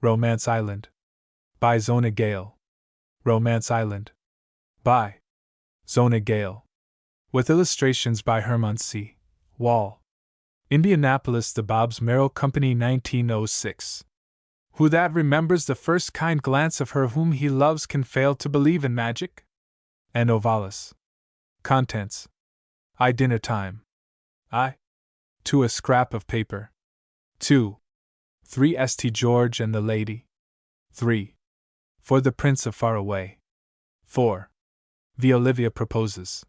Romance Island. By Zona Gale. Romance Island. By Zona Gale. With illustrations by Herman C. Wall. Indianapolis, The Bobbs Merrill Company, 1906. Who that remembers the first kind glance of her whom he loves can fail to believe in magic? And Ovalis. Contents. I. Dinner time. I. 2. A scrap of paper. 2. 3. St. George and the lady. 3. For the Prince of Far Away. 4. The Olivia proposes.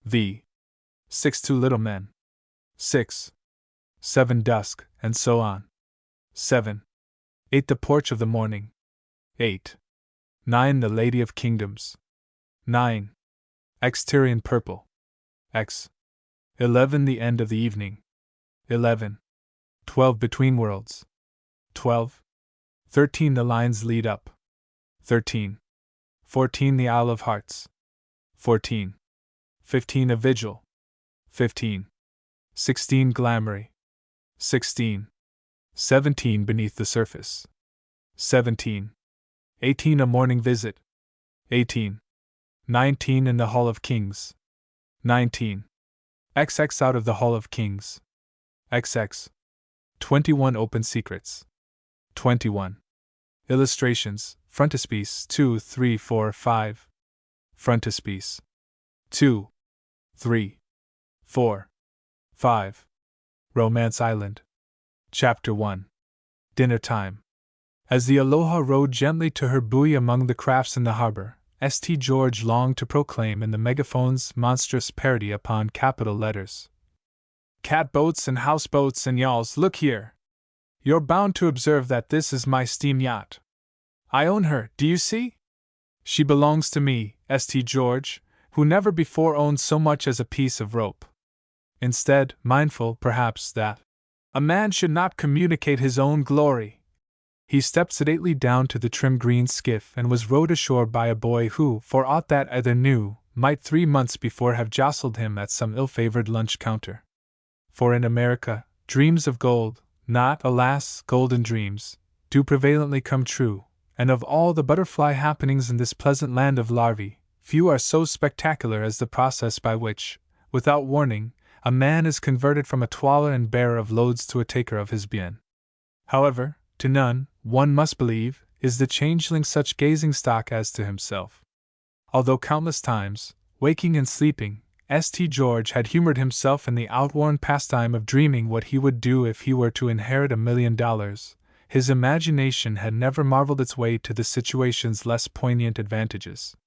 The 6. Two little men. 6. 7. Dusk, and so on. 7. 8. The porch of the morning. 8. 9. The Lady of Kingdoms. 9. Exterior purple. X. 11. The end of the evening. 11. 12. Between worlds. 12. 13. The lines lead up. 13. 14. The Isle of Hearts. 14. 15. A vigil. 15. 16. Glamoury. 16. 17. Beneath the surface. 17. 18. A morning visit. 18. 19. In the Hall of Kings. 19. XX out of the Hall of Kings. XX. 21. Open secrets. 21. Illustrations, frontispiece 2, 3, 4, 5. Frontispiece 2, 3, 4, 5. Romance Island. Chapter 1. Dinner time. As the Aloha rowed gently to her buoy among the crafts in the harbor, St. George longed to proclaim in the megaphone's monstrous parody upon capital letters: "Catboats and houseboats and yawls, look here! You're bound to observe that this is my steam yacht. I own her, do you see? She belongs to me, St. George, who never before owned so much as a piece of rope." Instead, mindful, perhaps, that a man should not communicate his own glory, he stepped sedately down to the trim green skiff and was rowed ashore by a boy who, for aught that either knew, might 3 months before have jostled him at some ill-favored lunch counter. For in America, dreams of gold, not, alas, golden dreams, do prevalently come true, and of all the butterfly happenings in this pleasant land of larvae, few are so spectacular as the process by which, without warning, a man is converted from a twaller and bearer of loads to a taker of his bien. However, to none, one must believe, is the changeling such gazing stock as to himself. Although countless times, waking and sleeping, St. George had humored himself in the outworn pastime of dreaming what he would do if he were to inherit $1 million, his imagination had never marveled its way to the situation's less poignant advantages.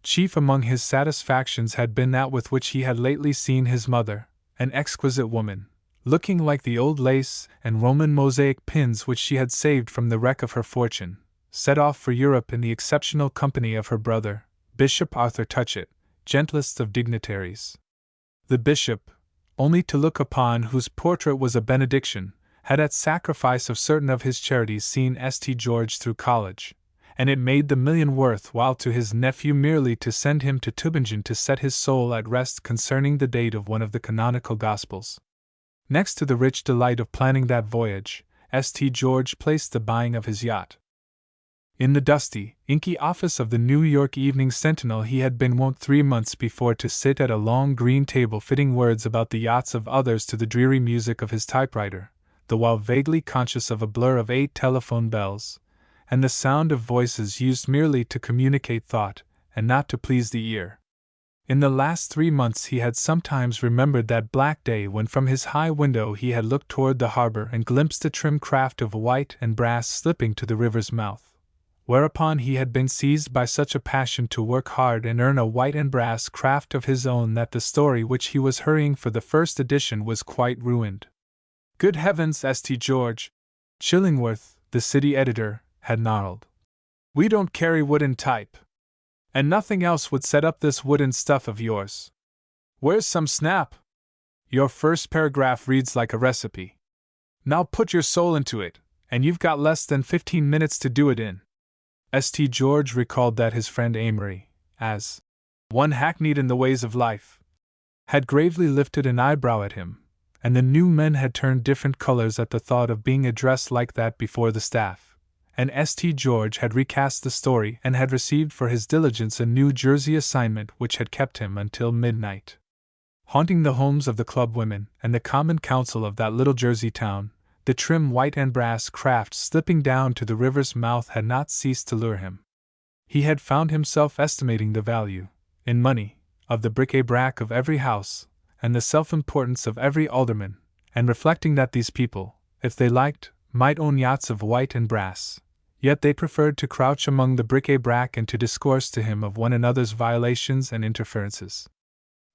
Chief among his satisfactions had been that with which he had lately seen his mother, an exquisite woman, looking like the old lace and Roman mosaic pins which she had saved from the wreck of her fortune, set off for Europe in the exceptional company of her brother, Bishop Arthur Touchett, gentlest of dignitaries. The bishop, only to look upon whose portrait was a benediction, had at sacrifice of certain of his charities seen St. George through college, and it made the million worth while to his nephew merely to send him to Tübingen to set his soul at rest concerning the date of one of the canonical Gospels. Next to the rich delight of planning that voyage, St. George placed the buying of his yacht. In the dusty, inky office of the New York Evening Sentinel he had been wont 3 months before to sit at a long green table fitting words about the yachts of others to the dreary music of his typewriter, the while vaguely conscious of a blur of 8 telephone bells, and the sound of voices used merely to communicate thought, and not to please the ear. In the last 3 months he had sometimes remembered that black day when from his high window he had looked toward the harbor and glimpsed a trim craft of white and brass slipping to the river's mouth, whereupon he had been seized by such a passion to work hard and earn a white and brass craft of his own that the story which he was hurrying for the first edition was quite ruined. Good heavens, St. George! Chillingworth, the city editor, had gnarled. We don't carry wooden type. And nothing else would set up this wooden stuff of yours. Where's some snap? Your first paragraph reads like a recipe. Now put your soul into it, and you've got less than 15 minutes to do it in. St. George recalled that his friend Amory, as one hackneyed in the ways of life, had gravely lifted an eyebrow at him, and the new men had turned different colors at the thought of being addressed like that before the staff, and St. George had recast the story and had received for his diligence a New Jersey assignment which had kept him until midnight. Haunting the homes of the club women and the common council of that little Jersey town, the trim white and brass craft slipping down to the river's mouth had not ceased to lure him. He had found himself estimating the value, in money, of the bric-a-brac of every house, and the self-importance of every alderman, and reflecting that these people, if they liked, might own yachts of white and brass, yet they preferred to crouch among the bric-a-brac and to discourse to him of one another's violations and interferences.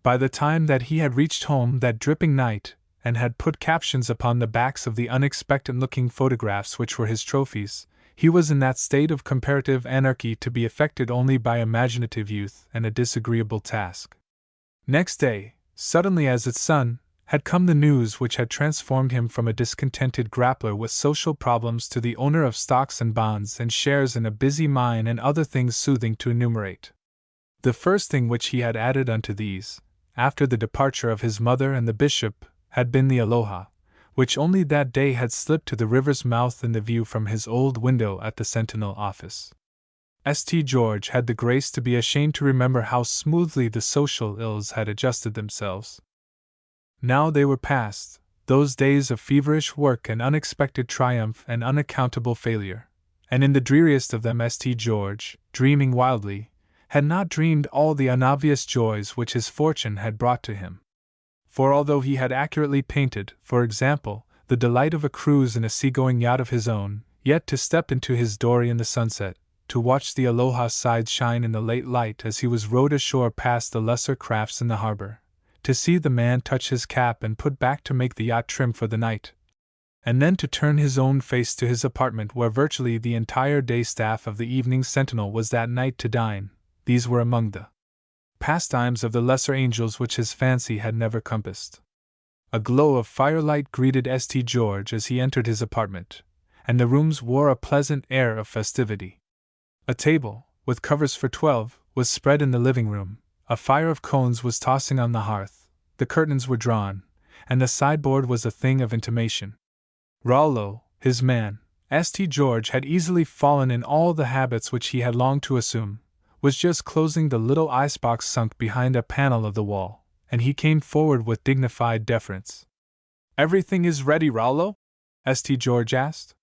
By the time that he had reached home that dripping night, and had put captions upon the backs of the unexpected-looking photographs which were his trophies, he was in that state of comparative anarchy to be effected only by imaginative youth and a disagreeable task. Next day, suddenly as its sun, had come the news which had transformed him from a discontented grappler with social problems to the owner of stocks and bonds and shares in a busy mine and other things soothing to enumerate. The first thing which he had added unto these, after the departure of his mother and the bishop, had been the Aloha, which only that day had slipped to the river's mouth in the view from his old window at the Sentinel office. St. George had the grace to be ashamed to remember how smoothly the social ills had adjusted themselves. Now they were past, those days of feverish work and unexpected triumph and unaccountable failure, and in the dreariest of them St. George, dreaming wildly, had not dreamed all the unobvious joys which his fortune had brought to him. For although he had accurately painted, for example, the delight of a cruise in a seagoing yacht of his own, yet to step into his dory in the sunset, to watch the Aloha's sides shine in the late light as he was rowed ashore past the lesser crafts in the harbor, to see the man touch his cap and put back to make the yacht trim for the night, and then to turn his own face to his apartment where virtually the entire day staff of the Evening Sentinel was that night to dine, these were among the pastimes of the lesser angels which his fancy had never compassed. A glow of firelight greeted St. George as he entered his apartment, and the rooms wore a pleasant air of festivity. A table, with covers for 12, was spread in the living room, a fire of cones was tossing on the hearth, the curtains were drawn, and the sideboard was a thing of intimation. Rollo, his man, St. George had easily fallen in all the habits which he had longed to assume, was just closing the little icebox sunk behind a panel of the wall, and he came forward with dignified deference. "Everything is ready, Rollo?" St. George asked.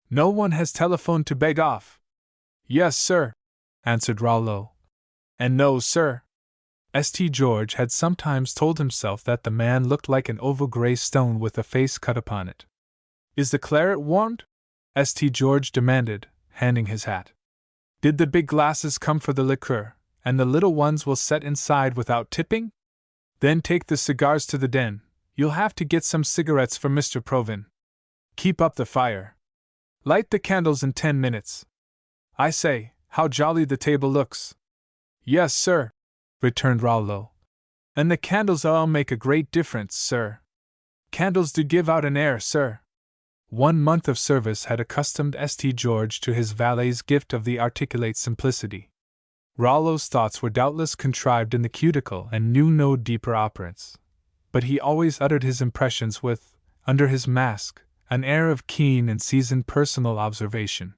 "No one has telephoned to beg off." "Yes, sir," answered Rollo. "And no, sir." St. George had sometimes told himself that the man looked like an oval gray stone with a face cut upon it. "Is the claret warmed?" St. George demanded, handing his hat. "Did the big glasses come for the liqueur, and the little ones will set inside without tipping? Then take the cigars to the den. You'll have to get some cigarettes for Mr. Provin. Keep up the fire. Light the candles in 10 minutes. I say, how jolly the table looks." "Yes, sir," returned Rollo. "And the candles all make a great difference, sir. Candles do give out an air, sir." 1 month of service had accustomed St. George to his valet's gift of the articulate simplicity. Rollo's thoughts were doubtless contrived in the cuticle and knew no deeper operance, but he always uttered his impressions with, under his mask, an air of keen and seasoned personal observation.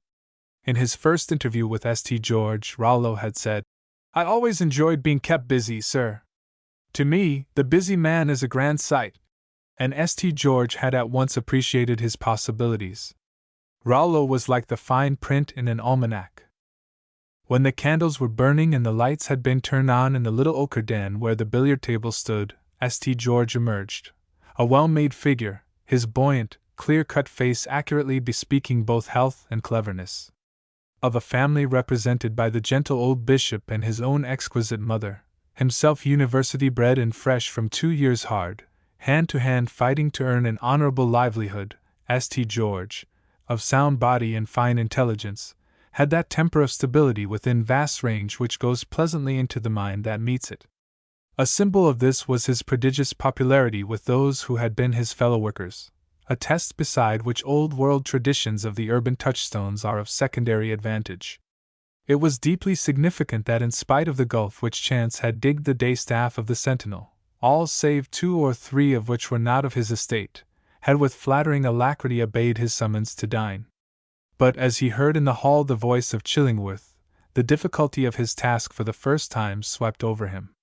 In his first interview with St. George, Rollo had said, "I always enjoyed being kept busy, sir. To me, the busy man is a grand sight." And St. George had at once appreciated his possibilities. Rollo was like the fine print in an almanac. When the candles were burning and the lights had been turned on in the little ochre den where the billiard table stood, St. George emerged, a well-made figure, his buoyant, clear-cut face accurately bespeaking both health and cleverness. Of a family represented by the gentle old bishop and his own exquisite mother, himself university-bred and fresh from 2 years' hard, hand-to-hand fighting to earn an honorable livelihood, St. George, of sound body and fine intelligence, had that temper of stability within vast range which goes pleasantly into the mind that meets it. A symbol of this was his prodigious popularity with those who had been his fellow-workers, a test beside which old-world traditions of the urban touchstones are of secondary advantage. It was deeply significant that in spite of the gulf which chance had digged the day staff of the Sentinel, all save 2 or 3 of which were not of his estate, had with flattering alacrity obeyed his summons to dine. But as he heard in the hall the voice of Chillingworth, the difficulty of his task for the first time swept over him.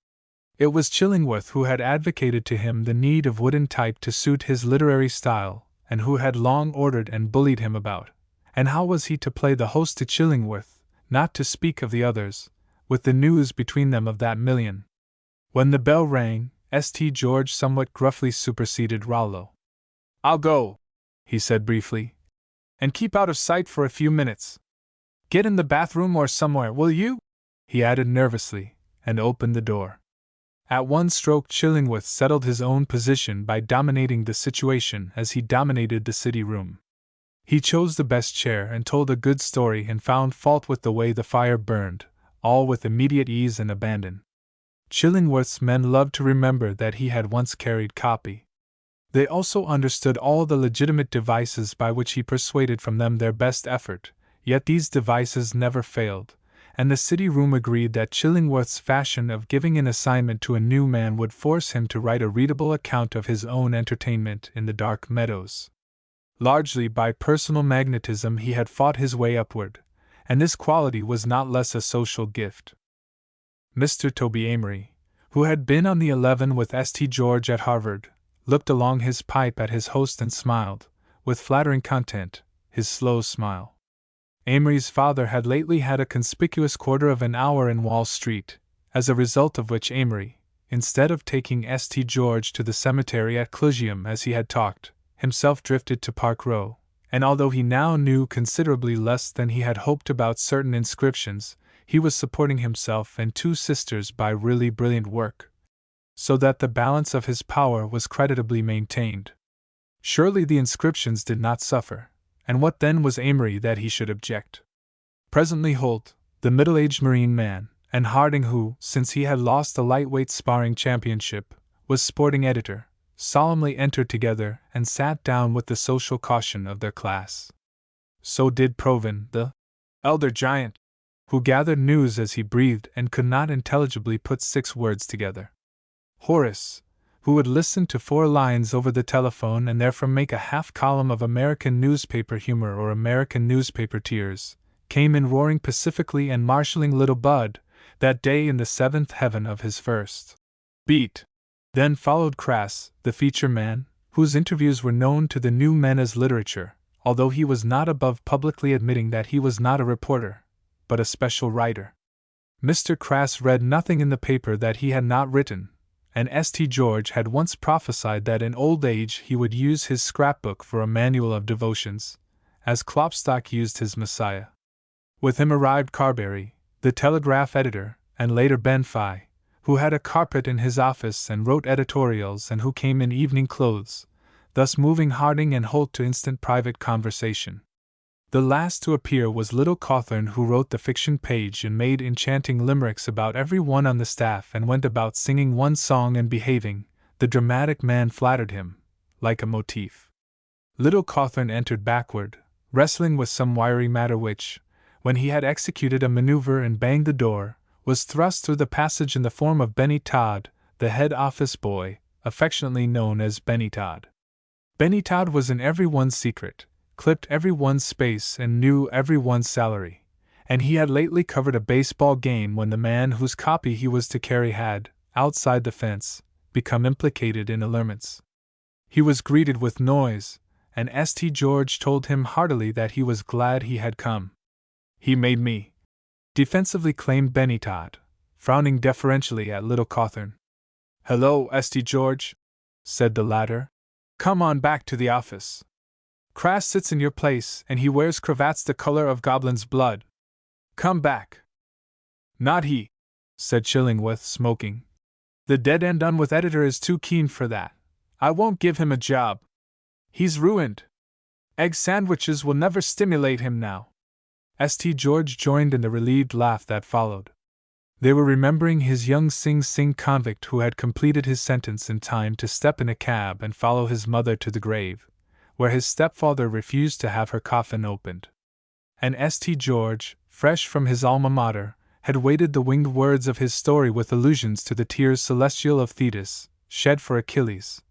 It was Chillingworth who had advocated to him the need of wooden type to suit his literary style, and who had long ordered and bullied him about. And how was he to play the host to Chillingworth, not to speak of the others, with the news between them of that million? When the bell rang, St. George somewhat gruffly superseded Rollo. "I'll go," he said briefly, "and keep out of sight for a few minutes. Get in the bathroom or somewhere, will you?" he added nervously, and opened the door. At one stroke Chillingworth settled his own position by dominating the situation as he dominated the city room. He chose the best chair and told a good story and found fault with the way the fire burned, all with immediate ease and abandon. Chillingworth's men loved to remember that he had once carried copy. They also understood all the legitimate devices by which he persuaded from them their best effort, yet these devices never failed, and the city room agreed that Chillingworth's fashion of giving an assignment to a new man would force him to write a readable account of his own entertainment in the Dark Meadows. Largely by personal magnetism he had fought his way upward, and this quality was not less a social gift. Mr. Toby Amory, who had been on the 11 with St. George at Harvard, looked along his pipe at his host and smiled, with flattering content, his slow smile. Amory's father had lately had a conspicuous quarter of an hour in Wall Street, as a result of which Amory, instead of taking St. George to the cemetery at Clusium as he had talked, himself drifted to Park Row, and although he now knew considerably less than he had hoped about certain inscriptions, he was supporting himself and two sisters by really brilliant work, so that the balance of his power was creditably maintained. Surely the inscriptions did not suffer, and what then was Amory that he should object? Presently Holt, the middle-aged Marine man, and Harding who, since he had lost the lightweight sparring championship, was sporting editor, solemnly entered together and sat down with the social caution of their class. So did Provin, the elder giant, who gathered news as he breathed and could not intelligibly put 6 words together. Horace, who would listen to 4 lines over the telephone and therefrom make a half-column of American newspaper humor or American newspaper tears, came in roaring pacifically and marshalling little Bud, that day in the 7th heaven of his first beat. Then followed Crass, the feature man, whose interviews were known to the new men as literature, although he was not above publicly admitting that he was not a reporter, but a special writer. Mr. Crass read nothing in the paper that he had not written, and St. George had once prophesied that in old age he would use his scrapbook for a manual of devotions, as Klopstock used his Messiah. With him arrived Carberry, the telegraph editor, and later Ben Fye, who had a carpet in his office and wrote editorials and who came in evening clothes, thus moving Harding and Holt to instant private conversation. The last to appear was little Cawthorne, who wrote the fiction page and made enchanting limericks about every one on the staff and went about singing one song and behaving. The dramatic man flattered him, like a motif. Little Cawthorne entered backward, wrestling with some wiry matter which, when he had executed a maneuver and banged the door, was thrust through the passage in the form of Benny Todd, the head office boy, affectionately known as Benny Todd. Benny Todd was in everyone's secret, clipped everyone's space and knew everyone's salary, and he had lately covered a baseball game when the man whose copy he was to carry had, outside the fence, become implicated in allurements. He was greeted with noise, and St. George told him heartily that he was glad he had come. "He made me," defensively claimed Benny Todd, frowning deferentially at little Cawthorne. "Hello, St. George," said the latter. "Come on back to the office. Crass sits in your place, and he wears cravats the color of goblin's blood. Come back." "Not he," said Chillingworth, smoking. "The dead-and-done with editor is too keen for that. I won't give him a job. He's ruined. Egg sandwiches will never stimulate him now." St. George joined in the relieved laugh that followed. They were remembering his young Sing Sing convict who had completed his sentence in time to step in a cab and follow his mother to the grave, where his stepfather refused to have her coffin opened. And St. George, fresh from his alma mater, had weighted the winged words of his story with allusions to the tears celestial of Thetis, shed for Achilles,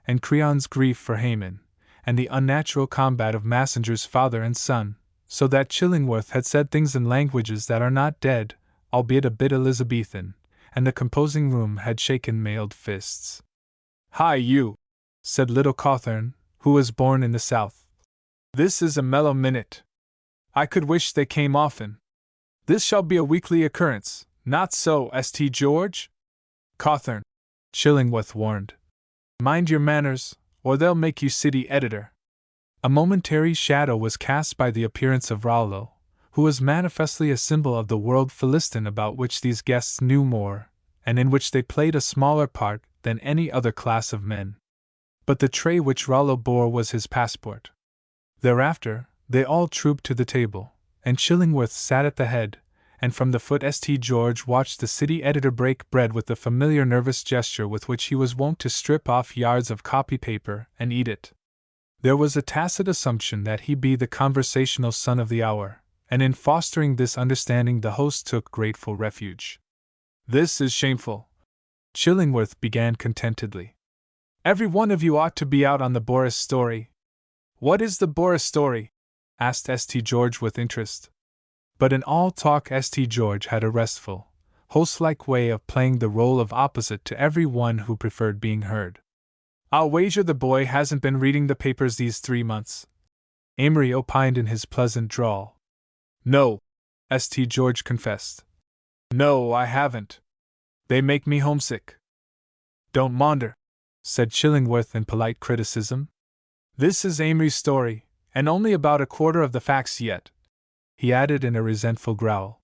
and Creon's grief for Haman, and the unnatural combat of Massinger's father and son, so that Chillingworth had said things in languages that are not dead, albeit a bit Elizabethan, and the composing room had shaken mailed fists. "Hi, you," said little Cawthorne, who was born in the South. "This is a mellow minute. I could wish they came often. This shall be a weekly occurrence, not so, St. George?" "Cawthorne," Chillingworth warned. "Mind your manners, or they'll make you city editor." A momentary shadow was cast by the appearance of Rollo, who was manifestly a symbol of the world Philistin about which these guests knew more, and in which they played a smaller part than any other class of men. But the tray which Rollo bore was his passport. Thereafter, they all trooped to the table, and Chillingworth sat at the head, and from the foot St. George watched the city editor break bread with the familiar nervous gesture with which he was wont to strip off yards of copy paper and eat it. There was a tacit assumption that he be the conversational son of the hour, and in fostering this understanding the host took grateful refuge. "This is shameful," Chillingworth began contentedly. "Every one of you ought to be out on the Boris story." "What is the Boris story?" asked St. George with interest. But in all talk St. George had a restful, host-like way of playing the role of opposite to every one who preferred being heard. "I'll wager the boy hasn't been reading the papers these 3 months," Amory opined in his pleasant drawl. "No," St. George confessed. "No, I haven't. They make me homesick." "Don't maunder," said Chillingworth in polite criticism. "This is Amory's story, and only about a quarter of the facts yet," he added in a resentful growl.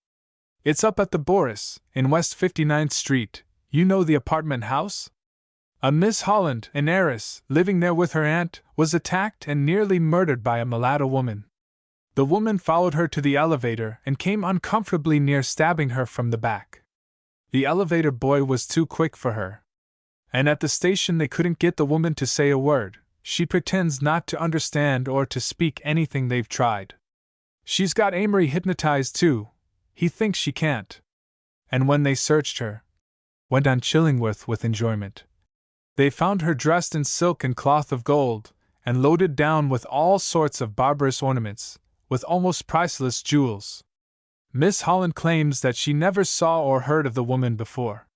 "It's up at the Boris, in West 59th Street, you know, the apartment house? A Miss Holland, an heiress, living there with her aunt, was attacked and nearly murdered by a mulatto woman. The woman followed her to the elevator and came uncomfortably near stabbing her from the back. The elevator boy was too quick for her. And at the station they couldn't get the woman to say a word. She pretends not to understand or to speak anything they've tried. She's got Amory hypnotized too. He thinks she can't. And when they searched her," went on Chillingworth with enjoyment, "they found her dressed in silk and cloth of gold, and loaded down with all sorts of barbarous ornaments, with almost priceless jewels. Miss Holland claims that she never saw or heard of the woman before.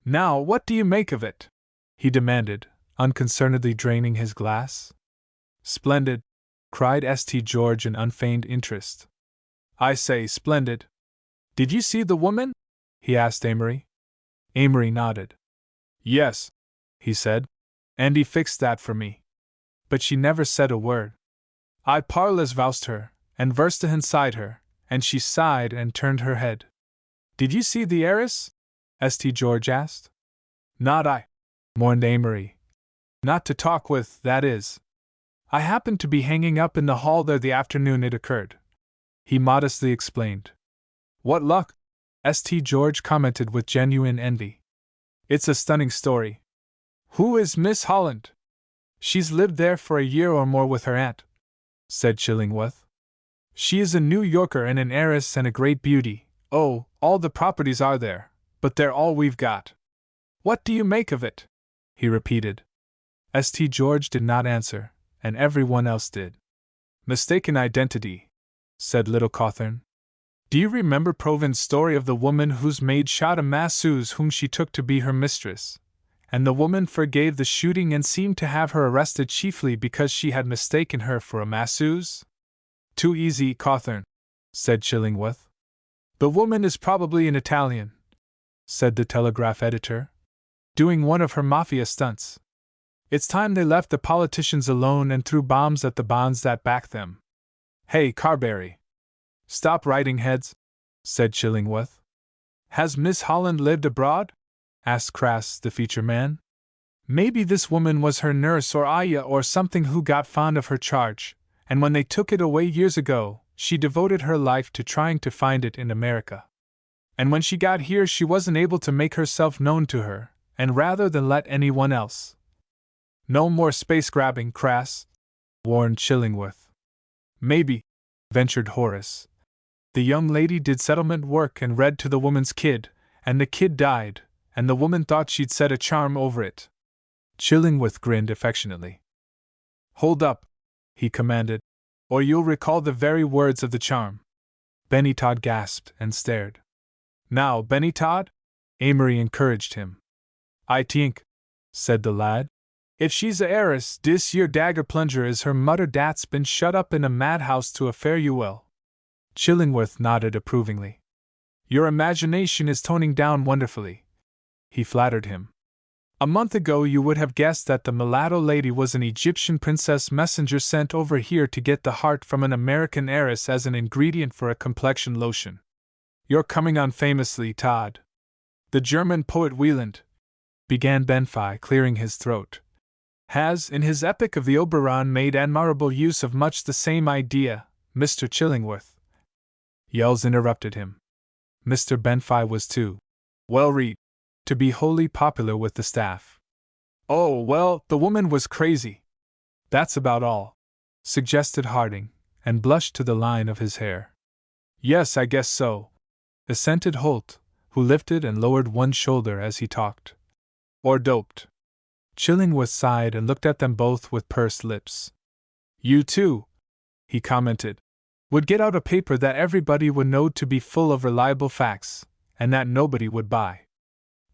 Now, what do you make of it?" he demanded, unconcernedly draining his glass. "Splendid!" cried St. George in unfeigned interest. "I say, splendid! Did you see the woman?" he asked Amory. Amory nodded. "Yes," he said, "and he fixed that for me. But she never said a word. I parlez voused her, and versed inside her, and she sighed and turned her head." "Did you see the heiress?" St. George asked. "Not I," mourned Amory. "Not to talk with, that is. I happened to be hanging up in the hall there the afternoon it occurred," he modestly explained. "What luck!" St. George commented with genuine envy. "It's a stunning story. Who is Miss Holland?" "She's lived there for a year or more with her aunt," said Chillingworth. "She is a New Yorker and an heiress and a great beauty. Oh, all the properties are there, but they're all we've got." "What do you make of it?" he repeated. St. George did not answer, and everyone else did. "Mistaken identity," said little Cawthorne. "Do you remember Proven's story of the woman whose maid shot a masseuse whom she took to be her mistress, and the woman forgave the shooting and seemed to have her arrested chiefly because she had mistaken her for a masseuse?" "Too easy, Cawthorne," said Chillingworth. "The woman is probably an Italian," said the telegraph editor, "doing one of her mafia stunts. It's time they left the politicians alone and threw bombs at the bonds that back them. Hey, Carberry!" "Stop writing, heads," said Chillingworth. "Has Miss Holland lived abroad?" asked Crass, the feature man. "Maybe this woman was her nurse or ayah or something who got fond of her charge, and when they took it away years ago, she devoted her life to trying to find it in America. And when she got here she wasn't able to make herself known to her, and rather than let anyone else—" "No more space grabbing, Crass," warned Chillingworth. "Maybe," ventured Horace. "The young lady did settlement work and read to the woman's kid, and the kid died, and the woman thought she'd set a charm over it." Chillingworth grinned affectionately. "Hold up," he commanded. or you'll recall the very words of the charm. Benny Todd gasped and stared. Now, Benny Todd? Amory encouraged him. I tink, said the lad. If she's a heiress, dis yer dagger plunger is her mudder dat's been shut up in a madhouse to a fare you well. Chillingworth nodded approvingly. Your imagination is toning down wonderfully, he flattered him. A month ago you would have guessed that the mulatto lady was an Egyptian princess messenger sent over here to get the heart from an American heiress as an ingredient for a complexion lotion. You're coming on famously, Todd. The German poet Wieland, began Benfi, clearing his throat, has, in his epic of the Oberon, made admirable use of much the same idea, Mr. Chillingworth. Yells interrupted him. Mr. Benfi was too well read to be wholly popular with the staff. Oh, well, the woman was crazy. That's about all, suggested Harding, and blushed to the line of his hair. Yes, I guess so, assented Holt, who lifted and lowered one shoulder as he talked. Or doped. Chillingworth sighed and looked at them both with pursed lips. You too, he commented, would get out a paper that everybody would know to be full of reliable facts, and that nobody would buy.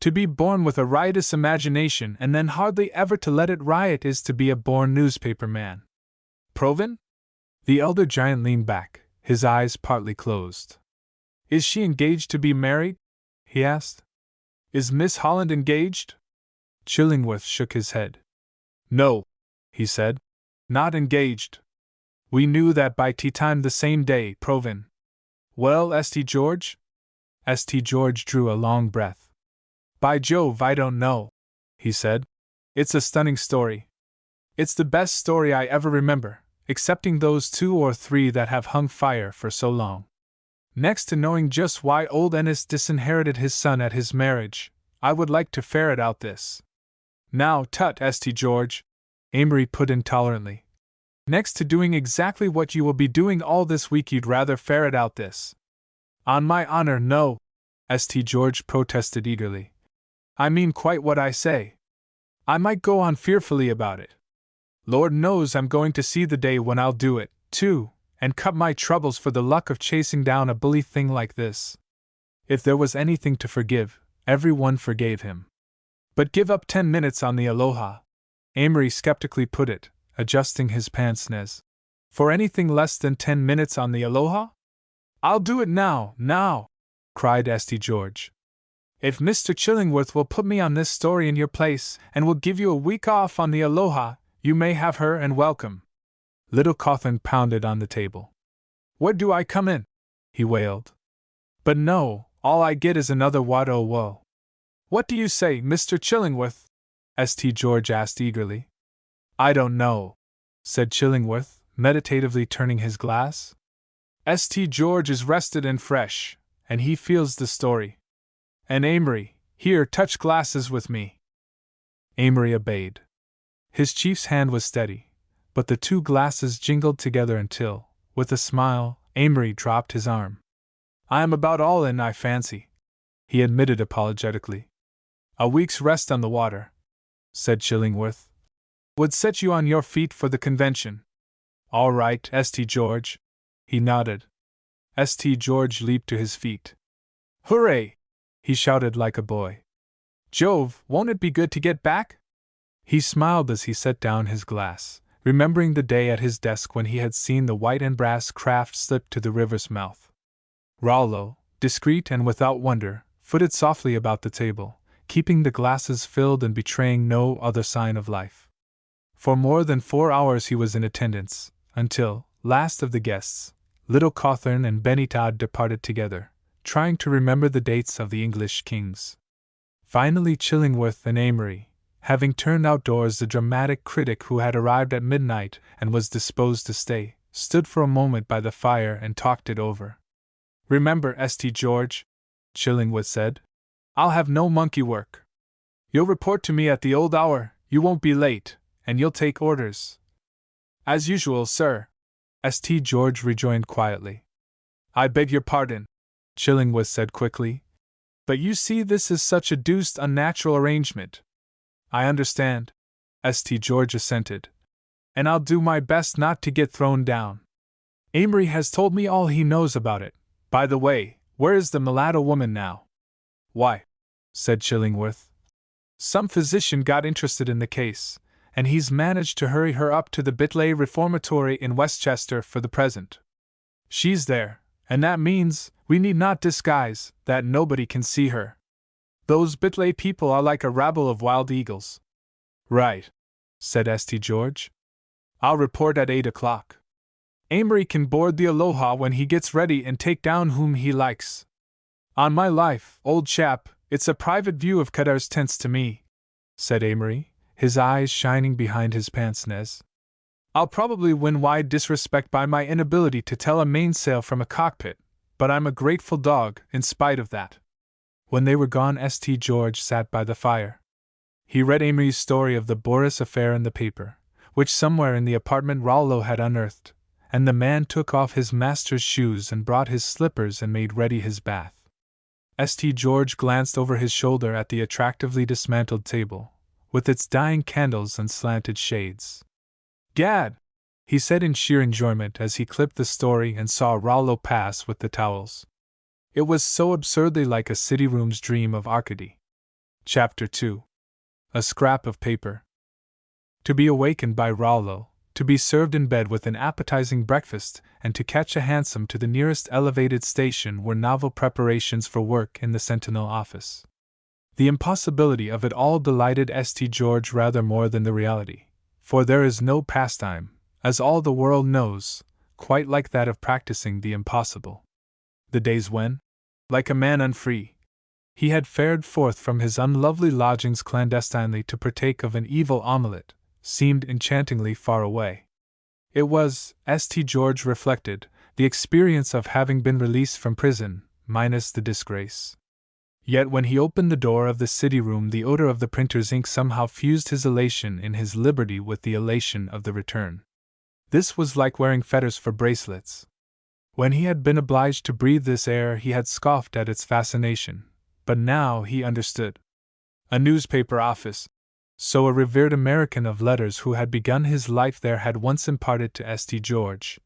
To be born with a riotous imagination and then hardly ever to let it riot is to be a born newspaper man. Proven? The elder giant leaned back, his eyes partly closed. Is she engaged to be married? He asked. Is Miss Holland engaged? Chillingworth shook his head. No, he said. Not engaged. We knew that by tea time the same day, Proven. Well, St. George? St. George drew a long breath. By Jove, I don't know, he said. It's a stunning story. It's the best story I ever remember, excepting those 2 or 3 that have hung fire for so long. Next to knowing just why old Ennis disinherited his son at his marriage, I would like to ferret out this. Now, tut, St. George, Amory put in tolerantly. Next to doing exactly what you will be doing all this week, you'd rather ferret out this. On my honor, no, St. George protested eagerly. I mean quite what I say. I might go on fearfully about it. Lord knows I'm going to see the day when I'll do it, too, and cut my troubles for the luck of chasing down a bully thing like this. If there was anything to forgive, everyone forgave him. But give up 10 minutes on the Aloha, Amory skeptically put it, adjusting his pince-nez. For anything less than 10 minutes on the Aloha? I'll do it now, cried St. George. If Mr. Chillingworth will put me on this story in your place and will give you a week off on the Aloha, you may have her and welcome. Little Cawthon pounded on the table. Where do I come in? He wailed. But no, all I get is another what-oh-woe. What do you say, Mr. Chillingworth? St. George asked eagerly. I don't know, said Chillingworth, meditatively turning his glass. St. George is rested and fresh, and he feels the story. And Amory, here, touch glasses with me. Amory obeyed. His chief's hand was steady, but the 2 glasses jingled together until, with a smile, Amory dropped his arm. I am about all in, I fancy, he admitted apologetically. A week's rest on the water, said Chillingworth, would set you on your feet for the convention. All right, St. George. He nodded. St. George leaped to his feet. Hooray! He shouted like a boy. Jove, won't it be good to get back? He smiled as he set down his glass, remembering the day at his desk when he had seen the white and brass craft slip to the river's mouth. Rollo, discreet and without wonder, footed softly about the table, keeping the glasses filled and betraying no other sign of life. For more than 4 hours he was in attendance, until, last of the guests, little Cawthon and Benny Todd departed together, trying to remember the dates of the English kings. Finally Chillingworth and Amory, having turned outdoors the dramatic critic who had arrived at midnight and was disposed to stay, stood for a moment by the fire and talked it over. Remember, St. George, Chillingworth said, I'll have no monkey work. You'll report to me at the old hour, you won't be late, and you'll take orders. As usual, sir, St. George rejoined quietly. I beg your pardon, Chillingworth said quickly. But you see, this is such a deuced unnatural arrangement. I understand, St. George assented. And I'll do my best not to get thrown down. Amory has told me all he knows about it. By the way, where is the mulatto woman now? Why, said Chillingworth, some physician got interested in the case, and he's managed to hurry her up to the Bitley Reformatory in Westchester for the present. She's there, and that means we need not disguise that nobody can see her. Those Bitley people are like a rabble of wild eagles. Right, said St. George. I'll report at 8 o'clock. Amory can board the Aloha when he gets ready and take down whom he likes. On my life, old chap, it's a private view of Kadar's tents to me, said Amory, his eyes shining behind his pince-nez. I'll probably win wide disrespect by my inability to tell a mainsail from a cockpit, but I'm a grateful dog in spite of that. When they were gone, St. George sat by the fire. He read Amory's story of the Boris affair in the paper, which somewhere in the apartment Rollo had unearthed, and the man took off his master's shoes and brought his slippers and made ready his bath. St. George glanced over his shoulder at the attractively dismantled table, with its dying candles and slanted shades. Gad! He said in sheer enjoyment as he clipped the story and saw Rollo pass with the towels. It was so absurdly like a city room's dream of Arcady. Chapter 2. A Scrap of Paper. To be awakened by Rollo, to be served in bed with an appetizing breakfast, and to catch a hansom to the nearest elevated station were novel preparations for work in the Sentinel office. The impossibility of it all delighted St. George rather more than the reality, for there is no pastime, as all the world knows, quite like that of practicing the impossible. The days when, like a man unfree, he had fared forth from his unlovely lodgings clandestinely to partake of an evil omelette, seemed enchantingly far away. It was, St. George reflected, the experience of having been released from prison, minus the disgrace. Yet when he opened the door of the city room, the odor of the printer's ink somehow fused his elation in his liberty with the elation of the return. This was like wearing fetters for bracelets. When he had been obliged to breathe this air, he had scoffed at its fascination, but now he understood. A newspaper office, so a revered American of letters who had begun his life there had once imparted to St. George,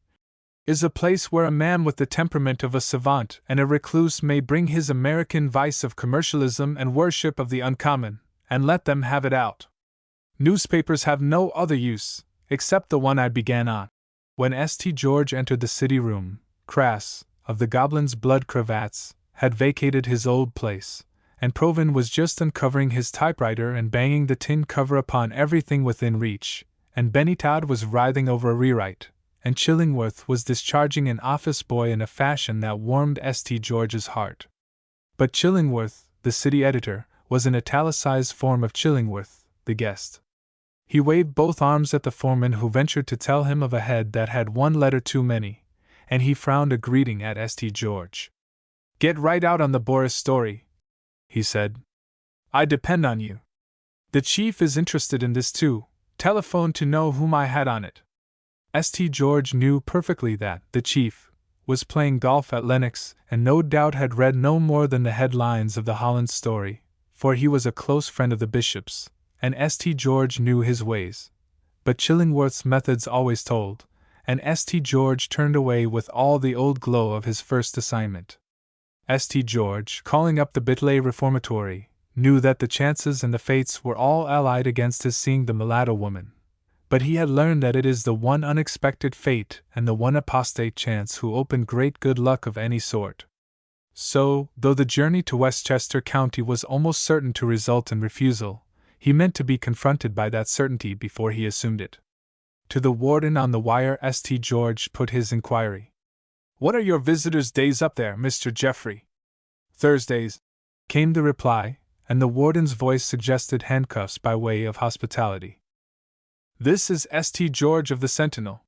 is a place where a man with the temperament of a savant and a recluse may bring his American vice of commercialism and worship of the uncommon, and let them have it out. Newspapers have no other use, except the one I began on. When St. George entered the city room, Crass, of the Goblin's blood cravats, had vacated his old place, and Provin was just uncovering his typewriter and banging the tin cover upon everything within reach, and Benny Todd was writhing over a rewrite, and Chillingworth was discharging an office boy in a fashion that warmed St. George's heart. But Chillingworth, the city editor, was an italicized form of Chillingworth, the guest. He waved both arms at the foreman who ventured to tell him of a head that had one letter too many, and he frowned a greeting at St. George. Get right out on the Boris story, he said. I depend on you. The chief is interested in this too. Telephone to know whom I had on it. St. George knew perfectly that the chief was playing golf at Lenox and no doubt had read no more than the headlines of the Holland story, for he was a close friend of the bishop's, and St. George knew his ways. But Chillingworth's methods always told, and St. George turned away with all the old glow of his first assignment. St. George, calling up the Bitley Reformatory, knew that the chances and the fates were all allied against his seeing the mulatto woman, but he had learned that it is the one unexpected fate and the one apostate chance who open great good luck of any sort. So, though the journey to Westchester County was almost certain to result in refusal, he meant to be confronted by that certainty before he assumed it. To the warden on the wire, St. George put his inquiry. What are your visitors' days up there, Mr. Jeffrey? Thursdays, came the reply, and the warden's voice suggested handcuffs by way of hospitality. This is St. George of the Sentinel.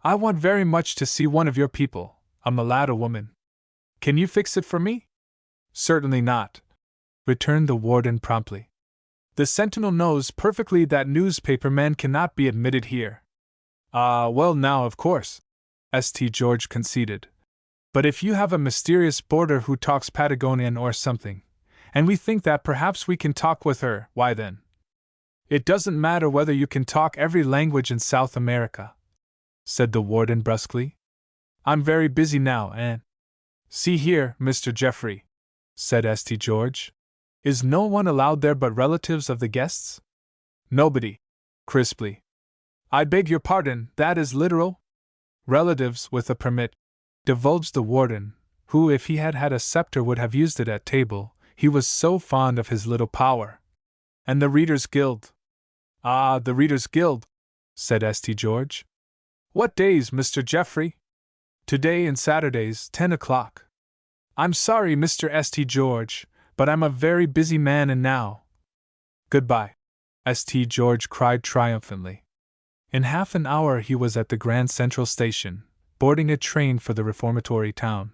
I want very much to see one of your people, a mulatto woman. Can you fix it for me? Certainly not, returned the warden promptly. The Sentinel knows perfectly that newspaper men cannot be admitted here. Well now, of course, St. George conceded. But if you have a mysterious boarder who talks Patagonian or something, and we think that perhaps we can talk with her, why then? It doesn't matter whether you can talk every language in South America, said the warden brusquely. I'm very busy now, and— See here, Mr. Jeffrey, said St. George. Is no one allowed there but relatives of the guests? Nobody. Crisply. I beg your pardon, that is literal? Relatives with a permit, divulged the warden, who, if he had had a scepter, would have used it at table, he was so fond of his little power. And the Readers' Guild? Ah, the Readers' Guild, said St. George. What days, Mr. Jeffrey? Today and Saturdays, 10 o'clock. I'm sorry, Mr. St. George, but I'm a very busy man and now. Goodbye, St. George cried triumphantly. In half an hour he was at the Grand Central Station, boarding a train for the reformatory town.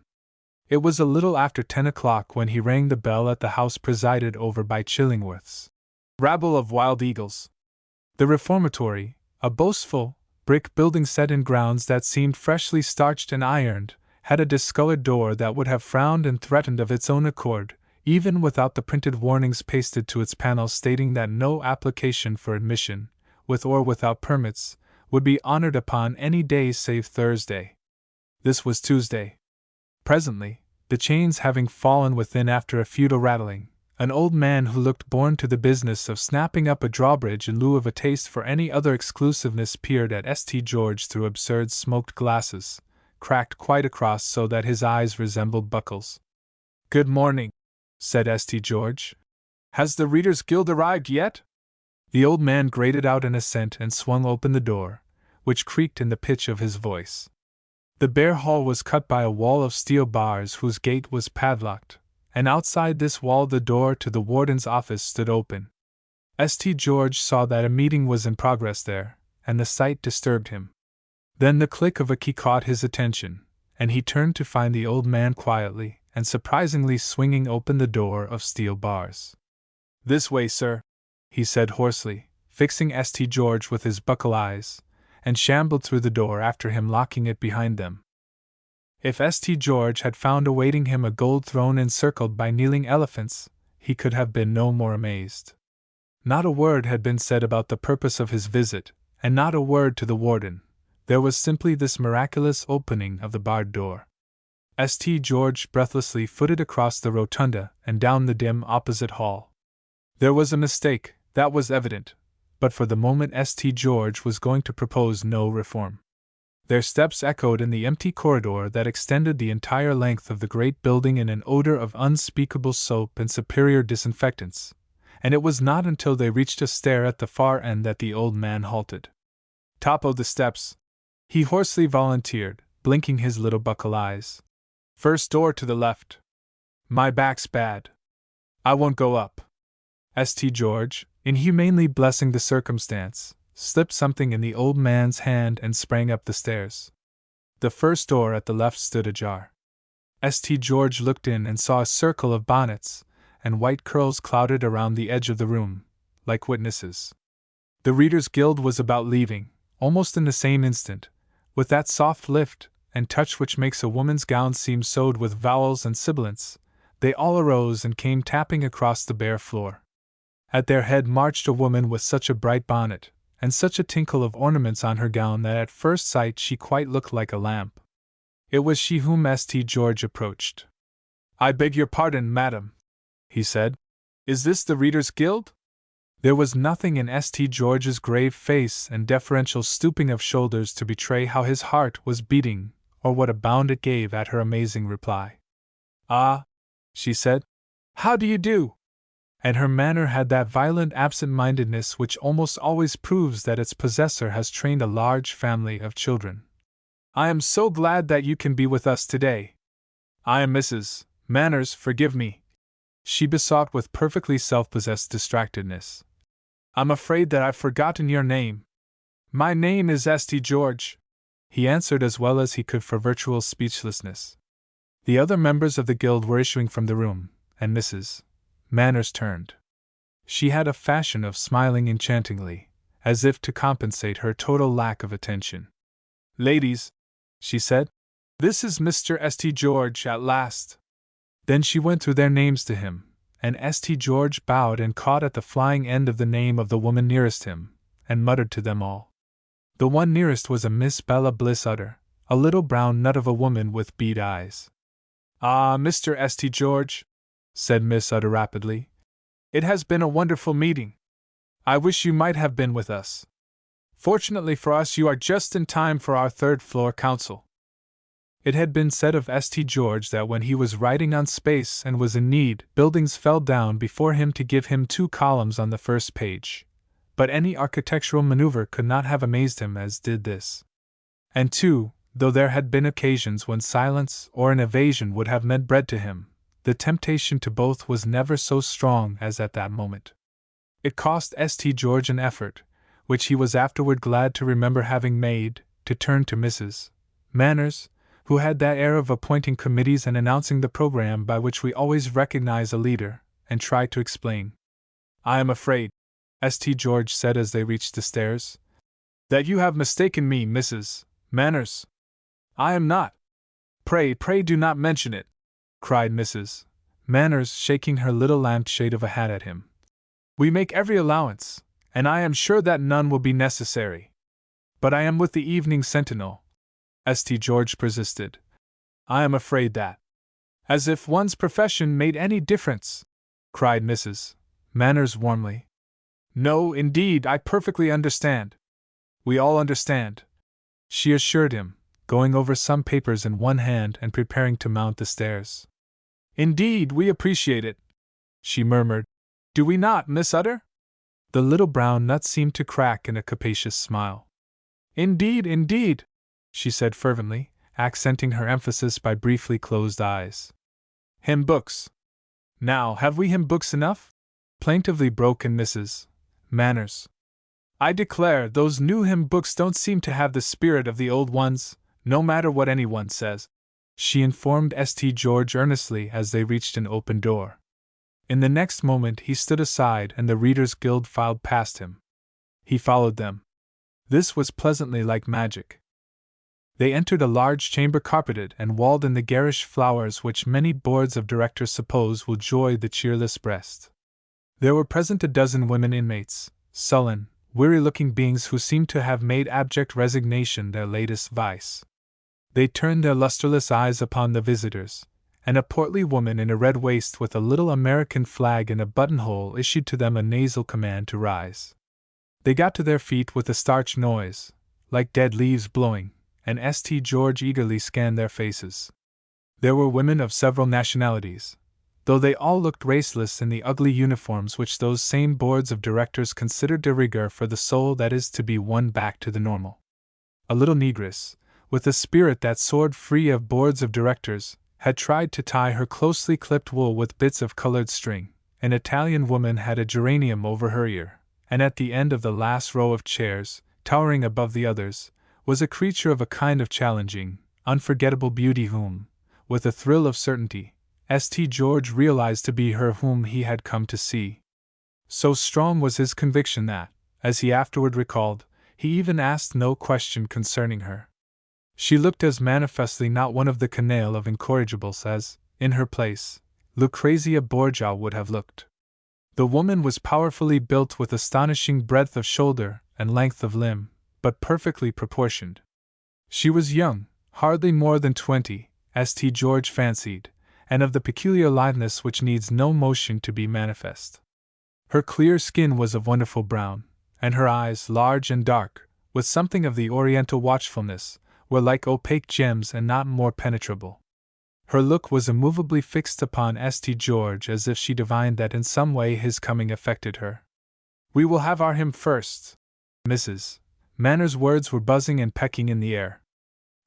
It was a little after 10 o'clock when he rang the bell at the house presided over by Chillingworth's rabble of wild eagles. The reformatory, a boastful, brick building set in grounds that seemed freshly starched and ironed, had a discolored door that would have frowned and threatened of its own accord, even without the printed warnings pasted to its panels stating that no application for admission, with or without permits, would be honored upon any day save Thursday. This was Tuesday. Presently, the chains having fallen within after a futile rattling, an old man who looked born to the business of snapping up a drawbridge in lieu of a taste for any other exclusiveness peered at St. George through absurd smoked glasses, cracked quite across so that his eyes resembled buckles. Good morning, said St. George. Has the Readers' Guild arrived yet? The old man grated out an assent and swung open the door, which creaked in the pitch of his voice. The bare hall was cut by a wall of steel bars whose gate was padlocked, and outside this wall the door to the warden's office stood open. St. George saw that a meeting was in progress there, and the sight disturbed him. Then the click of a key caught his attention, and he turned to find the old man quietly and surprisingly swinging open the door of steel bars. This way, sir, he said hoarsely, fixing St. George with his buckle eyes, and shambled through the door after him, locking it behind them. If St. George had found awaiting him a gold throne encircled by kneeling elephants, he could have been no more amazed. Not a word had been said about the purpose of his visit, and not a word to the warden. There was simply this miraculous opening of the barred door. St. George breathlessly footed across the rotunda and down the dim opposite hall. There was a mistake, that was evident, but for the moment St. George was going to propose no reform. Their steps echoed in the empty corridor that extended the entire length of the great building in an odor of unspeakable soap and superior disinfectants, and it was not until they reached a stair at the far end that the old man halted. Top of the steps, he hoarsely volunteered, blinking his little buckle eyes. First door to the left. My back's bad. I won't go up. St. George, inhumanely blessing the circumstance, slipped something in the old man's hand and sprang up the stairs. The first door at the left stood ajar. St. George looked in and saw a circle of bonnets and white curls clouded around the edge of the room, like witnesses. The Readers' Guild was about leaving, almost in the same instant, with that soft lift and touch which makes a woman's gown seem sewed with vowels and sibilants. They all arose and came tapping across the bare floor. At their head marched a woman with such a bright bonnet, and such a tinkle of ornaments on her gown that at first sight she quite looked like a lamp. It was she whom St. George approached. I beg your pardon, madam, he said. Is this the Readers' Guild? There was nothing in St. George's grave face and deferential stooping of shoulders to betray how his heart was beating, or what a bound it gave at her amazing reply. Ah, she said, how do you do? And her manner had that violent absent-mindedness which almost always proves that its possessor has trained a large family of children. I am so glad that you can be with us today. I am Mrs. Manners, forgive me, she besought with perfectly self-possessed distractedness. I'm afraid that I've forgotten your name. My name is St. George, he answered as well as he could for virtual speechlessness. The other members of the guild were issuing from the room, and Mrs. Manners turned. She had a fashion of smiling enchantingly, as if to compensate her total lack of attention. Ladies, she said, this is Mr. St. George at last. Then she went through their names to him, and St. George bowed and caught at the flying end of the name of the woman nearest him, and muttered to them all. The one nearest was a Miss Bella Bliss Utter, a little brown nut of a woman with bead eyes. "Ah, Mr. St. George," said Miss Utter rapidly, "it has been a wonderful meeting. I wish you might have been with us. Fortunately for us, you are just in time for our third-floor council." It had been said of St. George that when he was writing on space and was in need, buildings fell down before him to give him 2 columns on the first page. But any architectural maneuver could not have amazed him as did this. And too, though there had been occasions when silence or an evasion would have meant bread to him, the temptation to both was never so strong as at that moment. It cost St. George an effort, which he was afterward glad to remember having made, to turn to Mrs. Manners, who had that air of appointing committees and announcing the program by which we always recognize a leader, and try to explain. "I am afraid," St. George said as they reached the stairs, "that you have mistaken me, Mrs. Manners." "I am not. Pray do not mention it," cried Mrs. Manners, shaking her little lampshade of a hat at him. "We make every allowance, and I am sure that none will be necessary. But I am with the Evening Sentinel," St. George persisted. "I am afraid that—" "As if one's profession made any difference!" cried Mrs. Manners warmly. "No, indeed, I perfectly understand. We all understand," she assured him, going over some papers in one hand and preparing to mount the stairs. "Indeed, we appreciate it," she murmured. "Do we not, Miss Utter?" The little brown nut seemed to crack in a capacious smile. Indeed, she said fervently, accenting her emphasis by briefly closed eyes. "Hymn books. Now, have we hymn books enough?" plaintively broke in Mrs. Manners. "I declare, those new hymn books don't seem to have the spirit of the old ones, no matter what anyone says," she informed St. George earnestly as they reached an open door. In the next moment he stood aside and the Readers' Guild filed past him. He followed them. This was pleasantly like magic. They entered a large chamber carpeted and walled in the garish flowers which many boards of directors suppose will joy the cheerless breast. There were present a dozen women inmates, sullen, weary-looking beings who seemed to have made abject resignation their latest vice. They turned their lustreless eyes upon the visitors, and a portly woman in a red waist with a little American flag in a buttonhole issued to them a nasal command to rise. They got to their feet with a starched noise, like dead leaves blowing, and St. George eagerly scanned their faces. There were women of several nationalities, though they all looked raceless in the ugly uniforms which those same boards of directors consider de rigueur for the soul that is to be won back to the normal. A little negress, with a spirit that soared free of boards of directors, had tried to tie her closely clipped wool with bits of colored string. An Italian woman had a geranium over her ear, and at the end of the last row of chairs, towering above the others, was a creature of a kind of challenging, unforgettable beauty whom, with a thrill of certainty, St. George realized to be her whom he had come to see. So strong was his conviction that, as he afterward recalled, he even asked no question concerning her. She looked as manifestly not one of the canaille of incorrigibles as, in her place, Lucrezia Borgia would have looked. The woman was powerfully built with astonishing breadth of shoulder and length of limb, but perfectly proportioned. She was young, hardly more than 20, St. George fancied, and of the peculiar litheness which needs no motion to be manifest. Her clear skin was of wonderful brown, and her eyes, large and dark, with something of the oriental watchfulness, were like opaque gems and not more penetrable. Her look was immovably fixed upon St. George as if she divined that in some way his coming affected her. "We will have our hymn first." Mrs. Manners' words were buzzing and pecking in the air.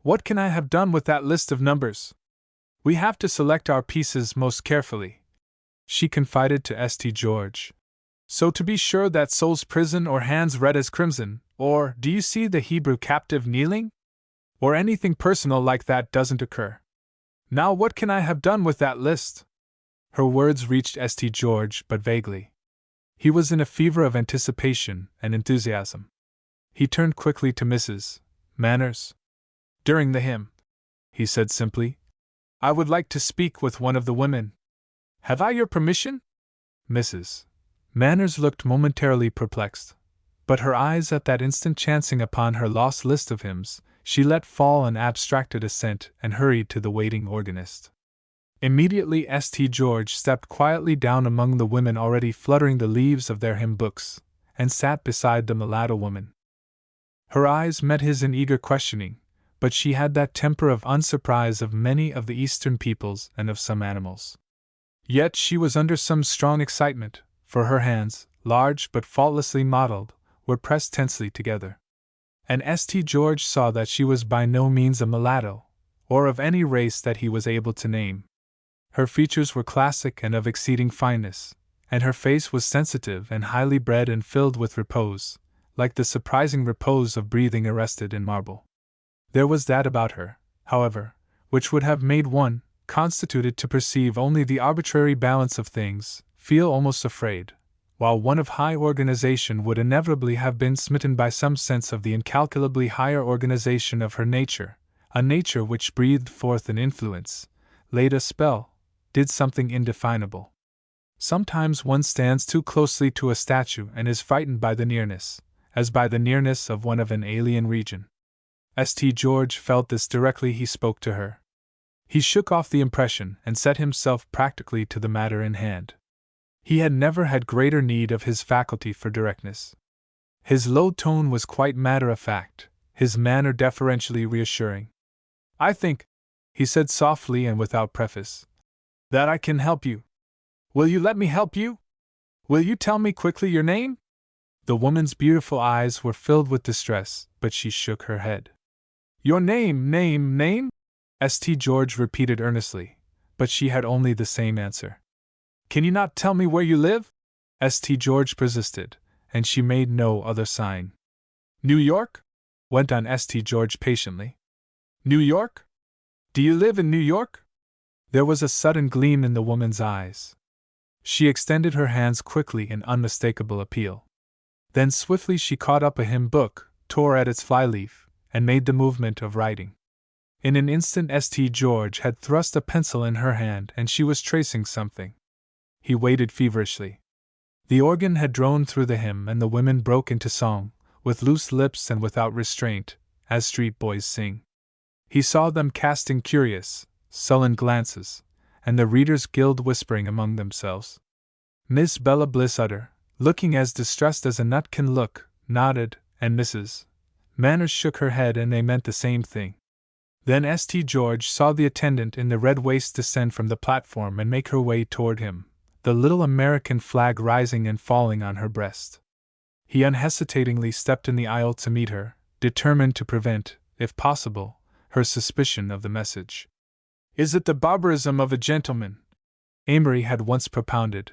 "What can I have done with that list of numbers? We have to select our pieces most carefully," she confided to St. George. "So to be sure that soul's prison or hands red as crimson, or, do you see the Hebrew captive kneeling? Or anything personal like that doesn't occur. Now what can I have done with that list?" Her words reached St. George but vaguely. He was in a fever of anticipation and enthusiasm. He turned quickly to Mrs. Manners. "During the hymn," he said simply, "I would like to speak with one of the women. Have I your permission?" Mrs. Manners looked momentarily perplexed, but her eyes at that instant chancing upon her lost list of hymns, she let fall an abstracted assent and hurried to the waiting organist. Immediately St. George stepped quietly down among the women already fluttering the leaves of their hymn books, and sat beside the mulatto woman. Her eyes met his in eager questioning, but she had that temper of unsurprise of many of the Eastern peoples and of some animals. Yet she was under some strong excitement, for her hands, large but faultlessly modeled, were pressed tensely together. And St. George saw that she was by no means a mulatto, or of any race that he was able to name. Her features were classic and of exceeding fineness, and her face was sensitive and highly bred and filled with repose, like the surprising repose of breathing arrested in marble. There was that about her, however, which would have made one, constituted to perceive only the arbitrary balance of things, feel almost afraid, while one of high organization would inevitably have been smitten by some sense of the incalculably higher organization of her nature, a nature which breathed forth an influence, laid a spell, did something indefinable. Sometimes one stands too closely to a statue and is frightened by the nearness, as by the nearness of one of an alien region. St. George felt this directly he spoke to her. He shook off the impression and set himself practically to the matter in hand. He had never had greater need of his faculty for directness. His low tone was quite matter-of-fact, his manner deferentially reassuring. "I think," he said softly and without preface, "that I can help you. Will you let me help you? Will you tell me quickly your name?" The woman's beautiful eyes were filled with distress, but she shook her head. "Your name? St. George repeated earnestly, but she had only the same answer. "Can you not tell me where you live?" St. George persisted, and she made no other sign. "New York?" went on St. George patiently. "New York? Do you live in New York?" There was a sudden gleam in the woman's eyes. She extended her hands quickly in unmistakable appeal. Then swiftly she caught up a hymn book, tore at its flyleaf, and made the movement of writing. In an instant St. George had thrust a pencil in her hand and she was tracing something. He waited feverishly. The organ had droned through the hymn and the women broke into song, with loose lips and without restraint, as street boys sing. He saw them casting curious, sullen glances, and the Readers' Guild whispering among themselves. Miss Bella Blissutter, looking as distressed as a nut can look, nodded, and Mrs. Manners shook her head and they meant the same thing. Then St. George saw the attendant in the red waist descend from the platform and make her way toward him, the little American flag rising and falling on her breast. He unhesitatingly stepped in the aisle to meet her, determined to prevent, if possible, her suspicion of the message. "Is it the barbarism of a gentleman?" Amory had once propounded.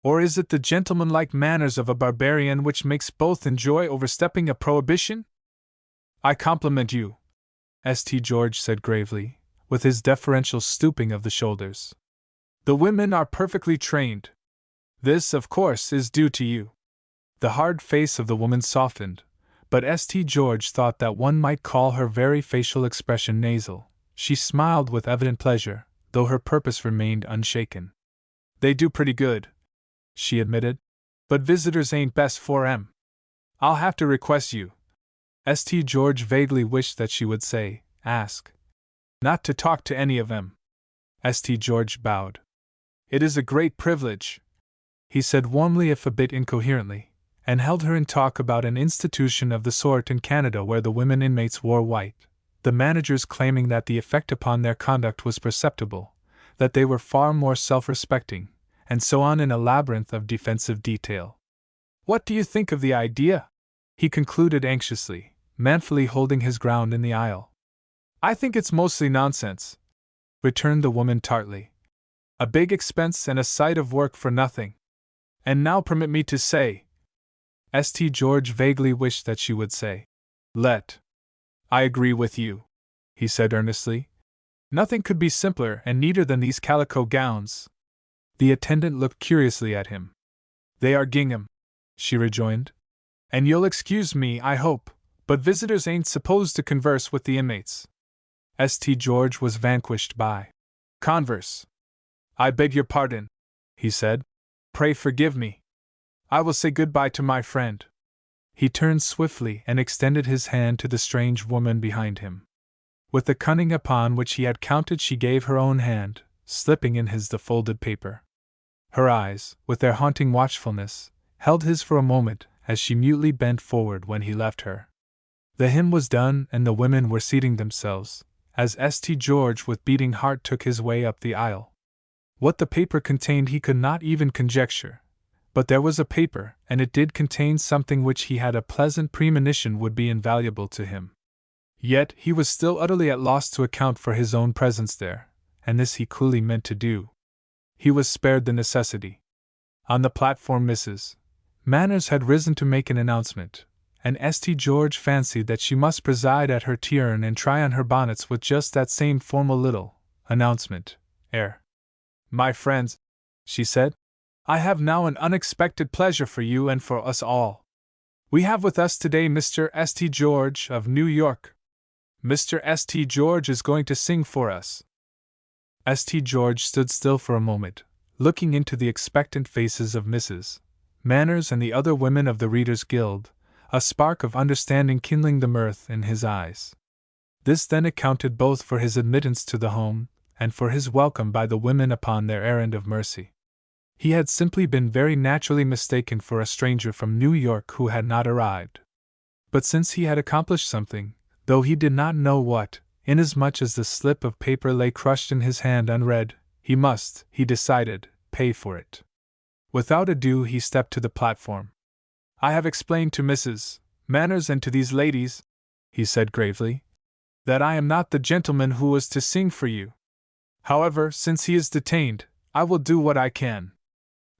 "Or is it the gentlemanlike manners of a barbarian which makes both enjoy overstepping a prohibition?" "I compliment you," St. George said gravely, with his deferential stooping of the shoulders. "The women are perfectly trained. This, of course, is due to you." The hard face of the woman softened, but St. George thought that one might call her very facial expression nasal. She smiled with evident pleasure, though her purpose remained unshaken. "They do pretty good," she admitted, "but visitors ain't best for 'em. I'll have to request you," St. George vaguely wished that she would say, "ask," "not to talk to any of 'em." St. George bowed. "It is a great privilege," he said warmly if a bit incoherently, and held her in talk about an institution of the sort in Canada where the women inmates wore white, the managers claiming that the effect upon their conduct was perceptible, that they were far more self-respecting, and so on in a labyrinth of defensive detail. "What do you think of the idea?" he concluded anxiously, manfully holding his ground in the aisle. "I think it's mostly nonsense," returned the woman tartly. "A big expense and a sight of work for nothing. And now permit me to say," St. George vaguely wished that she would say, "let." "I agree with you," he said earnestly. "Nothing could be simpler and neater than these calico gowns." The attendant looked curiously at him. "They are gingham," she rejoined. "And you'll excuse me, I hope, but visitors ain't supposed to converse with the inmates." St. George was vanquished by converse. "I beg your pardon," he said. "Pray forgive me. I will say good-bye to my friend." He turned swiftly and extended his hand to the strange woman behind him. With the cunning upon which he had counted, she gave her own hand, slipping in his the folded paper. Her eyes, with their haunting watchfulness, held his for a moment as she mutely bent forward when he left her. The hymn was done and the women were seating themselves, as St. George with beating heart took his way up the aisle. What the paper contained he could not even conjecture, but there was a paper, and it did contain something which he had a pleasant premonition would be invaluable to him. Yet he was still utterly at loss to account for his own presence there, and this he coolly meant to do. He was spared the necessity. On the platform Mrs. Manners had risen to make an announcement, and St. George fancied that she must preside at her turn and try on her bonnets with just that same formal little announcement air. "My friends," she said, "I have now an unexpected pleasure for you and for us all. We have with us today Mr. St. George of New York. Mr. St. George is going to sing for us." St. George stood still for a moment, looking into the expectant faces of Mrs. Manners and the other women of the Readers' Guild, a spark of understanding kindling the mirth in his eyes. This then accounted both for his admittance to the home, and for his welcome by the women upon their errand of mercy. He had simply been very naturally mistaken for a stranger from New York who had not arrived. But since he had accomplished something, though he did not know what, inasmuch as the slip of paper lay crushed in his hand unread, he must, he decided, pay for it. Without ado he stepped to the platform. "I have explained to Mrs. Manners and to these ladies," he said gravely, "that I am not the gentleman who was to sing for you. However, since he is detained, I will do what I can."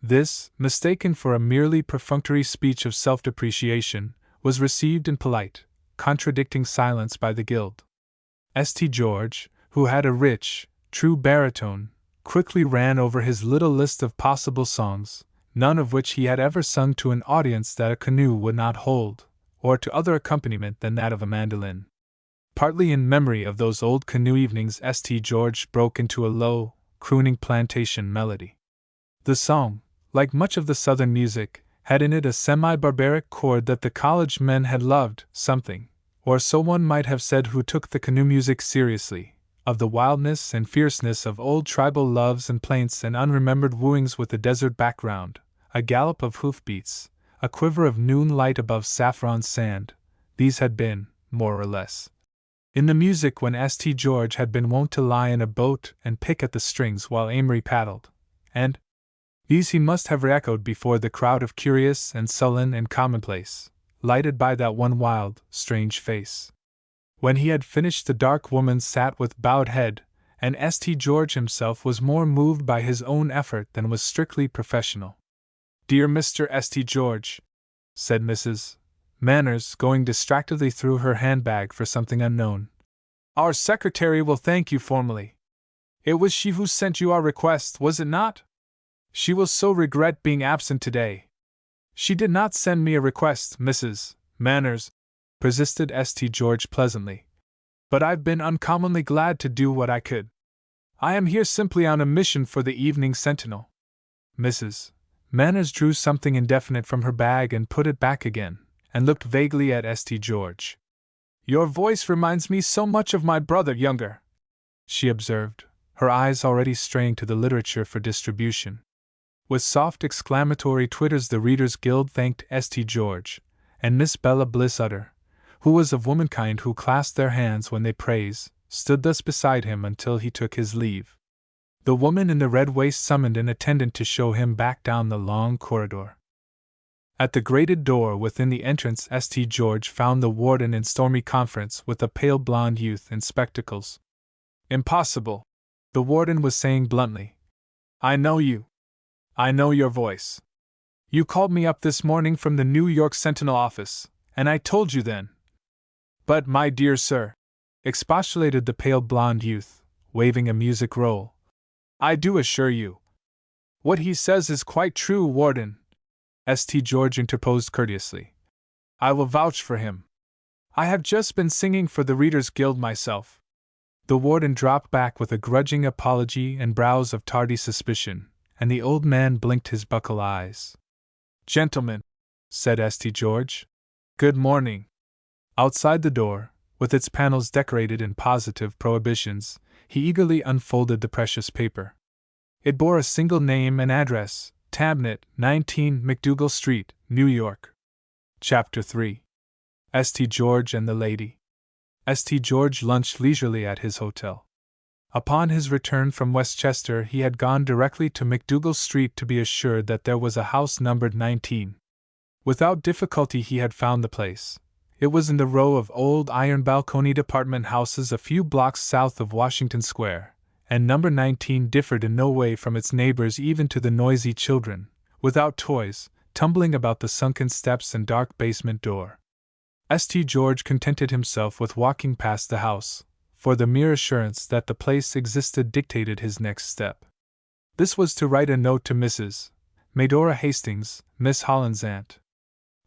This, mistaken for a merely perfunctory speech of self-depreciation, was received in polite, contradicting silence by the guild. St. George, who had a rich, true baritone, quickly ran over his little list of possible songs, none of which he had ever sung to an audience that a canoe would not hold, or to other accompaniment than that of a mandolin. Partly in memory of those old canoe evenings, St. George broke into a low, crooning plantation melody. The song, like much of the Southern music, had in it a semi-barbaric chord that the college men had loved, something, or so one might have said who took the canoe music seriously, of the wildness and fierceness of old tribal loves and plaints and unremembered wooings with a desert background, a gallop of hoofbeats, a quiver of noon light above saffron sand. These had been, more or less, in the music when St. George had been wont to lie in a boat and pick at the strings while Amory paddled, and these he must have re-echoed before the crowd of curious and sullen and commonplace, lighted by that one wild, strange face. When he had finished, the dark woman sat with bowed head, and St. George himself was more moved by his own effort than was strictly professional. "Dear Mr. St. George," said Mrs. Manners, going distractedly through her handbag for something unknown, "our secretary will thank you formally. It was she who sent you our request, was it not? She will so regret being absent today." "She did not send me a request, Mrs. Manners," persisted St. George pleasantly, "but I've been uncommonly glad to do what I could. I am here simply on a mission for the Evening Sentinel." Mrs. Manners drew something indefinite from her bag and put it back again, and looked vaguely at St. George. "Your voice reminds me so much of my brother younger," she observed, her eyes already straying to the literature for distribution. With soft exclamatory twitters the Readers' Guild thanked St. George, and Miss Bella Bliss Utter, who was of womankind who clasped their hands when they praise, stood thus beside him until he took his leave. The woman in the red waist summoned an attendant to show him back down the long corridor. At the grated door within the entrance St. George found the warden in stormy conference with a pale blonde youth in spectacles. "Impossible," the warden was saying bluntly. "I know you. I know your voice. You called me up this morning from the New York Sentinel office, and I told you then." "But, my dear sir," expostulated the pale blonde youth, waving a music roll, "I do assure you—" "What he says is quite true, warden," St. George interposed courteously. "I will vouch for him. I have just been singing for the Readers' Guild myself." The warden dropped back with a grudging apology and brows of tardy suspicion, and the old man blinked his buckle eyes. "Gentlemen," said St. George, Good morning. Outside the door, with its panels decorated in positive prohibitions, he eagerly unfolded the precious paper. It bore a single name and address: Tabnet, 19 McDougal Street, New York. Chapter 3. St. George and the Lady. St. George lunched leisurely at his hotel. Upon his return from Westchester, he had gone directly to McDougal Street to be assured that there was a house numbered 19. Without difficulty he had found the place. It was in the row of old iron balconied apartment houses a few blocks south of Washington Square, and number 19 differed in no way from its neighbors, even to the noisy children, without toys, tumbling about the sunken steps and dark basement door. St. George contented himself with walking past the house, for the mere assurance that the place existed dictated his next step. This was to write a note to Mrs. Medora Hastings, Miss Holland's aunt.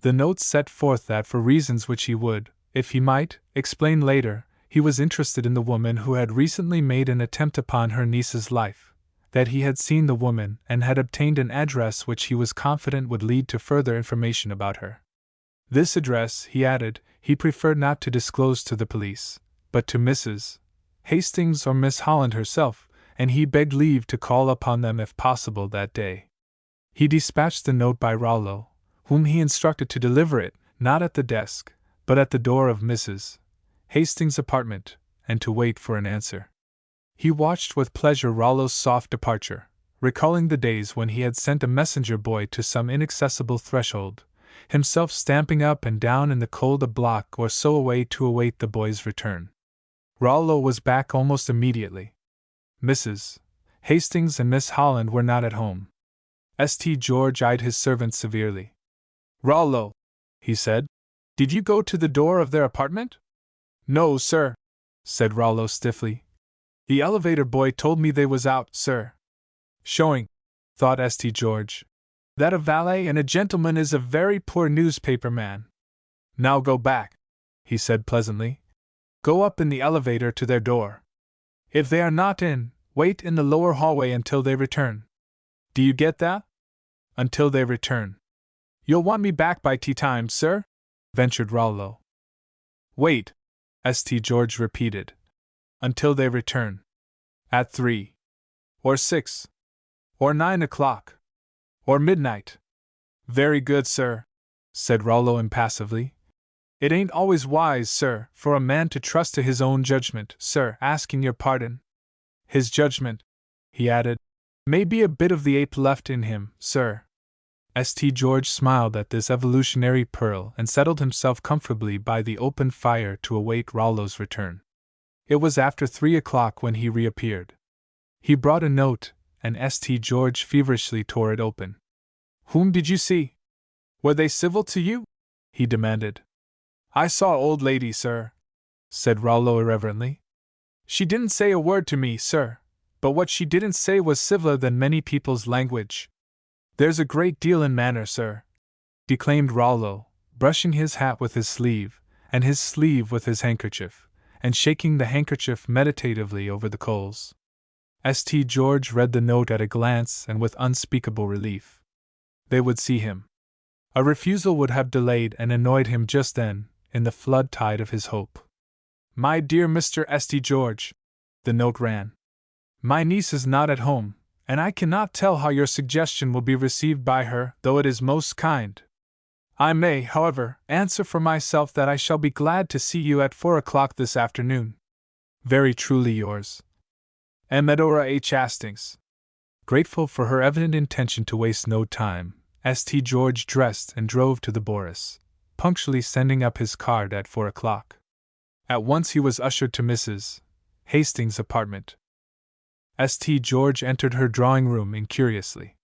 The note set forth that for reasons which he would, if he might, explain later, he was interested in the woman who had recently made an attempt upon her niece's life, that he had seen the woman and had obtained an address which he was confident would lead to further information about her. This address, he added, he preferred not to disclose to the police, but to Mrs. Hastings or Miss Holland herself, and he begged leave to call upon them if possible that day. He dispatched the note by Rollo, whom he instructed to deliver it, not at the desk, but at the door of Mrs. Hastings' apartment, and to wait for an answer. He watched with pleasure Rollo's soft departure, recalling the days when he had sent a messenger boy to some inaccessible threshold, himself stamping up and down in the cold a block or so away to await the boy's return. Rollo was back almost immediately. Mrs. Hastings and Miss Holland were not at home. St. George eyed his servant severely. "Rollo," he said, "did you go to the door of their apartment?" "No, sir," said Rollo stiffly. "The elevator boy told me they was out, sir." Showing, thought St. George, that a valet and a gentleman is a very poor newspaper man. "Now go back," he said pleasantly. "Go up in the elevator to their door. If they are not in, wait in the lower hallway until they return. Do you get that? Until they return. You'll want me back by tea time, sir?" ventured Rollo. "Wait," St. George repeated. "Until they return. At 3. Or 6. Or 9 o'clock. Or midnight." "Very good, sir," said Rollo impassively. "It ain't always wise, sir, for a man to trust to his own judgment, sir, asking your pardon. His judgment," he added, "may be a bit of the ape left in him, sir." St. George smiled at this evolutionary pearl and settled himself comfortably by the open fire to await Rollo's return. It was after 3 o'clock when he reappeared. He brought a note, and St. George feverishly tore it open. "Whom did you see? Were they civil to you?" he demanded. "I saw old lady, sir," said Rollo irreverently. "She didn't say a word to me, sir, but what she didn't say was civler than many people's language. There's a great deal in manner, sir," declaimed Rollo, brushing his hat with his sleeve, and his sleeve with his handkerchief, and shaking the handkerchief meditatively over the coals. St. George read the note at a glance and with unspeakable relief. They would see him. A refusal would have delayed and annoyed him just then, in the flood tide of his hope. "My dear Mr. St. George," the note ran, "my niece is not at home, and I cannot tell how your suggestion will be received by her, though it is most kind. I may, however, answer for myself that I shall be glad to see you at 4 o'clock this afternoon. Very truly yours, M. Medora H. Hastings." Grateful for her evident intention to waste no time, St. George dressed and drove to the Boris, punctually sending up his card at 4 o'clock. At once he was ushered to Mrs. Hastings' apartment. St. George entered her drawing-room incuriously.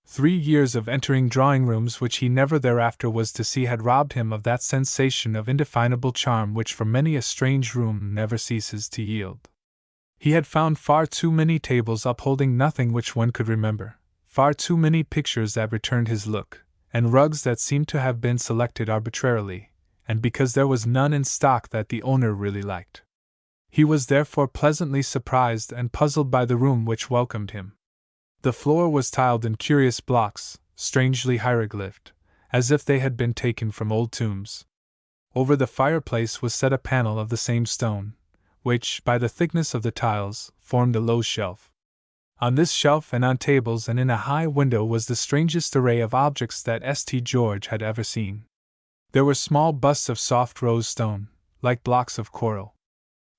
3 years of entering drawing-rooms which he never thereafter was to see had robbed him of that sensation of indefinable charm which for many a strange room never ceases to yield. He had found far too many tables upholding nothing which one could remember, far too many pictures that returned his look, and rugs that seemed to have been selected arbitrarily, and because there was none in stock that the owner really liked. He was therefore pleasantly surprised and puzzled by the room which welcomed him. The floor was tiled in curious blocks, strangely hieroglyphed, as if they had been taken from old tombs. Over the fireplace was set a panel of the same stone, which, by the thickness of the tiles, formed a low shelf. On this shelf and on tables and in a high window was the strangest array of objects that St. George had ever seen. There were small busts of soft rose stone, like blocks of coral.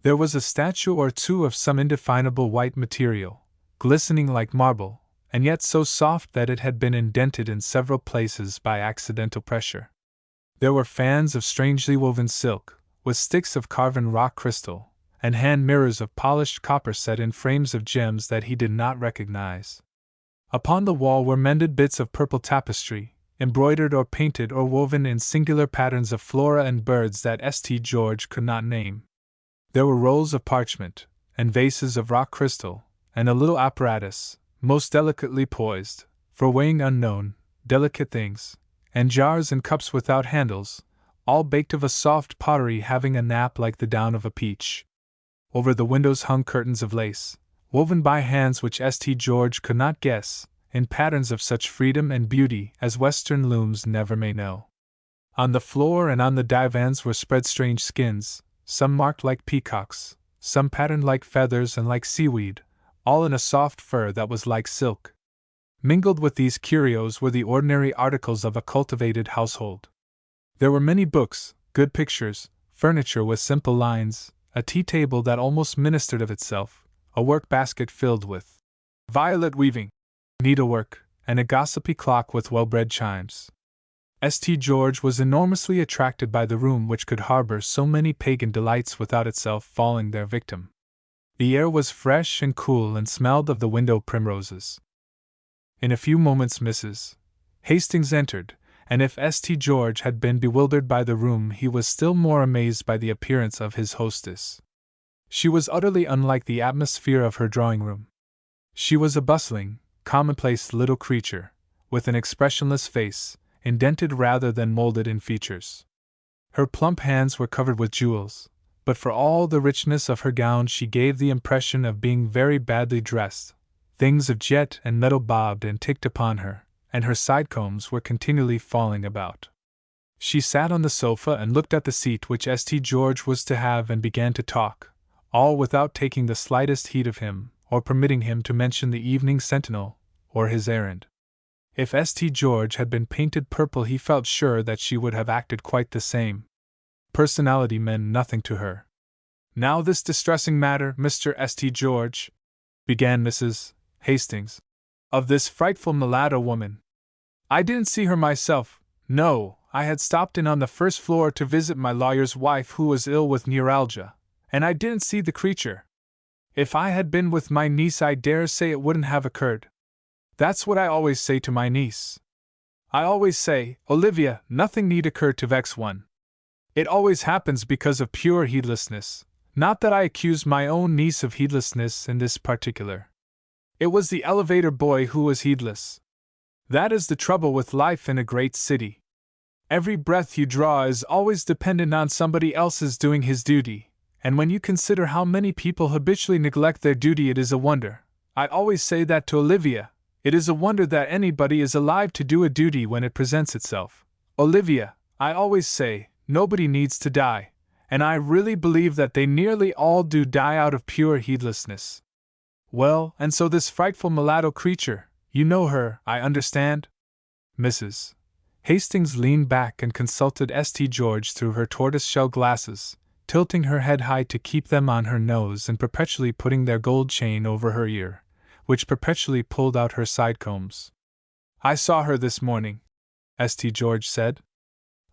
There was a statue or two of some indefinable white material, glistening like marble, and yet so soft that it had been indented in several places by accidental pressure. There were fans of strangely woven silk, with sticks of carven rock crystal, and hand mirrors of polished copper set in frames of gems that he did not recognize. Upon the wall were mended bits of purple tapestry, embroidered or painted or woven in singular patterns of flora and birds that St. George could not name. There were rolls of parchment, and vases of rock crystal, and a little apparatus, most delicately poised, for weighing unknown, delicate things, and jars and cups without handles, all baked of a soft pottery having a nap like the down of a peach. Over the windows hung curtains of lace, woven by hands which St. George could not guess, in patterns of such freedom and beauty as Western looms never may know. On the floor and on the divans were spread strange skins, some marked like peacocks, some patterned like feathers and like seaweed, all in a soft fur that was like silk. Mingled with these curios were the ordinary articles of a cultivated household. There were many books, good pictures, furniture with simple lines, a tea-table that almost ministered of itself, a work-basket filled with violet weaving, needlework, and a gossipy clock with well-bred chimes. St. George was enormously attracted by the room which could harbor so many pagan delights without itself falling their victim. The air was fresh and cool and smelled of the window primroses. In a few moments Mrs. Hastings entered, and if St. George had been bewildered by the room he was still more amazed by the appearance of his hostess. She was utterly unlike the atmosphere of her drawing-room. She was a bustling, commonplace little creature, with an expressionless face, indented rather than molded in features. Her plump hands were covered with jewels, but for all the richness of her gown she gave the impression of being very badly dressed. Things of jet and metal bobbed and ticked upon her, and her sidecombs were continually falling about. She sat on the sofa and looked at the seat which St. George was to have and began to talk, all without taking the slightest heed of him, or permitting him to mention the Evening Sentinel, or his errand. If St. George had been painted purple he felt sure that she would have acted quite the same. Personality meant nothing to her. "Now this distressing matter, Mr. St. George," began Mrs. Hastings, "of this frightful mulatto woman. I didn't see her myself, no, I had stopped in on the first floor to visit my lawyer's wife who was ill with neuralgia, and I didn't see the creature. If I had been with my niece I dare say it wouldn't have occurred. That's what I always say to my niece. I always say, Olivia, nothing need occur to vex one. It always happens because of pure heedlessness, not that I accuse my own niece of heedlessness in this particular. It was the elevator boy who was heedless. That is the trouble with life in a great city. Every breath you draw is always dependent on somebody else's doing his duty, and when you consider how many people habitually neglect their duty it is a wonder. I always say that to Olivia. It is a wonder that anybody is alive to do a duty when it presents itself. Olivia, I always say, nobody needs to die, and I really believe that they nearly all do die out of pure heedlessness. Well, and so this frightful mulatto creature, you know her, I understand?" Mrs. Hastings leaned back and consulted St. George through her tortoise-shell glasses, tilting her head high to keep them on her nose and perpetually putting their gold chain over her ear, which perpetually pulled out her sidecombs. "I saw her this morning," St. George said.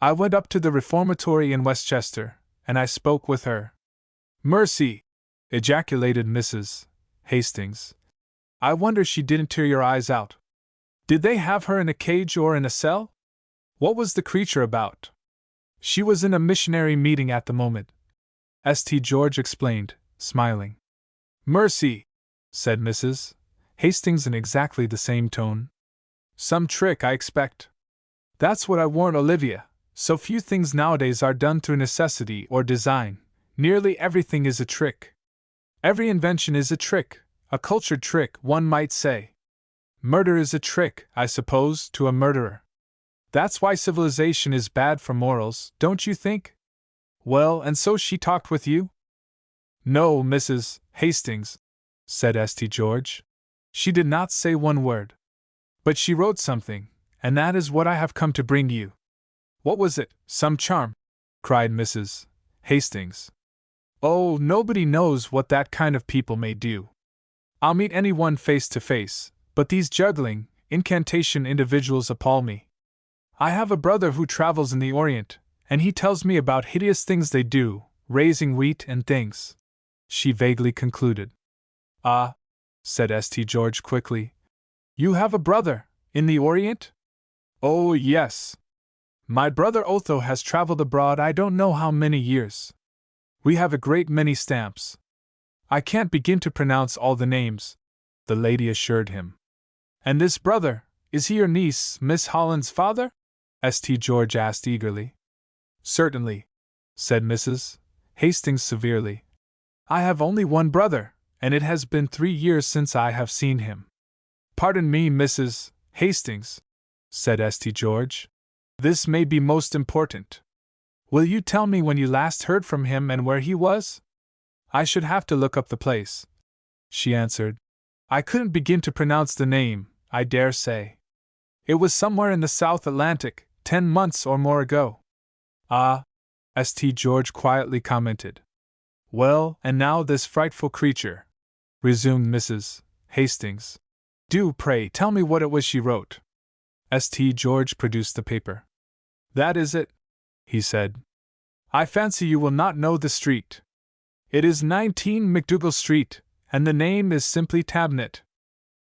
"I went up to the reformatory in Westchester, and I spoke with her." "Mercy!" ejaculated Mrs. Hastings. "I wonder she didn't tear your eyes out. Did they have her in a cage or in a cell? What was the creature about?" "She was in a missionary meeting at the moment," St. George explained, smiling. "Mercy!" said Mrs. Hastings in exactly the same tone. "Some trick, I expect. That's what I warned Olivia. So few things nowadays are done through necessity or design. Nearly everything is a trick. Every invention is a trick, a cultured trick, one might say. Murder is a trick, I suppose, to a murderer. That's why civilization is bad for morals, don't you think? Well, and so she talked with you? No, Mrs. Hastings, said St. George. She did not say one word. But she wrote something, and that is what I have come to bring you. What was it? Some charm? Cried Mrs. Hastings. Oh, nobody knows what that kind of people may do. I'll meet anyone face to face, but these juggling, incantation individuals appall me. I have a brother who travels in the Orient, and he tells me about hideous things they do, raising wheat and things. She vaguely concluded. Ah, said St. George quickly. You have a brother, in the Orient? Oh, yes. My brother Otho has traveled abroad I don't know how many years. We have a great many stamps. I can't begin to pronounce all the names, the lady assured him. And this brother, is he your niece, Miss Holland's father? St. George asked eagerly. Certainly, said Mrs. Hastings severely. I have only one brother, and it has been 3 years since I have seen him. Pardon me, Mrs. Hastings, said St. George. This may be most important. Will you tell me when you last heard from him and where he was? I should have to look up the place, she answered. I couldn't begin to pronounce the name, I dare say. It was somewhere in the South Atlantic, 10 months or more ago. Ah, St. George quietly commented. Well, and now this frightful creature, resumed Mrs. Hastings. Do pray tell me what it was she wrote. St. George produced the paper. That is it, he said. I fancy you will not know the street. It is 19 McDougal Street, and the name is simply Tabnet.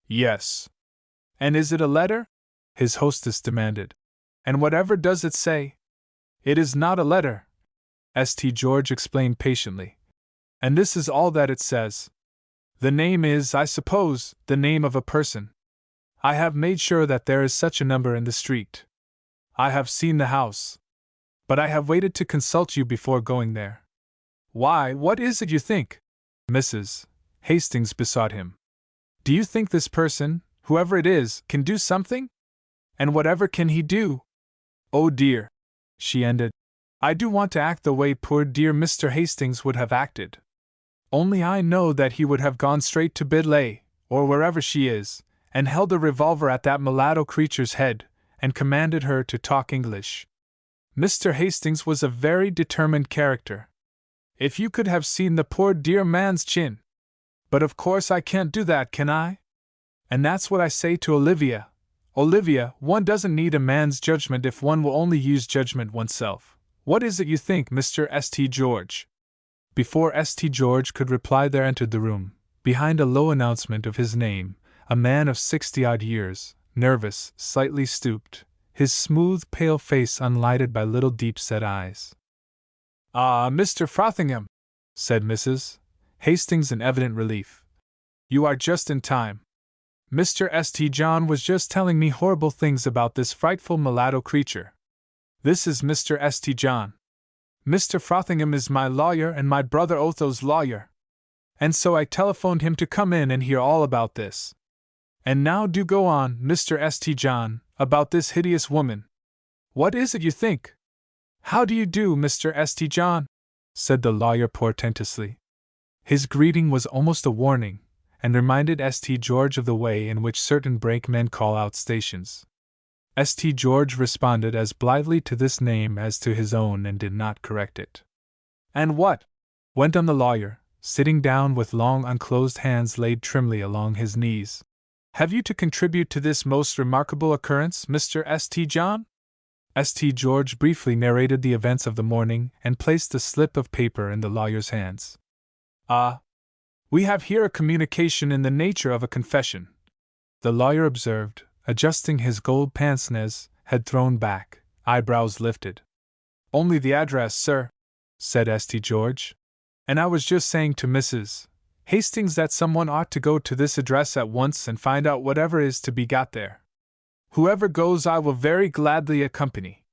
Yes. And is it a letter? His hostess demanded. And whatever does it say? It is not a letter, St. George explained patiently. And this is all that it says. The name is, I suppose, the name of a person. I have made sure that there is such a number in the street. I have seen the house. But I have waited to consult you before going there. Why, what is it you think? Mrs. Hastings besought him. Do you think this person, whoever it is, can do something? And whatever can he do? Oh dear, she ended. I do want to act the way poor dear Mr. Hastings would have acted. Only I know that he would have gone straight to Bidley, or wherever she is, and held a revolver at that mulatto creature's head, and commanded her to talk English. Mr. Hastings was a very determined character. If you could have seen the poor dear man's chin! But of course I can't do that, can I? And that's what I say to Olivia. Olivia, one doesn't need a man's judgment if one will only use judgment oneself. What is it you think, Mr. St. George? Before St. George could reply there entered the room, behind a low announcement of his name, a man of 60-odd years, nervous, slightly stooped, his smooth, pale face unlighted by little deep-set eyes. Ah, Mr. Frothingham, said Mrs. Hastings in evident relief. You are just in time. Mr. St. John was just telling me horrible things about this frightful mulatto creature. This is Mr. St. John. Mr. Frothingham is my lawyer and my brother Otho's lawyer. And so I telephoned him to come in and hear all about this. And now do go on, Mr. St. John, about this hideous woman. What is it you think? How do you do, Mr. St. John? Said the lawyer portentously. His greeting was almost a warning, and reminded St. George of the way in which certain brakemen call out stations. St. George responded as blithely to this name as to his own and did not correct it. And what? Went on the lawyer, sitting down with long unclosed hands laid trimly along his knees. Have you to contribute to this most remarkable occurrence, Mr. St. John? St. George briefly narrated the events of the morning and placed the slip of paper in the lawyer's hands. Ah, we have here a communication in the nature of a confession, the lawyer observed, adjusting his gold pince-nez, head thrown back, eyebrows lifted. Only the address, sir, said St. George. And I was just saying to Mrs. Hastings that someone ought to go to this address at once and find out whatever is to be got there. Whoever goes I will very gladly accompany.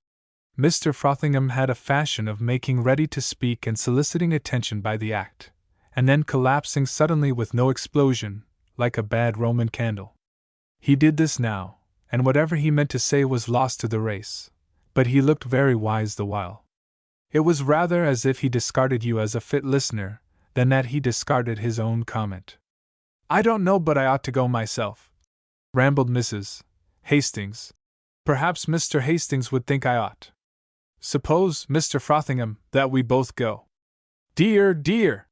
Mr. Frothingham had a fashion of making ready to speak and soliciting attention by the act, and then collapsing suddenly with no explosion, like a bad Roman candle. He did this now, and whatever he meant to say was lost to the race, but he looked very wise the while. It was rather as if he discarded you as a fit listener, than that he discarded his own comment. I don't know, but I ought to go myself, rambled Mrs. Hastings. Perhaps Mr. Hastings would think I ought. Suppose, Mr. Frothingham, that we both go. Dear, dear!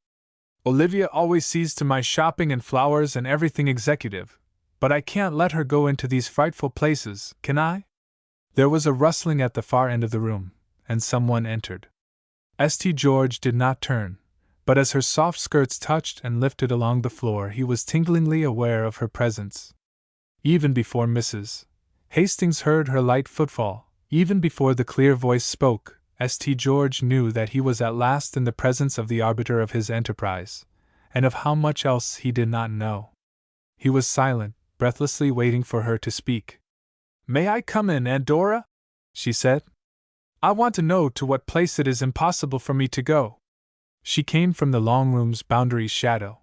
Olivia always sees to my shopping and flowers and everything executive, but I can't let her go into these frightful places, can I? There was a rustling at the far end of the room, and someone entered. St. George did not turn, but as her soft skirts touched and lifted along the floor, he was tinglingly aware of her presence. Even before Mrs. Hastings heard her light footfall, even before the clear voice spoke, St. George knew that he was at last in the presence of the arbiter of his enterprise, and of how much else he did not know. He was silent, breathlessly waiting for her to speak. May I come in, Aunt Dora? She said. I want to know to what place it is impossible for me to go. She came from the long room's boundary shadow.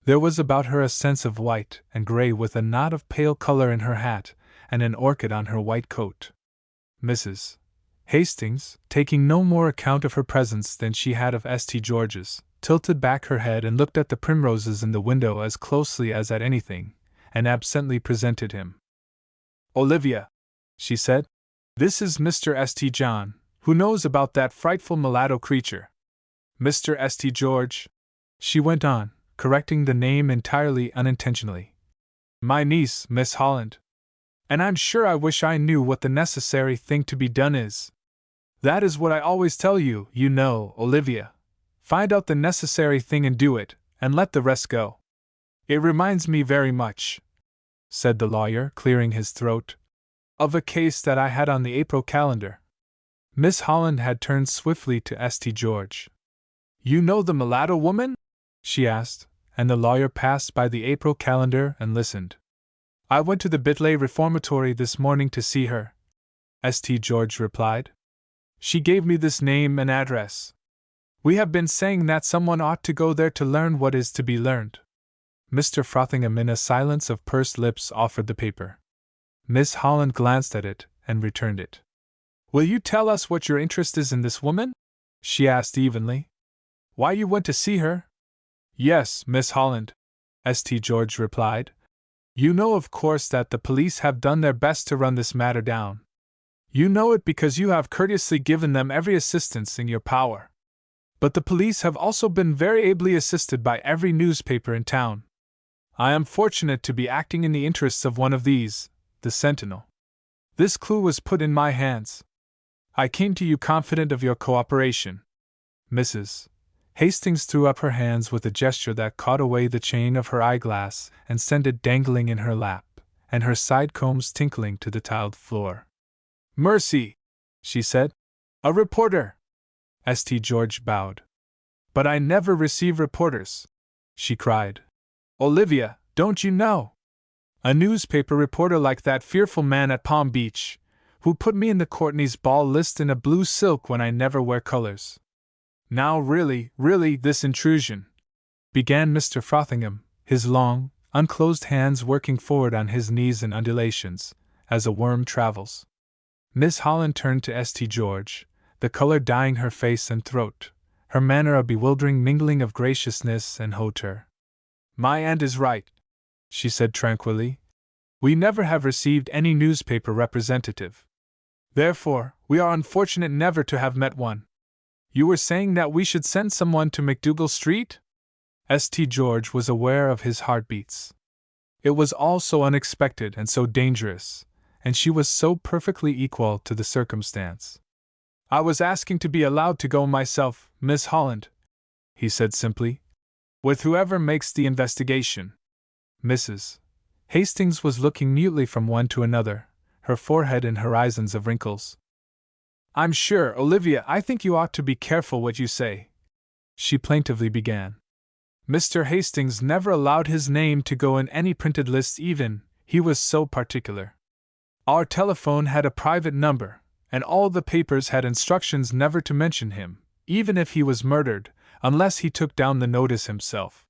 There was about her a sense of white and gray, with a knot of pale color in her hat and an orchid on her white coat. Mrs. Hastings, taking no more account of her presence than she had of St. George's, tilted back her head and looked at the primroses in the window as closely as at anything, and absently presented him. Olivia, she said, this is Mr. St. John, who knows about that frightful mulatto creature. Mr. St. George, she went on, correcting the name entirely unintentionally. My niece, Miss Holland. And I'm sure I wish I knew what the necessary thing to be done is. That is what I always tell you, you know, Olivia. Find out the necessary thing and do it, and let the rest go. It reminds me very much, said the lawyer, clearing his throat, of a case that I had on the April calendar. Miss Holland had turned swiftly to St. George. You know the mulatto woman? She asked, and the lawyer passed by the April calendar and listened. I went to the Bitley Reformatory this morning to see her, St. George replied. She gave me this name and address. We have been saying that someone ought to go there to learn what is to be learned. Mr. Frothingham, in a silence of pursed lips, offered the paper. Miss Holland glanced at it and returned it. Will you tell us what your interest is in this woman? She asked evenly. Why you went to see her? Yes, Miss Holland, St. George replied. You know, of course, that the police have done their best to run this matter down. You know it because you have courteously given them every assistance in your power. But the police have also been very ably assisted by every newspaper in town. I am fortunate to be acting in the interests of one of these, the Sentinel. This clue was put in my hands. I came to you confident of your cooperation. Mrs. Hastings threw up her hands with a gesture that caught away the chain of her eyeglass and sent it dangling in her lap, and her side combs tinkling to the tiled floor. Mercy, she said. A reporter. St. George bowed. But I never receive reporters, she cried. Olivia, don't you know? A newspaper reporter like that fearful man at Palm Beach, who put me in the Courtney's ball list in a blue silk when I never wear colors. Now really, this intrusion, began Mr. Frothingham, his long, unclosed hands working forward on his knees in undulations, as a worm travels. Miss Holland turned to St. George, the color dyeing her face and throat, her manner a bewildering mingling of graciousness and hauteur. My aunt is right, she said tranquilly. We never have received any newspaper representative. Therefore, we are unfortunate never to have met one. You were saying that we should send someone to McDougal Street? St. George was aware of his heartbeats. It was all so unexpected and so dangerous, and she was so perfectly equal to the circumstance. I was asking to be allowed to go myself, Miss Holland, he said simply, with whoever makes the investigation. Mrs. Hastings was looking mutely from one to another, her forehead in horizons of wrinkles. I'm sure, Olivia, I think you ought to be careful what you say, she plaintively began. Mr. Hastings never allowed his name to go in any printed list even, he was so particular. Our telephone had a private number, and all the papers had instructions never to mention him, even if he was murdered, unless he took down the notice himself.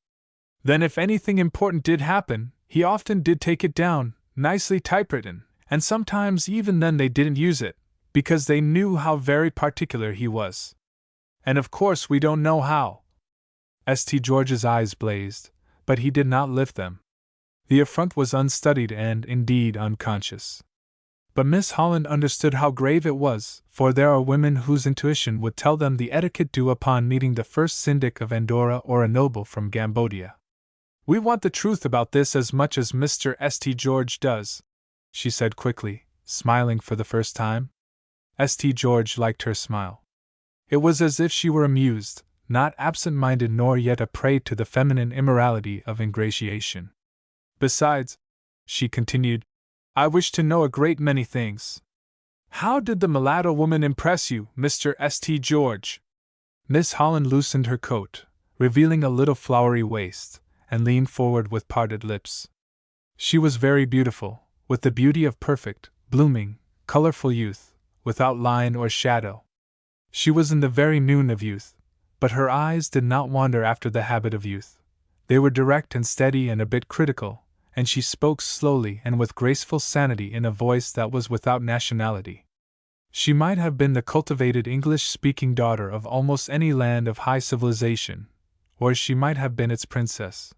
Then if anything important did happen, he often did take it down, nicely typewritten, and sometimes even then they didn't use it, because they knew how very particular he was. And of course we don't know how. St. George's eyes blazed, but he did not lift them. The affront was unstudied and, indeed, unconscious. But Miss Holland understood how grave it was, for there are women whose intuition would tell them the etiquette due upon meeting the first syndic of Andorra or a noble from Cambodia. "We want the truth about this as much as Mr. St. George does," she said quickly, smiling for the first time. St. George liked her smile. It was as if she were amused, not absent-minded nor yet a prey to the feminine immorality of ingratiation. "Besides," she continued, "I wish to know a great many things. How did the mulatto woman impress you, Mr. St. George?" Miss Holland loosened her coat, revealing a little flowery waist, and leaned forward with parted lips. She was very beautiful, with the beauty of perfect, blooming, colorful youth, without line or shadow. She was in the very noon of youth, but her eyes did not wander after the habit of youth. They were direct and steady and a bit critical, and she spoke slowly and with graceful sanity in a voice that was without nationality. She might have been the cultivated English-speaking daughter of almost any land of high civilization, or she might have been its princess.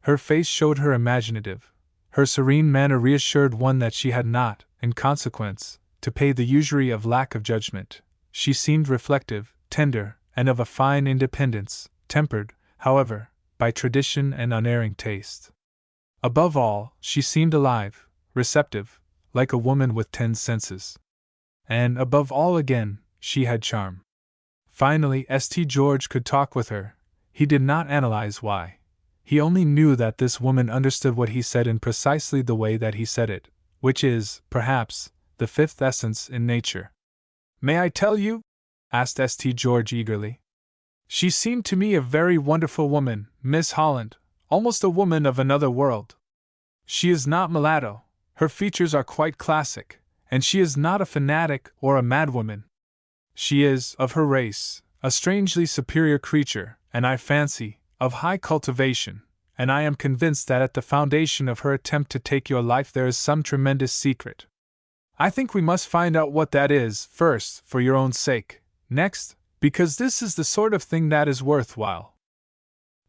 Her face showed her imaginative. Her serene manner reassured one that she had not, in consequence, to pay the usury of lack of judgment. She seemed reflective, tender, and of a fine independence, tempered, however, by tradition and unerring taste. Above all, she seemed alive, receptive, like a woman with 10 senses. And, above all again, she had charm. Finally, St. George could talk with her. He did not analyze why. He only knew that this woman understood what he said in precisely the way that he said it, which is, perhaps, the fifth essence in nature. "May I tell you?" asked St. George eagerly. "She seemed to me a very wonderful woman, Miss Holland, almost a woman of another world. She is not mulatto, her features are quite classic, and she is not a fanatic or a madwoman. She is, of her race, a strangely superior creature, and I fancy, of high cultivation, and I am convinced that at the foundation of her attempt to take your life there is some tremendous secret. I think we must find out what that is, first, for your own sake, next, because this is the sort of thing that is worthwhile."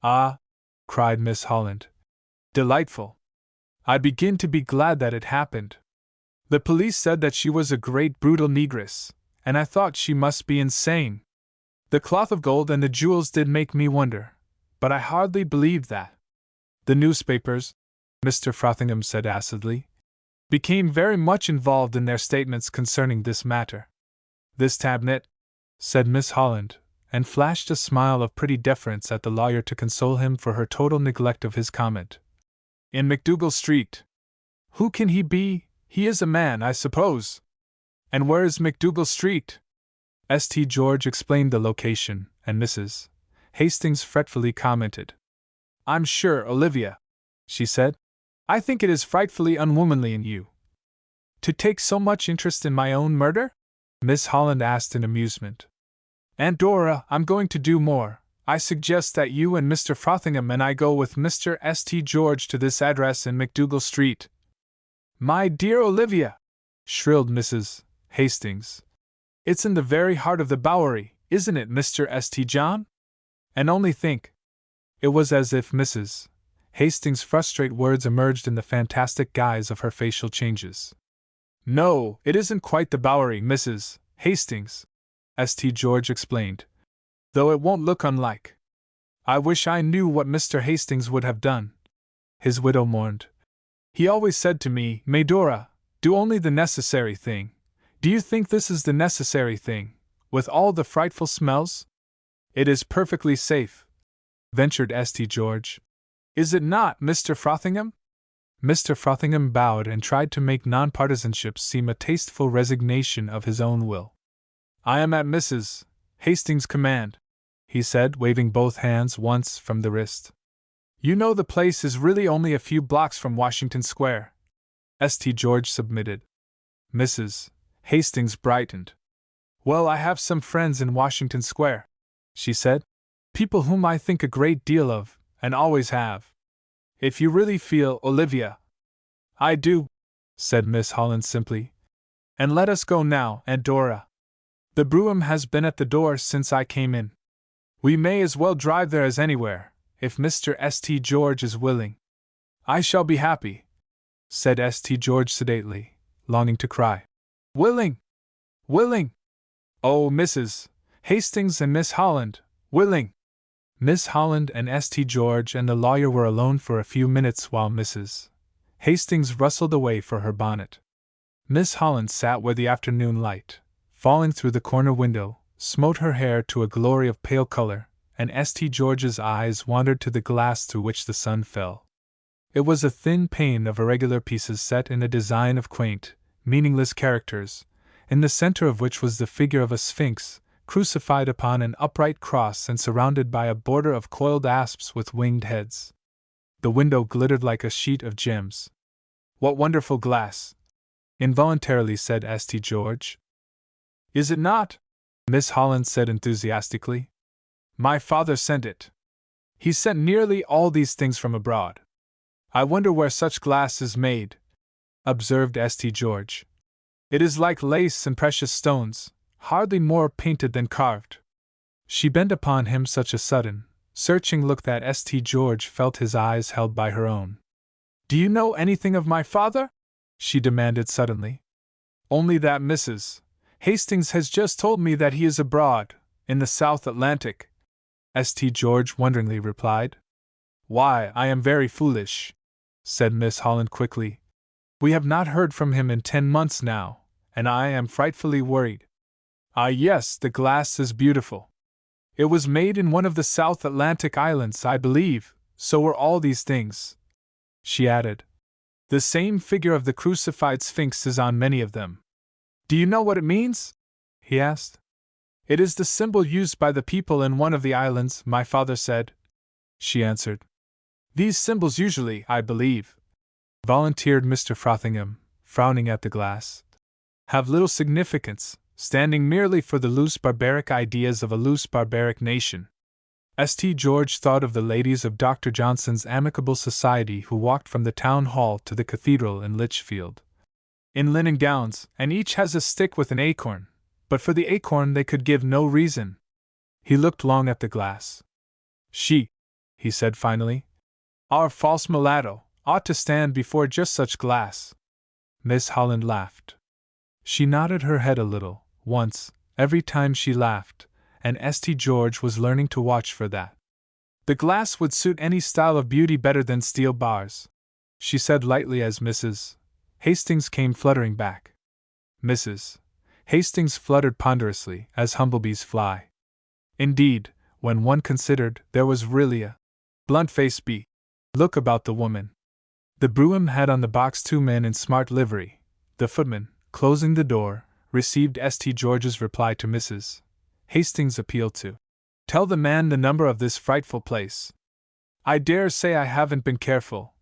"Ah!" cried Miss Holland. "Delightful! I begin to be glad that it happened. The police said that she was a great brutal negress, and I thought she must be insane. The cloth of gold and the jewels did make me wonder, but I hardly believed that. The newspapers," Mr. Frothingham said acidly, "became very much involved in their statements concerning this matter. This tabinet," said Miss Holland, and flashed a smile of pretty deference at the lawyer to console him for her total neglect of his comment. "In MacDougall Street. Who can he be? He is a man, I suppose. And where is MacDougall Street?" St. George explained the location, and Mrs. Hastings fretfully commented. "I'm sure, Olivia," she said, "I think it is frightfully unwomanly in you." "To take so much interest in my own murder?" Miss Holland asked in amusement. "Aunt Dora, I'm going to do more. I suggest that you and Mr. Frothingham and I go with Mr. St. George to this address in MacDougall Street." "My dear Olivia!" shrilled Mrs. Hastings. "It's in the very heart of the Bowery, isn't it, Mr. St. John? And only think—" It was as if Mrs. Hastings' frustrate words emerged in the fantastic guise of her facial changes. "No, it isn't quite the Bowery, Mrs. Hastings," St. George explained, "though it won't look unlike. I wish I knew what Mr. Hastings would have done," his widow mourned. "He always said to me, 'Medora, do only the necessary thing.' Do you think this is the necessary thing, with all the frightful smells?" "It is perfectly safe," ventured St. George. "Is it not, Mr. Frothingham?" Mr. Frothingham bowed and tried to make nonpartisanship seem a tasteful resignation of his own will. "I am at Mrs. Hastings' command," he said, waving both hands once from the wrist. "You know the place is really only a few blocks from Washington Square," St. George submitted. Mrs. Hastings brightened. "Well, I have some friends in Washington Square," she said. "People whom I think a great deal of, and always have. If you really feel, Olivia—" "I do," said Miss Holland simply. "And let us go now, Aunt Dora. The brougham has been at the door since I came in. We may as well drive there as anywhere, if Mr. St. George is willing. I shall be happy, said St. George sedately, longing to cry. Willing! Willing! Oh, Mrs. Hastings and Miss Holland, willing! Miss Holland and St. George and the lawyer were alone for a few minutes while Mrs. Hastings rustled away for her bonnet. Miss Holland sat where the afternoon light, falling through the corner window, smote her hair to a glory of pale color, and St. George's eyes wandered to the glass through which the sun fell. It was a thin pane of irregular pieces set in a design of quaint, meaningless characters, in the center of which was the figure of a sphinx, crucified upon an upright cross and surrounded by a border of coiled asps with winged heads. The window glittered like a sheet of gems. What wonderful glass! Involuntarily said St. George. Is it not? Miss Holland said enthusiastically. My father sent it. He sent nearly all these things from abroad. I wonder where such glass is made, observed St. George. It is like lace and precious stones, hardly more painted than carved. She bent upon him such a sudden, searching look that St. George felt his eyes held by her own. Do you know anything of my father? She demanded suddenly. Only that Mrs. Hastings has just told me that he is abroad, in the South Atlantic, St. George wonderingly replied. Why, I am very foolish, said Miss Holland quickly. We have not heard from him in 10 months now, and I am frightfully worried. Ah, yes, the glass is beautiful. It was made in one of the South Atlantic islands, I believe, so were all these things, she added. The same figure of the crucified Sphinx is on many of them. Do you know what it means? He asked. It is the symbol used by the people in one of the islands, my father said, she answered. These symbols usually, I believe, volunteered Mr. Frothingham, frowning at the glass, have little significance, standing merely for the loose barbaric ideas of a loose barbaric nation. St. George thought of the ladies of Dr. Johnson's amicable society who walked from the town hall to the cathedral in Lichfield, in linen gowns, and each has a stick with an acorn, but for the acorn they could give no reason. He looked long at the glass. She, he said finally, our false mulatto, ought to stand before just such glass. Miss Holland laughed. She nodded her head a little, once, every time she laughed, and St. George was learning to watch for that. The glass would suit any style of beauty better than steel bars, she said lightly as Mrs. Hastings came fluttering back. Mrs. Hastings fluttered ponderously, as humblebees fly. Indeed, when one considered, there was really a blunt-faced look about the woman. The brougham had on the box 2 men in smart livery. The footman, closing the door, received St. George's reply to Mrs. Hastings' appeal to tell the man the number of this frightful place. I dare say I haven't been careful,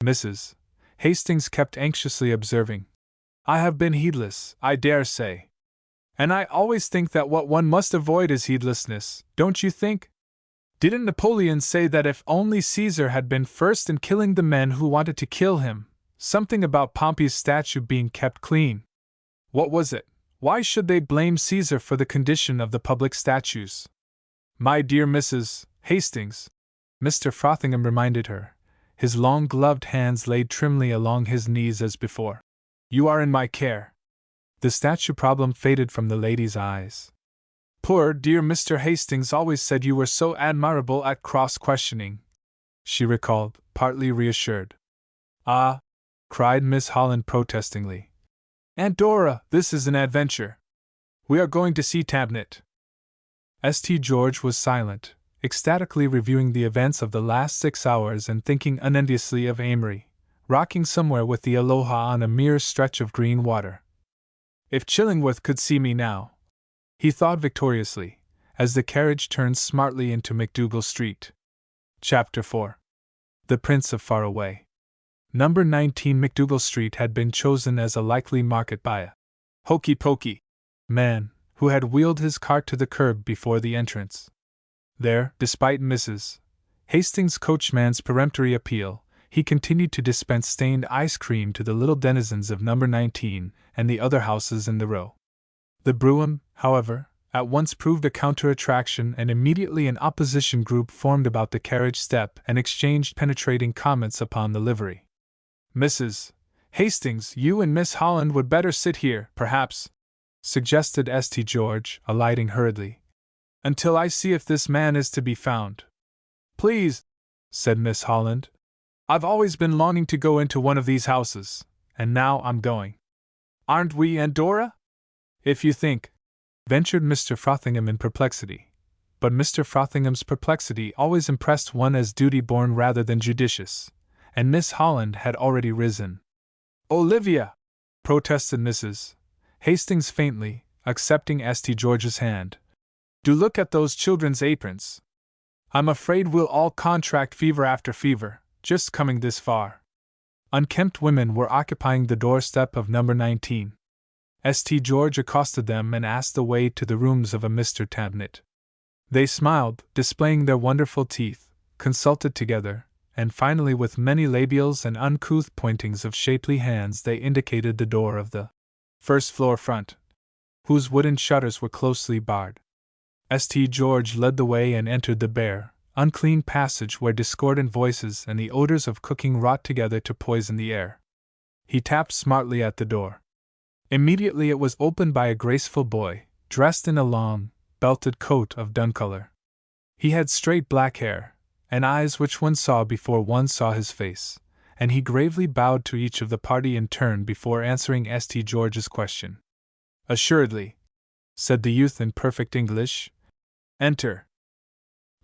Mrs. Hastings kept anxiously observing. I have been heedless, I dare say. And I always think that what one must avoid is heedlessness, don't you think? Didn't Napoleon say that if only Caesar had been first in killing the men who wanted to kill him, something about Pompey's statue being kept clean? What was it? Why should they blame Caesar for the condition of the public statues? My dear Mrs. Hastings, Mr. Frothingham reminded her, his long gloved hands laid trimly along his knees as before. You are in my care. The statue problem faded from the lady's eyes. Poor dear Mr. Hastings always said you were so admirable at cross-questioning, she recalled, partly reassured. Ah, cried Miss Holland protestingly. Aunt Dora, this is an adventure. We are going to see Tabnet. St. George was silent, ecstatically reviewing the events of the last 6 hours and thinking unenviously of Amory, rocking somewhere with the Aloha on a mere stretch of green water. If Chillingworth could see me now, he thought victoriously, as the carriage turned smartly into McDougal Street. Chapter 4. The Prince of Faraway. Number 19 McDougal Street had been chosen as a likely market by a hokey-pokey man who had wheeled his cart to the curb before the entrance. There, despite Mrs. Hastings' coachman's peremptory appeal, he continued to dispense stained ice cream to the little denizens of number 19 and the other houses in the row. The brougham, however, at once proved a counter-attraction, and immediately an opposition group formed about the carriage step and exchanged penetrating comments upon the livery. "Mrs. Hastings, you and Miss Holland would better sit here, perhaps," suggested St. George, alighting hurriedly, "until I see if this man is to be found." "Please," said Miss Holland, "I've always been longing to go into one of these houses, and now I'm going." "Aren't we, Aunt Dora?" "If you think," ventured Mr. Frothingham in perplexity. But Mr. Frothingham's perplexity always impressed one as duty-born rather than judicious, and Miss Holland had already risen. "Olivia!" protested Mrs. Hastings faintly, accepting St. George's hand. "Do look at those children's aprons. I'm afraid we'll all contract fever after fever, just coming this far." Unkempt women were occupying the doorstep of number 19. St. George accosted them and asked the way to the rooms of a Mr. Tabnett. They smiled, displaying their wonderful teeth, consulted together, and finally with many labials and uncouth pointings of shapely hands they indicated the door of the first-floor front, whose wooden shutters were closely barred. St. George led the way and entered the bare, unclean passage where discordant voices and the odors of cooking wrought together to poison the air. He tapped smartly at the door. Immediately it was opened by a graceful boy, dressed in a long, belted coat of dun color. He had straight black hair, and eyes which one saw before one saw his face, and he gravely bowed to each of the party in turn before answering St. George's question. "Assuredly," said the youth in perfect English. "Enter."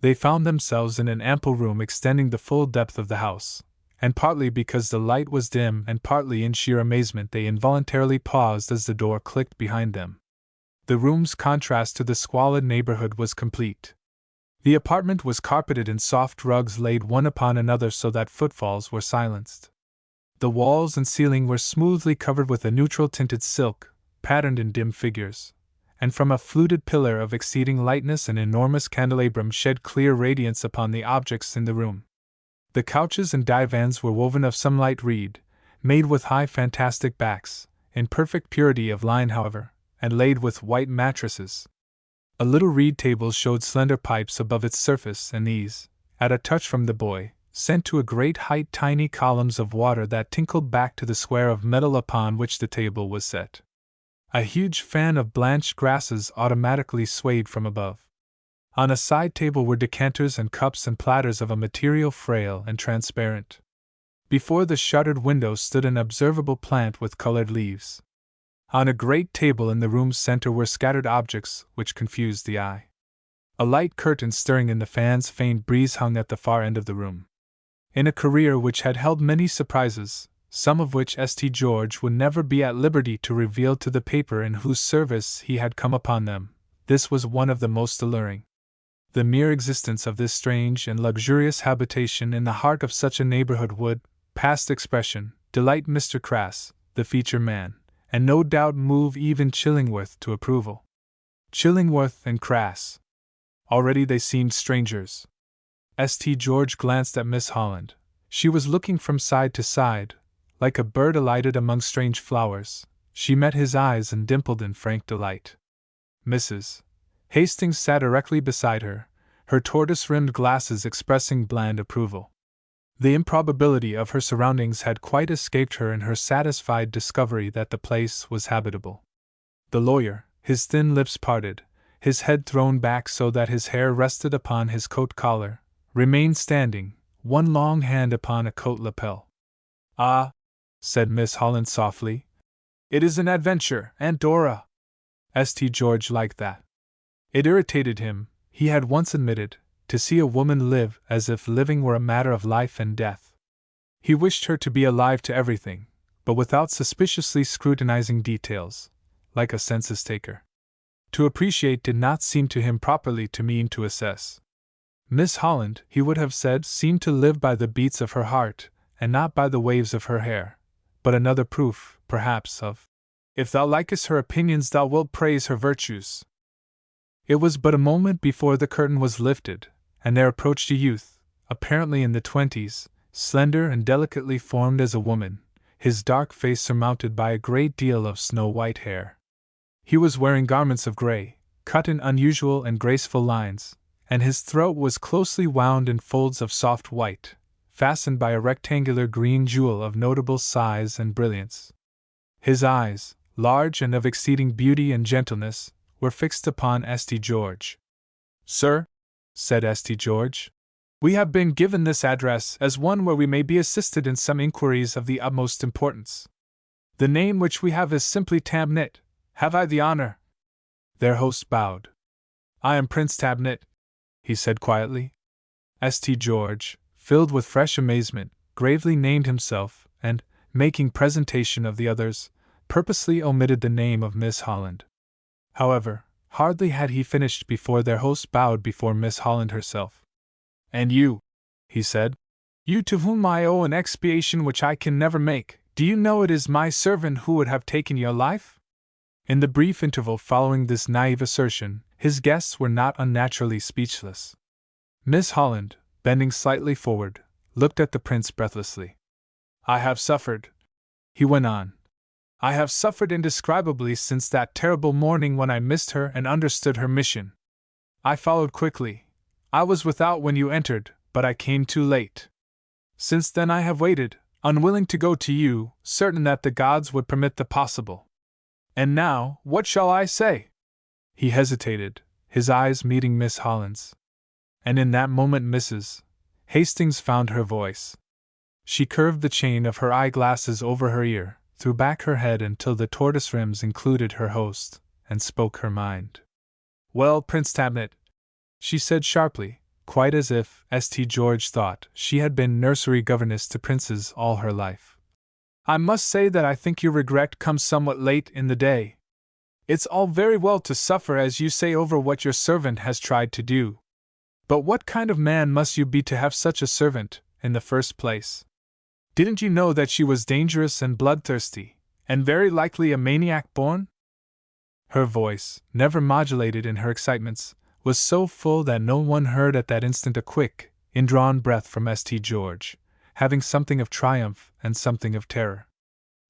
They found themselves in an ample room extending the full depth of the house, and partly because the light was dim and partly in sheer amazement they involuntarily paused as the door clicked behind them. The room's contrast to the squalid neighborhood was complete. The apartment was carpeted in soft rugs laid one upon another so that footfalls were silenced. The walls and ceiling were smoothly covered with a neutral-tinted silk, patterned in dim figures, and from a fluted pillar of exceeding lightness an enormous candelabrum shed clear radiance upon the objects in the room. The couches and divans were woven of some light reed, made with high fantastic backs, in perfect purity of line however, and laid with white mattresses. A little reed table showed slender pipes above its surface, and these, at a touch from the boy, sent to a great height tiny columns of water that tinkled back to the square of metal upon which the table was set. A huge fan of blanched grasses automatically swayed from above. On a side table were decanters and cups and platters of a material frail and transparent. Before the shuttered window stood an observable plant with colored leaves. On a great table in the room's center were scattered objects which confused the eye. A light curtain stirring in the fan's faint breeze hung at the far end of the room. In a career which had held many surprises, some of which St. George would never be at liberty to reveal to the paper in whose service he had come upon them, this was one of the most alluring. The mere existence of this strange and luxurious habitation in the heart of such a neighborhood would, past expression, delight Mr. Crass, the feature man, and no doubt move even Chillingworth to approval. Chillingworth and Crass. Already they seemed strangers. St. George glanced at Miss Holland. She was looking from side to side, like a bird alighted among strange flowers. She met his eyes and dimpled in frank delight. Mrs. Hastings sat directly beside her, her tortoise-rimmed glasses expressing bland approval. The improbability of her surroundings had quite escaped her in her satisfied discovery that the place was habitable. The lawyer, his thin lips parted, his head thrown back so that his hair rested upon his coat collar, remained standing, one long hand upon a coat lapel. "Ah," said Miss Holland softly, "it is an adventure, Aunt Dora." St. George liked that. It irritated him, he had once admitted, to see a woman live as if living were a matter of life and death. He wished her to be alive to everything, but without suspiciously scrutinizing details, like a census taker. To appreciate did not seem to him properly to mean to assess. Miss Holland, he would have said, seemed to live by the beats of her heart, and not by the waves of her hair, but another proof, perhaps, of, "If thou likest her opinions thou wilt praise her virtues." It was but a moment before the curtain was lifted, and there approached a youth, apparently in the 20s, slender and delicately formed as a woman, his dark face surmounted by a great deal of snow-white hair. He was wearing garments of gray, cut in unusual and graceful lines, and his throat was closely wound in folds of soft white, fastened by a rectangular green jewel of notable size and brilliance. His eyes, large and of exceeding beauty and gentleness, were fixed upon St. George. "Sir," said St. George, "we have been given this address as one where we may be assisted in some inquiries of the utmost importance. The name which we have is simply Tabnit. Have I the honor?" Their host bowed. "I am Prince Tabnit," he said quietly. St. George, filled with fresh amazement, gravely named himself, and, making presentation of the others, purposely omitted the name of Miss Holland. However, hardly had he finished before their host bowed before Miss Holland herself. "And you," he said, "you to whom I owe an expiation which I can never make, do you know it is my servant who would have taken your life?" In the brief interval following this naive assertion, his guests were not unnaturally speechless. Miss Holland, bending slightly forward, looked at the prince breathlessly. "I have suffered," he went on. "I have suffered indescribably since that terrible morning when I missed her and understood her mission. I followed quickly. I was without when you entered, but I came too late. Since then I have waited, unwilling to go to you, certain that the gods would permit the possible. And now, what shall I say?" He hesitated, his eyes meeting Miss Holland's. And in that moment Mrs. Hastings found her voice. She curved the chain of her eyeglasses over her ear, threw back her head until the tortoise rims included her host, and spoke her mind. "Well, Prince Tabnit," she said sharply, quite as if St. George thought she had been nursery governess to princes all her life, "I must say that I think your regret comes somewhat late in the day. It's all very well to suffer as you say over what your servant has tried to do. But what kind of man must you be to have such a servant, in the first place? Didn't you know that she was dangerous and bloodthirsty, and very likely a maniac born?" Her voice, never modulated in her excitements, was so full that no one heard at that instant a quick, indrawn breath from St. George, having something of triumph and something of terror.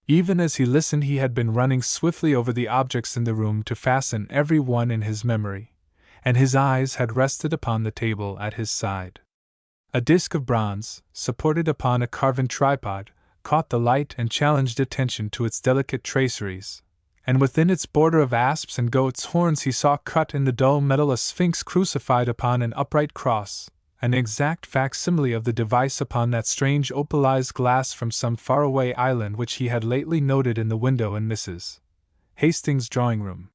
Even as he listened, he had been running swiftly over the objects in the room to fasten every one in his memory, and his eyes had rested upon the table at his side. A disc of bronze, supported upon a carven tripod, caught the light and challenged attention to its delicate traceries, and within its border of asps and goats' horns he saw cut in the dull metal a sphinx crucified upon an upright cross, an exact facsimile of the device upon that strange opalized glass from some faraway island which he had lately noted in the window in Mrs. Hastings' drawing-room.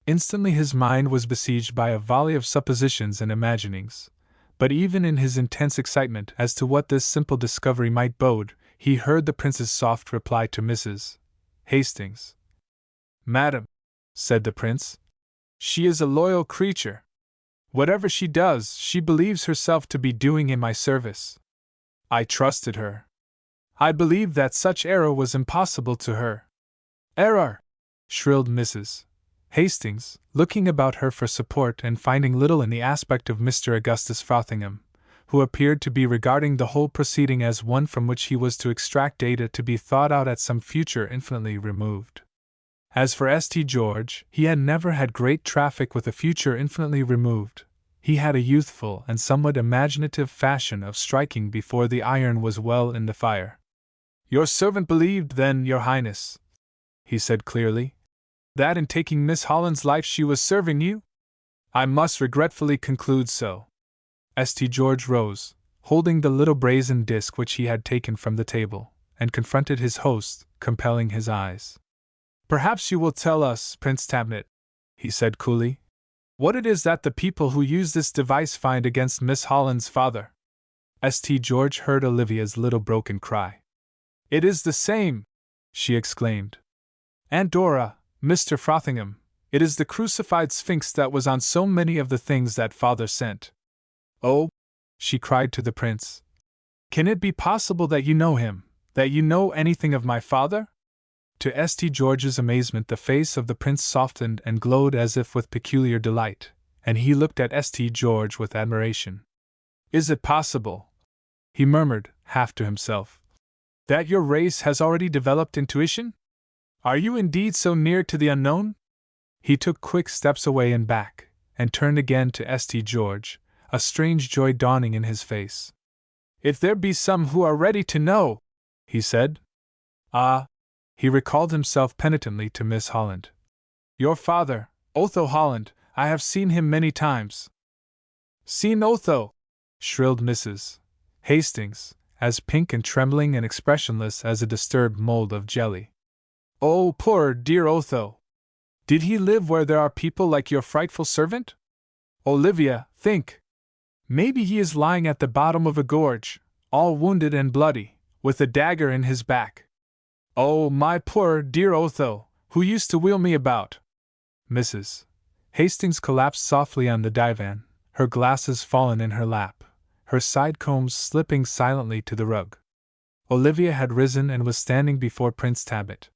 Instantly his mind was besieged by a volley of suppositions and imaginings, but even in his intense excitement as to what this simple discovery might bode, he heard the prince's soft reply to Mrs. Hastings. "Madam," said the prince, "she is a loyal creature. Whatever she does, she believes herself to be doing in my service. I trusted her. I believed that such error was impossible to her." "Error!" shrilled Mrs. Hastings, looking about her for support and finding little in the aspect of Mr. Augustus Frothingham, who appeared to be regarding the whole proceeding as one from which he was to extract data to be thought out at some future infinitely removed. As for St. George, he had never had great traffic with a future infinitely removed. He had a youthful and somewhat imaginative fashion of striking before the iron was well in the fire. "Your servant believed, then, your highness," he said clearly, "that in taking Miss Holland's life she was serving you?" "I must regretfully conclude so." St. George rose, holding the little brazen disc which he had taken from the table, and confronted his host, compelling his eyes. "Perhaps you will tell us, Prince Tabnit," he said coolly, "what it is that the people who use this device find against Miss Holland's father." St. George heard Olivia's little broken cry. "It is the same!" she exclaimed. "Aunt Dora, Mr. Frothingham, it is the crucified sphinx that was on so many of the things that father sent." "Oh!" she cried to the prince. "Can it be possible that you know him, that you know anything of my father?" To St. George's amazement, the face of the prince softened and glowed as if with peculiar delight, and he looked at St. George with admiration. "Is it possible," he murmured, half to himself, "that your race has already developed intuition? Are you indeed so near to the unknown?" He took quick steps away and back, and turned again to St. George, a strange joy dawning in his face. "If there be some who are ready to know," he said. "Ah!" He recalled himself penitently to Miss Holland. "Your father, Otho Holland, I have seen him many times." "Seen Otho?" shrilled Mrs. Hastings, as pink and trembling and expressionless as a disturbed mold of jelly. "Oh, poor dear Otho! Did he live where there are people like your frightful servant? Olivia, think! Maybe he is lying at the bottom of a gorge, all wounded and bloody, with a dagger in his back. Oh, my poor dear Otho, who used to wheel me about!" Mrs. Hastings collapsed softly on the divan, her glasses fallen in her lap, her side combs slipping silently to the rug. Olivia had risen and was standing before Prince Tablet.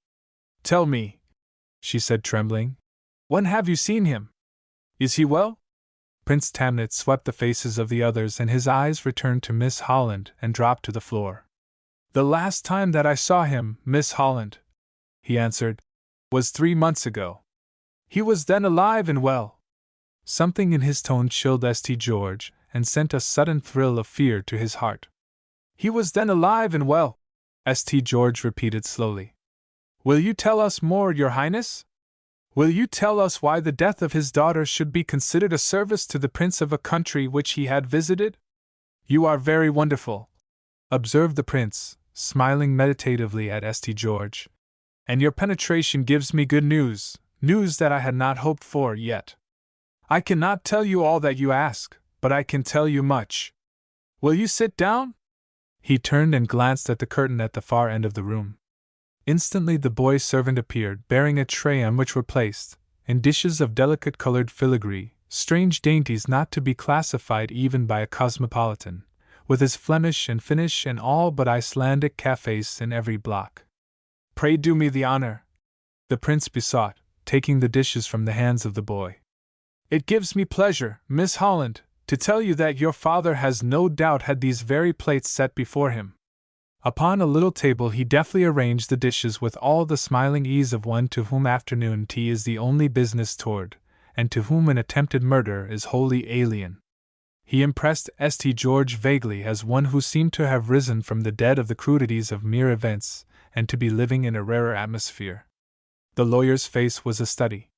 "Tell me," she said, trembling, "when have you seen him? Is he well?" Prince Tablet swept the faces of the others and his eyes returned to Miss Holland and dropped to the floor. "The last time that I saw him, Miss Holland," he answered, "was 3 months ago. He was then alive and well." Something in his tone chilled St. George and sent a sudden thrill of fear to his heart. "He was then alive and well," St. George repeated slowly. "Will you tell us more, Your Highness? Will you tell us why the death of his daughter should be considered a service to the prince of a country which he had visited?" "You are very wonderful," observed the prince, smiling meditatively at St. George. "And your penetration gives me good news, news that I had not hoped for yet. I cannot tell you all that you ask, but I can tell you much. Will you sit down?" He turned and glanced at the curtain at the far end of the room. Instantly the boy servant appeared, bearing a tray on which were placed, in dishes of delicate-colored filigree, strange dainties not to be classified even by a cosmopolitan, with his Flemish and Finnish and all but Icelandic cafes in every block. "Pray do me the honor," the prince besought, taking the dishes from the hands of the boy. "It gives me pleasure, Miss Holland, to tell you that your father has no doubt had these very plates set before him." Upon a little table he deftly arranged the dishes with all the smiling ease of one to whom afternoon tea is the only business toward, and to whom an attempted murder is wholly alien. He impressed St. George vaguely as one who seemed to have risen from the dead of the crudities of mere events, and to be living in a rarer atmosphere. The lawyer's face was a study.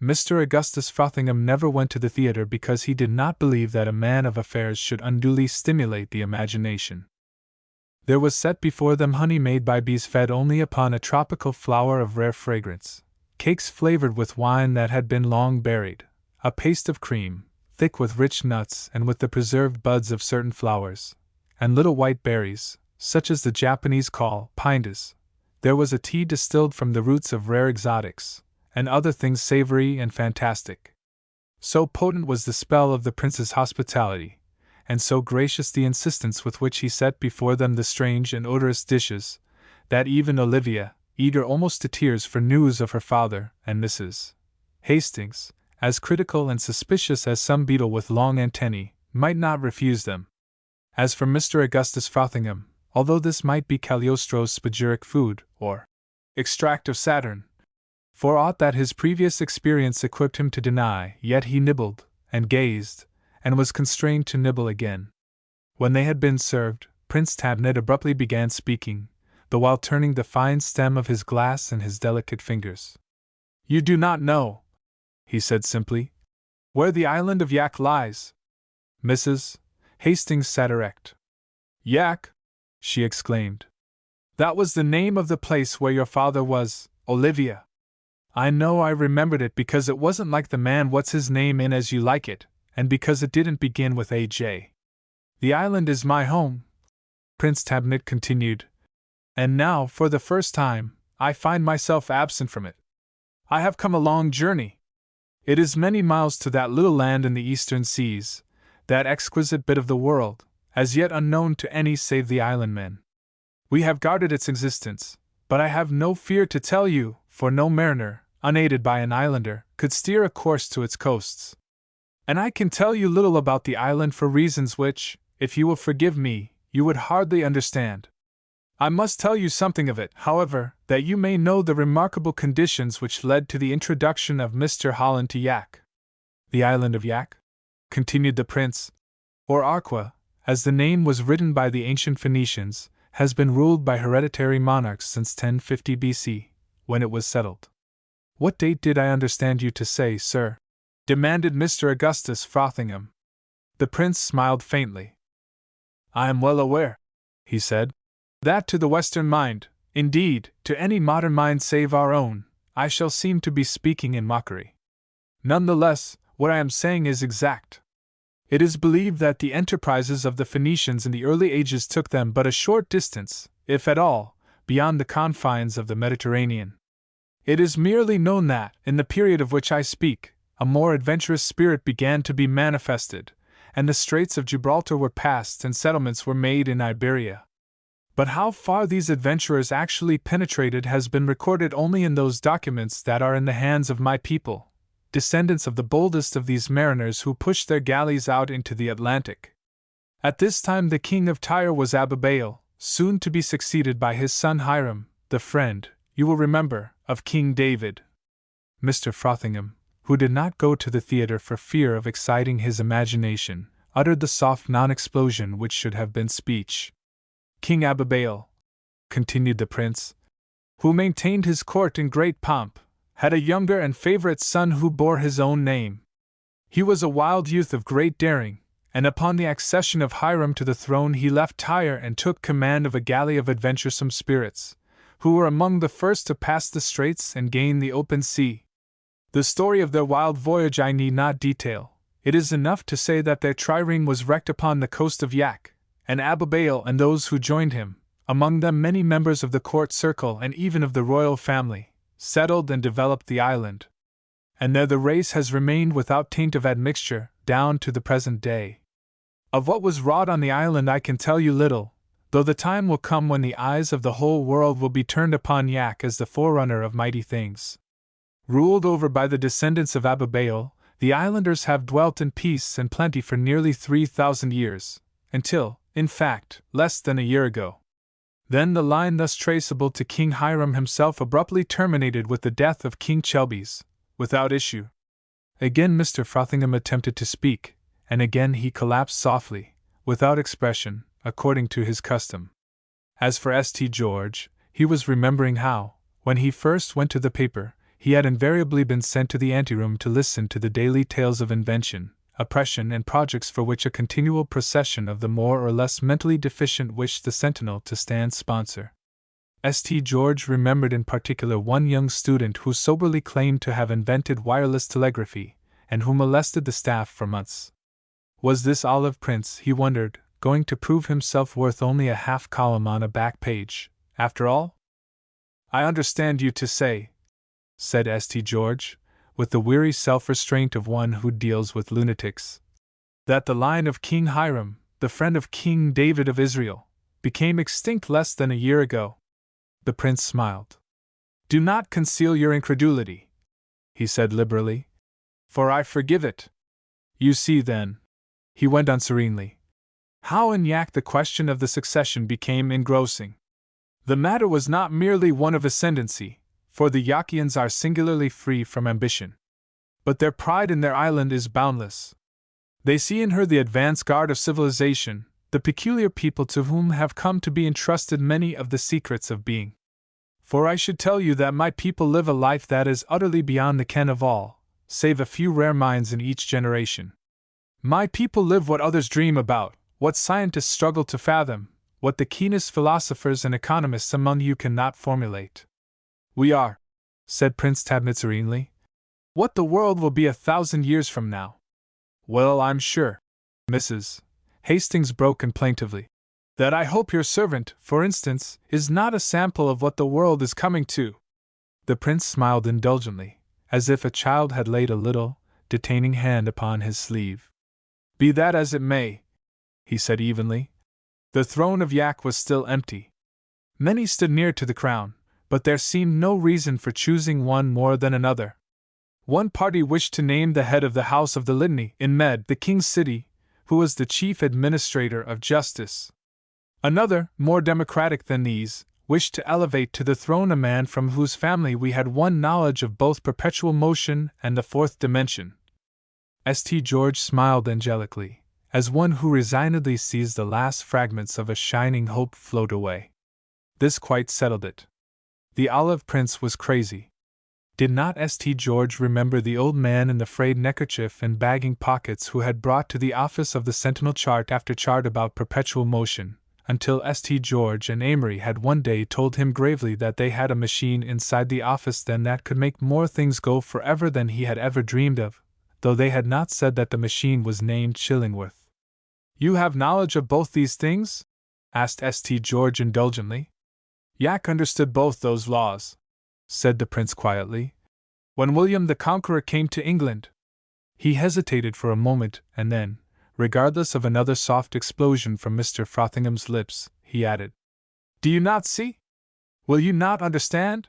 Mr. Augustus Frothingham never went to the theatre because he did not believe that a man of affairs should unduly stimulate the imagination. There was set before them honey made by bees fed only upon a tropical flower of rare fragrance, cakes flavored with wine that had been long buried, a paste of cream, thick with rich nuts and with the preserved buds of certain flowers, and little white berries, such as the Japanese call pindas. There was a tea distilled from the roots of rare exotics, and other things savory and fantastic. So potent was the spell of the prince's hospitality, and so gracious the insistence with which he set before them the strange and odorous dishes, that even Olivia, eager almost to tears for news of her father, and Mrs. Hastings, as critical and suspicious as some beetle with long antennae, might not refuse them. As for Mr. Augustus Frothingham, although this might be Cagliostro's spagyric food, or extract of Saturn, for aught that his previous experience equipped him to deny, yet he nibbled, and gazed, and was constrained to nibble again. When they had been served, Prince Tabnet abruptly began speaking, the while turning the fine stem of his glass in his delicate fingers. "You do not know," he said simply, "where the island of Yak lies." Mrs. Hastings sat erect. "Yak!" she exclaimed. "That was the name of the place where your father was, Olivia. I know I remembered it because it wasn't like the man what's his name in As You Like It, and because it didn't begin with A.J. The island is my home," Prince Tabnet continued, "and now, for the first time, I find myself absent from it. I have come a long journey. It is many miles to that little land in the eastern seas, that exquisite bit of the world, as yet unknown to any save the island men. We have guarded its existence, but I have no fear to tell you, for no mariner, unaided by an islander, could steer a course to its coasts. And I can tell you little about the island for reasons which, if you will forgive me, you would hardly understand. I must tell you something of it, however, that you may know the remarkable conditions which led to the introduction of Mr. Holland to Yak. The island of Yak, continued the prince, or Arqua, as the name was written by the ancient Phoenicians, has been ruled by hereditary monarchs since 1050 BC, when it was settled. What date did I understand you to say, sir? Demanded Mr. Augustus Frothingham. The prince smiled faintly. I am well aware, he said, that to the Western mind, indeed, to any modern mind save our own, I shall seem to be speaking in mockery. None the less, what I am saying is exact. It is believed that the enterprises of the Phoenicians in the early ages took them but a short distance, if at all, beyond the confines of the Mediterranean. It is merely known that, in the period of which I speak, a more adventurous spirit began to be manifested, and the Straits of Gibraltar were passed and settlements were made in Iberia. But how far these adventurers actually penetrated has been recorded only in those documents that are in the hands of my people, descendants of the boldest of these mariners who pushed their galleys out into the Atlantic. At this time the king of Tyre was Abibail, soon to be succeeded by his son Hiram, the friend, you will remember, of King David. Mr. Frothingham, who did not go to the theatre for fear of exciting his imagination, uttered the soft non-explosion which should have been speech. King Abibail, continued the prince, who maintained his court in great pomp, had a younger and favorite son who bore his own name. He was a wild youth of great daring, and upon the accession of Hiram to the throne he left Tyre and took command of a galley of adventuresome spirits, who were among the first to pass the straits and gain the open sea. The story of their wild voyage I need not detail. It is enough to say that their trireme was wrecked upon the coast of Yak, and Abibail and those who joined him, among them many members of the court circle and even of the royal family, settled and developed the island. And there the race has remained without taint of admixture, down to the present day. Of what was wrought on the island I can tell you little, though the time will come when the eyes of the whole world will be turned upon Yak as the forerunner of mighty things. Ruled over by the descendants of Abibail, the islanders have dwelt in peace and plenty for nearly 3,000 years, until, in fact, less than a year ago. Then the line thus traceable to King Hiram himself abruptly terminated with the death of King Chelbes, without issue. Again Mr. Frothingham attempted to speak, and again he collapsed softly, without expression, according to his custom. As for St. George, he was remembering how, when he first went to the paper, he had invariably been sent to the anteroom to listen to the daily tales of invention, oppression, and projects for which a continual procession of the more or less mentally deficient wished the Sentinel to stand sponsor. St. George remembered in particular one young student who soberly claimed to have invented wireless telegraphy, and who molested the staff for months. Was this olive prince, he wondered, going to prove himself worth only a half column on a back page, after all? I understand you to say, said St. George, with the weary self-restraint of one who deals with lunatics, that the line of King Hiram, the friend of King David of Israel, became extinct less than a year ago. The prince smiled. Do not conceal your incredulity, he said liberally, for I forgive it. You see, then, he went on serenely, how in Yak the question of the succession became engrossing. The matter was not merely one of ascendancy, for the Yakians are singularly free from ambition. But their pride in their island is boundless. They see in her the advance guard of civilization, the peculiar people to whom have come to be entrusted many of the secrets of being. For I should tell you that my people live a life that is utterly beyond the ken of all, save a few rare minds in each generation. My people live what others dream about, what scientists struggle to fathom, what the keenest philosophers and economists among you cannot formulate. We are, said Prince Tabnit serenely, what the world will be 1,000 years from now. Well, I'm sure, Mrs. Hastings broke in plaintively, that I hope your servant, for instance, is not a sample of what the world is coming to. The prince smiled indulgently, as if a child had laid a little, detaining hand upon his sleeve. Be that as it may, he said evenly, the throne of Yak was still empty. Many stood near to the crown, but there seemed no reason for choosing one more than another. One party wished to name the head of the House of the Litany in Med, the king's city, who was the chief administrator of justice. Another, more democratic than these, wished to elevate to the throne a man from whose family we had won knowledge of both perpetual motion and the fourth dimension. St. George smiled angelically, as one who resignedly sees the last fragments of a shining hope float away. This quite settled it. The Olive Prince was crazy. Did not St. George remember the old man in the frayed neckerchief and bagging pockets who had brought to the office of the Sentinel chart after chart about perpetual motion, until St. George and Amory had one day told him gravely that they had a machine inside the office then that could make more things go forever than he had ever dreamed of, though they had not said that the machine was named Chillingworth. "You have knowledge of both these things?" asked St. George indulgently. "Yak understood both those laws," said the prince quietly. "When William the Conqueror came to England." He hesitated for a moment, and then, regardless of another soft explosion from Mr. Frothingham's lips, he added, "Do you not see? Will you not understand?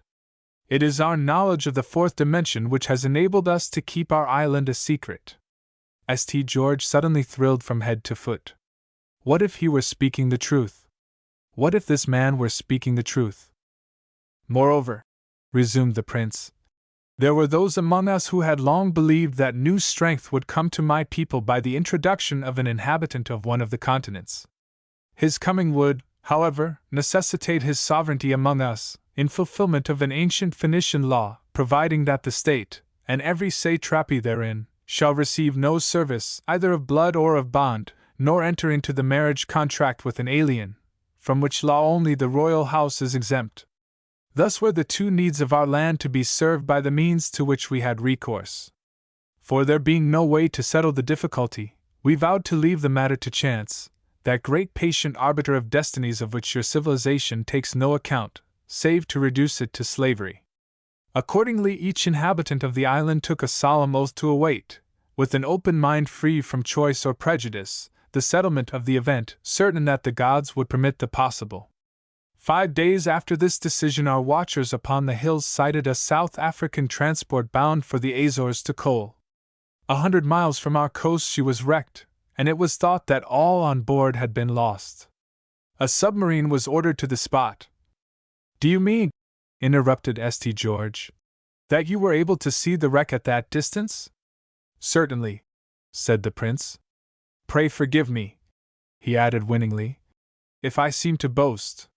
It is our knowledge of the fourth dimension which has enabled us to keep our island a secret." St. George suddenly thrilled from head to foot. What if he were speaking the truth? What if this man were speaking the truth? "Moreover," resumed the prince, "there were those among us who had long believed that new strength would come to my people by the introduction of an inhabitant of one of the continents. His coming would, however, necessitate his sovereignty among us, in fulfillment of an ancient Phoenician law, providing that the state, and every satrapy therein, shall receive no service either of blood or of bond, nor enter into the marriage contract with an alien, from which law only the royal house is exempt. Thus were the two needs of our land to be served by the means to which we had recourse. For there being no way to settle the difficulty, we vowed to leave the matter to chance, that great patient arbiter of destinies of which your civilization takes no account, save to reduce it to slavery. Accordingly, each inhabitant of the island took a solemn oath to await, with an open mind free from choice or prejudice, the settlement of the event, certain that the gods would permit the possible. 5 days after this decision, our watchers upon the hills sighted a South African transport bound for the Azores to coal. 100 miles from our coast she was wrecked, and it was thought that all on board had been lost. A submarine was ordered to the spot. "Do you mean," interrupted St. George, "that you were able to see the wreck at that distance?" "Certainly," said the prince. "Pray forgive me," he added winningly, "if I seem to boast.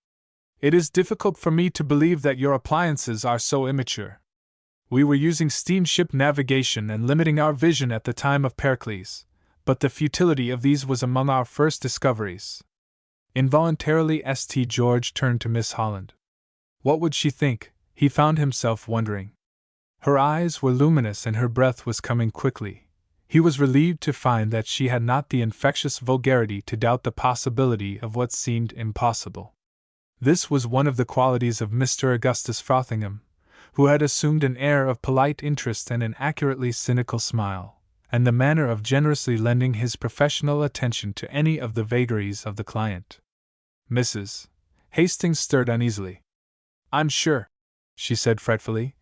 It is difficult for me to believe that your appliances are so immature. We were using steamship navigation and limiting our vision at the time of Pericles, but the futility of these was among our first discoveries." Involuntarily St. George turned to Miss Holland. What would she think, he found himself wondering. Her eyes were luminous and her breath was coming quickly. He was relieved to find that she had not the infectious vulgarity to doubt the possibility of what seemed impossible. This was one of the qualities of Mr. Augustus Frothingham, who had assumed an air of polite interest and an accurately cynical smile, and the manner of generously lending his professional attention to any of the vagaries of the client. Mrs. Hastings stirred uneasily. "I'm sure," she said fretfully,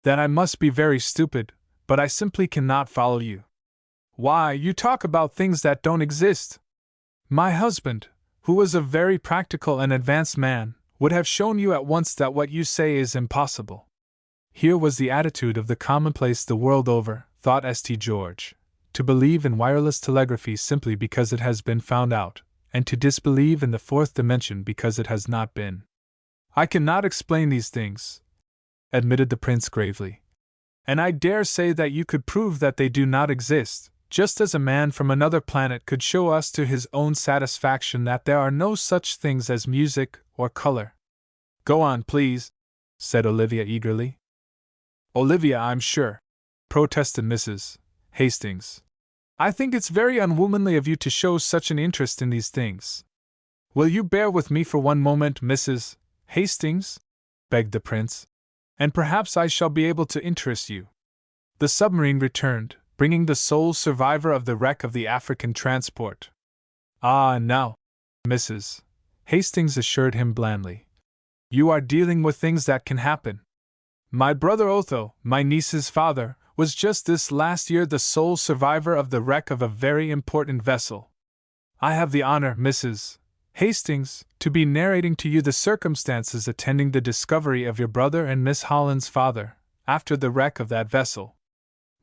"that I must be very stupid, but I simply cannot follow you. Why, you talk about things that don't exist. My husband, who was a very practical and advanced man, would have shown you at once that what you say is impossible." Here was the attitude of the commonplace the world over, thought St. George, to believe in wireless telegraphy simply because it has been found out, and to disbelieve in the fourth dimension because it has not been. "I cannot explain these things," admitted the prince gravely. "And I dare say that you could prove that they do not exist, just as a man from another planet could show us to his own satisfaction that there are no such things as music or color." "Go on, please," said Olivia eagerly. "Olivia, I'm sure," protested Mrs. Hastings. "I think it's very unwomanly of you to show such an interest in these things." "Will you bear with me for one moment, Mrs. Hastings?" begged the prince. "And perhaps I shall be able to interest you." The submarine returned, bringing the sole survivor of the wreck of the African transport. "Ah, and now," Mrs. Hastings assured him blandly, "you are dealing with things that can happen. My brother Otho, my niece's father, was just this last year the sole survivor of the wreck of a very important vessel. I have the honor, Mrs. Hastings, to be narrating to you the circumstances attending the discovery of your brother and Miss Holland's father, after the wreck of that vessel."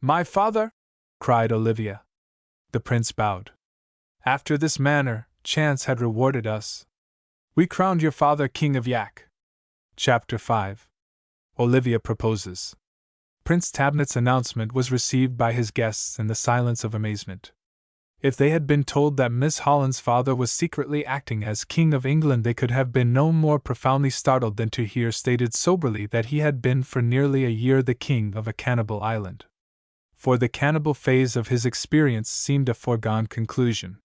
"My father?" cried Olivia. The prince bowed. "After this manner, chance had rewarded us. We crowned your father King of Yak." Chapter 5. Olivia proposes. Prince Tabnet's announcement was received by his guests in the silence of amazement. If they had been told that Miss Holland's father was secretly acting as King of England, they could have been no more profoundly startled than to hear stated soberly that he had been for nearly a year the king of a cannibal island. For the cannibal phase of his experience seemed a foregone conclusion.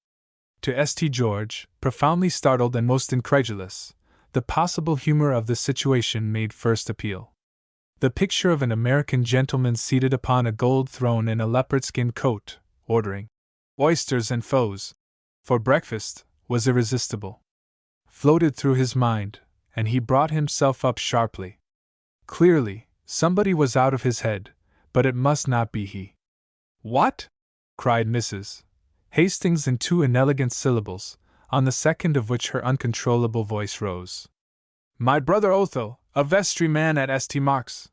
To St. George, profoundly startled and most incredulous, the possible humor of the situation made first appeal. The picture of an American gentleman seated upon a gold throne in a leopard-skin coat, ordering oysters and foes for breakfast, was irresistible. Floated through his mind, and he brought himself up sharply. Clearly, somebody was out of his head, but it must not be he. "What?" cried Mrs. Hastings in two inelegant syllables, on the second of which her uncontrollable voice rose. "My brother Otho, a vestryman at St. Mark's."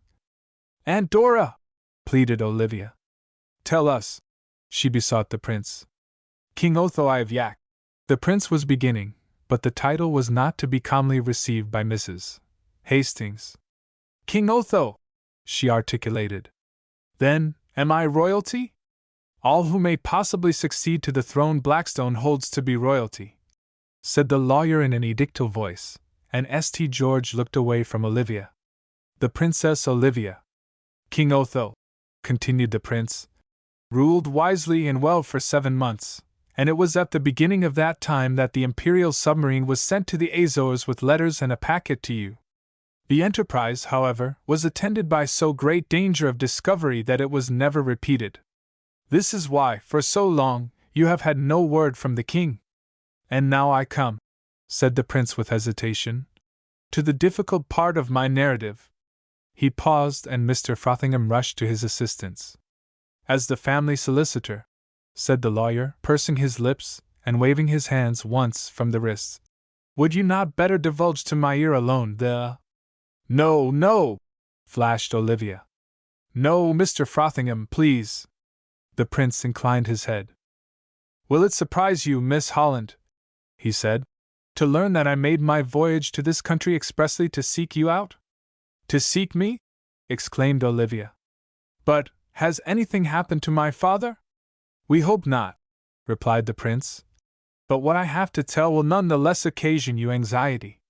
"Aunt Dora!" pleaded Olivia. "Tell us," she besought the prince. "King Otho I of Yak," the prince was beginning, but the title was not to be calmly received by Mrs. Hastings. "King Otho!" she articulated. "Then, am I royalty? All who may possibly succeed to the throne Blackstone holds to be royalty," said the lawyer in an edictal voice, and St. George looked away from Olivia. "The Princess Olivia. King Otho," continued the prince, "ruled wisely and well for 7 months, and it was at the beginning of that time that the Imperial submarine was sent to the Azores with letters and a packet to you. The enterprise, however, was attended by so great danger of discovery that it was never repeated. This is why, for so long, you have had no word from the king. And now I come," said the prince with hesitation, "to the difficult part of my narrative." He paused, and Mr. Frothingham rushed to his assistance. "As the family solicitor," said the lawyer, pursing his lips and waving his hands once from the wrists, "would you not better divulge to my ear alone the—" "No, no!" flashed Olivia. "No, Mr. Frothingham, please." The prince inclined his head. "Will it surprise you, Miss Holland," he said, "to learn that I made my voyage to this country expressly to seek you out?" "To seek me?" exclaimed Olivia. "But, has anything happened to my father?" "We hope not," replied the prince. "But what I have to tell will none the less occasion you anxiety.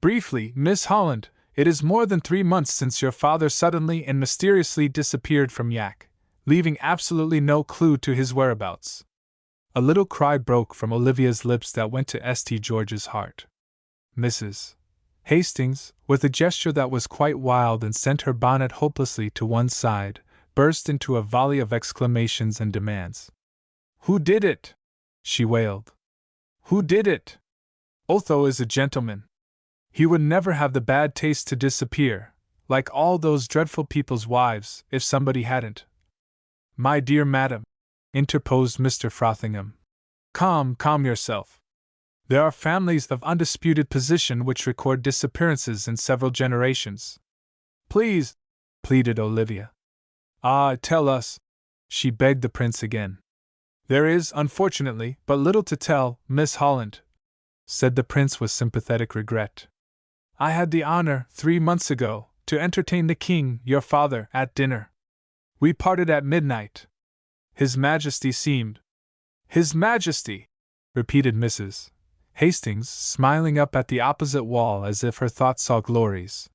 Briefly, Miss Holland, it is more than 3 months since your father suddenly and mysteriously disappeared from Yak, leaving absolutely no clue to his whereabouts." A little cry broke from Olivia's lips that went to St. George's heart. Mrs. Hastings, with a gesture that was quite wild and sent her bonnet hopelessly to one side, burst into a volley of exclamations and demands. "Who did it?" she wailed. "Who did it? Otho is a gentleman. He would never have the bad taste to disappear, like all those dreadful people's wives, if somebody hadn't." "My dear madam," interposed Mr. Frothingham, calm yourself. There are families of undisputed position which record disappearances in several generations." "Please," pleaded Olivia. "Ah, tell us," she begged the prince again. "There is, unfortunately, but little to tell, Miss Holland," said the prince with sympathetic regret. "I had the honor, 3 months ago, to entertain the king, your father, at dinner. We parted at midnight. His Majesty seemed—" "His Majesty!" repeated Mrs. Hastings, smiling up at the opposite wall as if her thought saw glories.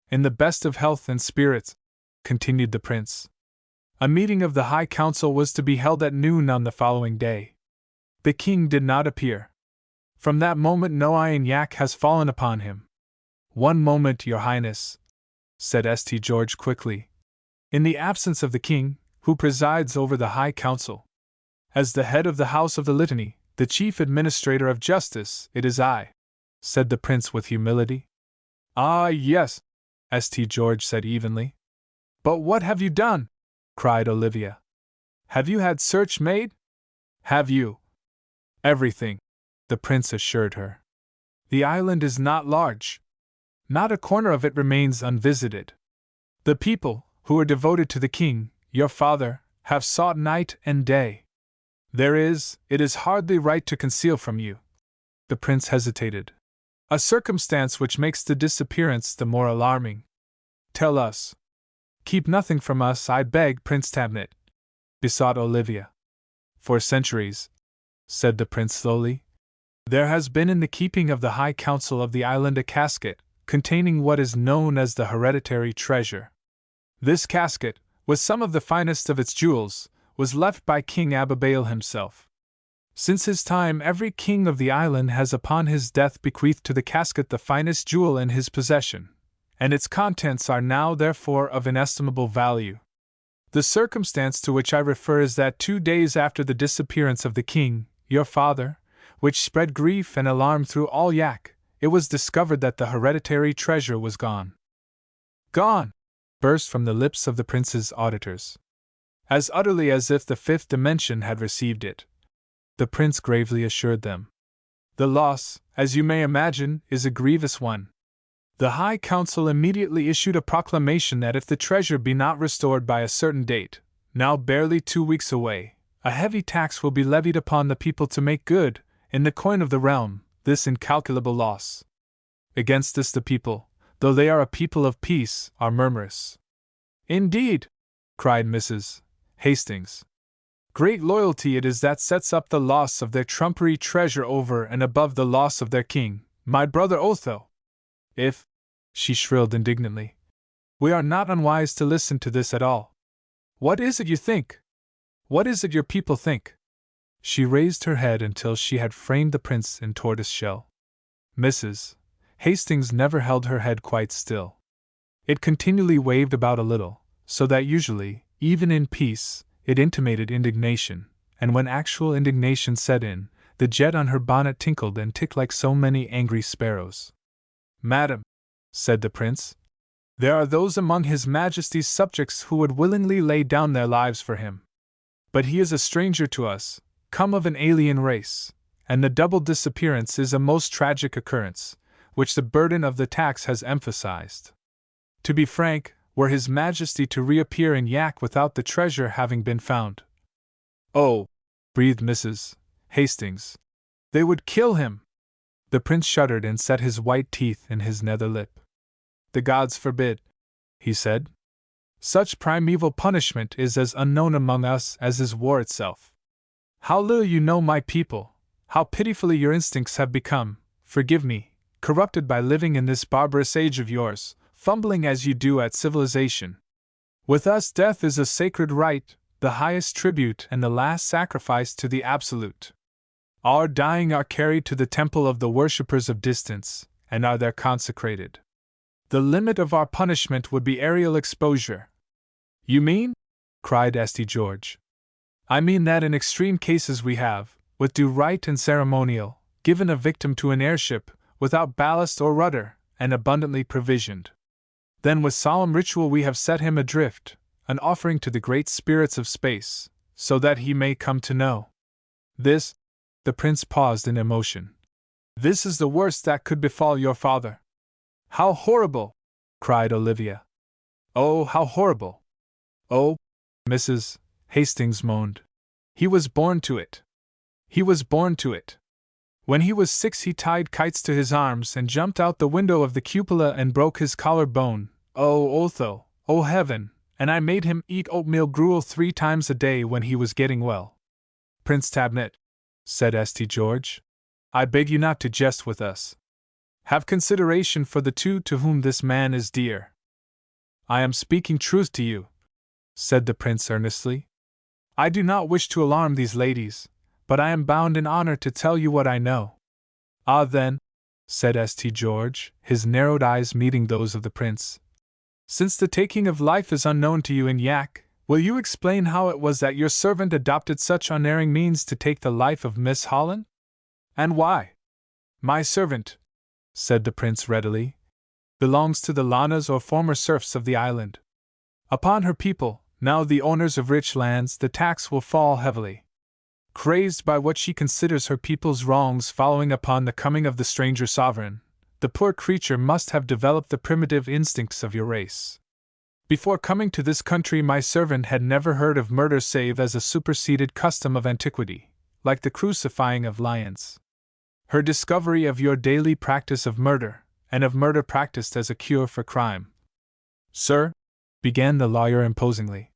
"In the best of health and spirits," continued the prince. "A meeting of the High Council was to be held at noon on the following day. The king did not appear. From that moment no eye in Yak has fallen upon him." "One moment, your highness," said St. George quickly. "In the absence of the king, who presides over the High Council, as the head of the House of the Litany, the chief administrator of justice, it is I," said the prince with humility. "Ah, yes," St. George said evenly. "But what have you done?" cried Olivia. "Have you had search made? Have you—" "Everything," the prince assured her. The island is not large. Not a corner of it remains unvisited. The people, who are devoted to the king, your father, have sought night and day. It is hardly right to conceal from you. The prince hesitated. A circumstance which makes the disappearance the more alarming. Tell us. Keep nothing from us, I beg, Prince Tabnet, besought Olivia. For centuries, said the prince slowly, there has been in the keeping of the High Council of the island a casket, containing what is known as the hereditary treasure. This casket, with some of the finest of its jewels, was left by King Abibail himself. Since his time, every king of the island has upon his death bequeathed to the casket the finest jewel in his possession, and its contents are now therefore of inestimable value. The circumstance to which I refer is that 2 days after the disappearance of the king, your father, which spread grief and alarm through all Yak, it was discovered that the hereditary treasure was gone. Gone! Burst from the lips of the prince's auditors. As utterly as if the fifth dimension had received it. The prince gravely assured them. The loss, as you may imagine, is a grievous one. The High Council immediately issued a proclamation that if the treasure be not restored by a certain date, now barely 2 weeks away, a heavy tax will be levied upon the people to make good, in the coin of the realm, this incalculable loss. Against this the people, though they are a people of peace, are murmurous. Indeed, cried Mrs. Hastings. Great loyalty it is that sets up the loss of their trumpery treasure over and above the loss of their king, my brother Otho. If, she shrilled indignantly, we are not unwise to listen to this at all. What is it you think? What is it your people think? She raised her head until she had framed the prince in tortoise shell. Mrs. Hastings never held her head quite still. It continually waved about a little, so that usually, even in peace, it intimated indignation, and when actual indignation set in, the jet on her bonnet tinkled and ticked like so many angry sparrows. Madam, said the prince, there are those among His Majesty's subjects who would willingly lay down their lives for him. But he is a stranger to us, come of an alien race, and the double disappearance is a most tragic occurrence, which the burden of the tax has emphasized. To be frank, were His Majesty to reappear in Yak without the treasure having been found. Oh, breathed Mrs. Hastings, they would kill him. The prince shuddered and set his white teeth in his nether lip. The gods forbid, he said. Such primeval punishment is as unknown among us as is war itself. How little you know my people, how pitifully your instincts have become, forgive me, corrupted by living in this barbarous age of yours, fumbling as you do at civilization. With us death is a sacred right, the highest tribute and the last sacrifice to the Absolute. Our dying are carried to the temple of the worshippers of distance, and are there consecrated. The limit of our punishment would be aerial exposure. You mean? Cried St. George. I mean that in extreme cases we have, with due rite and ceremonial, given a victim to an airship, without ballast or rudder, and abundantly provisioned. Then with solemn ritual we have set him adrift, an offering to the great spirits of space, so that he may come to know. This, the prince paused in emotion. This is the worst that could befall your father. How horrible! Cried Olivia. Oh, how horrible! Oh, Mrs. Hastings moaned. He was born to it. He was born to it. When he was 6 he tied kites to his arms and jumped out the window of the cupola and broke his collar bone. Oh, Otho, oh heaven, and I made him eat oatmeal gruel 3 times a day when he was getting well. Prince Tabnet, said St. George, I beg you not to jest with us. Have consideration for the two to whom this man is dear. I am speaking truth to you, said the prince earnestly. I do not wish to alarm these ladies, but I am bound in honor to tell you what I know. Ah then, said St. George, his narrowed eyes meeting those of the prince, since the taking of life is unknown to you in Yak, will you explain how it was that your servant adopted such unerring means to take the life of Miss Holland? And why? My servant, said the prince readily, belongs to the Lanas or former serfs of the island. Upon her people, now the owners of rich lands, the tax will fall heavily. Crazed by what she considers her people's wrongs following upon the coming of the stranger sovereign, the poor creature must have developed the primitive instincts of your race. Before coming to this country, my servant had never heard of murder save as a superseded custom of antiquity, like the crucifying of lions. Her discovery of your daily practice of murder, and of murder practiced as a cure for crime, sir, began the lawyer imposingly,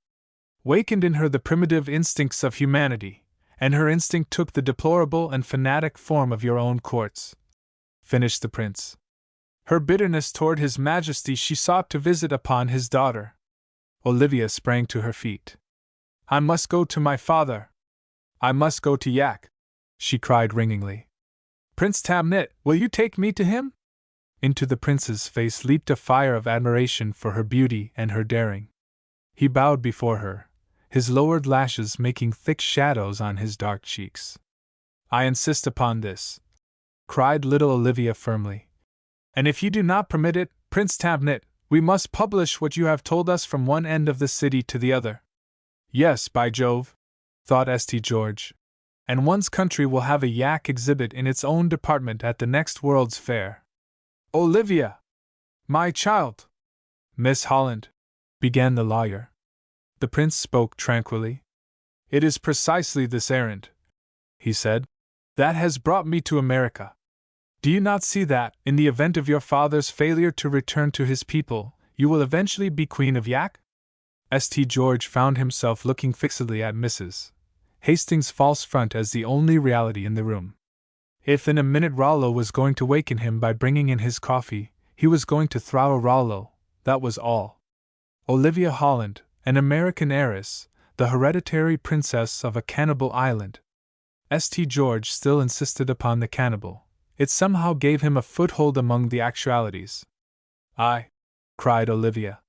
wakened in her the primitive instincts of humanity, and her instinct took the deplorable and fanatic form of your own courts, finished the prince. Her bitterness toward His Majesty she sought to visit upon his daughter. Olivia sprang to her feet. I must go to my father. I must go to Yak, she cried ringingly. Prince Tamnit, will you take me to him? Into the prince's face leaped a fire of admiration for her beauty and her daring. He bowed before her, his lowered lashes making thick shadows on his dark cheeks. I insist upon this, cried little Olivia firmly. And if you do not permit it, Prince Tamnit, we must publish what you have told us from one end of the city to the other. Yes, by Jove, thought St. George, and one's country will have a yak exhibit in its own department at the next World's Fair. Olivia! My child! Miss Holland, began the lawyer. The prince spoke tranquilly. It is precisely this errand, he said, that has brought me to America. Do you not see that, in the event of your father's failure to return to his people, you will eventually be Queen of Yak? St. George found himself looking fixedly at Mrs. Hastings' false front as the only reality in the room. If in a minute Rollo was going to waken him by bringing in his coffee, he was going to throttle Rollo, that was all. Olivia Holland, an American heiress, the hereditary princess of a cannibal island. St. George still insisted upon the cannibal. It somehow gave him a foothold among the actualities. I, cried Olivia.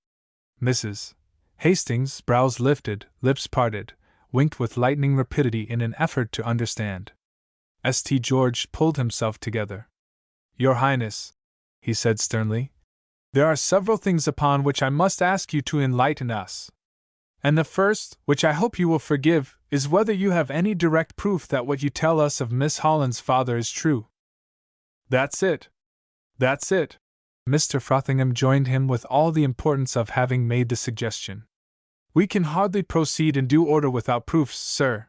Mrs. Hastings' brows lifted, lips parted, winked with lightning rapidity in an effort to understand. St. George pulled himself together. Your Highness, he said sternly, there are several things upon which I must ask you to enlighten us. And the first, which I hope you will forgive, is whether you have any direct proof that what you tell us of Miss Holland's father is true. That's it. That's it. Mr. Frothingham joined him with all the importance of having made the suggestion. We can hardly proceed in due order without proofs, sir.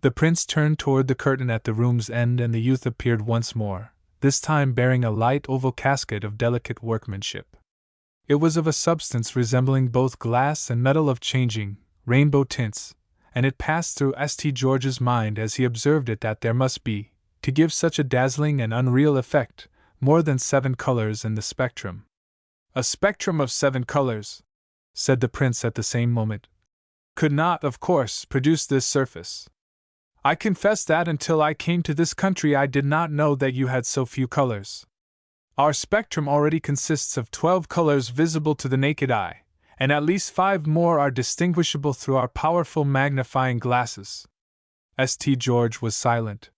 The prince turned toward the curtain at the room's end and the youth appeared once more, this time bearing a light oval casket of delicate workmanship. It was of a substance resembling both glass and metal of changing, rainbow tints, and it passed through St. George's mind as he observed it that there must be, to give such a dazzling and unreal effect, more than 7 colors in the spectrum. A spectrum of 7 colors, said the prince at the same moment, could not, of course, produce this surface. I confess that until I came to this country I did not know that you had so few colors. Our spectrum already consists of 12 colors visible to the naked eye, and at least 5 more are distinguishable through our powerful magnifying glasses. St. George was silent.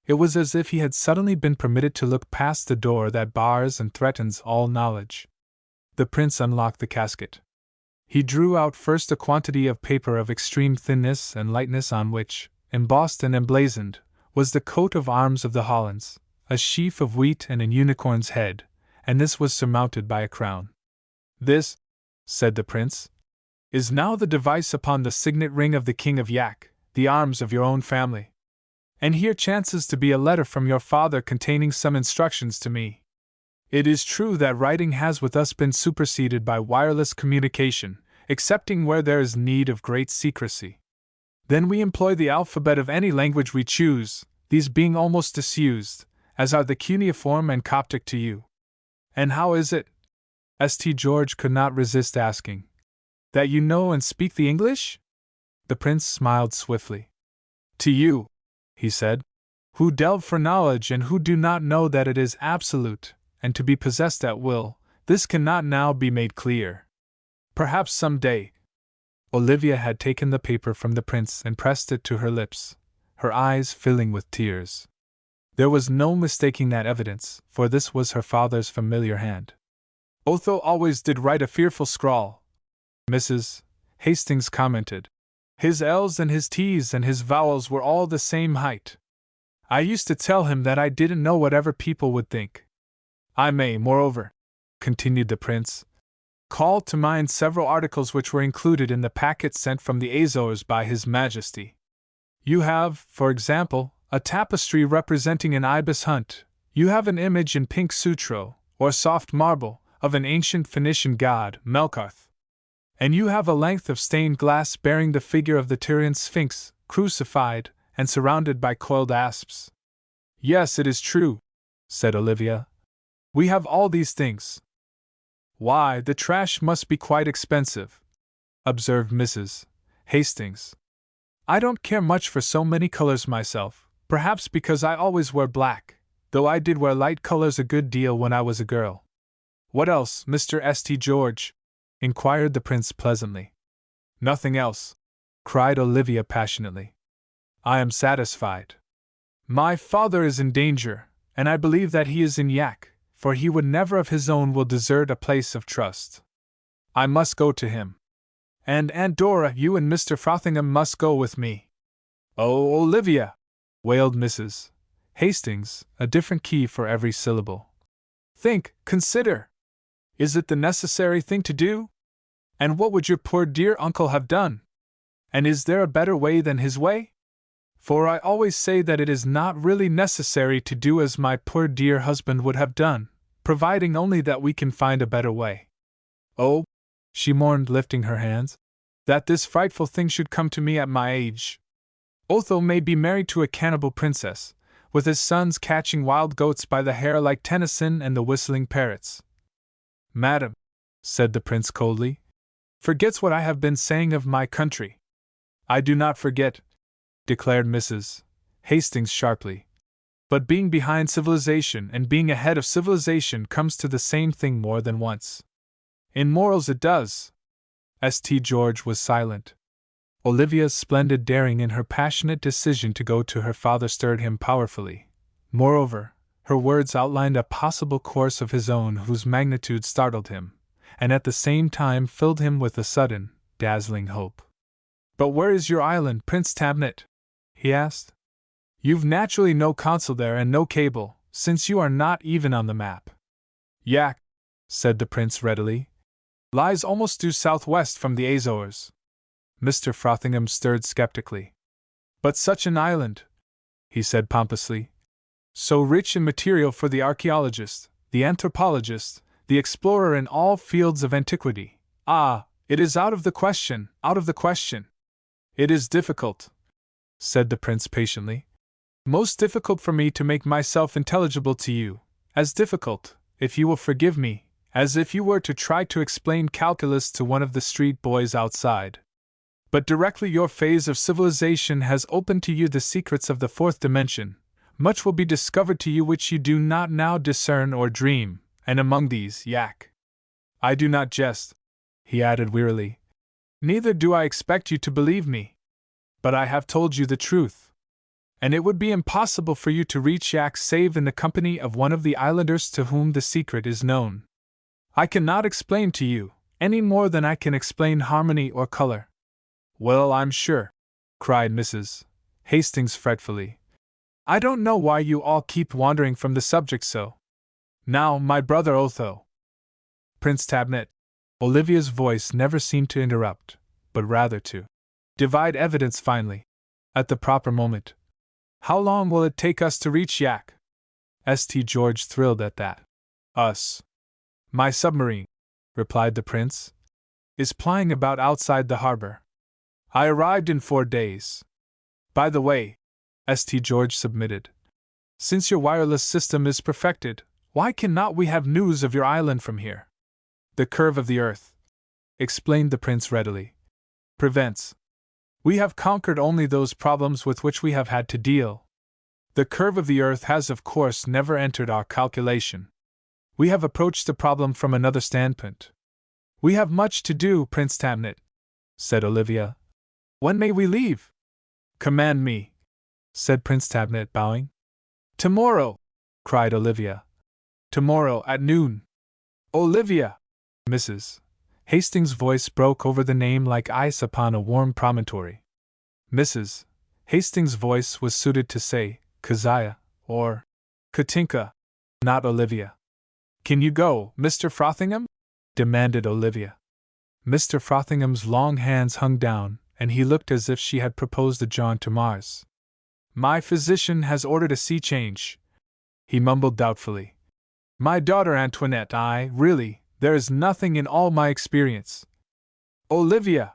It was as if he had suddenly been permitted to look past the door that bars and threatens all knowledge. The prince unlocked the casket. He drew out first a quantity of paper of extreme thinness and lightness on which, embossed and emblazoned, was the coat of arms of the Hollands, a sheaf of wheat and an unicorn's head, and this was surmounted by a crown. This, said the prince, is now the device upon the signet ring of the King of Yak, the arms of your own family. And here chances to be a letter from your father containing some instructions to me. It is true that writing has with us been superseded by wireless communication, excepting where there is need of great secrecy. Then we employ the alphabet of any language we choose, these being almost disused, as are the cuneiform and Coptic to you. And how is it, St. George could not resist asking, that you know and speak the English? The prince smiled swiftly. To you, he said, who delve for knowledge and who do not know that it is absolute, and to be possessed at will, this cannot now be made clear. Perhaps some day. Olivia had taken the paper from the prince and pressed it to her lips, her eyes filling with tears. There was no mistaking that evidence, for this was her father's familiar hand. Otho always did write a fearful scrawl, Mrs. Hastings commented. His L's and his T's and his vowels were all the same height. I used to tell him that I didn't know whatever people would think. I may, moreover, continued the prince, call to mind several articles which were included in the packet sent from the Azores by His Majesty. You have, for example, a tapestry representing an ibis hunt. You have an image in pink sutro, or soft marble, of an ancient Phoenician god, Melkarth. And you have a length of stained glass bearing the figure of the Tyrian Sphinx, crucified, and surrounded by coiled asps. Yes, it is true, said Olivia. We have all these things. Why, the trash must be quite expensive, observed Mrs. Hastings. I don't care much for so many colors myself, perhaps because I always wear black, though I did wear light colors a good deal when I was a girl. What else, Mr. St. George? Inquired the prince pleasantly. Nothing else, cried Olivia passionately. I am satisfied. My father is in danger, and I believe that he is in yak, for he would never of his own will desert a place of trust. I must go to him. And Aunt Dora, you and Mr. Frothingham must go with me. Oh, Olivia! Wailed Mrs. Hastings, a different key for every syllable. Think, consider! Is it the necessary thing to do? And what would your poor dear uncle have done? And is there a better way than his way? For I always say that it is not really necessary to do as my poor dear husband would have done, providing only that we can find a better way. Oh, she mourned, lifting her hands, that this frightful thing should come to me at my age. Otho may be married to a cannibal princess, with his sons catching wild goats by the hair like Tennyson and the whistling parrots. Madam, said the prince coldly, forgets what I have been saying of my country. I do not forget, declared Mrs. Hastings sharply. But being behind civilization and being ahead of civilization comes to the same thing more than once. In morals it does. St. George was silent. Olivia's splendid daring in her passionate decision to go to her father stirred him powerfully. Moreover, her words outlined a possible course of his own whose magnitude startled him, and at the same time filled him with a sudden, dazzling hope. But where is your island, Prince Tabnet? He asked. You've naturally no consul there and no cable, since you are not even on the map. Yak, said the prince readily, lies almost due southwest from the Azores. Mr. Frothingham stirred skeptically. But such an island, he said pompously, so rich in material for the archaeologist, the anthropologist, the explorer in all fields of antiquity. Ah, it is out of the question, out of the question. It is difficult, said the prince patiently. Most difficult for me to make myself intelligible to you, as difficult, if you will forgive me, as if you were to try to explain calculus to one of the street boys outside. But directly your phase of civilization has opened to you the secrets of the fourth dimension, much will be discovered to you which you do not now discern or dream, and among these, yak. I do not jest, he added wearily. Neither do I expect you to believe me. But I have told you the truth. And it would be impossible for you to reach yak save in the company of one of the islanders to whom the secret is known. I cannot explain to you, any more than I can explain harmony or color. Well, I'm sure, cried Mrs. Hastings fretfully. I don't know why you all keep wandering from the subject so. Now, my brother Otho. Prince Tabnet. Olivia's voice never seemed to interrupt, but rather to divide evidence finely, at the proper moment. How long will it take us to reach yak? St. George thrilled at that. Us. My submarine, replied the prince, is plying about outside the harbor. I arrived in 4 days. By the way, St. George submitted, since your wireless system is perfected, why cannot we have news of your island from here? The curve of the earth, explained the prince readily, prevents. We have conquered only those problems with which we have had to deal. The curve of the earth has of course never entered our calculation. We have approached the problem from another standpoint. We have much to do, Prince Tabnet, said Olivia. When may we leave? Command me, said Prince Tabnet, bowing. Tomorrow, cried Olivia. Tomorrow at noon. Olivia! Mrs. Hastings' voice broke over the name like ice upon a warm promontory. Mrs. Hastings' voice was suited to say, Keziah, or Katinka, not Olivia. Can you go, Mr. Frothingham? Demanded Olivia. Mr. Frothingham's long hands hung down, and he looked as if she had proposed a jaunt to Mars. My physician has ordered a sea change, he mumbled doubtfully. My daughter Antoinette, really, there is nothing in all my experience. Olivia!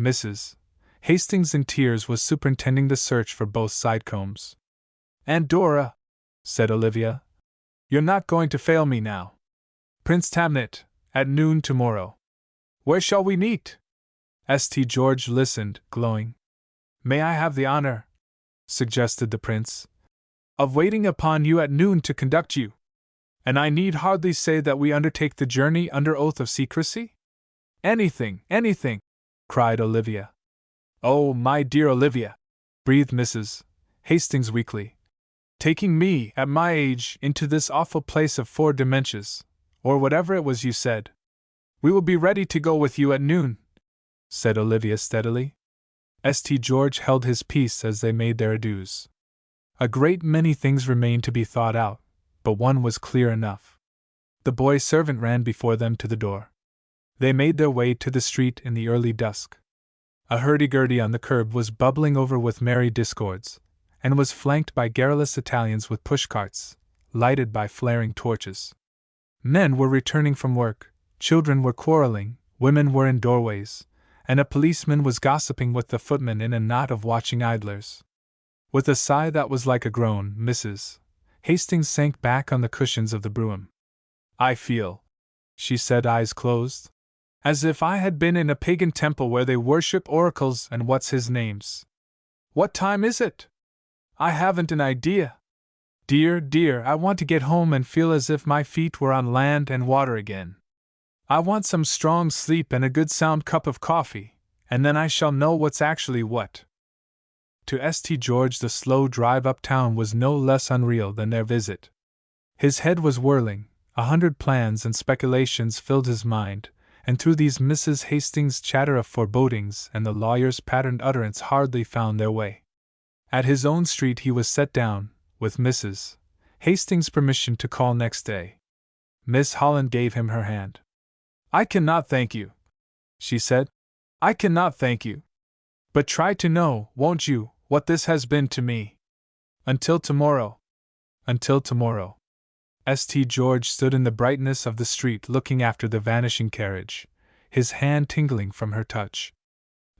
Mrs. Hastings in tears was superintending the search for both side combs. Aunt Dora, said Olivia, you're not going to fail me now. Prince Tamnet, at noon tomorrow. Where shall we meet? St. George listened, glowing. May I have the honor, suggested the prince, of waiting upon you at noon to conduct you? And I need hardly say that we undertake the journey under oath of secrecy? Anything, cried Olivia. Oh, my dear Olivia, breathed Mrs. Hastings weakly. Taking me, at my age, into this awful place of 4 dementias, or whatever it was you said. We will be ready to go with you at noon, said Olivia steadily. St. George held his peace as they made their adieus. A great many things remained to be thought out, but one was clear enough. The boy servant ran before them to the door. They made their way to the street in the early dusk. A hurdy-gurdy on the curb was bubbling over with merry discords, and was flanked by garrulous Italians with pushcarts, lighted by flaring torches. Men were returning from work, children were quarreling, women were in doorways, and a policeman was gossiping with the footman in a knot of watching idlers. With a sigh that was like a groan, Mrs. Hastings sank back on the cushions of the brougham. I feel, she said, eyes closed, as if I had been in a pagan temple where they worship oracles and what's-his-names. What time is it? I haven't an idea. Dear, I want to get home and feel as if my feet were on land and water again. I want some strong sleep and a good sound cup of coffee, and then I shall know what's actually what. To St. George the slow drive uptown was no less unreal than their visit. His head was whirling, 100 plans and speculations filled his mind, and through these Mrs. Hastings' chatter of forebodings and the lawyer's patterned utterance hardly found their way. At his own street he was set down, with Mrs. Hastings' permission to call next day. Miss Holland gave him her hand. I cannot thank you, she said. I cannot thank you. But try to know, won't you, what this has been to me? Until tomorrow. Until tomorrow. St. George stood in the brightness of the street looking after the vanishing carriage, his hand tingling from her touch.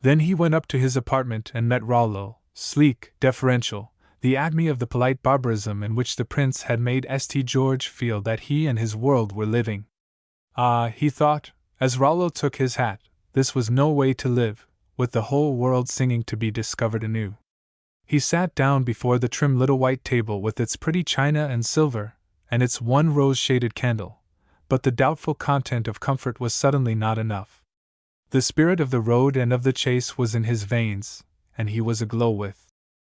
Then he went up to his apartment and met Rollo, sleek, deferential, the acme of the polite barbarism in which the prince had made St. George feel that he and his world were living. Ah, he thought, as Rollo took his hat, this was no way to live, with the whole world singing to be discovered anew. He sat down before the trim little white table with its pretty china and silver, and its one rose-shaded candle, but the doubtful content of comfort was suddenly not enough. The spirit of the road and of the chase was in his veins, and he was aglow with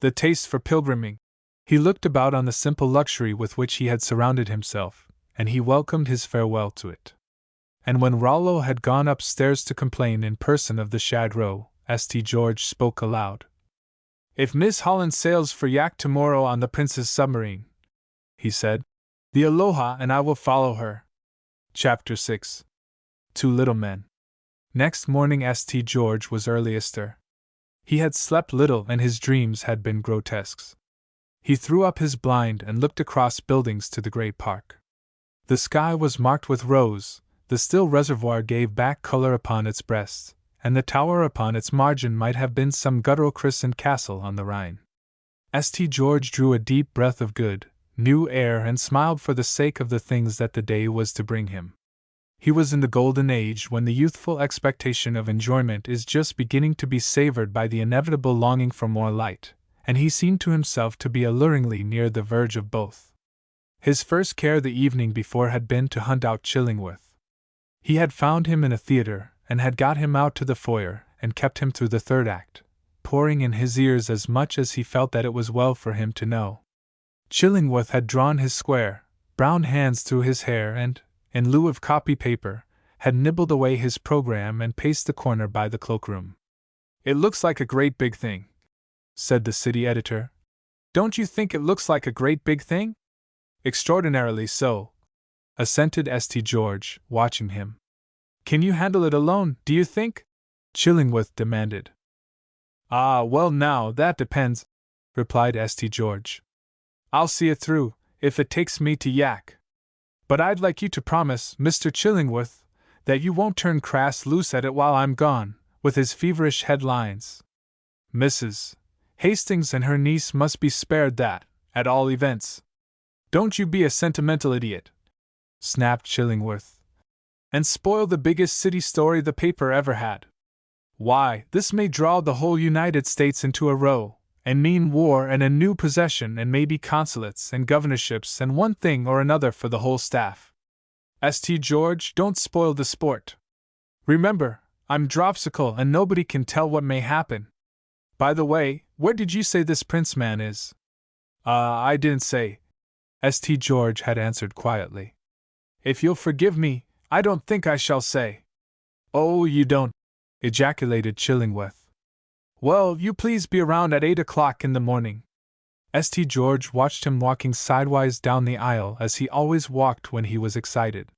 the taste for pilgriming. He looked about on the simple luxury with which he had surrounded himself, and he welcomed his farewell to it. And when Rollo had gone upstairs to complain in person of the Shad Row, St. George spoke aloud. If Miss Holland sails for Yak tomorrow on the Prince's submarine, he said, the Aloha and I will follow her. Chapter 6. 2 Little Men. Next morning St. George was early astir. He had slept little and his dreams had been grotesques. He threw up his blind and looked across buildings to the great park. The sky was marked with rose, the still reservoir gave back color upon its breast, and the tower upon its margin might have been some guttural christened castle on the Rhine. St. George drew a deep breath of good, new air and smiled for the sake of the things that the day was to bring him. He was in the golden age when the youthful expectation of enjoyment is just beginning to be savored by the inevitable longing for more light, and he seemed to himself to be alluringly near the verge of both. His first care the evening before had been to hunt out Chillingworth. He had found him in a theater, and had got him out to the foyer, and kept him through the third act, pouring in his ears as much as he felt that it was well for him to know. Chillingworth had drawn his square, brown hands through his hair and, in lieu of copy paper, had nibbled away his program and paced the corner by the cloakroom. It looks like a great big thing, said the city editor. Don't you think it looks like a great big thing? Extraordinarily so, assented St. George, watching him. Can you handle it alone, do you think? Chillingworth demanded. Ah, well now, that depends, replied St. George. I'll see it through, if it takes me to yak. But I'd like you to promise, Mr. Chillingworth, that you won't turn Crass loose at it while I'm gone, with his feverish headlines. Mrs. Hastings and her niece must be spared that, at all events. Don't you be a sentimental idiot, snapped Chillingworth, and spoil the biggest city story the paper ever had. Why, this may draw the whole United States into a row, and mean war and a new possession and maybe consulates and governorships and one thing or another for the whole staff. St. George, don't spoil the sport. Remember, I'm dropsical and nobody can tell what may happen. By the way, where did you say this prince man is? I didn't say, St. George had answered quietly. If you'll forgive me, I don't think I shall say. Oh, you don't, ejaculated Chillingworth. Well, you please be around at 8 o'clock in the morning. St. George watched him walking sidewise down the aisle as he always walked when he was excited.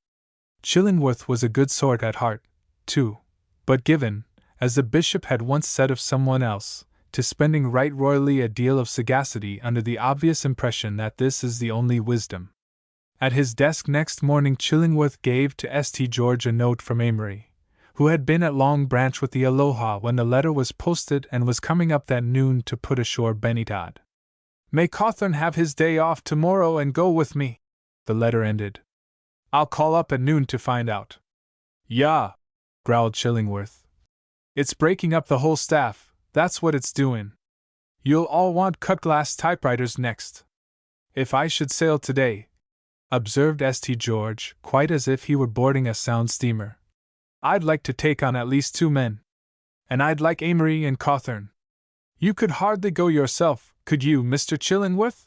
Chillingworth was a good sort at heart, too, but given, as the bishop had once said of someone else, to spending right royally a deal of sagacity under the obvious impression that this is the only wisdom. At his desk next morning Chillingworth gave to St. George a note from Amory, who had been at Long Branch with the Aloha when the letter was posted and was coming up that noon to put ashore Bennytod. May Cawthorn have his day off tomorrow and go with me, the letter ended. I'll call up at noon to find out. Yah, growled Chillingworth. It's breaking up the whole staff, that's what it's doing. You'll all want cut-glass typewriters next. If I should sail today, observed St. George, quite as if he were boarding a sound steamer, I'd like to take on at least 2 men. And I'd like Amory and Cawthorn. You could hardly go yourself, could you, Mr. Chillingworth?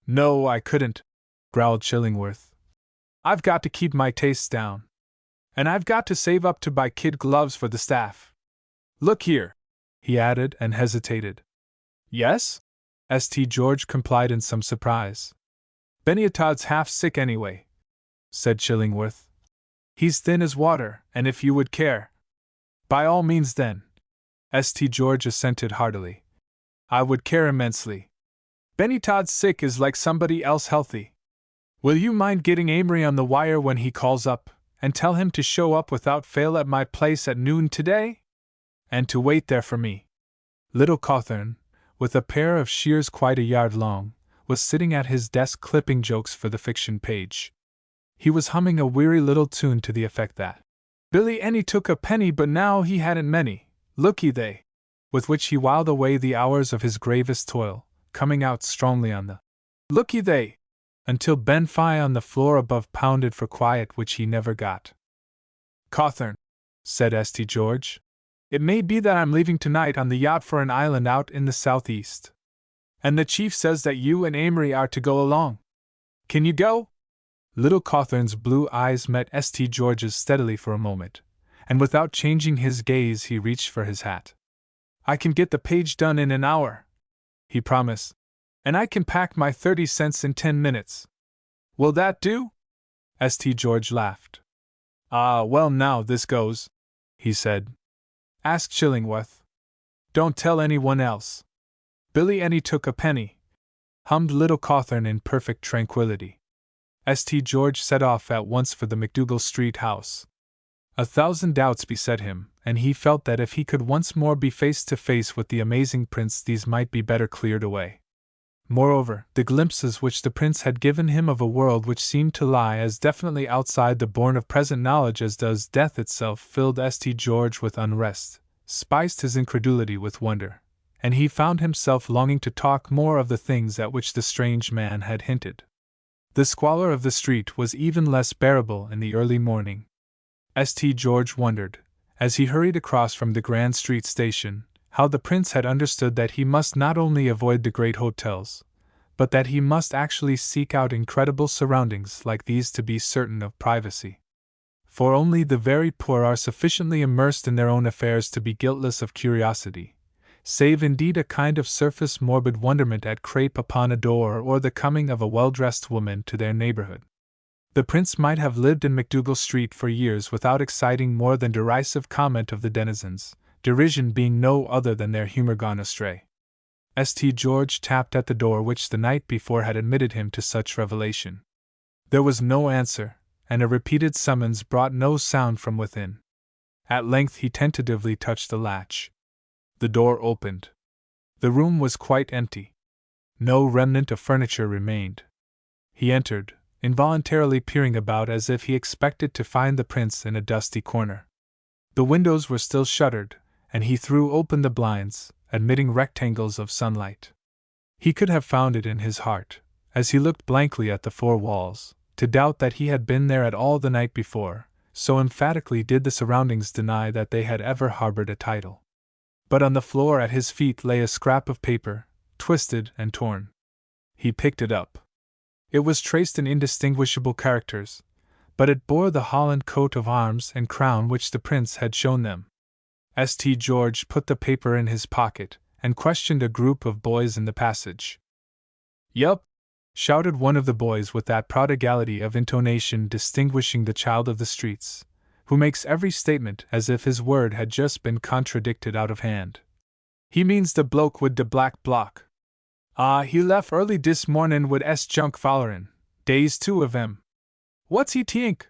No, I couldn't, growled Chillingworth. I've got to keep my tastes down. And I've got to save up to buy kid gloves for the staff. Look here, he added and hesitated. Yes? St. George complied in some surprise. Bennytod's half sick anyway, said Chillingworth. He's thin as water, and if you would care. By all means then. St. George assented heartily. I would care immensely. Bennytod's sick is like somebody else healthy. Will you mind getting Amory on the wire when he calls up, and tell him to show up without fail at my place at noon today? And to wait there for me. Little Cawthorn, with a pair of shears quite a yard long, was sitting at his desk clipping jokes for the fiction page. He was humming a weary little tune to the effect that Billy Any took a penny but now he hadn't many, looky they, with which he whiled away the hours of his gravest toil, coming out strongly on the looky they, until Ben Fye on the floor above pounded for quiet which he never got. Cawthorn, said St. George, it may be that I'm leaving tonight on the yacht for an island out in the southeast. And the chief says that you and Amory are to go along. Can you go? Little Cawthorn's blue eyes met St. George's steadily for a moment, and without changing his gaze he reached for his hat. I can get the page done in an hour, he promised, and I can pack my 30 cents in 10 minutes. Will that do? St. George laughed. Ah, well now this goes, he said. Ask Chillingworth. Don't tell anyone else. Billy Any took a penny, hummed little Cawthorn in perfect tranquility. St. George set off at once for the McDougal Street house. 1,000 doubts beset him, and he felt that if he could once more be face to face with the amazing prince these might be better cleared away. Moreover, the glimpses which the prince had given him of a world which seemed to lie as definitely outside the bourne of present knowledge as does death itself filled St. George with unrest, spiced his incredulity with wonder, and he found himself longing to talk more of the things at which the strange man had hinted. The squalor of the street was even less bearable in the early morning. St. George wondered, as he hurried across from the Grand Street station, how the prince had understood that he must not only avoid the great hotels, but that he must actually seek out incredible surroundings like these to be certain of privacy. For only the very poor are sufficiently immersed in their own affairs to be guiltless of curiosity, save indeed a kind of surface morbid wonderment at crape upon a door or the coming of a well-dressed woman to their neighborhood. The prince might have lived in MacDougal Street for years without exciting more than derisive comment of the denizens, derision being no other than their humor gone astray. St. George tapped at the door which the night before had admitted him to such revelation. There was no answer, and a repeated summons brought no sound from within. At length he tentatively touched the latch. The door opened. The room was quite empty. No remnant of furniture remained. He entered, involuntarily peering about as if he expected to find the prince in a dusty corner. The windows were still shuttered, and he threw open the blinds, admitting rectangles of sunlight. He could have found it in his heart, as he looked blankly at the four walls, to doubt that he had been there at all the night before, so emphatically did the surroundings deny that they had ever harbored a title. But on the floor at his feet lay a scrap of paper, twisted and torn. He picked it up. It was traced in indistinguishable characters, but it bore the Holland coat of arms and crown which the prince had shown them. St. George put the paper in his pocket, and questioned a group of boys in the passage. "Yup!" shouted one of the boys with that prodigality of intonation distinguishing the child of the streets, who makes every statement as if his word had just been contradicted out of hand. "He means the bloke wid de black block. Ah, he lef early dis mornin' wid junk follerin', days two of 'em. What's he tink?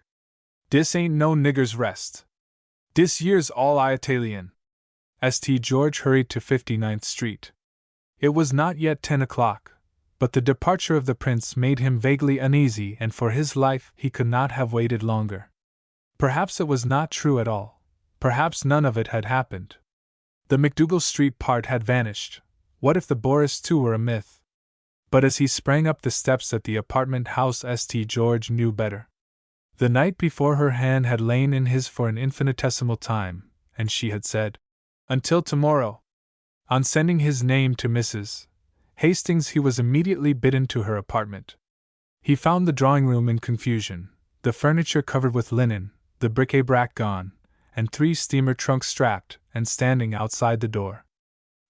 Dis ain't no nigger's rest. Dis year's all Italian." St. George hurried to 59th Street. It was not yet 10 o'clock, but the departure of the prince made him vaguely uneasy, and for his life he could not have waited longer. Perhaps it was not true at all. Perhaps none of it had happened. The MacDougal Street part had vanished. What if the Boris too were a myth? But as he sprang up the steps at the apartment house, St. George knew better. The night before her hand had lain in his for an infinitesimal time, and she had said, "Until tomorrow." On sending his name to Mrs. Hastings, he was immediately bidden to her apartment. He found the drawing-room in confusion, the furniture covered with linen, the bric-a-brac gone, and 3 steamer trunks strapped and standing outside the door.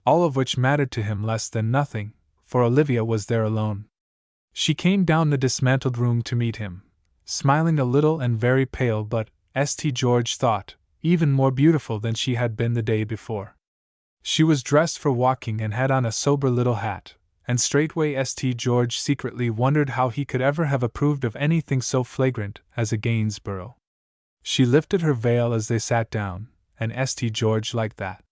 All of which mattered to him less than nothing, for Olivia was there alone. She came down the dismantled room to meet him, smiling a little and very pale, but, St. George thought, even more beautiful than she had been the day before. She was dressed for walking and had on a sober little hat, and straightway St. George secretly wondered how he could ever have approved of anything so flagrant as a Gainsborough. She lifted her veil as they sat down, and St. George liked that.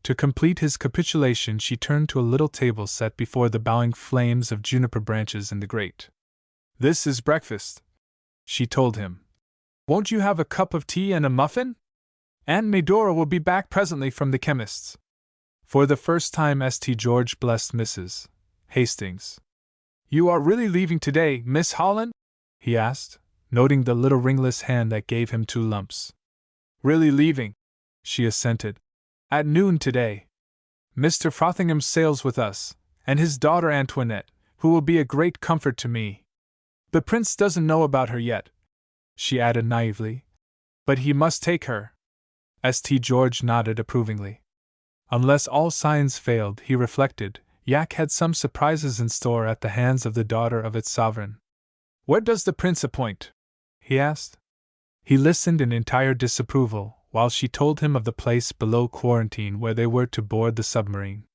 To complete his capitulation, she turned to a little table set before the bowing flames of juniper branches in the grate. "This is breakfast," she told him. "Won't you have a cup of tea and a muffin? Aunt Medora will be back presently from the chemist's." For the first time St. George blessed Mrs. Hastings. "You are really leaving today, Miss Holland?" he asked, noting the little ringless hand that gave him 2 lumps. "Really leaving," she assented. "At noon today. Mr. Frothingham sails with us, and his daughter Antoinette, who will be a great comfort to me. The prince doesn't know about her yet," she added naively, "but he must take her." St. George nodded approvingly. Unless all signs failed, he reflected, Yak had some surprises in store at the hands of the daughter of its sovereign. "Where does the prince appoint?" he asked. He listened in entire disapproval, while she told him of the place below quarantine where they were to board the submarine.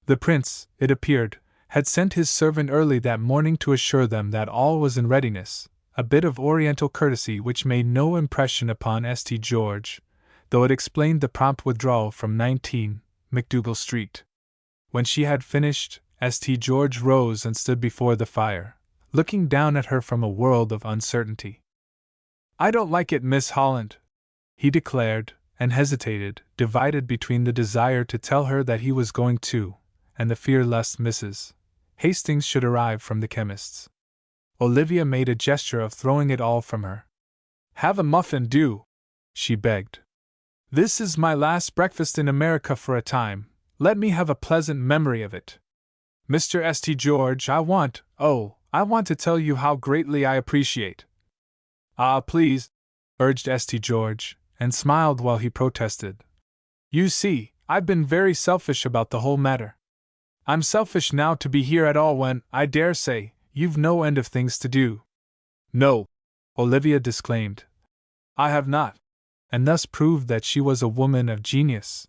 The prince, it appeared, had sent his servant early that morning to assure them that all was in readiness, a bit of oriental courtesy which made no impression upon St. George, though it explained the prompt withdrawal from 19 MacDougal Street. When she had finished, St. George rose and stood before the fire, looking down at her from a world of uncertainty. "I don't like it, Miss Holland," he declared, and hesitated, divided between the desire to tell her that he was going too, and the fear lest Mrs. Hastings should arrive from the chemist's. Olivia made a gesture of throwing it all from her. "Have a muffin, do," she begged. "This is my last breakfast in America for a time. Let me have a pleasant memory of it. Mr. St. George, I want to tell you how greatly I appreciate—" "Ah, please," urged St. George, and smiled while he protested. "You see, I've been very selfish about the whole matter. I'm selfish now to be here at all when, I dare say, you've no end of things to do. No, Olivia disclaimed. I have not. And thus proved that she was a woman of genius.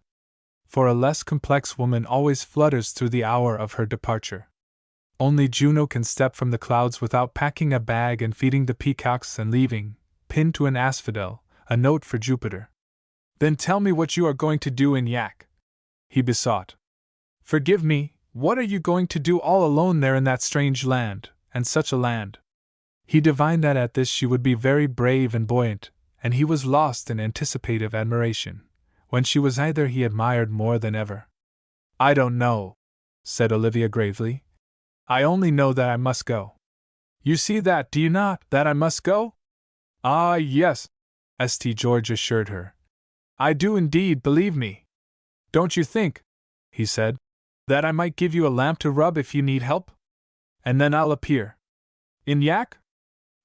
For a less complex woman always flutters through the hour of her departure. Only Juno can step from the clouds without packing a bag and feeding the peacocks and leaving, pinned to an asphodel, a note for Jupiter. Then tell me what you are going to do in Yak, he besought. Forgive me, what are you going to do all alone there in that strange land, and such a land? He divined that at this she would be very brave and buoyant, and he was lost in anticipative admiration. When she was either he admired more than ever. I don't know, said Olivia gravely. I only know that I must go. You see that, do you not, that I must go? Ah, yes, St. George assured her. I do indeed, believe me. Don't you think, he said, that I might give you a lamp to rub if you need help? And then I'll appear. In Yak?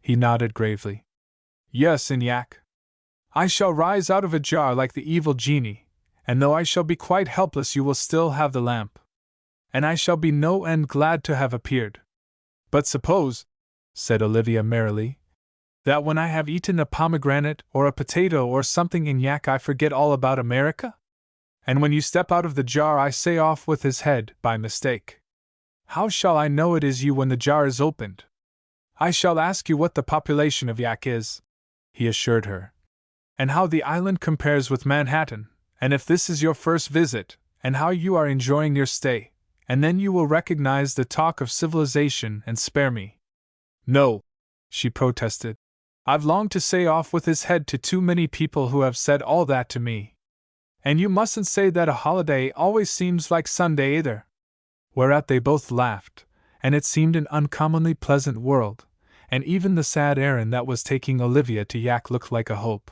He nodded gravely. Yes, in Yak. I shall rise out of a jar like the evil genie, and though I shall be quite helpless you will still have the lamp. And I shall be no end glad to have appeared. But suppose, said Olivia merrily, that when I have eaten a pomegranate or a potato or something in Yak I forget all about America? And when you step out of the jar I say off with his head, by mistake. How shall I know it is you when the jar is opened? I shall ask you what the population of Yak is, he assured her, and how the island compares with Manhattan, and if this is your first visit, and how you are enjoying your stay, and then you will recognize the talk of civilization and spare me. No, she protested. I've longed to say off with his head to too many people who have said all that to me. And you mustn't say that a holiday always seems like Sunday either. Whereat they both laughed, and it seemed an uncommonly pleasant world, and even the sad errand that was taking Olivia to Yak looked like a hope.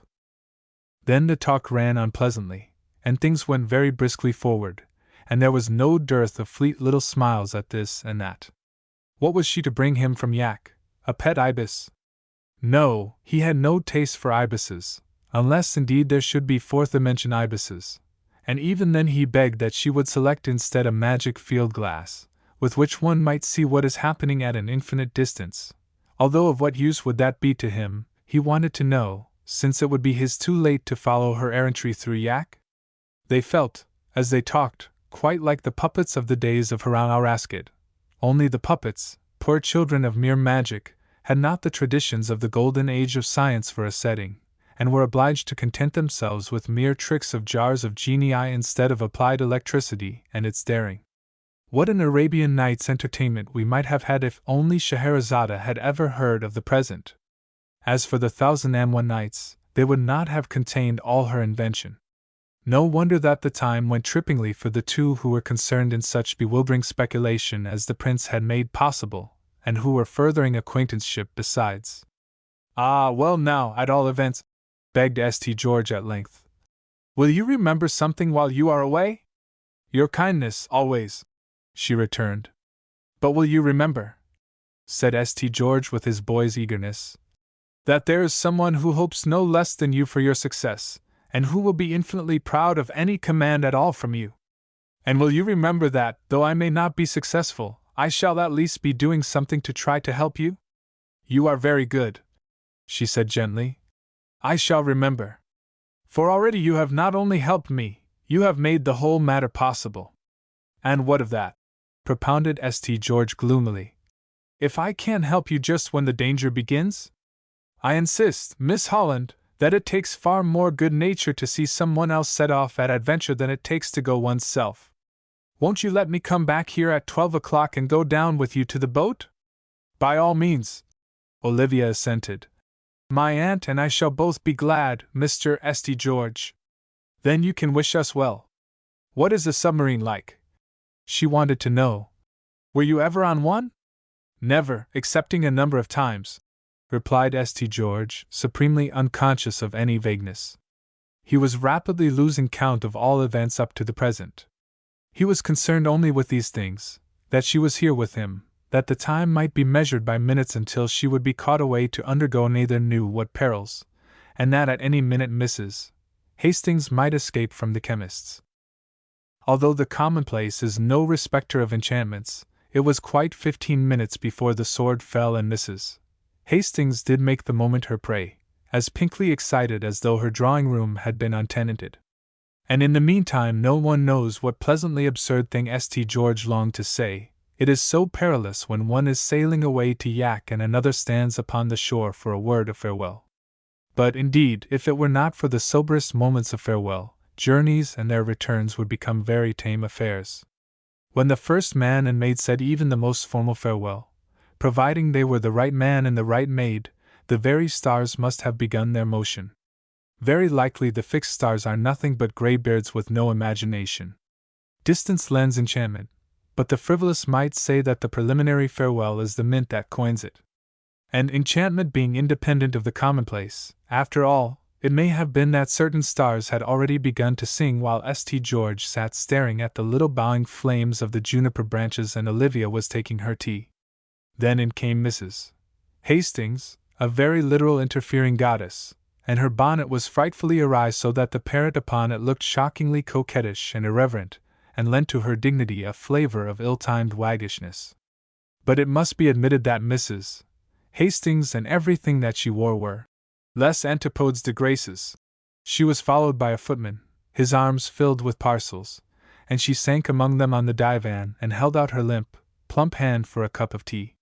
Then the talk ran unpleasantly, and things went very briskly forward, and there was no dearth of fleet little smiles at this and that. What was she to bring him from Yak? A pet ibis? No, he had no taste for ibises, unless indeed there should be fourth-dimension ibises, and even then he begged that she would select instead a magic field glass, with which one might see what is happening at an infinite distance, although of what use would that be to him, he wanted to know, since it would be his too late to follow her errantry through Yak? They felt, as they talked, quite like the puppets of the days of Haran al-Raskid, only the puppets, poor children of mere magic, had not the traditions of the golden age of science for a setting, and were obliged to content themselves with mere tricks of jars of genii instead of applied electricity and its daring. What an Arabian Nights entertainment we might have had if only Scheherazade had ever heard of the present. As for the 1001 Nights, they would not have contained all her invention. No wonder that the time went trippingly for the two who were concerned in such bewildering speculation as the prince had made possible, and who were furthering acquaintanceship besides. Ah, well now, at all events, begged St. George at length. Will you remember something while you are away? Your kindness, always, she returned. But will you remember, said St. George with his boy's eagerness, that there is someone who hopes no less than you for your success, and who will be infinitely proud of any command at all from you? And will you remember that, though I may not be successful, I shall at least be doing something to try to help you? You are very good, she said gently. I shall remember. For already you have not only helped me, you have made the whole matter possible. And what of that? Propounded St. George gloomily. If I can't help you just when the danger begins? I insist, Miss Holland, that it takes far more good nature to see someone else set off at adventure than it takes to go one's self. Won't you let me come back here at 12 o'clock and go down with you to the boat? By all means, Olivia assented. My aunt and I shall both be glad, Mr. St. George. Then you can wish us well. What is a submarine like? She wanted to know. Were you ever on one? Never, excepting a number of times, replied St. George, supremely unconscious of any vagueness. He was rapidly losing count of all events up to the present. He was concerned only with these things, that she was here with him, that the time might be measured by minutes until she would be caught away to undergo neither knew what perils, and that at any minute Mrs. Hastings might escape from the chemist's. Although the commonplace is no respecter of enchantments, it was quite 15 minutes before the sword fell and Mrs. Hastings did make the moment her prey, as pinkly excited as though her drawing-room had been untenanted. And in the meantime no one knows what pleasantly absurd thing St. George longed to say. It is so perilous when one is sailing away to Yak and another stands upon the shore for a word of farewell. But indeed, if it were not for the soberest moments of farewell, journeys and their returns would become very tame affairs. When the first man and maid said even the most formal farewell, providing they were the right man and the right maid, the very stars must have begun their motion. Very likely the fixed stars are nothing but greybeards with no imagination. Distance lends enchantment, but the frivolous might say that the preliminary farewell is the mint that coins it. And enchantment being independent of the commonplace, after all, it may have been that certain stars had already begun to sing while St. George sat staring at the little bowing flames of the juniper branches and Olivia was taking her tea. Then in came Mrs. Hastings, a very literal interfering goddess, and her bonnet was frightfully awry so that the parrot upon it looked shockingly coquettish and irreverent, and lent to her dignity a flavor of ill-timed waggishness. But it must be admitted that Mrs. Hastings and everything that she wore were less antipodes de graces. She was followed by a footman, his arms filled with parcels, and she sank among them on the divan and held out her limp, plump hand for a cup of tea.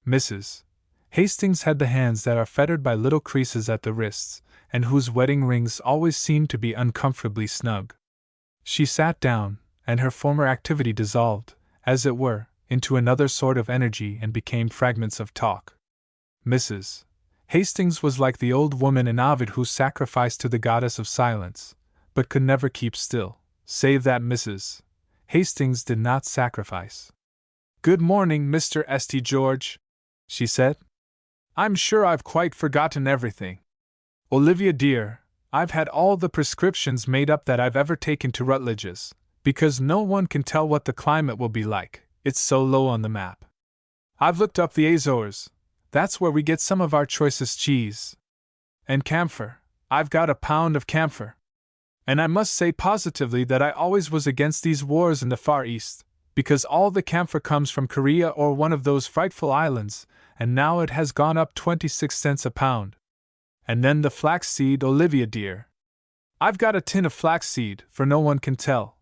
Mrs. Hastings had the hands that are fettered by little creases at the wrists, and whose wedding rings always seemed to be uncomfortably snug. She sat down, and her former activity dissolved, as it were, into another sort of energy and became fragments of talk. Mrs. Hastings was like the old woman in Ovid who sacrificed to the goddess of silence, but could never keep still, save that Mrs. Hastings did not sacrifice. "Good morning, Mr. St. George," she said. "I'm sure I've quite forgotten everything. Olivia dear, I've had all the prescriptions made up that I've ever taken to Rutledge's, because no one can tell what the climate will be like, it's so low on the map. I've looked up the Azores, that's where we get some of our choicest cheese. And camphor, I've got a pound of camphor. And I must say positively that I always was against these wars in the Far East, because all the camphor comes from Korea or one of those frightful islands, and now it has gone up 26 cents a pound. And then the flaxseed, Olivia dear. I've got a tin of flaxseed, for no one can tell."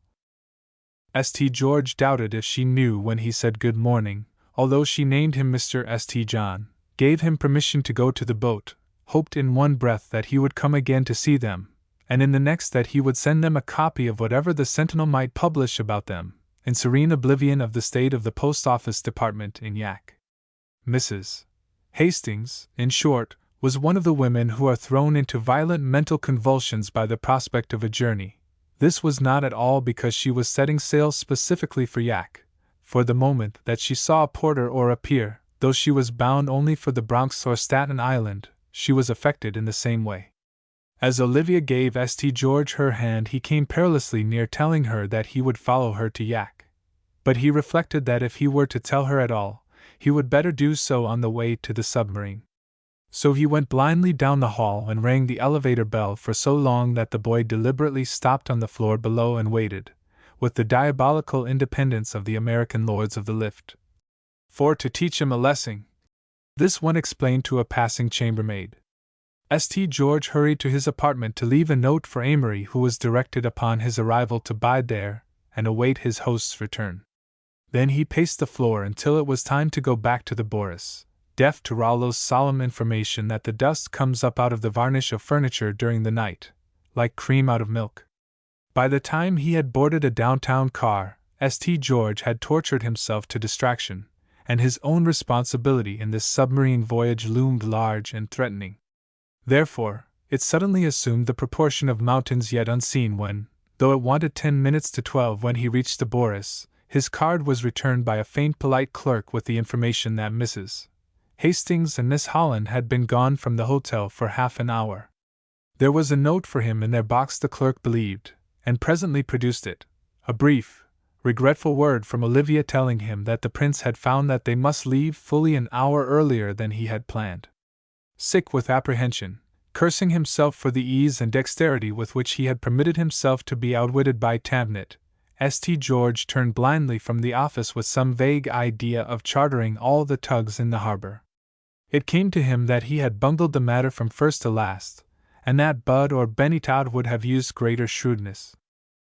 St. George doubted if she knew when he said good morning, although she named him Mr. St. John, gave him permission to go to the boat, hoped in one breath that he would come again to see them, and in the next that he would send them a copy of whatever the Sentinel might publish about them, in serene oblivion of the state of the post office department in Yak. Mrs. Hastings, in short, was one of the women who are thrown into violent mental convulsions by the prospect of a journey. This was not at all because she was setting sail specifically for Yak. For the moment that she saw a porter or a pier, though she was bound only for the Bronx or Staten Island, she was affected in the same way. As Olivia gave St. George her hand, he came perilously near telling her that he would follow her to Yak. But he reflected that if he were to tell her at all, he would better do so on the way to the submarine. So he went blindly down the hall and rang the elevator bell for so long that the boy deliberately stopped on the floor below and waited, with the diabolical independence of the American lords of the lift. "For to teach him a lesson," this one explained to a passing chambermaid. St. George hurried to his apartment to leave a note for Amory, who was directed upon his arrival to bide there and await his host's return. Then he paced the floor until it was time to go back to the Boris, deaf to Rollo's solemn information that the dust comes up out of the varnish of furniture during the night, like cream out of milk. By the time he had boarded a downtown car, St. George had tortured himself to distraction, and his own responsibility in this submarine voyage loomed large and threatening. Therefore, it suddenly assumed the proportion of mountains yet unseen when, though it wanted 10 minutes to 12 when he reached the Boris, his card was returned by a faint polite clerk with the information that Mrs. Hastings and Miss Holland had been gone from the hotel for half an hour. There was a note for him in their box, the clerk believed, and presently produced it, a brief, regretful word from Olivia telling him that the prince had found that they must leave fully an hour earlier than he had planned. Sick with apprehension, cursing himself for the ease and dexterity with which he had permitted himself to be outwitted by Tamnet, St. George turned blindly from the office with some vague idea of chartering all the tugs in the harbor. It came to him that he had bungled the matter from first to last, and that Bud or Benitad would have used greater shrewdness.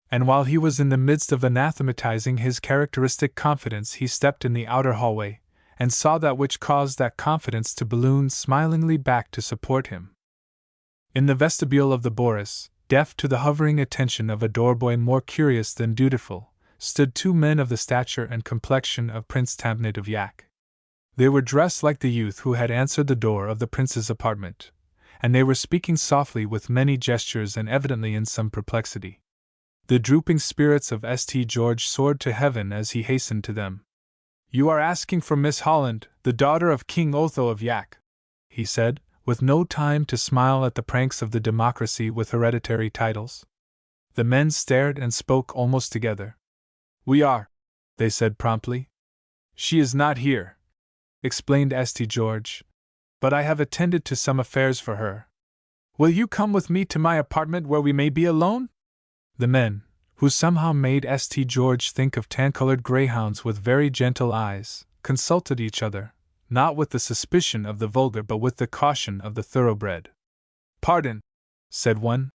And while he was in the midst of anathematizing his characteristic confidence, he stepped in the outer hallway, and saw that which caused that confidence to balloon smilingly back to support him. In the vestibule of the Boris, deaf to the hovering attention of a doorboy more curious than dutiful, stood two men of the stature and complexion of Prince Tamnit of Yak. They were dressed like the youth who had answered the door of the prince's apartment, and they were speaking softly with many gestures and evidently in some perplexity. The drooping spirits of St. George soared to heaven as he hastened to them. "You are asking for Miss Holland, the daughter of King Otho of Yak," he said, with no time to smile at the pranks of the democracy with hereditary titles. The men stared and spoke almost together. "We are," they said promptly. "She is not here," explained St. George, "but I have attended to some affairs for her. Will you come with me to my apartment where we may be alone?" The men, who somehow made St. George think of tan-colored greyhounds with very gentle eyes, consulted each other, not with the suspicion of the vulgar but with the caution of the thoroughbred. "Pardon," said one,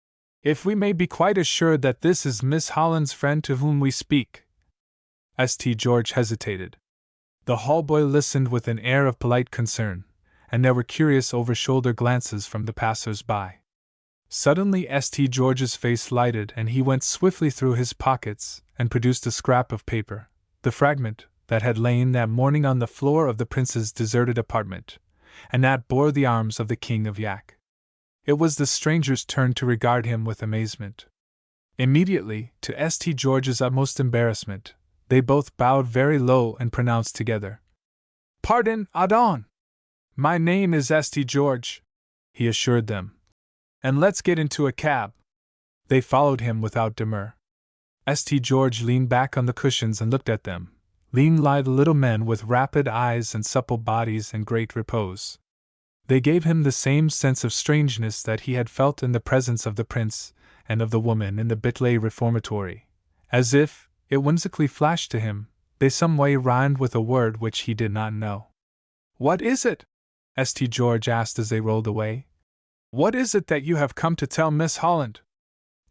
"if we may be quite assured that this is Miss Holland's friend to whom we speak." St. George hesitated. The hallboy listened with an air of polite concern, and there were curious over-shoulder glances from the passers-by. Suddenly St. George's face lighted and he went swiftly through his pockets and produced a scrap of paper, the fragment that had lain that morning on the floor of the prince's deserted apartment, and that bore the arms of the King of Yak. It was the stranger's turn to regard him with amazement. Immediately, to St. George's utmost embarrassment, they both bowed very low and pronounced together, "Pardon, Adon! My name is St. George," he assured them. "And let's get into a cab." They followed him without demur. St. George leaned back on the cushions and looked at them, lean-lithe little men with rapid eyes and supple bodies and great repose. They gave him the same sense of strangeness that he had felt in the presence of the prince and of the woman in the Bitley Reformatory, as if, it whimsically flashed to him, they some way rhymed with a word which he did not know. "What is it?" St. George asked as they rolled away. "What is it that you have come to tell Miss Holland?"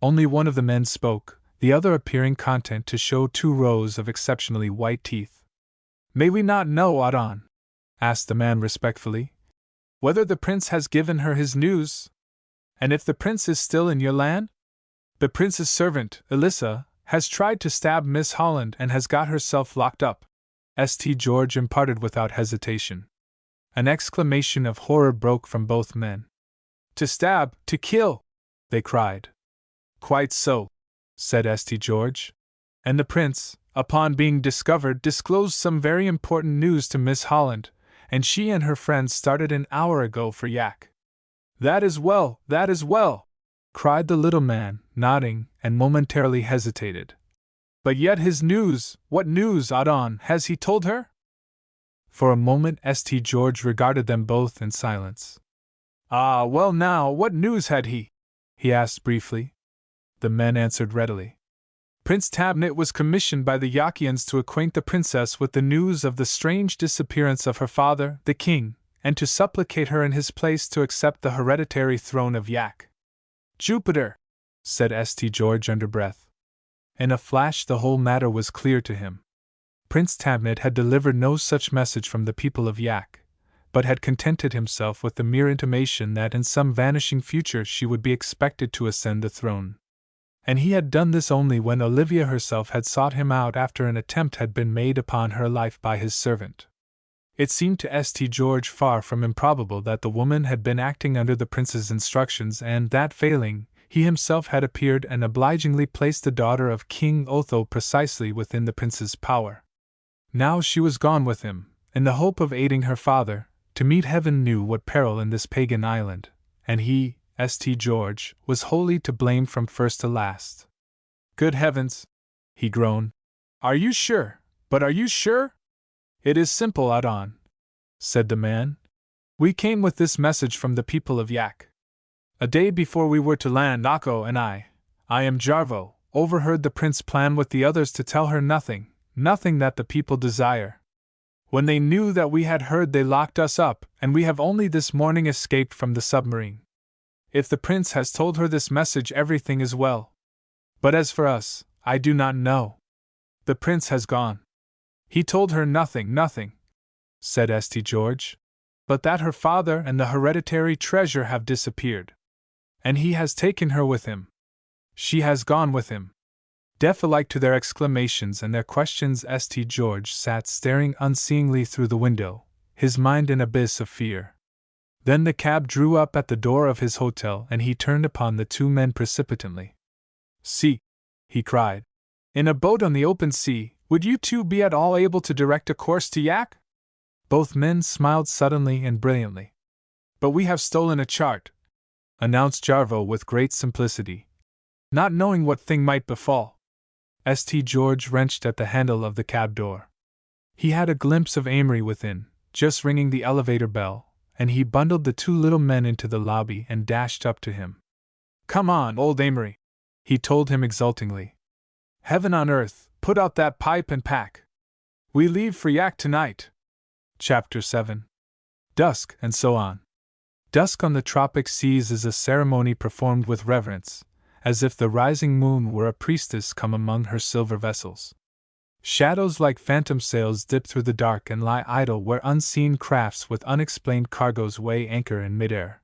Only one of the men spoke, the other appearing content to show 2 rows of exceptionally white teeth. "May we not know, Adon," asked the man respectfully, "whether the prince has given her his news? And if the prince is still in your land? The prince's servant, Elissa, has tried to stab Miss Holland and has got herself locked up," St. George imparted without hesitation. An exclamation of horror broke from both men. "To stab, to kill!" they cried. "Quite so," said St. George. "And the prince, upon being discovered, disclosed some very important news to Miss Holland, and she and her friends started an hour ago for Yak." "That is well, that is well!" cried the little man, nodding, and momentarily hesitated. "But yet his news, what news, Adon, has he told her?" For a moment St. George regarded them both in silence. "Ah, well now, what news had he?" he asked briefly. The men answered readily. "Prince Tabnit was commissioned by the Yakians to acquaint the princess with the news of the strange disappearance of her father, the king, and to supplicate her in his place to accept the hereditary throne of Yak." "Jupiter!" said St. George under breath. In a flash the whole matter was clear to him. Prince Tabnit had delivered no such message from the people of Yak, but had contented himself with the mere intimation that in some vanishing future she would be expected to ascend the throne. And he had done this only when Olivia herself had sought him out after an attempt had been made upon her life by his servant. It seemed to St. George far from improbable that the woman had been acting under the prince's instructions and that, failing, he himself had appeared and obligingly placed the daughter of King Otho precisely within the prince's power. Now she was gone with him, in the hope of aiding her father, to meet heaven knew what peril in this pagan island, and he, St. George, was wholly to blame from first to last. "Good heavens!" he groaned. "Are you sure? But are you sure?" "It is simple, Adon," said the man. "We came with this message from the people of Yak. A day before we were to land, Akko and I am Jarvo, overheard the prince plan with the others to tell her nothing, nothing that the people desire. When they knew that we had heard, they locked us up, and we have only this morning escaped from the submarine. If the prince has told her this message, everything is well. But as for us, I do not know. The prince has gone. He told her nothing, said St. George, but that her father and the hereditary treasure have disappeared. And he has taken her with him. She has gone with him. Deaf alike to their exclamations and their questions, St. George sat staring unseeingly through the window, his mind an abyss of fear. Then the cab drew up at the door of his hotel, and he turned upon the two men precipitately. "See," he cried, "in a boat on the open sea, would you two be at all able to direct a course to Yak?" Both men smiled suddenly and brilliantly. "But we have stolen a chart," announced Jarvo with great simplicity, not knowing what thing might befall. St. George wrenched at the handle of the cab door. He had a glimpse of Amory within, just ringing the elevator bell, and he bundled the two little men into the lobby and dashed up to him. "Come on, old Amory," he told him exultingly. "Heaven on earth, put out that pipe and pack. We leave for Yak tonight." Chapter 7. Dusk, and so on. Dusk on the tropic seas is a ceremony performed with reverence, as if the rising moon were a priestess come among her silver vessels. Shadows like phantom sails dip through the dark and lie idle where unseen crafts with unexplained cargoes weigh anchor in midair.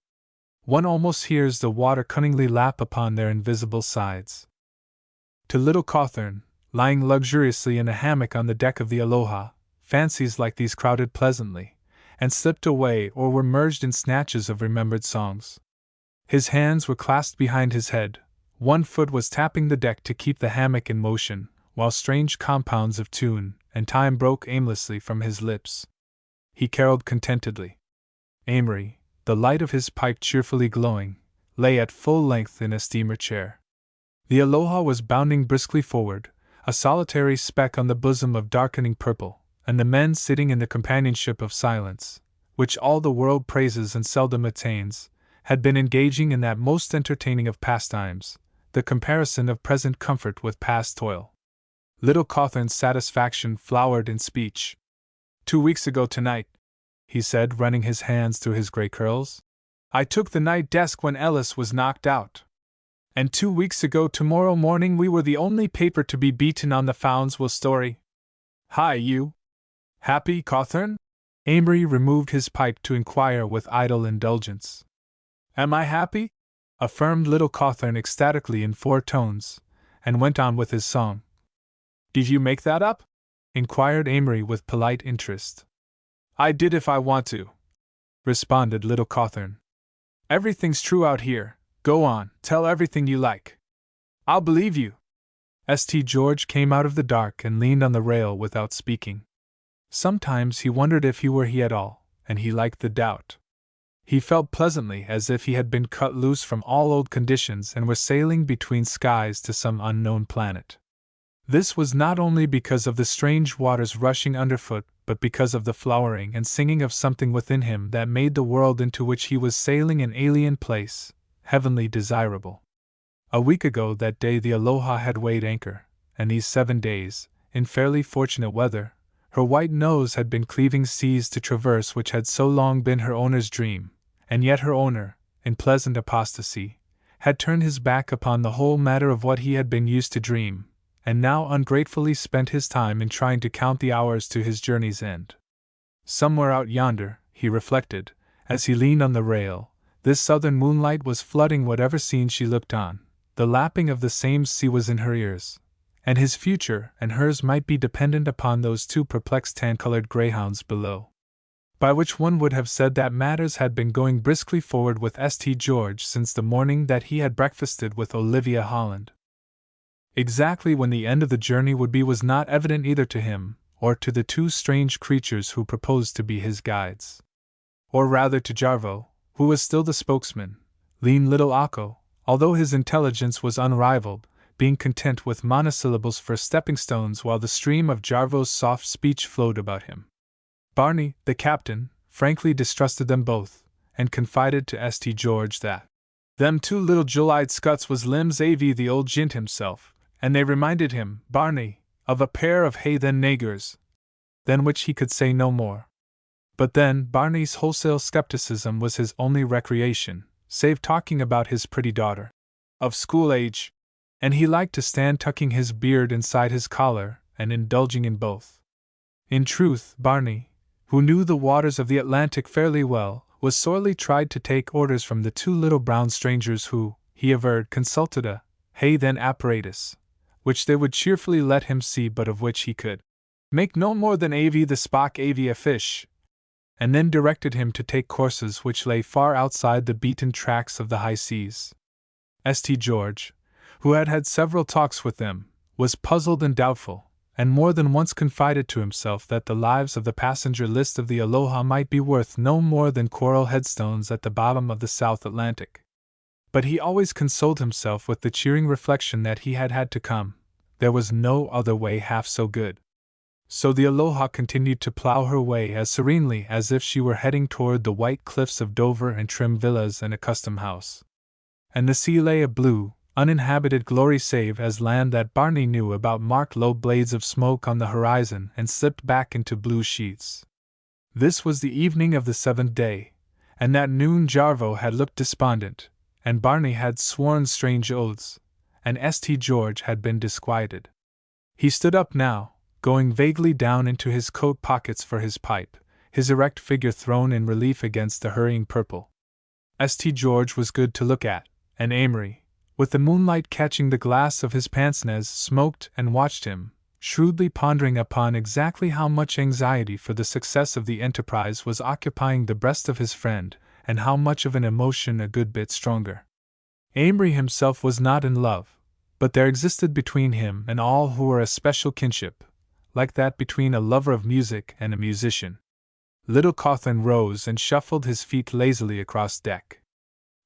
One almost hears the water cunningly lap upon their invisible sides. To little Cawthorne, lying luxuriously in a hammock on the deck of the Aloha, fancies like these crowded pleasantly, and slipped away or were merged in snatches of remembered songs. His hands were clasped behind his head, one foot was tapping the deck to keep the hammock in motion, while strange compounds of tune and time broke aimlessly from his lips. He caroled contentedly. Amory, the light of his pipe cheerfully glowing, lay at full length in a steamer chair. The Aloha was bounding briskly forward, a solitary speck on the bosom of darkening purple, and the men sitting in the companionship of silence, which all the world praises and seldom attains, had been engaging in that most entertaining of pastimes, the comparison of present comfort with past toil. Little Cawthorne's satisfaction flowered in speech. 2 weeks ago tonight," he said, running his hands through his gray curls, "I took the night desk when Ellis was knocked out. And 2 weeks ago tomorrow morning we were the only paper to be beaten on the Fownesville story. Hi, you! Happy, Cawthorne?" Amory removed his pipe to inquire with idle indulgence. "Am I happy?" affirmed little Cawthorne ecstatically in 4 tones, and went on with his song. "Did you make that up?" inquired Amory with polite interest. "I did if I want to," responded little Cawthorne. "Everything's true out here. Go on, tell everything you like. I'll believe you." St. George came out of the dark and leaned on the rail without speaking. Sometimes he wondered if he were he at all, and he liked the doubt. He felt pleasantly as if he had been cut loose from all old conditions and were sailing between skies to some unknown planet. This was not only because of the strange waters rushing underfoot, but because of the flowering and singing of something within him that made the world into which he was sailing an alien place, heavenly desirable. A week ago that day the Aloha had weighed anchor, and these 7 days, in fairly fortunate weather, her white nose had been cleaving seas to traverse which had so long been her owner's dream, and yet her owner, in pleasant apostasy, had turned his back upon the whole matter of what he had been used to dream, and now ungratefully spent his time in trying to count the hours to his journey's end. Somewhere out yonder, he reflected, as he leaned on the rail, this southern moonlight was flooding whatever scene she looked on, the lapping of the same sea was in her ears, and his future and hers might be dependent upon those 2 perplexed tan-colored greyhounds below. By which one would have said that matters had been going briskly forward with St. George since the morning that he had breakfasted with Olivia Holland. Exactly when the end of the journey would be was not evident either to him, or to the 2 strange creatures who proposed to be his guides. Or rather to Jarvo, who was still the spokesman, lean little Akko, although his intelligence was unrivaled, being content with monosyllables for stepping stones while the stream of Jarvo's soft speech flowed about him. Barney, the captain, frankly distrusted them both, and confided to St. George that "them 2 little July scuts was limbs av the old gint himself, and they reminded him, Barney, of a pair of heathen niggers, than which he could say no more. But then Barney's wholesale skepticism was his only recreation, save talking about his pretty daughter, of school age, and he liked to stand tucking his beard inside his collar and indulging in both. In truth, Barney, who knew the waters of the Atlantic fairly well, was sorely tried to take orders from the two little brown strangers who, he averred, consulted a heathen apparatus, which they would cheerfully let him see but of which he could make no more than avy the spock avy a fish, and then directed him to take courses which lay far outside the beaten tracks of the high seas. St. George, who had had several talks with them, was puzzled and doubtful, and more than once confided to himself that the lives of the passenger list of the Aloha might be worth no more than coral headstones at the bottom of the South Atlantic. But he always consoled himself with the cheering reflection that he had had to come. There was no other way half so good. So the Aloha continued to plow her way as serenely as if she were heading toward the white cliffs of Dover and trim villas and a custom house. And the sea lay a blue, uninhabited glory save as land that Barney knew about marked low blades of smoke on the horizon and slipped back into blue sheets. This was the evening of the 7th day, and that noon Jarvo had looked despondent, and Barney had sworn strange oaths, and St. George had been disquieted. He stood up now, going vaguely down into his coat pockets for his pipe, his erect figure thrown in relief against the hurrying purple. St. George was good to look at, and Amory, with the moonlight catching the glass of his pince-nez, smoked and watched him, shrewdly pondering upon exactly how much anxiety for the success of the enterprise was occupying the breast of his friend, and how much of an emotion a good bit stronger. Amory himself was not in love, but there existed between him and all who were a special kinship, like that between a lover of music and a musician. Little Cawthon rose and shuffled his feet lazily across deck.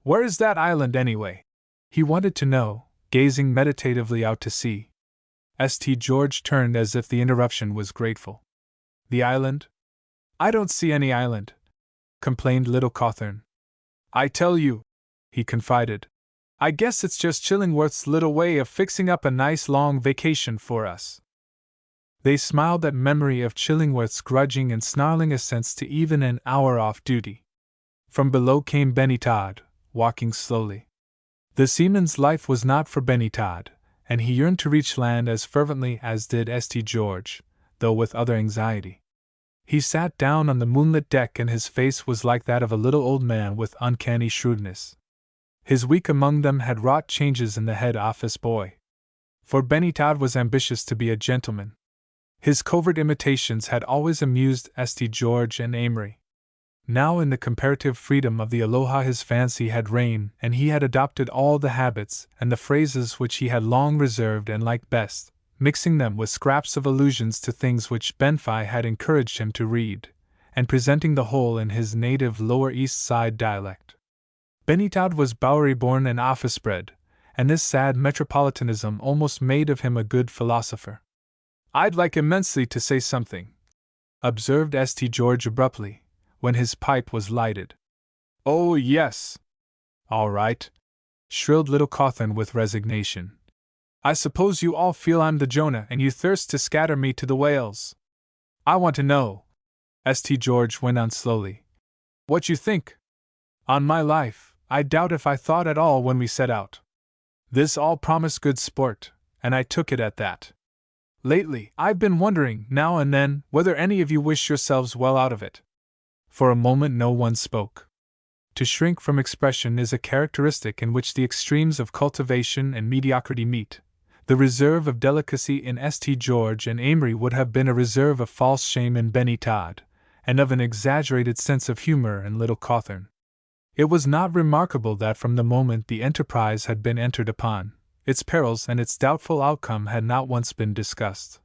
"Where is that island, anyway?" he wanted to know, gazing meditatively out to sea. St. George turned as if the interruption was grateful. "The island? I don't see any island," complained little Cawthon. "I tell you," he confided, "I guess it's just Chillingworth's little way of fixing up a nice long vacation for us." They smiled at memory of Chillingworth's grudging and snarling assents to even an hour off duty. From below came Benny Todd, walking slowly. The seaman's life was not for Benny Todd, and he yearned to reach land as fervently as did St. George, though with other anxiety. He sat down on the moonlit deck and his face was like that of a little old man with uncanny shrewdness. His week among them had wrought changes in the head office boy. For Benny Todd was ambitious to be a gentleman. His covert imitations had always amused St. George and Amory. Now in the comparative freedom of the Aloha his fancy had reign, and he had adopted all the habits and the phrases which he had long reserved and liked best, mixing them with scraps of allusions to things which Benfi had encouraged him to read, and presenting the whole in his native Lower East Side dialect. Benny Todd was Bowery-born and office-bred, and this sad metropolitanism almost made of him a good philosopher. "I'd like immensely to say something," observed St. George abruptly, when his pipe was lighted. "Oh, yes." "All right," shrilled little Cawthon with resignation. "I suppose you all feel I'm the Jonah and you thirst to scatter me to the whales. I want to know," St. George went on slowly, "what you think. On my life, I doubt if I thought at all when we set out. This all promised good sport, and I took it at that. Lately, I've been wondering, now and then, whether any of you wish yourselves well out of it." For a moment no one spoke. To shrink from expression is a characteristic in which the extremes of cultivation and mediocrity meet. The reserve of delicacy in St. George and Amory would have been a reserve of false shame in Benny Todd, and of an exaggerated sense of humor in little Cawthon. It was not remarkable that from the moment the enterprise had been entered upon, its perils and its doubtful outcome had not once been discussed.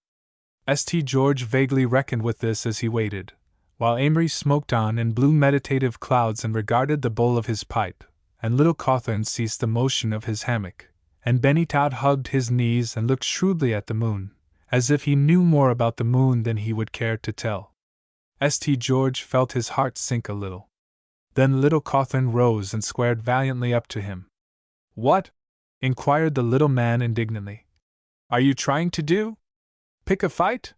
St. George vaguely reckoned with this as he waited, while Amory smoked on in blue meditative clouds and regarded the bowl of his pipe, and little Cawthon ceased the motion of his hammock, and Benny Todd hugged his knees and looked shrewdly at the moon, as if he knew more about the moon than he would care to tell. St. George felt his heart sink a little. Then little Cawthon rose and squared valiantly up to him. "What?" inquired the little man indignantly. Are you trying to do? Pick a fight?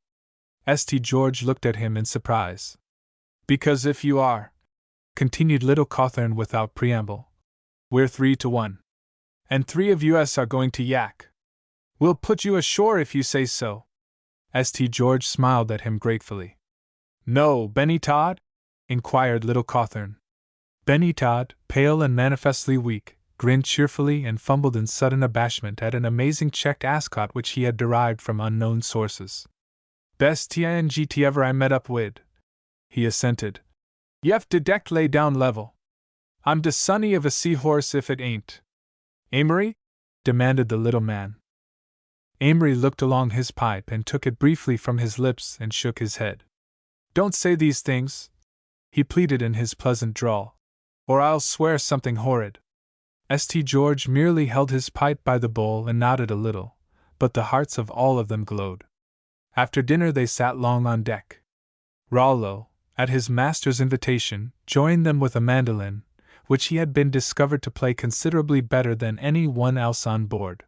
St. George looked at him in surprise. Because if you are, continued little Cawthorn without preamble, we're 3-1. And 3 of us are going to yak. We'll put you ashore if you say so. St. George smiled at him gratefully. No, Benny Todd? Inquired little Cawthorn. Benny Todd, pale and manifestly weak, grinned cheerfully and fumbled in sudden abashment at an amazing checked ascot which he had derived from unknown sources. Best TNGT ever I met up wid, he assented. Yef de deck lay down level. I'm de sonny of a seahorse if it ain't. Amory? Demanded the little man. Amory looked along his pipe and took it briefly from his lips and shook his head. Don't say these things, he pleaded in his pleasant drawl, or I'll swear something horrid. St. George merely held his pipe by the bowl and nodded a little, but the hearts of all of them glowed. After dinner they sat long on deck. Rollo, at his master's invitation, joined them with a mandolin, which he had been discovered to play considerably better than any one else on board.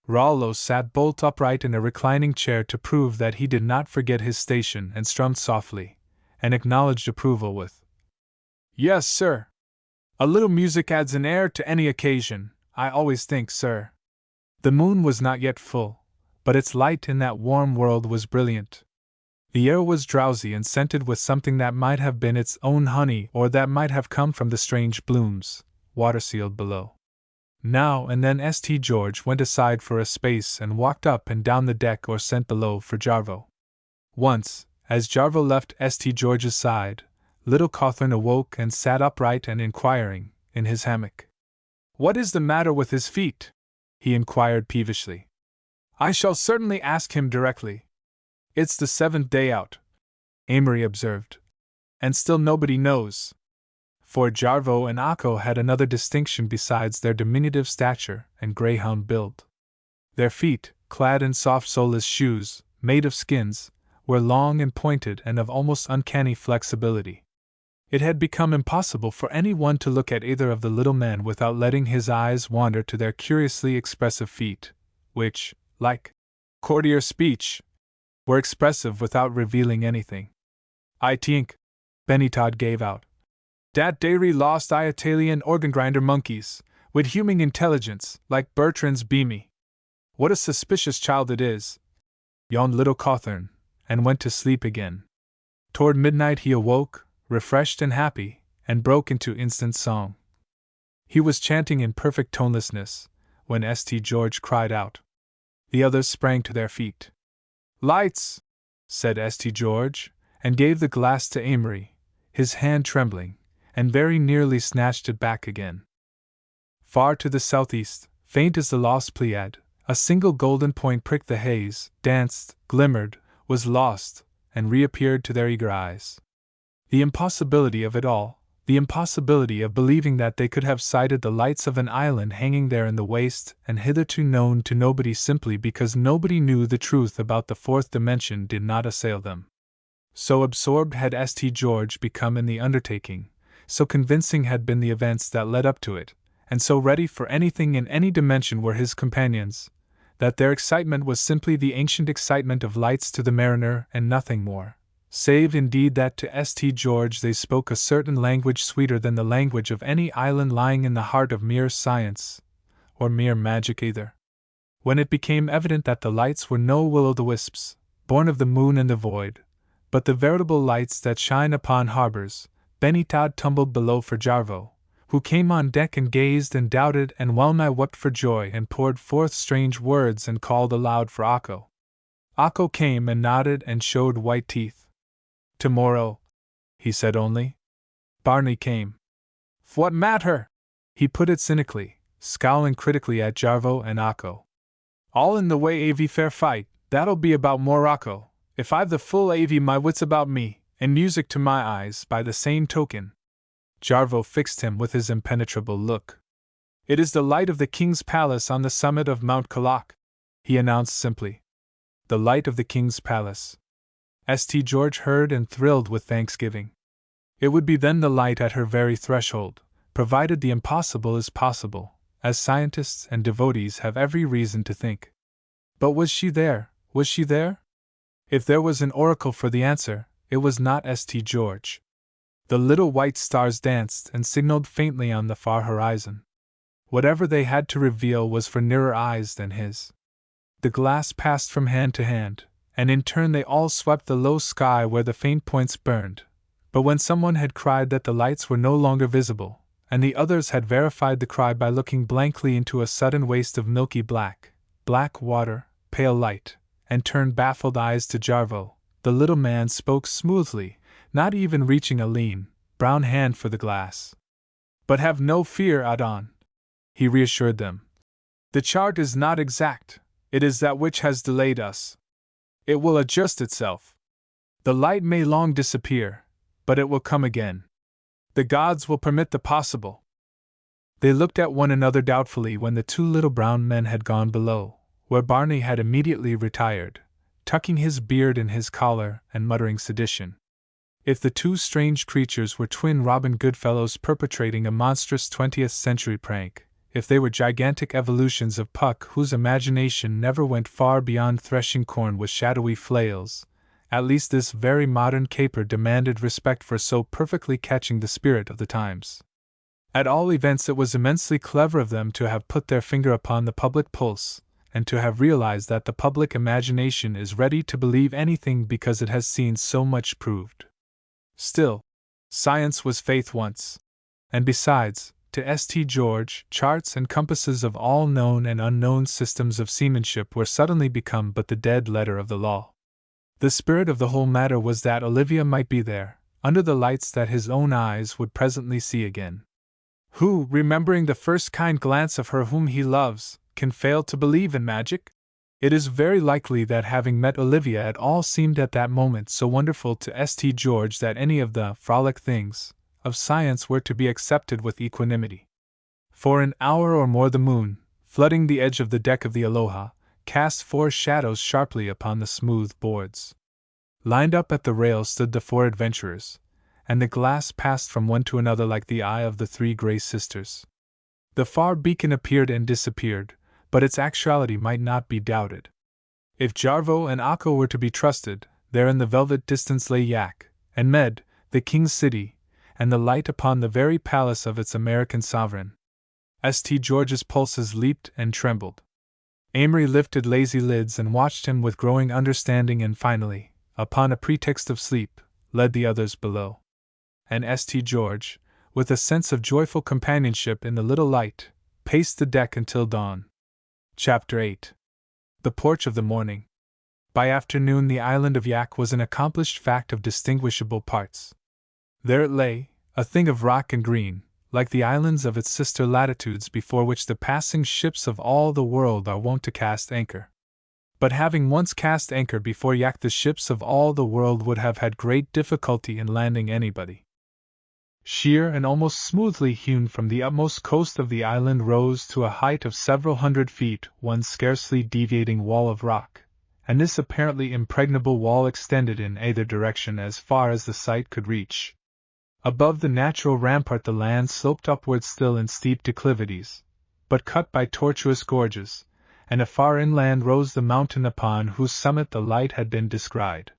Rollo sat bolt upright in a reclining chair to prove that he did not forget his station and strummed softly, and acknowledged approval with, Yes, sir. A little music adds an air to any occasion, I always think, sir. The moon was not yet full, but its light in that warm world was brilliant. The air was drowsy and scented with something that might have been its own honey or that might have come from the strange blooms, water-sealed below. Now and then St. George went aside for a space and walked up and down the deck or sent below for Jarvo. Once, as Jarvo left St. George's side, little Cawthorn awoke and sat upright and inquiring, in his hammock. What is the matter with his feet? He inquired peevishly. I shall certainly ask him directly. It's the 7th day out, Amory observed, and still nobody knows. For Jarvo and Akko had another distinction besides their diminutive stature and greyhound build. Their feet, clad in soft soleless shoes, made of skins, were long and pointed and of almost uncanny flexibility. It had become impossible for any one to look at either of the little men without letting his eyes wander to their curiously expressive feet, which, like courtier speech, were expressive without revealing anything. I tink, Benny Todd gave out. Dat dairy lost Italian organ grinder monkeys, with human intelligence, like Bertrand's Beamy. What a suspicious child it is, yawned little Cawthorn, and went to sleep again. Toward midnight he awoke, refreshed and happy, and broke into instant song. He was chanting in perfect tonelessness, when St. George cried out. The others sprang to their feet. Lights! Said St. George, and gave the glass to Amory, his hand trembling, and very nearly snatched it back again. Far to the southeast, faint as the lost Pleiad, a single golden point pricked the haze, danced, glimmered, was lost, and reappeared to their eager eyes. The impossibility of it all, the impossibility of believing that they could have sighted the lights of an island hanging there in the waste and hitherto known to nobody simply because nobody knew the truth about the fourth dimension did not assail them. So absorbed had St. George become in the undertaking, so convincing had been the events that led up to it, and so ready for anything in any dimension were his companions, that their excitement was simply the ancient excitement of lights to the mariner and nothing more, save indeed that to St. George they spoke a certain language sweeter than the language of any island lying in the heart of mere science, or mere magic either. When it became evident that the lights were no will-o'-the-wisps, born of the moon and the void, but the veritable lights that shine upon harbors, Benny Todd tumbled below for Jarvo, who came on deck and gazed and doubted and well-nigh wept for joy and poured forth strange words and called aloud for Akko. Akko came and nodded and showed white teeth. Tomorrow, he said only. Barney came. What matter? He put it cynically, scowling critically at Jarvo and Akko. All in the way av fair fight, that'll be about Morocco, if I've the full av my wits about me, and music to my eyes by the same token. Jarvo fixed him with his impenetrable look. It is the light of the king's palace on the summit of Mount Kalak, he announced simply. The light of the king's palace. St. George heard and thrilled with thanksgiving. It would be then the light at her very threshold, provided the impossible is possible, as scientists and devotees have every reason to think. But was she there? Was she there? If there was an oracle for the answer, it was not St. George. The little white stars danced and signaled faintly on the far horizon. Whatever they had to reveal was for nearer eyes than his. The glass passed from hand to hand, and in turn they all swept the low sky where the faint points burned. But when someone had cried that the lights were no longer visible, and the others had verified the cry by looking blankly into a sudden waste of milky black water, pale light, and turned baffled eyes to Jarvo, the little man spoke smoothly, not even reaching a lean, brown hand for the glass. But have no fear, Adon, he reassured them. The chart is not exact, it is that which has delayed us. It will adjust itself. The light may long disappear, but it will come again. The gods will permit the possible. They looked at one another doubtfully when the two little brown men had gone below, where Barney had immediately retired, tucking his beard in his collar and muttering sedition. If the two strange creatures were twin Robin Goodfellows perpetrating a monstrous 20th century prank, if they were gigantic evolutions of Puck whose imagination never went far beyond threshing corn with shadowy flails, at least this very modern caper demanded respect for so perfectly catching the spirit of the times. At all events, it was immensely clever of them to have put their finger upon the public pulse, and to have realized that the public imagination is ready to believe anything because it has seen so much proved. Still, science was faith once. And besides, to St. George, charts and compasses of all known and unknown systems of seamanship were suddenly become but the dead letter of the law. The spirit of the whole matter was that Olivia might be there, under the lights that his own eyes would presently see again. Who, remembering the first kind glance of her whom he loves, can fail to believe in magic? It is very likely that having met Olivia at all seemed at that moment so wonderful to St. George that any of the frolic things of science were to be accepted with equanimity. For an hour or more the moon, flooding the edge of the deck of the Aloha, cast four shadows sharply upon the smooth boards. Lined up at the rail stood the four adventurers, and the glass passed from one to another like the eye of the three Grey sisters. The far beacon appeared and disappeared, but its actuality might not be doubted. If Jarvo and Akko were to be trusted, there in the velvet distance lay Yak, and Med, the king's city, and the light upon the very palace of its American sovereign. St. George's pulses leaped and trembled. Amory lifted lazy lids and watched him with growing understanding and finally, upon a pretext of sleep, led the others below. And St. George, with a sense of joyful companionship in the little light, paced the deck until dawn. Chapter 8. The Porch of the Morning. By afternoon the island of Yak was an accomplished fact of distinguishable parts. There it lay, a thing of rock and green, like the islands of its sister latitudes before which the passing ships of all the world are wont to cast anchor. But having once cast anchor before Yak, the ships of all the world would have had great difficulty in landing anybody. Sheer and almost smoothly hewn from the utmost coast of the island rose to a height of several hundred feet one scarcely deviating wall of rock, and this apparently impregnable wall extended in either direction as far as the sight could reach. Above the natural rampart the land sloped upward still in steep declivities, but cut by tortuous gorges, and afar inland rose the mountain upon whose summit the light had been descried.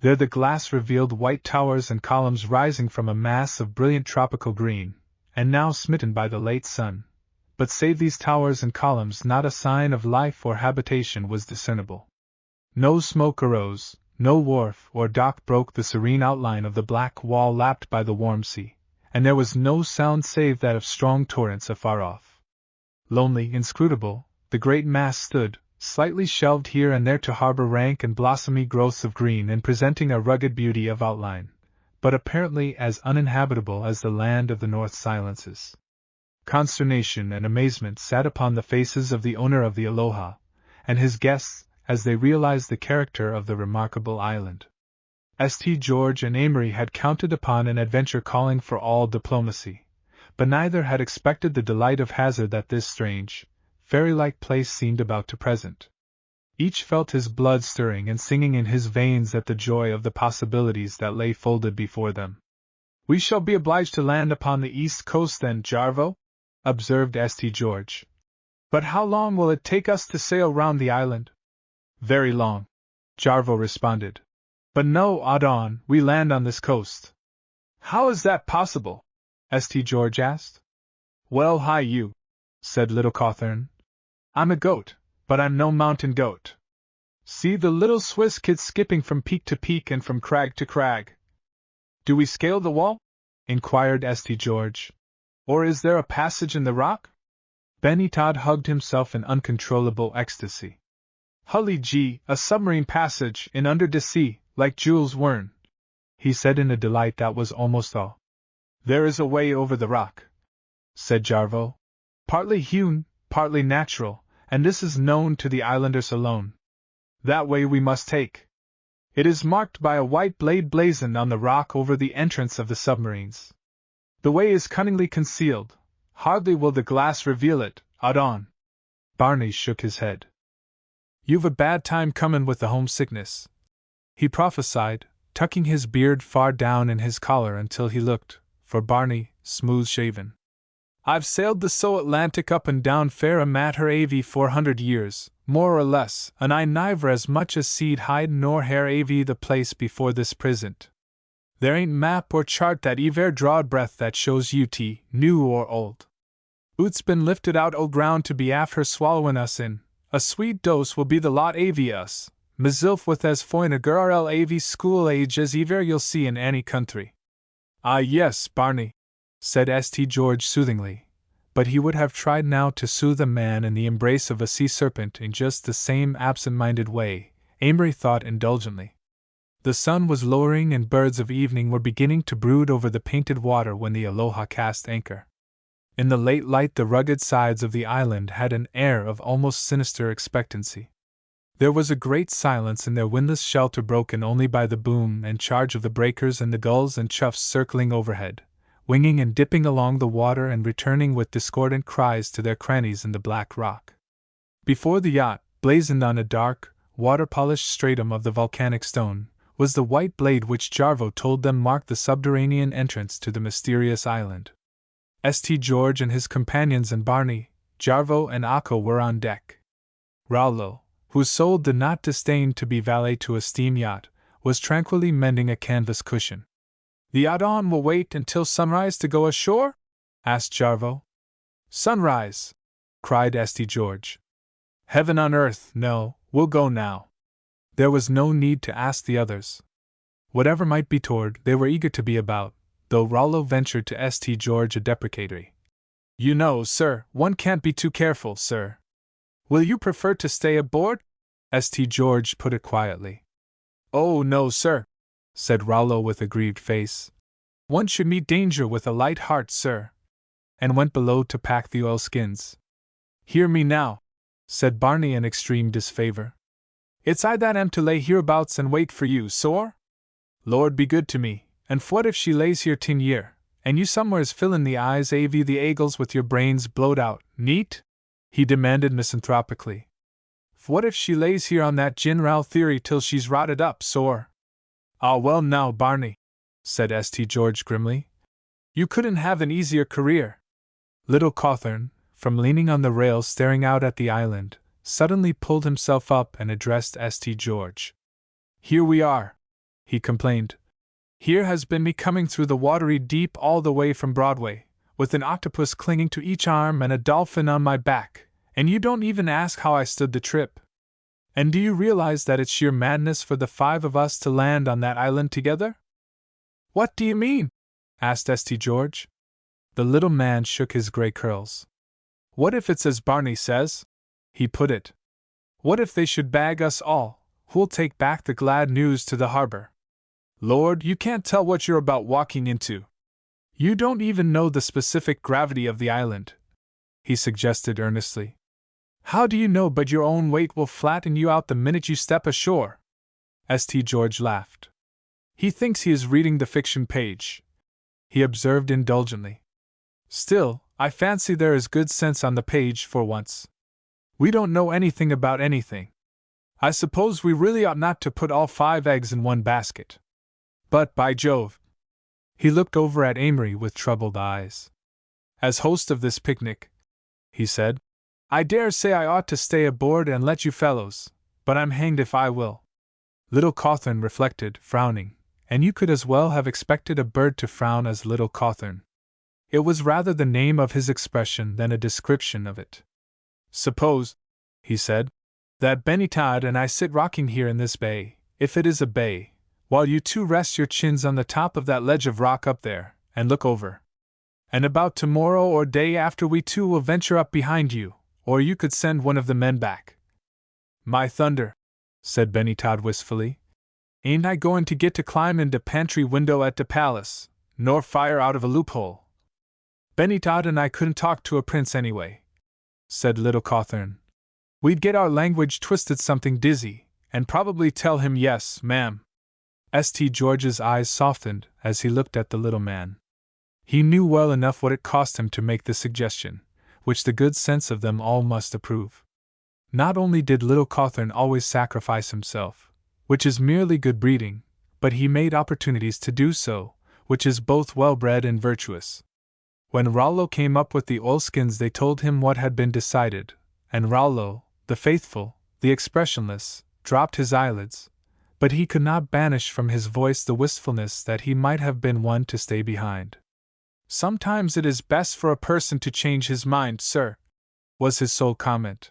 There the glass revealed white towers and columns rising from a mass of brilliant tropical green, and now smitten by the late sun, but save these towers and columns not a sign of life or habitation was discernible. No smoke arose, no wharf or dock broke the serene outline of the black wall lapped by the warm sea, and there was no sound save that of strong torrents afar off. Lonely, inscrutable, the great mass stood, slightly shelved here and there to harbor rank and blossomy growths of green and presenting a rugged beauty of outline, but apparently as uninhabitable as the land of the North Silences. Consternation and amazement sat upon the faces of the owner of the Aloha, and his guests, as they realized the character of the remarkable island. St. George and Amory had counted upon an adventure calling for all diplomacy, but neither had expected the delight of hazard that this strange, fairy-like place seemed about to present. Each felt his blood stirring and singing in his veins at the joy of the possibilities that lay folded before them. "We shall be obliged to land upon the east coast then, Jarvo," observed St. George. "But how long will it take us to sail round the island?" Very long, Jarvo responded. But no, Audon, we land on this coast. How is that possible? St. George asked. Well, hi you, said little Cawthorn. I'm a goat, but I'm no mountain goat. See the little Swiss kid skipping from peak to peak and from crag to crag. Do we scale the wall? Inquired St. George. Or is there a passage in the rock? Benny Todd hugged himself in uncontrollable ecstasy. Hully gee, a submarine passage in under the sea, like Jules Verne, he said in a delight that was almost awe. There is a way over the rock, said Jarvo. Partly hewn, partly natural, and this is known to the islanders alone. That way we must take. It is marked by a white blade blazoned on the rock over the entrance of the submarines. The way is cunningly concealed. Hardly will the glass reveal it, Audon. Barney shook his head. You've a bad time comin' with the homesickness, he prophesied, tucking his beard far down in his collar until he looked, for Barney, smooth-shaven. I've sailed the so Atlantic up and down fair a matter av 400 years, more or less, and I niver as much as seed hide nor hair av the place before this present. There ain't map or chart that ever drawed breath that shows ut, new or old. Oot's been lifted out o' ground to be after swallowin' us in. A sweet dose will be the lot av us, mesilf with as foine a girl av school age as ever you'll see in any country. Ah yes, Barney, said St. George soothingly, but he would have tried now to soothe a man in the embrace of a sea serpent in just the same absent-minded way, Amory thought indulgently. The sun was lowering and birds of evening were beginning to brood over the painted water when the Aloha cast anchor. In the late light the rugged sides of the island had an air of almost sinister expectancy. There was a great silence in their windless shelter, broken only by the boom and charge of the breakers and the gulls and choughs circling overhead, winging and dipping along the water and returning with discordant cries to their crannies in the black rock. Before the yacht, blazoned on a dark, water-polished stratum of the volcanic stone, was the white blade which Jarvo told them marked the subterranean entrance to the mysterious island. St. George and his companions and Barney, Jarvo and Akko were on deck. Raulo, whose soul did not disdain to be valet to a steam yacht, was tranquilly mending a canvas cushion. The Audon will wait until sunrise to go ashore? asked Jarvo. Sunrise! cried St. George. Heaven on earth, no, we'll go now. There was no need to ask the others. Whatever might be toward, they were eager to be about, though Raulo ventured to St. George a deprecatory. You know, sir, one can't be too careful, sir. Will you prefer to stay aboard? St. George put it quietly. Oh, no, sir, said Raulo with a grieved face. One should meet danger with a light heart, sir. And went below to pack the oilskins. Hear me now, said Barney in extreme disfavor. It's I that am to lay hereabouts and wait for you, sor? Lord be good to me. And fwhat if she lays here 10 year, and you somewheres fillin' the eyes av the agles with your brains blowed out, neat? He demanded misanthropically. Fwhat if she lays here on that gin-row theory till she's rotted up, sor? Ah well now, Barney, said St. George grimly. You couldn't have an easier career. Little Cawthorn, from leaning on the rail staring out at the island, suddenly pulled himself up and addressed St. George. Here we are, he complained. Here has been me coming through the watery deep all the way from Broadway, with an octopus clinging to each arm and a dolphin on my back, and you don't even ask how I stood the trip. And do you realize that it's sheer madness for the 5 of us to land on that island together? What do you mean? asked St. George. The little man shook his gray curls. What if it's as Barney says? He put it. What if they should bag us all, who'll take back the glad news to the harbor? Lord, you can't tell what you're about walking into. You don't even know the specific gravity of the island, he suggested earnestly. How do you know but your own weight will flatten you out the minute you step ashore? St. George laughed. He thinks he is reading the fiction page, he observed indulgently. Still, I fancy there is good sense on the page for once. We don't know anything about anything. I suppose we really ought not to put all 5 eggs in one basket. But, by Jove! He looked over at Amory with troubled eyes. As host of this picnic, he said, I dare say I ought to stay aboard and let you fellows, but I'm hanged if I will. Little Cawthorn reflected, frowning, and you could as well have expected a bird to frown as Little Cawthorn. It was rather the name of his expression than a description of it. Suppose, he said, that Benny Todd and I sit rocking here in this bay, if it is a bay, while you two rest your chins on the top of that ledge of rock up there, and look over. And about tomorrow or day after we two will venture up behind you, or you could send one of the men back. My thunder, said Benny Todd wistfully. Ain't I going to get to climb in de pantry window at de palace, nor fire out of a loophole? Benny Todd and I couldn't talk to a prince anyway, said Little Cawthorn. We'd get our language twisted something dizzy, and probably tell him yes, ma'am. St. George's eyes softened as he looked at the little man. He knew well enough what it cost him to make the suggestion, which the good sense of them all must approve. Not only did Little Cawthorn always sacrifice himself, which is merely good breeding, but he made opportunities to do so, which is both well-bred and virtuous. When Rollo came up with the oilskins they told him what had been decided, and Rollo, the faithful, the expressionless, dropped his eyelids, but he could not banish from his voice the wistfulness that he might have been one to stay behind. Sometimes it is best for a person to change his mind, sir, was his sole comment.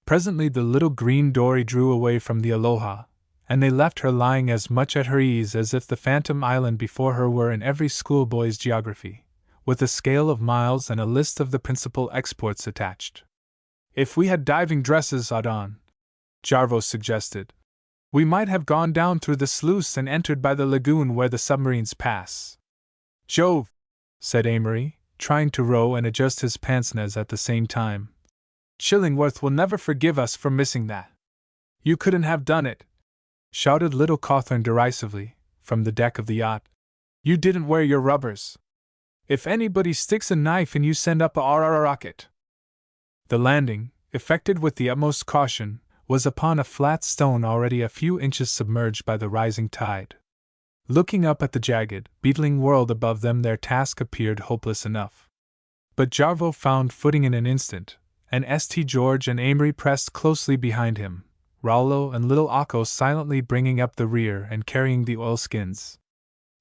Presently the little green dory drew away from the Aloha, and they left her lying as much at her ease as if the phantom island before her were in every schoolboy's geography, with a scale of miles and a list of the principal exports attached. If we had diving dresses on, Jarvo suggested, we might have gone down through the sluice and entered by the lagoon where the submarines pass. Jove, said Amory, trying to row and adjust his pince-nez at the same time. Chillingworth will never forgive us for missing that. You couldn't have done it, shouted Little Cawthorn derisively, from the deck of the yacht. You didn't wear your rubbers. If anybody sticks a knife in you, send up a rocket. The landing, effected with the utmost caution, was upon a flat stone already a few inches submerged by the rising tide. Looking up at the jagged, beetling world above them, their task appeared hopeless enough. But Jarvo found footing in an instant, and St. George and Amory pressed closely behind him, Rollo and little Akko silently bringing up the rear and carrying the oilskins.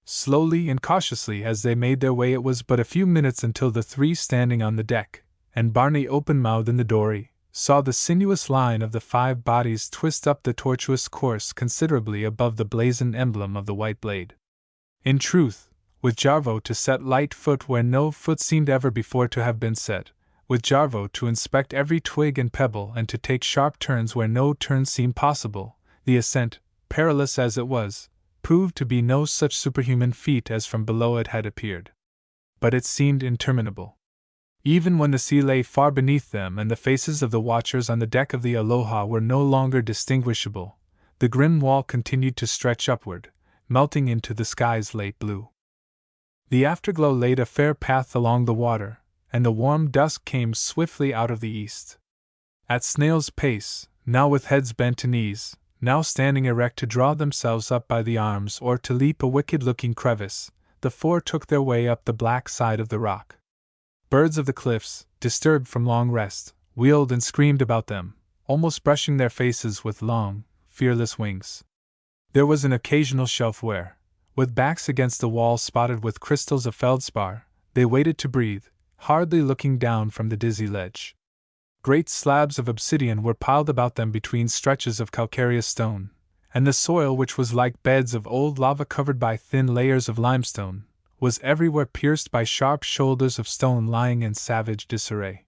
Slowly and cautiously as they made their way, it was but a few minutes until the three standing on the deck, and Barney open-mouthed in the dory, saw the sinuous line of the 5 bodies twist up the tortuous course considerably above the blazoned emblem of the White Blade. In truth, with Jarvo to set light foot where no foot seemed ever before to have been set, with Jarvo to inspect every twig and pebble and to take sharp turns where no turn seemed possible, the ascent, perilous as it was, proved to be no such superhuman feat as from below it had appeared. But it seemed interminable. Even when the sea lay far beneath them and the faces of the watchers on the deck of the Aloha were no longer distinguishable, the grim wall continued to stretch upward, melting into the sky's late blue. The afterglow laid a fair path along the water, and the warm dusk came swiftly out of the east. At snail's pace, now with heads bent to knees, now standing erect to draw themselves up by the arms or to leap a wicked-looking crevice, the 4 took their way up the black side of the rock. Birds of the cliffs, disturbed from long rest, wheeled and screamed about them, almost brushing their faces with long, fearless wings. There was an occasional shelf where, with backs against the wall spotted with crystals of feldspar, they waited to breathe, hardly looking down from the dizzy ledge. Great slabs of obsidian were piled about them between stretches of calcareous stone, and the soil, which was like beds of old lava covered by thin layers of limestone, was everywhere pierced by sharp shoulders of stone lying in savage disarray.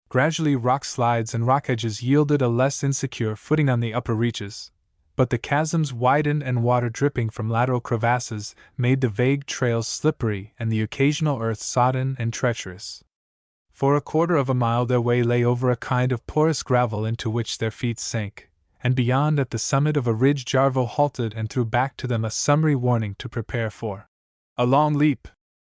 Gradually rock slides and rock edges yielded a less insecure footing on the upper reaches, but the chasms widened and water dripping from lateral crevasses made the vague trails slippery and the occasional earth sodden and treacherous. For a quarter of a mile their way lay over a kind of porous gravel into which their feet sank, and beyond at the summit of a ridge Jarvo halted and threw back to them a summary warning to prepare for a long leap.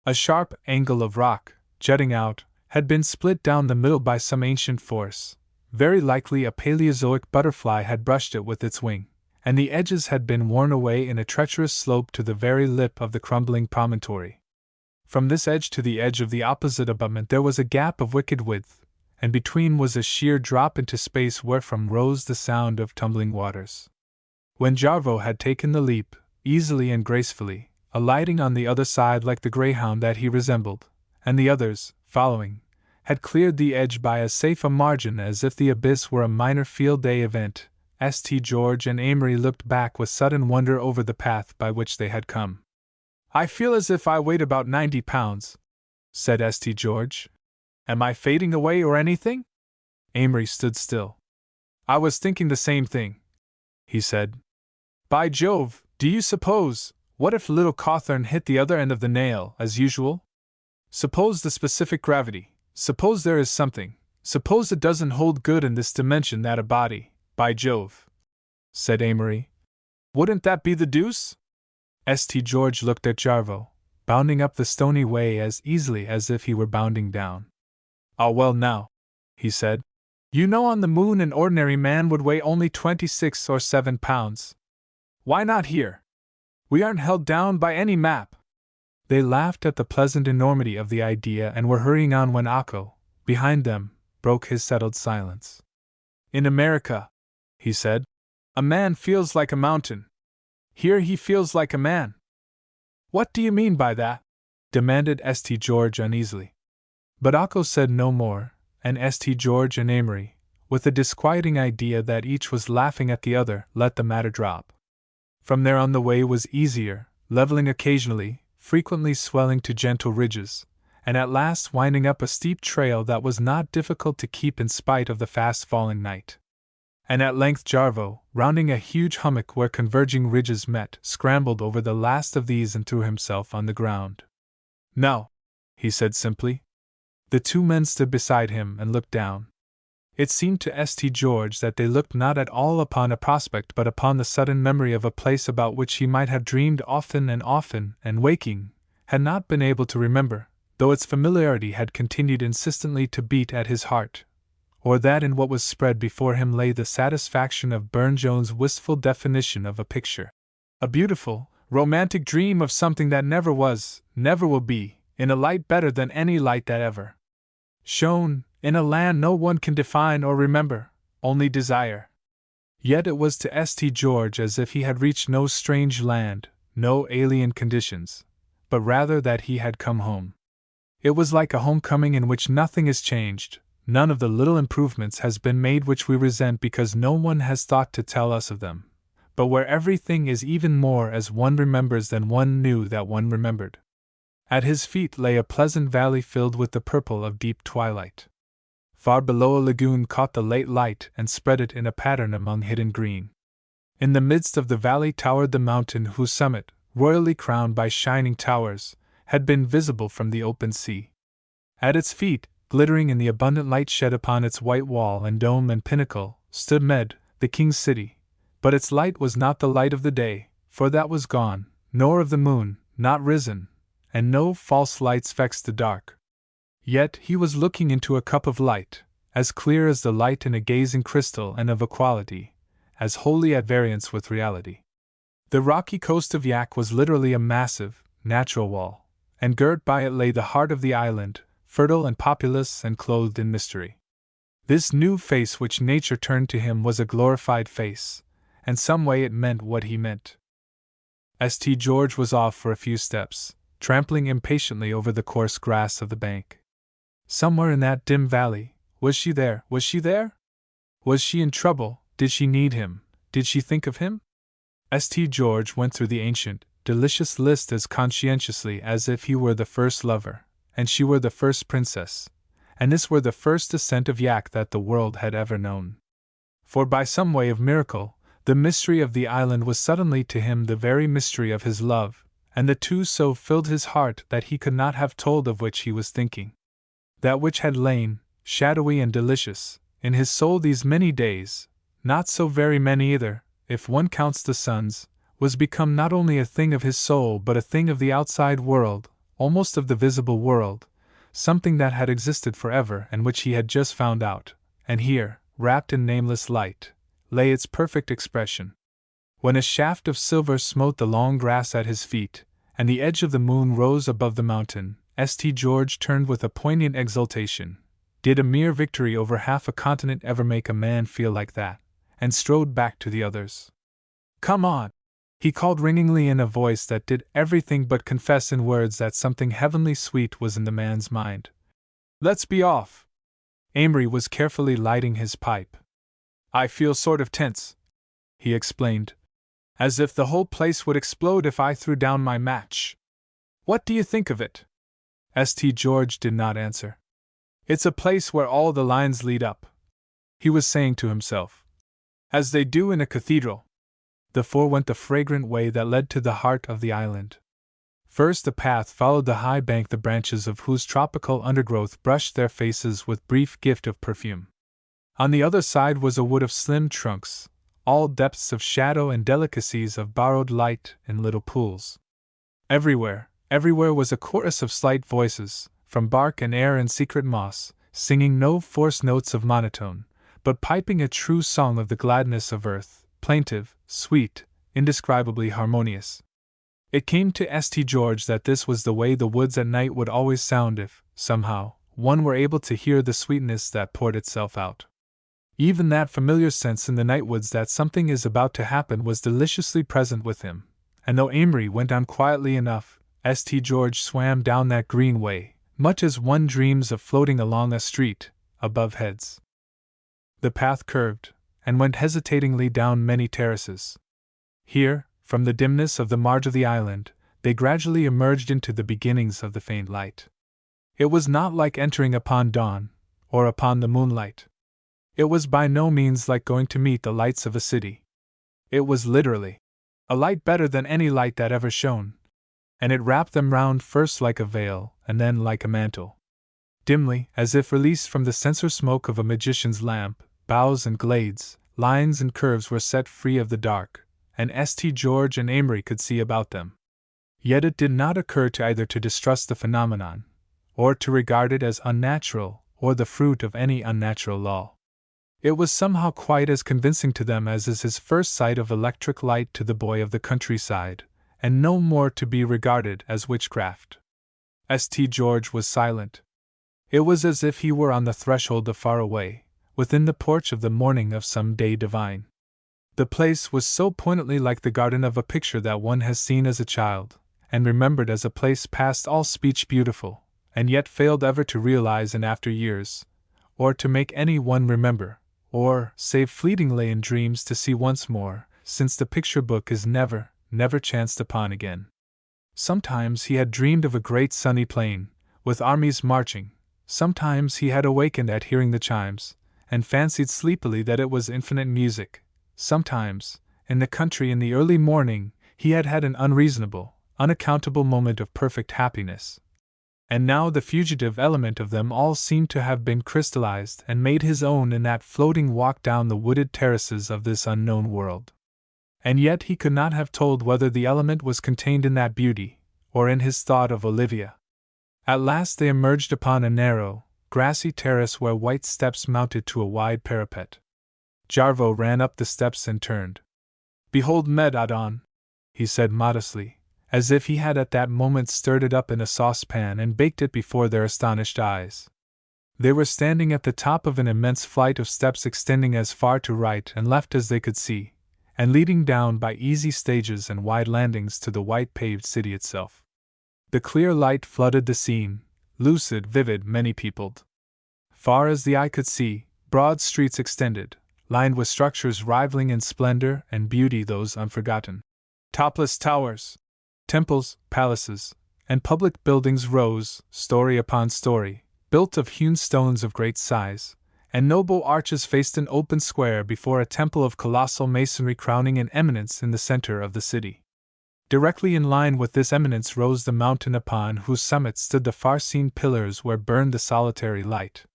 A sharp angle of rock, jutting out, had been split down the middle by some ancient force. Very likely a Paleozoic butterfly had brushed it with its wing, and the edges had been worn away in a treacherous slope to the very lip of the crumbling promontory. From this edge to the edge of the opposite abutment there was a gap of wicked width, and between was a sheer drop into space wherefrom rose the sound of tumbling waters. When Jarvo had taken the leap, easily and gracefully, alighting on the other side like the greyhound that he resembled, and the others, following, had cleared the edge by as safe a margin as if the abyss were a minor field day event, St. George and Amory looked back with sudden wonder over the path by which they had come. "I feel as if I weighed about 90 pounds, said St. George. "Am I fading away or anything?" Amory stood still. "I was thinking the same thing," he said. "By Jove, do you suppose, what if little Cawthorne hit the other end of the nail, as usual? Suppose the specific gravity, suppose there is something, suppose it doesn't hold good in this dimension that a body, by Jove," said Amory. "Wouldn't that be the deuce?" St. George looked at Jarvo, bounding up the stony way as easily as if he were bounding down. "Ah, well now," he said, "you know on the moon an ordinary man would weigh only 26 or 7 pounds. Why not here? We aren't held down by any map." They laughed at the pleasant enormity of the idea and were hurrying on when Akko, behind them, broke his settled silence. "In America," he said, "a man feels like a mountain. Here he feels like a man." "What do you mean by that?" demanded St. George uneasily. But Akko said no more, and St. George and Amory, with the disquieting idea that each was laughing at the other, let the matter drop. From there on the way was easier, leveling occasionally, frequently swelling to gentle ridges, and at last winding up a steep trail that was not difficult to keep in spite of the fast-falling night. And at length Jarvo, rounding a huge hummock where converging ridges met, scrambled over the last of these and threw himself on the ground. "Now," he said simply. The two men stood beside him and looked down. It seemed to St. George that they looked not at all upon a prospect but upon the sudden memory of a place about which he might have dreamed often, and waking, had not been able to remember, though its familiarity had continued insistently to beat at his heart. Or that in what was spread before him lay the satisfaction of Burne-Jones' wistful definition of a picture. A beautiful, romantic dream of something that never was, never will be, in a light better than any light that ever shone, in a land no one can define or remember, only desire. Yet it was to St. George as if he had reached no strange land, no alien conditions, but rather that he had come home. It was like a homecoming in which nothing is changed, none of the little improvements has been made which we resent because no one has thought to tell us of them, but where everything is even more as one remembers than one knew that one remembered. At his feet lay a pleasant valley filled with the purple of deep twilight. Far below a lagoon caught the late light and spread it in a pattern among hidden green. In the midst of the valley towered the mountain whose summit, royally crowned by shining towers, had been visible from the open sea. At its feet, glittering in the abundant light shed upon its white wall and dome and pinnacle, stood Med, the king's city, but its light was not the light of the day, for that was gone, nor of the moon, not risen, and no false lights vexed the dark. Yet he was looking into a cup of light, as clear as the light in a gazing crystal and of a quality, as wholly at variance with reality. The rocky coast of Yak was literally a massive, natural wall, and girt by it lay the heart of the island, fertile and populous and clothed in mystery. This new face which nature turned to him was a glorified face, and some way it meant what he meant. St. George was off for a few steps, trampling impatiently over the coarse grass of the bank. Somewhere in that dim valley, was she there? Was she there? Was she in trouble? Did she need him? Did she think of him? St. George went through the ancient, delicious list as conscientiously as if he were the first lover, and she were the first princess, and this were the first ascent of Yak that the world had ever known. For by some way of miracle, the mystery of the island was suddenly to him the very mystery of his love, and the two so filled his heart that he could not have told of which he was thinking. That which had lain, shadowy and delicious, in his soul these many days, not so very many either, if one counts the suns, was become not only a thing of his soul but a thing of the outside world, almost of the visible world, something that had existed forever and which he had just found out, and here, wrapped in nameless light, lay its perfect expression. When a shaft of silver smote the long grass at his feet, and the edge of the moon rose above the mountain, St. George turned with a poignant exultation, Did a mere victory over half a continent ever make a man feel like that? And strode back to the others. "Come on!" he called ringingly in a voice that did everything but confess in words that something heavenly sweet was in the man's mind. "Let's be off!" Amory was carefully lighting his pipe. "I feel sort of tense," he explained. "As if the whole place would explode if I threw down my match. What do you think of it?" St. George did not answer. "It's a place where all the lines lead up," he was saying to himself. "As they do in a cathedral." The four went the fragrant way that led to the heart of the island. First the path followed the high bank, the branches of whose tropical undergrowth brushed their faces with brief gift of perfume. On the other side was a wood of slim trunks, all depths of shadow and delicacies of borrowed light in little pools. Everywhere was a chorus of slight voices, from bark and air and secret moss, singing no forced notes of monotone, but piping a true song of the gladness of earth, plaintive, sweet, indescribably harmonious. It came to St. George that this was the way the woods at night would always sound if, somehow, one were able to hear the sweetness that poured itself out. Even that familiar sense in the nightwoods that something is about to happen was deliciously present with him, and though Amory went on quietly enough, St. George swam down that green way, much as one dreams of floating along a street, above heads. The path curved, and went hesitatingly down many terraces. Here, from the dimness of the marge of the island, they gradually emerged into the beginnings of the faint light. It was not like entering upon dawn, or upon the moonlight. It was by no means like going to meet the lights of a city. It was literally a light better than any light that ever shone, and it wrapped them round first like a veil, and then like a mantle. Dimly, as if released from the censer smoke of a magician's lamp, boughs and glades, lines and curves were set free of the dark, and St. George and Amory could see about them. Yet it did not occur to either to distrust the phenomenon, or to regard it as unnatural, or the fruit of any unnatural law. It was somehow quite as convincing to them as is his first sight of electric light to the boy of the countryside, and no more to be regarded as witchcraft. St. George was silent. It was as if he were on the threshold of far away, within the porch of the morning of some day divine. The place was so poignantly like the garden of a picture that one has seen as a child, and remembered as a place past all speech beautiful, and yet failed ever to realize in after years, or to make any one remember, or, save fleetingly in dreams, to see once more, since the picture book is never chanced upon again. Sometimes he had dreamed of a great sunny plain, with armies marching. Sometimes he had awakened at hearing the chimes, and fancied sleepily that it was infinite music. Sometimes, in the country in the early morning, he had had an unreasonable, unaccountable moment of perfect happiness. And now the fugitive element of them all seemed to have been crystallized and made his own in that floating walk down the wooded terraces of this unknown world. And yet he could not have told whether the element was contained in that beauty, or in his thought of Olivia. At last they emerged upon a narrow, grassy terrace where white steps mounted to a wide parapet. Jarvo ran up the steps and turned. "Behold Medadon," he said modestly, as if he had at that moment stirred it up in a saucepan and baked it before their astonished eyes. They were standing at the top of an immense flight of steps extending as far to right and left as they could see, and leading down by easy stages and wide landings to the white paved city itself. The clear light flooded the scene, lucid, vivid, many-peopled. Far as the eye could see, broad streets extended, lined with structures rivaling in splendor and beauty those unforgotten. Topless towers, temples, palaces, and public buildings rose, story upon story, built of hewn stones of great size, and noble arches faced an open square before a temple of colossal masonry crowning an eminence in the center of the city. Directly in line with this eminence rose the mountain upon whose summit stood the far-seen pillars where burned the solitary light.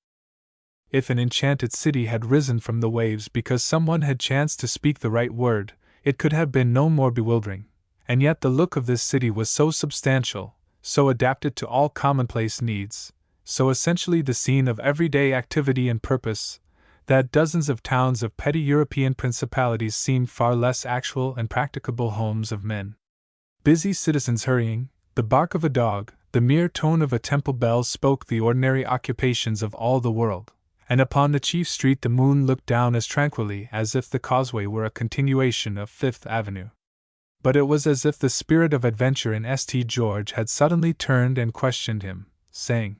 If an enchanted city had risen from the waves because someone had chanced to speak the right word, it could have been no more bewildering, and yet the look of this city was so substantial, so adapted to all commonplace needs, so essentially the scene of everyday activity and purpose, that dozens of towns of petty European principalities seemed far less actual and practicable homes of men. Busy citizens hurrying, the bark of a dog, The mere tone of a temple bell spoke the ordinary occupations of all the world, and upon the chief street the moon looked down as tranquilly as if the causeway were a continuation of Fifth Avenue. But it was as if the spirit of adventure in St. George had suddenly turned and questioned him, saying,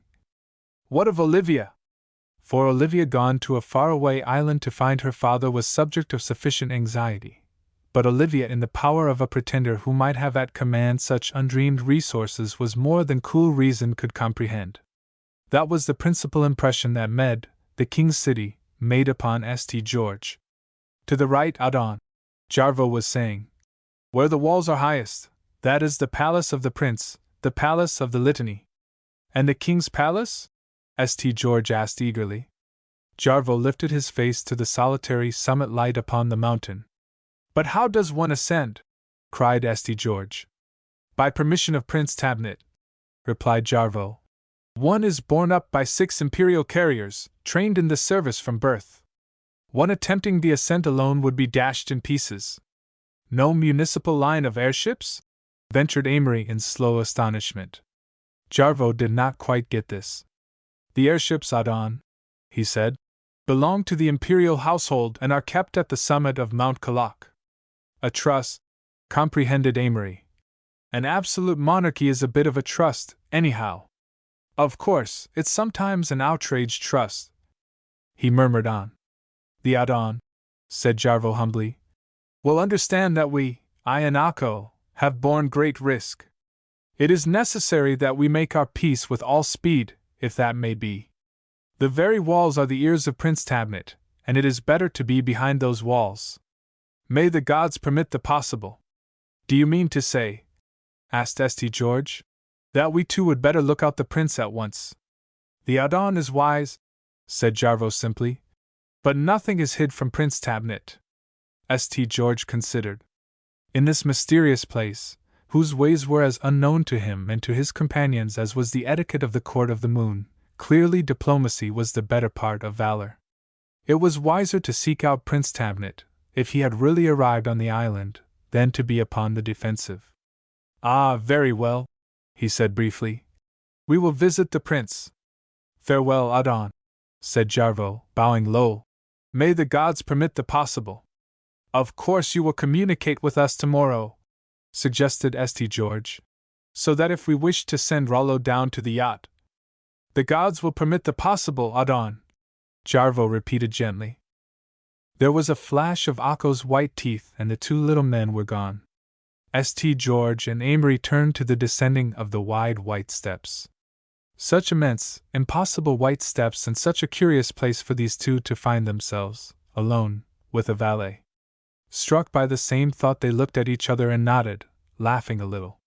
"What of Olivia?" For Olivia, gone to a faraway island to find her father, was subject of sufficient anxiety. But Olivia in the power of a pretender who might have at command such undreamed resources was more than cool reason could comprehend. That was the principal impression that Med, the King's City, made upon St. George. To the right, Audon, Jarvo was saying, "Where the walls are highest, that is the palace of the prince, the palace of the Litany." "And the king's palace?" St. George asked eagerly. Jarvo lifted his face to the solitary summit light upon the mountain. "But how does one ascend?" cried St. George. "By permission of Prince Tabnet," replied Jarvo. "One is borne up by 6 imperial carriers, trained in the service from birth. One attempting the ascent alone would be dashed in pieces." "No municipal line of airships?" ventured Amory in slow astonishment. Jarvo did not quite get this. "The airships, Audon," he said, "belong to the imperial household and are kept at the summit of Mount Kalak." "A trust," comprehended Amory. "An absolute monarchy is a bit of a trust, anyhow." "Of course, it's sometimes an outraged trust," he murmured on. "The Audon," said Jarvo humbly, "will understand that we, I and Akko, have borne great risk. It is necessary that we make our peace with all speed, if that may be. The very walls are the ears of Prince Tabnet, and it is better to be behind those walls. May the gods permit the possible." "Do you mean to say," asked St. George, "that we two would better look out the prince at once?" "The Audon is wise," said Jarvo simply, "but nothing is hid from Prince Tabnet." St. George considered. In this mysterious place, whose ways were as unknown to him and to his companions as was the etiquette of the Court of the Moon, clearly diplomacy was the better part of valor. It was wiser to seek out Prince Tabnet, if he had really arrived on the island, than to be upon the defensive. "Ah, very well," he said briefly. "We will visit the prince." "Farewell, Audon," said Jarvo, bowing low. "May the gods permit the possible." "Of course you will communicate with us tomorrow," suggested St. George, "so that if we wish to send Rollo down to the yacht—" "The gods will permit the possible, Audon," Jarvo repeated gently. There was a flash of Akko's white teeth and the two little men were gone. St. George and Amory turned to the descending of the wide white steps. Such immense, impossible white steps, and such a curious place for these two to find themselves, alone, with a valet. Struck by the same thought, they looked at each other and nodded, laughing a little.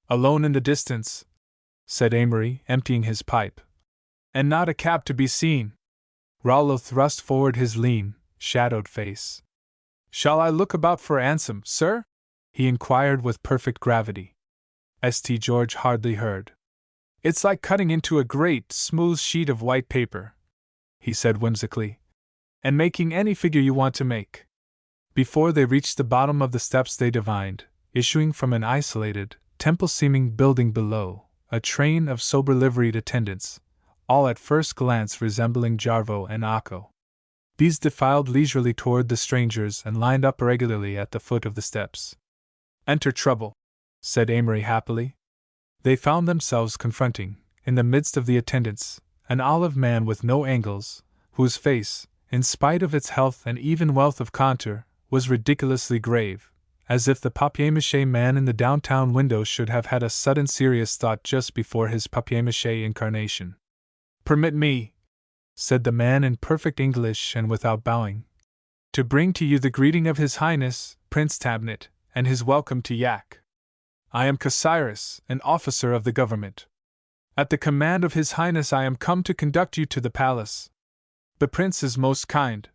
"Alone in the distance," said Amory, emptying his pipe. "And not a cab to be seen." Rollo thrust forward his lean, shadowed face. "Shall I look about for a hansom, sir?" he inquired with perfect gravity. St. George hardly heard. "It's like cutting into a great, smooth sheet of white paper," he said whimsically, "and making any figure you want to make." Before they reached the bottom of the steps they divined, issuing from an isolated, temple-seeming building below, a train of sober-liveried attendants, all at first glance resembling Jarvo and Akko. These defiled leisurely toward the strangers and lined up regularly at the foot of the steps. "Enter trouble," said Amory happily. They found themselves confronting, in the midst of the attendants, an olive man with no angles, whose face, in spite of its health and even wealth of contour, was ridiculously grave, as if the papier-mâché man in the downtown window should have had a sudden serious thought just before his papier-mâché incarnation. "Permit me," said the man in perfect English and without bowing, "to bring to you the greeting of His Highness, Prince Tabnet, and his welcome to Yak. I am Cyrus, an officer of the government. At the command of His Highness I am come to conduct you to the palace." "The prince is most kind,"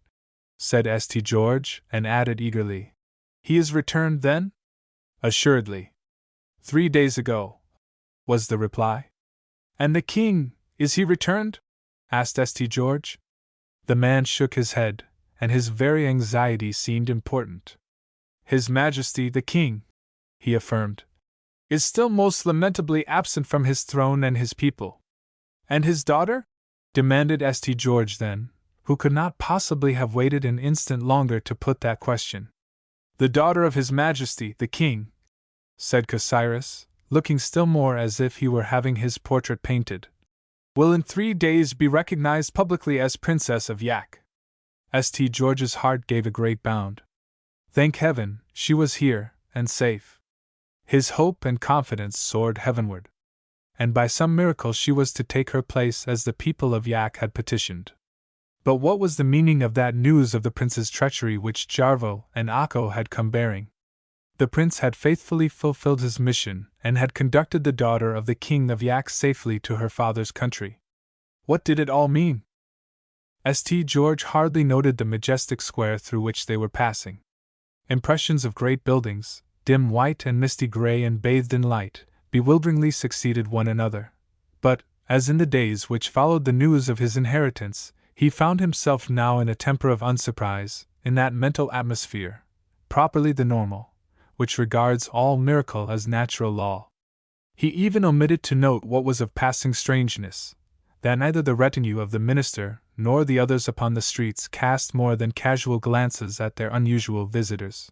said St. George, and added eagerly, "He is returned, then?" "Assuredly. 3 days ago," was the reply. "And the king, is he returned?" asked St. George. The man shook his head, and his very anxiety seemed important. "His Majesty the King," he affirmed. is still most lamentably absent from his throne and his people. And his daughter? Demanded St. George then, who could not possibly have waited an instant longer to put that question. The daughter of His Majesty, the King, said Cyrus, looking still more as if he were having his portrait painted, will in 3 days be recognized publicly as Princess of Yak. St. George's heart gave a great bound. Thank heaven, she was here, and safe. His hope and confidence soared heavenward. And by some miracle she was to take her place as the people of Yak had petitioned. But what was the meaning of that news of the prince's treachery which Jarvo and Akko had come bearing? The prince had faithfully fulfilled his mission, and had conducted the daughter of the king of Yak safely to her father's country. What did it all mean? St. George hardly noted the majestic square through which they were passing. Impressions of great buildings, dim white and misty gray and bathed in light, bewilderingly succeeded one another. But, as in the days which followed the news of his inheritance, he found himself now in a temper of unsurprise, in that mental atmosphere, properly the normal, which regards all miracle as natural law. He even omitted to note what was of passing strangeness, that neither the retinue of the minister nor the others upon the streets cast more than casual glances at their unusual visitors.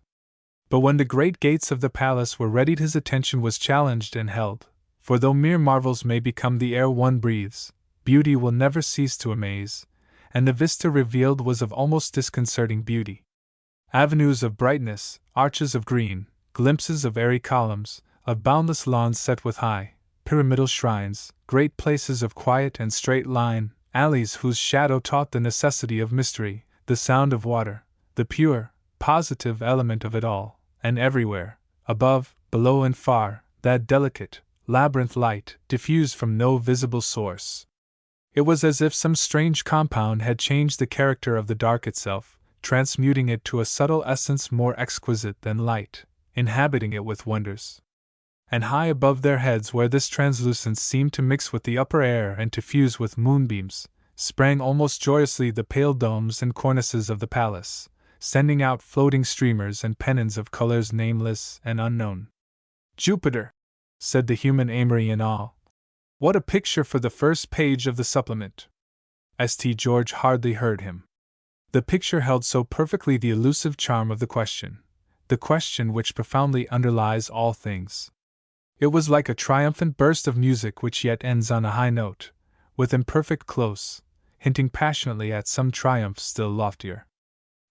But when the great gates of the palace were readied, his attention was challenged and held, for though mere marvels may become the air one breathes, beauty will never cease to amaze, and the vista revealed was of almost disconcerting beauty. Avenues of brightness, arches of green, glimpses of airy columns, of boundless lawns set with high, pyramidal shrines, great places of quiet and straight line, alleys whose shadow taught the necessity of mystery, the sound of water, the pure, positive element of it all, and everywhere, above, below, and far, that delicate, labyrinth light diffused from no visible source. It was as if some strange compound had changed the character of the dark itself, transmuting it to a subtle essence more exquisite than light, inhabiting it with wonders. And high above their heads, where this translucence seemed to mix with the upper air and to fuse with moonbeams, sprang almost joyously the pale domes and cornices of the palace, sending out floating streamers and pennons of colors nameless and unknown. Jupiter! Said the human Amory in awe. What a picture for the first page of the supplement! St. George hardly heard him. The picture held so perfectly the elusive charm of the question which profoundly underlies all things. It was like a triumphant burst of music which yet ends on a high note, with imperfect close, hinting passionately at some triumph still loftier.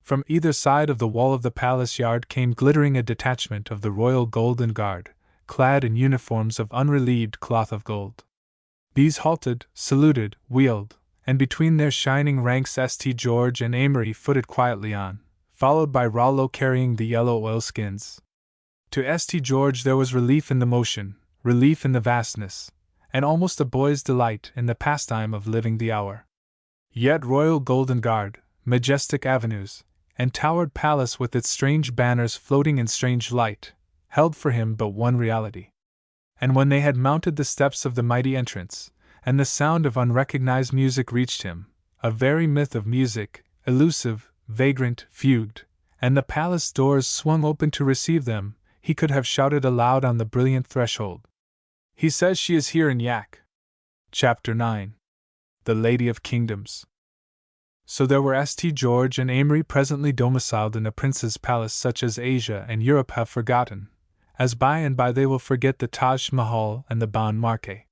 From either side of the wall of the palace yard came glittering a detachment of the Royal Golden Guard, clad in uniforms of unrelieved cloth of gold. These halted, saluted, wheeled, and between their shining ranks St. George and Amory footed quietly on, followed by Rollo carrying the yellow oilskins. To St. George there was relief in the motion, relief in the vastness, and almost a boy's delight in the pastime of living the hour. Yet Royal Golden Guard, majestic avenues, and towered palace with its strange banners floating in strange light, held for him but one reality. And when they had mounted the steps of the mighty entrance, and the sound of unrecognized music reached him, a very myth of music, elusive, vagrant, fugued, and the palace doors swung open to receive them, he could have shouted aloud on the brilliant threshold. He says she is here in Yak. Chapter 9. The Lady of Kingdoms. So there were St. George and Amory presently domiciled in a prince's palace such as Asia and Europe have forgotten, as by and by they will forget the Taj Mahal and the Ban Marche.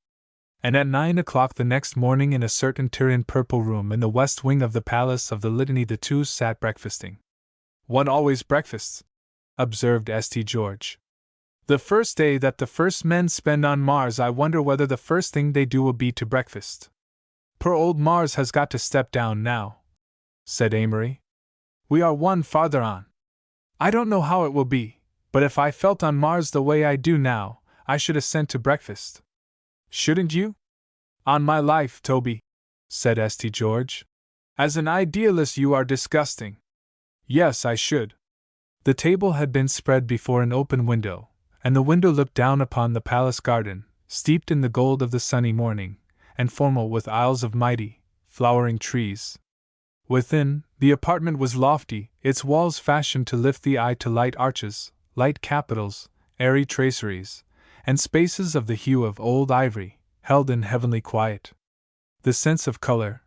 And at 9 o'clock the next morning, in a certain Tyrian purple room in the west wing of the Palace of the Litany, the two sat breakfasting. One always breakfasts, observed St. George. The first day that the first men spend on Mars, I wonder whether the first thing they do will be to breakfast. Poor old Mars has got to step down now, said Amory. We are one farther on. I don't know how it will be, but if I felt on Mars the way I do now, I should assent to breakfast. Shouldn't you? On my life, Toby, said St. George. As an idealist you are disgusting. Yes, I should. The table had been spread before an open window, and the window looked down upon the palace garden, steeped in the gold of the sunny morning, and formal with aisles of mighty, flowering trees. Within, the apartment was lofty, its walls fashioned to lift the eye to light arches, light capitals, airy traceries, and spaces of the hue of old ivory, held in heavenly quiet. The sense of color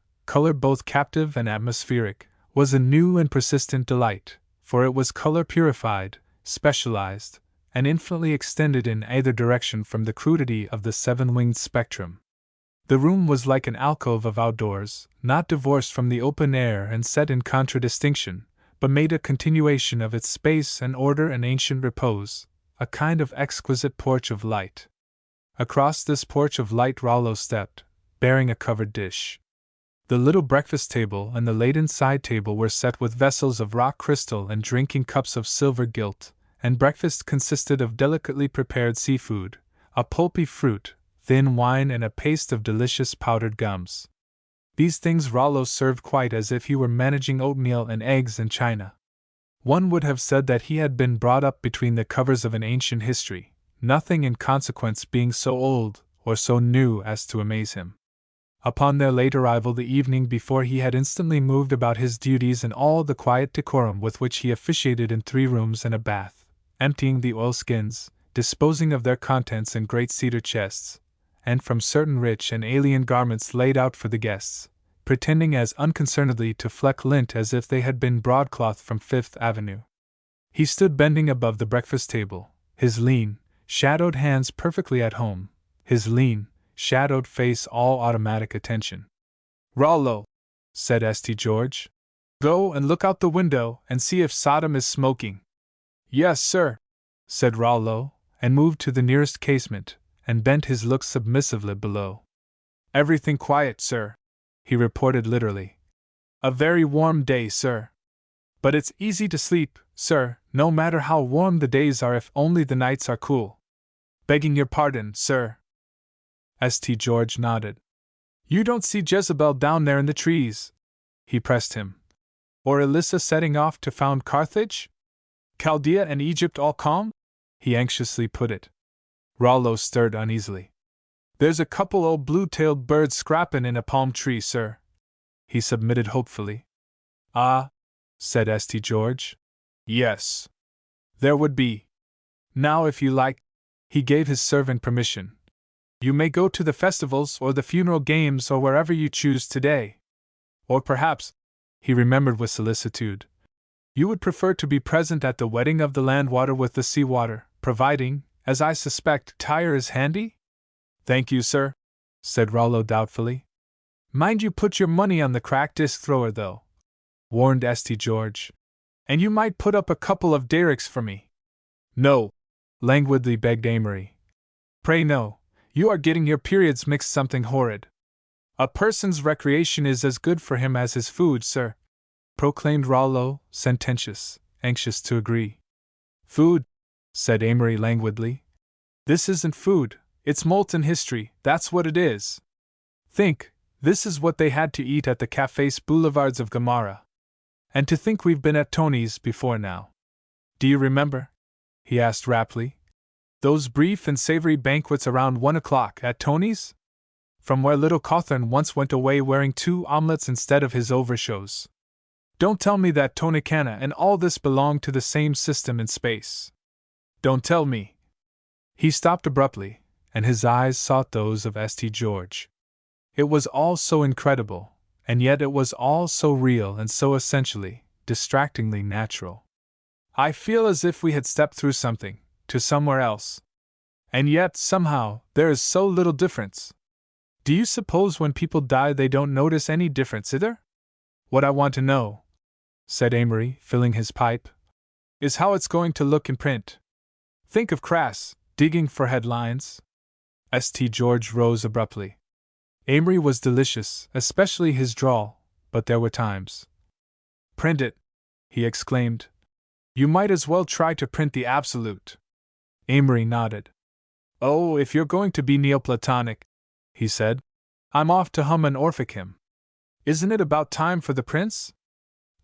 both captive and atmospheric, was a new and persistent delight, for it was color purified, specialized, and infinitely extended in either direction from the crudity of the seven-winged spectrum. The room was like an alcove of outdoors, not divorced from the open air and set in contradistinction, but made a continuation of its space and order and ancient repose, a kind of exquisite porch of light. Across this porch of light Rollo stepped, bearing a covered dish. The little breakfast table and the laden side table were set with vessels of rock crystal and drinking cups of silver gilt, and breakfast consisted of delicately prepared seafood, a pulpy fruit, thin wine, and a paste of delicious powdered gums. These things Rollo served quite as if he were managing oatmeal and eggs in China. One would have said that he had been brought up between the covers of an ancient history, nothing in consequence being so old or so new as to amaze him. Upon their late arrival the evening before, he had instantly moved about his duties in all the quiet decorum with which he officiated in 3 rooms and a bath, emptying the oilskins, disposing of their contents in great cedar chests, and from certain rich and alien garments laid out for the guests, pretending as unconcernedly to fleck lint as if they had been broadcloth from Fifth Avenue. He stood bending above the breakfast table, his lean, shadowed hands perfectly at home, his lean, shadowed face all automatic attention. "Rollo," said St. George, "go and look out the window and see if Sodom is smoking." "Yes, sir," said Rollo, and moved to the nearest casement, and bent his look submissively below. "Everything quiet, sir," he reported literally. "A very warm day, sir. But it's easy to sleep, sir, no matter how warm the days are if only the nights are cool. Begging your pardon, sir." St. George nodded. "You don't see Jezebel down there in the trees?" he pressed him. "Or Elissa setting off to found Carthage? Chaldea and Egypt all calm?" he anxiously put it. Rollo stirred uneasily. "There's a couple old blue-tailed birds scrappin' in a palm tree, sir," he submitted hopefully. "Ah," said St. George. "Yes. There would be. Now, if you like," he gave his servant permission, "you may go to the festivals or the funeral games or wherever you choose today. Or perhaps," he remembered with solicitude, "you would prefer to be present at the wedding of the land water with the sea water, providing, as I suspect, Tyre is handy?" "Thank you, sir," said Rollo doubtfully. "Mind you put your money on the cracked disc thrower, though," warned St. George. "And you might put up a couple of derricks for me." "No," languidly begged Amory. "Pray no, you are getting your periods mixed something horrid." "A person's recreation is as good for him as his food, sir," proclaimed Rollo, sententious, anxious to agree. "Food?" said Amory languidly. "This isn't food, it's molten history, that's what it is. Think, this is what they had to eat at the cafés boulevards of Gamara. And to think we've been at Tony's before now. Do you remember?" he asked raptly. "Those brief and savory banquets around 1 o'clock at Tony's? From where little Cawthorne once went away wearing 2 omelets instead of his overshoes. Don't tell me that Tonicana and all this belong to the same system in space. Don't tell me." He stopped abruptly, and his eyes sought those of St. George. It was all so incredible, and yet it was all so real and so essentially, distractingly natural. "I feel as if we had stepped through something, to somewhere else. And yet, somehow, there is so little difference. Do you suppose when people die they don't notice any difference either? What I want to know," said Amory, filling his pipe, "is how it's going to look in print. Think of Crass, digging for headlines." St. George rose abruptly. Amory was delicious, especially his drawl, but there were times. "Print it!" he exclaimed. "You might as well try to print the absolute." Amory nodded. "Oh, if you're going to be Neoplatonic," he said, "I'm off to hum an Orphic hymn. Isn't it about time for the prince?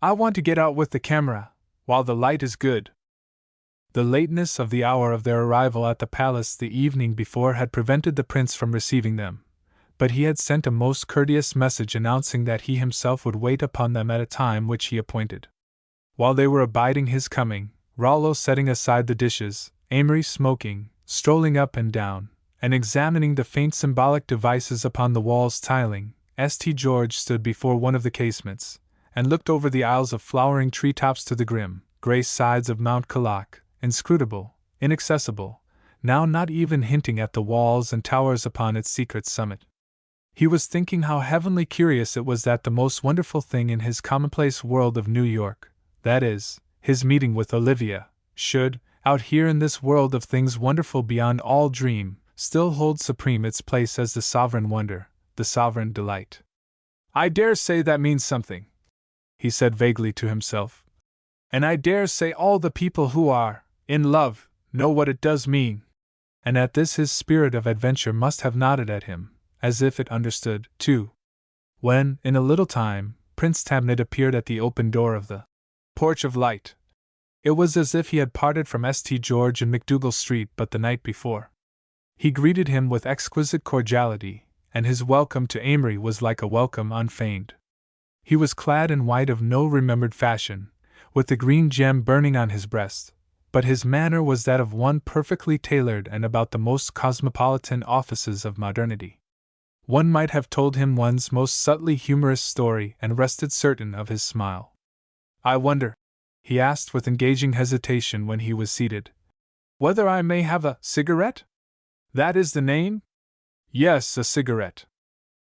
I want to get out with the camera, while the light is good." The lateness of the hour of their arrival at the palace the evening before had prevented the prince from receiving them, but he had sent a most courteous message announcing that he himself would wait upon them at a time which he appointed. While they were abiding his coming, Rollo setting aside the dishes, Amory smoking, strolling up and down, and examining the faint symbolic devices upon the wall's tiling, St. George stood before one of the casements, and looked over the aisles of flowering treetops to the grim, grey sides of Mount Kalak, inscrutable, inaccessible, now not even hinting at the walls and towers upon its secret summit. He was thinking how heavenly curious it was that the most wonderful thing in his commonplace world of New York, that is, his meeting with Olivia, should, out here in this world of things wonderful beyond all dream, still hold supreme its place as the sovereign wonder, the sovereign delight. "I dare say that means something," he said vaguely to himself. "And I dare say all the people who are in love know what it does mean." And at this his spirit of adventure must have nodded at him, as if it understood, too. When, in a little time, Prince Tabnit appeared at the open door of the Porch of Light, it was as if he had parted from St. George in McDougal Street but the night before. He greeted him with exquisite cordiality, and his welcome to Amory was like a welcome unfeigned. He was clad in white of no remembered fashion, with the green gem burning on his breast, but his manner was that of one perfectly tailored and about the most cosmopolitan offices of modernity. One might have told him one's most subtly humorous story and rested certain of his smile. "I wonder," he asked with engaging hesitation when he was seated, "whether I may have a cigarette? That is the name?" "Yes, a cigarette.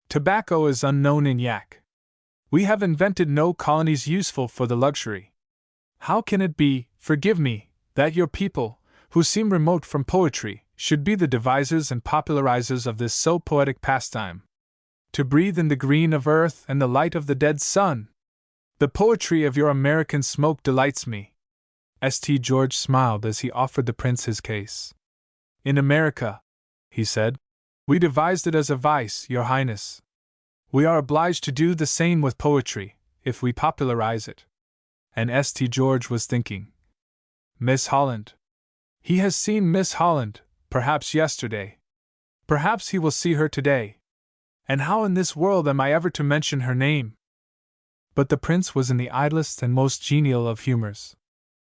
Tobacco is unknown in Yak. We have invented no colonies useful for the luxury. How can it be, forgive me, that your people, who seem remote from poetry, should be the devisers and popularizers of this so poetic pastime? To breathe in the green of earth and the light of the dead sun! The poetry of your American smoke delights me." St. George smiled as he offered the prince his case. "In America," he said, "we devised it as a vice, your highness. We are obliged to do the same with poetry, if we popularize it." And St. George was thinking, "Miss Holland. He has seen Miss Holland, perhaps yesterday. Perhaps he will see her today. And how in this world am I ever to mention her name?" But the prince was in the idlest and most genial of humors.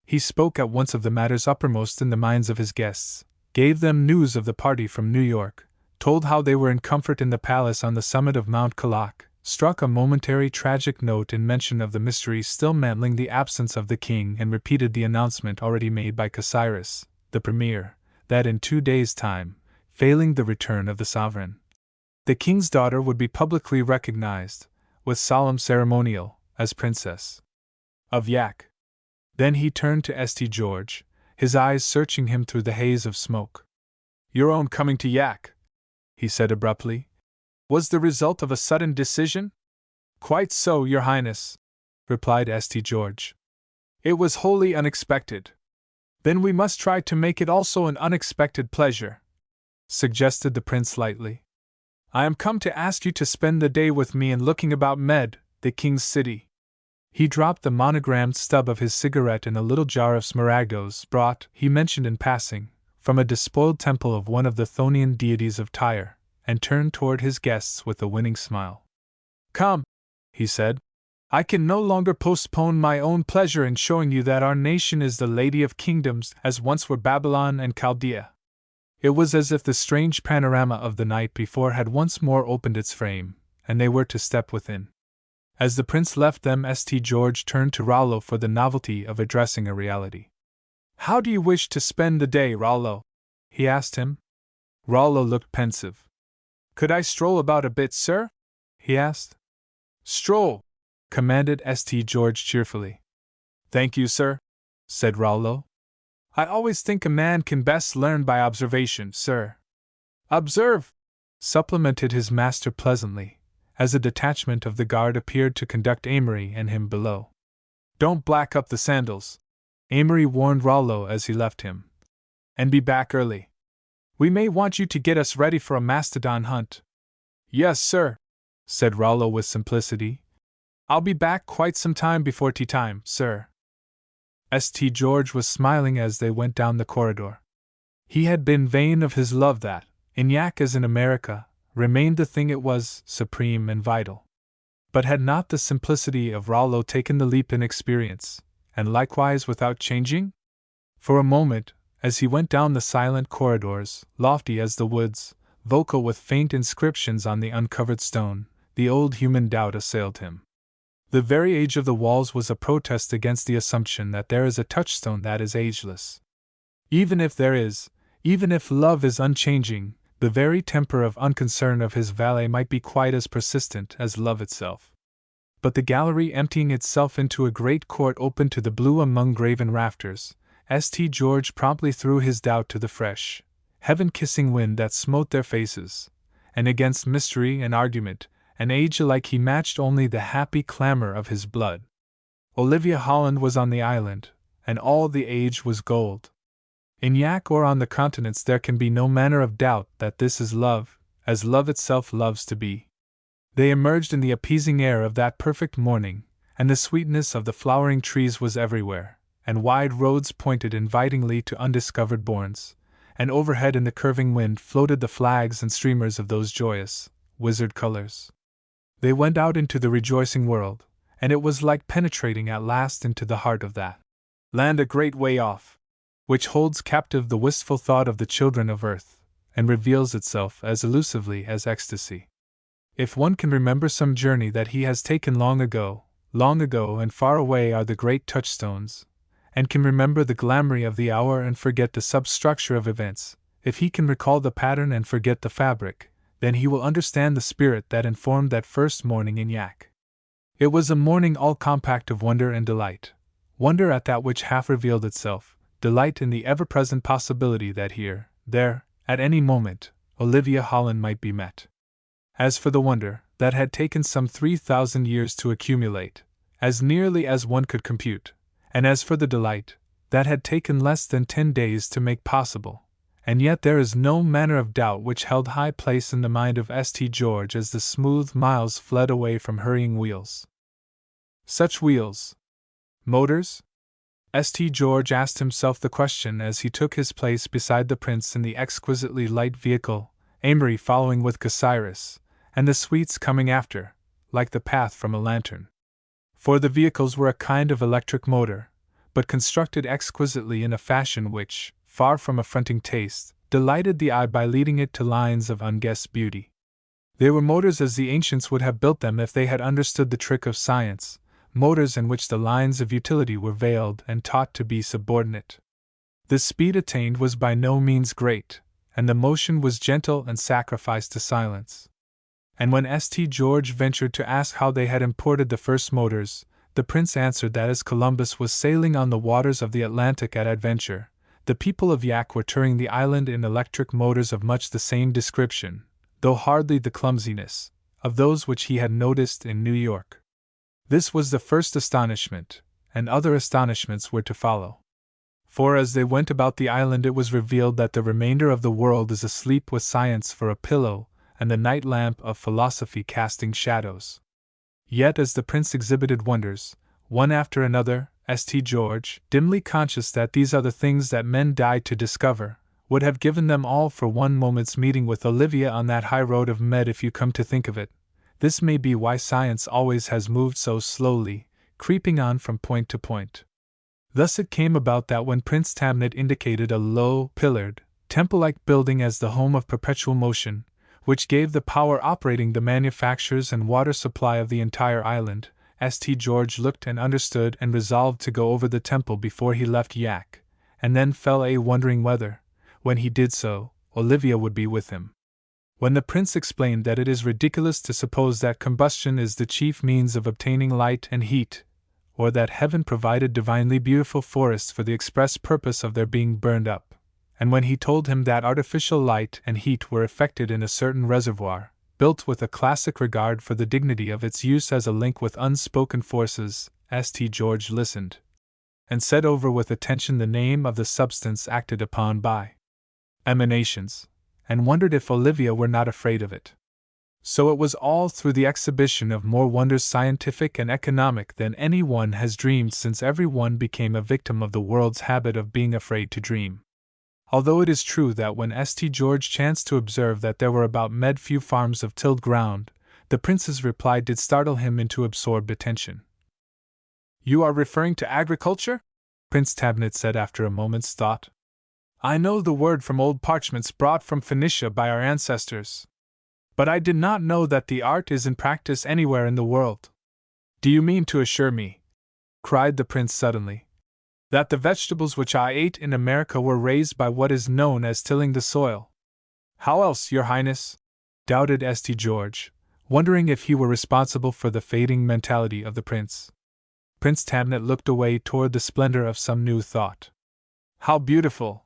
He spoke at once of the matters uppermost in the minds of his guests, gave them news of the party from New York, told how they were in comfort in the palace on the summit of Mount Kalak, struck a momentary tragic note in mention of the mystery still mantling the absence of the king, and repeated the announcement already made by Cyrus, the premier, that in 2 days' time, failing the return of the sovereign, the king's daughter would be publicly recognized, with solemn ceremonial, as Princess of Yak. Then he turned to St. George, his eyes searching him through the haze of smoke. "Your own coming to Yak," he said abruptly, "was the result of a sudden decision?" "Quite so, your highness," replied St. George. "It was wholly unexpected." "Then we must try to make it also an unexpected pleasure," suggested the prince lightly. "I am come to ask you to spend the day with me in looking about Med, the king's city." He dropped the monogrammed stub of his cigarette in a little jar of smaragdos brought, he mentioned in passing, from a despoiled temple of one of the Chthonian deities of Tyre, and turned toward his guests with a winning smile. "Come," he said, "I can no longer postpone my own pleasure in showing you that our nation is the lady of kingdoms as once were Babylon and Chaldea." It was as if the strange panorama of the night before had once more opened its frame, and they were to step within. As the prince left them, St. George turned to Rollo for the novelty of addressing a reality. "How do you wish to spend the day, Rollo?" he asked him. Rollo looked pensive. "Could I stroll about a bit, sir?" he asked. "Stroll!" commanded St. George cheerfully. "Thank you, sir," said Rollo. "I always think a man can best learn by observation, sir." "Observe!" supplemented his master pleasantly, as a detachment of the guard appeared to conduct Amory and him below. "Don't black up the sandals," Amory warned Rollo as he left him. "And be back early. We may want you to get us ready for a mastodon hunt." "Yes, sir," said Rollo with simplicity. "I'll be back quite some time before tea time, sir." St. George was smiling as they went down the corridor. He had been vain of his love that, in Yak as in America, remained the thing it was, supreme and vital. But had not the simplicity of Rollo taken the leap in experience, and likewise without changing? For a moment, As he went down the silent corridors, lofty as the woods, vocal with faint inscriptions on the uncovered stone, the old human doubt assailed him. The very age of the walls was a protest against the assumption that there is a touchstone that is ageless. Even if there is, even if love is unchanging, the very temper of unconcern of his valet might be quite as persistent as love itself. But the gallery emptying itself into a great court open to the blue among graven rafters, St. George promptly threw his doubt to the fresh, heaven-kissing wind that smote their faces, and against mystery and argument, and age alike he matched only the happy clamor of his blood. Olivia Holland was on the island, and all the age was gold. In Yak or on the continents there can be no manner of doubt that this is love, as love itself loves to be. They emerged in the appeasing air of that perfect morning, and the sweetness of the flowering trees was everywhere, and wide roads pointed invitingly to undiscovered bournes, and overhead in the curving wind floated the flags and streamers of those joyous, wizard colors. They went out into the rejoicing world, and it was like penetrating at last into the heart of that land a great way off, which holds captive the wistful thought of the children of earth, and reveals itself as elusively as ecstasy. If one can remember some journey that he has taken long ago and far away are the great touchstones, and can remember the glamour of the hour and forget the substructure of events, if he can recall the pattern and forget the fabric, then he will understand the spirit that informed that first morning in Yak. It was a morning all compact of wonder and delight, wonder at that which half revealed itself, delight in the ever-present possibility that here, there, at any moment, Olivia Holland might be met. As for the wonder, that had taken some 3,000 years to accumulate, as nearly as one could compute, and as for the delight, that had taken less than 10 days to make possible, and yet there is no manner of doubt which held high place in the mind of St. George as the smooth miles fled away from hurrying wheels. Such wheels? Motors? St. George asked himself the question as he took his place beside the prince in the exquisitely light vehicle, Amory following with Cassiris, and the suites coming after, like the path from a lantern. For the vehicles were a kind of electric motor, but constructed exquisitely in a fashion which, far from affronting taste, delighted the eye by leading it to lines of unguessed beauty. They were motors as the ancients would have built them if they had understood the trick of science, motors in which the lines of utility were veiled and taught to be subordinate. The speed attained was by no means great, and the motion was gentle and sacrificed to silence. And when St. George ventured to ask how they had imported the first motors, the prince answered that as Columbus was sailing on the waters of the Atlantic at adventure, the people of Yak were touring the island in electric motors of much the same description, though hardly the clumsiness, of those which he had noticed in New York. This was the first astonishment, and other astonishments were to follow. For as they went about the island it was revealed that the remainder of the world is asleep with science for a pillow, and the night lamp of philosophy casting shadows. Yet as the prince exhibited wonders, one after another, St. George, dimly conscious that these are the things that men died to discover, would have given them all for one moment's meeting with Olivia on that high road of Med. If you come to think of it, this may be why science always has moved so slowly, creeping on from point to point. Thus it came about that when Prince Tabnet indicated a low, pillared, temple-like building as the home of perpetual motion, which gave the power operating the manufactures and water supply of the entire island, St. George looked and understood and resolved to go over the temple before he left Yak, and then fell a wondering whether, when he did so, Olivia would be with him. When the prince explained that it is ridiculous to suppose that combustion is the chief means of obtaining light and heat, or that heaven provided divinely beautiful forests for the express purpose of their being burned up, and when he told him that artificial light and heat were effected in a certain reservoir, built with a classic regard for the dignity of its use as a link with unspoken forces, St. George listened, and said over with attention the name of the substance acted upon by emanations, and wondered if Olivia were not afraid of it. So it was all through the exhibition of more wonders scientific and economic than any one has dreamed since every one became a victim of the world's habit of being afraid to dream. Although it is true that when St. George chanced to observe that there were about Med few farms of tilled ground, the prince's reply did startle him into absorbed attention. "You are referring to agriculture?" Prince Tabnet said after a moment's thought. I know the word from old parchments brought from Phoenicia by our ancestors. But I did not know that the art is in practice anywhere in the world. Do you mean to assure me, cried the prince suddenly, that the vegetables which I ate in America were raised by what is known as tilling the soil? How else, your highness? Doubted St. George, wondering if he were responsible for the fading mentality of the prince. Prince Tabnet looked away toward the splendor of some new thought. How beautiful,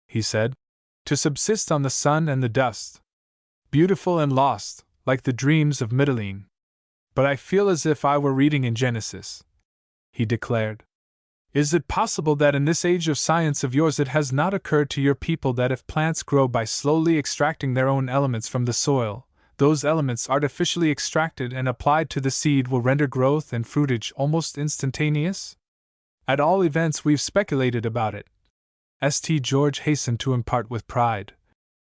he said, to subsist on the sun and the dust. Beautiful and lost, like the dreams of Mitylene. But I feel as if I were reading in Genesis, he declared. Is it possible that in this age of science of yours it has not occurred to your people that if plants grow by slowly extracting their own elements from the soil, those elements artificially extracted and applied to the seed will render growth and fruitage almost instantaneous? At all events, we've speculated about it, St. George hastened to impart with pride.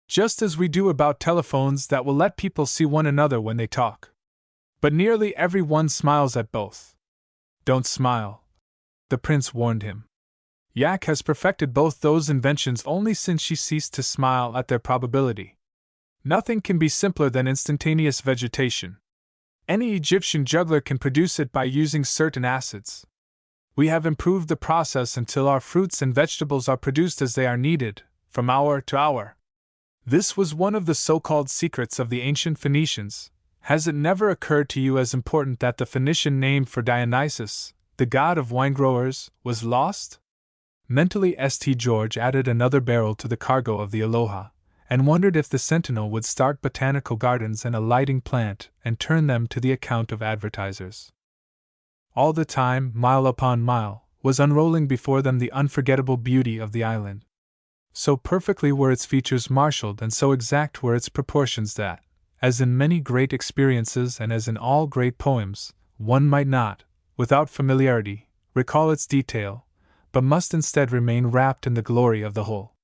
Just as we do about telephones that will let people see one another when they talk. But nearly every one smiles at both. Don't smile, the prince warned him. Yak has perfected both those inventions only since she ceased to smile at their probability. Nothing can be simpler than instantaneous vegetation. Any Egyptian juggler can produce it by using certain acids. We have improved the process until our fruits and vegetables are produced as they are needed, from hour to hour. This was one of the so-called secrets of the ancient Phoenicians. Has it never occurred to you as important that the Phoenician name for Dionysus, the god of winegrowers, was lost? Mentally, St. George added another barrel to the cargo of the Aloha, and wondered if the Sentinel would start botanical gardens and a lighting plant and turn them to the account of advertisers. All the time, mile upon mile, was unrolling before them the unforgettable beauty of the island. So perfectly were its features marshaled and so exact were its proportions that, as in many great experiences and as in all great poems, one might not, without familiarity, recall its detail, but must instead remain wrapped in the glory of the whole.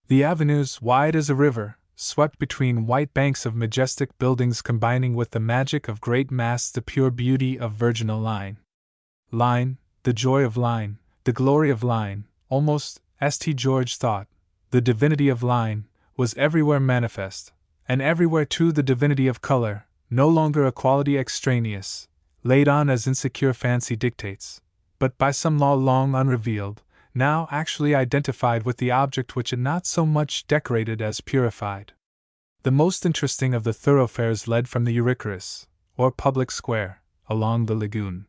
The avenues, wide as a river, swept between white banks of majestic buildings, combining with the magic of great masts the pure beauty of virginal line. Line, the joy of line, the glory of line, almost, St. George thought, the divinity of line, was everywhere manifest, and everywhere too the divinity of color, no longer a quality extraneous, laid on as insecure fancy dictates, but by some law long unrevealed, now actually identified with the object which it not so much decorated as purified. The most interesting of the thoroughfares led from the Eurycorus, or public square, along the lagoon.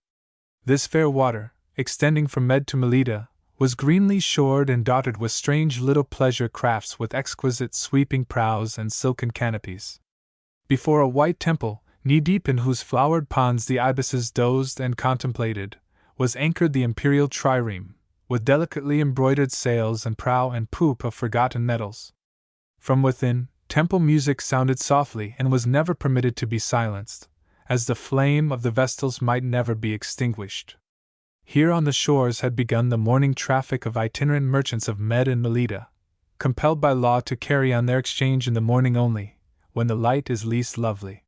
This fair water, extending from Med to Melita, was greenly shored and dotted with strange little pleasure crafts with exquisite sweeping prows and silken canopies. Before a white temple, knee-deep in whose flowered ponds the ibises dozed and contemplated, was anchored the imperial trireme, with delicately embroidered sails and prow and poop of forgotten metals. From within, temple music sounded softly and was never permitted to be silenced, as the flame of the vestals might never be extinguished. Here on the shores had begun the morning traffic of itinerant merchants of Med and Melita, compelled by law to carry on their exchange in the morning only, when the light is least lovely.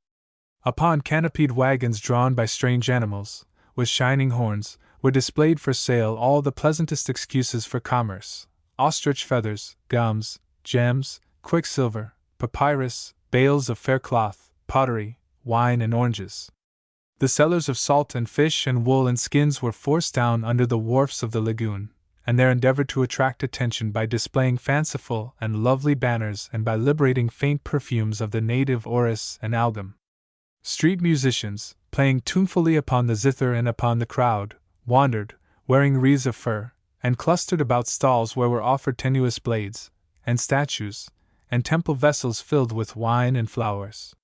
Upon canopied wagons drawn by strange animals, with shining horns, were displayed for sale all the pleasantest excuses for commerce: ostrich feathers, gums, gems, quicksilver, papyrus, bales of fair cloth, pottery, wine and oranges. The sellers of salt and fish and wool and skins were forced down under the wharfs of the lagoon, and there endeavored to attract attention by displaying fanciful and lovely banners and by liberating faint perfumes of the native orris and algum. Street musicians, playing tunefully upon the zither and upon the crowd, wandered, wearing wreaths of fur, and clustered about stalls where were offered tenuous blades, and statues, and temple vessels filled with wine and flowers.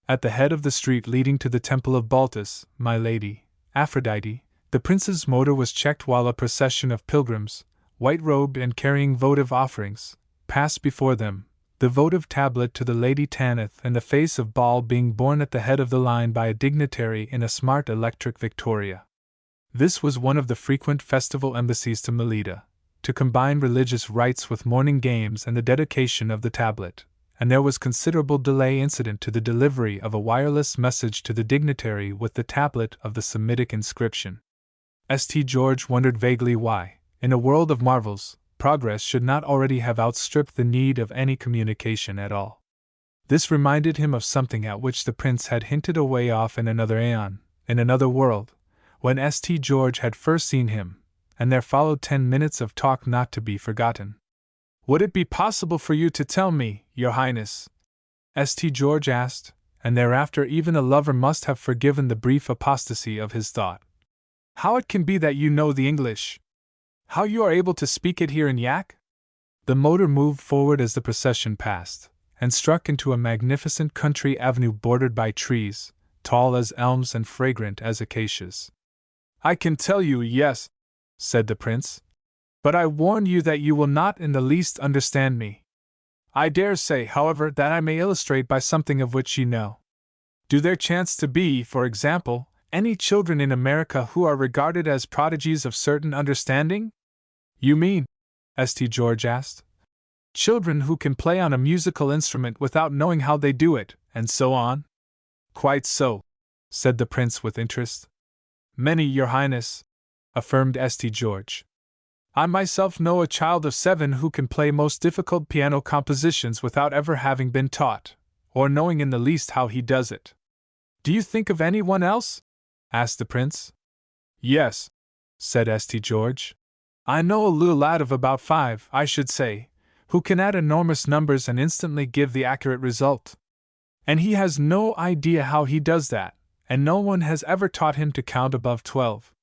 At the head of the street leading to the temple of Baltus, my lady, Aphrodite, the prince's motor was checked while a procession of pilgrims, white-robed and carrying votive offerings, passed before them, the votive tablet to the Lady Tanith and the face of Baal being borne at the head of the line by a dignitary in a smart electric victoria. This was one of the frequent festival embassies to Melita, to combine religious rites with morning games and the dedication of the tablet, and there was considerable delay incident to the delivery of a wireless message to the dignitary with the tablet of the Semitic inscription. St. George wondered vaguely why, in a world of marvels, progress should not already have outstripped the need of any communication at all. This reminded him of something at which the prince had hinted away off in another aeon, in another world, when St. George had first seen him, and there followed 10 minutes of talk not to be forgotten. "Would it be possible for you to tell me, Your Highness?" St. George asked, and thereafter even a lover must have forgiven the brief apostasy of his thought. "How it can be that you know the English? How you are able to speak it here in Yak?" The motor moved forward as the procession passed, and struck into a magnificent country avenue bordered by trees, tall as elms and fragrant as acacias. "I can tell you, yes," said the prince. "But I warn you that you will not in the least understand me. I dare say, however, that I may illustrate by something of which you know. Do there chance to be, for example, any children in America who are regarded as prodigies of certain understanding?" "You mean?" St. George asked. "Children who can play on a musical instrument without knowing how they do it, and so on?" "Quite so," said the prince with interest. "Many, Your Highness," affirmed St. George. "I myself know a child of 7 who can play most difficult piano compositions without ever having been taught, or knowing in the least how he does it." "Do you think of anyone else?" asked the prince. "Yes," said St. George. "I know a little lad of about 5, I should say, who can add enormous numbers and instantly give the accurate result. And he has no idea how he does that, and no one has ever taught him to count above 12.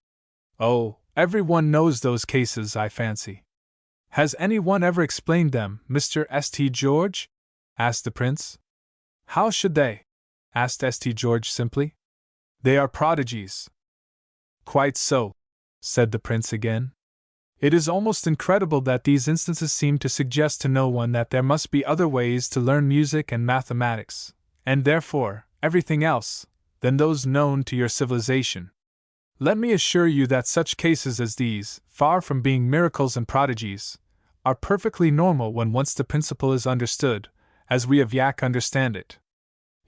Oh, everyone knows those cases, I fancy." "Has anyone ever explained them, Mr. St. George?" asked the prince. "How should they?" asked St. George simply. "They are prodigies." "Quite so," said the prince again. "It is almost incredible that these instances seem to suggest to no one that there must be other ways to learn music and mathematics, and therefore everything else, than those known to your civilization. Let me assure you that such cases as these, far from being miracles and prodigies, are perfectly normal when once the principle is understood, as we of Yak understand it.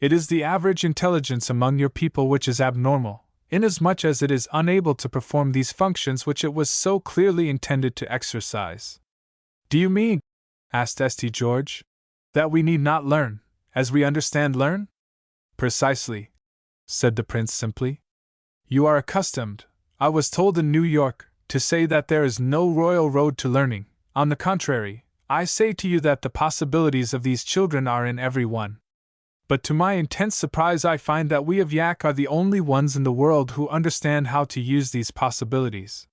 It is the average intelligence among your people which is abnormal, inasmuch as it is unable to perform these functions which it was so clearly intended to exercise." "Do you mean," asked St. George, "that we need not learn, as we understand learn?" "Precisely," said the prince simply. "You are accustomed, I was told in New York, to say that there is no royal road to learning. On the contrary, I say to you that the possibilities of these children are in every one. But to my intense surprise I find that we of Yak are the only ones in the world who understand how to use these possibilities.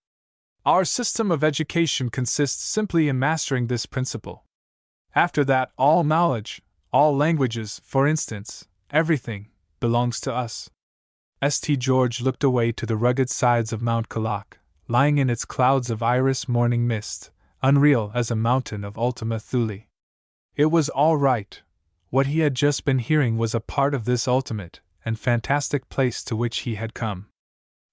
Our system of education consists simply in mastering this principle. After that, all knowledge, all languages, for instance, everything, belongs to us." St. George looked away to the rugged sides of Mount Kalak, lying in its clouds of iris morning mist, unreal as a mountain of Ultima Thule. It was all right. What he had just been hearing was a part of this ultimate and fantastic place to which he had come.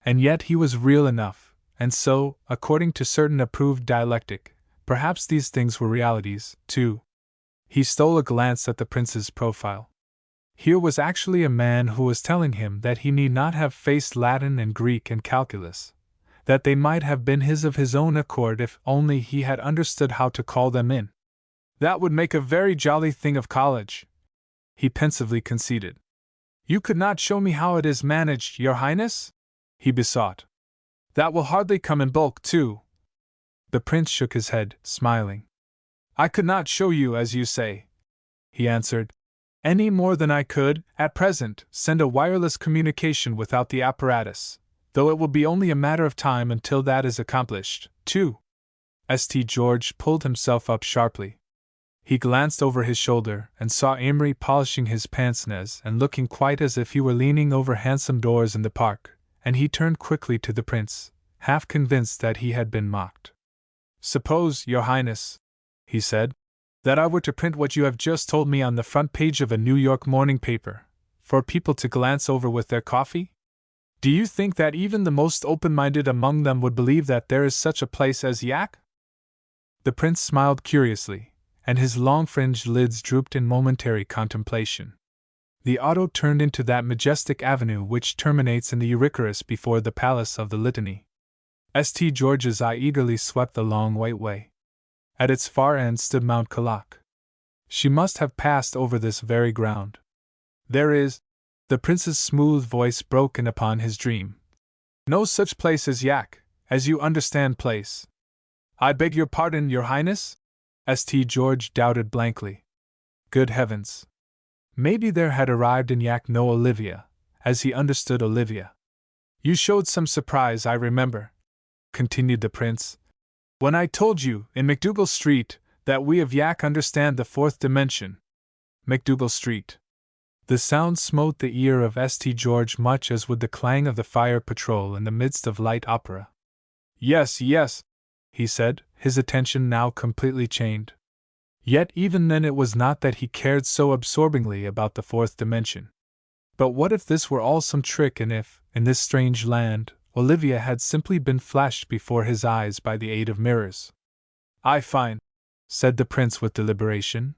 And yet he was real enough, and so, according to certain approved dialectic, perhaps these things were realities, too. He stole a glance at the prince's profile. Here was actually a man who was telling him that he need not have faced Latin and Greek and calculus, that they might have been his of his own accord if only he had understood how to call them in. "That would make a very jolly thing of college," he pensively conceded. "You could not show me how it is managed, Your Highness?" he besought. "That will hardly come in bulk, too." The prince shook his head, smiling. "I could not show you, as you say," he answered, "any more than I could, at present, send a wireless communication without the apparatus, though it will be only a matter of time until that is accomplished, too." St. George pulled himself up sharply. He glanced over his shoulder and saw Amory polishing his pince-nez and looking quite as if he were leaning over handsome doors in the park, and he turned quickly to the prince, half convinced that he had been mocked. "Suppose, Your Highness," he said, "that I were to print what you have just told me on the front page of a New York morning paper, for people to glance over with their coffee? Do you think that even the most open-minded among them would believe that there is such a place as Yak?" The prince smiled curiously, and his long-fringed lids drooped in momentary contemplation. The auto turned into that majestic avenue which terminates in the Eurycorus before the Palace of the Litany. St. George's eye eagerly swept the long white way. At its far end stood Mount Kalak. She must have passed over this very ground. There is, the prince's smooth voice broke in upon his dream, no such place as Yak, as you understand place. I beg your pardon, your highness? St. George doubted blankly. Good heavens! Maybe there had arrived in Yak no Olivia, as he understood Olivia. You showed some surprise, I remember, continued the prince, when I told you, in McDougal Street, that we of Yak understand the fourth dimension. McDougal Street. The sound smote the ear of St. George much as would the clang of the fire patrol in the midst of light opera. Yes, yes, he said, his attention now completely chained. Yet even then it was not that he cared so absorbingly about the fourth dimension. But what if this were all some trick, and if, in this strange land, Olivia had simply been flashed before his eyes by the aid of mirrors? I find, said the prince with deliberation,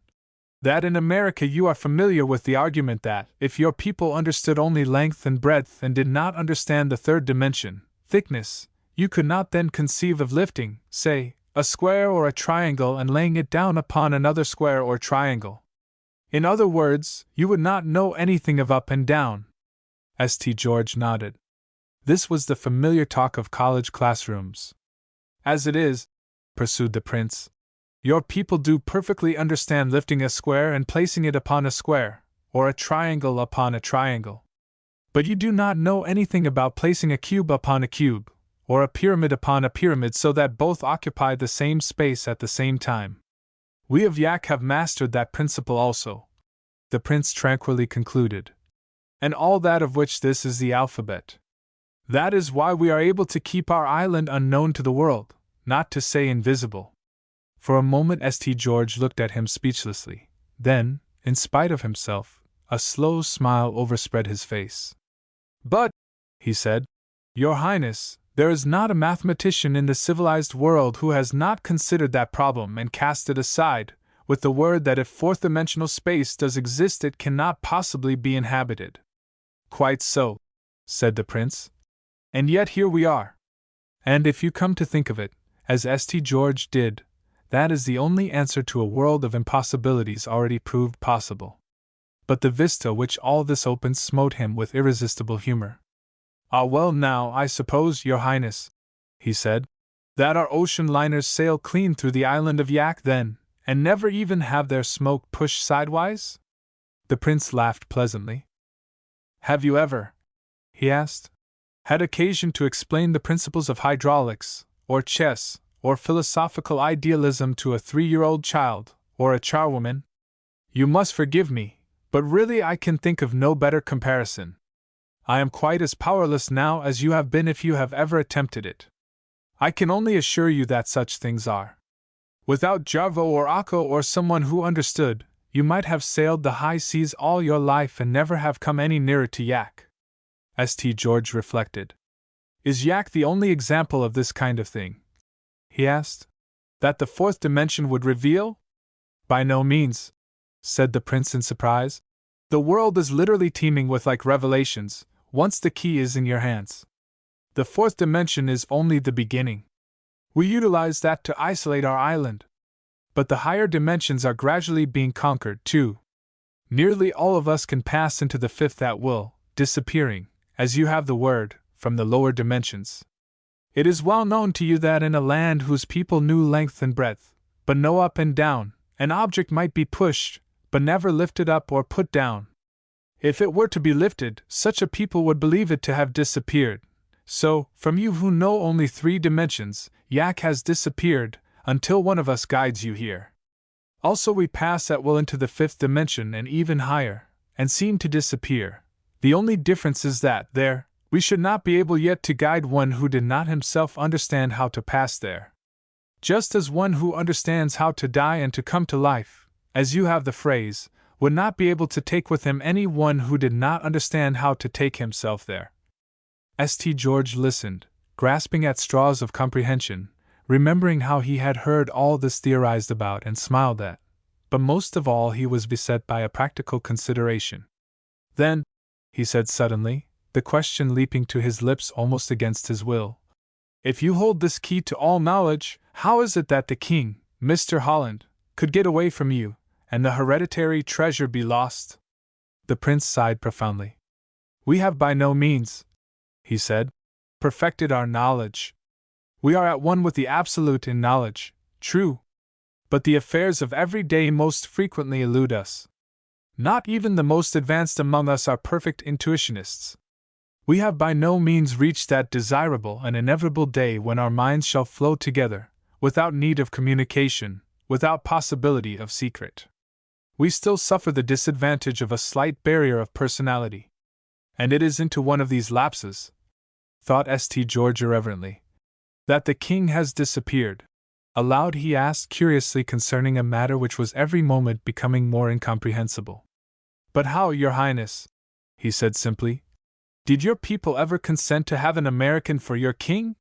that in America you are familiar with the argument that, if your people understood only length and breadth and did not understand the third dimension, thickness, you could not then conceive of lifting, say, a square or a triangle and laying it down upon another square or triangle. In other words, you would not know anything of up and down. St. George nodded. This was the familiar talk of college classrooms. As it is, pursued the prince, your people do perfectly understand lifting a square and placing it upon a square, or a triangle upon a triangle. But you do not know anything about placing a cube upon a cube, or a pyramid upon a pyramid so that both occupy the same space at the same time. We of Yak have mastered that principle also, the prince tranquilly concluded, and all that of which this is the alphabet. That is why we are able to keep our island unknown to the world, not to say invisible. For a moment St. George looked at him speechlessly, then, in spite of himself, a slow smile overspread his face. But, he said, Your Highness, there is not a mathematician in the civilized world who has not considered that problem and cast it aside, with the word that if fourth-dimensional space does exist it cannot possibly be inhabited. Quite so, said the prince. And yet here we are. And if you come to think of it, as St. George did, that is the only answer to a world of impossibilities already proved possible. But the vista which all this opens smote him with irresistible humor. Ah well now, I suppose, your highness, he said, that our ocean liners sail clean through the island of Yak then, and never even have their smoke pushed sidewise? The prince laughed pleasantly. Have you ever, he asked, had occasion to explain the principles of hydraulics, or chess, or philosophical idealism to a 3-year-old child, or a charwoman? You must forgive me, but really I can think of no better comparison. I am quite as powerless now as you have been if you have ever attempted it. I can only assure you that such things are. Without Jarvo or Akko or someone who understood, you might have sailed the high seas all your life and never have come any nearer to Yak. St. George reflected. Is Yak the only example of this kind of thing? He asked. That the fourth dimension would reveal? By no means, said the prince in surprise. The world is literally teeming with like revelations, once the key is in your hands. The fourth dimension is only the beginning. We utilize that to isolate our island. But the higher dimensions are gradually being conquered, too. Nearly all of us can pass into the fifth at will, disappearing, as you have the word, from the lower dimensions. It is well known to you that in a land whose people knew length and breadth, but no up and down, an object might be pushed, but never lifted up or put down. If it were to be lifted, such a people would believe it to have disappeared. So, from you who know only 3 dimensions, Yak has disappeared, until one of us guides you here. Also we pass at will into the 5th dimension and even higher, and seem to disappear. The only difference is that, there, we should not be able yet to guide one who did not himself understand how to pass there. Just as one who understands how to die and to come to life, as you have the phrase, would not be able to take with him any one who did not understand how to take himself there. St. George listened, grasping at straws of comprehension, remembering how he had heard all this theorized about and smiled at, but most of all he was beset by a practical consideration. Then, he said suddenly, the question leaping to his lips almost against his will, if you hold this key to all knowledge, how is it that the king, Mr. Holland, could get away from you, and the hereditary treasure be lost. The prince sighed profoundly. We have by no means, he said, perfected our knowledge. We are at one with the absolute in knowledge, true. But the affairs of every day most frequently elude us. Not even the most advanced among us are perfect intuitionists. We have by no means reached that desirable and inevitable day when our minds shall flow together, without need of communication, without possibility of secret. We still suffer the disadvantage of a slight barrier of personality. And it is into one of these lapses, thought St. George irreverently, that the king has disappeared. Aloud he asked curiously concerning a matter which was every moment becoming more incomprehensible. But how, your highness? He said simply. Did your people ever consent to have an American for your king?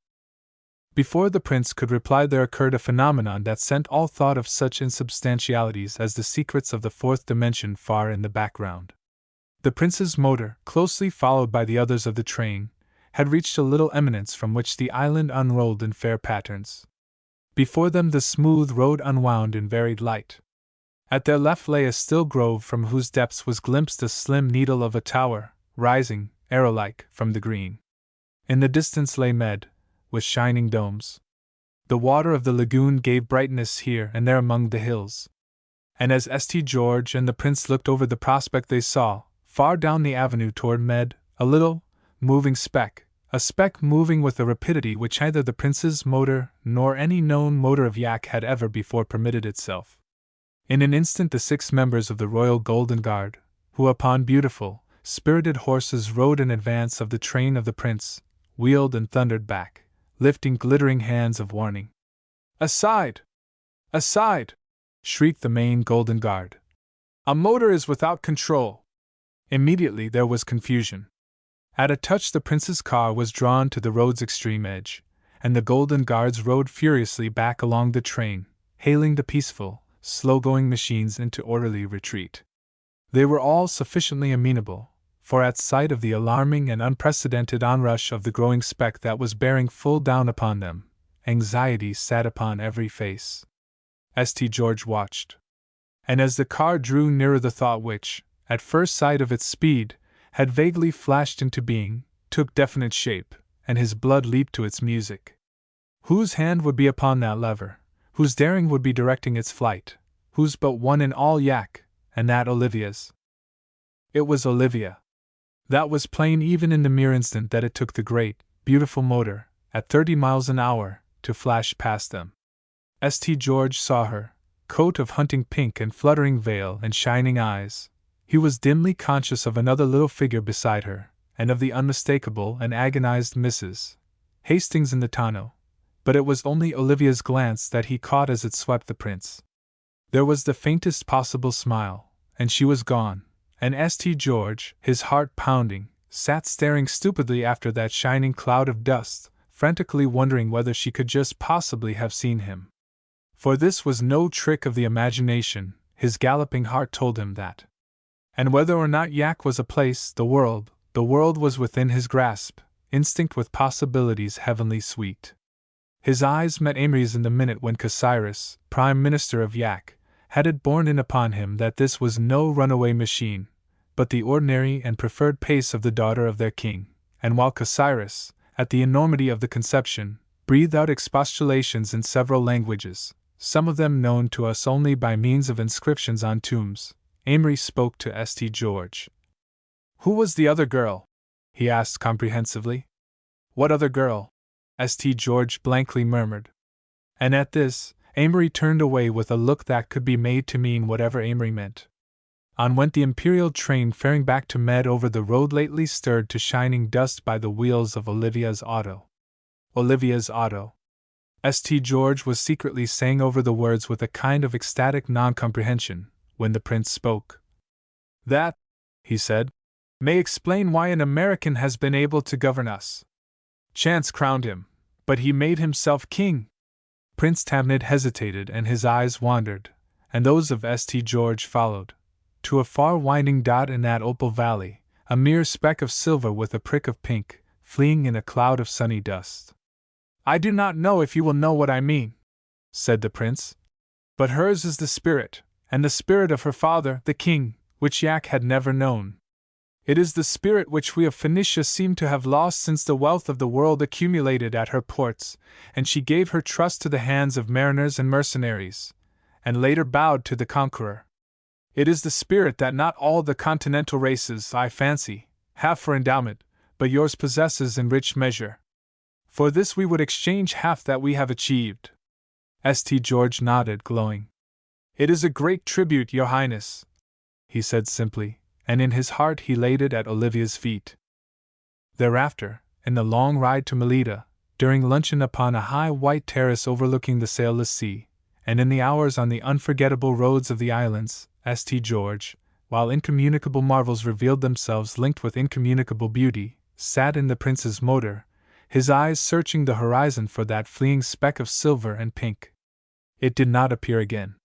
Before the prince could reply, there occurred a phenomenon that sent all thought of such insubstantialities as the secrets of the fourth dimension far in the background. The prince's motor, closely followed by the others of the train, had reached a little eminence from which the island unrolled in fair patterns. Before them the smooth road unwound in varied light. At their left lay a still grove from whose depths was glimpsed a slim needle of a tower, rising, arrow-like, from the green. In the distance lay Med, with shining domes. The water of the lagoon gave brightness here and there among the hills. And as St. George and the prince looked over the prospect, they saw, far down the avenue toward Med, a little, moving speck, a speck moving with a rapidity which neither the prince's motor nor any known motor of yak had ever before permitted itself. In an instant the 6 members of the Royal Golden Guard, who upon beautiful, spirited horses rode in advance of the train of the prince, wheeled and thundered back, lifting glittering hands of warning. "Aside! Aside!" shrieked the main Golden Guard. "A motor is without control!" Immediately there was confusion. At a touch the prince's car was drawn to the road's extreme edge, and the Golden Guards rode furiously back along the train, hailing the peaceful, slow-going machines into orderly retreat. They were all sufficiently amenable, for at sight of the alarming and unprecedented onrush of the growing speck that was bearing full down upon them, anxiety sat upon every face. St. George watched. And as the car drew nearer, the thought which, at first sight of its speed, had vaguely flashed into being, took definite shape, and his blood leaped to its music. Whose hand would be upon that lever? Whose daring would be directing its flight? Whose but one in all yak, and that Olivia's? It was Olivia. That was plain even in the mere instant that it took the great, beautiful motor, at 30 miles an hour, to flash past them. St. George saw her, coat of hunting pink and fluttering veil and shining eyes. He was dimly conscious of another little figure beside her, and of the unmistakable and agonized Mrs. Hastings in the tonneau, but it was only Olivia's glance that he caught as it swept the prince. There was the faintest possible smile, and she was gone, and St. George, his heart pounding, sat staring stupidly after that shining cloud of dust, frantically wondering whether she could just possibly have seen him. For this was no trick of the imagination, his galloping heart told him that. And whether or not Yak was a place, the world was within his grasp, instinct with possibilities heavenly sweet. His eyes met Amory's in the minute when Cyrus, Prime Minister of Yak, had it borne in upon him that this was no runaway machine, but the ordinary and preferred pace of the daughter of their king, and while Cyrus, at the enormity of the conception, breathed out expostulations in several languages, some of them known to us only by means of inscriptions on tombs, Amory spoke to St. George. "Who was the other girl?" he asked comprehensively. "What other girl?" St. George blankly murmured. And at this, Amory turned away with a look that could be made to mean whatever Amory meant. On went the imperial train faring back to Med over the road lately stirred to shining dust by the wheels of Olivia's auto. Olivia's auto. St. George was secretly saying over the words with a kind of ecstatic non-comprehension, when the prince spoke. "That," he said, "may explain why an American has been able to govern us. Chance crowned him, but he made himself king." Prince Tamnid hesitated and his eyes wandered, and those of St. George followed, to a far winding dot in that opal valley, a mere speck of silver with a prick of pink, fleeing in a cloud of sunny dust. "I do not know if you will know what I mean," said the prince. But hers is the spirit, and the spirit of her father, the king, which Yak had never known. It is the spirit which we of Phoenicia seem to have lost since the wealth of the world accumulated at her ports, and she gave her trust to the hands of mariners and mercenaries, and later bowed to the conqueror. It is the spirit that not all the continental races, I fancy, have for endowment, but yours possesses in rich measure. For this we would exchange half that we have achieved. St. George nodded, glowing. It is a great tribute, Your Highness, he said simply, and in his heart he laid it at Olivia's feet. Thereafter, in the long ride to Melita, during luncheon upon a high white terrace overlooking the sailless sea, and in the hours on the unforgettable roads of the islands, St. George, while incommunicable marvels revealed themselves linked with incommunicable beauty, sat in the prince's motor, his eyes searching the horizon for that fleeing speck of silver and pink. It did not appear again.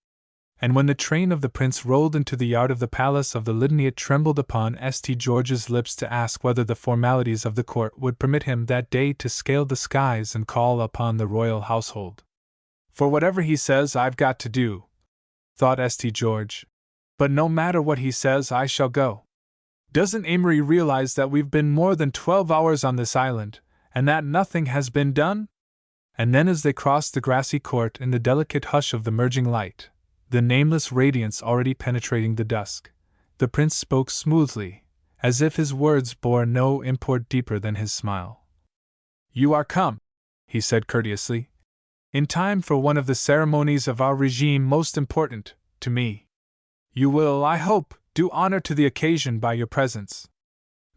And when the train of the prince rolled into the yard of the palace of the Litany, it trembled upon St. George's lips to ask whether the formalities of the court would permit him that day to scale the skies and call upon the royal household. For whatever he says, I've got to do, thought St. George. But no matter what he says, I shall go. Doesn't Amory realize that we've been more than 12 hours on this island, and that nothing has been done? And then as they crossed the grassy court in the delicate hush of the merging light, the nameless radiance already penetrating the dusk, the prince spoke smoothly, as if his words bore no import deeper than his smile. You are come, he said courteously, in time for one of the ceremonies of our regime most important to me. You will, I hope, do honor to the occasion by your presence.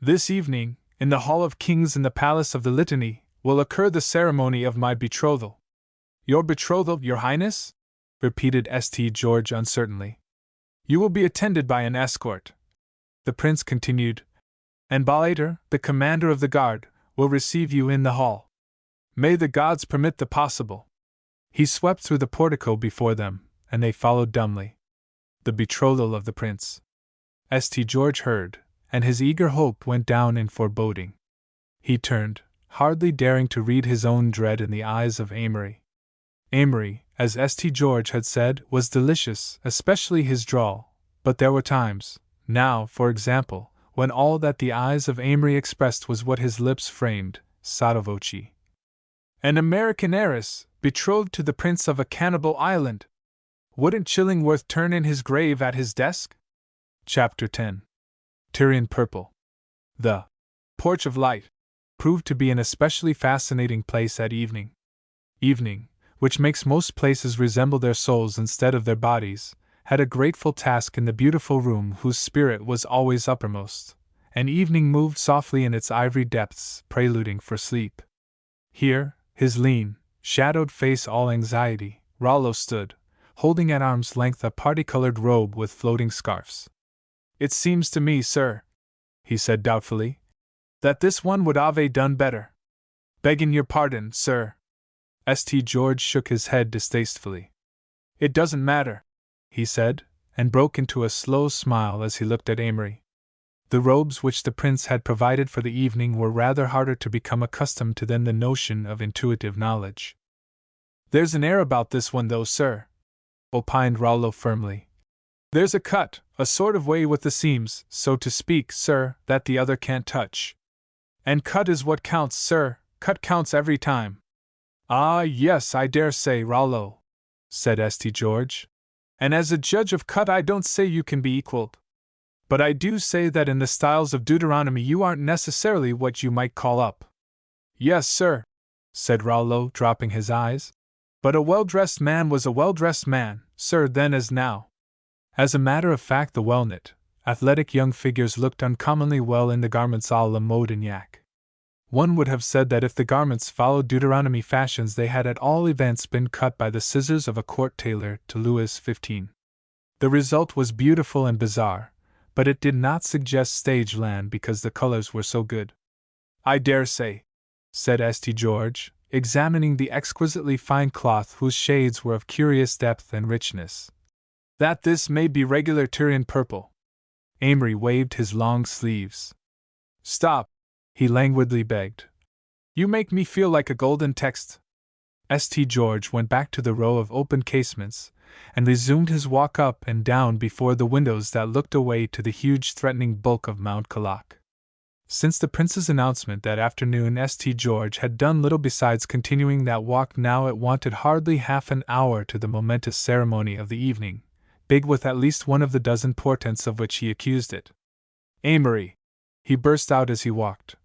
This evening, in the Hall of Kings in the Palace of the Litany, will occur the ceremony of my betrothal. Your betrothal, Your Highness? Repeated St. George uncertainly. You will be attended by an escort. The prince continued, and Balater, the commander of the guard, will receive you in the hall. May the gods permit the possible. He swept through the portico before them, and they followed dumbly. The betrothal of the prince. St. George heard, and his eager hope went down in foreboding. He turned, hardly daring to read his own dread in the eyes of Amory. Amory, as St. George had said, was delicious, especially his drawl, but there were times, now, for example, when all that the eyes of Amory expressed was what his lips framed, sotto voce. An American heiress, betrothed to the prince of a cannibal island! Wouldn't Chillingworth turn in his grave at his desk? Chapter 10. Tyrian Purple. The Porch of Light proved to be an especially fascinating place at evening. Evening, which makes most places resemble their souls instead of their bodies, had a grateful task in the beautiful room whose spirit was always uppermost, and evening moved softly in its ivory depths, preluding for sleep. Here, his lean, shadowed face all anxiety, Rollo stood, holding at arm's length a party-colored robe with floating scarfs. It seems to me, sir, he said doubtfully, that this one would have done better. Begging your pardon, sir. St. George shook his head distastefully. It doesn't matter, he said, and broke into a slow smile as he looked at Amory. The robes which the prince had provided for the evening were rather harder to become accustomed to than the notion of intuitive knowledge. There's an air about this one, though, sir, opined Rollo firmly. There's a cut, a sort of way with the seams, so to speak, sir, that the other can't touch. And cut is what counts, sir, cut counts every time. Ah, yes, I dare say, Rollo, said St. George. And as a judge of cut, I don't say you can be equaled. But I do say that in the styles of Deuteronomy you aren't necessarily what you might call up. Yes, sir, said Rollo, dropping his eyes. But a well-dressed man was a well-dressed man, sir, then as now. As a matter of fact, the well-knit, athletic young figures looked uncommonly well in the garments à la mode in Yak. One would have said that if the garments followed Deuteronomy fashions, they had at all events been cut by the scissors of a court tailor to Louis XV. The result was beautiful and bizarre, but it did not suggest stage land because the colors were so good. I dare say, said St. George, examining the exquisitely fine cloth whose shades were of curious depth and richness, that this may be regular Tyrian purple. Amory waved his long sleeves. Stop, he languidly begged. You make me feel like a golden text. St. George went back to the row of open casements, and resumed his walk up and down before the windows that looked away to the huge threatening bulk of Mount Calac. Since the prince's announcement that afternoon, St. George had done little besides continuing that walk. Now it wanted hardly half an hour to the momentous ceremony of the evening, big with at least one of the dozen portents of which he accused it. "Amory," he burst out as he walked,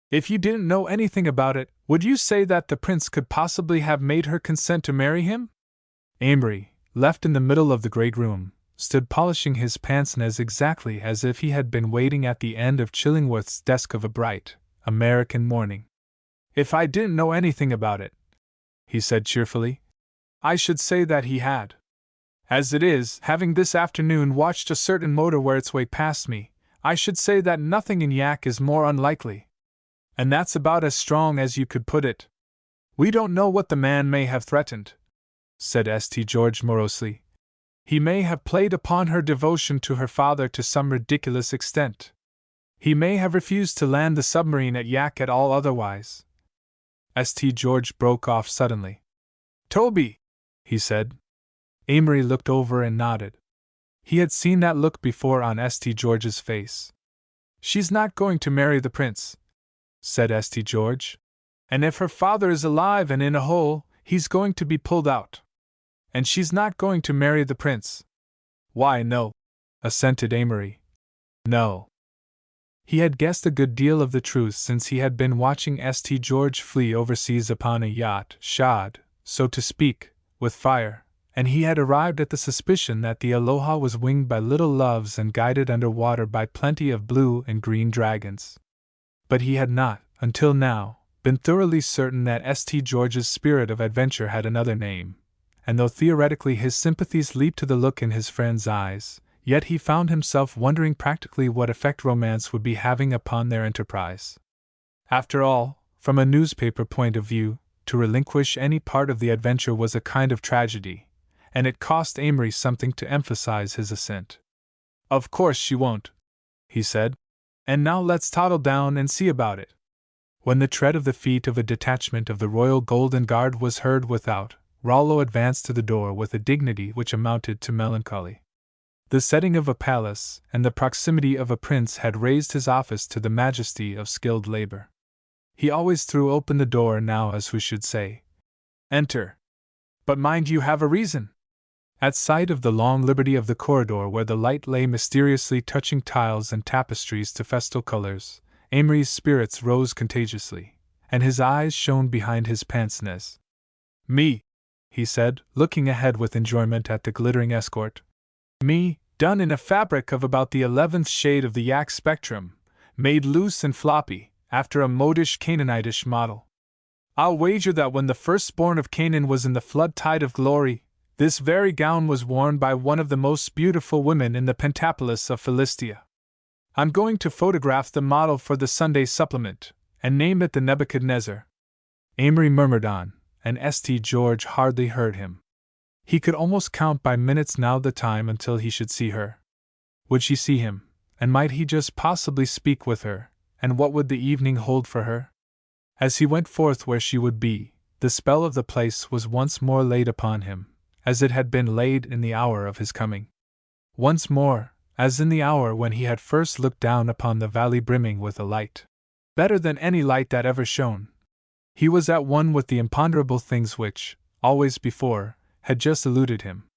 "if you didn't know anything about it, would you say that the prince could possibly have made her consent to marry him?" Amory, left in the middle of the great room, stood polishing his pince-nez exactly as if he had been waiting at the end of Chillingworth's desk of a bright, American morning. "If I didn't know anything about it," he said cheerfully, "I should say that he had. As it is, having this afternoon watched a certain motor wear its way past me, I should say that nothing in Yak is more unlikely. And that's about as strong as you could put it. We don't know what the man may have threatened," said St. George morosely. "He may have played upon her devotion to her father to some ridiculous extent. He may have refused to land the submarine at Yak at all otherwise." St. George broke off suddenly. "Toby!" he said. Amory looked over and nodded. He had seen that look before on St. George's face. "She's not going to marry the prince," said St. George. "And if her father is alive and in a hole, he's going to be pulled out. And she's not going to marry the prince." "Why, no," assented Amory. "No." He had guessed a good deal of the truth since he had been watching St. George flee overseas upon a yacht shod, so to speak, with fire, and he had arrived at the suspicion that the Aloha was winged by little loves and guided under water by plenty of blue and green dragons. But he had not, until now, been thoroughly certain that St. George's spirit of adventure had another name, and though theoretically his sympathies leaped to the look in his friend's eyes, yet he found himself wondering practically what effect romance would be having upon their enterprise. After all, from a newspaper point of view, to relinquish any part of the adventure was a kind of tragedy, and it cost Amory something to emphasize his assent. "Of course she won't," he said. "And now let's toddle down and see about it." When the tread of the feet of a detachment of the Royal Golden Guard was heard without, Rollo advanced to the door with a dignity which amounted to melancholy. The setting of a palace and the proximity of a prince had raised his office to the majesty of skilled labor. He always threw open the door now as who should say, "Enter. But mind you have a reason." At sight of the long liberty of the corridor where the light lay mysteriously touching tiles and tapestries to festal colors, Amory's spirits rose contagiously, and his eyes shone behind his pince-nez. "Me," he said, looking ahead with enjoyment at the glittering escort. "Me, done in a fabric of about the 11th shade of the yak spectrum, made loose and floppy, after a modish Canaanitish model. I'll wager that when the firstborn of Canaan was in the flood tide of glory, this very gown was worn by one of the most beautiful women in the Pentapolis of Philistia. I'm going to photograph the model for the Sunday supplement, and name it the Nebuchadnezzar." Amory murmured on, and St. George hardly heard him. He could almost count by minutes now the time until he should see her. Would she see him, and might he just possibly speak with her, and what would the evening hold for her? As he went forth where she would be, the spell of the place was once more laid upon him, as it had been laid in the hour of his coming. Once more, as in the hour when he had first looked down upon the valley brimming with a light, better than any light that ever shone. He was at one with the imponderable things which, always before, had just eluded him.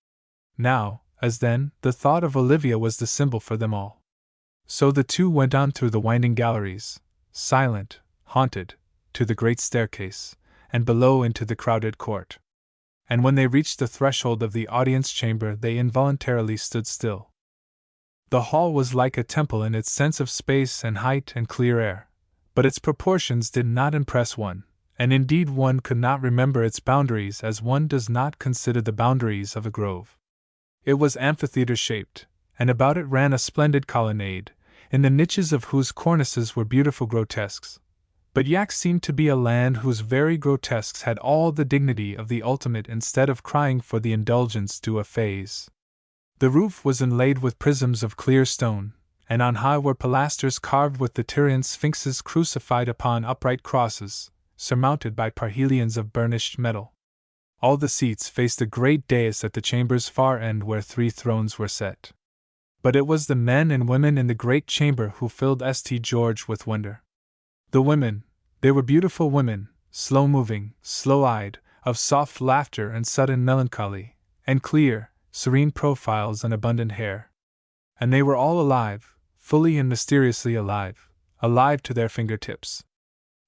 Now, as then, the thought of Olivia was the symbol for them all. So the two went on through the winding galleries, silent, haunted, to the great staircase, and below into the crowded court. And when they reached the threshold of the audience chamber, they involuntarily stood still. The hall was like a temple in its sense of space and height and clear air, but its proportions did not impress one, and indeed one could not remember its boundaries as one does not consider the boundaries of a grove. It was amphitheater-shaped, and about it ran a splendid colonnade, in the niches of whose cornices were beautiful grotesques. But Yak seemed to be a land whose very grotesques had all the dignity of the ultimate instead of crying for the indulgence due a phase. The roof was inlaid with prisms of clear stone, and on high were pilasters carved with the Tyrian sphinxes crucified upon upright crosses, surmounted by parhelions of burnished metal. All the seats faced a great dais at the chamber's far end where 3 thrones were set. But it was the men and women in the great chamber who filled St. George with wonder. The women, they were beautiful women, slow-moving, slow-eyed, of soft laughter and sudden melancholy, and clear, serene profiles and abundant hair. And they were all alive, fully and mysteriously alive, alive to their fingertips.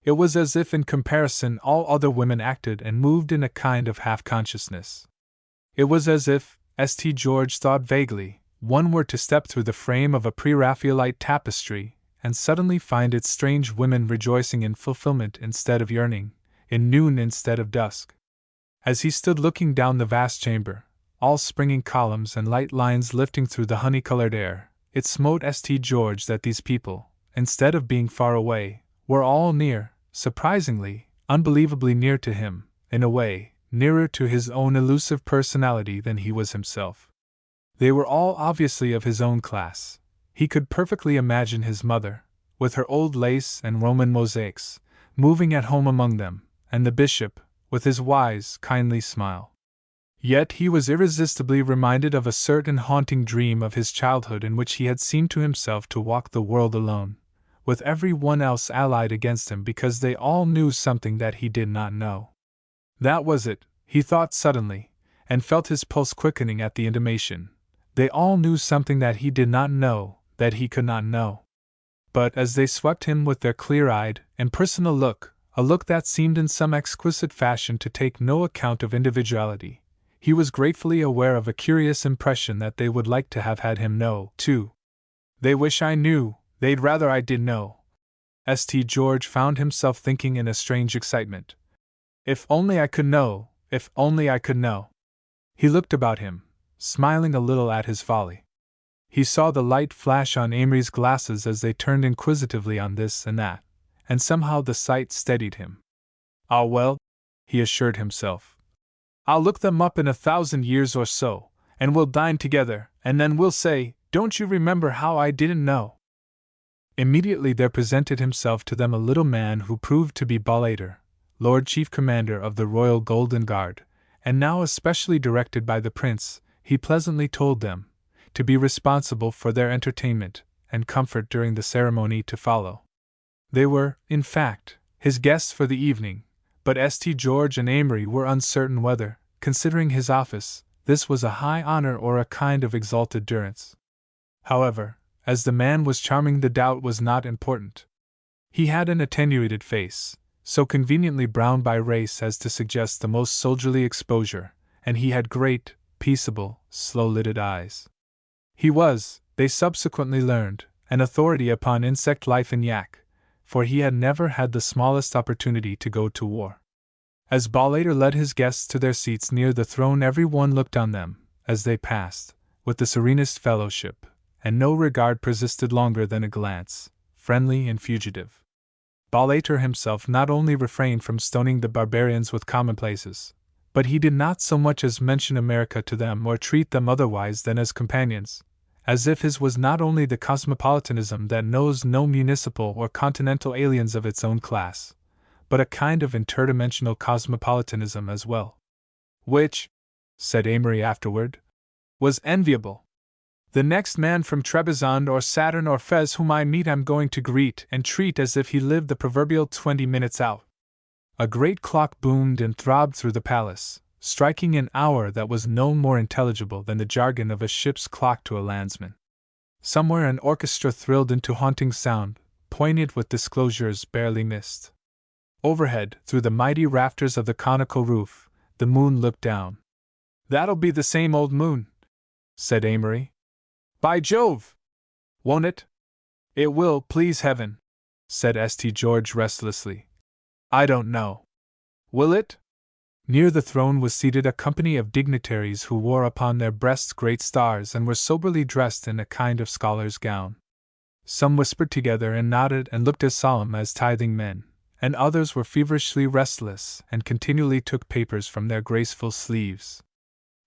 It was as if in comparison all other women acted and moved in a kind of half-consciousness. It was as if, St. George thought vaguely, one were to step through the frame of a pre-Raphaelite tapestry and suddenly find its strange women rejoicing in fulfillment instead of yearning, in noon instead of dusk. As he stood looking down the vast chamber, all springing columns and light lines lifting through the honey-colored air, it smote St. George that these people, instead of being far away, were all near, surprisingly, unbelievably near to him, in a way, nearer to his own elusive personality than he was himself. They were all obviously of his own class. He could perfectly imagine his mother, with her old lace and Roman mosaics, moving at home among them, and the bishop, with his wise, kindly smile. Yet he was irresistibly reminded of a certain haunting dream of his childhood in which he had seemed to himself to walk the world alone, with every one else allied against him because they all knew something that he did not know. That was it, he thought suddenly, and felt his pulse quickening at the intimation. They all knew something that he did not know, that he could not know. But as they swept him with their clear-eyed, impersonal look, a look that seemed in some exquisite fashion to take no account of individuality, he was gratefully aware of a curious impression that they would like to have had him know, too. They wish I knew, they'd rather I did know. St. George found himself thinking in a strange excitement. If only I could know, if only I could know. He looked about him, smiling a little at his folly. He saw the light flash on Amory's glasses as they turned inquisitively on this and that, and somehow the sight steadied him. Ah well, he assured himself. I'll look them up in 1,000 years or so, and we'll dine together, and then we'll say, don't you remember how I didn't know? Immediately there presented himself to them a little man who proved to be Ballater, Lord Chief Commander of the Royal Golden Guard, and now especially directed by the Prince, he pleasantly told them, to be responsible for their entertainment and comfort during the ceremony to follow. They were, in fact, his guests for the evening, but St. George and Amory were uncertain whether, considering his office, this was a high honor or a kind of exalted durance. However, as the man was charming, the doubt was not important. He had an attenuated face, so conveniently browned by race as to suggest the most soldierly exposure, and he had great, peaceable, slow-lidded eyes. He was, they subsequently learned, an authority upon insect life in Yak, for he had never had the smallest opportunity to go to war. As Ballater led his guests to their seats near the throne, every one looked on them, as they passed, with the serenest fellowship, and no regard persisted longer than a glance, friendly and fugitive. Ballater himself not only refrained from stoning the barbarians with commonplaces, but he did not so much as mention America to them or treat them otherwise than as companions, as if his was not only the cosmopolitanism that knows no municipal or continental aliens of its own class, but a kind of interdimensional cosmopolitanism as well. Which, said Amory afterward, was enviable. The next man from Trebizond or Saturn or Fez whom I meet I'm going to greet and treat as if he lived the proverbial 20 minutes out. A great clock boomed and throbbed through the palace, striking an hour that was no more intelligible than the jargon of a ship's clock to a landsman. Somewhere an orchestra thrilled into haunting sound, poignant with disclosures barely missed. Overhead, through the mighty rafters of the conical roof, the moon looked down. That'll be the same old moon, said Amory. By Jove! Won't it? It will, please heaven, said St. George restlessly. I don't know. Will it? Near the throne was seated a company of dignitaries who wore upon their breasts great stars and were soberly dressed in a kind of scholar's gown. Some whispered together and nodded and looked as solemn as tithing men, and others were feverishly restless and continually took papers from their graceful sleeves.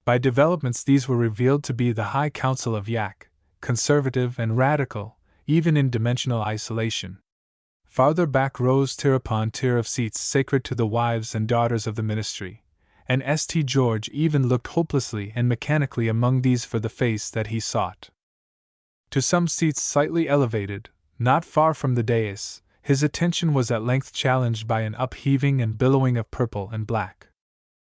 By developments these were revealed to be the High Council of Yak, conservative and radical, even in dimensional isolation. Farther back rose tier upon tier of seats sacred to the wives and daughters of the ministry, and St. George even looked hopelessly and mechanically among these for the face that he sought. To some seats slightly elevated, not far from the dais, his attention was at length challenged by an upheaving and billowing of purple and black.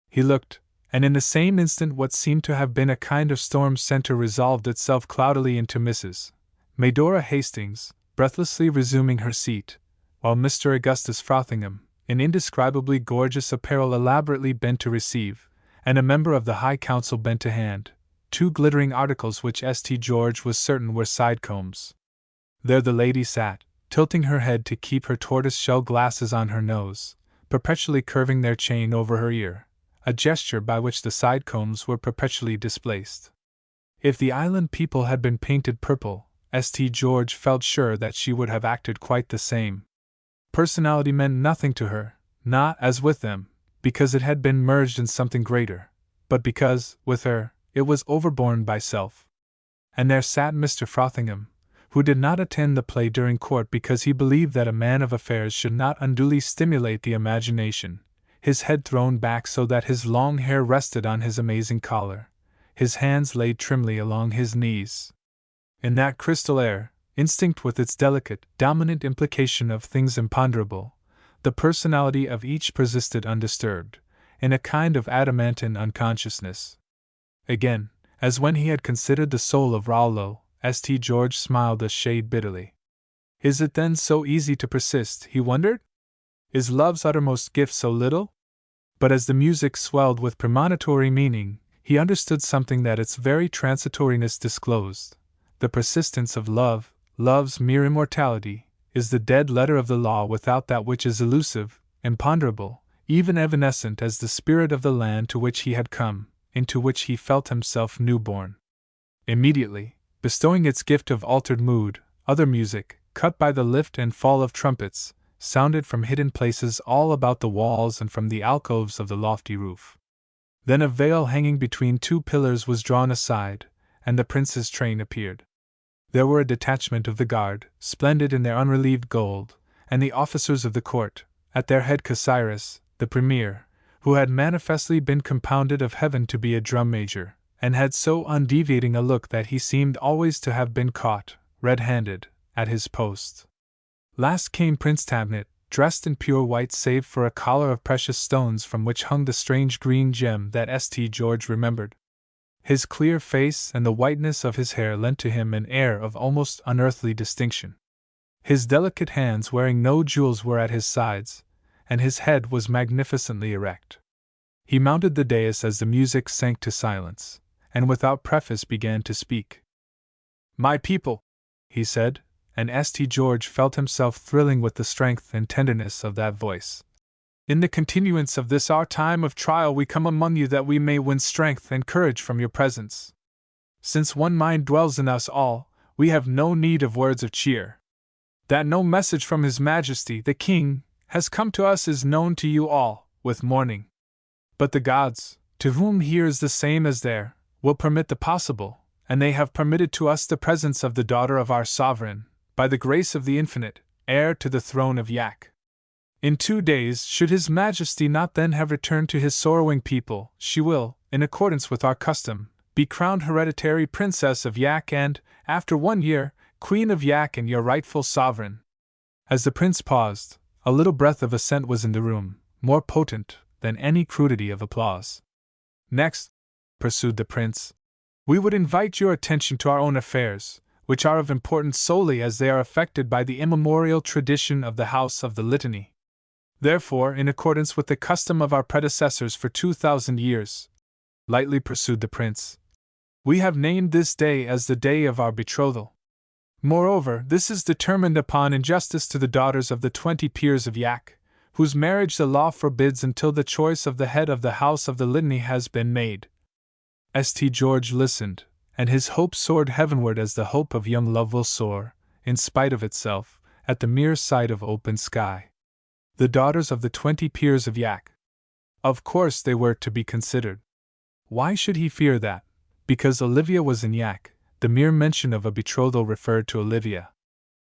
He looked, and in the same instant what seemed to have been a kind of storm center resolved itself cloudily into Mrs. Medora Hastings, breathlessly resuming her seat, while Mr. Augustus Frothingham, in indescribably gorgeous apparel elaborately bent to receive, and a member of the High Council bent to hand, two glittering articles which St. George was certain were side combs. There the lady sat, tilting her head to keep her tortoise-shell glasses on her nose, perpetually curving their chain over her ear, a gesture by which the side combs were perpetually displaced. If the island people had been painted purple, St. George felt sure that she would have acted quite the same. Personality meant nothing to her, not, as with them, because it had been merged in something greater, but because, with her, it was overborne by self. And there sat Mr. Frothingham, who did not attend the play during court because he believed that a man of affairs should not unduly stimulate the imagination, his head thrown back so that his long hair rested on his amazing collar, his hands laid trimly along his knees. In that crystal air, instinct with its delicate, dominant implication of things imponderable, the personality of each persisted undisturbed, in a kind of adamantine unconsciousness. Again, as when he had considered the soul of Rollo, St. George smiled a shade bitterly. Is it then so easy to persist, he wondered? Is love's uttermost gift so little? But as the music swelled with premonitory meaning, he understood something that its very transitoriness disclosed. The persistence of love, love's mere immortality, is the dead letter of the law without that which is elusive, imponderable, even evanescent as the spirit of the land to which he had come, into which he felt himself newborn. Immediately, bestowing its gift of altered mood, other music, cut by the lift and fall of trumpets, sounded from hidden places all about the walls and from the alcoves of the lofty roof. Then a veil hanging between two pillars was drawn aside, and the prince's train appeared. There were a detachment of the guard, splendid in their unrelieved gold, and the officers of the court, at their head Cyrus, the premier, who had manifestly been compounded of heaven to be a drum major, and had so undeviating a look that he seemed always to have been caught, red-handed, at his post. Last came Prince Tabnet, dressed in pure white save for a collar of precious stones from which hung the strange green gem that St. George remembered. His clear face and the whiteness of his hair lent to him an air of almost unearthly distinction. His delicate hands wearing no jewels were at his sides, and his head was magnificently erect. He mounted the dais as the music sank to silence, and without preface began to speak. "My people," he said, and St. George felt himself thrilling with the strength and tenderness of that voice. "In the continuance of this our time of trial we come among you that we may win strength and courage from your presence. Since one mind dwells in us all, we have no need of words of cheer. That no message from His Majesty, the King, has come to us is known to you all, with mourning. But the gods, to whom here is the same as there, will permit the possible, and they have permitted to us the presence of the daughter of our sovereign, by the grace of the Infinite, heir to the throne of Yak. In 2 days, should His Majesty not then have returned to his sorrowing people, she will, in accordance with our custom, be crowned hereditary Princess of Yak and, after 1 year, Queen of Yak and your rightful sovereign." As the prince paused, a little breath of assent was in the room, more potent than any crudity of applause. "Next," pursued the prince, "we would invite your attention to our own affairs, which are of importance solely as they are affected by the immemorial tradition of the House of the Litany. Therefore, in accordance with the custom of our predecessors for 2,000 years," lightly pursued the prince, "we have named this day as the day of our betrothal. Moreover, this is determined upon in justice to the daughters of the 20 peers of Yak, whose marriage the law forbids until the choice of the head of the House of the Litany has been made." St. George listened, and his hope soared heavenward as the hope of young love will soar, in spite of itself, at the mere sight of open sky. The daughters of the 20 peers of Yak. Of course they were to be considered. Why should he fear that, because Olivia was in Yak, the mere mention of a betrothal referred to Olivia?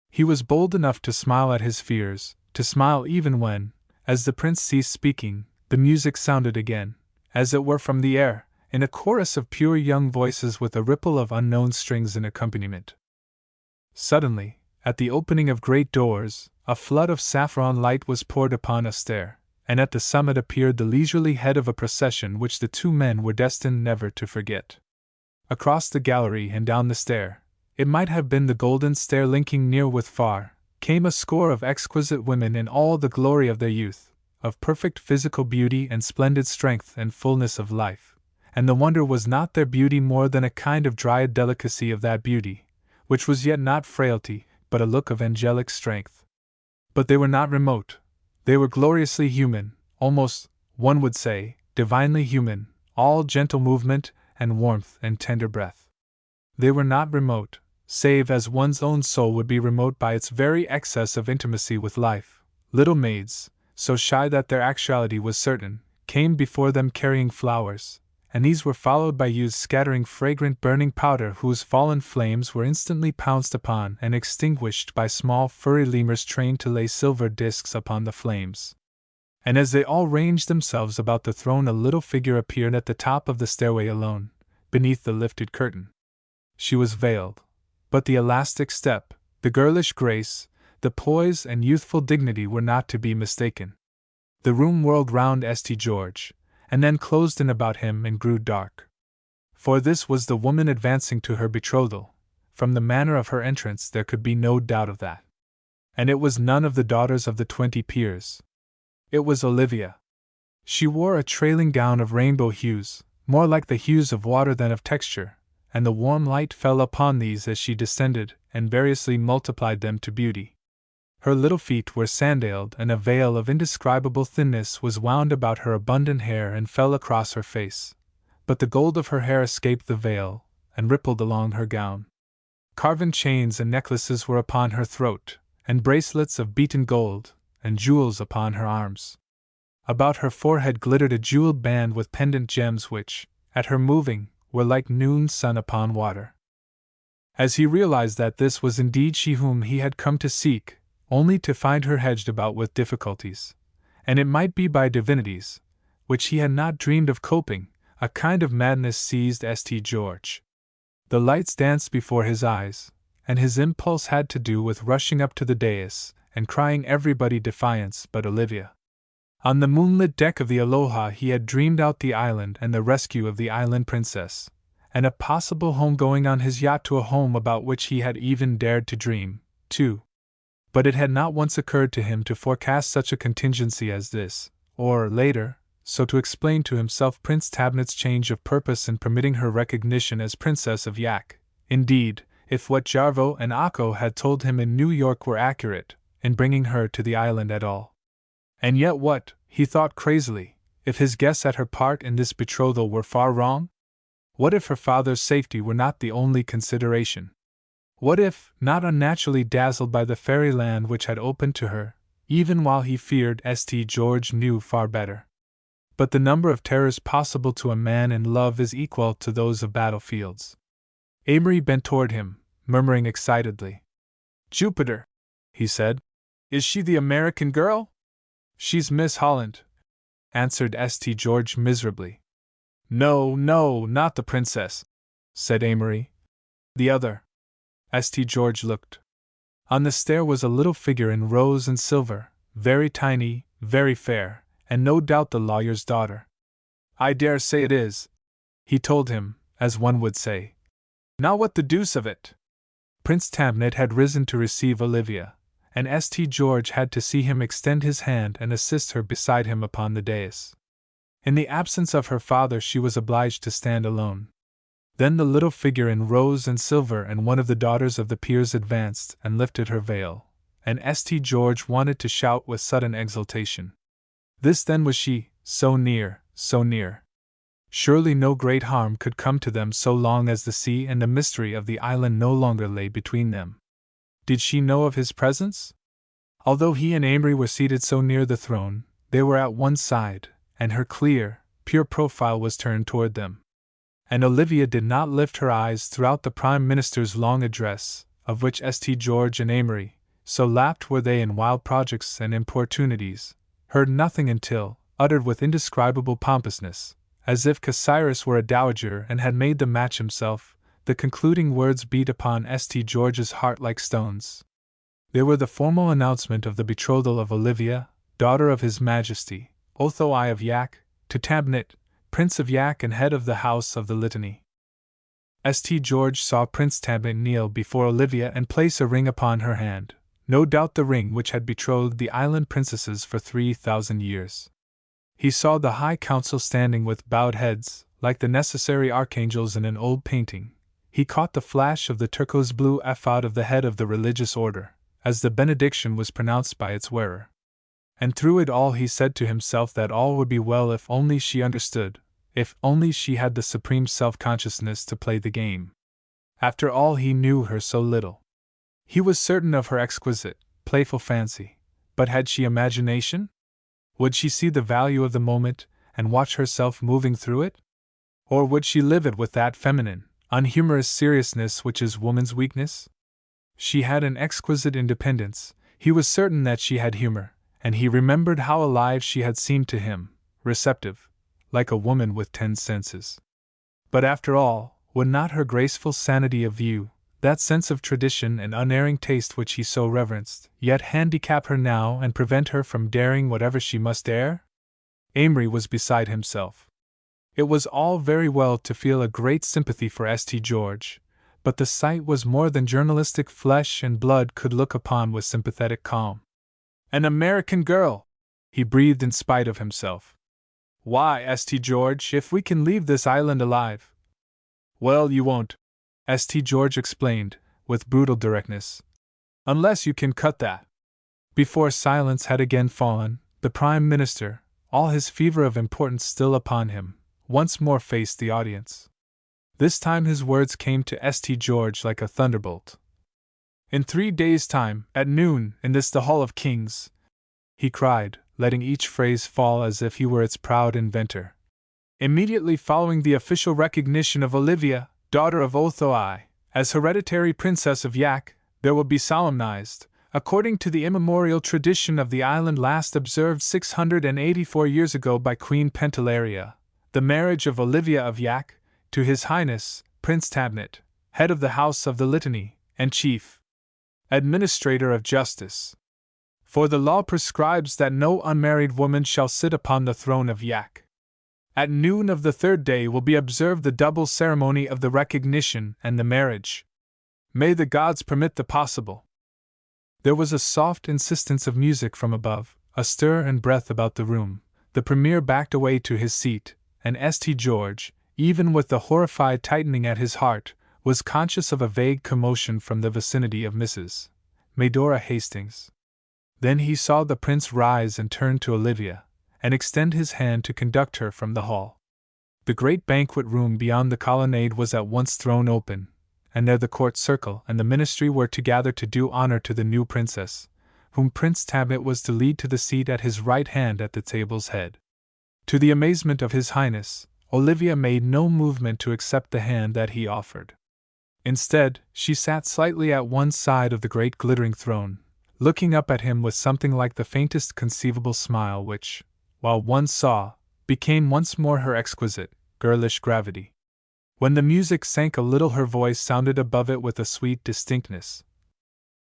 He was bold enough to smile at his fears, to smile even when, as the prince ceased speaking, the music sounded again, as it were from the air, in a chorus of pure young voices with a ripple of unknown strings in accompaniment. Suddenly, at the opening of great doors, a flood of saffron light was poured upon a stair, and at the summit appeared the leisurely head of a procession which the two men were destined never to forget. Across the gallery and down the stair, it might have been the golden stair linking near with far, came a score of exquisite women in all the glory of their youth, of perfect physical beauty and splendid strength and fullness of life, and the wonder was not their beauty more than a kind of dryad delicacy of that beauty, which was yet not frailty, but a look of angelic strength. But they were not remote. They were gloriously human, almost, one would say, divinely human, all gentle movement and warmth and tender breath. They were not remote, save as one's own soul would be remote by its very excess of intimacy with life. Little maids, so shy that their actuality was certain, came before them carrying flowers, and these were followed by youths scattering fragrant burning powder whose fallen flames were instantly pounced upon and extinguished by small furry lemurs trained to lay silver discs upon the flames. And as they all ranged themselves about the throne, a little figure appeared at the top of the stairway alone, beneath the lifted curtain. She was veiled, but the elastic step, the girlish grace, the poise and youthful dignity were not to be mistaken. The room whirled round St. George, and then closed in about him and grew dark. For this was the woman advancing to her betrothal. From the manner of her entrance there could be no doubt of that. And it was none of the daughters of the 20 peers. It was Olivia. She wore a trailing gown of rainbow hues, more like the hues of water than of texture, and the warm light fell upon these as she descended and variously multiplied them to beauty. Her little feet were sandaled, and a veil of indescribable thinness was wound about her abundant hair and fell across her face, but the gold of her hair escaped the veil and rippled along her gown. Carven chains and necklaces were upon her throat, and bracelets of beaten gold, and jewels upon her arms. About her forehead glittered a jeweled band with pendant gems which, at her moving, were like noon sun upon water. As he realized that this was indeed she whom he had come to seek, only to find her hedged about with difficulties, and it might be by divinities, which he had not dreamed of coping, a kind of madness seized St. George. The lights danced before his eyes, and his impulse had to do with rushing up to the dais and crying everybody defiance but Olivia. On the moonlit deck of the Aloha he had dreamed out the island and the rescue of the island princess, and a possible home going on his yacht to a home about which he had even dared to dream, too. But it had not once occurred to him to forecast such a contingency as this, or, later, so to explain to himself Prince Tabnet's change of purpose in permitting her recognition as Princess of Yak. Indeed, if what Jarvo and Akko had told him in New York were accurate, in bringing her to the island at all. And yet what, he thought crazily, if his guess at her part in this betrothal were far wrong? What if her father's safety were not the only consideration? What if, not unnaturally dazzled by the fairyland which had opened to her, even while he feared St. George knew far better? But the number of terrors possible to a man in love is equal to those of battlefields. Amory bent toward him, murmuring excitedly. "Jupiter," he said. "Is she the American girl?" "She's Miss Holland," answered St. George miserably. "No, no, not the princess," said Amory. "The other." St. George looked. On the stair was a little figure in rose and silver, very tiny, very fair, and no doubt the lawyer's daughter. "I dare say it is," he told him, as one would say. "Now what the deuce of it?" Prince Tabnet had risen to receive Olivia, and St. George had to see him extend his hand and assist her beside him upon the dais. In the absence of her father she was obliged to stand alone. Then the little figure in rose and silver and one of the daughters of the peers advanced and lifted her veil, and St. George wanted to shout with sudden exultation. This then was she, so near, so near. Surely no great harm could come to them so long as the sea and the mystery of the island no longer lay between them. Did she know of his presence? Although he and Amory were seated so near the throne, they were at one side, and her clear, pure profile was turned toward them. And Olivia did not lift her eyes throughout the Prime Minister's long address, of which St. George and Amory, so lapped were they in wild projects and importunities, heard nothing until, uttered with indescribable pompousness, as if Cyrus were a dowager and had made the match himself. The concluding words beat upon St. George's heart like stones. They were the formal announcement of the betrothal of Olivia, daughter of His Majesty, Otho I of Yak, to Tabnet, Prince of Yak and head of the House of the Litany. St. George saw Prince Tabnet kneel before Olivia and place a ring upon her hand, no doubt the ring which had betrothed the island princesses for 3,000 years. He saw the High Council standing with bowed heads, like the necessary archangels in an old painting. He caught the flash of the turquoise blue ephod of the head of the religious order, as the benediction was pronounced by its wearer. And through it all he said to himself that all would be well if only she understood, if only she had the supreme self-consciousness to play the game. After all, he knew her so little. He was certain of her exquisite, playful fancy, but had she imagination? Would she see the value of the moment, and watch herself moving through it? Or would she live it with that feminine, unhumorous seriousness which is woman's weakness? She had an exquisite independence. He was certain that she had humor, and he remembered how alive she had seemed to him, receptive, like a woman with 10 senses. But after all, would not her graceful sanity of view, that sense of tradition and unerring taste which he so reverenced, yet handicap her now and prevent her from daring whatever she must dare? Amory was beside himself. It was all very well to feel a great sympathy for St. George, but the sight was more than journalistic flesh and blood could look upon with sympathetic calm. An American girl! He breathed in spite of himself. Why, St. George, if we can leave this island alive. Well, you won't, St. George explained, with brutal directness. Unless you can cut that. Before silence had again fallen, the Prime Minister, all his fever of importance still upon him, once more faced the audience. This time his words came to St. George like a thunderbolt. In 3 days' time, at noon, in this the Hall of Kings, he cried, letting each phrase fall as if he were its proud inventor. Immediately following the official recognition of Olivia, daughter of Otho I, as hereditary Princess of Yak, there will be solemnized, according to the immemorial tradition of the island last observed 684 years ago by Queen Penteleria, the marriage of Olivia of Yak, to His Highness, Prince Tabnet, head of the House of the Litany, and Chief Administrator of Justice. For the law prescribes that no unmarried woman shall sit upon the throne of Yak. At noon of the 3rd day will be observed the double ceremony of the recognition and the marriage. May the gods permit the possible. There was a soft insistence of music from above, a stir and breath about the room. The Premier backed away to his seat, and St. George, even with the horrified tightening at his heart, was conscious of a vague commotion from the vicinity of Mrs. Medora Hastings. Then he saw the prince rise and turn to Olivia, and extend his hand to conduct her from the hall. The great banquet room beyond the colonnade was at once thrown open, and there the court circle and the ministry were to gather to do honor to the new princess, whom Prince Tabnet was to lead to the seat at his right hand at the table's head. To the amazement of His Highness, Olivia made no movement to accept the hand that he offered. Instead, she sat slightly at one side of the great glittering throne, looking up at him with something like the faintest conceivable smile which, while one saw, became once more her exquisite, girlish gravity. When the music sank a little, her voice sounded above it with a sweet distinctness.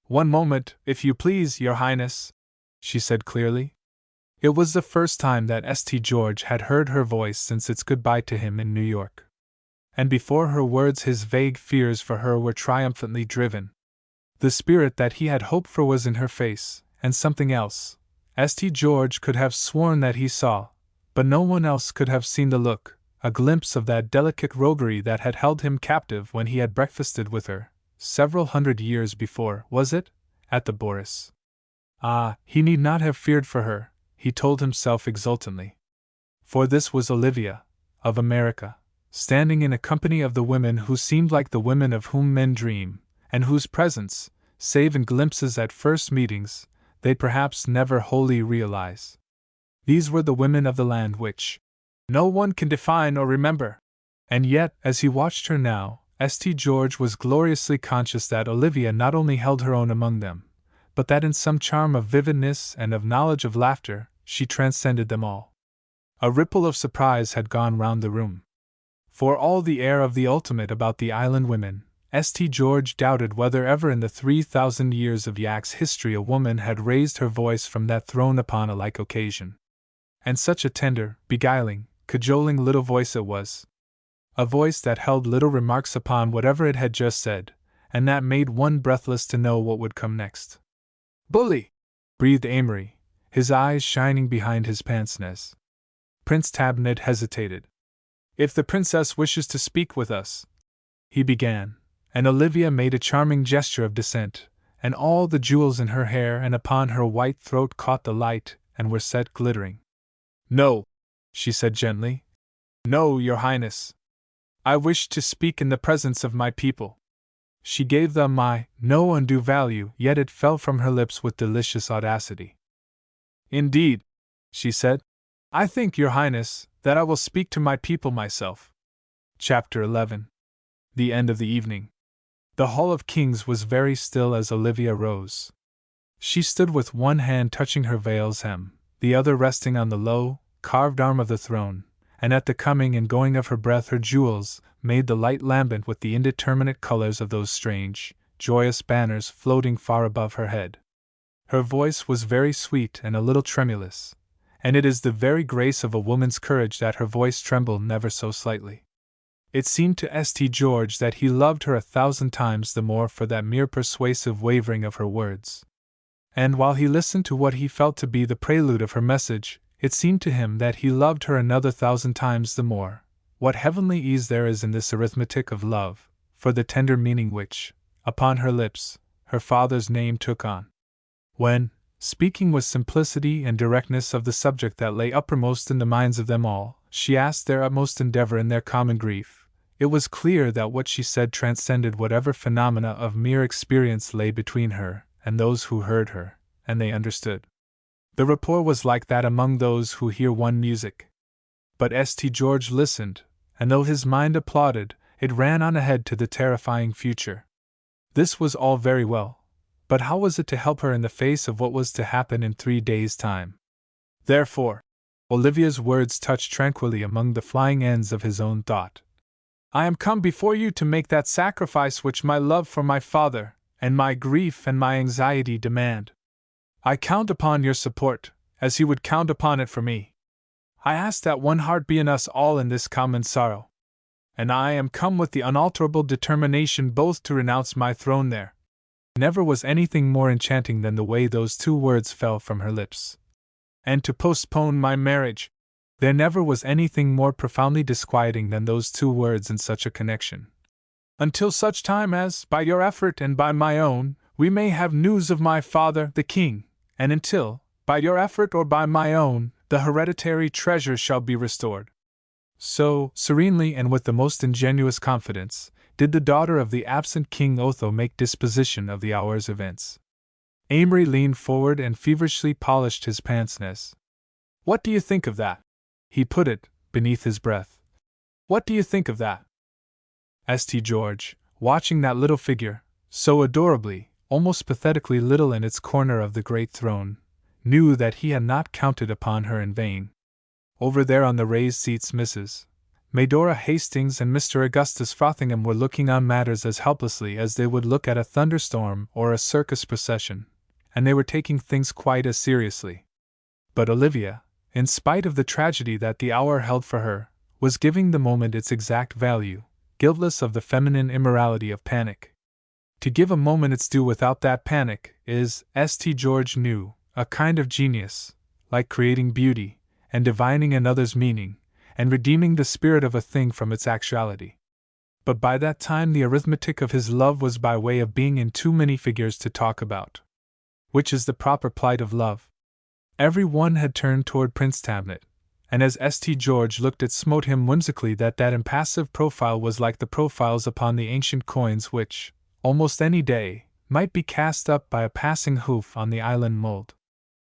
"One moment, if you please, Your Highness," she said clearly. It was the first time that St. George had heard her voice since its goodbye to him in New York. And before her words his vague fears for her were triumphantly driven. The spirit that he had hoped for was in her face, and something else. St. George could have sworn that he saw, but no one else could have seen the look, a glimpse of that delicate roguery that had held him captive when he had breakfasted with her, several hundred years before, was it? At the Boris. Ah, he need not have feared for her, he told himself exultantly. For this was Olivia, of America, standing in a company of the women who seemed like the women of whom men dream, and whose presence, save in glimpses at first meetings, they perhaps never wholly realize. These were the women of the land which no one can define or remember. And yet, as he watched her now, St. George was gloriously conscious that Olivia not only held her own among them, but that in some charm of vividness and of knowledge of laughter, she transcended them all. A ripple of surprise had gone round the room. For all the air of the ultimate about the island women, St. George doubted whether ever in the 3,000 years of Yak's history a woman had raised her voice from that throne upon a like occasion. And such a tender, beguiling, cajoling little voice it was. A voice that held little remarks upon whatever it had just said, and that made one breathless to know what would come next. "Bully!" breathed Amory, his eyes shining behind his pince-nez. Prince Tabnet hesitated. "If the princess wishes to speak with us," he began, and Olivia made a charming gesture of dissent, and all the jewels in her hair and upon her white throat caught the light and were set glittering. "No," she said gently. "No, Your Highness. I wish to speak in the presence of my people." She gave the "my" no undue value, yet it fell from her lips with delicious audacity. "Indeed," she said, "I think, Your Highness, that I will speak to my people myself." Chapter 11. The End of the Evening. The Hall of Kings was very still as Olivia rose. She stood with one hand touching her veil's hem, the other resting on the low, carved arm of the throne, and at the coming and going of her breath her jewels made the light lambent with the indeterminate colors of those strange, joyous banners floating far above her head. Her voice was very sweet and a little tremulous, and it is the very grace of a woman's courage that her voice trembled never so slightly. It seemed to St. George that he loved her 1,000 times the more for that mere persuasive wavering of her words. And while he listened to what he felt to be the prelude of her message, it seemed to him that he loved her another 1,000 times the more. What heavenly ease there is in this arithmetic of love, for the tender meaning which, upon her lips, her father's name took on. When, speaking with simplicity and directness of the subject that lay uppermost in the minds of them all, she asked their utmost endeavor in their common grief, it was clear that what she said transcended whatever phenomena of mere experience lay between her and those who heard her, and they understood. The rapport was like that among those who hear one music. But St. George listened, and though his mind applauded, it ran on ahead to the terrifying future. This was all very well, but how was it to help her in the face of what was to happen in 3 days' time? Therefore, Olivia's words touched tranquilly among the flying ends of his own thought. "I am come before you to make that sacrifice which my love for my father, and my grief and my anxiety demand. I count upon your support, as he would count upon it for me. I ask that one heart be in us all in this common sorrow. And I am come with the unalterable determination both to renounce my throne there." Never was anything more enchanting than the way those 2 words fell from her lips. "And to postpone my marriage." There never was anything more profoundly disquieting than those 2 words in such a connection. "Until such time as, by your effort and by my own, we may have news of my father, the king, and until, by your effort or by my own, the hereditary treasure shall be restored." So, serenely and with the most ingenuous confidence, did the daughter of the absent King Otho make disposition of the hour's events. Amory leaned forward and feverishly polished his pince-nez. "What do you think of that?" he put it, beneath his breath. "What do you think of that?" St. George, watching that little figure, so adorably, almost pathetically little in its corner of the great throne, knew that he had not counted upon her in vain. Over there on the raised seats Mrs. Medora Hastings and Mr. Augustus Frothingham were looking on matters as helplessly as they would look at a thunderstorm or a circus procession, and they were taking things quite as seriously. But Olivia, in spite of the tragedy that the hour held for her, was giving the moment its exact value, guiltless of the feminine immorality of panic. To give a moment its due without that panic is, St. George knew, a kind of genius, like creating beauty, and divining another's meaning, and redeeming the spirit of a thing from its actuality. But by that time the arithmetic of his love was by way of being in too many figures to talk about. Which is the proper plight of love? Every one had turned toward Prince Tabnet, and as St. George looked it smote him whimsically that that impassive profile was like the profiles upon the ancient coins which, almost any day, might be cast up by a passing hoof on the island mould.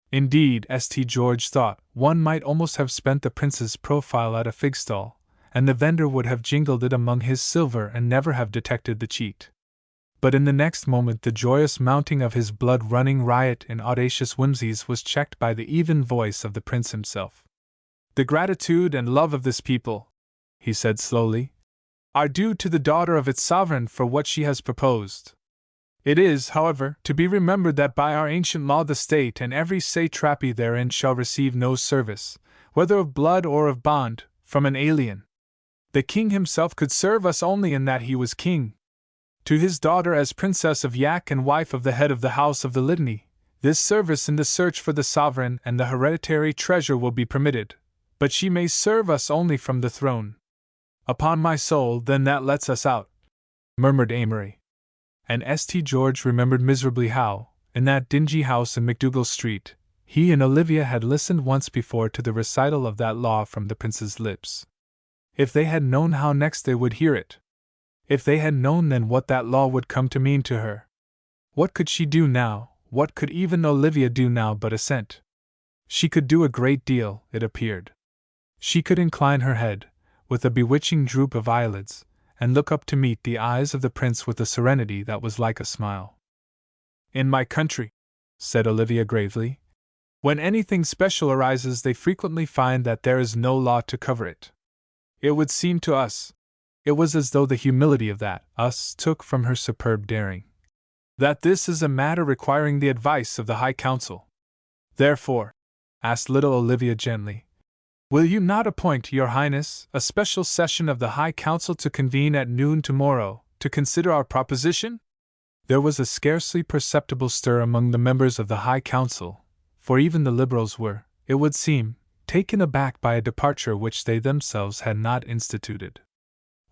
Indeed, St. George thought, one might almost have spent the prince's profile at a fig stall, and the vendor would have jingled it among his silver and never have detected the cheat. But in the next moment the joyous mounting of his blood running riot in audacious whimsies was checked by the even voice of the prince himself. The gratitude and love of this people," he said slowly, "are due to the daughter of its sovereign for what she has proposed. It is, however, to be remembered that by our ancient law the state and every satrapy therein shall receive no service, whether of blood or of bond, from an alien. The king himself could serve us only in that he was king. To his daughter as princess of Yak and wife of the head of the house of the Litany, this service in the search for the sovereign and the hereditary treasure will be permitted, but she may serve us only from the throne." "Upon my soul, then that lets us out," murmured Amory. And St. George remembered miserably how, in that dingy house in McDougal Street, he and Olivia had listened once before to the recital of that law from the prince's lips. If they had known how next they would hear it! If they had known then what that law would come to mean to her! What could she do now, what could even Olivia do now but assent? She could do a great deal, it appeared. She could incline her head, with a bewitching droop of eyelids, and look up to meet the eyes of the prince with a serenity that was like a smile. "In my country," said Olivia gravely, "when anything special arises they frequently find that there is no law to cover it. It would seem to us," it was as though the humility of that us took from her superb daring, "that this is a matter requiring the advice of the High Council. Therefore," asked little Olivia gently, "will you not appoint, Your Highness, a special session of the High Council to convene at noon tomorrow, to consider our proposition?" There was a scarcely perceptible stir among the members of the High Council, for even the Liberals were, it would seem, taken aback by a departure which they themselves had not instituted.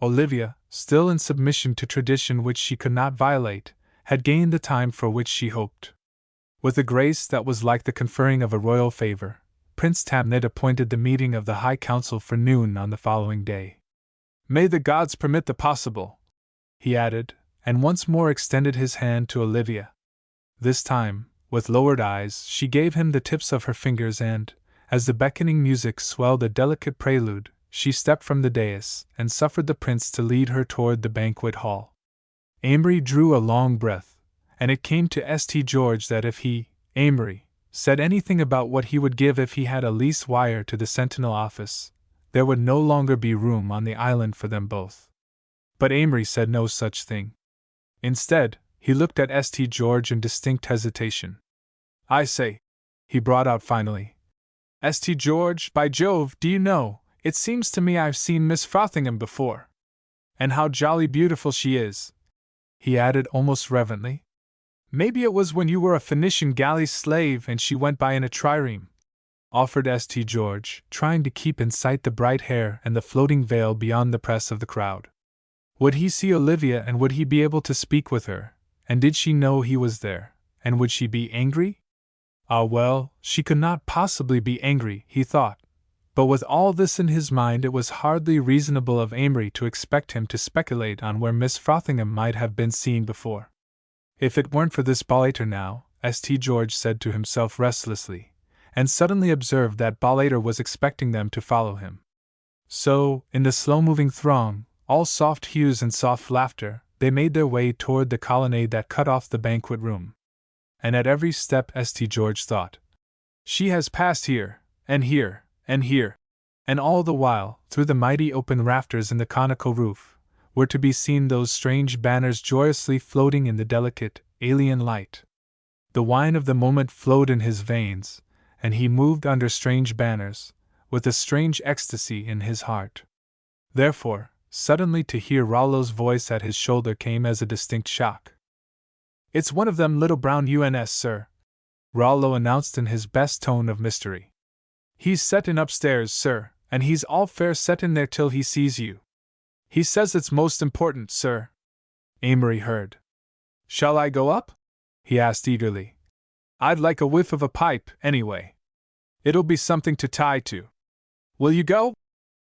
Olivia, still in submission to tradition which she could not violate, had gained the time for which she hoped. With a grace that was like the conferring of a royal favor, Prince Tabnet appointed the meeting of the High Council for noon on the following day. "May the gods permit the possible," he added, and once more extended his hand to Olivia. This time, with lowered eyes, she gave him the tips of her fingers and, as the beckoning music swelled a delicate prelude, she stepped from the dais and suffered the prince to lead her toward the banquet hall. Amory drew a long breath, and it came to St. George that if he, Amory, said anything about what he would give if he had a lease wire to the Sentinel office, there would no longer be room on the island for them both. But Amory said no such thing. Instead, he looked at St. George in distinct hesitation. "I say," he brought out finally. "St. George, by Jove, do you know, it seems to me I've seen Miss Frothingham before. And how jolly beautiful she is," he added almost reverently. "Maybe it was when you were a Phoenician galley slave and she went by in a trireme," offered St. George, trying to keep in sight the bright hair and the floating veil beyond the press of the crowd. Would he see Olivia and would he be able to speak with her, and did she know he was there, and would she be angry? Ah well, she could not possibly be angry, he thought, but with all this in his mind it was hardly reasonable of Amory to expect him to speculate on where Miss Frothingham might have been seen before. If it weren't for this Ballater now, St. George said to himself restlessly, and suddenly observed that Ballater was expecting them to follow him. So, in the slow-moving throng, all soft hues and soft laughter, they made their way toward the colonnade that cut off the banquet room. And at every step St. George thought, "She has passed here, and here, and here," and all the while, through the mighty open rafters in the conical roof, were to be seen those strange banners joyously floating in the delicate, alien light. The wine of the moment flowed in his veins, and he moved under strange banners, with a strange ecstasy in his heart. Therefore, suddenly to hear Rollo's voice at his shoulder came as a distinct shock. "It's one of them little brown UNS, sir," Rollo announced in his best tone of mystery. "He's set in upstairs, sir, and he's all fair set in there till he sees you. He says it's most important, sir." Amory heard. "Shall I go up?" he asked eagerly. "I'd like a whiff of a pipe, anyway. It'll be something to tie to." "Will you go?"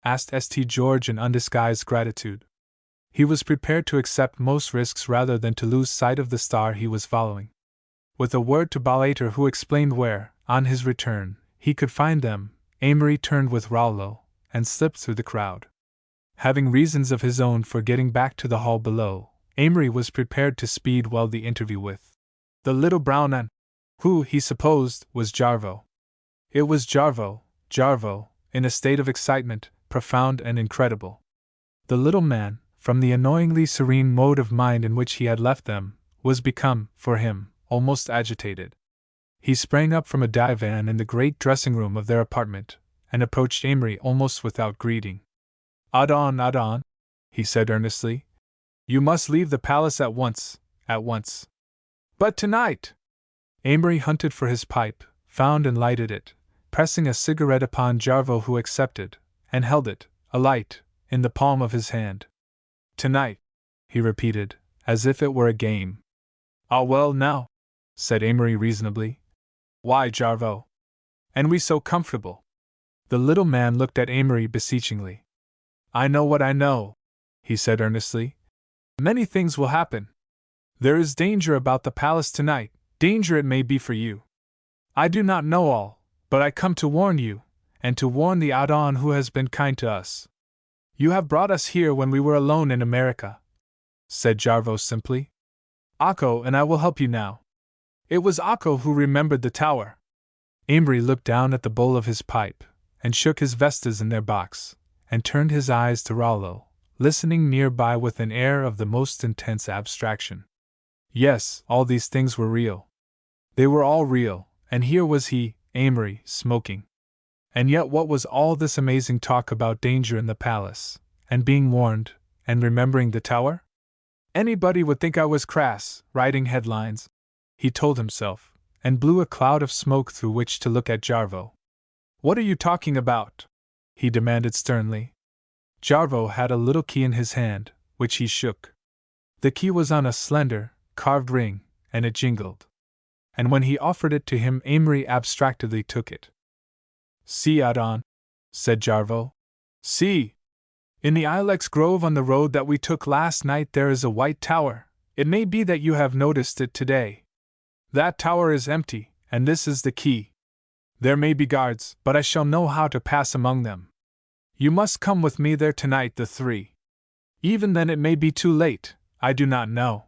asked St. George in undisguised gratitude. He was prepared to accept most risks rather than to lose sight of the star he was following. With a word to Ballater, who explained where, on his return, he could find them, Amory turned with Rollo and slipped through the crowd. Having reasons of his own for getting back to the hall below, Amory was prepared to speed well the interview with the little brown and who, he supposed, was Jarvo. It was Jarvo, in a state of excitement, profound and incredible. The little man, from the annoyingly serene mode of mind in which he had left them, was become, for him, almost agitated. He sprang up from a divan in the great dressing-room of their apartment, and approached Amory almost without greeting. "Adon, Adon," he said earnestly, "you must leave the palace at once, at once." "But tonight!" Amory hunted for his pipe, found and lighted it, pressing a cigarette upon Jarvo, who accepted, and held it, alight, in the palm of his hand. "Tonight," he repeated, as if it were a game. "Ah, well now," said Amory reasonably. "Why, Jarvo? And we so comfortable." The little man looked at Amory beseechingly. "I know what I know," he said earnestly. "Many things will happen. There is danger about the palace tonight, danger it may be for you. I do not know all, but I come to warn you, and to warn the Adon who has been kind to us. You have brought us here when we were alone in America," said Jarvo simply. "Akko and I will help you now. It was Akko who remembered the tower." Amory looked down at the bowl of his pipe, and shook his vestas in their box, and turned his eyes to Rollo, listening nearby with an air of the most intense abstraction. Yes, all these things were real. They were all real, and here was he, Amory, smoking. And yet what was all this amazing talk about danger in the palace, and being warned, and remembering the tower? "Anybody would think I was crass, writing headlines," he told himself, and blew a cloud of smoke through which to look at Jarvo. "What are you talking about?" he demanded sternly. Jarvo had a little key in his hand, which he shook. The key was on a slender, carved ring, and it jingled. And when he offered it to him, Amory abstractedly took it. "See, Adon," said Jarvo. "See! In the ilex grove on the road that we took last night there is a white tower. It may be that you have noticed it today. That tower is empty, and this is the key. There may be guards, but I shall know how to pass among them. You must come with me there tonight, the three. Even then it may be too late, I do not know.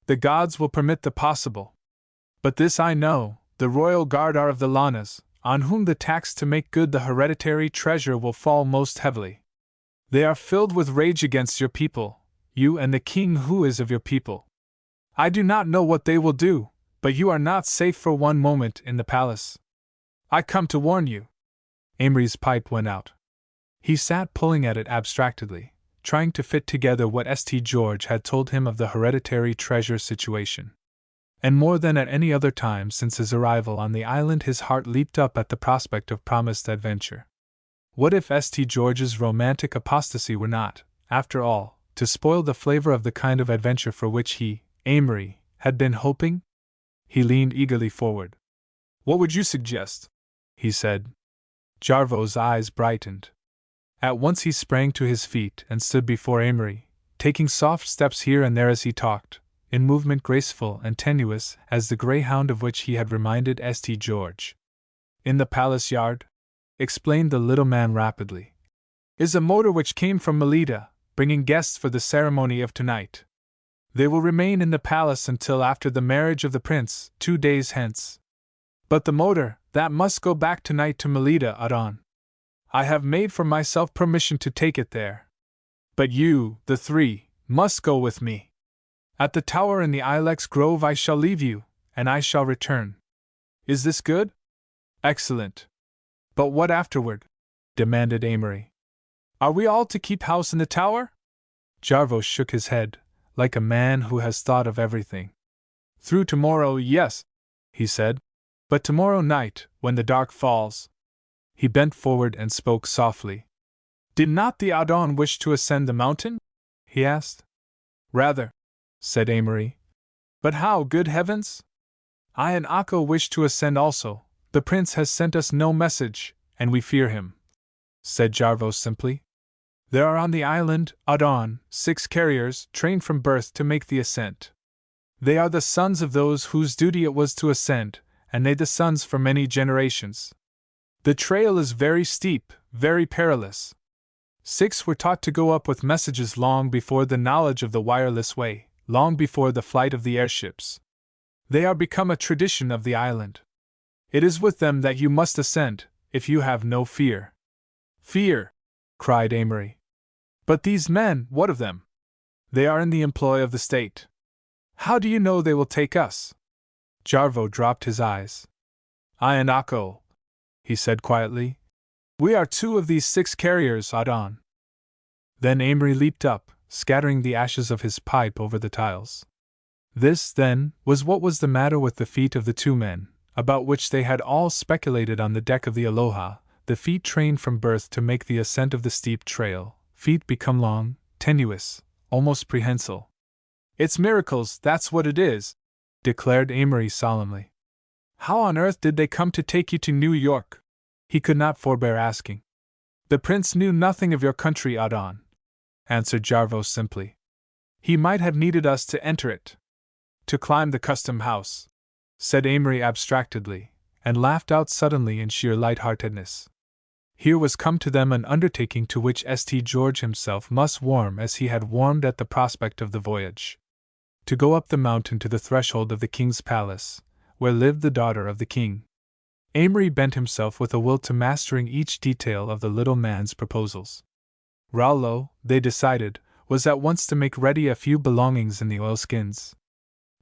The gods will permit the possible. But this I know, the royal guard are of the Lanas, on whom the tax to make good the hereditary treasure will fall most heavily. They are filled with rage against your people, you and the king who is of your people. I do not know what they will do, but you are not safe for one moment in the palace. I come to warn you." Amory's pipe went out. He sat pulling at it abstractedly, trying to fit together what St. George had told him of the hereditary treasure situation. And more than at any other time since his arrival on the island, his heart leaped up at the prospect of promised adventure. What if St. George's romantic apostasy were not, after all, to spoil the flavor of the kind of adventure for which he, Amory, had been hoping? He leaned eagerly forward. "What would you suggest?" he said. Jarvo's eyes brightened. At once he sprang to his feet and stood before Amory, taking soft steps here and there as he talked, in movement graceful and tenuous as the greyhound of which he had reminded St. George. "In the palace yard," explained the little man rapidly, "is a motor which came from Melita, bringing guests for the ceremony of tonight. They will remain in the palace until after the marriage of the prince, 2 days hence. But the motor, that must go back tonight to Melita, Adon. I have made for myself permission to take it there. But you, the three, must go with me. At the tower in the ilex grove I shall leave you, and I shall return. Is this good?" "Excellent. But what afterward?" demanded Amory. "Are we all to keep house in the tower?" Jarvo shook his head, like a man who has thought of everything. "Through tomorrow, yes," he said. "But tomorrow night, when the dark falls—" He bent forward and spoke softly. "Did not the Adon wish to ascend the mountain?" he asked. "Rather," said Amory. "But how, good heavens? I and Akko wish to ascend also. The prince has sent us no message, and we fear him," said Jarvo simply. "There are on the island, Adon, 6 carriers, trained from birth to make the ascent. They are the sons of those whose duty it was to ascend, and they the sons for many generations. The trail is very steep, very perilous. 6 were taught to go up with messages long before the knowledge of the wireless way, long before the flight of the airships. They are become a tradition of the island. It is with them that you must ascend, if you have no fear." Fear! Cried Amory. But these men, what of them? They are in the employ of the state. How do you know they will take us? Jarvo dropped his eyes. I and Akko, he said quietly. We are 2 of these 6 carriers, Adon. Then Amory leaped up, scattering the ashes of his pipe over the tiles. This, then, was what was the matter with the feet of the 2 men, about which they had all speculated on the deck of the Aloha, the feet trained from birth to make the ascent of the steep trail, feet become long, tenuous, almost prehensile. It's miracles, that's what it is, declared Amory solemnly. How on earth did they come to take you to New York? He could not forbear asking. The prince knew nothing of your country, Adon, answered Jarvo simply. He might have needed us to enter it. To climb the custom house, said Amory abstractedly, and laughed out suddenly in sheer lightheartedness. Here was come to them an undertaking to which St. George himself must warm as he had warmed at the prospect of the voyage. To go up the mountain to the threshold of the king's palace, where lived the daughter of the king. Amory bent himself with a will to mastering each detail of the little man's proposals. Raulo, they decided, was at once to make ready a few belongings in the oilskins.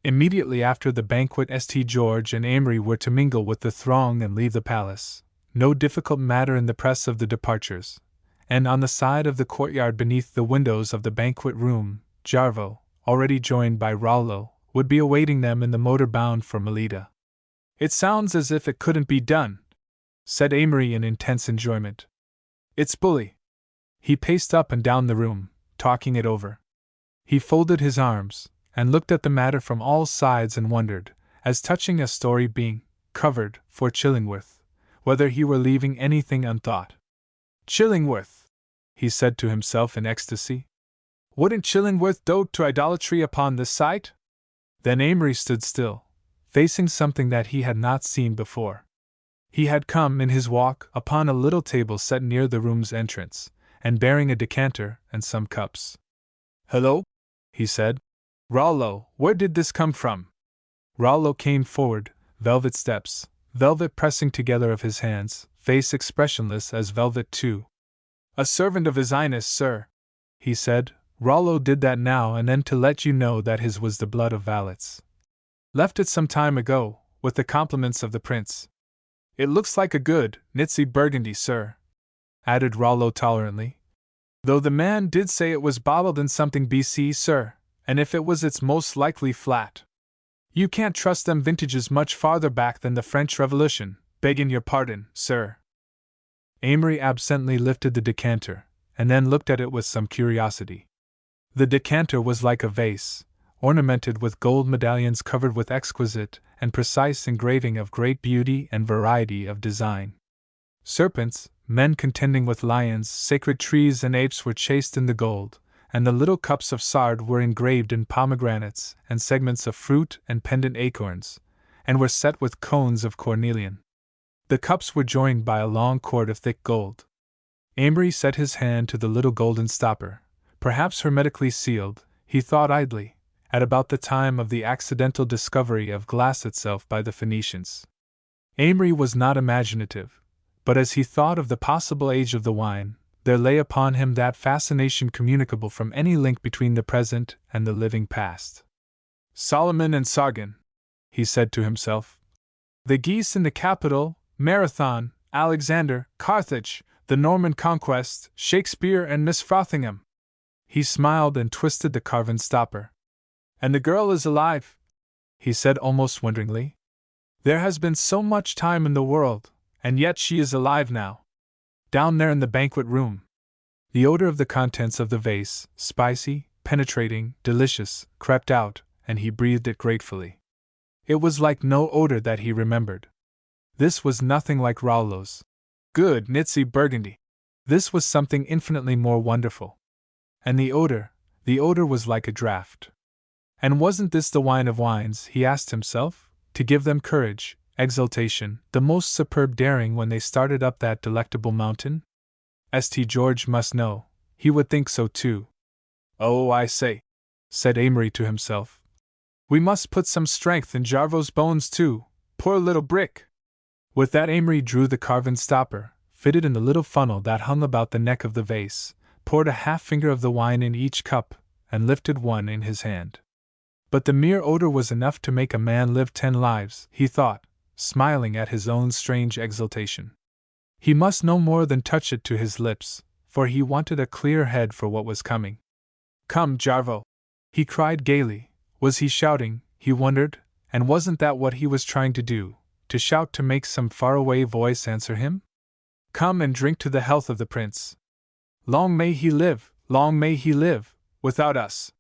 Immediately after the banquet, St. George and Amory were to mingle with the throng and leave the palace, no difficult matter in the press of the departures, and on the side of the courtyard beneath the windows of the banquet room, Jarvo, already joined by Raulo, would be awaiting them in the motor bound for Melita. It sounds as if it couldn't be done, said Amory in intense enjoyment. It's bully. He paced up and down the room, talking it over. He folded his arms, and looked at the matter from all sides and wondered, as touching a story being covered for Chillingworth, whether he were leaving anything unthought. Chillingworth, he said to himself in ecstasy. Wouldn't Chillingworth dote to idolatry upon this sight? Then Amory stood still, facing something that he had not seen before. He had come in his walk upon a little table set near the room's entrance, and bearing a decanter and some cups. Hello? He said. Raulo, where did this come from? Raulo came forward, velvet steps, velvet pressing together of his hands, face expressionless as velvet too. A servant of His Highness, sir, he said. Raulo did that now and then to let you know that his was the blood of valets. Left it some time ago, with the compliments of the prince. It looks like a good, nitsy burgundy, sir, added Raulo tolerantly. Though the man did say it was bottled in something BC, sir, and if it was it's most likely flat. You can't trust them vintages much farther back than the French Revolution, begging your pardon, sir. Amory absently lifted the decanter, and then looked at it with some curiosity. The decanter was like a vase, ornamented with gold medallions covered with exquisite and precise engraving of great beauty and variety of design. Serpents, men contending with lions, sacred trees and apes were chased in the gold, and the little cups of sard were engraved in pomegranates and segments of fruit and pendant acorns, and were set with cones of cornelian. The cups were joined by a long cord of thick gold. Amory set his hand to the little golden stopper, perhaps hermetically sealed, he thought idly, at about the time of the accidental discovery of glass itself by the Phoenicians. Amory was not imaginative, but as he thought of the possible age of the wine, there lay upon him that fascination communicable from any link between the present and the living past. Solomon and Sargon, he said to himself. The geese in the Capitol, Marathon, Alexander, Carthage, the Norman Conquest, Shakespeare and Miss Frothingham. He smiled and twisted the carven stopper. And the girl is alive, he said almost wonderingly. There has been so much time in the world, and yet she is alive now. Down there in the banquet room. The odor of the contents of the vase, spicy, penetrating, delicious, crept out, and he breathed it gratefully. It was like no odor that he remembered. This was nothing like Raulo's good nitsy burgundy. This was something infinitely more wonderful. And the odor was like a draught. And wasn't this the wine of wines, he asked himself, to give them courage, exultation, the most superb daring when they started up that delectable mountain? St. George must know, he would think so too. Oh, I say, said Amory to himself. We must put some strength in Jarvo's bones too, poor little brick. With that Amory drew the carven stopper, fitted in the little funnel that hung about the neck of the vase, poured a half-finger of the wine in each cup, and lifted one in his hand. But the mere odor was enough to make a man live 10 lives, he thought, smiling at his own strange exultation. He must no more than touch it to his lips, for he wanted a clear head for what was coming. "Come, Jarvo!" he cried gaily. Was he shouting, he wondered, and wasn't that what he was trying to do, to shout to make some faraway voice answer him? "Come and drink to the health of the prince. Long may he live, without us."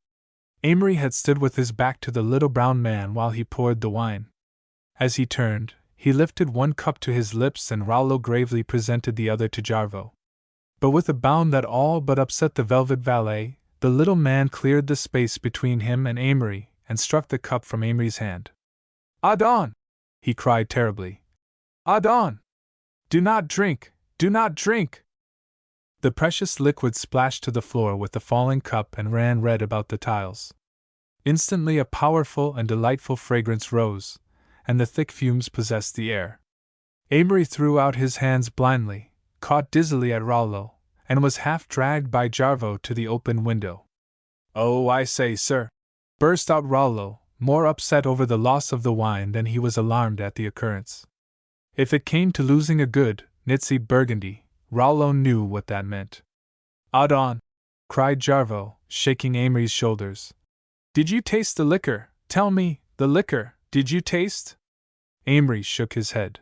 Amory had stood with his back to the little brown man while he poured the wine. As he turned, he lifted one cup to his lips and Rollo gravely presented the other to Jarvo. But with a bound that all but upset the velvet valet, the little man cleared the space between him and Amory and struck the cup from Amory's hand. "Adon!" he cried terribly. "Adon! Do not drink! Do not drink!" The precious liquid splashed to the floor with the falling cup and ran red about the tiles. Instantly a powerful and delightful fragrance rose, and the thick fumes possessed the air. Amory threw out his hands blindly, caught dizzily at Rollo, and was half dragged by Jarvo to the open window. "Oh, I say, sir!" burst out Rollo, more upset over the loss of the wine than he was alarmed at the occurrence. If it came to losing a good, Nitzy Burgundy, Rollo knew what that meant. "Adon!" cried Jarvo, shaking Amory's shoulders. "Did you taste the liquor? Tell me, the liquor, did you taste?" Amory shook his head.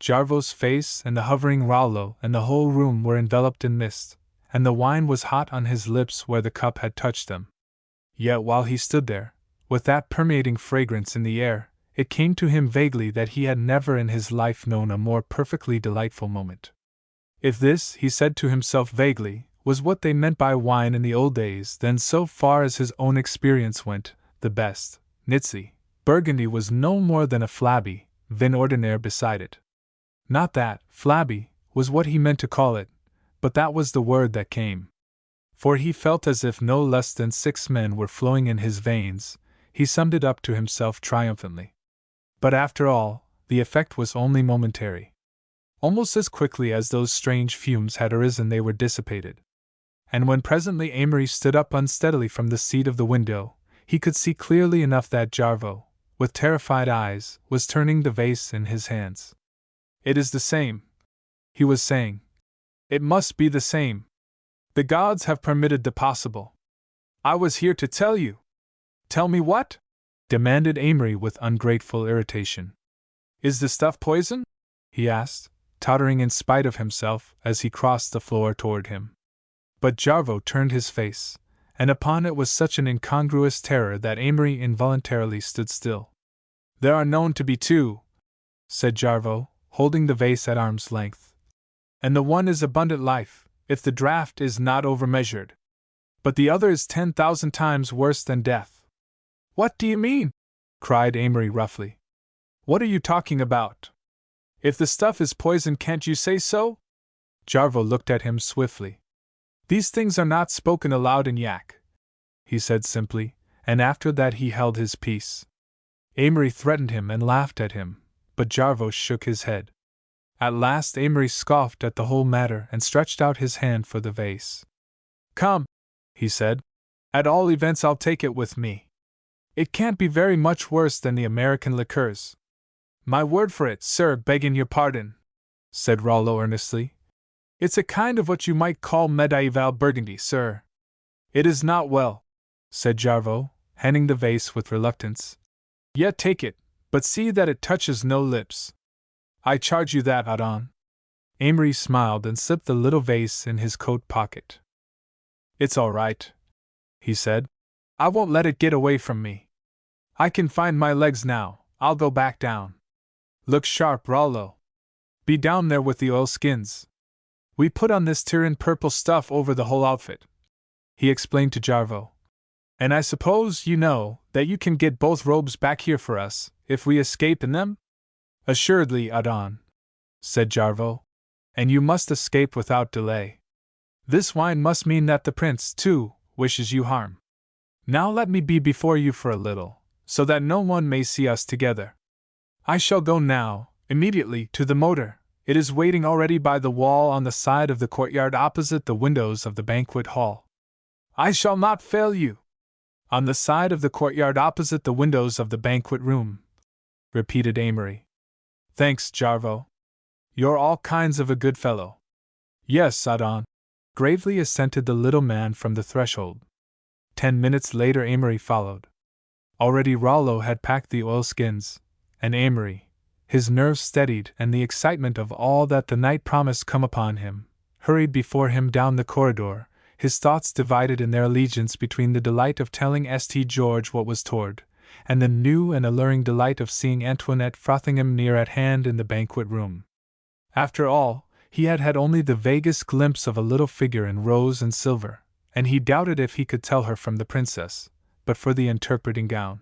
Jarvo's face and the hovering Rollo and the whole room were enveloped in mist, and the wine was hot on his lips where the cup had touched them. Yet while he stood there, with that permeating fragrance in the air, it came to him vaguely that he had never in his life known a more perfectly delightful moment. If this, he said to himself vaguely, was what they meant by wine in the old days, then so far as his own experience went, the best, Nitzy Burgundy was no more than a flabby vin ordinaire beside it. Not that, flabby, was what he meant to call it, but that was the word that came. For he felt as if no less than 6 men were flowing in his veins. He summed it up to himself triumphantly. But after all, the effect was only momentary. Almost as quickly as those strange fumes had arisen they were dissipated. And when presently Amory stood up unsteadily from the seat of the window, he could see clearly enough that Jarvo, with terrified eyes, was turning the vase in his hands. "It is the same," he was saying. "It must be the same. The gods have permitted the possible. I was here to tell you." "Tell me what?" demanded Amory with ungrateful irritation. "Is the stuff poison?" he asked, tottering in spite of himself as he crossed the floor toward him. But Jarvo turned his face, and upon it was such an incongruous terror that Amory involuntarily stood still. "There are known to be 2," said Jarvo, holding the vase at arm's length. "And the one is abundant life, if the draught is not overmeasured. But the other is 10,000 times worse than death." "What do you mean?" cried Amory roughly. "What are you talking about? If the stuff is poison, can't you say so?" Jarvo looked at him swiftly. "These things are not spoken aloud in Yak," he said simply, and after that he held his peace. Amory threatened him and laughed at him, but Jarvo shook his head. At last Amory scoffed at the whole matter and stretched out his hand for the vase. "Come," he said. "At all events I'll take it with me. It can't be very much worse than the American liqueurs." "My word for it, sir, begging your pardon," said Rollo earnestly. "It's a kind of what you might call medieval Burgundy, sir." "It is not well," said Jarvo, handing the vase with reluctance. "Yet take it, but see that it touches no lips." "I charge you that, Adon." Amory smiled and slipped the little vase in his coat pocket. "It's all right," he said. "I won't let it get away from me. I can find my legs now, I'll go back down. Look sharp, Rollo. Be down there with the oilskins. We put on this Tyrian purple stuff over the whole outfit," he explained to Jarvo. "And I suppose you know that you can get both robes back here for us, if we escape in them?" "Assuredly, Adon," said Jarvo. "And you must escape without delay. This wine must mean that the prince, too, wishes you harm. Now let me be before you for a little, so that no one may see us together. I shall go now, immediately, to the motor, It is waiting already by the wall on the side of the courtyard opposite the windows of the banquet hall. I shall not fail you. On the side of the courtyard opposite the windows of the banquet room, repeated Amory. Thanks, Jarvo. You're all kinds of a good fellow. Yes, Adon, gravely assented the little man from the threshold. 10 minutes later Amory followed. Already Rollo had packed the oilskins, and Amory, his nerves steadied and the excitement of all that the night promised come upon him, hurried before him down the corridor, his thoughts divided in their allegiance between the delight of telling St. George what was toward, and the new and alluring delight of seeing Antoinette Frothingham near at hand in the banquet room. After all, he had had only the vaguest glimpse of a little figure in rose and silver, and he doubted if he could tell her from the princess, but for the interpreting gown.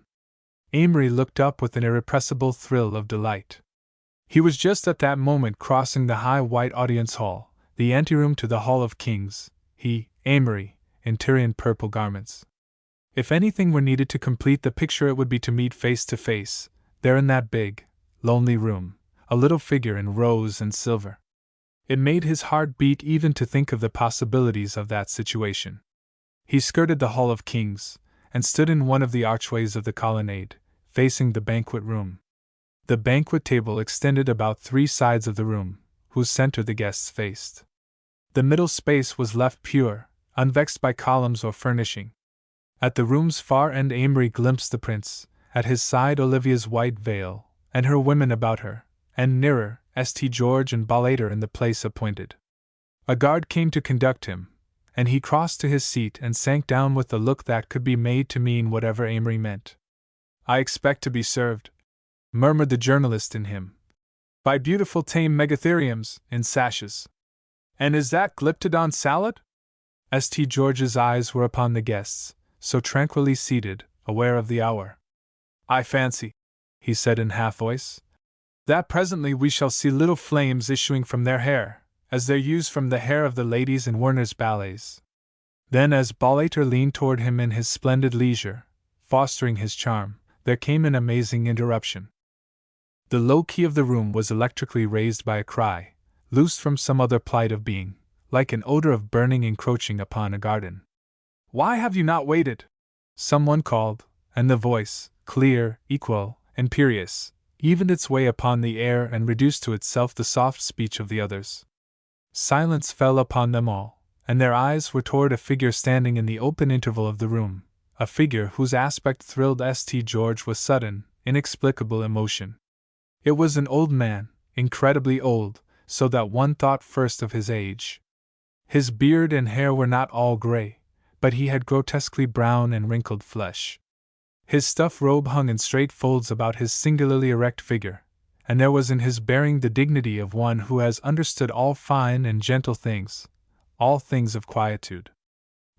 Amory looked up with an irrepressible thrill of delight. He was just at that moment crossing the high white audience hall, the anteroom to the Hall of Kings, Amory, in Tyrian purple garments. If anything were needed to complete the picture it would be to meet face to face, there in that big, lonely room, a little figure in rose and silver. It made his heart beat even to think of the possibilities of that situation. He skirted the Hall of Kings, and stood in one of the archways of the colonnade, facing the banquet room. The banquet table extended about 3 sides of the room, whose center the guests faced. The middle space was left pure, unvexed by columns or furnishing. At the room's far end Amory glimpsed the prince, at his side Olivia's white veil, and her women about her, and nearer, St. George and Ballater in the place appointed. A guard came to conduct him, and he crossed to his seat and sank down with a look that could be made to mean whatever Amory meant. I expect to be served, murmured the journalist in him, by beautiful tame megatheriums in sashes. And is that Glyptodon salad? St. George's eyes were upon the guests, so tranquilly seated, aware of the hour. I fancy, he said in half voice, that presently we shall see little flames issuing from their hair, as there used from the hair of the ladies in Werner's ballets. Then, as Ballater leaned toward him in his splendid leisure, fostering his charm, there came an amazing interruption. The low key of the room was electrically raised by a cry, loosed from some other plight of being, like an odor of burning encroaching upon a garden. Why have you not waited? Someone called, and the voice, clear, equal, imperious, evened its way upon the air and reduced to itself the soft speech of the others. Silence fell upon them all, and their eyes were toward a figure standing in the open interval of the room, a figure whose aspect thrilled St. George with sudden, inexplicable emotion. It was an old man, incredibly old, so that one thought first of his age. His beard and hair were not all gray, but he had grotesquely brown and wrinkled flesh. His stuff robe hung in straight folds about his singularly erect figure, and there was in his bearing the dignity of one who has understood all fine and gentle things, all things of quietude.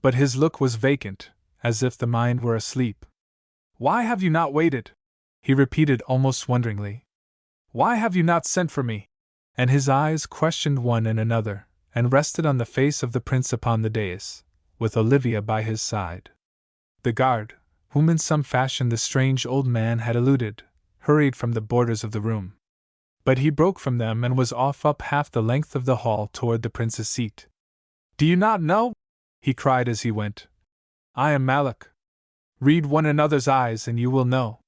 But his look was vacant, as if the mind were asleep. Why have you not waited? He repeated almost wonderingly. Why have you not sent for me? And his eyes questioned one and another, and rested on the face of the prince upon the dais, with Olivia by his side. The guard, whom in some fashion the strange old man had eluded, hurried from the borders of the room. But he broke from them and was off up half the length of the hall toward the prince's seat. Do you not know? He cried as he went. I am Malak. Read one another's eyes and you will know.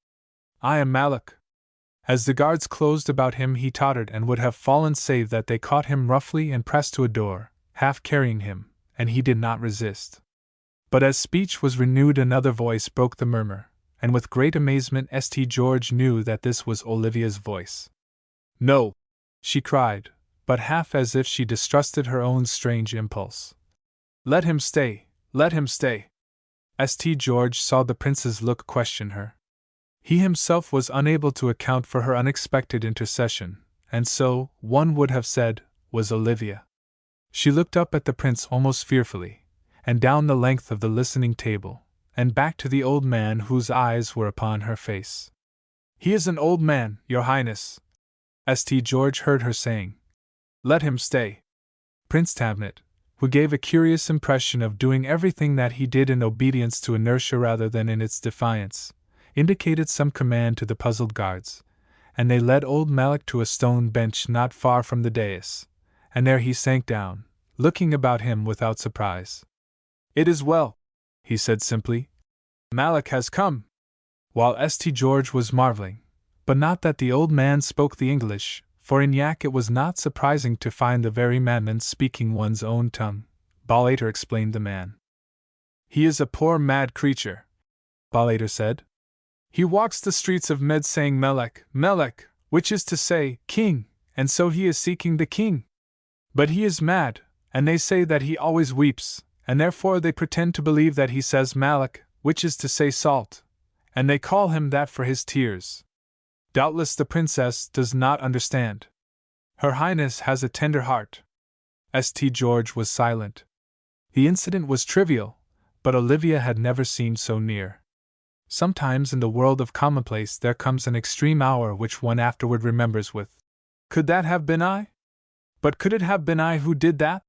I am Malak. As the guards closed about him he tottered and would have fallen save that they caught him roughly and pressed to a door, half carrying him, and he did not resist. But as speech was renewed another voice broke the murmur, and with great amazement St. George knew that this was Olivia's voice. No, she cried, but half as if she distrusted her own strange impulse. Let him stay, let him stay. St. George saw the prince's look question her. He himself was unable to account for her unexpected intercession, and so, one would have said, was Olivia. She looked up at the prince almost fearfully, and down the length of the listening table, and back to the old man whose eyes were upon her face. He is an old man, your highness, St. George heard her saying. Let him stay. Prince Tabnet, who gave a curious impression of doing everything that he did in obedience to inertia rather than in its defiance, indicated some command to the puzzled guards, and they led old Malak to a stone bench not far from the dais, and there he sank down, looking about him without surprise. "It is well," he said simply. "Malak has come." While St. George was marveling, but not that the old man spoke the English, for in Yak it was not surprising to find the very madman speaking one's own tongue, Ballater explained the man. "He is a poor mad creature," Ballater said. "He walks the streets of Med saying Melek, Melek, which is to say, King, and so he is seeking the king. But he is mad, and they say that he always weeps, and therefore they pretend to believe that he says Malak, which is to say salt, and they call him that for his tears. Doubtless the princess does not understand. Her Highness has a tender heart." St. George was silent. The incident was trivial, but Olivia had never seemed so near. Sometimes in the world of commonplace there comes an extreme hour which one afterward remembers with, "Could that have been I? But could it have been I who did that?"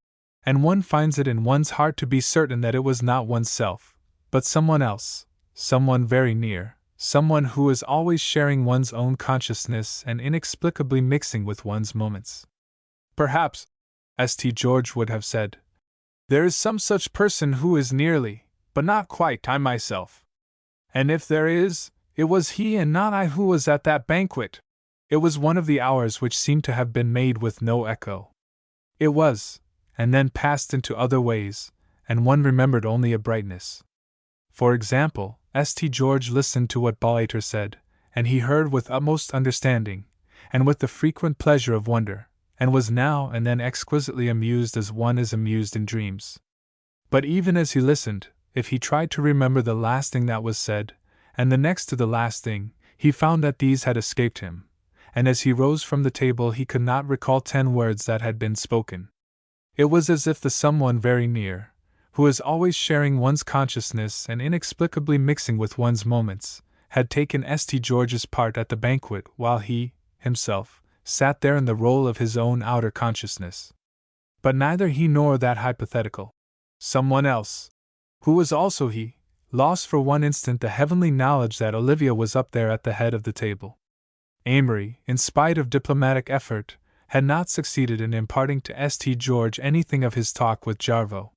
And one finds it in one's heart to be certain that it was not oneself, but someone else, someone very near, someone who is always sharing one's own consciousness and inexplicably mixing with one's moments. "Perhaps," St. George would have said, "there is some such person who is nearly, but not quite, I myself. And if there is, it was he and not I who was at that banquet." It was one of the hours which seemed to have been made with no echo. It was, and then passed into other ways, and one remembered only a brightness. For example, St. George listened to what Ballater said, and he heard with utmost understanding, and with the frequent pleasure of wonder, and was now and then exquisitely amused as one is amused in dreams. But even as he listened, if he tried to remember the last thing that was said, and the next to the last thing, he found that these had escaped him, and as he rose from the table he could not recall 10 words that had been spoken. It was as if the someone very near, who is always sharing one's consciousness and inexplicably mixing with one's moments, had taken St. George's part at the banquet while he, himself, sat there in the role of his own outer consciousness. But neither he nor that hypothetical someone else, who was also he, lost for one instant the heavenly knowledge that Olivia was up there at the head of the table. Amory, in spite of diplomatic effort, had not succeeded in imparting to St. George anything of his talk with Jarvo.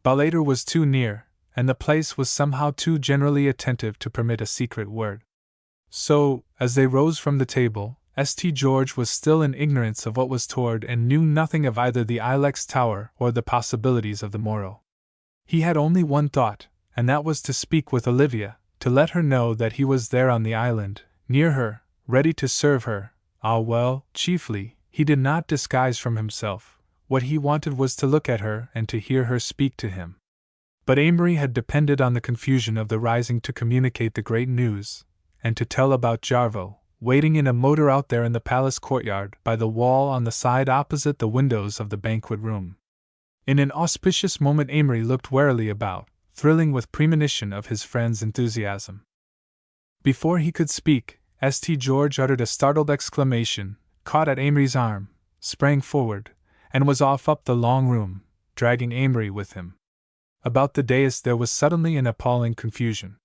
Ballater was too near, and the place was somehow too generally attentive to permit a secret word. So, as they rose from the table, St. George was still in ignorance of what was toward and knew nothing of either the Ilex Tower or the possibilities of the morrow. He had only one thought, and that was to speak with Olivia, to let her know that he was there on the island, near her, ready to serve her. Ah well, chiefly, he did not disguise from himself. What he wanted was to look at her and to hear her speak to him. But Amory had depended on the confusion of the rising to communicate the great news, and to tell about Jarvo, waiting in a motor out there in the palace courtyard by the wall on the side opposite the windows of the banquet room. In an auspicious moment Amory looked warily about, thrilling with premonition of his friend's enthusiasm. Before he could speak, St. George uttered a startled exclamation, caught at Amory's arm, sprang forward, and was off up the long room, dragging Amory with him. About the dais there was suddenly an appalling confusion.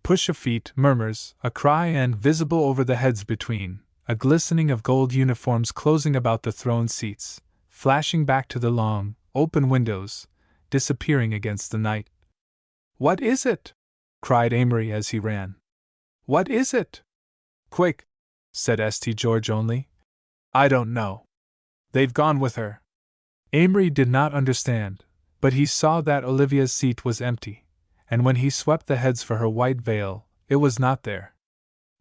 Push of feet, murmurs, a cry, and, visible over the heads between, a glistening of gold uniforms closing about the throne seats, flashing back to the long, open windows, disappearing against the night. "What is it?" cried Amory as he ran. "What is it?" "Quick," said St. George only. "I don't know. They've gone with her." Amory did not understand, but he saw that Olivia's seat was empty, and when he swept the heads for her white veil, it was not there.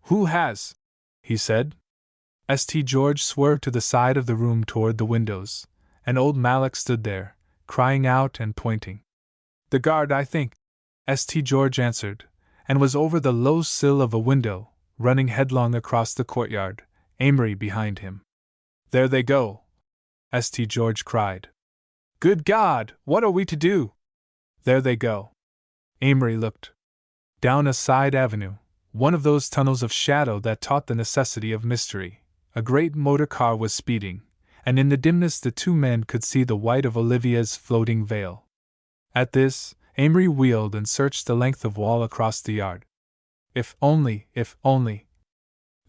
"Who has?" he said. St. George swerved to the side of the room toward the windows, and old Malak stood there, crying out and pointing. "The guard, I think," St. George answered, and was over the low sill of a window, running headlong across the courtyard, Amory behind him. "There they go!" St. George cried. "Good God, what are we to do?" "There they go." Amory looked. Down a side avenue, one of those tunnels of shadow that taught the necessity of mystery, a great motor car was speeding, and in the dimness the two men could see the white of Olivia's floating veil. At this, Amory wheeled and searched the length of wall across the yard. If only,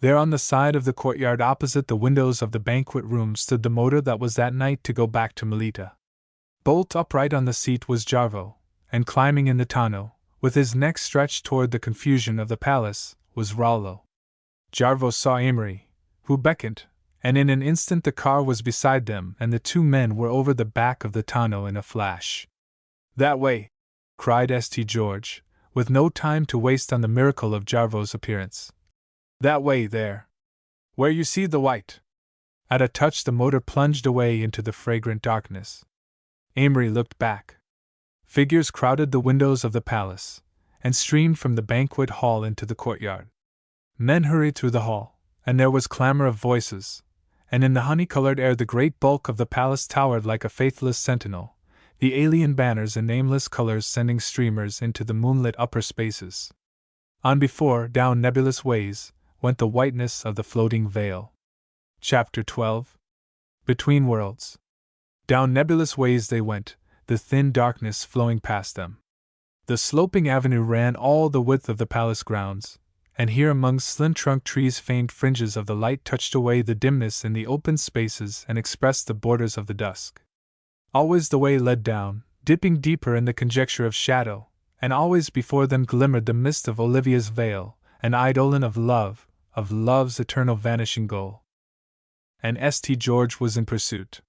There on the side of the courtyard opposite the windows of the banquet room stood the motor that was that night to go back to Melita. Bolt upright on the seat was Jarvo, and climbing in the tonneau, with his neck stretched toward the confusion of the palace, was Rollo. Jarvo saw Amory, who beckoned, and in an instant the car was beside them and the two men were over the back of the tonneau in a flash. "That way!" cried St. George, with no time to waste on the miracle of Jarvo's appearance. "That way there! Where you see the white!" At a touch the motor plunged away into the fragrant darkness. Amory looked back. Figures crowded the windows of the palace, and streamed from the banquet hall into the courtyard. Men hurried through the hall, and there was clamor of voices, and in the honey-colored air the great bulk of the palace towered like a faithless sentinel, the alien banners in nameless colors sending streamers into the moonlit upper spaces. On before, down nebulous ways, went the whiteness of the floating veil. Chapter 12. Between Worlds. Down nebulous ways they went, the thin darkness flowing past them. The sloping avenue ran all the width of the palace grounds, and here among slim-trunked trees faint fringes of the light touched away the dimness in the open spaces and expressed the borders of the dusk. Always the way led down, dipping deeper in the conjecture of shadow, and always before them glimmered the mist of Olivia's veil, an eidolon of love's eternal vanishing goal. And St. George was in pursuit.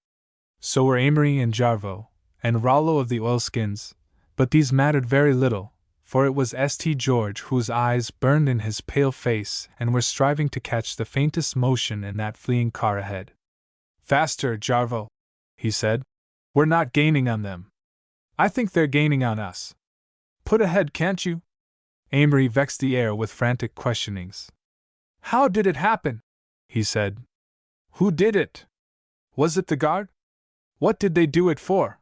So were Amory and Jarvo, and Rollo of the oilskins, but these mattered very little, for it was St. George whose eyes burned in his pale face and were striving to catch the faintest motion in that fleeing car ahead. "Faster, Jarvo," he said. "We're not gaining on them. I think they're gaining on us. Put ahead, can't you?" Amory vexed the air with frantic questionings. "How did it happen?" he said. "Who did it? Was it the guard? What did they do it for?"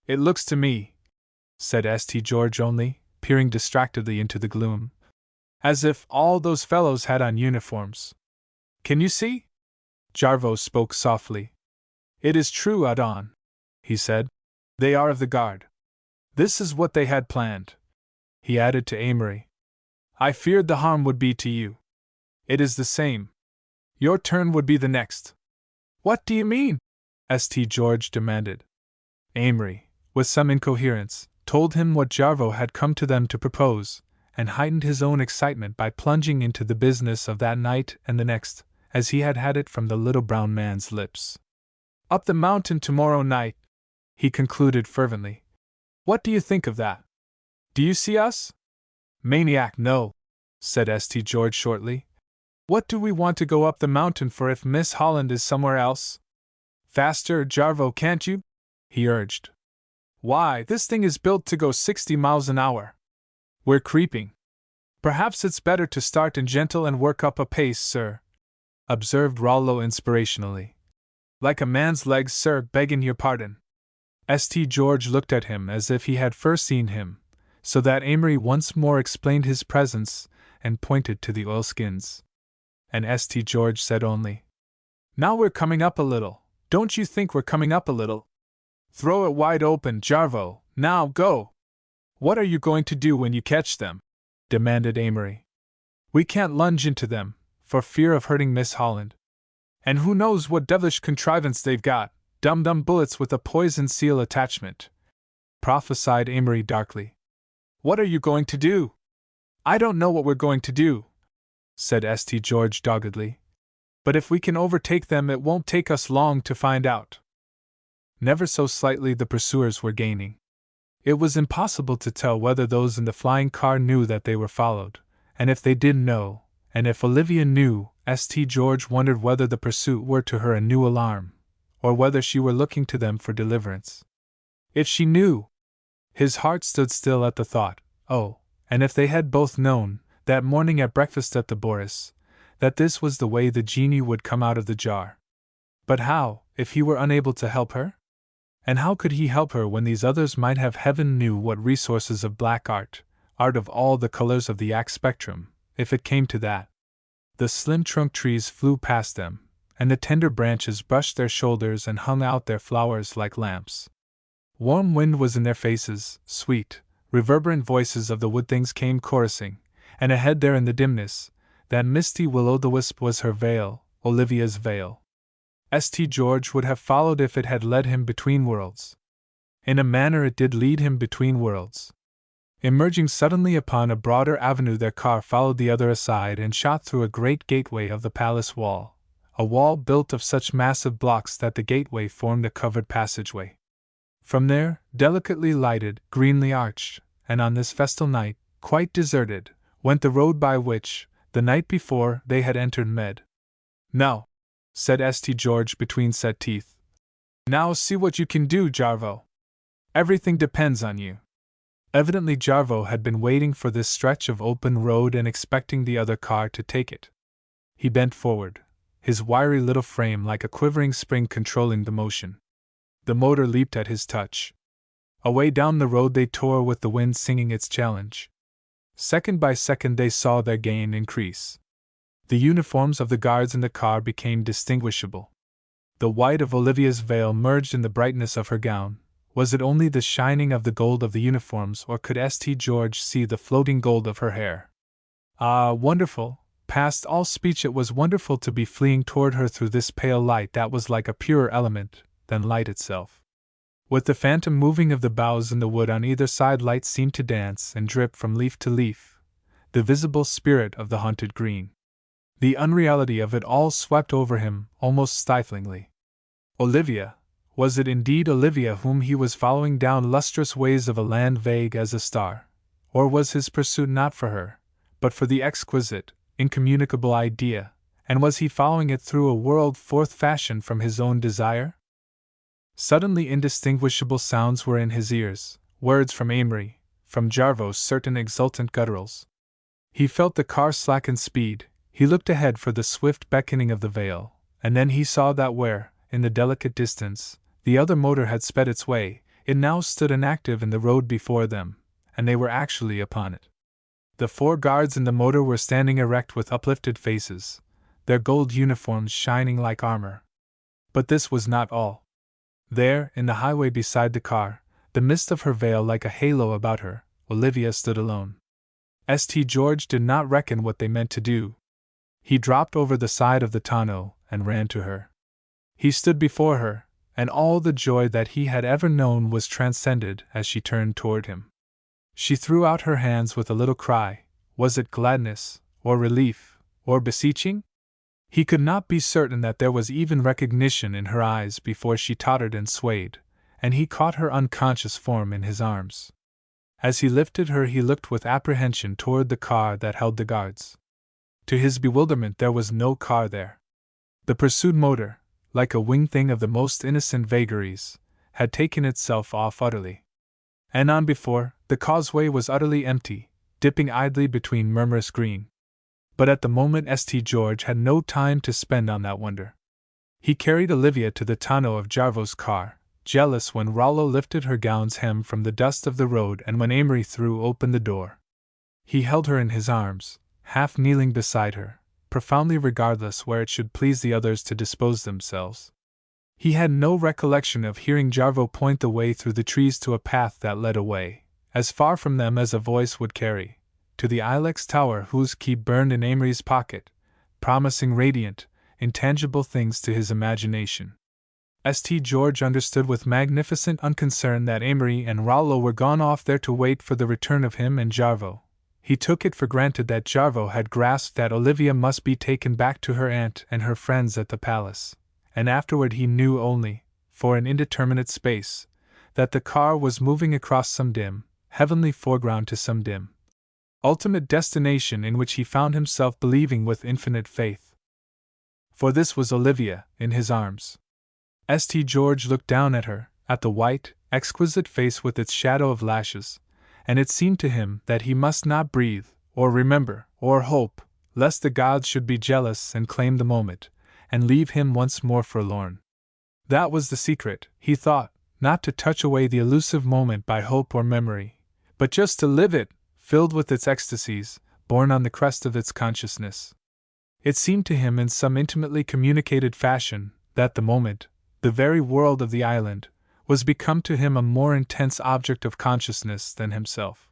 "It looks to me," said St. George only, peering distractedly into the gloom, "as if all those fellows had on uniforms. Can you see?" Jarvo spoke softly. "It is true, Adon," he said. "They are of the guard. This is what they had planned," he added to Amory. "I feared the harm would be to you. It is the same. Your turn would be the next." "What do you mean?" St. George demanded. Amory, with some incoherence, told him what Jarvo had come to them to propose, and heightened his own excitement by plunging into the business of that night and the next, as he had had it from the little brown man's lips. "Up the mountain tomorrow night," he concluded fervently. "What do you think of that? Do you see us?" "Maniac, no," said St. George shortly. "What do we want to go up the mountain for if Miss Holland is somewhere else?" "Faster, Jarvo, can't you?" he urged. "Why, this thing is built to go 60 miles an hour. We're creeping. Perhaps it's better to start in gentle and work up a pace, sir," observed Rollo inspirationally. "Like a man's legs, sir, begging your pardon." St. George looked at him as if he had first seen him, so that Amory once more explained his presence and pointed to the oilskins. And St. George said only, "Now we're coming up a little. Don't you think we're coming up a little? Throw it wide open, Jarvo, now go!" "What are you going to do when you catch them?" demanded Amory. "We can't lunge into them, for fear of hurting Miss Holland. And who knows what devilish contrivance they've got, dum-dum bullets with a poison seal attachment," prophesied Amory darkly. "What are you going to do?" "I don't know what we're going to do," said St. George doggedly. "But if we can overtake them, it won't take us long to find out." Never so slightly the pursuers were gaining. It was impossible to tell whether those in the flying car knew that they were followed, and if they did know, and if Olivia knew, St. George wondered whether the pursuit were to her a new alarm, or whether she were looking to them for deliverance. If she knew! His heart stood still at the thought. Oh, and if they had both known, that morning at breakfast at the Boris, that this was the way the genie would come out of the jar. But how, if he were unable to help her? And how could he help her when these others might have heaven knew what resources of black art of all the colors of the axe spectrum, if it came to that? The slim trunk trees flew past them, and the tender branches brushed their shoulders and hung out their flowers like lamps. Warm wind was in their faces, sweet, reverberant voices of the wood things came chorusing, and ahead there in the dimness, That misty will-o'-the-wisp was her veil, Olivia's veil. St. George would have followed if it had led him between worlds. In a manner it did lead him between worlds. Emerging suddenly upon a broader avenue, their car followed the other aside and shot through a great gateway of the palace wall, a wall built of such massive blocks that the gateway formed a covered passageway. From there, delicately lighted, greenly arched, and on this festal night, quite deserted, went the road by which, the night before, they had entered Med. "Now," said St. George between set teeth. "Now see what you can do, Jarvo. Everything depends on you." Evidently Jarvo had been waiting for this stretch of open road and expecting the other car to take it. He bent forward, his wiry little frame like a quivering spring controlling the motion. The motor leaped at his touch. Away down the road they tore with the wind singing its challenge. Second by second they saw their gain increase. The uniforms of the guards in the car became distinguishable. The white of Olivia's veil merged in the brightness of her gown. Was it only the shining of the gold of the uniforms, or could St. George see the floating gold of her hair? Ah, wonderful! Past all speech, it was wonderful to be fleeing toward her through this pale light that was like a purer element than light itself. With the phantom moving of the boughs in the wood on either side, light seemed to dance and drip from leaf to leaf, the visible spirit of the haunted green. The unreality of it all swept over him, almost stiflingly. Olivia! Was it indeed Olivia whom he was following down lustrous ways of a land vague as a star? Or was his pursuit not for her, but for the exquisite, incommunicable idea, and was he following it through a world forth fashioned from his own desire? Suddenly indistinguishable sounds were in his ears, words from Amory, from Jarvo's certain exultant gutturals. He felt the car slacken speed, he looked ahead for the swift beckoning of the veil, and then he saw that where, in the delicate distance, the other motor had sped its way, it now stood inactive in the road before them, and they were actually upon it. The 4 guards in the motor were standing erect with uplifted faces, their gold uniforms shining like armor. But this was not all. There, in the highway beside the car, the mist of her veil like a halo about her, Olivia stood alone. St. George did not reckon what they meant to do. He dropped over the side of the tonneau and ran to her. He stood before her, and all the joy that he had ever known was transcended as she turned toward him. She threw out her hands with a little cry. Was it gladness, or relief, or beseeching? He could not be certain that there was even recognition in her eyes before she tottered and swayed, and he caught her unconscious form in his arms. As he lifted her, he looked with apprehension toward the car that held the guards. To his bewilderment, there was no car there. The pursued motor, like a winged thing of the most innocent vagaries, had taken itself off utterly. And on before, the causeway was utterly empty, dipping idly between murmurous green. But at the moment St. George had no time to spend on that wonder. He carried Olivia to the tonneau of Jarvo's car, jealous when Rollo lifted her gown's hem from the dust of the road and when Amory threw open the door. He held her in his arms, half kneeling beside her, profoundly regardless where it should please the others to dispose themselves. He had no recollection of hearing Jarvo point the way through the trees to a path that led away, as far from them as a voice would carry, to the ilex tower whose key burned in Amory's pocket, promising radiant, intangible things to his imagination. St. George understood with magnificent unconcern that Amory and Rollo were gone off there to wait for the return of him and Jarvo. He took it for granted that Jarvo had grasped that Olivia must be taken back to her aunt and her friends at the palace, and afterward he knew only, for an indeterminate space, that the car was moving across some dim, heavenly foreground to some dim, ultimate destination in which he found himself believing with infinite faith. For this was Olivia, in his arms. St. George looked down at her, at the white, exquisite face with its shadow of lashes, and it seemed to him that he must not breathe, or remember, or hope, lest the gods should be jealous and claim the moment, and leave him once more forlorn. That was the secret, he thought, not to touch away the elusive moment by hope or memory, but just to live it, filled with its ecstasies, borne on the crest of its consciousness. It seemed to him in some intimately communicated fashion that the moment, the very world of the island, was become to him a more intense object of consciousness than himself.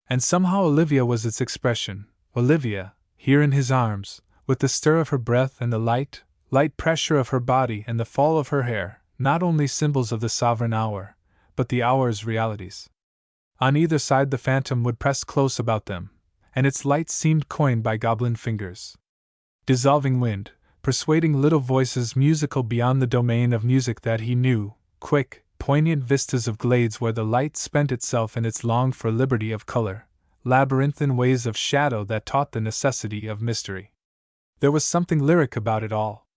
And somehow Olivia was its expression, Olivia, here in his arms, with the stir of her breath and the light pressure of her body and the fall of her hair, not only symbols of the sovereign hour, but the hour's realities. On either side the phantom would press close about them, and its light seemed coined by goblin fingers. Dissolving wind, persuading little voices musical beyond the domain of music that he knew, quick, poignant vistas of glades where the light spent itself in its longed-for liberty of color, labyrinthine ways of shadow that taught the necessity of mystery. There was something lyric about it all.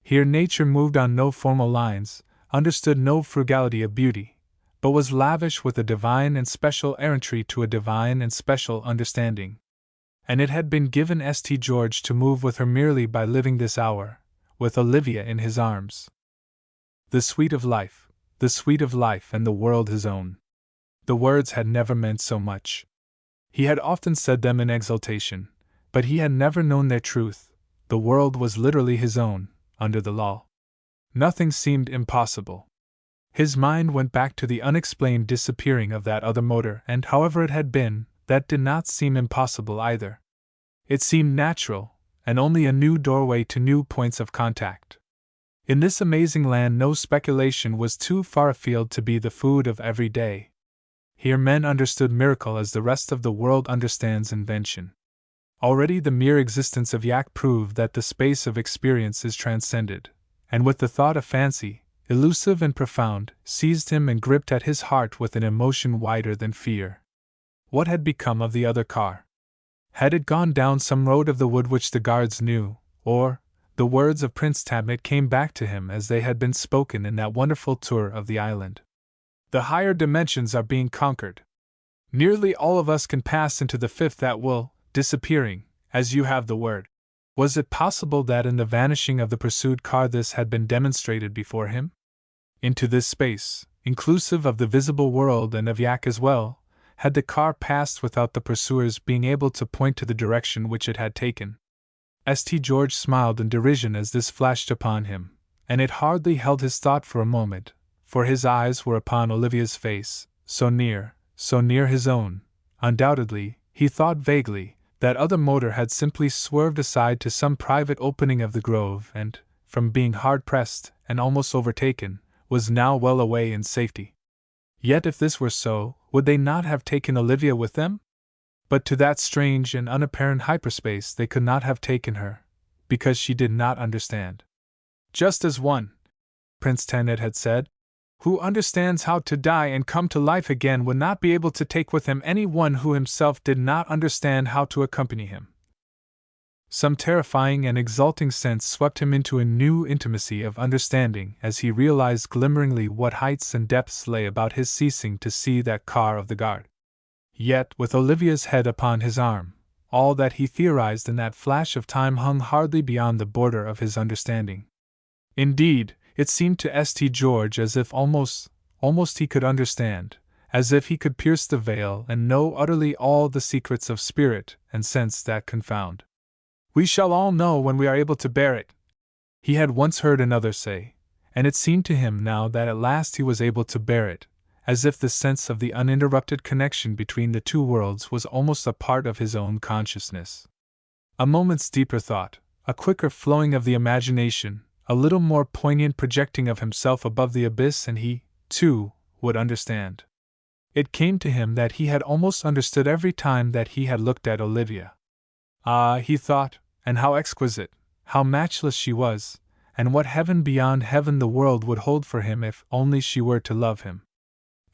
Here nature moved on no formal lines, understood no frugality of beauty, but was lavish with a divine and special errantry to a divine and special understanding. And it had been given St. George to move with her merely by living this hour, with Olivia in his arms. The sweet of life, and the world his own. The words had never meant so much. He had often said them in exultation, but he had never known their truth. The world was literally his own, under the law. Nothing seemed impossible. His mind went back to the unexplained disappearing of that other motor, and however it had been, that did not seem impossible either. It seemed natural, and only a new doorway to new points of contact. In this amazing land no speculation was too far afield to be the food of every day. Here men understood miracle as the rest of the world understands invention. Already the mere existence of yak proved that the space of experience is transcended, and with the thought of fancy, elusive and profound, seized him and gripped at his heart with an emotion wider than fear. What had become of the other car? Had it gone down some road of the wood which the guards knew, or, the words of Prince Tabnet came back to him as they had been spoken in that wonderful tour of the island. The higher dimensions are being conquered. Nearly all of us can pass into the fifth at will, disappearing, as you have the word. Was it possible that in the vanishing of the pursued car this had been demonstrated before him? Into this space, inclusive of the visible world and of Yak as well, had the car passed without the pursuers being able to point to the direction which it had taken. St. George smiled in derision as this flashed upon him, and it hardly held his thought for a moment, for his eyes were upon Olivia's face, so near his own. Undoubtedly, he thought vaguely, that other motor had simply swerved aside to some private opening of the grove and, from being hard-pressed and almost overtaken, was now well away in safety. Yet if this were so, would they not have taken Olivia with them? But to that strange and unapparent hyperspace they could not have taken her, because she did not understand. Just as one, Prince Tabnet had said, who understands how to die and come to life again would not be able to take with him any one who himself did not understand how to accompany him. Some terrifying and exulting sense swept him into a new intimacy of understanding as he realized glimmeringly what heights and depths lay about his ceasing to see that car of the guard. Yet, with Olivia's head upon his arm, all that he theorized in that flash of time hung hardly beyond the border of his understanding. Indeed, it seemed to St. George as if almost he could understand, as if he could pierce the veil and know utterly all the secrets of spirit and sense that confound. We shall all know when we are able to bear it, he had once heard another say, and it seemed to him now that at last he was able to bear it, as if the sense of the uninterrupted connection between the two worlds was almost a part of his own consciousness. A moment's deeper thought, a quicker flowing of the imagination, a little more poignant projecting of himself above the abyss, and he, too, would understand. It came to him that he had almost understood every time that he had looked at Olivia. Ah, he thought, and how exquisite, how matchless she was, and what heaven beyond heaven the world would hold for him if only she were to love him.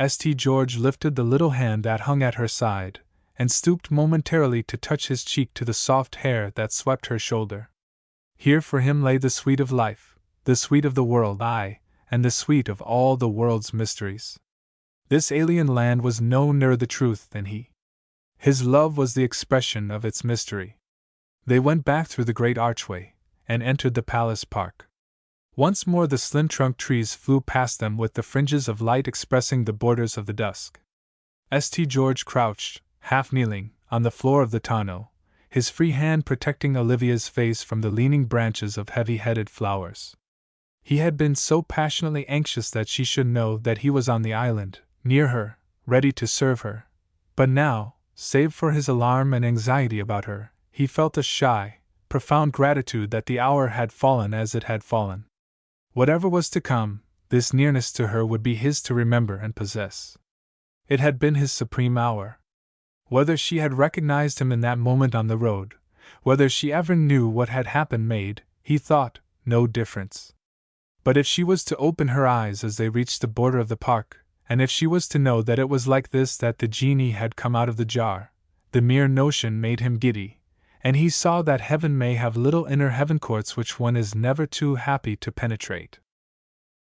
St. George lifted the little hand that hung at her side, and stooped momentarily to touch his cheek to the soft hair that swept her shoulder. Here for him lay the sweet of life, the sweet of the world, aye, and the sweet of all the world's mysteries. This alien land was no nearer the truth than he. His love was the expression of its mystery. They went back through the great archway, and entered the palace park. Once more the slim trunk trees flew past them with the fringes of light expressing the borders of the dusk. St. George crouched, half kneeling, on the floor of the tonneau, his free hand protecting Olivia's face from the leaning branches of heavy-headed flowers. He had been so passionately anxious that she should know that he was on the island, near her, ready to serve her. But now, save for his alarm and anxiety about her, he felt a shy, profound gratitude that the hour had fallen as it had fallen. Whatever was to come, this nearness to her would be his to remember and possess. It had been his supreme hour. Whether she had recognized him in that moment on the road, whether she ever knew what had happened made, he thought, no difference. But if she was to open her eyes as they reached the border of the park, and if she was to know that it was like this that the genie had come out of the jar, the mere notion made him giddy, and he saw that heaven may have little inner heaven courts which one is never too happy to penetrate.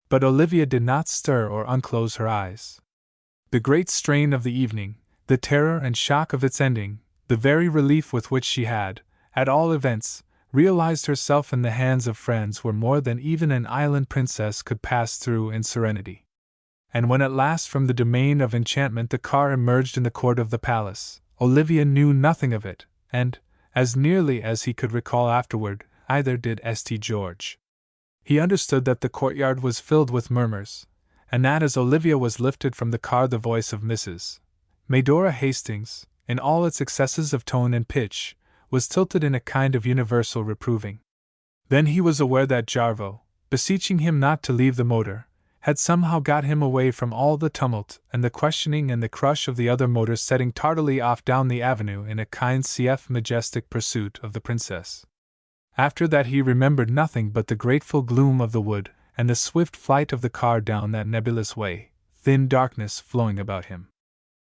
But Olivia did not stir or unclose her eyes. The great strain of the evening, the terror and shock of its ending, the very relief with which she had, at all events, realized herself in the hands of friends were more than even an island princess could pass through in serenity. And when at last from the domain of enchantment the car emerged in the court of the palace, Olivia knew nothing of it, and, as nearly as he could recall afterward, either did St. George. He understood that the courtyard was filled with murmurs, and that as Olivia was lifted from the car the voice of Mrs. Medora Hastings, in all its excesses of tone and pitch, was tilted in a kind of universal reproving. Then he was aware that Jarvo, beseeching him not to leave the motor, had somehow got him away from all the tumult and the questioning and the crush of the other motors setting tardily off down the avenue in a kind CF majestic pursuit of the princess. After that he remembered nothing but the grateful gloom of the wood and the swift flight of the car down that nebulous way, thin darkness flowing about him.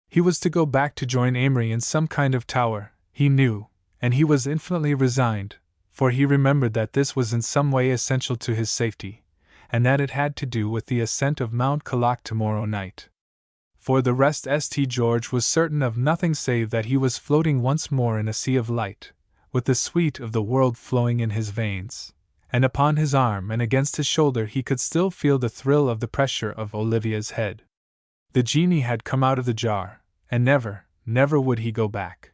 He was to go back to join Amory in some kind of tower, he knew, and he was infinitely resigned, for he remembered that this was in some way essential to his safety, and that it had to do with the ascent of Mount Caloc tomorrow night. For the rest, St. George was certain of nothing save that he was floating once more in a sea of light, with the sweet of the world flowing in his veins, and upon his arm and against his shoulder he could still feel the thrill of the pressure of Olivia's head. The genie had come out of the jar, and never, never would he go back.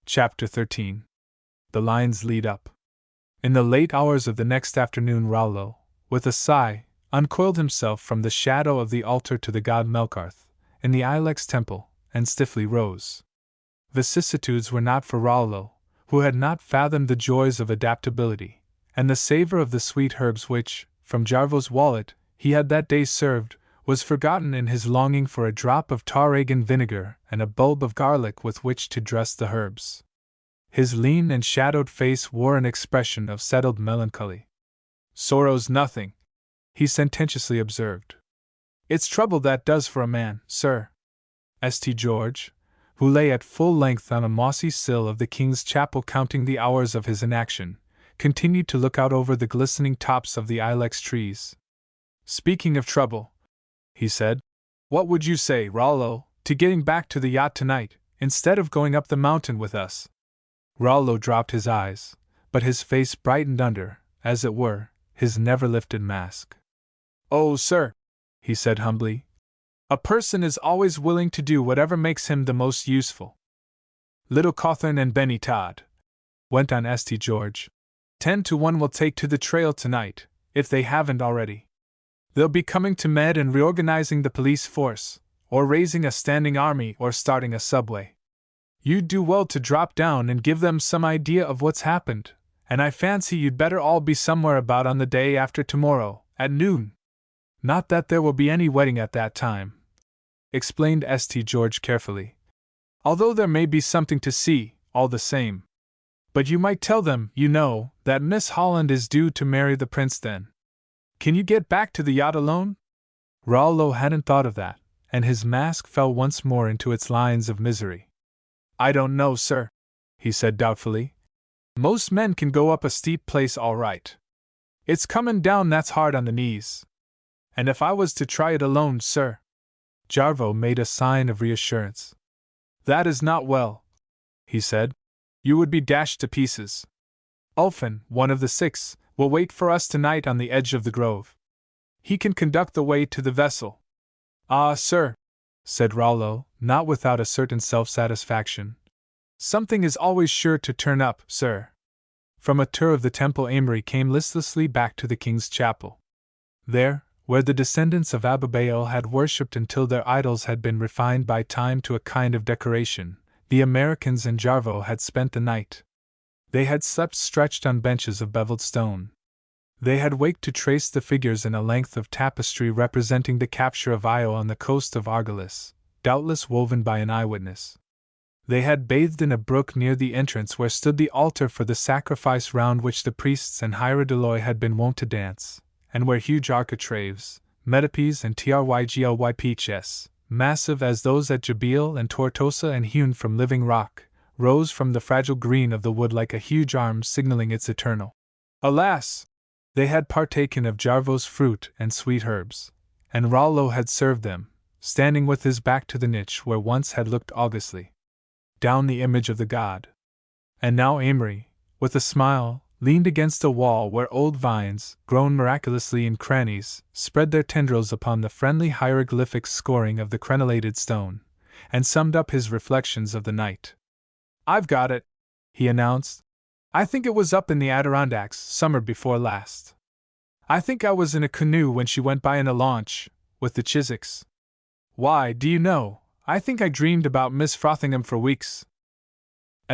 Chapter 13. The lines lead up. In the late hours of the next afternoon Rollo, with a sigh, uncoiled himself from the shadow of the altar to the god Melkarth, in the Ilex temple, and stiffly rose. Vicissitudes were not for Rollo, who had not fathomed the joys of adaptability, and the savor of the sweet herbs which, from Jarvo's wallet, he had that day served, was forgotten in his longing for a drop of tarragon vinegar and a bulb of garlic with which to dress the herbs. His lean and shadowed face wore an expression of settled melancholy. "Sorrow's nothing," he sententiously observed. "It's trouble that does for a man, sir." St. George, who lay at full length on a mossy sill of the King's Chapel counting the hours of his inaction, continued to look out over the glistening tops of the ilex trees. "Speaking of trouble," he said, "what would you say, Rollo, to getting back to the yacht tonight, instead of going up the mountain with us?" Rollo dropped his eyes, but his face brightened under, as it were, his never-lifted mask. "Oh, sir," he said humbly, "a person is always willing to do whatever makes him the most useful. Little Cawthorne and Benny Todd," went on St. George, 10 to 1 will take to the trail tonight, if they haven't already. They'll be coming to Med and reorganizing the police force, or raising a standing army or starting a subway. You'd do well to drop down and give them some idea of what's happened, and I fancy you'd better all be somewhere about on the day after tomorrow, at noon. Not that there will be any wedding at that time," explained St. George carefully, "although there may be something to see, all the same. But you might tell them, you know, that Miss Holland is due to marry the prince then. Can you get back to the yacht alone?" Rollo hadn't thought of that, and his mask fell once more into its lines of misery. "I don't know, sir," he said doubtfully. "Most men can go up a steep place all right. It's comin' down that's hard on the knees. And if I was to try it alone, sir—" Jarvo made a sign of reassurance. "That is not well," he said. "You would be dashed to pieces. Ulfin, one of the 6, will wait for us tonight on the edge of the grove. He can conduct the way to the vessel." "Ah, sir," said Rollo, not without a certain self-satisfaction. "Something is always sure to turn up, sir." From a tour of the temple Amory came listlessly back to the King's Chapel. There, where the descendants of Abibaal had worshipped until their idols had been refined by time to a kind of decoration, the Americans and Jarvo had spent the night. They had slept stretched on benches of beveled stone. They had waked to trace the figures in a length of tapestry representing the capture of Io on the coast of Argolis, doubtless woven by an eyewitness. They had bathed in a brook near the entrance where stood the altar for the sacrifice round which the priests and hierodoloi had been wont to dance, and where huge architraves, metopes and tryglyphes, massive as those at Jabeel and Tortosa and hewn from living rock, rose from the fragile green of the wood like a huge arm signaling its eternal. Alas! They had partaken of Jarvo's fruit and sweet herbs, and Rollo had served them, standing with his back to the niche where once had looked augustly down the image of the god. And now Amory, with a smile, leaned against a wall where old vines, grown miraculously in crannies, spread their tendrils upon the friendly hieroglyphic scoring of the crenellated stone, and summed up his reflections of the night. "I've got it," he announced. "I think it was up in the Adirondacks, summer before last. I think I was in a canoe when she went by in a launch, with the Chiswicks. Why, do you know, I think I dreamed about Miss Frothingham for weeks."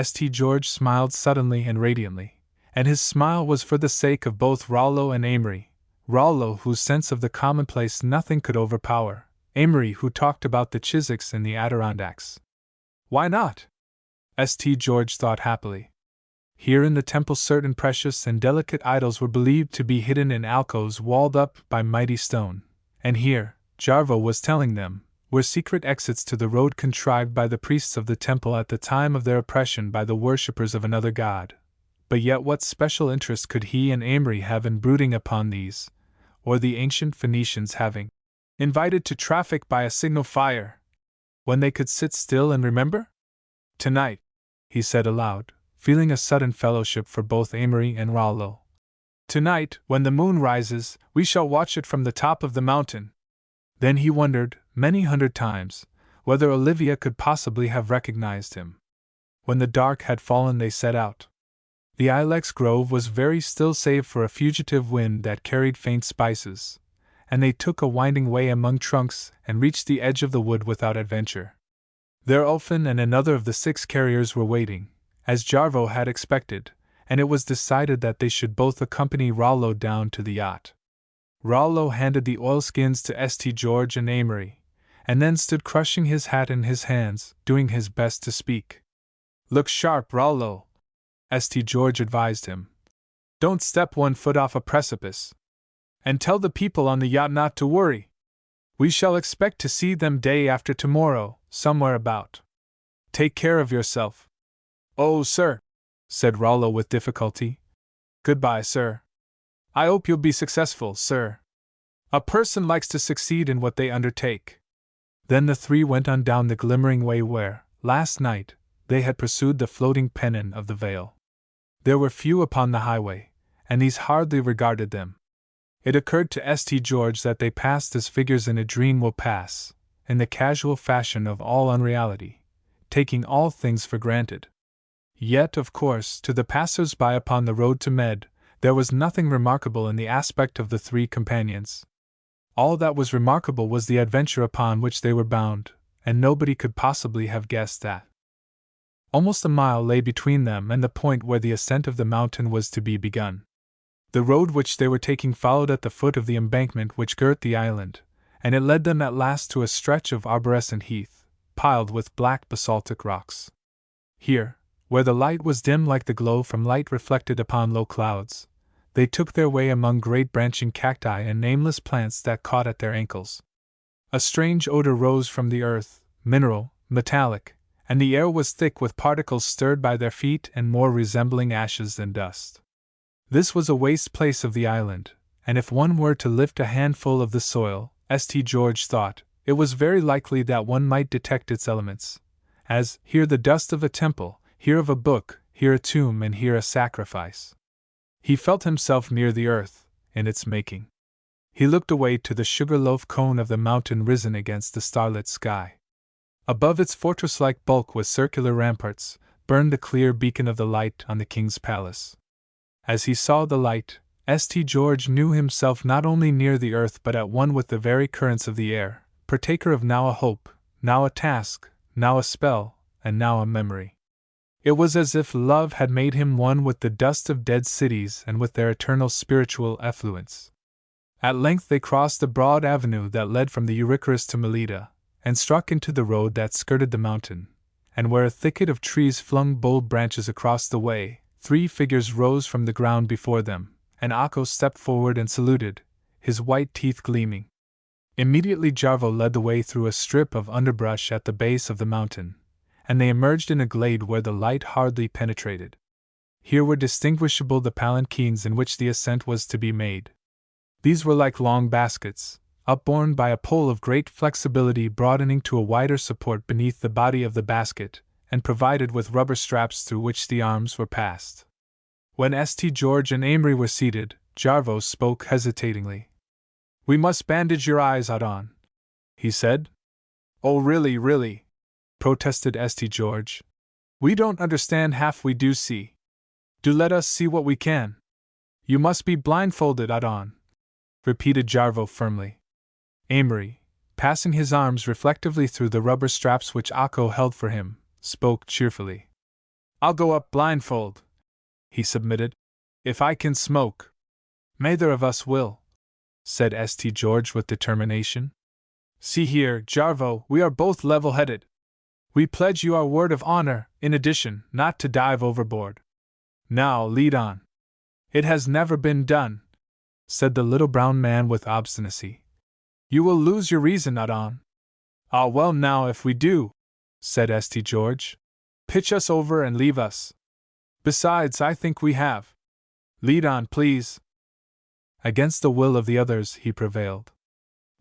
St. George smiled suddenly and radiantly, and his smile was for the sake of both Rollo and Amory, Rollo whose sense of the commonplace nothing could overpower, Amory who talked about the Chiswicks in the Adirondacks. Why not? St. George thought happily. Here in the temple certain precious and delicate idols were believed to be hidden in alcoves walled up by mighty stone, and here, Jarvo was telling them, were secret exits to the road contrived by the priests of the temple at the time of their oppression by the worshippers of another god. But yet what special interest could he and Amory have in brooding upon these, or the ancient Phoenicians having invited to traffic by a signal fire, when they could sit still and remember? "Tonight," he said aloud, feeling a sudden fellowship for both Amory and Rollo. "Tonight, when the moon rises, we shall watch it from the top of the mountain." Then he wondered, many hundred times, whether Olivia could possibly have recognized him. When the dark had fallen, they set out. The ilex grove was very still save for a fugitive wind that carried faint spices, and they took a winding way among trunks and reached the edge of the wood without adventure. There Ulfin and another of the 6 carriers were waiting, as Jarvo had expected, and it was decided that they should both accompany Rollo down to the yacht. Rollo handed the oilskins to St. George and Amory, and then stood crushing his hat in his hands, doing his best to speak. "Look sharp, Rollo," St. George advised him. "Don't step one foot off a precipice. And tell the people on the yacht not to worry. We shall expect to see them day after tomorrow, somewhere about. Take care of yourself." "Oh, sir," said Rollo with difficulty. "Goodbye, sir. I hope you'll be successful, sir. A person likes to succeed in what they undertake." Then the 3 went on down the glimmering way where, last night, they had pursued the floating pennon of the Vale. There were few upon the highway, and these hardly regarded them. It occurred to St. George that they passed as figures in a dream will pass, in the casual fashion of all unreality, taking all things for granted. Yet, of course, to the passers-by upon the road to Med, there was nothing remarkable in the aspect of the 3 companions. All that was remarkable was the adventure upon which they were bound, and nobody could possibly have guessed that. Almost a mile lay between them and the point where the ascent of the mountain was to be begun. The road which they were taking followed at the foot of the embankment which girt the island, and it led them at last to a stretch of arborescent heath, piled with black basaltic rocks. Here, where the light was dim like the glow from light reflected upon low clouds, they took their way among great branching cacti and nameless plants that caught at their ankles. A strange odor rose from the earth, mineral, metallic, and the air was thick with particles stirred by their feet and more resembling ashes than dust. This was a waste place of the island, and if one were to lift a handful of the soil, St. George thought, it was very likely that one might detect its elements, as, here the dust of a temple, here of a book, here a tomb, and here a sacrifice. He felt himself near the earth, in its making. He looked away to the sugar-loaf cone of the mountain risen against the starlit sky. Above its fortress-like bulk with circular ramparts, burned the clear beacon of the light on the king's palace. As he saw the light, St. George knew himself not only near the earth but at one with the very currents of the air, partaker of now a hope, now a task, now a spell, and now a memory. It was as if love had made him one with the dust of dead cities and with their eternal spiritual effluence. At length they crossed the broad avenue that led from the Eurychurus to Melita, and struck into the road that skirted the mountain, and where a thicket of trees flung bold branches across the way, 3 figures rose from the ground before them, and Akko stepped forward and saluted, his white teeth gleaming. Immediately Jarvo led the way through a strip of underbrush at the base of the mountain, and they emerged in a glade where the light hardly penetrated. Here were distinguishable the palanquins in which the ascent was to be made. These were like long baskets, upborne by a pole of great flexibility broadening to a wider support beneath the body of the basket, and provided with rubber straps through which the arms were passed. When St. George and Amory were seated, Jarvo spoke hesitatingly. "We must bandage your eyes, Adon," he said. "Oh, really," protested St. George. "We don't understand half we do see. Do let us see what we can." "You must be blindfolded, Adon," repeated Jarvo firmly. Amory, passing his arms reflectively through the rubber straps which Akko held for him, spoke cheerfully. "I'll go up blindfold," he submitted, "if I can smoke." "Neither of us will," said St. George with determination. "See here, Jarvo, we are both level-headed. We pledge you our word of honor, in addition, not to dive overboard. Now, lead on." "It has never been done," said the little brown man with obstinacy. "You will lose your reason, Adon." "Ah, well, now, if we do," said St. George, "pitch us over and leave us. Besides, I think we have. Lead on, please." Against the will of the others, he prevailed.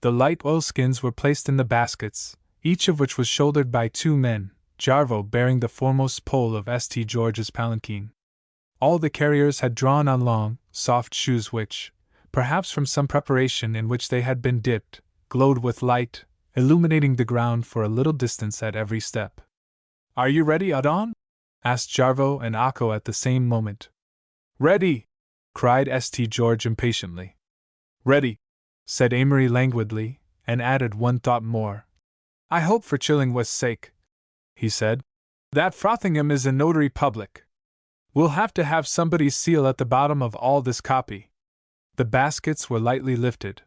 The light oilskins were placed in the baskets, each of which was shouldered by 2 men, Jarvo bearing the foremost pole of St. George's palanquin. All the carriers had drawn on long, soft shoes which, perhaps from some preparation in which they had been dipped, glowed with light, illuminating the ground for a little distance at every step. "Are you ready, Adon?" asked Jarvo and Akko at the same moment. "Ready!" cried St. George impatiently. "Ready!" said Amory languidly, and added one thought more. "I hope for Chillingworth's sake," he said, "that Frothingham is a notary public. We'll have to have somebody's seal at the bottom of all this copy." The baskets were lightly lifted.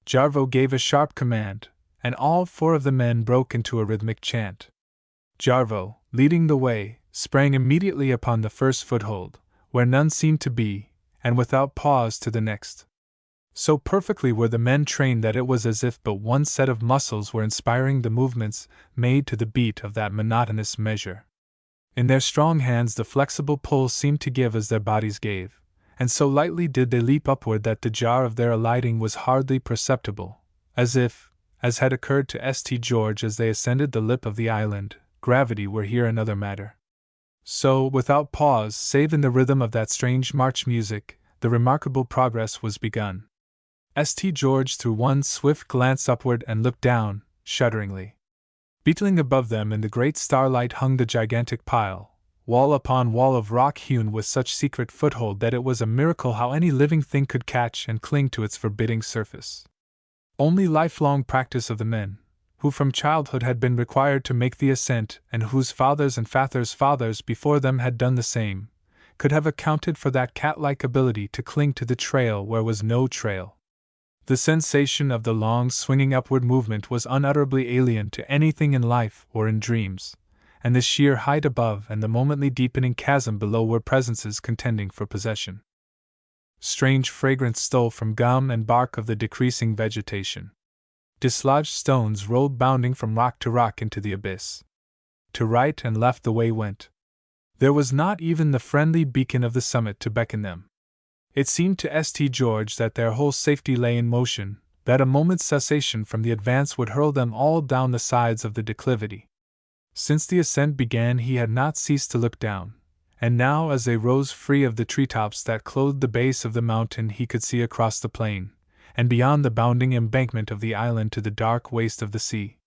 Jarvo gave a sharp command, and all 4 of the men broke into a rhythmic chant. Jarvo, leading the way, sprang immediately upon the first foothold, where none seemed to be, and without pause to the next. So perfectly were the men trained that it was as if but one set of muscles were inspiring the movements made to the beat of that monotonous measure. In their strong hands the flexible pull seemed to give as their bodies gave, and so lightly did they leap upward that the jar of their alighting was hardly perceptible, as if, as had occurred to St. George as they ascended the lip of the island, gravity were here another matter. So, without pause, save in the rhythm of that strange march music, the remarkable progress was begun. St. George threw one swift glance upward and looked down, shudderingly. Beetling above them in the great starlight hung the gigantic pile, wall upon wall of rock hewn with such secret foothold that it was a miracle how any living thing could catch and cling to its forbidding surface. Only lifelong practice of the men, who from childhood had been required to make the ascent and whose fathers and fathers' fathers before them had done the same, could have accounted for that cat-like ability to cling to the trail where was no trail. The sensation of the long swinging upward movement was unutterably alien to anything in life or in dreams, and the sheer height above and the momently deepening chasm below were presences contending for possession. Strange fragrance stole from gum and bark of the decreasing vegetation. Dislodged stones rolled bounding from rock to rock into the abyss. To right and left the way went. There was not even the friendly beacon of the summit to beckon them. It seemed to St. George that their whole safety lay in motion, that a moment's cessation from the advance would hurl them all down the sides of the declivity. Since the ascent began he had not ceased to look down, and now as they rose free of the treetops that clothed the base of the mountain he could see across the plain, and beyond the bounding embankment of the island to the dark waste of the sea.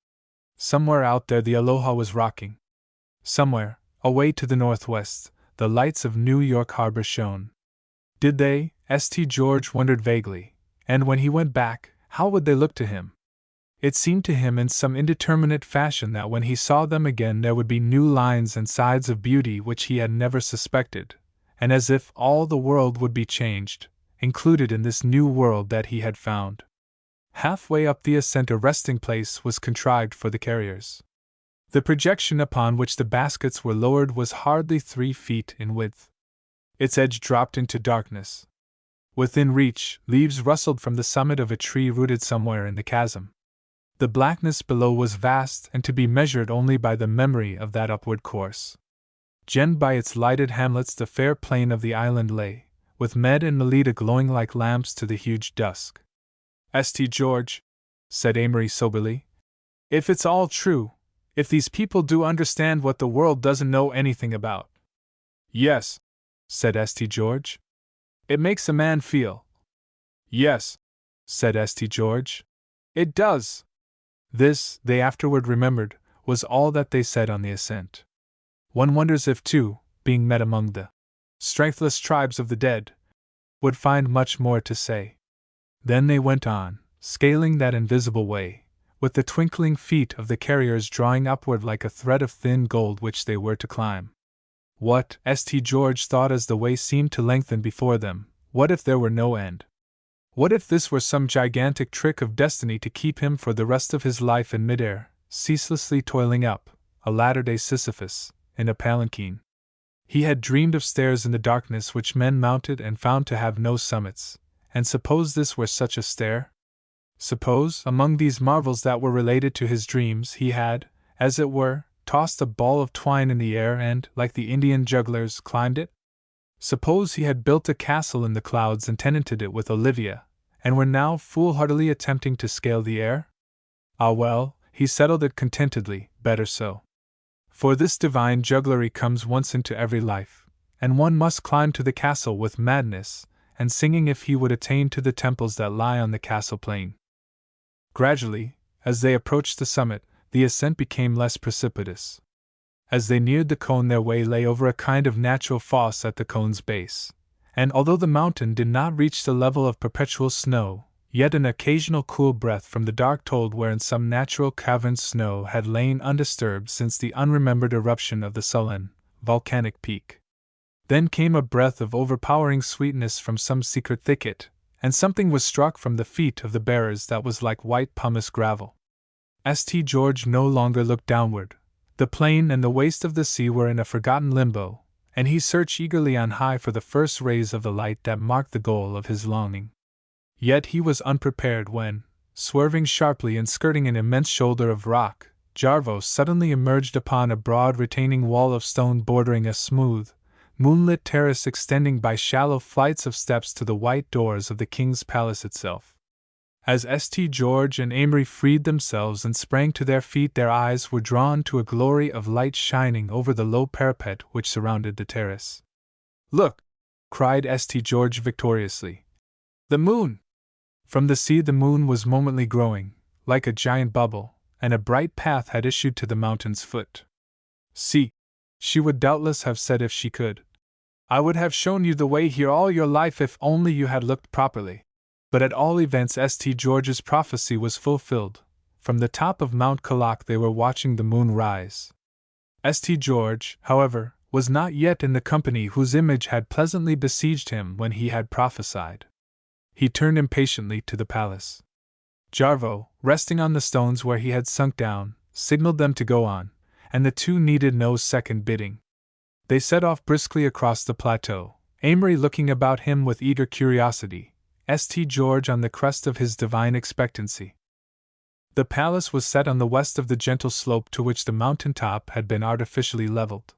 Somewhere out there the Aloha was rocking. Somewhere, away to the northwest, the lights of New York Harbor shone. Did they? St. George wondered vaguely, and when he went back, how would they look to him? It seemed to him in some indeterminate fashion that when he saw them again there would be new lines and sides of beauty which he had never suspected, and as if all the world would be changed, included in this new world that he had found. Halfway up the ascent a resting place was contrived for the carriers. The projection upon which the baskets were lowered was hardly 3 feet in width. Its edge dropped into darkness. Within reach, leaves rustled from the summit of a tree rooted somewhere in the chasm. The blackness below was vast and to be measured only by the memory of that upward course. Gemmed by its lighted hamlets the fair plain of the island lay, with Med and Melita glowing like lamps to the huge dusk. "St. George," said Amory soberly, "if it's all true, if these people do understand what the world doesn't know anything about." "Yes," said St. George. "It makes a man feel." "Yes," said St. George. "It does." This, they afterward remembered, was all that they said on the ascent. One wonders if, too, being met among the strengthless tribes of the dead, would find much more to say. Then they went on, scaling that invisible way, with the twinkling feet of the carriers drawing upward like a thread of thin gold which they were to climb. What, St. George thought as the way seemed to lengthen before them, what if there were no end? What if this were some gigantic trick of destiny to keep him for the rest of his life in midair, ceaselessly toiling up, a latter-day Sisyphus, in a palanquin? He had dreamed of stairs in the darkness which men mounted and found to have no summits, and suppose this were such a stair? Suppose, among these marvels that were related to his dreams, he had, as it were, tossed a ball of twine in the air and, like the Indian jugglers, climbed it? Suppose he had built a castle in the clouds and tenanted it with Olivia, and were now foolhardily attempting to scale the air? Ah well, he settled it contentedly, better so. For this divine jugglery comes once into every life, and one must climb to the castle with madness and singing if he would attain to the temples that lie on the castle plain. Gradually, as they approached the summit, the ascent became less precipitous. As they neared the cone their way lay over a kind of natural fosse at the cone's base, and although the mountain did not reach the level of perpetual snow, yet an occasional cool breath from the dark told where in some natural cavern snow had lain undisturbed since the unremembered eruption of the sullen, volcanic peak. Then came a breath of overpowering sweetness from some secret thicket, and something was struck from the feet of the bearers that was like white pumice gravel. St. George no longer looked downward. The plain and the waste of the sea were in a forgotten limbo, and he searched eagerly on high for the first rays of the light that marked the goal of his longing. Yet he was unprepared when, swerving sharply and skirting an immense shoulder of rock, Jarvo suddenly emerged upon a broad retaining wall of stone bordering a smooth, moonlit terrace extending by shallow flights of steps to the white doors of the king's palace itself. As St. George and Amory freed themselves and sprang to their feet, their eyes were drawn to a glory of light shining over the low parapet which surrounded the terrace. "Look!" cried St. George victoriously. "The moon!" From the sea the moon was momently growing, like a giant bubble, and a bright path had issued to the mountain's foot. "See," she would doubtless have said if she could. "I would have shown you the way here all your life if only you had looked properly." But at all events St. George's prophecy was fulfilled. From the top of Mount Kalak they were watching the moon rise. St. George, however, was not yet in the company whose image had pleasantly besieged him when he had prophesied. He turned impatiently to the palace. Jarvo, resting on the stones where he had sunk down, signaled them to go on, and the two needed no second bidding. They set off briskly across the plateau, Amory looking about him with eager curiosity, St. George on the crest of his divine expectancy. The palace was set on the west of the gentle slope to which the mountain top had been artificially leveled.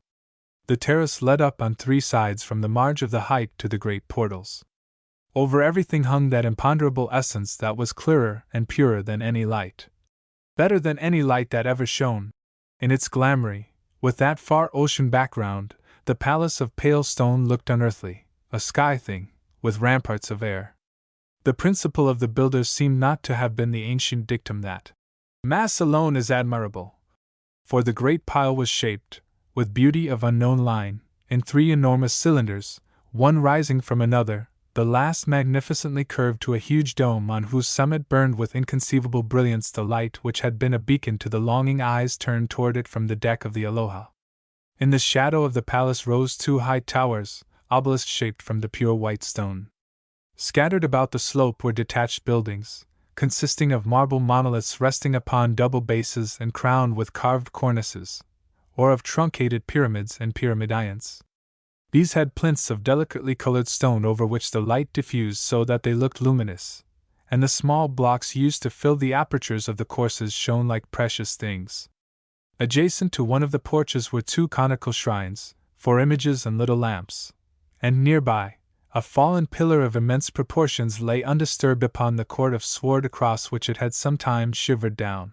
The terrace led up on 3 sides from the marge of the height to the great portals. Over everything hung that imponderable essence that was clearer and purer than any light. Better than any light that ever shone. In its glamoury, with that far ocean background, the palace of pale stone looked unearthly, a sky thing, with ramparts of air. The principle of the builders seemed not to have been the ancient dictum that mass alone is admirable, for the great pile was shaped, with beauty of unknown line, in 3 enormous cylinders, one rising from another, the last magnificently curved to a huge dome on whose summit burned with inconceivable brilliance the light which had been a beacon to the longing eyes turned toward it from the deck of the Aloha. In the shadow of the palace rose 2 high towers, obelisk-shaped from the pure white stone. Scattered about the slope were detached buildings, consisting of marble monoliths resting upon double bases and crowned with carved cornices, or of truncated pyramids and pyramidions. These had plinths of delicately colored stone over which the light diffused so that they looked luminous, and the small blocks used to fill the apertures of the courses shone like precious things. Adjacent to one of the porches were 2 conical shrines, for images and little lamps, and nearby, a fallen pillar of immense proportions lay undisturbed upon the court of sward across which it had sometimes shivered down.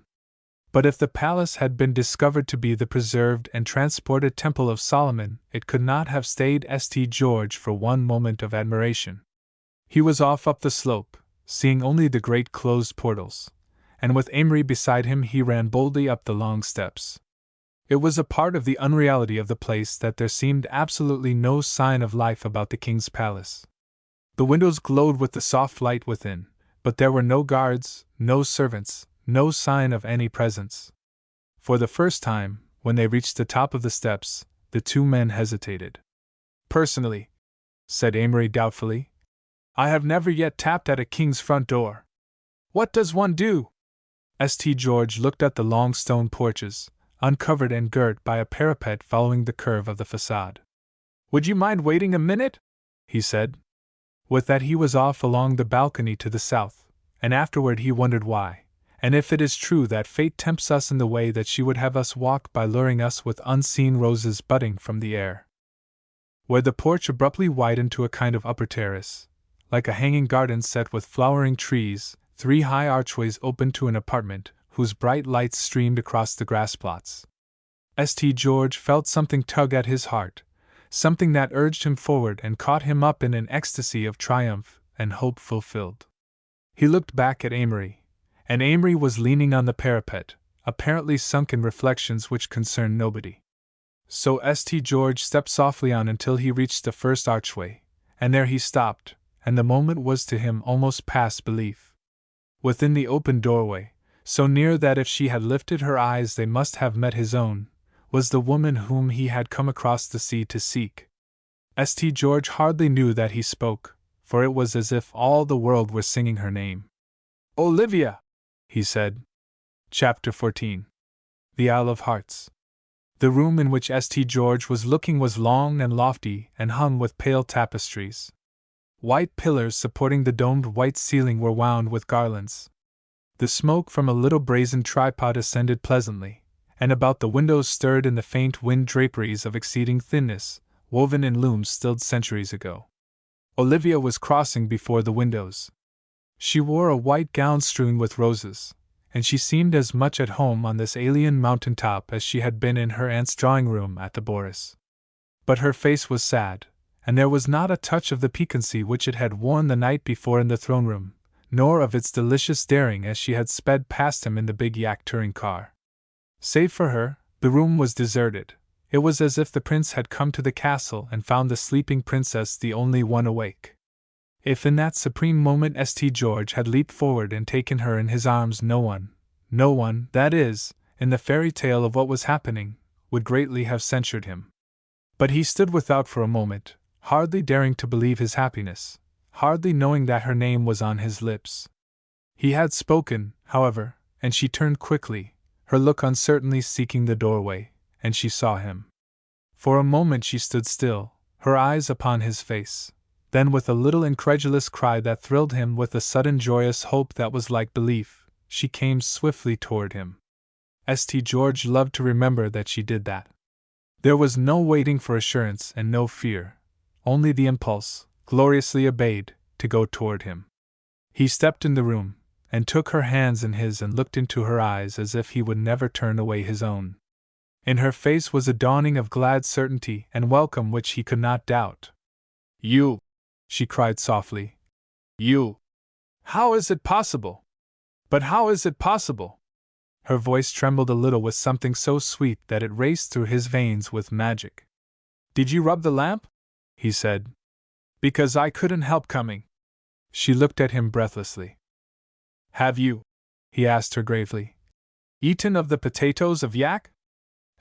But if the palace had been discovered to be the preserved and transported Temple of Solomon, it could not have stayed St. George for one moment of admiration. He was off up the slope, seeing only the great closed portals, and with Amory beside him he ran boldly up the long steps. It was a part of the unreality of the place that there seemed absolutely no sign of life about the king's palace. The windows glowed with the soft light within, but there were no guards, no servants, no sign of any presence. For the first time, when they reached the top of the steps, the 2 men hesitated. "Personally," said Amory doubtfully, "I have never yet tapped at a king's front door. What does one do?" St. George looked at the long stone porches, uncovered and girt by a parapet following the curve of the facade. "Would you mind waiting a minute?" he said. With that he was off along the balcony to the south, and afterward he wondered why, and if it is true that fate tempts us in the way that she would have us walk by luring us with unseen roses budding from the air. Where the porch abruptly widened to a kind of upper terrace, like a hanging garden set with flowering trees, 3 high archways opened to an apartment, whose bright lights streamed across the grass plots. St. George felt something tug at his heart, something that urged him forward and caught him up in an ecstasy of triumph and hope fulfilled. He looked back at Amory, and Amory was leaning on the parapet, apparently sunk in reflections which concerned nobody. So St. George stepped softly on until he reached the first archway, and there he stopped, and the moment was to him almost past belief. Within the open doorway, so near that if she had lifted her eyes they must have met his own, was the woman whom he had come across the sea to seek. St. George hardly knew that he spoke, for it was as if all the world were singing her name. "Olivia!" he said. Chapter 14. The Isle of Hearts. The room in which St. George was looking was long and lofty and hung with pale tapestries. White pillars supporting the domed white ceiling were wound with garlands. The smoke from a little brazen tripod ascended pleasantly, and about the windows stirred in the faint wind draperies of exceeding thinness, woven in looms stilled centuries ago. Olivia was crossing before the windows. She wore a white gown strewn with roses, and she seemed as much at home on this alien mountain top as she had been in her aunt's drawing-room at the Boris. But her face was sad, and there was not a touch of the piquancy which it had worn the night before in the throne-room, nor of its delicious daring as she had sped past him in the big yak touring car. Save for her, the room was deserted. It was as if the prince had come to the castle and found the sleeping princess the only one awake. If in that supreme moment St. George had leaped forward and taken her in his arms, no one, that is, in the fairy tale of what was happening, would greatly have censured him. But he stood without for a moment, hardly daring to believe his happiness, hardly knowing that her name was on his lips. He had spoken, however, and she turned quickly, her look uncertainly seeking the doorway, and she saw him. For a moment she stood still, her eyes upon his face. Then with a little incredulous cry that thrilled him with a sudden joyous hope that was like belief, she came swiftly toward him. St. George loved to remember that she did that. There was no waiting for assurance and no fear, only the impulse, gloriously obeyed, to go toward him. He stepped in the room, and took her hands in his and looked into her eyes as if he would never turn away his own. In her face was a dawning of glad certainty and welcome which he could not doubt. "You!" she cried softly. "You! How is it possible? But how is it possible?" Her voice trembled a little with something so sweet that it raced through his veins with magic. "Did you rub the lamp?" he said. Because I couldn't help coming. She looked at him breathlessly. Have you, he asked her gravely, eaten of the potatoes of Yak?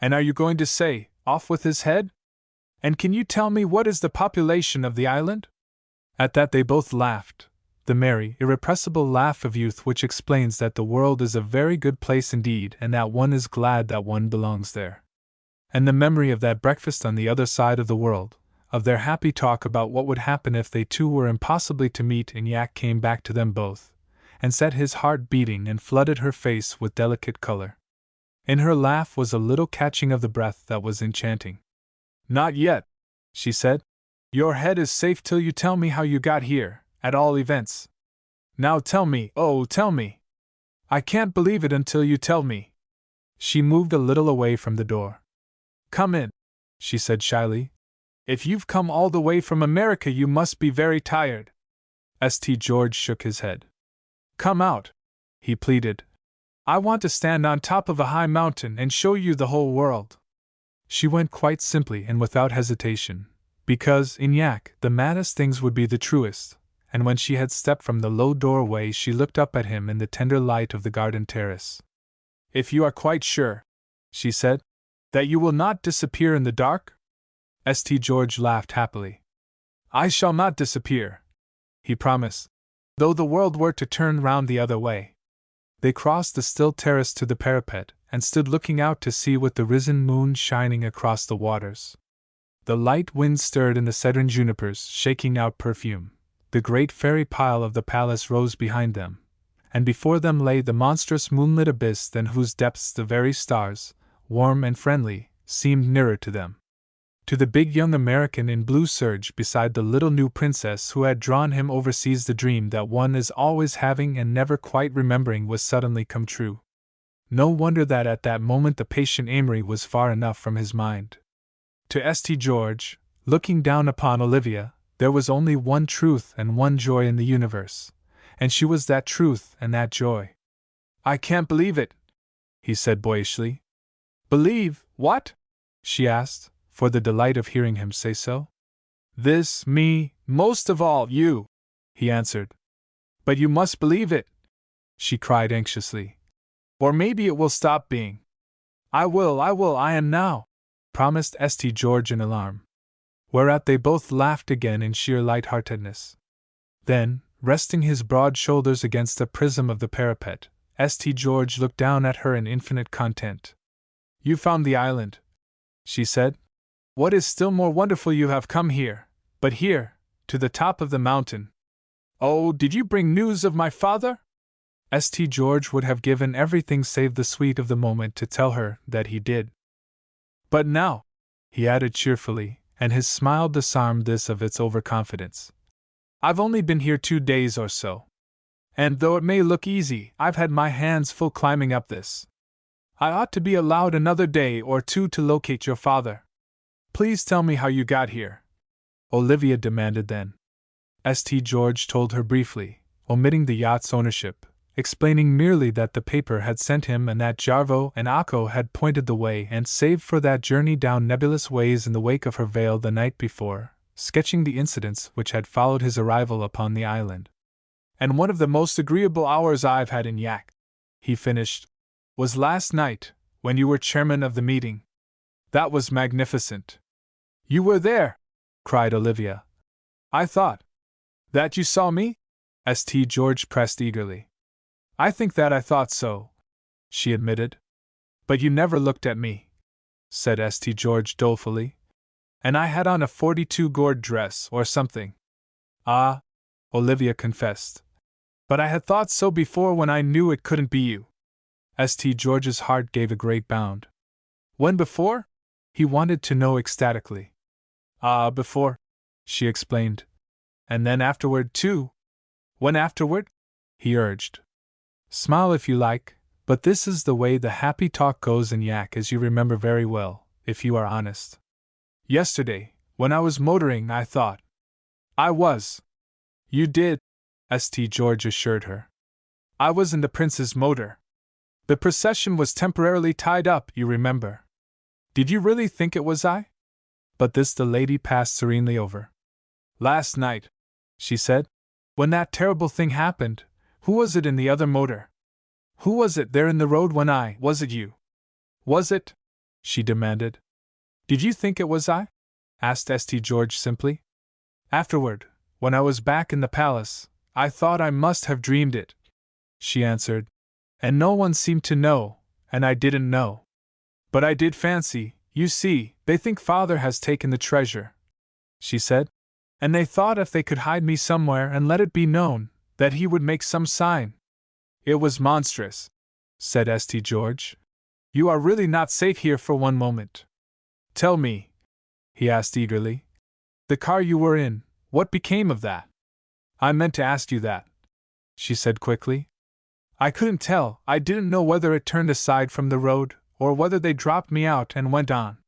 And are you going to say, off with his head? And can you tell me what is the population of the island? At that they both laughed, the merry, irrepressible laugh of youth which explains that the world is a very good place indeed and that one is glad that one belongs there. And the memory of that breakfast on the other side of the world, of their happy talk about what would happen if they two were impossibly to meet in Yak came back to them both, and set his heart beating and flooded her face with delicate color. In her laugh was a little catching of the breath that was enchanting. Not yet, she said. Your head is safe till you tell me how you got here, at all events. Now tell me, oh, tell me. I can't believe it until you tell me. She moved a little away from the door. Come in, she said shyly. If you've come all the way from America, you must be very tired. St. George shook his head. Come out, he pleaded. I want to stand on top of a high mountain and show you the whole world. She went quite simply and without hesitation, because, in Yak, the maddest things would be the truest, and when she had stepped from the low doorway she looked up at him in the tender light of the garden terrace. If you are quite sure, she said, that you will not disappear in the dark? St. George laughed happily. I shall not disappear, he promised, though the world were to turn round the other way. They crossed the still terrace to the parapet, and stood looking out to sea with the risen moon shining across the waters. The light wind stirred in the cedron junipers, shaking out perfume. The great fairy pile of the palace rose behind them, and before them lay the monstrous moonlit abyss than whose depths the very stars, warm and friendly, seemed nearer to them. To the big young American in blue serge beside the little new princess who had drawn him overseas, the dream that one is always having and never quite remembering was suddenly come true. No wonder that at that moment the patient Amory was far enough from his mind. To St. George, looking down upon Olivia, there was only one truth and one joy in the universe, and she was that truth and that joy. I can't believe it, he said boyishly. Believe what? She asked, for the delight of hearing him say so. This, me, most of all, you, he answered. But you must believe it, she cried anxiously. Or maybe it will stop being. I will, I am now, promised St. George in alarm. Whereat they both laughed again in sheer light-heartedness. Then, resting his broad shoulders against the prism of the parapet, St. George looked down at her in infinite content. You found the island, she said. What is still more wonderful, you have come here, but here, to the top of the mountain. Oh, did you bring news of my father? St. George would have given everything save the sweet of the moment to tell her that he did. But now, he added cheerfully, and his smile disarmed this of its overconfidence, I've only been here 2 days or so. And though it may look easy, I've had my hands full climbing up this. I ought to be allowed another day or 2 to locate your father. Please tell me how you got here, Olivia demanded then. St. George told her briefly, omitting the yacht's ownership, explaining merely that the paper had sent him and that Jarvo and Akko had pointed the way and saved for that journey down nebulous ways in the wake of her veil the night before, sketching the incidents which had followed his arrival upon the island. And one of the most agreeable hours I've had in Yak, he finished, was last night, when you were chairman of the meeting. That was magnificent. You were there, cried Olivia. I thought. That you saw me? St. George pressed eagerly. I think that I thought so, she admitted. But you never looked at me, said St. George dolefully. And I had on a 42 gourd dress or something. Ah, Olivia confessed. But I had thought so before when I knew it couldn't be you. St. George's heart gave a great bound. When before? He wanted to know ecstatically. Ah, before, she explained. And then afterward, too. When afterward? He urged. Smile if you like, but this is the way the happy talk goes in Yak, as you remember very well, if you are honest. Yesterday, when I was motoring, I thought. I was. You did, St. George assured her. I was in the prince's motor. The procession was temporarily tied up, you remember. Did you really think it was I? But this the lady passed serenely over. Last night, she said. When that terrible thing happened, who was it in the other motor? Who was it there in the road when was it you? Was it? She demanded. Did you think it was I? Asked St. George simply. Afterward, when I was back in the palace, I thought I must have dreamed it, she answered. And no one seemed to know, and I didn't know. But I did fancy, you see, they think Father has taken the treasure, she said. And they thought if they could hide me somewhere and let it be known, that he would make some sign. It was monstrous, said St. George. You are really not safe here for one moment. Tell me, he asked eagerly. The car you were in, what became of that? I meant to ask you that, she said quickly. I couldn't tell, I didn't know whether it turned aside from the road, or whether they dropped me out and went on.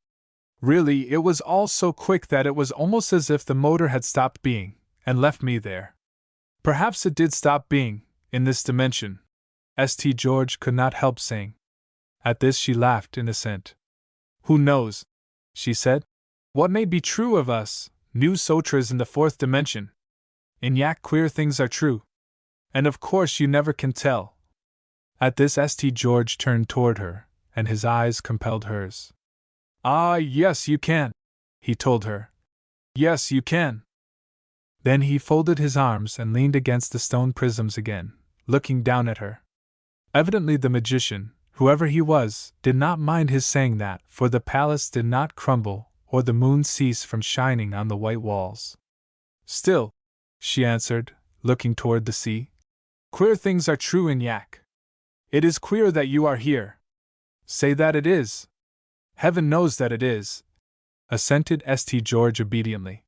Really, it was all so quick that it was almost as if the motor had stopped being, and left me there. Perhaps it did stop being, in this dimension, St. George could not help saying. At this she laughed in assent. Who knows, she said. What may be true of us, new Sotras in the fourth dimension? In Yak queer things are true. And of course you never can tell. At this St. George turned toward her, and his eyes compelled hers. Ah, yes, you can, he told her. Yes, you can. Then he folded his arms and leaned against the stone prisms again, looking down at her. Evidently the magician, whoever he was, did not mind his saying that, for the palace did not crumble, or the moon cease from shining on the white walls. Still, she answered, looking toward the sea, queer things are true in Yak. It is queer that you are here. Say that it is. Heaven knows that it is, assented St. George obediently.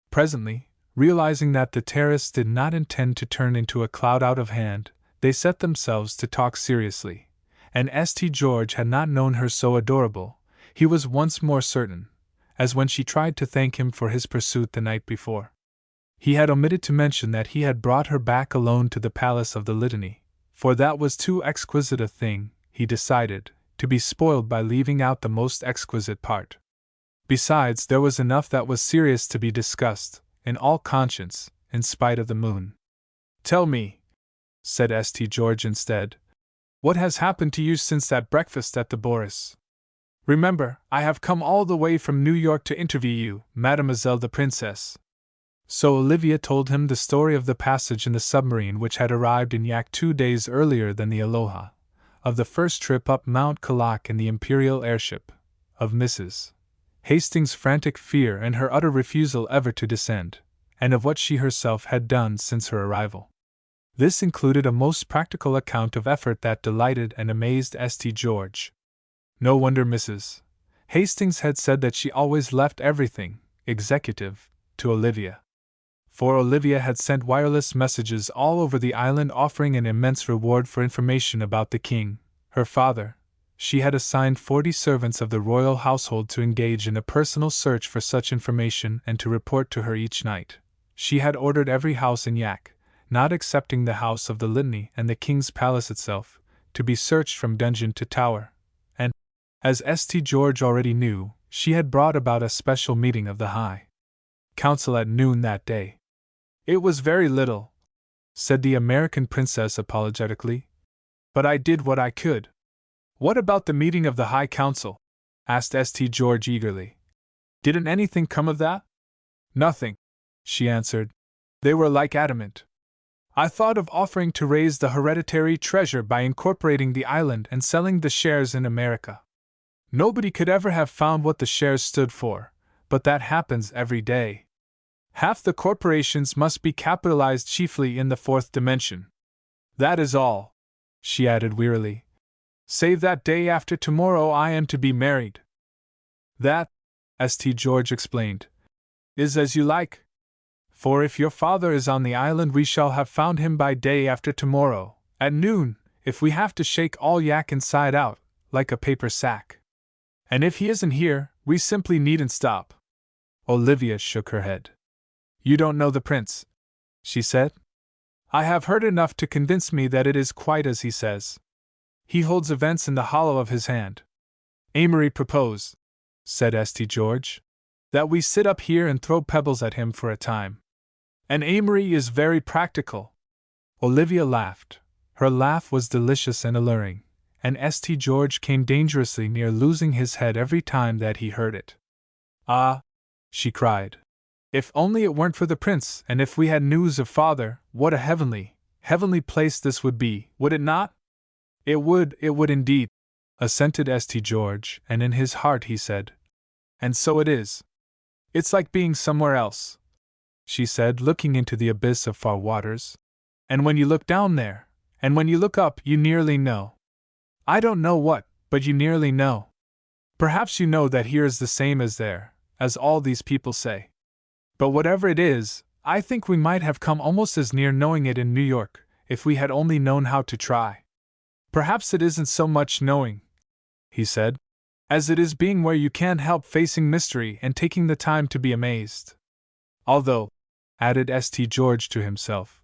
Presently, realizing that the terrorists did not intend to turn into a cloud out of hand, they set themselves to talk seriously, and St. George had not known her so adorable, he was once more certain, as when she tried to thank him for his pursuit the night before. He had omitted to mention that he had brought her back alone to the Palace of the Litany, for that was too exquisite a thing, he decided, to be spoiled by leaving out the most exquisite part. Besides, there was enough that was serious to be discussed, in all conscience, in spite of the moon. Tell me, said St. George instead, what has happened to you since that breakfast at the Boris? Remember, I have come all the way from New York to interview you, Mademoiselle the Princess. So Olivia told him the story of the passage in the submarine which had arrived in Yak 2 days earlier than the Aloha, of the first trip up Mount Kalak in the Imperial airship, of Mrs. Hastings' frantic fear and her utter refusal ever to descend, and of what she herself had done since her arrival. This included a most practical account of effort that delighted and amazed St. George. No wonder Mrs. Hastings had said that she always left everything, executive, to Olivia. For Olivia had sent wireless messages all over the island offering an immense reward for information about the king, her father. She had assigned 40 servants of the royal household to engage in a personal search for such information and to report to her each night. She had ordered every house in Yak, not excepting the house of the Litany and the king's palace itself, to be searched from dungeon to tower, and, as St. George already knew, she had brought about a special meeting of the High Council at noon that day. It was very little, said the American princess apologetically, but I did what I could. What about the meeting of the High Council? Asked St. George eagerly. Didn't anything come of that? Nothing, she answered. They were like adamant. I thought of offering to raise the hereditary treasure by incorporating the island and selling the shares in America. Nobody could ever have found what the shares stood for, but that happens every day. Half the corporations must be capitalized chiefly in the fourth dimension. That is all, she added wearily. Save that day after tomorrow I am to be married. That, St. George explained, is as you like. For if your father is on the island we shall have found him by day after tomorrow, at noon, if we have to shake all Yak inside out, like a paper sack. And if he isn't here, we simply needn't stop. Olivia shook her head. You don't know the prince, she said. I have heard enough to convince me that it is quite as he says. He holds events in the hollow of his hand. Amory propose, said St. George, that we sit up here and throw pebbles at him for a time. And Amory is very practical. Olivia laughed. Her laugh was delicious and alluring, and St. George came dangerously near losing his head every time that he heard it. Ah! She cried. If only it weren't for the prince, and if we had news of father, what a heavenly place this would be, would it not? It would indeed, assented St. George, and in his heart he said, and so it is. It's like being somewhere else, she said, looking into the abyss of far waters. And when you look down there, and when you look up, you nearly know. I don't know what, but you nearly know. Perhaps you know that here is the same as there, as all these people say. But whatever it is, I think we might have come almost as near knowing it in New York, if we had only known how to try. Perhaps it isn't so much knowing, he said, as it is being where you can't help facing mystery and taking the time to be amazed. Although, added St. George to himself,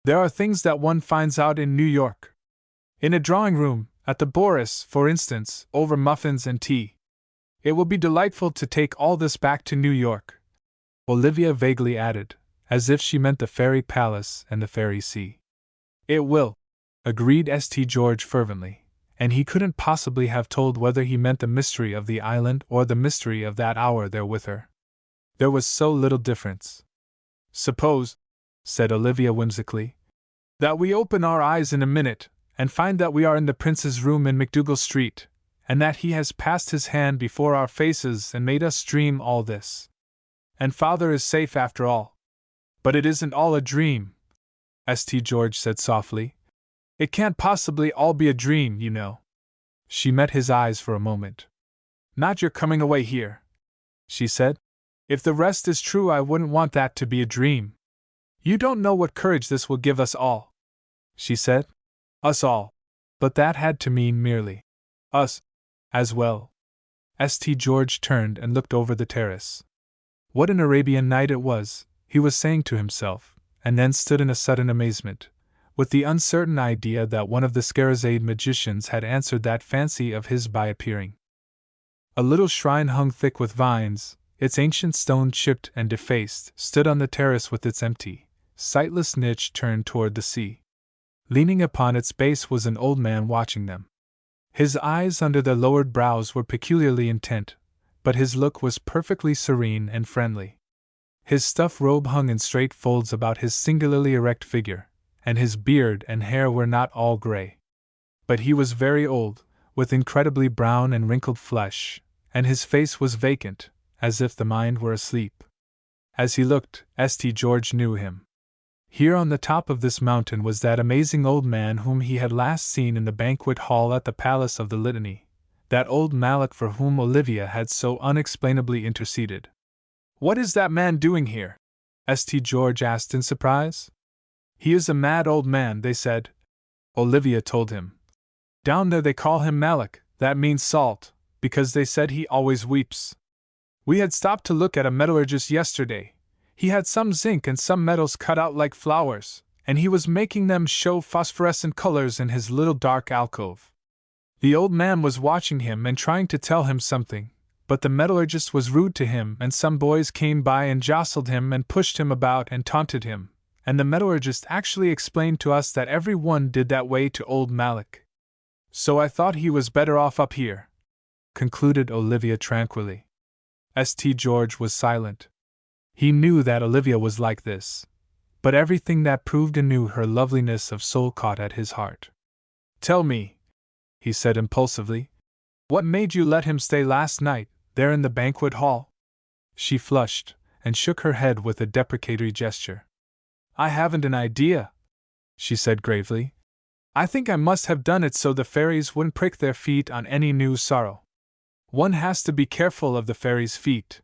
there are things that one finds out in New York. In a drawing room, at the Boris, for instance, over muffins and tea. It will be delightful to take all this back to New York, Olivia vaguely added, as if she meant the fairy palace and the fairy sea. It will, agreed St. George fervently, and he couldn't possibly have told whether he meant the mystery of the island or the mystery of that hour there with her. There was so little difference. Suppose, said Olivia whimsically, that we open our eyes in a minute, and find that we are in the prince's room in MacDougal Street, and that he has passed his hand before our faces and made us dream all this. And father is safe after all. But it isn't all a dream, St. George said softly. It can't possibly all be a dream, you know. She met his eyes for a moment. Not your coming away here, she said. If the rest is true, I wouldn't want that to be a dream. You don't know what courage this will give us all, she said. Us all. But that had to mean merely us, as well. St. George turned and looked over the terrace. What an Arabian night it was, he was saying to himself, and then stood in a sudden amazement, with the uncertain idea that one of the Scarazade magicians had answered that fancy of his by appearing. A little shrine hung thick with vines, its ancient stone chipped and defaced, stood on the terrace with its empty, sightless niche turned toward the sea. Leaning upon its base was an old man watching them. His eyes under their lowered brows were peculiarly intent, but his look was perfectly serene and friendly. His stuff robe hung in straight folds about his singularly erect figure, and his beard and hair were not all gray. But he was very old, with incredibly brown and wrinkled flesh, and his face was vacant, as if the mind were asleep. As he looked, St. George knew him. Here on the top of this mountain was that amazing old man whom he had last seen in the banquet hall at the Palace of the Litany, that old Malak for whom Olivia had so unexplainably interceded. What is that man doing here? St. George asked in surprise. He is a mad old man, they said, Olivia told him. Down there they call him Malak, that means salt, because they said he always weeps. We had stopped to look at a metallurgist yesterday. He had some zinc and some metals cut out like flowers, and he was making them show phosphorescent colors in his little dark alcove. The old man was watching him and trying to tell him something, but the metallurgist was rude to him, and some boys came by and jostled him and pushed him about and taunted him, and the metallurgist actually explained to us that every one did that way to old Malak. So I thought he was better off up here, concluded Olivia tranquilly. St. George was silent. He knew that Olivia was like this, but everything that proved anew her loveliness of soul caught at his heart. Tell me, he said impulsively, what made you let him stay last night, there in the banquet hall? She flushed, and shook her head with a deprecatory gesture. I haven't an idea, she said gravely. I think I must have done it so the fairies wouldn't prick their feet on any new sorrow. One has to be careful of the fairies' feet.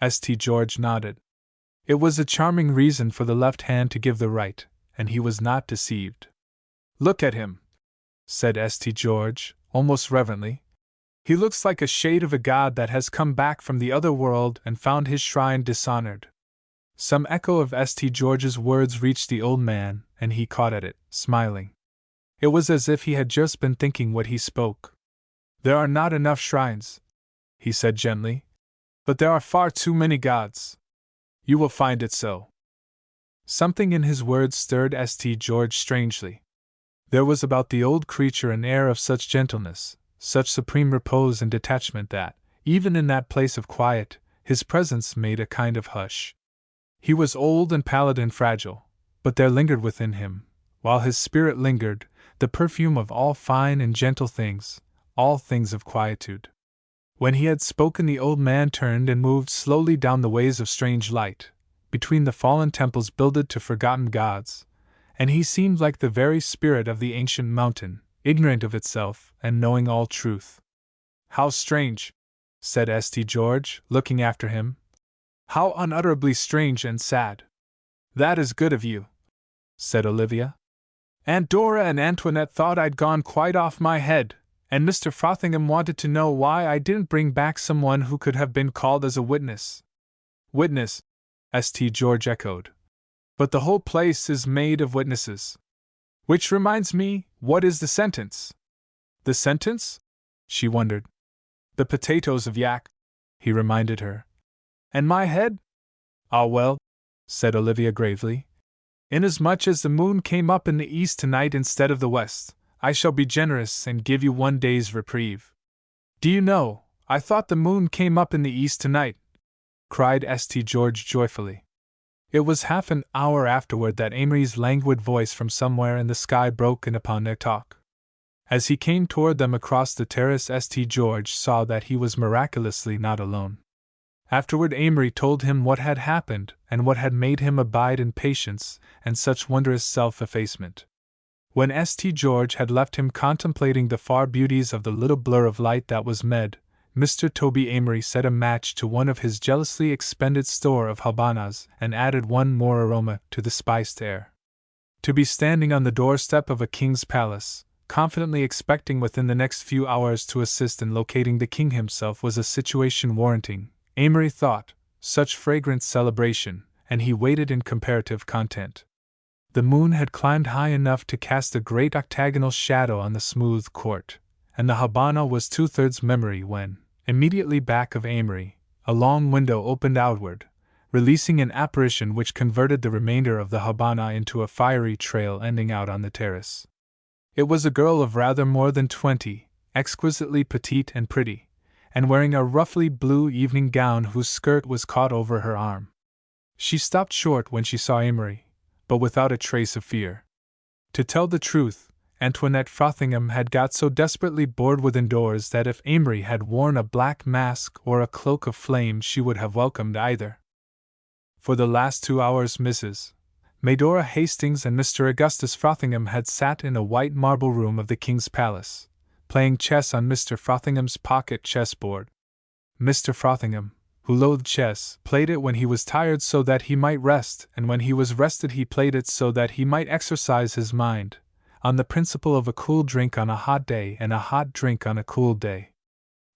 St. George nodded. It was a charming reason for the left hand to give the right, and he was not deceived. Look at him, said St. George, almost reverently. He looks like a shade of a god that has come back from the other world and found his shrine dishonored. Some echo of St. George's words reached the old man, and he caught at it, smiling. It was as if he had just been thinking what he spoke. There are not enough shrines, he said gently, but there are far too many gods. You will find it so. Something in his words stirred St. George strangely. There was about the old creature an air of such gentleness, such supreme repose and detachment that, even in that place of quiet, his presence made a kind of hush. He was old and pallid and fragile, but there lingered within him, while his spirit lingered, the perfume of all fine and gentle things, all things of quietude. When he had spoken, the old man turned and moved slowly down the ways of strange light, between the fallen temples builded to forgotten gods, and he seemed like the very spirit of the ancient mountain, ignorant of itself and knowing all truth. "How strange!" said St. George, looking after him. "How unutterably strange and sad!" "That is good of you," said Olivia. "Aunt Dora and Antoinette thought I'd gone quite off my head, and Mr. Frothingham wanted to know why I didn't bring back someone who could have been called as a witness." "Witness?" St. George echoed. "But the whole place is made of witnesses. Which reminds me, what is the sentence?" "The sentence?" she wondered. "The potatoes of yak," he reminded her. "And my head?" "Ah, well," said Olivia gravely, "inasmuch as the moon came up in the east tonight instead of the west, I shall be generous and give you 1 day's reprieve." "Do you know, I thought the moon came up in the east tonight," cried St. George joyfully. It was half an hour afterward that Amory's languid voice from somewhere in the sky broke in upon their talk. As he came toward them across the terrace, St. George saw that he was miraculously not alone. Afterward Amory told him what had happened and what had made him abide in patience and such wondrous self-effacement. When St. George had left him contemplating the far beauties of the little blur of light that was Med, Mr. Toby Amory set a match to one of his jealously expended store of habanas and added one more aroma to the spiced air. To be standing on the doorstep of a king's palace, confidently expecting within the next few hours to assist in locating the king himself, was a situation warranting, Amory thought, such fragrant celebration, and he waited in comparative content. The moon had climbed high enough to cast a great octagonal shadow on the smooth court, and the habana was 2/3 memory when, immediately back of Amory, a long window opened outward, releasing an apparition which converted the remainder of the habana into a fiery trail ending out on the terrace. It was a girl of rather more than 20, exquisitely petite and pretty, and wearing a roughly blue evening gown whose skirt was caught over her arm. She stopped short when she saw Amory, but without a trace of fear. To tell the truth, Antoinette Frothingham had got so desperately bored within doors that if Amory had worn a black mask or a cloak of flame she would have welcomed either. For the last 2 hours Mrs. Medora Hastings and Mr. Augustus Frothingham had sat in a white marble room of the King's Palace, playing chess on Mr. Frothingham's pocket chessboard. Mr. Frothingham, who loathed chess, played it when he was tired so that he might rest, and when he was rested he played it so that he might exercise his mind, on the principle of a cool drink on a hot day and a hot drink on a cool day.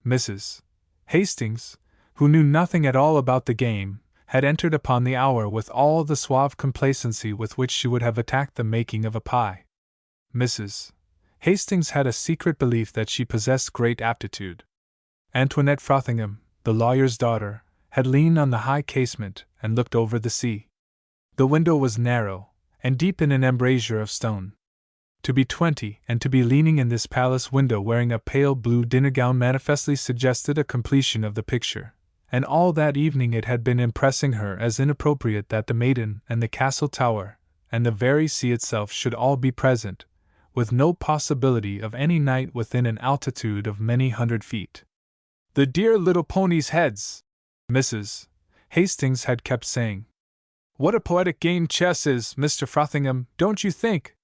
Mrs. Hastings, who knew nothing at all about the game, had entered upon the hour with all the suave complacency with which she would have attacked the making of a pie. Mrs. Hastings had a secret belief that she possessed great aptitude. Antoinette Frothingham, the lawyer's daughter, had leaned on the high casement and looked over the sea. The window was narrow, and deep in an embrasure of stone. To be 20 and to be leaning in this palace window wearing a pale blue dinner gown manifestly suggested a completion of the picture, and all that evening it had been impressing her as inappropriate that the maiden and the castle tower and the very sea itself should all be present, with no possibility of any night within an altitude of many 100 feet. "The dear little ponies' heads," Mrs. Hastings had kept saying. "What a poetic game chess is, Mr. Frothingham, don't you think?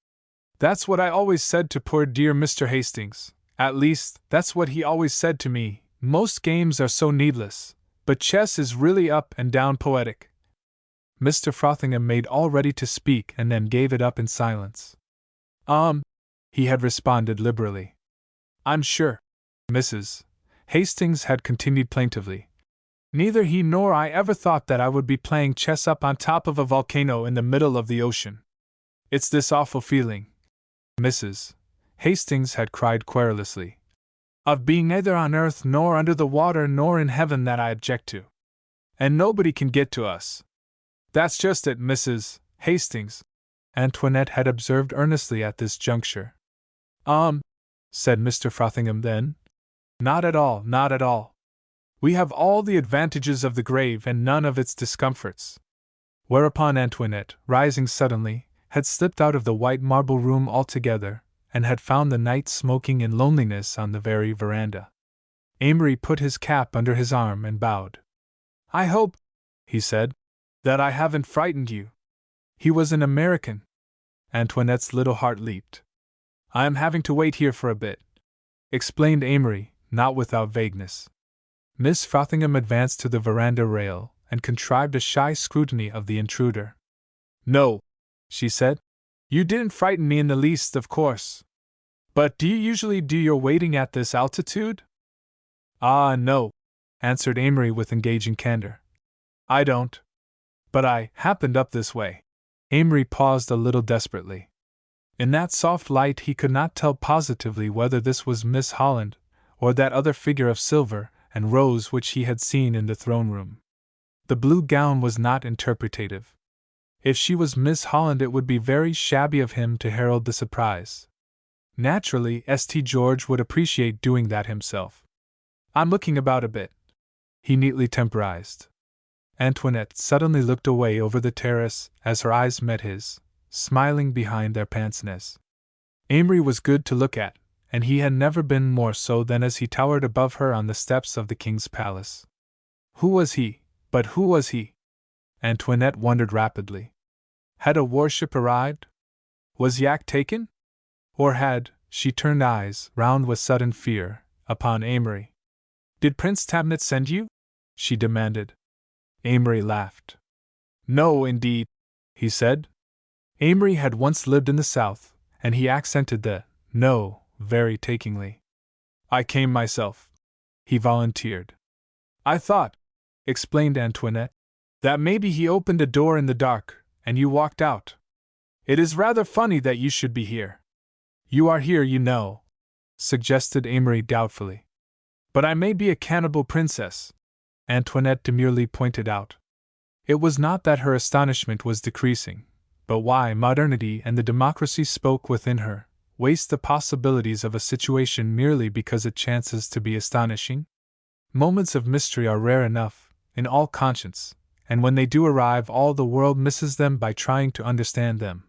That's what I always said to poor dear Mr. Hastings. At least, that's what he always said to me. Most games are so needless, but chess is really up and down poetic." Mr. Frothingham made all ready to speak and then gave it up in silence. He had responded liberally. "I'm sure," Mrs. Hastings had continued plaintively. "Neither he nor I ever thought that I would be playing chess up on top of a volcano in the middle of the ocean. It's this awful feeling," Mrs. Hastings had cried querulously, "of being neither on earth nor under the water nor in heaven that I object to. And nobody can get to us." "That's just it, Mrs. Hastings, Antoinette had observed earnestly at this juncture. Said Mr. Frothingham then. Not at all, not at all. We have all the advantages of the grave and none of its discomforts. Whereupon Antoinette, rising suddenly, had slipped out of the white marble room altogether, and had found the knight smoking in loneliness on the very veranda. Amory put his cap under his arm and bowed. I hope, he said, that I haven't frightened you. He was an American. Antoinette's little heart leaped. I am having to wait here for a bit, explained Amory, not without vagueness. Miss Frothingham advanced to the veranda rail and contrived a shy scrutiny of the intruder. No, she said. You didn't frighten me in the least, of course. But do you usually do your waiting at this altitude? Ah, no, answered Amory with engaging candor. I don't. But I happened up this way. Amory paused a little desperately. In that soft light he could not tell positively whether this was Miss Holland or that other figure of silver and rose which he had seen in the throne room. The blue gown was not interpretative. If she was Miss Holland it would be very shabby of him to herald the surprise. Naturally, St. George would appreciate doing that himself. I'm looking about a bit, he neatly temporized. Antoinette suddenly looked away over the terrace as her eyes met his, smiling behind their pince-nez. Amory was good to look at, and he had never been more so than as he towered above her on the steps of the king's palace. Who was he? But who was he? Antoinette wondered rapidly. Had a warship arrived? Was Yak taken? Or had, she turned eyes, round with sudden fear, upon Amory. Did Prince Tabnet send you? She demanded. Amory laughed. No, indeed, he said. Amory had once lived in the South, and he accented the no very takingly. I came myself, he volunteered. I thought, explained Antoinette, that maybe he opened a door in the dark, and you walked out. It is rather funny that you should be here. You are here, you know, suggested Amory doubtfully. But I may be a cannibal princess, Antoinette demurely pointed out. It was not that her astonishment was decreasing, but why modernity and the democracy spoke within her, waste the possibilities of a situation merely because it chances to be astonishing? Moments of mystery are rare enough, in all conscience, and when they do arrive all the world misses them by trying to understand them.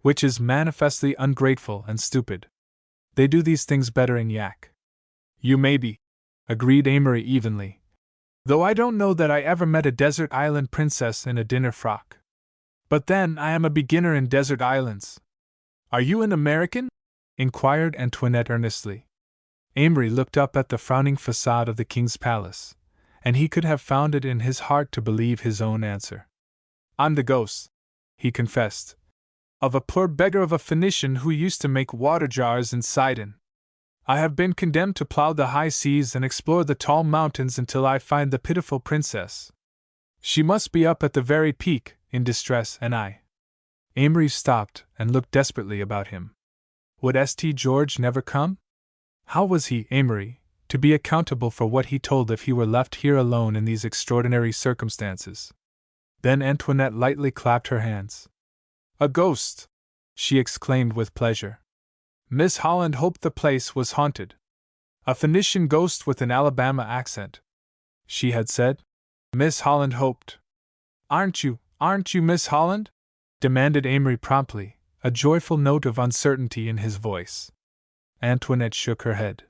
Which is manifestly ungrateful and stupid. They do these things better in Yak. You may be, agreed Amory evenly. Though I don't know that I ever met a desert island princess in a dinner frock. But then I am a beginner in desert islands. Are you an American? Inquired Antoinette earnestly. Amory looked up at the frowning facade of the king's palace, and he could have found it in his heart to believe his own answer. I'm the ghost, he confessed, of a poor beggar of a Phoenician who used to make water jars in Sidon. I have been condemned to plow the high seas and explore the tall mountains until I find the pitiful princess. She must be up at the very peak, in distress, and I. Amory stopped and looked desperately about him. Would St. George never come? How was he, Amory, to be accountable for what he told if he were left here alone in these extraordinary circumstances? Then Antoinette lightly clapped her hands. A ghost! She exclaimed with pleasure. Miss Holland hoped the place was haunted. A Phoenician ghost with an Alabama accent, she had said. Miss Holland hoped. Aren't you Miss Holland? Demanded Amory promptly, a joyful note of uncertainty in his voice. Antoinette shook her head.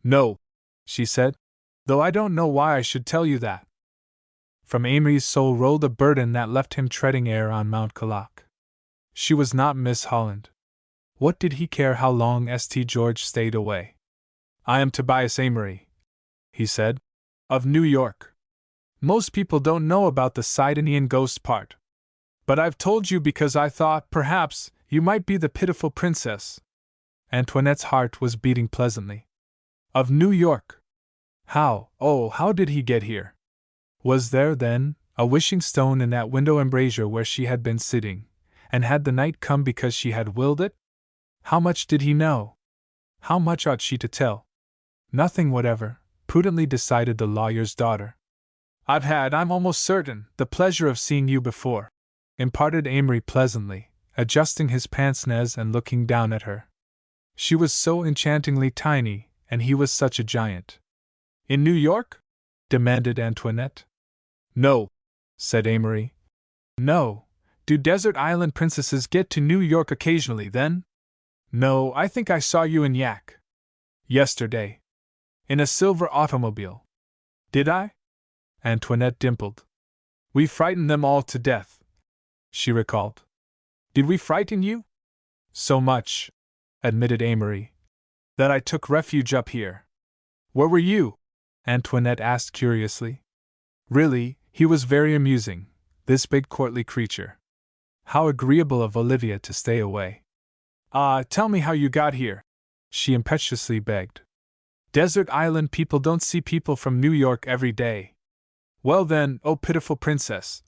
No, she said, though I don't know why I should tell you that. From Amory's soul rolled a burden that left him treading air on Mount Caloc. She was not Miss Holland. What did he care how long St. George stayed away? I am Tobias Amory, he said, of New York. Most people don't know about the Sidonian ghost part. But I've told you because I thought, perhaps, you might be the pitiful princess. Antoinette's heart was beating pleasantly. Of New York. How did he get here? Was there, then, a wishing stone in that window embrasure where she had been sitting, and had the night come because she had willed it? How much did he know? How much ought she to tell? Nothing whatever, prudently decided the lawyer's daughter. I'm almost certain, the pleasure of seeing you before, imparted Amory pleasantly, adjusting his pince-nez and looking down at her. She was so enchantingly tiny, and he was such a giant. In New York? Demanded Antoinette. No, said Amory. No. Do desert island princesses get to New York occasionally then? No, I think I saw you in Yak. Yesterday. In a silver automobile. Did I? Antoinette dimpled. We frightened them all to death, she recalled. Did we frighten you? So much, admitted Amory, that I took refuge up here. Where were you? Antoinette asked curiously. Really, he was very amusing, this big courtly creature. How agreeable of Olivia to stay away. Tell me how you got here, she impetuously begged. Desert island people don't see people from New York every day. Well then, oh pitiful princess,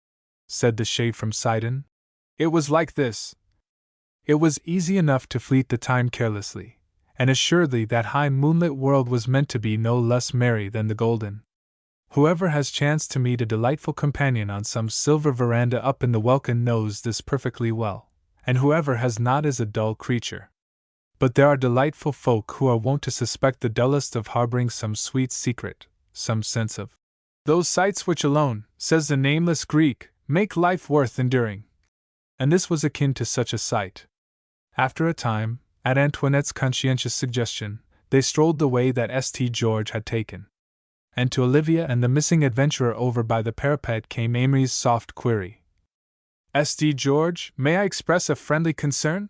said the shade from Sidon. It was like this. It was easy enough to fleet the time carelessly, and assuredly that high moonlit world was meant to be no less merry than the golden. Whoever has chanced to meet a delightful companion on some silver veranda up in the welkin knows this perfectly well, and whoever has not is a dull creature. But there are delightful folk who are wont to suspect the dullest of harboring some sweet secret, some sense of those sights which alone, says the nameless Greek, make life worth enduring. And this was akin to such a sight. After a time, at Antoinette's conscientious suggestion, they strolled the way that St. George had taken. And to Olivia and the missing adventurer over by the parapet came Amory's soft query. St. George, may I express a friendly concern?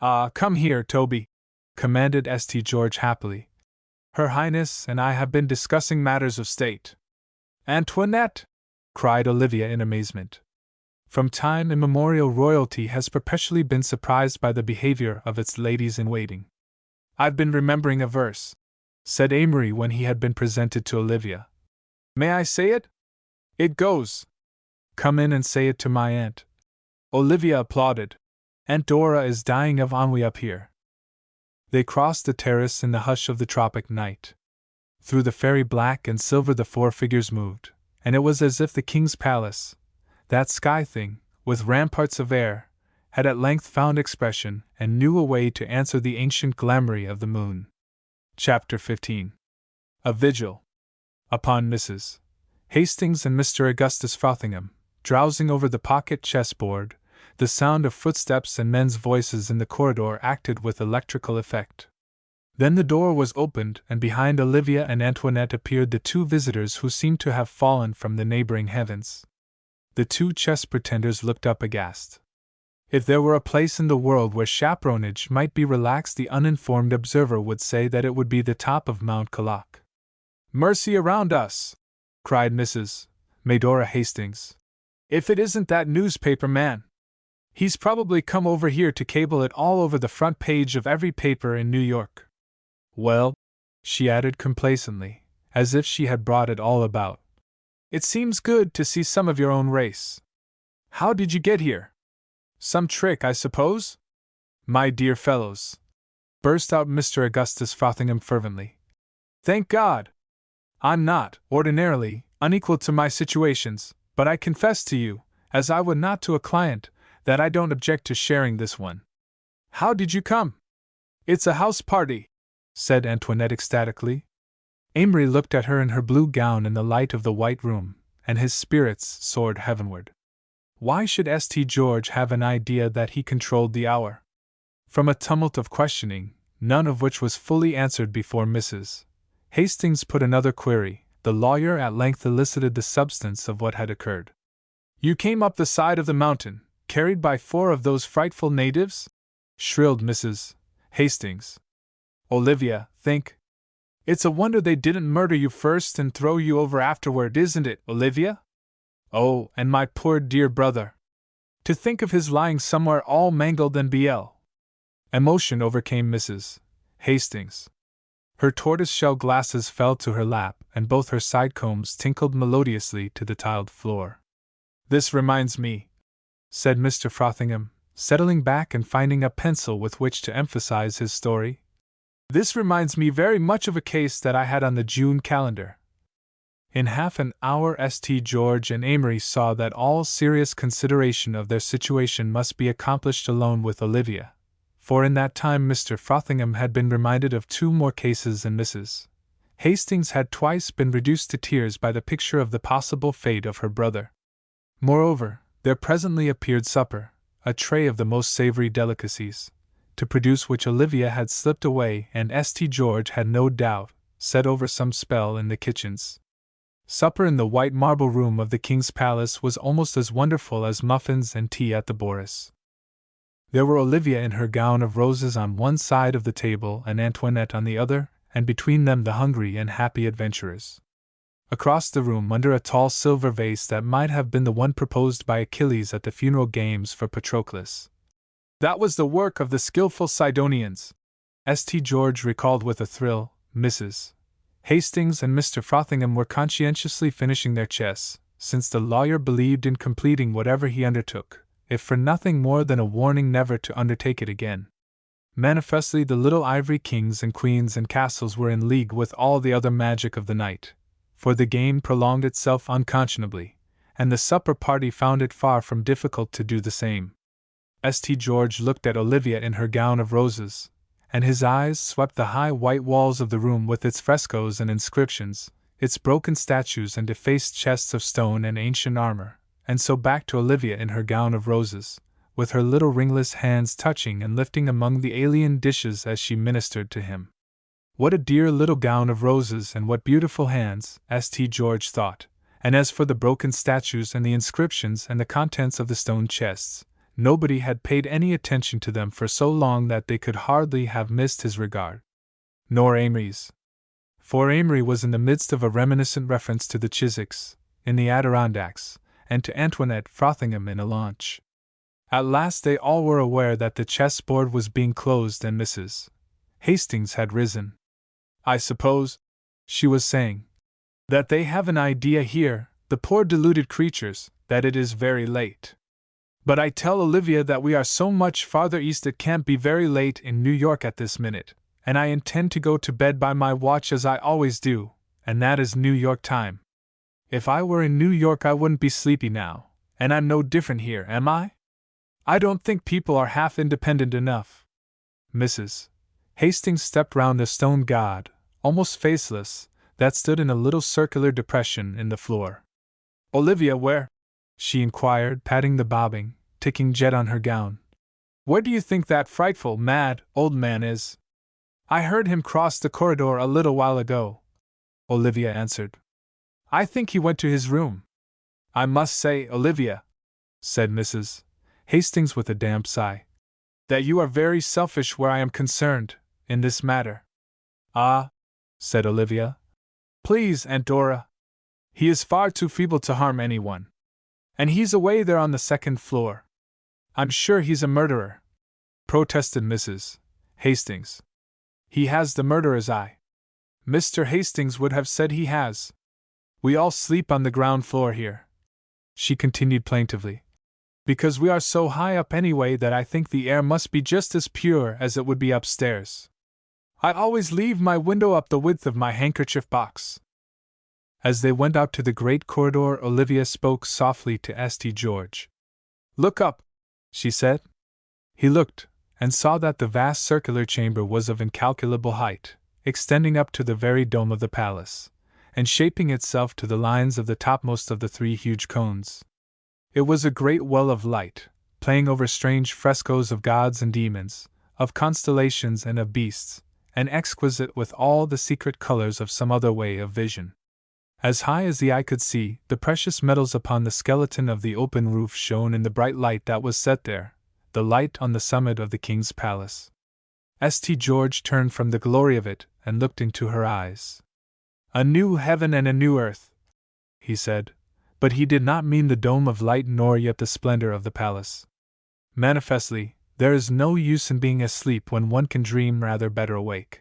Come here, Toby, commanded St. George happily. Her Highness and I have been discussing matters of state. Antoinette! Cried Olivia in amazement. From time immemorial royalty has perpetually been surprised by the behavior of its ladies-in-waiting. I've been remembering a verse, said Amory when he had been presented to Olivia. May I say it? It goes. Come in and say it to my aunt. Olivia applauded. Aunt Dora is dying of ennui up here. They crossed the terrace in the hush of the tropic night. Through the fairy black and silver the four figures moved, and it was as if the king's palace, that sky thing, with ramparts of air, had at length found expression and knew a way to answer the ancient glamoury of the moon. Chapter 15. A Vigil. Upon Mrs. Hastings and Mr. Augustus Frothingham, drowsing over the pocket chessboard, the sound of footsteps and men's voices in the corridor acted with electrical effect. Then the door was opened, and behind Olivia and Antoinette appeared the two visitors who seemed to have fallen from the neighboring heavens. The two chess pretenders looked up aghast. If there were a place in the world where chaperonage might be relaxed, the uninformed observer would say that it would be the top of Mount Caloc. Mercy around us! Cried Mrs. Medora Hastings. If it isn't that newspaper man! He's probably come over here to cable it all over the front page of every paper in New York. Well, she added complacently, as if she had brought it all about, it seems good to see some of your own race. How did you get here? Some trick, I suppose? My dear fellows, burst out Mr. Augustus Frothingham fervently. Thank God! I'm not, ordinarily, unequal to my situations, but I confess to you, as I would not to a client, that I don't object to sharing this one. How did you come? It's a house party, said Antoinette ecstatically. Amory looked at her in her blue gown in the light of the white room, and his spirits soared heavenward. Why should St. George have an idea that he controlled the hour? From a tumult of questioning, none of which was fully answered before Mrs. Hastings put another query, the lawyer at length elicited the substance of what had occurred. You came up the side of the mountain, carried by 4 of those frightful natives? Shrilled Mrs. Hastings. Olivia, think. It's a wonder they didn't murder you first and throw you over afterward, isn't it, Olivia? Oh, and my poor dear brother. To think of his lying somewhere all mangled and BL. Emotion overcame Mrs. Hastings. Her tortoise-shell glasses fell to her lap, and both her side combs tinkled melodiously to the tiled floor. This reminds me, said Mr. Frothingham, settling back and finding a pencil with which to emphasize his story. This reminds me very much of a case that I had on the June calendar. In half an hour St. George and Amory saw that all serious consideration of their situation must be accomplished alone with Olivia, for in that time Mr. Frothingham had been reminded of 2 more cases and Mrs. Hastings had twice been reduced to tears by the picture of the possible fate of her brother. Moreover, there presently appeared supper, a tray of the most savory delicacies, to produce which Olivia had slipped away and St. George had no doubt set over some spell in the kitchens. Supper in the white marble room of the King's Palace was almost as wonderful as muffins and tea at the Boris. There were Olivia in her gown of roses on one side of the table and Antoinette on the other, and between them the hungry and happy adventurers. Across the room, under a tall silver vase that might have been the one proposed by Achilles at the funeral games for Patroclus. That was the work of the skillful Sidonians, St. George recalled with a thrill. Mrs. Hastings and Mr. Frothingham were conscientiously finishing their chess, since the lawyer believed in completing whatever he undertook, if for nothing more than a warning never to undertake it again. Manifestly the little ivory kings and queens and castles were in league with all the other magic of the night, for the game prolonged itself unconscionably, and the supper party found it far from difficult to do the same. St. George looked at Olivia in her gown of roses, and his eyes swept the high white walls of the room with its frescoes and inscriptions, its broken statues and defaced chests of stone and ancient armor, and so back to Olivia in her gown of roses, with her little ringless hands touching and lifting among the alien dishes as she ministered to him. What a dear little gown of roses and what beautiful hands, St. George thought, and as for the broken statues and the inscriptions and the contents of the stone chests, nobody had paid any attention to them for so long that they could hardly have missed his regard. Nor Amory's. For Amory was in the midst of a reminiscent reference to the Chiswicks, in the Adirondacks, and to Antoinette Frothingham in a launch. At last they all were aware that the chessboard was being closed and Mrs. Hastings had risen. "I suppose," she was saying, "that they have an idea here, the poor deluded creatures, that it is very late. But I tell Olivia that we are so much farther east it can't be very late in New York at this minute, and I intend to go to bed by my watch as I always do, and that is New York time. If I were in New York I wouldn't be sleepy now, and I'm no different here, am I? I don't think people are half independent enough." Mrs. Hastings stepped round the stone god, almost faceless, that stood in a little circular depression in the floor. "Olivia, where?" she inquired, patting the bobbing, ticking jet on her gown. "Where do you think that frightful, mad, old man is?" "I heard him cross the corridor a little while ago," Olivia answered. "I think he went to his room." "I must say, Olivia," said Mrs. Hastings with a damp sigh, "that you are very selfish where I am concerned, in this matter." "Ah," said Olivia. "Please, Aunt Dora. He is far too feeble to harm anyone. And he's away there on the 2nd floor. I'm sure he's a murderer," protested Mrs. Hastings. "He has the murderer's eye. Mr. Hastings would have said he has. We all sleep on the ground floor here," she continued plaintively, "because we are so high up anyway that I think the air must be just as pure as it would be upstairs. I always leave my window up the width of my handkerchief box." As they went out to the great corridor, Olivia spoke softly to St. George. "Look up," she said. He looked, and saw that the vast circular chamber was of incalculable height, extending up to the very dome of the palace, and shaping itself to the lines of the topmost of the 3 huge cones. It was a great well of light, playing over strange frescoes of gods and demons, of constellations and of beasts, and exquisite with all the secret colors of some other way of vision. As high as the eye could see, the precious metals upon the skeleton of the open roof shone in the bright light that was set there, the light on the summit of the King's Palace. St. George turned from the glory of it and looked into her eyes. "A new heaven and a new earth," he said, but he did not mean the dome of light nor yet the splendor of the palace. Manifestly, there is no use in being asleep when one can dream rather better awake.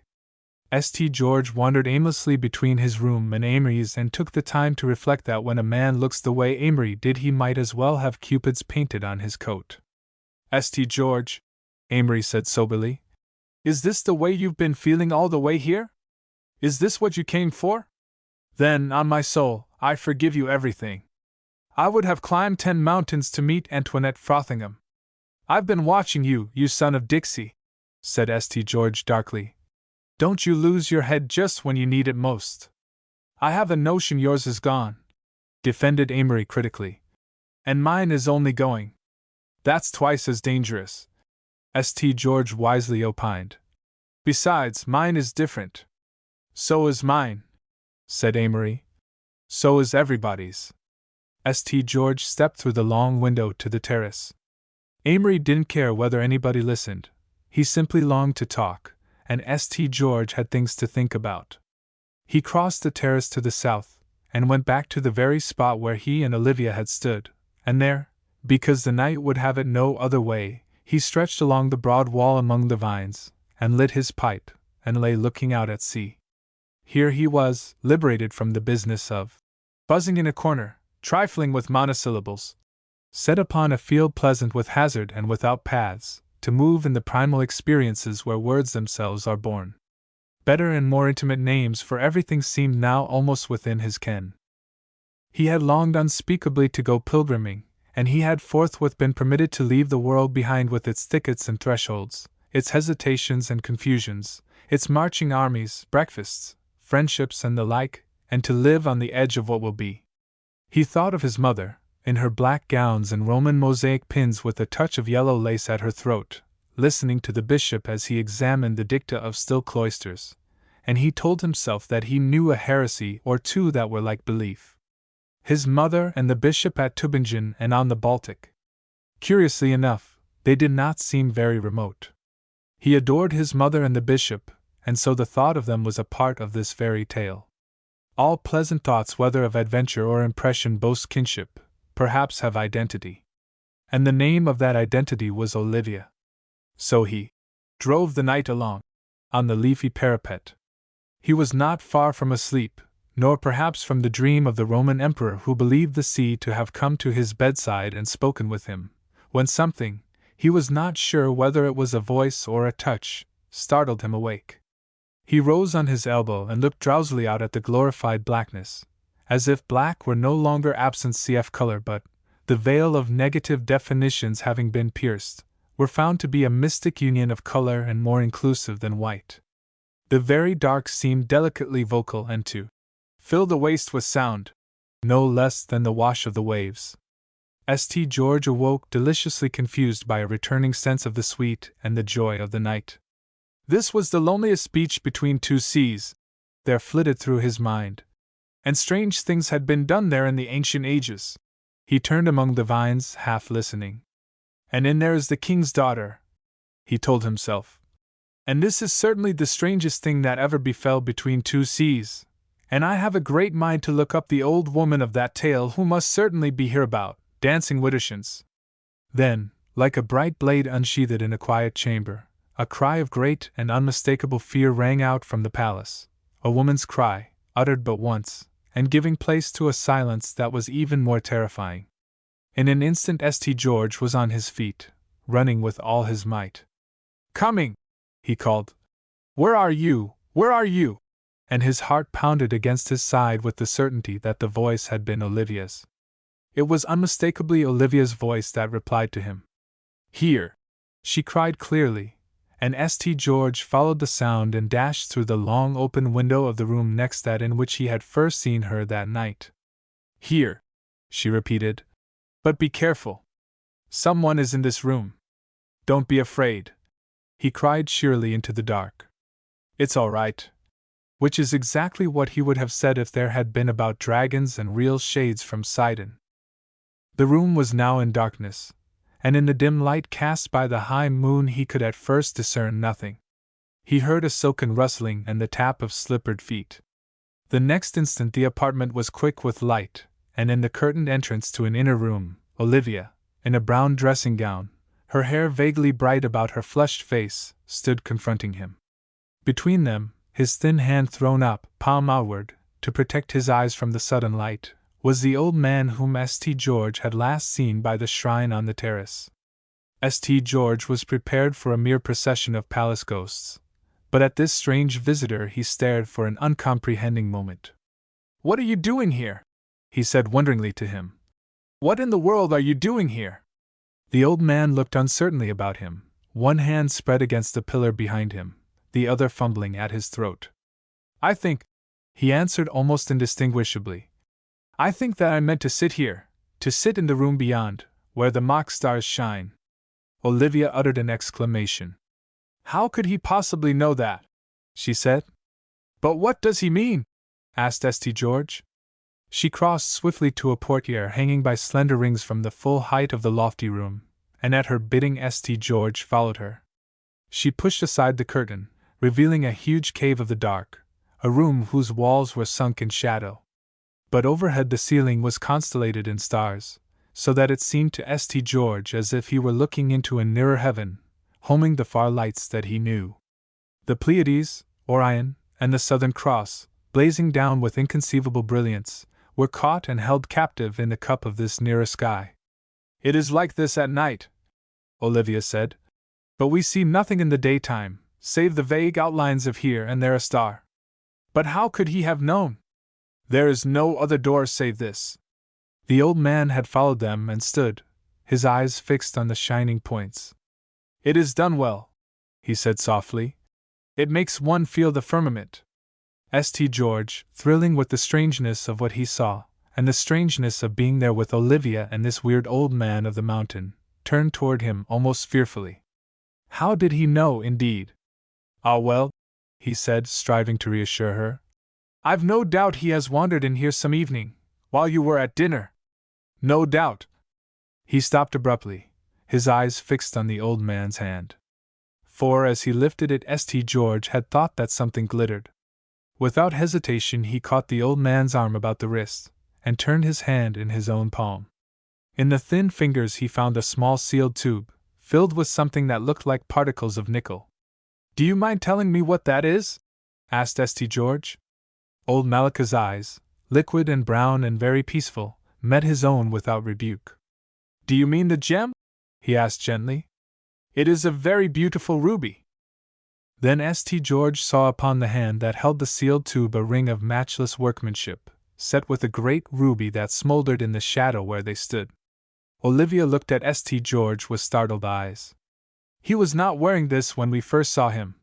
St. George wandered aimlessly between his room and Amory's and took the time to reflect that when a man looks the way Amory did he might as well have Cupids painted on his coat. "St. George," Amory said soberly, "is this the way you've been feeling all the way here? Is this what you came for?" Then, on my soul, I forgive you everything. I would have climbed 10 mountains to meet Antoinette Frothingham. I've been watching you, you son of Dixie, said St. George darkly. Don't you lose your head just when you need it most. I have a notion yours is gone, defended Amory critically. And mine is only going. That's twice as dangerous, St. George wisely opined. Besides, mine is different. So is mine, said Amory. So is everybody's. St. George stepped through the long window to the terrace. Amory didn't care whether anybody listened. He simply longed to talk, and St. George had things to think about. He crossed the terrace to the south, and went back to the very spot where he and Olivia had stood, and there, because the night would have it no other way, he stretched along the broad wall among the vines, and lit his pipe, and lay looking out at sea. Here he was, liberated from the business of buzzing in a corner, trifling with monosyllables, set upon a field pleasant with hazard and without paths, to move in the primal experiences where words themselves are born. Better and more intimate names for everything seemed now almost within his ken. He had longed unspeakably to go pilgriming, and he had forthwith been permitted to leave the world behind with its thickets and thresholds, its hesitations and confusions, its marching armies, breakfasts, friendships and the like, and to live on the edge of what will be. He thought of his mother, in her black gowns and Roman mosaic pins with a touch of yellow lace at her throat, listening to the bishop as he examined the dicta of still cloisters, and he told himself that he knew a heresy or two that were like belief. His mother and the bishop at Tübingen and on the Baltic. Curiously enough, they did not seem very remote. He adored his mother and the bishop, and so the thought of them was a part of this fairy tale. All pleasant thoughts, whether of adventure or impression, boast kinship, perhaps have identity. And the name of that identity was Olivia. So he drove the night along, on the leafy parapet. He was not far from asleep, nor perhaps from the dream of the Roman emperor who believed the sea to have come to his bedside and spoken with him, when something, he was not sure whether it was a voice or a touch, startled him awake. He rose on his elbow and looked drowsily out at the glorified blackness, as if black were no longer absent CF color but, the veil of negative definitions having been pierced, were found to be a mystic union of color and more inclusive than white. The very dark seemed delicately vocal and to fill the waste with sound, no less than the wash of the waves. St. George awoke deliciously confused by a returning sense of the sweet and the joy of the night. This was the loneliest speech between two seas, there flitted through his mind. And strange things had been done there in the ancient ages. He turned among the vines, half listening. And in there is the king's daughter, he told himself. And this is certainly the strangest thing that ever befell between two seas, and I have a great mind to look up the old woman of that tale who must certainly be hereabout, dancing widdershins. Then, like a bright blade unsheathed in a quiet chamber, a cry of great and unmistakable fear rang out from the palace, a woman's cry, uttered but once, and giving place to a silence that was even more terrifying. In an instant St. George was on his feet, running with all his might. "Coming!" he called. "Where are you? Where are you?" And his heart pounded against his side with the certainty that the voice had been Olivia's. It was unmistakably Olivia's voice that replied to him. "Here!" she cried clearly, and St. George followed the sound and dashed through the long open window of the room next that in which he had first seen her that night. "Here!" she repeated. "But be careful. Someone is in this room. Don't be afraid," he cried cheerily into the dark. "It's all right." Which is exactly what he would have said if there had been about dragons and real shades from Sidon. The room was now in darkness, and in the dim light cast by the high moon he could at first discern nothing. He heard a silken rustling and the tap of slippered feet. The next instant the apartment was quick with light, and in the curtained entrance to an inner room, Olivia, in a brown dressing gown, her hair vaguely bright about her flushed face, stood confronting him. Between them, his thin hand thrown up, palm outward, to protect his eyes from the sudden light, was the old man whom St. George had last seen by the shrine on the terrace. St. George was prepared for a mere procession of palace ghosts, but at this strange visitor he stared for an uncomprehending moment. "What are you doing here?" he said wonderingly to him. "What in the world are you doing here?" The old man looked uncertainly about him, one hand spread against the pillar behind him, the other fumbling at his throat. "I think," he answered almost indistinguishably, "I think that I meant to sit here, to sit in the room beyond, where the mock stars shine." Olivia uttered an exclamation. "How could he possibly know that?" she said. "But what does he mean?" asked St. George. She crossed swiftly to a portiere hanging by slender rings from the full height of the lofty room, and at her bidding St. George followed her. She pushed aside the curtain, revealing a huge cave of the dark, a room whose walls were sunk in shadow. But overhead the ceiling was constellated in stars, so that it seemed to St. George as if he were looking into a nearer heaven, homing the far lights that he knew. The Pleiades, Orion, and the Southern Cross, blazing down with inconceivable brilliance, were caught and held captive in the cup of this nearer sky. "It is like this at night," Olivia said. "But we see nothing in the daytime, save the vague outlines of here and there a star." "But how could he have known?" "There is no other door save this." The old man had followed them and stood, his eyes fixed on the shining points. "It is done well," he said softly. "It makes one feel the firmament." St. George, thrilling with the strangeness of what he saw, and the strangeness of being there with Olivia and this weird old man of the mountain, turned toward him almost fearfully. How did he know, indeed? "Ah, well," he said, striving to reassure her. "I've no doubt he has wandered in here some evening, while you were at dinner. No doubt." He stopped abruptly, his eyes fixed on the old man's hand. For as he lifted it, St. George had thought that something glittered. Without hesitation he caught the old man's arm about the wrist, and turned his hand in his own palm. In the thin fingers he found a small sealed tube, filled with something that looked like particles of nickel. "Do you mind telling me what that is?" asked St. George. Old Malika's eyes, liquid and brown and very peaceful, met his own without rebuke. "Do you mean the gem?" he asked gently. "It is a very beautiful ruby." Then St. George saw upon the hand that held the sealed tube a ring of matchless workmanship, set with a great ruby that smoldered in the shadow where they stood. Olivia looked at St. George with startled eyes. "He was not wearing this when we first saw him,"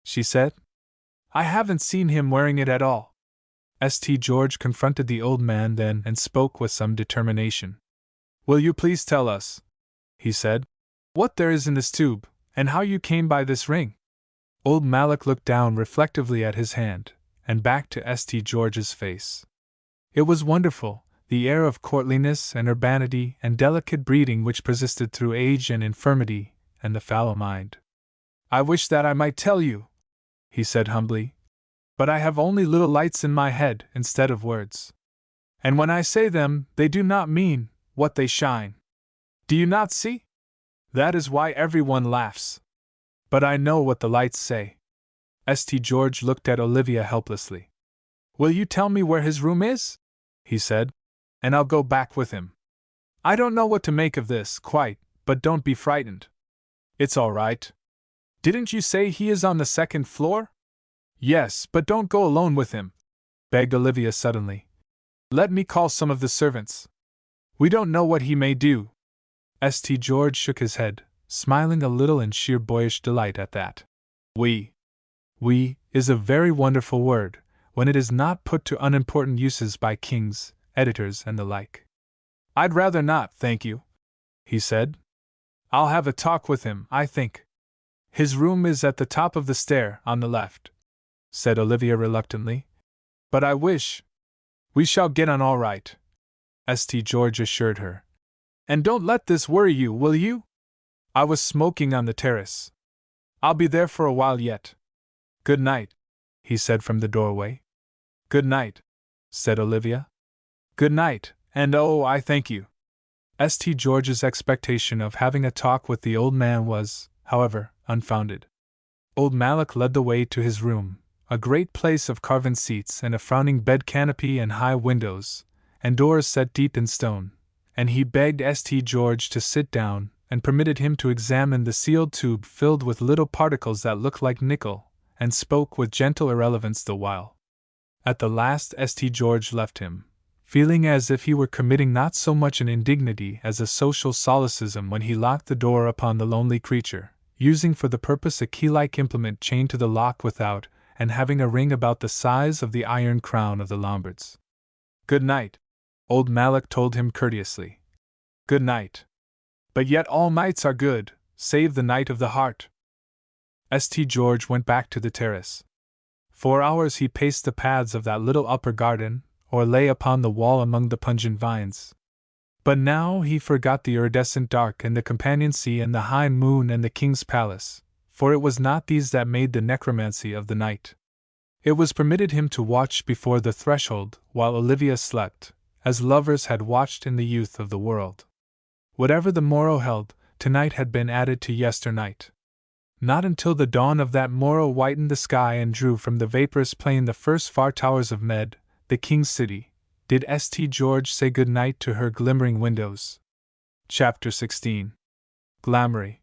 she said. "I haven't seen him wearing it at all." St. George confronted the old man then and spoke with some determination. "Will you please tell us," he said, "what there is in this tube, and how you came by this ring?" Old Malik looked down reflectively at his hand, and back to St. George's face. It was wonderful, the air of courtliness and urbanity and delicate breeding which persisted through age and infirmity and the fallow mind. "I wish that I might tell you," he said humbly, "but I have only little lights in my head instead of words. And when I say them, they do not mean what they shine. Do you not see? That is why everyone laughs. But I know what the lights say." St. George looked at Olivia helplessly. "Will you tell me where his room is?" he said, "and I'll go back with him. I don't know what to make of this, quite, but don't be frightened. It's all right. Didn't you say he is on the second floor?" "Yes, but don't go alone with him," begged Olivia suddenly. "Let me call some of the servants. We don't know what he may do." St. George shook his head, smiling a little in sheer boyish delight at that. We is a very wonderful word, when it is not put to unimportant uses by kings, editors, and the like. "I'd rather not, thank you," he said. "I'll have a talk with him, I think." "His room is at the top of the stair, on the left," said Olivia reluctantly. "But I wish we shall get on all right," St. George assured her. "And don't let this worry you, will you? I was smoking on the terrace. I'll be there for a while yet. Good night," he said from the doorway. "Good night," said Olivia. "Good night, and oh, I thank you." St. George's expectation of having a talk with the old man was, however, unfounded. Old Malik led the way to his room, a great place of carven seats and a frowning bed canopy and high windows, and doors set deep in stone, and he begged St. George to sit down and permitted him to examine the sealed tube filled with little particles that looked like nickel, and spoke with gentle irrelevance the while. At the last, St. George left him, feeling as if he were committing not so much an indignity as a social solecism when he locked the door upon the lonely creature, using for the purpose a key-like implement chained to the lock without, and having a ring about the size of the iron crown of the Lombards. "Good night," old Malloch told him courteously. "Good night. But yet all nights are good, save the night of the heart." St. George went back to the terrace. For hours he paced the paths of that little upper garden, or lay upon the wall among the pungent vines. But now he forgot the iridescent dark and the companion sea and the high moon and the king's palace, for it was not these that made the necromancy of the night. It was permitted him to watch before the threshold while Olivia slept, as lovers had watched in the youth of the world. Whatever the morrow held, tonight had been added to yesternight. Not until the dawn of that morrow whitened the sky and drew from the vaporous plain the first far towers of Med, the king's city, did St. George say good night to her glimmering windows. Chapter 16. Glamoury.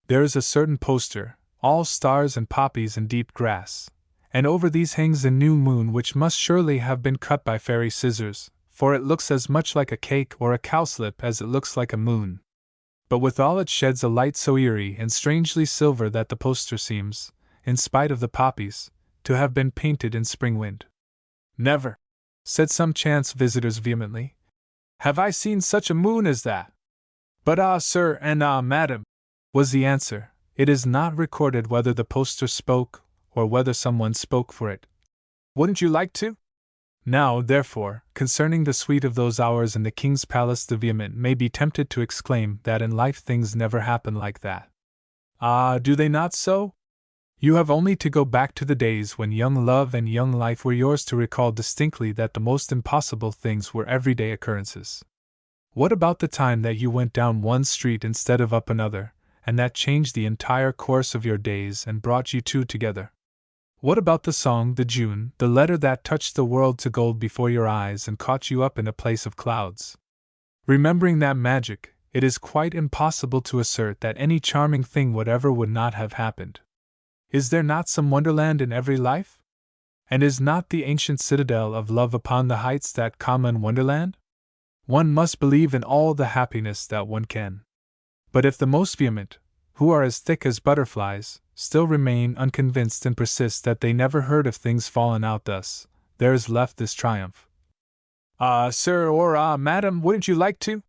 There is a certain poster, all stars and poppies and deep grass, and over these hangs a new moon which must surely have been cut by fairy scissors, for it looks as much like a cake or a cowslip as it looks like a moon. But withal it sheds a light so eerie and strangely silver that the poster seems, in spite of the poppies, to have been painted in spring wind. "Never," said some chance visitors vehemently, "have I seen such a moon as that." "But ah, sir, and ah, madam," was the answer, "it is not recorded whether the poster spoke, or whether someone spoke for it. Wouldn't you like to?" Now, therefore, concerning the suite of those hours in the king's palace, the vehement may be tempted to exclaim that in life things never happen like that. Ah, do they not so? You have only to go back to the days when young love and young life were yours to recall distinctly that the most impossible things were everyday occurrences. What about the time that you went down one street instead of up another, and that changed the entire course of your days and brought you two together? What about the song, the June, the letter that touched the world to gold before your eyes and caught you up in a place of clouds? Remembering that magic, it is quite impossible to assert that any charming thing whatever would not have happened. Is there not some wonderland in every life? And is not the ancient citadel of love upon the heights that common wonderland? One must believe in all the happiness that one can. But if the most vehement, who are as thick as butterflies, still remain unconvinced and persist that they never heard of things fallen out thus, there is left this triumph. "Ah, sir, or ah, madam, wouldn't you like to?"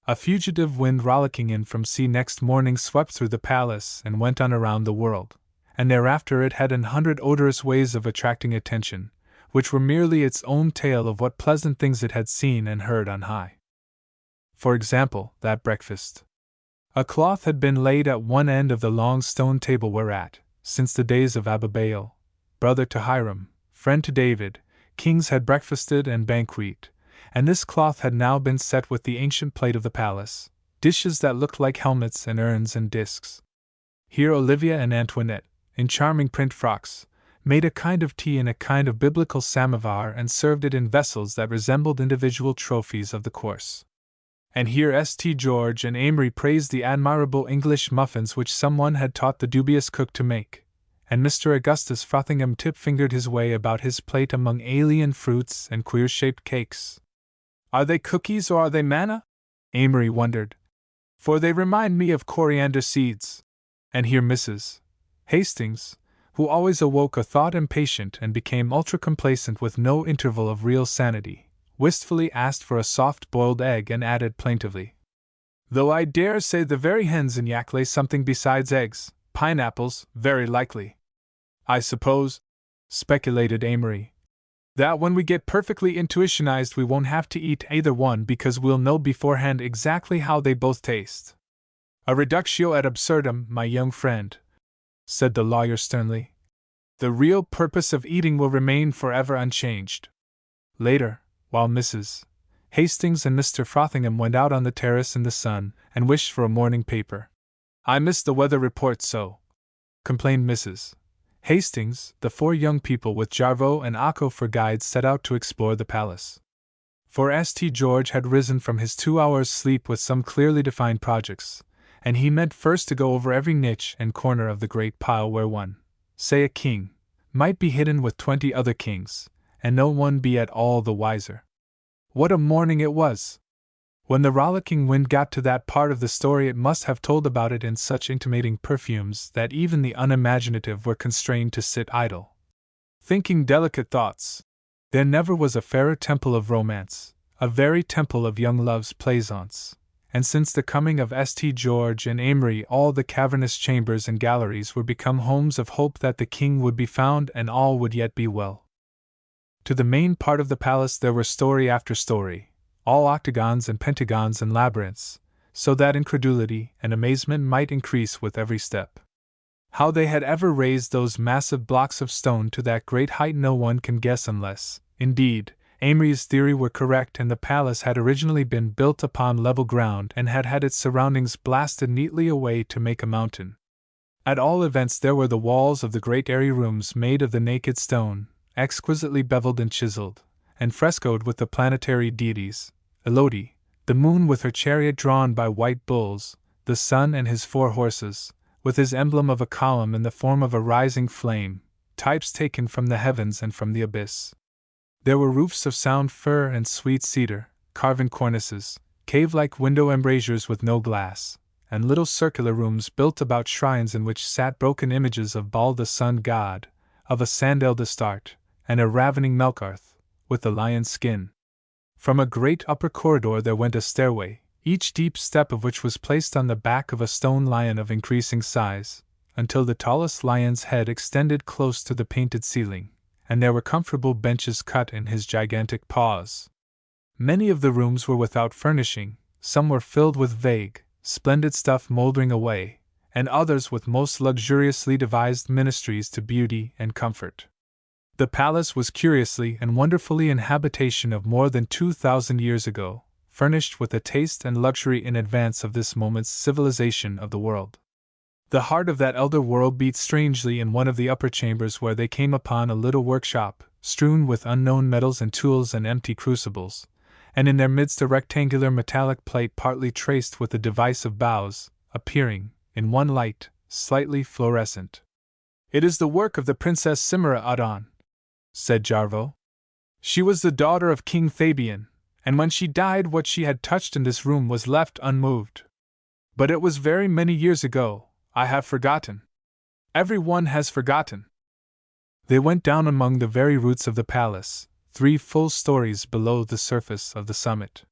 A fugitive wind rollicking in from sea next morning swept through the palace and went on around the world, and thereafter it had 100 odorous ways of attracting attention, which were merely its own tale of what pleasant things it had seen and heard on high. For example, that breakfast. A cloth had been laid at one end of the long stone table whereat, since the days of Abigail, brother to Hiram, friend to David, kings had breakfasted and banqueted, and this cloth had now been set with the ancient plate of the palace, dishes that looked like helmets and urns and discs. Here Olivia and Antoinette, in charming print frocks, made a kind of tea in a kind of biblical samovar and served it in vessels that resembled individual trophies of the course. And here St. George and Amory praised the admirable English muffins which someone had taught the dubious cook to make, and Mr. Augustus Frothingham tip-fingered his way about his plate among alien fruits and queer-shaped cakes. "Are they cookies or are they manna?" Amory wondered. "For they remind me of coriander seeds." And here Mrs. Hastings, who always awoke a thought impatient and became ultra-complacent with no interval of real sanity, wistfully asked for a soft-boiled egg and added plaintively, "Though I dare say the very hens in Yak lay something besides eggs, pineapples, very likely." "I suppose," speculated Amory, "that when we get perfectly intuitionized we won't have to eat either one because we'll know beforehand exactly how they both taste." "A reductio ad absurdum, my young friend," said the lawyer sternly. "The real purpose of eating will remain forever unchanged." Later, while Mrs. Hastings and Mr. Frothingham went out on the terrace in the sun and wished for a morning paper. "I missed the weather report so," complained Mrs. Hastings. The four young people with Jarvo and Akko for guides set out to explore the palace. For St. George had risen from his 2 hours' sleep with some clearly defined projects, and he meant first to go over every niche and corner of the great pile where one, say a king, might be hidden with 20 other kings, and no one be at all the wiser. What a morning it was! When the rollicking wind got to that part of the story, it must have told about it in such intimating perfumes that even the unimaginative were constrained to sit idle, thinking delicate thoughts. There never was a fairer temple of romance, a very temple of young love's plaisance, and since the coming of St. George and Amory all the cavernous chambers and galleries were become homes of hope that the king would be found and all would yet be well. To the main part of the palace there were story after story, all octagons and pentagons and labyrinths, so that incredulity and amazement might increase with every step. How they had ever raised those massive blocks of stone to that great height no one can guess unless, indeed, Amory's theory were correct and the palace had originally been built upon level ground and had had its surroundings blasted neatly away to make a mountain. At all events there were the walls of the great airy rooms made of the naked stone, exquisitely beveled and chiseled, and frescoed with the planetary deities, Elodie, the moon with her chariot drawn by white bulls, the sun and his 4 horses, with his emblem of a column in the form of a rising flame, types taken from the heavens and from the abyss. There were roofs of sound fir and sweet cedar, carven cornices, cave-like window embrasures with no glass, and little circular rooms built about shrines in which sat broken images of Baal the sun god, of a Sandel Astarte, and a ravening Melkarth, with the lion's skin. From a great upper corridor there went a stairway, each deep step of which was placed on the back of a stone lion of increasing size, until the tallest lion's head extended close to the painted ceiling, and there were comfortable benches cut in his gigantic paws. Many of the rooms were without furnishing, some were filled with vague, splendid stuff moldering away, and others with most luxuriously devised ministries to beauty and comfort. The palace was curiously and wonderfully an habitation of more than 2,000 years ago, furnished with a taste and luxury in advance of this moment's civilization of the world. The heart of that elder world beat strangely in one of the upper chambers where they came upon a little workshop, strewn with unknown metals and tools and empty crucibles, and in their midst a rectangular metallic plate partly traced with a device of bows, appearing, in one light, slightly fluorescent. "It is the work of the Princess Simera Adon," said Jarvo. "She was the daughter of King Fabian, and when she died what she had touched in this room was left unmoved. But it was very many years ago, I have forgotten. Every one has forgotten." They went down among the very roots of the palace, 3 full stories below the surface of the summit.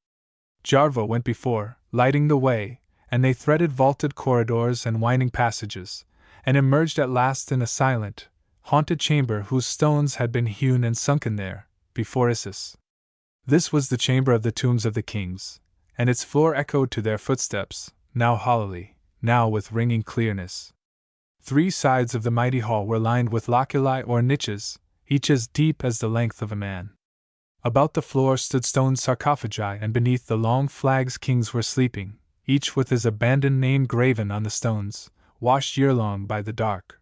Jarvo went before, lighting the way, and they threaded vaulted corridors and winding passages, and emerged at last in a silent, haunted chamber whose stones had been hewn and sunken there, before Isis. This was the chamber of the tombs of the kings, and its floor echoed to their footsteps, now hollowly, now with ringing clearness. 3 sides of the mighty hall were lined with loculi or niches, each as deep as the length of a man. About the floor stood stone sarcophagi, and beneath the long flags kings were sleeping, each with his abandoned name graven on the stones, washed year-long by the dark.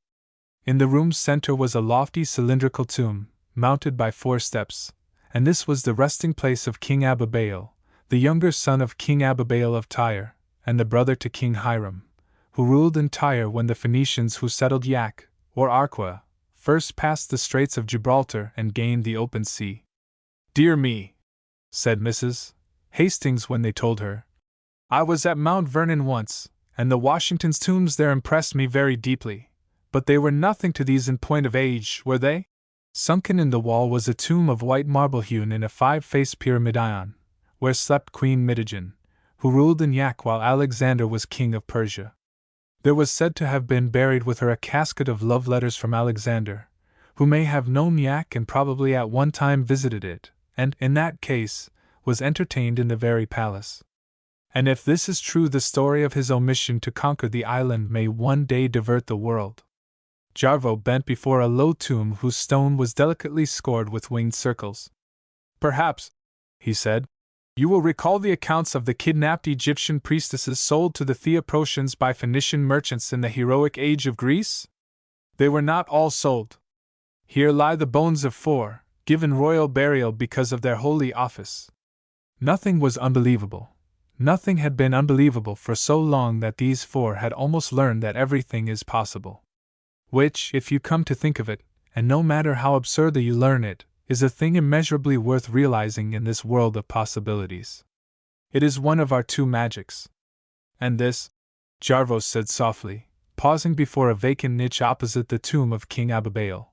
In the room's center was a lofty cylindrical tomb, mounted by 4 steps, and this was the resting place of King Abibail, the younger son of King Abibail of Tyre, and the brother to King Hiram, who ruled in Tyre when the Phoenicians who settled Yak, or Arqua, first passed the Straits of Gibraltar and gained the open sea. "Dear me," said Mrs. Hastings when they told her, "I was at Mount Vernon once, and the Washington's tombs there impressed me very deeply, but they were nothing to these in point of age, were they?" Sunken in the wall was a tomb of white marble hewn in a 5-faced pyramidion, where slept Queen Midijan, who ruled in Yak while Alexander was king of Persia. There was said to have been buried with her a casket of love letters from Alexander, who may have known Yak and probably at one time visited it, and, in that case, was entertained in the very palace. And if this is true, the story of his omission to conquer the island may one day divert the world. Jarvo bent before a low tomb whose stone was delicately scored with winged circles. "Perhaps," he said, "you will recall the accounts of the kidnapped Egyptian priestesses sold to the Theoprosians by Phoenician merchants in the heroic age of Greece? They were not all sold. Here lie the bones of 4, given royal burial because of their holy office." Nothing was unbelievable. Nothing had been unbelievable for so long that these 4 had almost learned that everything is possible. Which, if you come to think of it, and no matter how absurdly you learn it, is a thing immeasurably worth realizing in this world of possibilities. It is one of our two magics. And this, Jarvos said softly, pausing before a vacant niche opposite the tomb of King Abibail.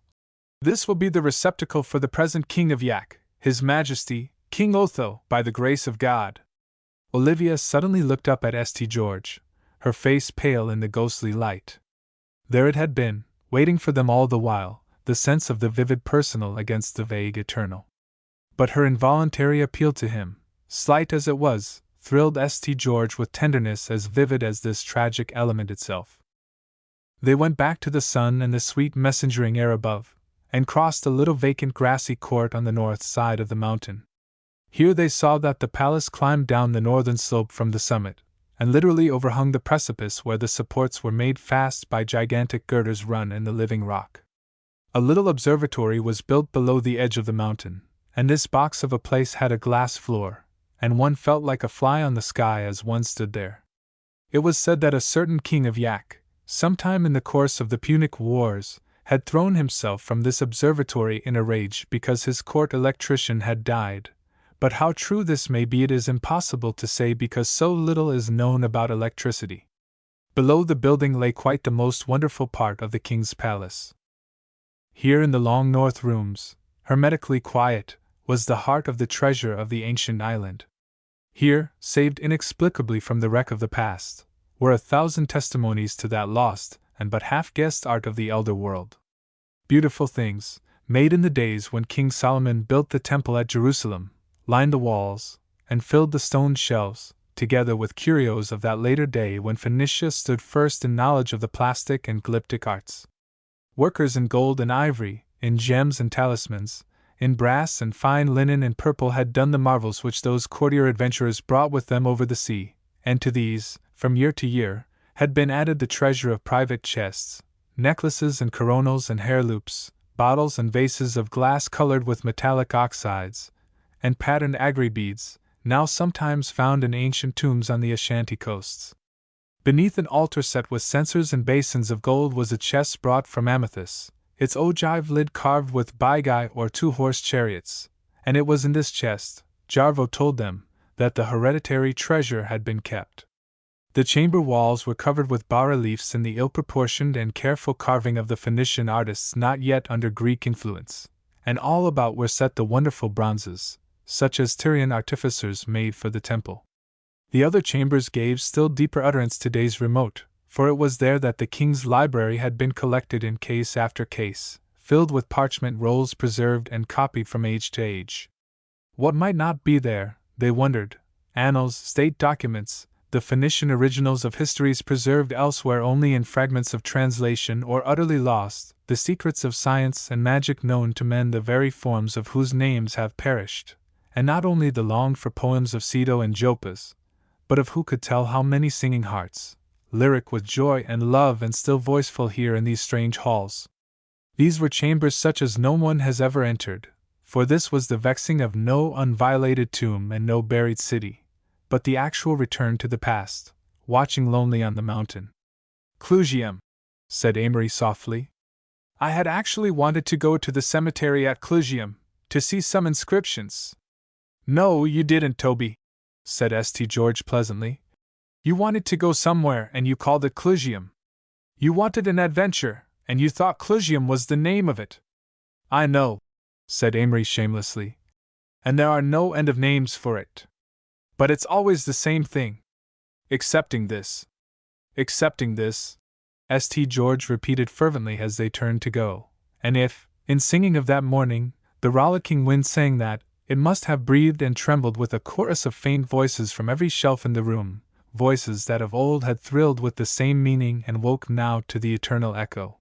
This will be the receptacle for the present King of Yak, His Majesty, King Otho, by the grace of God. Olivia suddenly looked up at St. George, her face pale in the ghostly light. There it had been, waiting for them all the while, the sense of the vivid personal against the vague eternal. But her involuntary appeal to him, slight as it was, thrilled St. George with tenderness as vivid as this tragic element itself. They went back to the sun and the sweet messengering air above, and crossed a little vacant grassy court on the north side of the mountain. Here they saw that the palace climbed down the northern slope from the summit, and literally overhung the precipice where the supports were made fast by gigantic girders run in the living rock. A little observatory was built below the edge of the mountain, and this box of a place had a glass floor, and one felt like a fly on the sky as one stood there. It was said that a certain king of Yak, sometime in the course of the Punic Wars, had thrown himself from this observatory in a rage because his court electrician had died, but how true this may be it is impossible to say because so little is known about electricity. Below the building lay quite the most wonderful part of the king's palace. Here in the long north rooms, hermetically quiet, was the heart of the treasure of the ancient island. Here, saved inexplicably from the wreck of the past, were 1,000 testimonies to that lost and but half-guessed art of the elder world. Beautiful things, made in the days when King Solomon built the temple at Jerusalem, lined the walls, and filled the stone shelves, together with curios of that later day when Phoenicia stood first in knowledge of the plastic and glyptic arts. Workers in gold and ivory, in gems and talismans, in brass and fine linen and purple had done the marvels which those courtier adventurers brought with them over the sea, and to these, from year to year, had been added the treasure of private chests, necklaces and coronals and hair loops, bottles and vases of glass colored with metallic oxides, and patterned agri beads, now sometimes found in ancient tombs on the Ashanti coasts. Beneath an altar set with censers and basins of gold was a chest brought from Amethyst, its ogive lid carved with baigai or two-horse chariots, and it was in this chest, Jarvo told them, that the hereditary treasure had been kept. The chamber walls were covered with bas-reliefs in the ill-proportioned and careful carving of the Phoenician artists not yet under Greek influence, and all about were set the wonderful bronzes, such as Tyrian artificers made for the temple. The other chambers gave still deeper utterance to days remote, for it was there that the king's library had been collected in case after case, filled with parchment rolls preserved and copied from age to age. What might not be there, they wondered: annals, state documents, the Phoenician originals of histories preserved elsewhere only in fragments of translation or utterly lost, the secrets of science and magic known to men the very forms of whose names have perished, and not only the longed-for poems of Ceto and Joppas, but of who could tell how many singing hearts, lyric with joy and love and still voiceful here in these strange halls. These were chambers such as no one has ever entered, for this was the vexing of no unviolated tomb and no buried city, but the actual return to the past, watching lonely on the mountain. Clusium, said Amory softly. I had actually wanted to go to the cemetery at Clusium, to see some inscriptions. No, you didn't, Toby, said St. George pleasantly. You wanted to go somewhere and you called it Clusium. You wanted an adventure, and you thought Clusium was the name of it. I know, said Amory shamelessly, and there are no end of names for it. But it's always the same thing. Excepting this. Excepting this, St. George repeated fervently as they turned to go, and if, in singing of that morning, the rollicking wind sang that, it must have breathed and trembled with a chorus of faint voices from every shelf in the room, voices that of old had thrilled with the same meaning and woke now to the eternal echo.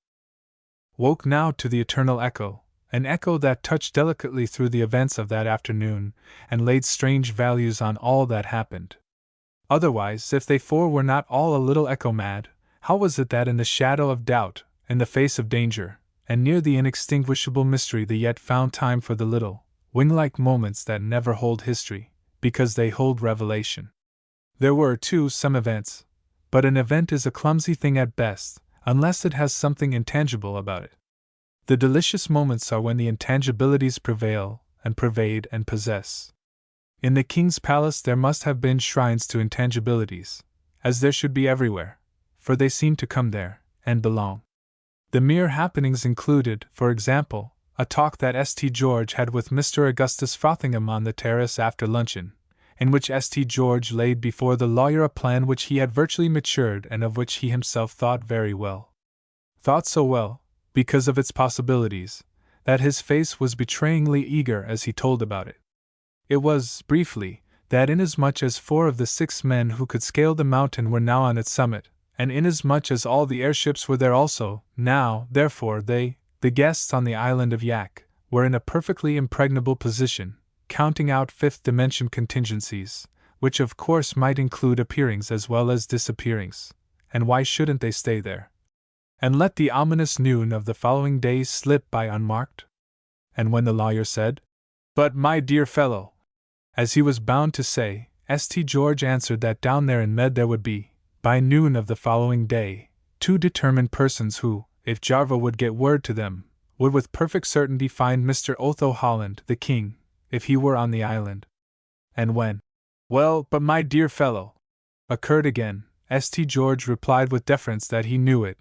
Woke now to the eternal echo, an echo that touched delicately through the events of that afternoon and laid strange values on all that happened. Otherwise, if they four were not all a little echo-mad, how was it that in the shadow of doubt, in the face of danger, and near the inextinguishable mystery they yet found time for the little, wing-like moments that never hold history, because they hold revelation? There were, too, some events, but an event is a clumsy thing at best, unless it has something intangible about it. The delicious moments are when the intangibilities prevail, and pervade and possess. In the king's palace there must have been shrines to intangibilities, as there should be everywhere, for they seem to come there, and belong. The mere happenings included, for example, a talk that St. George had with Mr. Augustus Frothingham on the terrace after luncheon, in which St. George laid before the lawyer a plan which he had virtually matured and of which he himself thought very well. Thought so well, because of its possibilities, that his face was betrayingly eager as he told about it. It was, briefly, that inasmuch as 4 of the 6 men who could scale the mountain were now on its summit, and inasmuch as all the airships were there also, now, therefore, they, the guests on the island of Yak, were in a perfectly impregnable position, counting out fifth dimension contingencies, which of course might include appearings as well as disappearings, and why shouldn't they stay there? And let the ominous noon of the following day slip by unmarked? And when the lawyer said, "But, my dear fellow," as he was bound to say, St. George answered that down there in Med there would be, by noon of the following day, 2 determined persons who, if Jarva would get word to them, would with perfect certainty find Mr. Otho Holland, the king, if he were on the island. And when, "Well, but my dear fellow," occurred again, St. George replied with deference that he knew it,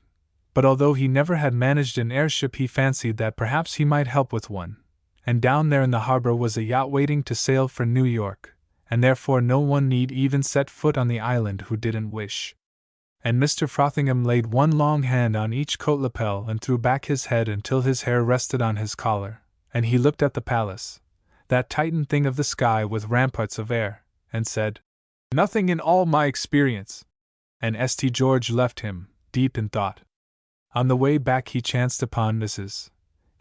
but although he never had managed an airship he fancied that perhaps he might help with one, and down there in the harbor was a yacht waiting to sail for New York, and therefore no one need even set foot on the island who didn't wish. And Mr. Frothingham laid one long hand on each coat lapel and threw back his head until his hair rested on his collar, and he looked at the palace, that Titan thing of the sky with ramparts of air, and said, "Nothing in all my experience." And St. George left him, deep in thought. On the way back he chanced upon Mrs.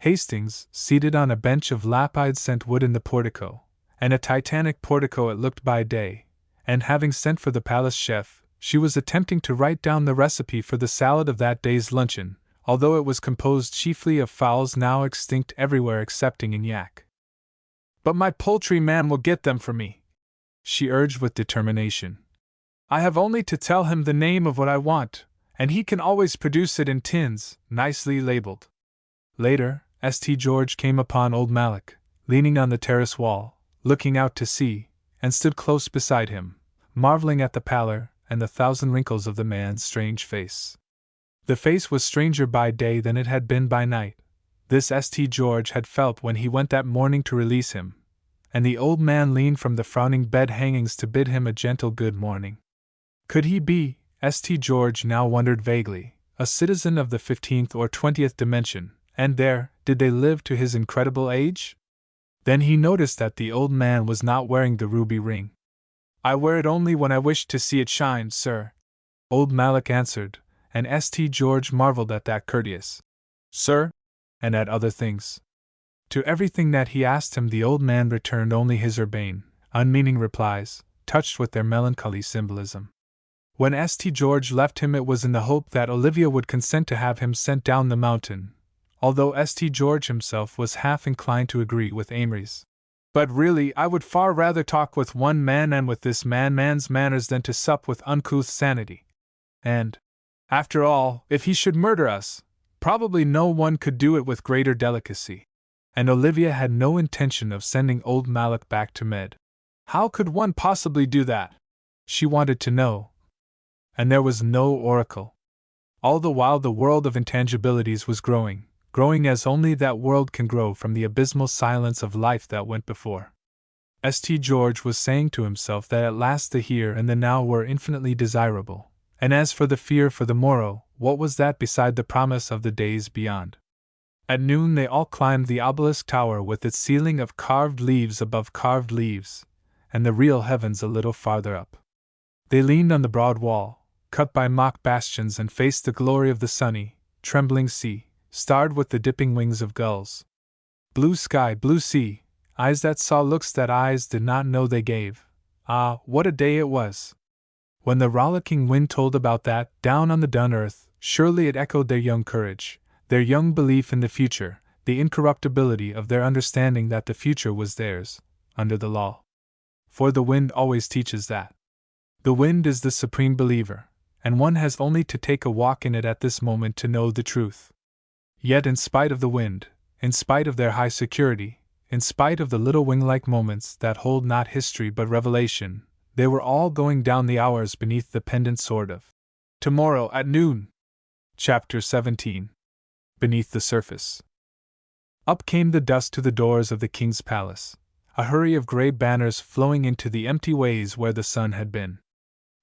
Hastings, seated on a bench of lapide scent wood in the portico, and a titanic portico it looked by day, and having sent for the palace chef, she was attempting to write down the recipe for the salad of that day's luncheon, although it was composed chiefly of fowls now extinct everywhere excepting in Yak. "But my poultry man will get them for me," she urged with determination. "I have only to tell him the name of what I want, and he can always produce it in tins, nicely labeled." Later, St. George came upon old Malak, leaning on the terrace wall, looking out to sea, and stood close beside him, marveling at the pallor and the thousand wrinkles of the man's strange face. The face was stranger by day than it had been by night. This St. George had felt when he went that morning to release him, and the old man leaned from the frowning bed hangings to bid him a gentle good morning. Could he be, St. George now wondered vaguely, a citizen of the 15th or 20th dimension, and there, did they live to his incredible age? Then he noticed that the old man was not wearing the ruby ring. "I wear it only when I wish to see it shine, sir," old Malak answered, and St. George marveled at that courteous "sir," and at other things. To everything that he asked him the old man returned only his urbane, unmeaning replies, touched with their melancholy symbolism. When St. George left him it was in the hope that Olivia would consent to have him sent down the mountain, although St. George himself was half inclined to agree with Amory's. "But really I would far rather talk with one man and with this man's manners than to sup with uncouth sanity. And, after all, if he should murder us, probably no one could do it with greater delicacy." And Olivia had no intention of sending old Malak back to Med. How could one possibly do that? She wanted to know. And there was no oracle. All the while the world of intangibilities was growing as only that world can grow from the abysmal silence of life that went before. St. George was saying to himself that at last the here and the now were infinitely desirable, and as for the fear for the morrow, what was that beside the promise of the days beyond? At noon they all climbed the obelisk tower with its ceiling of carved leaves above carved leaves, and the real heavens a little farther up. They leaned on the broad wall, cut by mock bastions, and faced the glory of the sunny, trembling sea, starred with the dipping wings of gulls. Blue sky, blue sea, eyes that saw looks that eyes did not know they gave. Ah, what a day it was! When the rollicking wind told about that, down on the dun earth, surely it echoed their young courage, their young belief in the future, the incorruptibility of their understanding that the future was theirs, under the law. For the wind always teaches that. The wind is the supreme believer, and one has only to take a walk in it at this moment to know the truth. Yet in spite of the wind, in spite of their high security, in spite of the little wing-like moments that hold not history but revelation, they were all going down the hours beneath the pendant sword of tomorrow at noon. Chapter 17. Beneath the Surface. Up came the dusk to the doors of the king's palace, a hurry of grey banners flowing into the empty ways where the sun had been.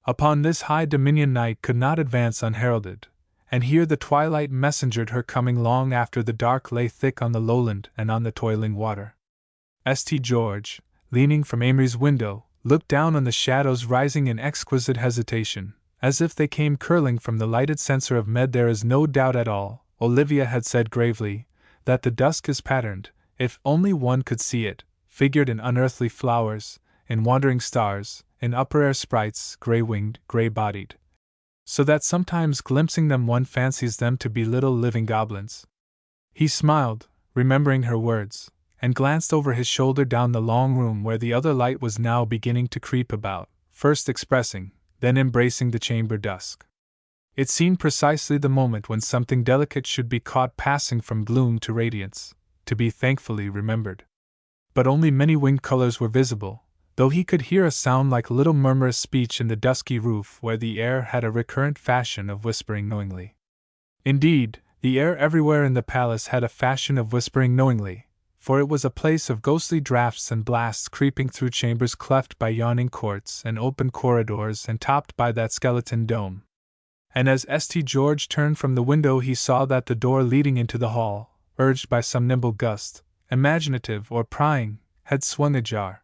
Upon this high dominion night could not advance unheralded, and here the twilight messengered her coming long after the dark lay thick on the lowland and on the toiling water. St. George, leaning from Amory's window, looked down on the shadows rising in exquisite hesitation, as if they came curling from the lighted censer of Med. There is no doubt at all, Olivia had said gravely, that the dusk is patterned, if only one could see it, figured in unearthly flowers, in wandering stars, in upper-air sprites, grey-winged, grey-bodied, so that sometimes glimpsing them one fancies them to be little living goblins. He smiled, remembering her words, and glanced over his shoulder down the long room where the other light was now beginning to creep about, first expressing, then embracing the chamber dusk. It seemed precisely the moment when something delicate should be caught passing from gloom to radiance, to be thankfully remembered. But only many winged colors were visible, though he could hear a sound like little murmurous speech in the dusky roof where the air had a recurrent fashion of whispering knowingly. Indeed, the air everywhere in the palace had a fashion of whispering knowingly, for it was a place of ghostly draughts and blasts creeping through chambers cleft by yawning courts and open corridors and topped by that skeleton dome. And as St. George turned from the window he saw that the door leading into the hall, urged by some nimble gust, imaginative or prying, had swung ajar.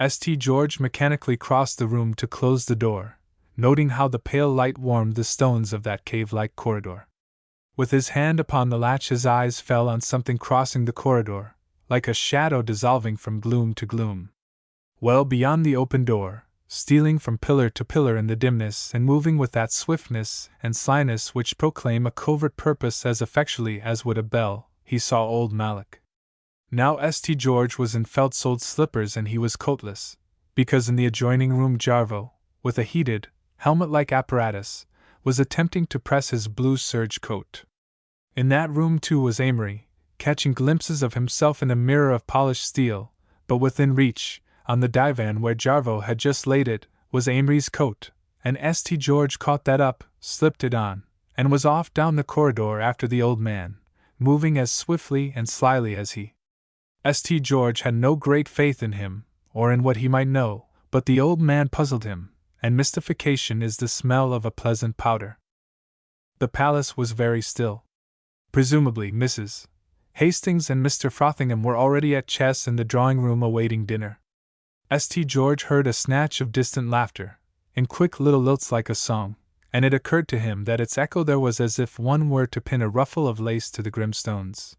St. George mechanically crossed the room to close the door, noting how the pale light warmed the stones of that cave-like corridor. With his hand upon the latch his eyes fell on something crossing the corridor, like a shadow dissolving from gloom to gloom. Well beyond the open door, stealing from pillar to pillar in the dimness and moving with that swiftness and slyness which proclaim a covert purpose as effectually as would a bell, he saw old Malak. Now St. George was in felt-soled slippers and he was coatless, because in the adjoining room Jarvo, with a heated, helmet-like apparatus, was attempting to press his blue serge coat. In that room too was Amory, catching glimpses of himself in a mirror of polished steel, but within reach, on the divan where Jarvo had just laid it, was Amory's coat, and St. George caught that up, slipped it on, and was off down the corridor after the old man, moving as swiftly and slyly as he. St. George had no great faith in him, or in what he might know, but the old man puzzled him, and mystification is the smell of a pleasant powder. The palace was very still. Presumably Mrs. Hastings and Mr. Frothingham were already at chess in the drawing-room awaiting dinner. St. George heard a snatch of distant laughter, in quick little lilts like a song, and it occurred to him that its echo there was as if one were to pin a ruffle of lace to the grim stones.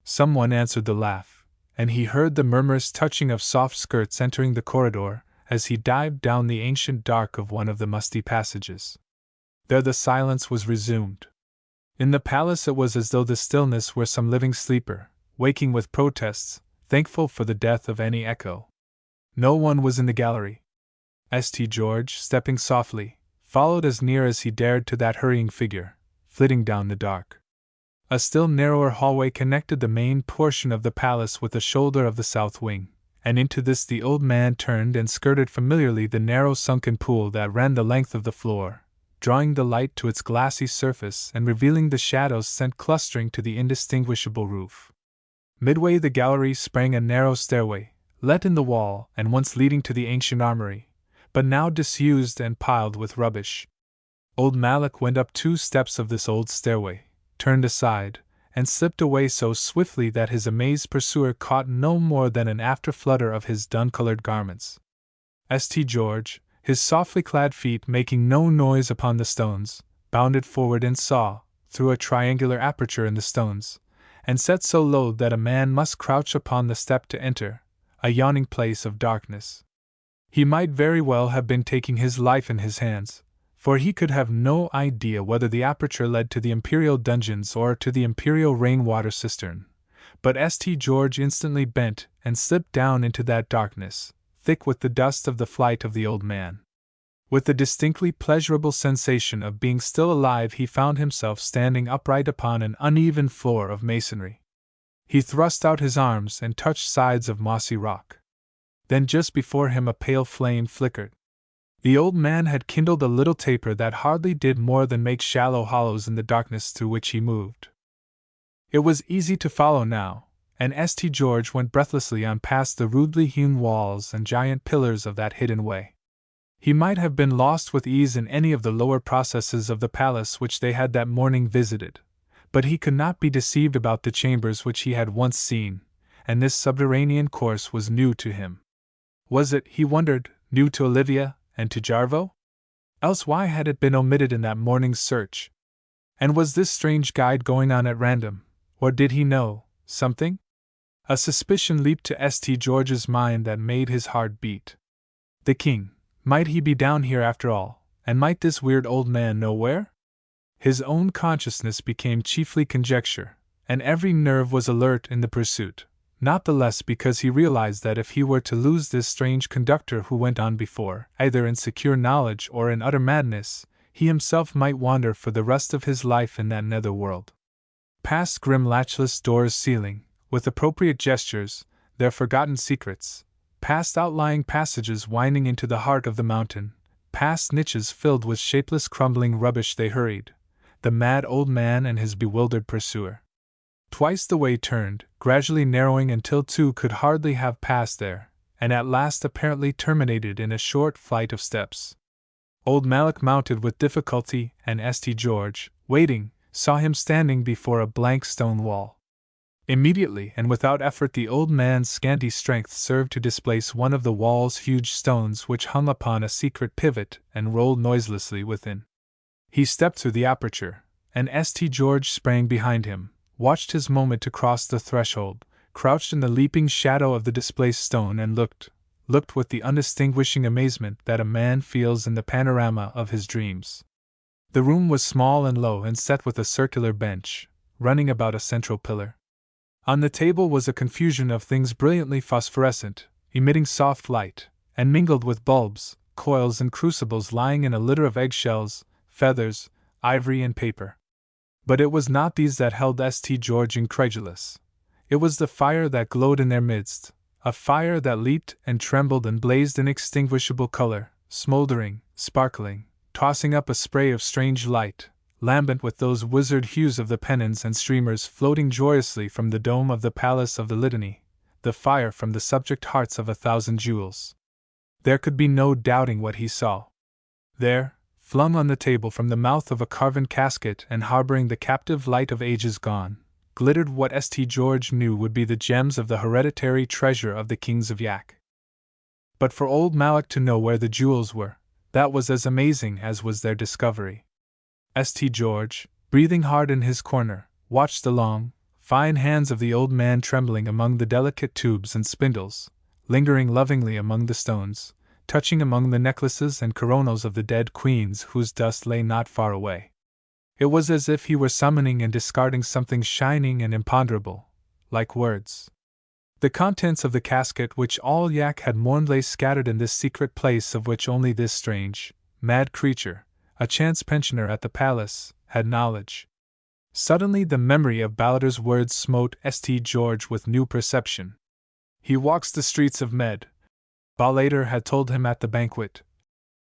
Someone answered the laugh, and he heard the murmurous touching of soft skirts entering the corridor as he dived down the ancient dark of one of the musty passages. There the silence was resumed. In the palace it was as though the stillness were some living sleeper, waking with protests, thankful for the death of any echo. No one was in the gallery. St. George, stepping softly, followed as near as he dared to that hurrying figure, flitting down the dark. A still narrower hallway connected the main portion of the palace with the shoulder of the south wing, and into this the old man turned and skirted familiarly the narrow sunken pool that ran the length of the floor, drawing the light to its glassy surface and revealing the shadows sent clustering to the indistinguishable roof. Midway the gallery sprang a narrow stairway, let in the wall and once leading to the ancient armory, but now disused and piled with rubbish. Old Malak went up 2 steps of this old stairway, turned aside, and slipped away so swiftly that his amazed pursuer caught no more than an after-flutter of his dun-colored garments. St. George, his softly clad feet making no noise upon the stones, bounded forward and saw, through a triangular aperture in the stones, and set so low that a man must crouch upon the step to enter, a yawning place of darkness. He might very well have been taking his life in his hands, for he could have no idea whether the aperture led to the imperial dungeons or to the imperial rainwater cistern, but St. George instantly bent and slipped down into that darkness, thick with the dust of the flight of the old man. With the distinctly pleasurable sensation of being still alive, he found himself standing upright upon an uneven floor of masonry. He thrust out his arms and touched sides of mossy rock. Then just before him a pale flame flickered. The old man had kindled a little taper that hardly did more than make shallow hollows in the darkness through which he moved. It was easy to follow now, and St. George went breathlessly on past the rudely hewn walls and giant pillars of that hidden way. He might have been lost with ease in any of the lower processes of the palace which they had that morning visited, but he could not be deceived about the chambers which he had once seen, and this subterranean course was new to him. Was it, he wondered, new to Olivia and to Jarvo? Else why had it been omitted in that morning's search? And was this strange guide going on at random, or did he know something? A suspicion leaped to St. George's mind that made his heart beat. The king, might he be down here after all, and might this weird old man know where? His own consciousness became chiefly conjecture, and every nerve was alert in the pursuit, not the less because he realized that if he were to lose this strange conductor who went on before, either in secure knowledge or in utter madness, he himself might wander for the rest of his life in that nether world. Past grim latchless doors sealing, with appropriate gestures, their forgotten secrets, past outlying passages winding into the heart of the mountain, past niches filled with shapeless crumbling rubbish they hurried, the mad old man and his bewildered pursuer. Twice the way turned, gradually narrowing until two could hardly have passed there, and at last apparently terminated in a short flight of steps. Old Malak mounted with difficulty, and St. George, waiting, saw him standing before a blank stone wall. Immediately and without effort the old man's scanty strength served to displace one of the wall's huge stones which hung upon a secret pivot and rolled noiselessly within. He stepped through the aperture, and St. George sprang behind him, watched his moment to cross the threshold, crouched in the leaping shadow of the displaced stone and looked with the undistinguishing amazement that a man feels in the panorama of his dreams. The room was small and low and set with a circular bench, running about a central pillar. On the table was a confusion of things brilliantly phosphorescent, emitting soft light, and mingled with bulbs, coils and crucibles lying in a litter of eggshells, feathers, ivory and paper. But it was not these that held St. George incredulous. It was the fire that glowed in their midst, a fire that leaped and trembled and blazed inextinguishable color, smoldering, sparkling, tossing up a spray of strange light, lambent with those wizard hues of the pennons and streamers floating joyously from the dome of the Palace of the Litany, the fire from the subject hearts of 1,000 jewels. There could be no doubting what he saw. There, flung on the table from the mouth of a carven casket and harboring the captive light of ages gone, glittered what St. George knew would be the gems of the hereditary treasure of the kings of Yak. But for old Malak to know where the jewels were, that was as amazing as was their discovery. St. George, breathing hard in his corner, watched the long, fine hands of the old man trembling among the delicate tubes and spindles, lingering lovingly among the stones, touching among the necklaces and coronals of the dead queens whose dust lay not far away. It was as if he were summoning and discarding something shining and imponderable, like words. The contents of the casket which all Yak had mourned lay scattered in this secret place of which only this strange, mad creature, a chance pensioner at the palace, had knowledge. Suddenly the memory of Balladur's words smote St. George with new perception. He walks the streets of Med, Balladur had told him at the banquet,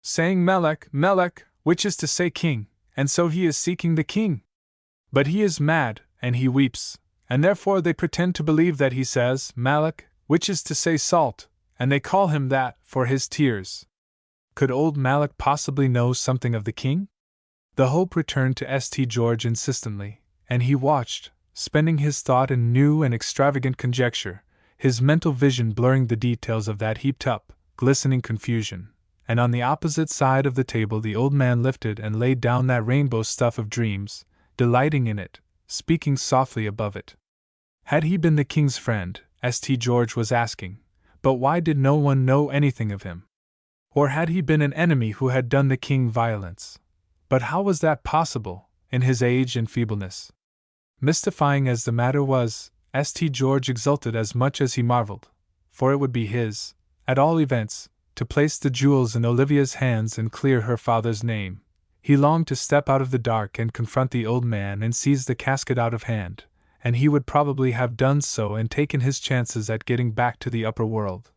saying Melek, Melek, which is to say king, and so he is seeking the king. But he is mad, and he weeps, and therefore they pretend to believe that he says Malak, which is to say salt, and they call him that for his tears. Could old Malak possibly know something of the king? The hope returned to St. George insistently, and he watched, spending his thought in new and extravagant conjecture, his mental vision blurring the details of that heaped up, glistening confusion, and on the opposite side of the table the old man lifted and laid down that rainbow stuff of dreams, delighting in it, speaking softly above it. Had he been the king's friend, St. George was asking, but why did no one know anything of him? Or had he been an enemy who had done the king violence? But how was that possible, in his age and feebleness? Mystifying as the matter was, St. George exulted as much as he marveled, for it would be his, at all events, to place the jewels in Olivia's hands and clear her father's name. He longed to step out of the dark and confront the old man and seize the casket out of hand, and he would probably have done so and taken his chances at getting back to the upper world,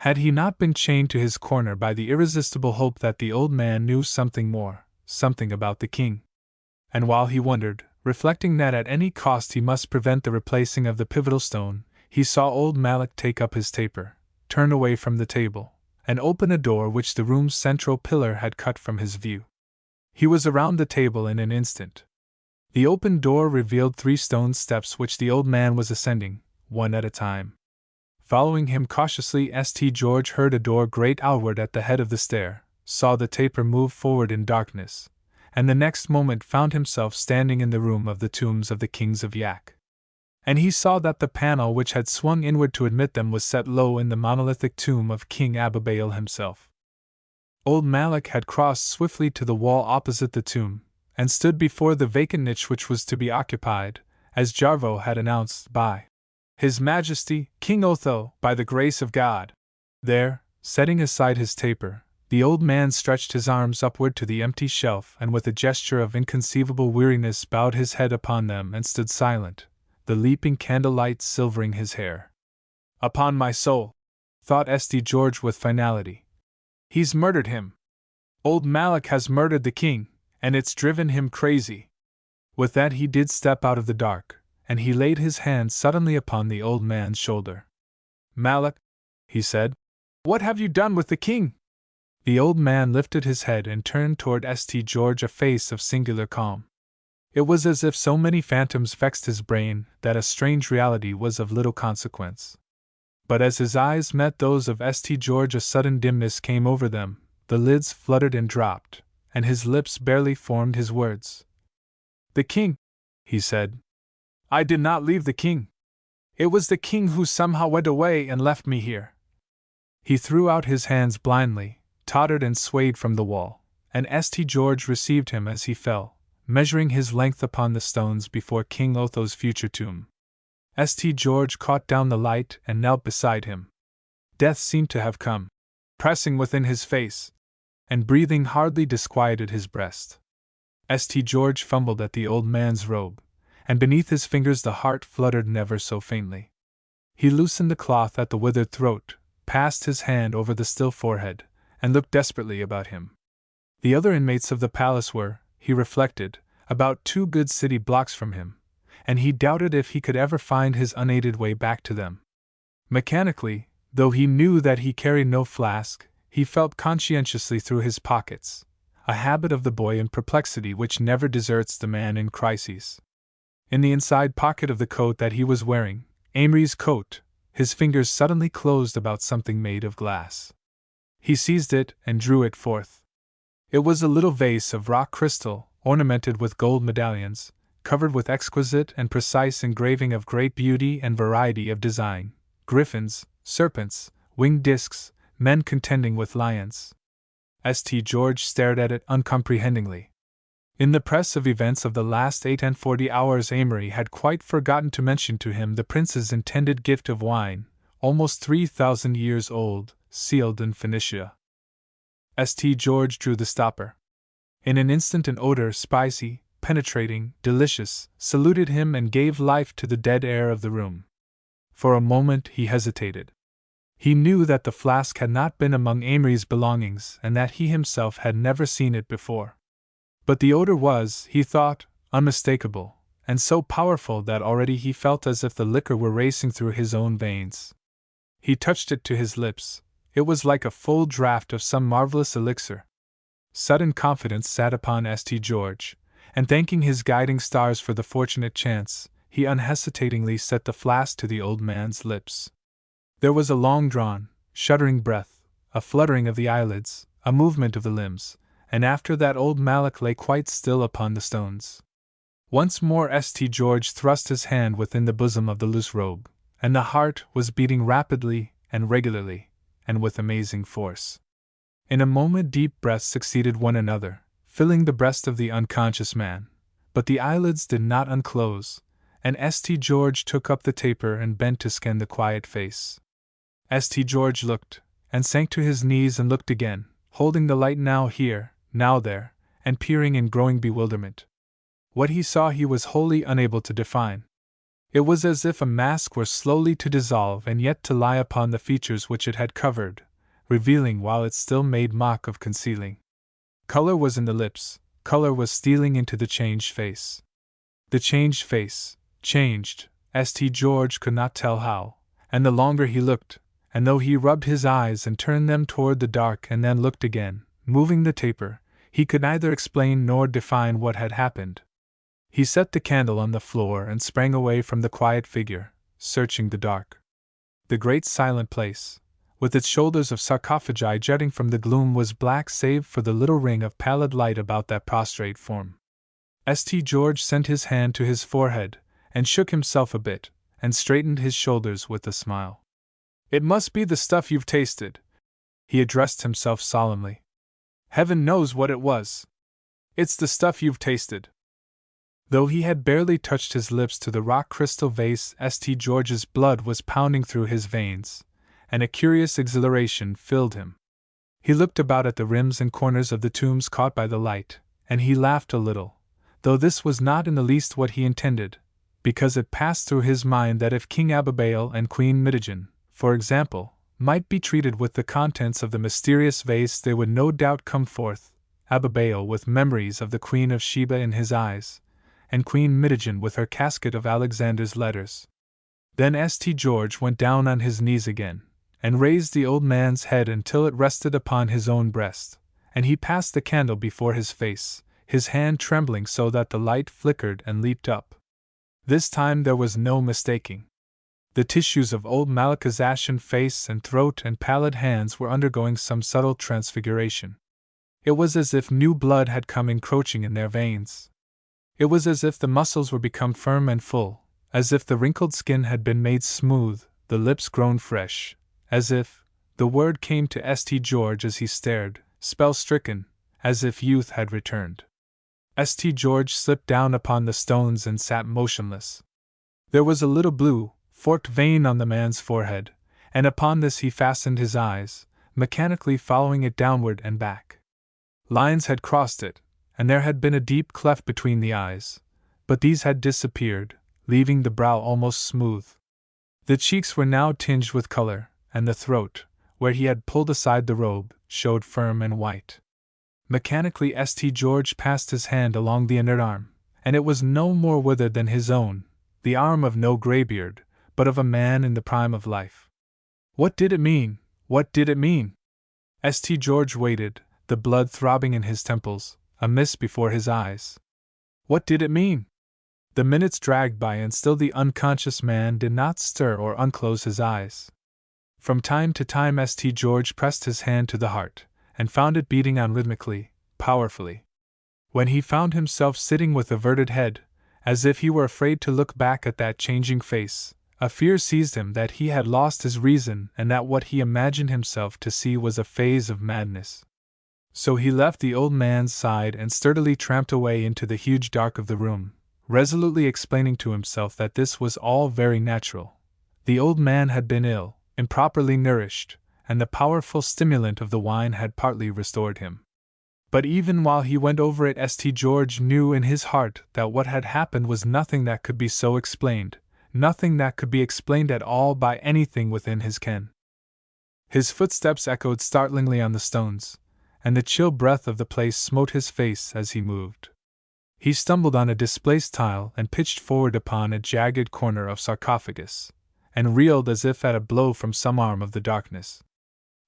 had he not been chained to his corner by the irresistible hope that the old man knew something more, something about the king. And while he wondered, reflecting that at any cost he must prevent the replacing of the pivotal stone, he saw old Malak take up his taper, turn away from the table, and open a door which the room's central pillar had cut from his view. He was around the table in an instant. The open door revealed 3 stone steps which the old man was ascending, one at a time. Following him cautiously, St. George heard a door grate outward at the head of the stair, saw the taper move forward in darkness, and the next moment found himself standing in the room of the tombs of the kings of Yak. And he saw that the panel which had swung inward to admit them was set low in the monolithic tomb of King Abibail himself. Old Malak had crossed swiftly to the wall opposite the tomb, and stood before the vacant niche which was to be occupied, as Jarvo had announced, by His Majesty, King Otho, by the grace of God. There, setting aside his taper, the old man stretched his arms upward to the empty shelf and with a gesture of inconceivable weariness bowed his head upon them and stood silent, the leaping candlelight silvering his hair. Upon my soul, thought St. George with finality. He's murdered him. Old Malak has murdered the king, and it's driven him crazy. With that he did step out of the dark, and he laid his hand suddenly upon the old man's shoulder. Malak, he said, what have you done with the king? The old man lifted his head and turned toward St. George a face of singular calm. It was as if so many phantoms vexed his brain that a strange reality was of little consequence. But as his eyes met those of St. George a sudden dimness came over them, the lids fluttered and dropped, and his lips barely formed his words. The king, he said. I did not leave the king. It was the king who somehow went away and left me here. He threw out his hands blindly, tottered and swayed from the wall, and St. George received him as he fell, measuring his length upon the stones before King Otho's future tomb. St. George caught down the light and knelt beside him. Death seemed to have come, pressing within his face, and breathing hardly disquieted his breast. St. George fumbled at the old man's robe, and beneath his fingers the heart fluttered never so faintly. He loosened the cloth at the withered throat, passed his hand over the still forehead, and looked desperately about him. The other inmates of the palace were, he reflected, about 2 good city blocks from him, and he doubted if he could ever find his unaided way back to them. Mechanically, though he knew that he carried no flask, he felt conscientiously through his pockets, a habit of the boy in perplexity which never deserts the man in crises. In the inside pocket of the coat that he was wearing, Amory's coat, his fingers suddenly closed about something made of glass. He seized it and drew it forth. It was a little vase of rock crystal, ornamented with gold medallions, covered with exquisite and precise engraving of great beauty and variety of design, griffins, serpents, winged discs, men contending with lions. St. George stared at it uncomprehendingly. In the press of events of the last 48 hours, Amory had quite forgotten to mention to him the prince's intended gift of wine, almost 3,000 years old, sealed in Phoenicia. St. George drew the stopper. In an instant an odor, spicy, penetrating, delicious, saluted him and gave life to the dead air of the room. For a moment he hesitated. He knew that the flask had not been among Amory's belongings and that he himself had never seen it before. But the odor was, he thought, unmistakable, and so powerful that already he felt as if the liquor were racing through his own veins. He touched it to his lips. It was like a full draught of some marvelous elixir. Sudden confidence sat upon St. George, and thanking his guiding stars for the fortunate chance, he unhesitatingly set the flask to the old man's lips. There was a long-drawn, shuddering breath, a fluttering of the eyelids, a movement of the limbs, and after that old Malak lay quite still upon the stones. Once more St. George thrust his hand within the bosom of the loose robe, and the heart was beating rapidly and regularly, and with amazing force. In a moment deep breaths succeeded one another, filling the breast of the unconscious man, but the eyelids did not unclose, and St. George took up the taper and bent to scan the quiet face. St. George looked, and sank to his knees and looked again, holding the light now here, now there, and peering in growing bewilderment. What he saw he was wholly unable to define. It was as if a mask were slowly to dissolve and yet to lie upon the features which it had covered, revealing while it still made mock of concealing. Color was in the lips, color was stealing into the changed face. The changed face, changed, St. George could not tell how, and the longer he looked, and though he rubbed his eyes and turned them toward the dark and then looked again, moving the taper, he could neither explain nor define what had happened. He set the candle on the floor and sprang away from the quiet figure, searching the dark. The great silent place, with its shoulders of sarcophagi jutting from the gloom, was black save for the little ring of pallid light about that prostrate form. St. George sent his hand to his forehead, and shook himself a bit, and straightened his shoulders with a smile. "It must be the stuff you've tasted," he addressed himself solemnly. "Heaven knows what it was. It's the stuff you've tasted." Though he had barely touched his lips to the rock crystal vase, St. George's blood was pounding through his veins, and a curious exhilaration filled him. He looked about at the rims and corners of the tombs caught by the light, and he laughed a little, though this was not in the least what he intended, because it passed through his mind that if King Abibail and Queen Mitigen, for example, might be treated with the contents of the mysterious vase, they would no doubt come forth, Abibail with memories of the Queen of Sheba in his eyes, and Queen Mitigen with her casket of Alexander's letters. Then St. George went down on his knees again, and raised the old man's head until it rested upon his own breast, and he passed the candle before his face, his hand trembling so that the light flickered and leaped up. This time there was no mistaking. The tissues of old Malika's ashen face and throat and pallid hands were undergoing some subtle transfiguration. It was as if new blood had come encroaching in their veins. It was as if the muscles were become firm and full, as if the wrinkled skin had been made smooth, the lips grown fresh, as if, the word came to St. George as he stared, spell-stricken, as if youth had returned. St. George slipped down upon the stones and sat motionless. There was a little blue, forked vein on the man's forehead, and upon this he fastened his eyes, mechanically following it downward and back. Lines had crossed it, and there had been a deep cleft between the eyes, but these had disappeared, leaving the brow almost smooth. The cheeks were now tinged with color, and the throat, where he had pulled aside the robe, showed firm and white. Mechanically St. George passed his hand along the inert arm, and it was no more withered than his own, the arm of no graybeard, but of a man in the prime of life. What did it mean? What did it mean? St. George waited, the blood throbbing in his temples, a mist before his eyes. What did it mean? The minutes dragged by and still the unconscious man did not stir or unclose his eyes. From time to time St. George pressed his hand to the heart, and found it beating on rhythmically, powerfully. When he found himself sitting with averted head, as if he were afraid to look back at that changing face, a fear seized him that he had lost his reason and that what he imagined himself to see was a phase of madness. So he left the old man's side and sturdily tramped away into the huge dark of the room, resolutely explaining to himself that this was all very natural. The old man had been ill, improperly nourished, and the powerful stimulant of the wine had partly restored him. But even while he went over it, St. George knew in his heart that what had happened was nothing that could be so explained, nothing that could be explained at all by anything within his ken. His footsteps echoed startlingly on the stones, and the chill breath of the place smote his face as he moved. He stumbled on a displaced tile and pitched forward upon a jagged corner of sarcophagus, and reeled as if at a blow from some arm of the darkness.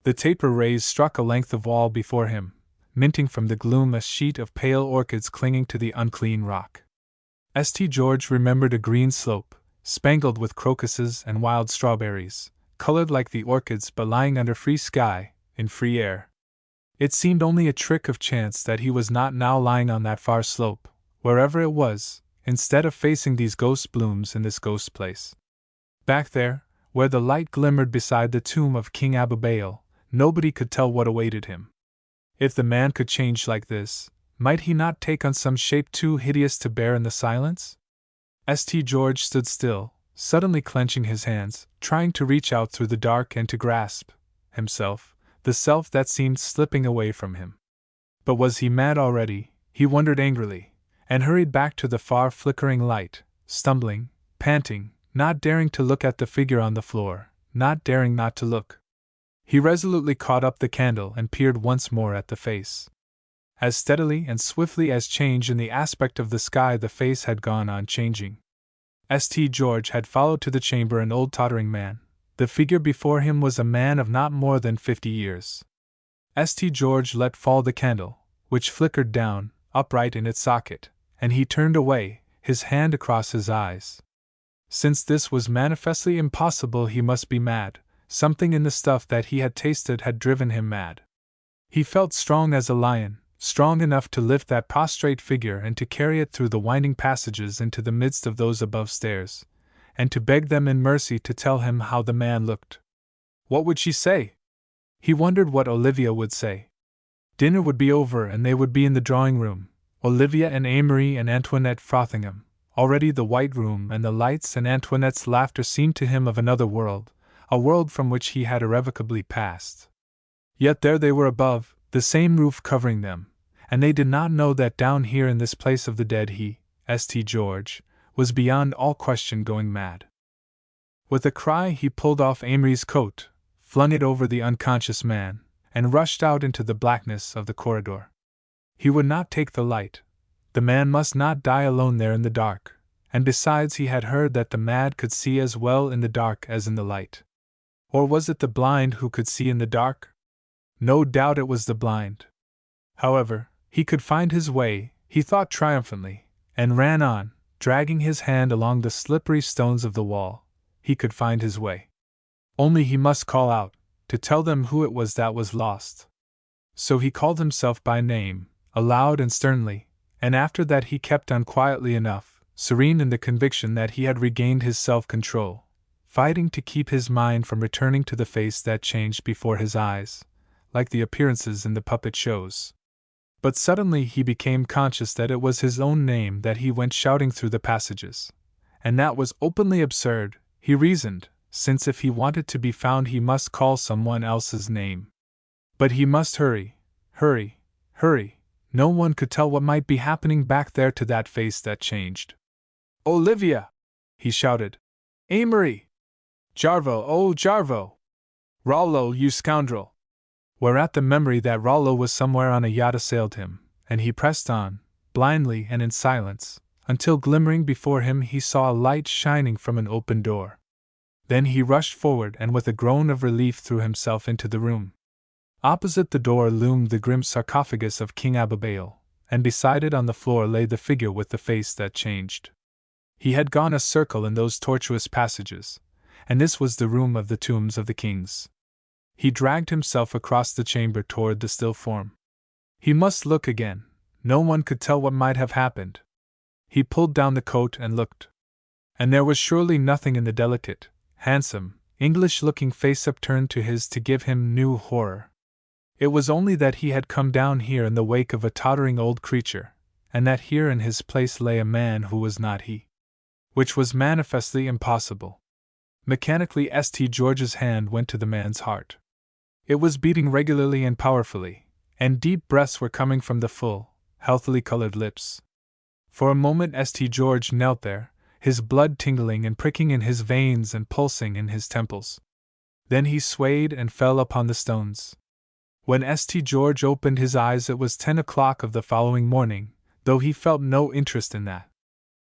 The taper rays struck a length of wall before him, minting from the gloom a sheet of pale orchids clinging to the unclean rock. St. George remembered a green slope, spangled with crocuses and wild strawberries, colored like the orchids but lying under free sky, in free air. It seemed only a trick of chance that he was not now lying on that far slope, wherever it was, instead of facing these ghost blooms in this ghost place. Back there, where the light glimmered beside the tomb of King Abibail, nobody could tell what awaited him. If the man could change like this, might he not take on some shape too hideous to bear in the silence? St. George stood still, suddenly clenching his hands, trying to reach out through the dark and to grasp, himself, the self that seemed slipping away from him. But was he mad already, he wondered angrily, and hurried back to the far flickering light, stumbling, panting, not daring to look at the figure on the floor, not daring not to look. He resolutely caught up the candle and peered once more at the face. As steadily and swiftly as change in the aspect of the sky, the face had gone on changing. St. George had followed to the chamber an old tottering man. The figure before him was a man of not more than 50 years. St. George let fall the candle, which flickered down, upright in its socket, and he turned away, his hand across his eyes. Since this was manifestly impossible, he must be mad. Something in the stuff that he had tasted had driven him mad. He felt strong as a lion, strong enough to lift that prostrate figure and to carry it through the winding passages into the midst of those above stairs, and to beg them in mercy to tell him how the man looked. What would she say? He wondered what Olivia would say. Dinner would be over and they would be in the drawing-room, Olivia and Amory and Antoinette Frothingham. Already the white room and the lights and Antoinette's laughter seemed to him of another world, a world from which he had irrevocably passed. Yet there they were above, the same roof covering them, and they did not know that down here in this place of the dead he, St. George, was beyond all question going mad. With a cry he pulled off Amory's coat, flung it over the unconscious man, and rushed out into the blackness of the corridor. He would not take the light. The man must not die alone there in the dark, and besides he had heard that the mad could see as well in the dark as in the light. Or was it the blind who could see in the dark? No doubt it was the blind. However, he could find his way, he thought triumphantly, and ran on, dragging his hand along the slippery stones of the wall. He could find his way. Only he must call out, to tell them who it was that was lost. So he called himself by name, aloud and sternly, and after that he kept on quietly enough, serene in the conviction that he had regained his self-control, fighting to keep his mind from returning to the face that changed before his eyes, like the appearances in the puppet shows. But suddenly he became conscious that it was his own name that he went shouting through the passages. And that was openly absurd, he reasoned, since if he wanted to be found he must call someone else's name. But he must hurry, hurry, hurry. No one could tell what might be happening back there to that face that changed. "Olivia!" he shouted. "Amory! Jarvo, oh Jarvo! Rollo, you scoundrel!" Whereat the memory that Rollo was somewhere on a yacht assailed him, and he pressed on, blindly and in silence, until glimmering before him he saw a light shining from an open door. Then he rushed forward and with a groan of relief threw himself into the room. Opposite the door loomed the grim sarcophagus of King Abibail, and beside it on the floor lay the figure with the face that changed. He had gone a circle in those tortuous passages, and this was the room of the tombs of the kings. He dragged himself across the chamber toward the still form. He must look again, no one could tell what might have happened. He pulled down the coat and looked. And there was surely nothing in the delicate, handsome, English-looking face upturned to his to give him new horror. It was only that he had come down here in the wake of a tottering old creature, and that here in his place lay a man who was not he. Which was manifestly impossible. Mechanically St. George's hand went to the man's heart. It was beating regularly and powerfully, and deep breaths were coming from the full, healthily colored lips. For a moment St. George knelt there, his blood tingling and pricking in his veins and pulsing in his temples. Then he swayed and fell upon the stones. When St. George opened his eyes it was 10 o'clock of the following morning, though he felt no interest in that.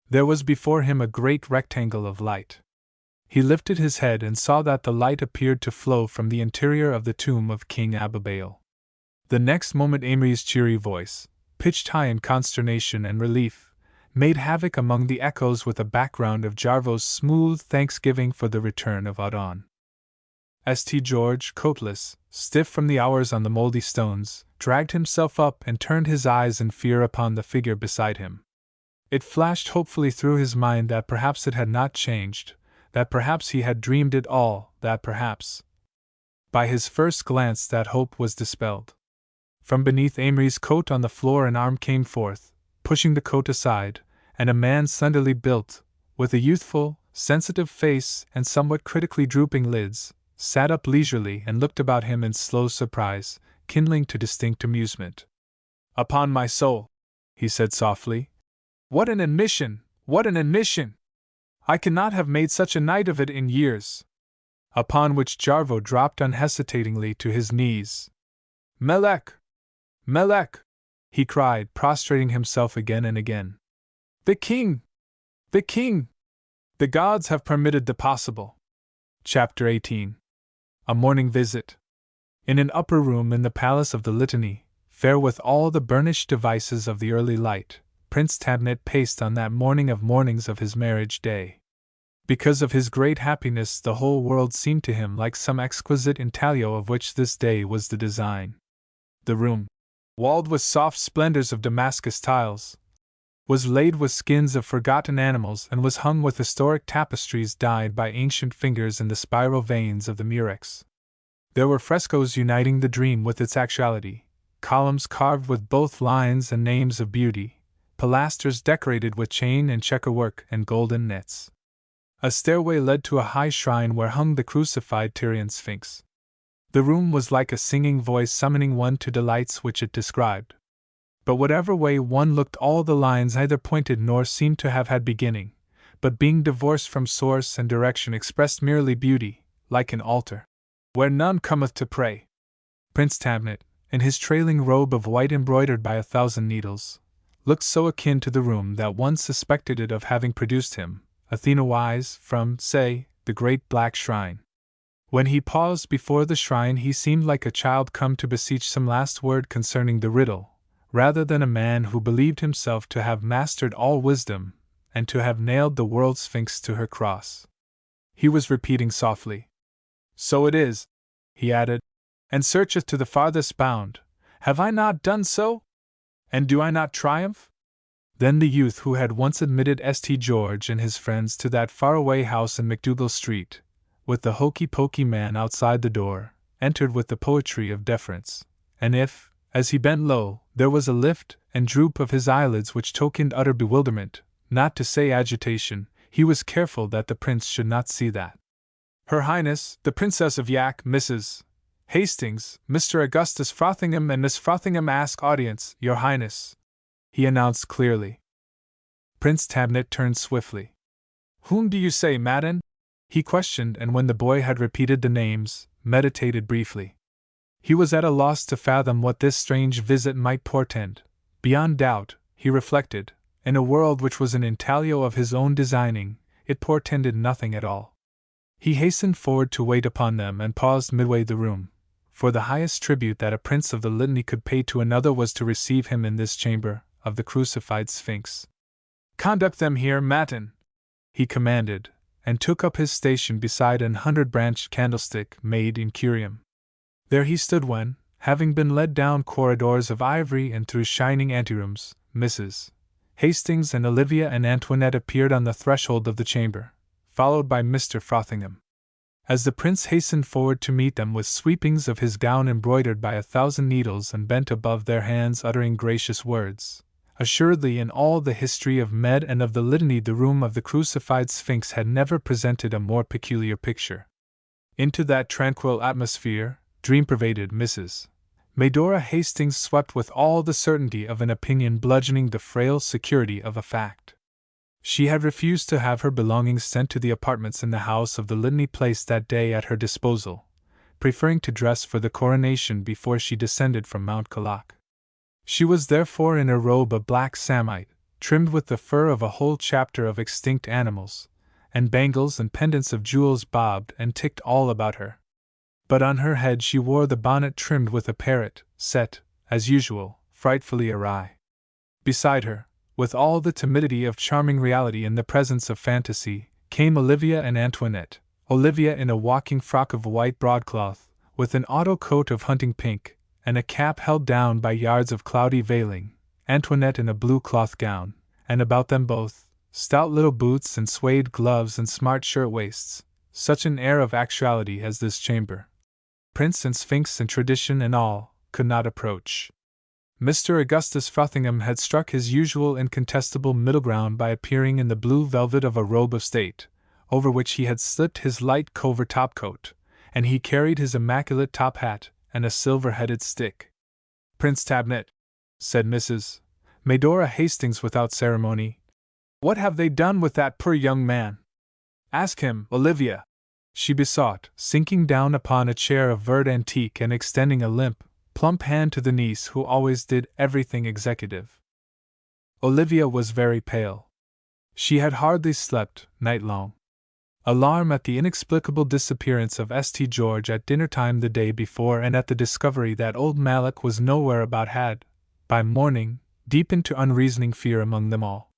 There was before him a great rectangle of light. He lifted his head and saw that the light appeared to flow from the interior of the tomb of King Abibail. The next moment Amory's cheery voice, pitched high in consternation and relief, made havoc among the echoes with a background of Jarvo's smooth thanksgiving for the return of Audon. St. George, coatless, stiff from the hours on the moldy stones, dragged himself up and turned his eyes in fear upon the figure beside him. It flashed hopefully through his mind that perhaps it had not changed, that perhaps he had dreamed it all, that perhaps. By his first glance that hope was dispelled. From beneath Amory's coat on the floor an arm came forth, pushing the coat aside, and a man slendernly built, with a youthful, sensitive face and somewhat critically drooping lids, sat up leisurely and looked about him in slow surprise, kindling to distinct amusement. "Upon my soul," he said softly, "what an admission! What an admission! I cannot have made such a night of it in years." Upon which Jarvo dropped unhesitatingly to his knees. "Melek! Melek!" he cried, prostrating himself again and again. "The king! The king! The gods have permitted the possible." Chapter 18. A Morning Visit. In an upper room in the Palace of the Litany, fair with all the burnished devices of the early light, Prince Tabnet paced on that morning of mornings of his marriage day. Because of his great happiness, the whole world seemed to him like some exquisite intaglio of which this day was the design. The room, walled with soft splendors of Damascus tiles, was laid with skins of forgotten animals and was hung with historic tapestries dyed by ancient fingers in the spiral veins of the murex. There were frescoes uniting the dream with its actuality, columns carved with both lines and names of beauty, pilasters decorated with chain and checkerwork and golden nets. A stairway led to a high shrine where hung the crucified Tyrian Sphinx. The room was like a singing voice summoning one to delights which it described. But whatever way one looked, all the lines neither pointed nor seemed to have had beginning, but being divorced from source and direction expressed merely beauty, like an altar, where none cometh to pray. Prince Tabnet, in his trailing robe of white embroidered by 1,000 needles, looked so akin to the room that one suspected it of having produced him, Athena-wise, from, say, the great black shrine. When he paused before the shrine, he seemed like a child come to beseech some last word concerning the riddle, rather than a man who believed himself to have mastered all wisdom, and to have nailed the world Sphinx to her cross. He was repeating softly, "So it is," he added, "and searcheth to the farthest bound. Have I not done so? And do I not triumph?" Then the youth who had once admitted St. George and his friends to that faraway house in McDougal Street, with the hokey-pokey man outside the door, entered with the poetry of deference, and if, as he bent low, there was a lift and droop of his eyelids which tokened utter bewilderment, not to say agitation, he was careful that the prince should not see that. "Her Highness, the Princess of Yak, Mrs. Hastings, Mr. Augustus Frothingham and Miss Frothingham ask audience, Your Highness," he announced clearly. Prince Tabnet turned swiftly. "Whom do you say, Madden?" he questioned, and when the boy had repeated the names, meditated briefly. He was at a loss to fathom what this strange visit might portend. Beyond doubt, he reflected, in a world which was an intaglio of his own designing, it portended nothing at all. He hastened forward to wait upon them and paused midway the room, for the highest tribute that a prince of the litany could pay to another was to receive him in this chamber of the crucified Sphinx. "Conduct them here, Matin," he commanded, and took up his station beside an 100-branched candlestick made in curium. There he stood when, having been led down corridors of ivory and through shining anterooms, Mrs. Hastings and Olivia and Antoinette appeared on the threshold of the chamber, followed by Mr. Frothingham. As the prince hastened forward to meet them with sweepings of his gown embroidered by 1,000 needles and bent above their hands uttering gracious words, assuredly in all the history of Med and of the Litany the room of the crucified Sphinx had never presented a more peculiar picture. Into that tranquil atmosphere, dream-pervaded Mrs. Medora Hastings swept with all the certainty of an opinion bludgeoning the frail security of a fact. She had refused to have her belongings sent to the apartments in the house of the Litany placed that day at her disposal, preferring to dress for the coronation before she descended from Mount Kalak. She was therefore in a robe of black samite, trimmed with the fur of a whole chapter of extinct animals, and bangles and pendants of jewels bobbed and ticked all about her. But on her head she wore the bonnet trimmed with a parrot, set, as usual, frightfully awry. Beside her, with all the timidity of charming reality in the presence of fantasy, came Olivia and Antoinette, Olivia in a walking frock of white broadcloth, with an auto coat of hunting pink, and a cap held down by yards of cloudy veiling, Antoinette in a blue cloth gown, and about them both, stout little boots and suede gloves and smart shirt-waists, such an air of actuality as this chamber, prince and Sphinx and tradition and all, could not approach. Mr. Augustus Frothingham had struck his usual incontestable middle ground by appearing in the blue velvet of a robe of state, over which he had slipped his light covert topcoat, and he carried his immaculate top hat and a silver-headed stick. "Prince Tabnet," said Mrs. Medora Hastings without ceremony, "what have they done with that poor young man? Ask him, Olivia," she besought, sinking down upon a chair of verd antique and extending a limp, plump hand to the niece who always did everything executive. Olivia was very pale. She had hardly slept, night long. Alarm at the inexplicable disappearance of St. George at dinner-time the day before and at the discovery that old Malak was nowhere about had, by morning, deepened to unreasoning fear among them all.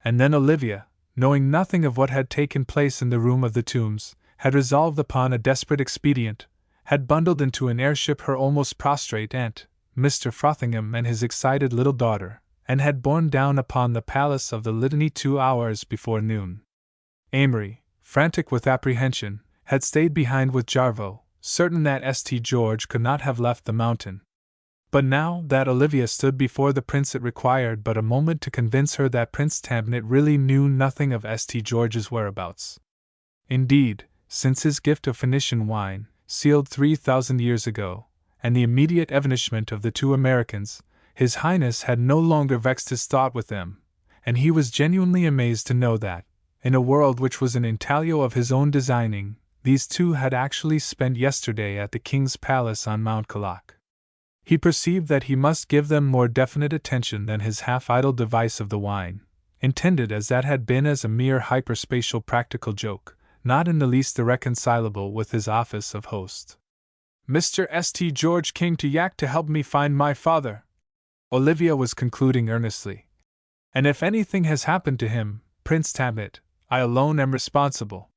And then Olivia, knowing nothing of what had taken place in the room of the tombs, had resolved upon a desperate expedient, had bundled into an airship her almost prostrate aunt, Mr. Frothingham, and his excited little daughter, and had borne down upon the Palace of the Litany 2 hours before noon. Amory, frantic with apprehension, had stayed behind with Jarvo, certain that St. George could not have left the mountain. But now that Olivia stood before the prince, it required but a moment to convince her that Prince Tabnet really knew nothing of St. George's whereabouts. Indeed, since his gift of Phoenician wine, sealed 3,000 years ago, and the immediate evanishment of the two Americans, His Highness had no longer vexed his thought with them, and he was genuinely amazed to know that, in a world which was an intaglio of his own designing, these two had actually spent yesterday at the King's Palace on Mount Kalak. He perceived that he must give them more definite attention than his half-idle device of the wine, intended as that had been as a mere hyperspatial practical joke, not in the least irreconcilable with his office of host. "Mr. St. George came to Yak to help me find my father," Olivia was concluding earnestly. "And if anything has happened to him, Prince Tabnet, I alone am responsible."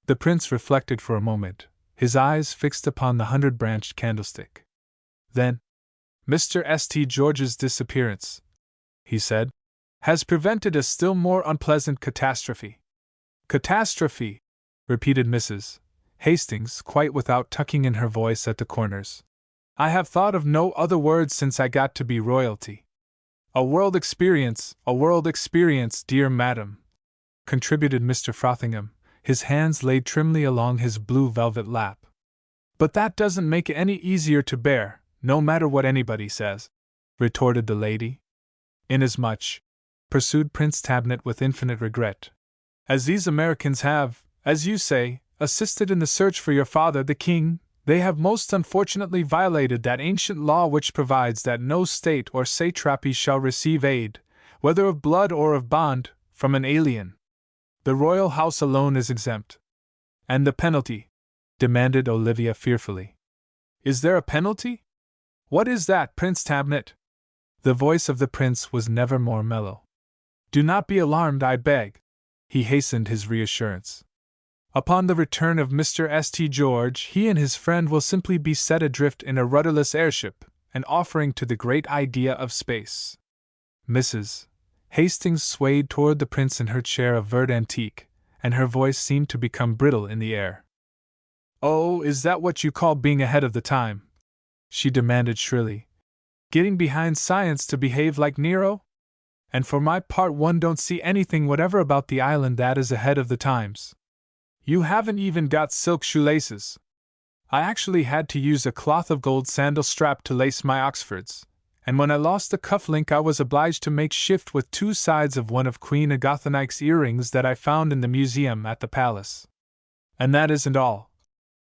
The prince reflected for a moment, his eyes fixed upon the 100-branched candlestick. Then, "Mr. St. George's disappearance," he said, "has prevented a still more unpleasant catastrophe." "Catastrophe," repeated Mrs. Hastings, quite without tucking in her voice at the corners. "I have thought of no other word since I got to be royalty." A world experience, dear madam," contributed Mr. Frothingham, his hands laid trimly along his blue velvet lap. "But that doesn't make it any easier to bear, no matter what anybody says," retorted the lady. "Inasmuch," pursued Prince Tabnet with infinite regret, "as these Americans have, as you say, assisted in the search for your father the king, they have most unfortunately violated that ancient law which provides that no state or satrapy shall receive aid, whether of blood or of bond, from an alien. The royal house alone is exempt." "And the penalty?" demanded Olivia fearfully. "Is there a penalty? What is that, Prince Tabnet?" The voice of the prince was never more mellow. "Do not be alarmed, I beg," he hastened his reassurance. "Upon the return of Mr. St. George, he and his friend will simply be set adrift in a rudderless airship, an offering to the great idea of space." Mrs. Hastings swayed toward the prince in her chair of verd antique, and her voice seemed to become brittle in the air. "Oh, is that what you call being ahead of the time?" she demanded shrilly. "Getting behind science to behave like Nero? And for my part, one don't see anything whatever about the island that is ahead of the times. You haven't even got silk shoelaces. I actually had to use a cloth of gold sandal strap to lace my Oxfords, and when I lost the cuff link I was obliged to make shift with 2 sides of one of Queen Agathonike's earrings that I found in the museum at the palace. And that isn't all,"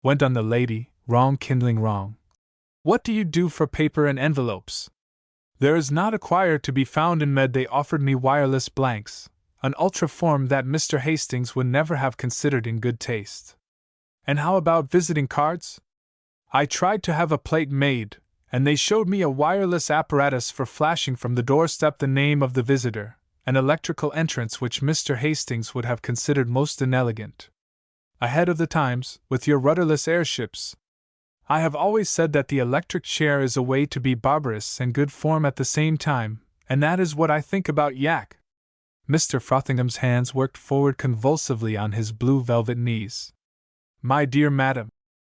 went on the lady, wrong kindling wrong. "What do you do for paper and envelopes? There is not a quire to be found in Med. They offered me wireless blanks, an ultra form that Mr. Hastings would never have considered in good taste. And how about visiting cards? I tried to have a plate made, and they showed me a wireless apparatus for flashing from the doorstep the name of the visitor, an electrical entrance which Mr. Hastings would have considered most inelegant. Ahead of the times, with your rudderless airships. I have always said that the electric chair is a way to be barbarous and good form at the same time, and that is what I think about Yak." Mr. Frothingham's hands worked forward convulsively on his blue velvet knees. "My dear madam,"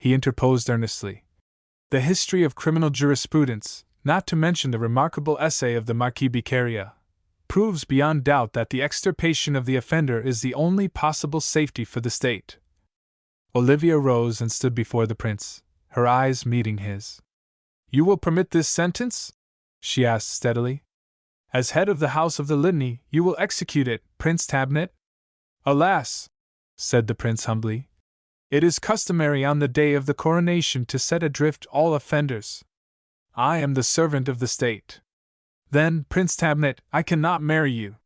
he interposed earnestly, "the history of criminal jurisprudence, not to mention the remarkable essay of the Marquis Beccaria, proves beyond doubt that the extirpation of the offender is the only possible safety for the state. Olivia rose and stood before the prince, her eyes meeting his. You will permit this sentence? She asked steadily. As head of the House of the Litany, you will execute it, Prince Tabnet? Alas, said the prince humbly, it is customary on the day of the coronation to set adrift all offenders. I am the servant of the state. Then, Prince Tabnet, I cannot marry you.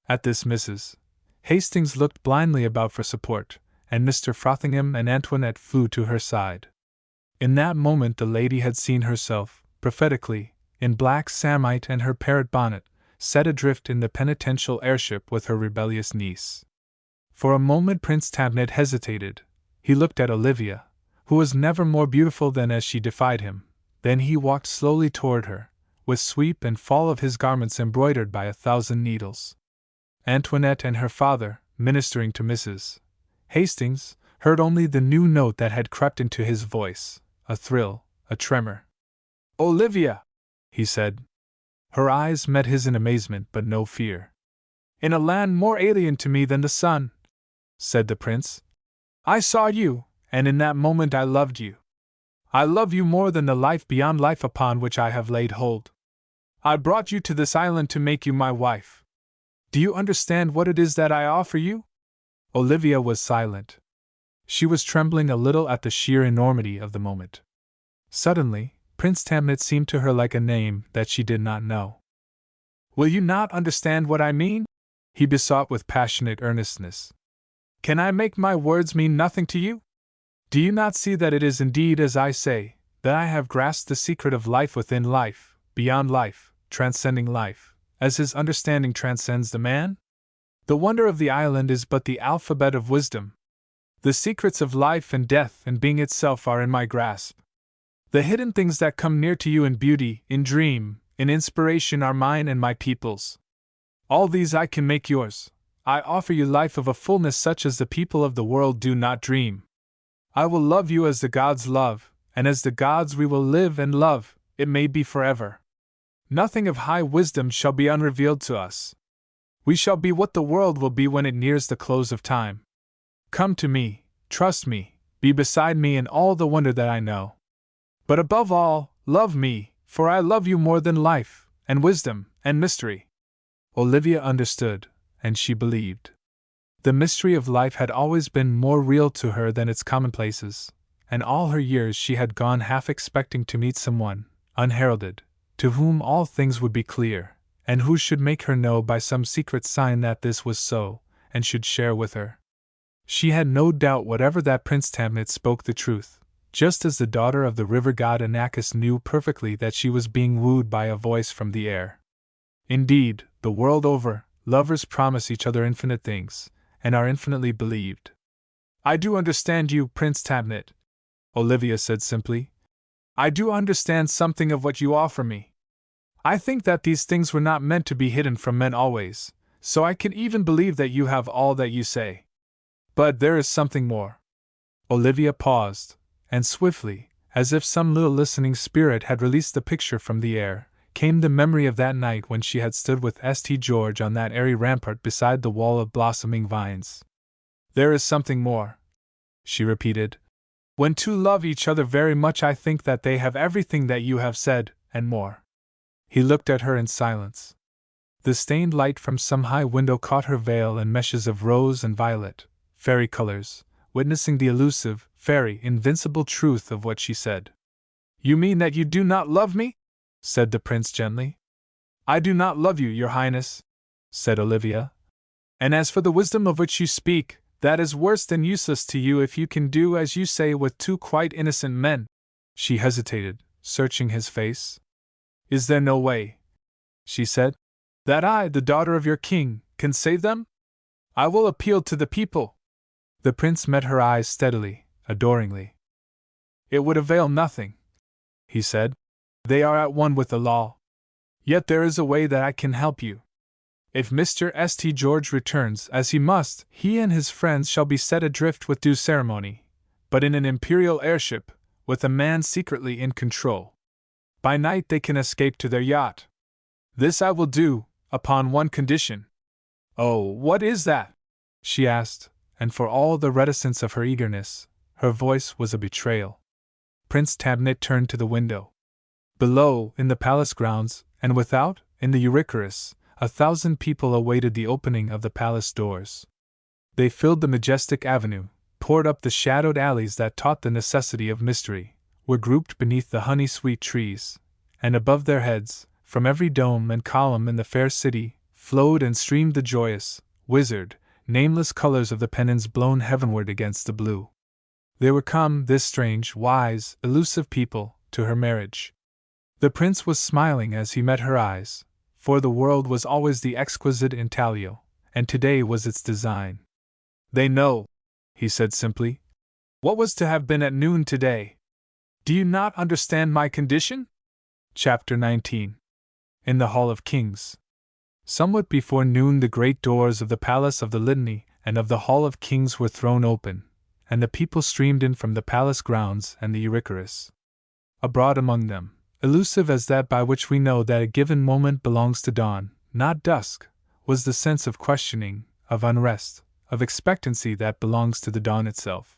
At this Mrs. Hastings looked blindly about for support, and Mr. Frothingham and Antoinette flew to her side. In that moment the lady had seen herself, prophetically, in black samite and her parrot bonnet, set adrift in the penitential airship with her rebellious niece. For a moment Prince Tabnet hesitated. He looked at Olivia, who was never more beautiful than as she defied him. Then he walked slowly toward her, with sweep and fall of his garments embroidered by 1,000 needles. Antoinette and her father, ministering to Mrs. Hastings, heard only the new note that had crept into his voice, a thrill, a tremor. Olivia, he said. Her eyes met his in amazement but no fear. In a land more alien to me than the sun, said the prince, I saw you, and in that moment I loved you. I love you more than the life beyond life upon which I have laid hold. I brought you to this island to make you my wife. Do you understand what it is that I offer you? Olivia was silent. She was trembling a little at the sheer enormity of the moment. Suddenly, Prince Tabnet seemed to her like a name that she did not know. Will you not understand what I mean? He besought with passionate earnestness. Can I make my words mean nothing to you? Do you not see that it is indeed as I say, that I have grasped the secret of life within life, beyond life, transcending life, as his understanding transcends the man? The wonder of the island is but the alphabet of wisdom. The secrets of life and death and being itself are in my grasp. The hidden things that come near to you in beauty, in dream, in inspiration are mine and my people's. All these I can make yours. I offer you life of a fullness such as the people of the world do not dream. I will love you as the gods love, and as the gods we will live and love, it may be forever. Nothing of high wisdom shall be unrevealed to us. We shall be what the world will be when it nears the close of time. Come to me, trust me, be beside me in all the wonder that I know. But above all, love me, for I love you more than life, and wisdom, and mystery. Olivia understood, and she believed. The mystery of life had always been more real to her than its commonplaces, and all her years she had gone half expecting to meet someone, unheralded, to whom all things would be clear, and who should make her know by some secret sign that this was so, and should share with her. She had no doubt whatever that Prince Tabnet spoke the truth, just as the daughter of the river god Inachus knew perfectly that she was being wooed by a voice from the air. Indeed, the world over, lovers promise each other infinite things, and are infinitely believed. I do understand you, Prince Tabnet, Olivia said simply. I do understand something of what you offer me. I think that these things were not meant to be hidden from men always, so I can even believe that you have all that you say. But there is something more. Olivia paused, and swiftly, as if some little listening spirit had released the picture from the air, came the memory of that night when she had stood with St. George on that airy rampart beside the wall of blossoming vines. There is something more, she repeated. When two love each other very much, I think that they have everything that you have said, and more. He looked at her in silence. The stained light from some high window caught her veil in meshes of rose and violet, fairy colors, witnessing the elusive, fairy, invincible truth of what she said. You mean that you do not love me? Said the prince gently. I do not love you, your highness, said Olivia. And as for the wisdom of which you speak, that is worse than useless to you if you can do as you say with two quite innocent men. She hesitated, searching his face. Is there no way, she said, that I, the daughter of your king, can save them? I will appeal to the people. The prince met her eyes steadily, adoringly. It would avail nothing, he said. They are at one with the law. Yet there is a way that I can help you. If Mr. St. George returns, as he must, he and his friends shall be set adrift with due ceremony, but in an imperial airship, with a man secretly in control. By night they can escape to their yacht. This I will do, upon one condition. Oh, what is that? She asked, and for all the reticence of her eagerness, Her voice was a betrayal. Prince Tabnet turned to the window. Below, in the palace grounds, and without, in the Eurychorus, 1,000 people awaited the opening of the palace doors. They filled the majestic avenue, poured up the shadowed alleys that taught the necessity of mystery, were grouped beneath the honey-sweet trees, and above their heads, from every dome and column in the fair city, flowed and streamed the joyous, wizard, nameless colors of the pennons blown heavenward against the blue. They were come, this strange, wise, elusive people, to her marriage. The prince was smiling as he met her eyes, for the world was always the exquisite intaglio, and today was its design. They know, he said simply, what was to have been at noon today. Do you not understand my condition? Chapter 19. In the Hall of Kings. Somewhat before noon the great doors of the Palace of the Litany and of the Hall of Kings were thrown open, and the people streamed in from the palace grounds and the Eurychorus. Abroad among them, elusive as that by which we know that a given moment belongs to dawn, not dusk, was the sense of questioning, of unrest, of expectancy that belongs to the dawn itself.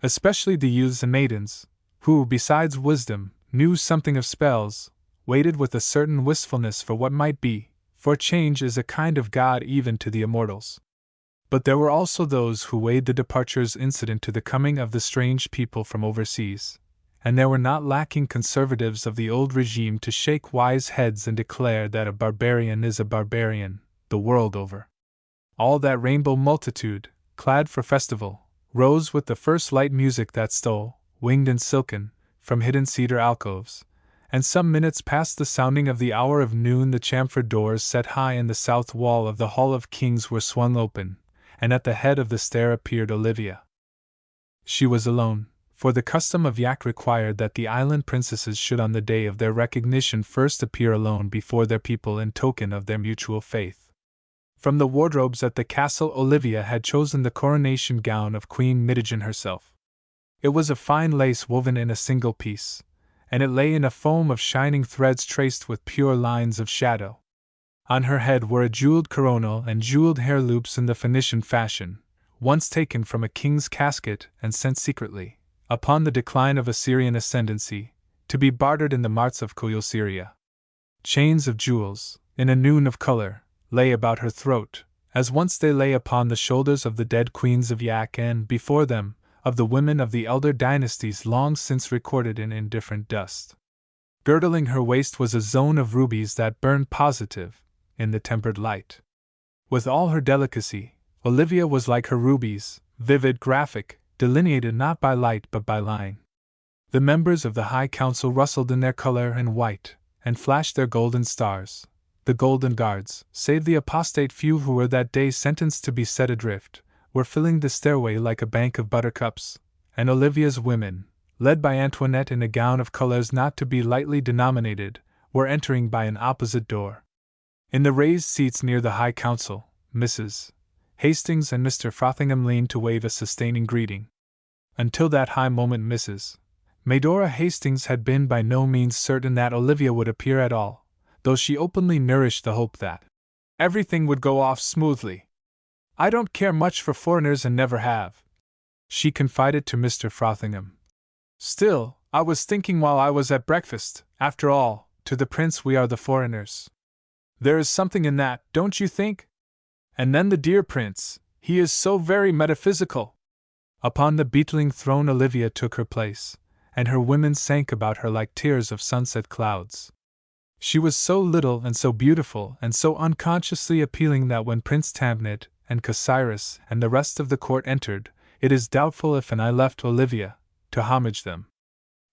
Especially the youths and maidens, who, besides wisdom, knew something of spells, waited with a certain wistfulness for what might be, for change is a kind of God even to the immortals. But there were also those who weighed the departures incident to the coming of the strange people from overseas, and there were not lacking conservatives of the old regime to shake wise heads and declare that a barbarian is a barbarian, the world over. All that rainbow multitude, clad for festival, rose with the first light music that stole, winged and silken, from hidden cedar alcoves, and some minutes past the sounding of the hour of noon the chamfered doors set high in the south wall of the Hall of Kings were swung open, and at the head of the stair appeared Olivia. She was alone, for the custom of Yak required that the island princesses should on the day of their recognition first appear alone before their people in token of their mutual faith. From the wardrobes at the castle Olivia had chosen the coronation gown of Queen Mitigen herself. It was of fine lace woven in a single piece, and it lay in a foam of shining threads traced with pure lines of shadow. On her head were a jeweled coronal and jeweled hair loops in the Phoenician fashion, once taken from a king's casket and sent secretly, upon the decline of Assyrian ascendancy, to be bartered in the marts of Coele-Syria. Chains of jewels, in a noon of color, lay about her throat, as once they lay upon the shoulders of the dead queens of Yak and, before them, of the women of the elder dynasties long since recorded in indifferent dust. Girdling her waist was a zone of rubies that burned positive, in the tempered light. With all her delicacy, Olivia was like her rubies, vivid, graphic, delineated not by light but by line. The members of the High Council rustled in their color and white, and flashed their golden stars. The golden guards, save the apostate few who were that day sentenced to be set adrift, were filling the stairway like a bank of buttercups, and Olivia's women, led by Antoinette in a gown of colors not to be lightly denominated, were entering by an opposite door. In the raised seats near the High Council, Mrs. Hastings and Mr. Frothingham leaned to wave a sustaining greeting. Until that high moment Mrs. Medora Hastings had been by no means certain that Olivia would appear at all, though she openly nourished the hope that everything would go off smoothly. "I don't care much for foreigners and never have," she confided to Mr. Frothingham. "Still, I was thinking while I was at breakfast, after all, to the prince we are the foreigners. There is something in that, don't you think? And then the dear prince, he is so very metaphysical." Upon the beetling throne Olivia took her place, and her women sank about her like tears of sunset clouds. She was so little and so beautiful and so unconsciously appealing that when Prince Tabnet and Cyrus and the rest of the court entered, it is doubtful if an eye left Olivia to homage them.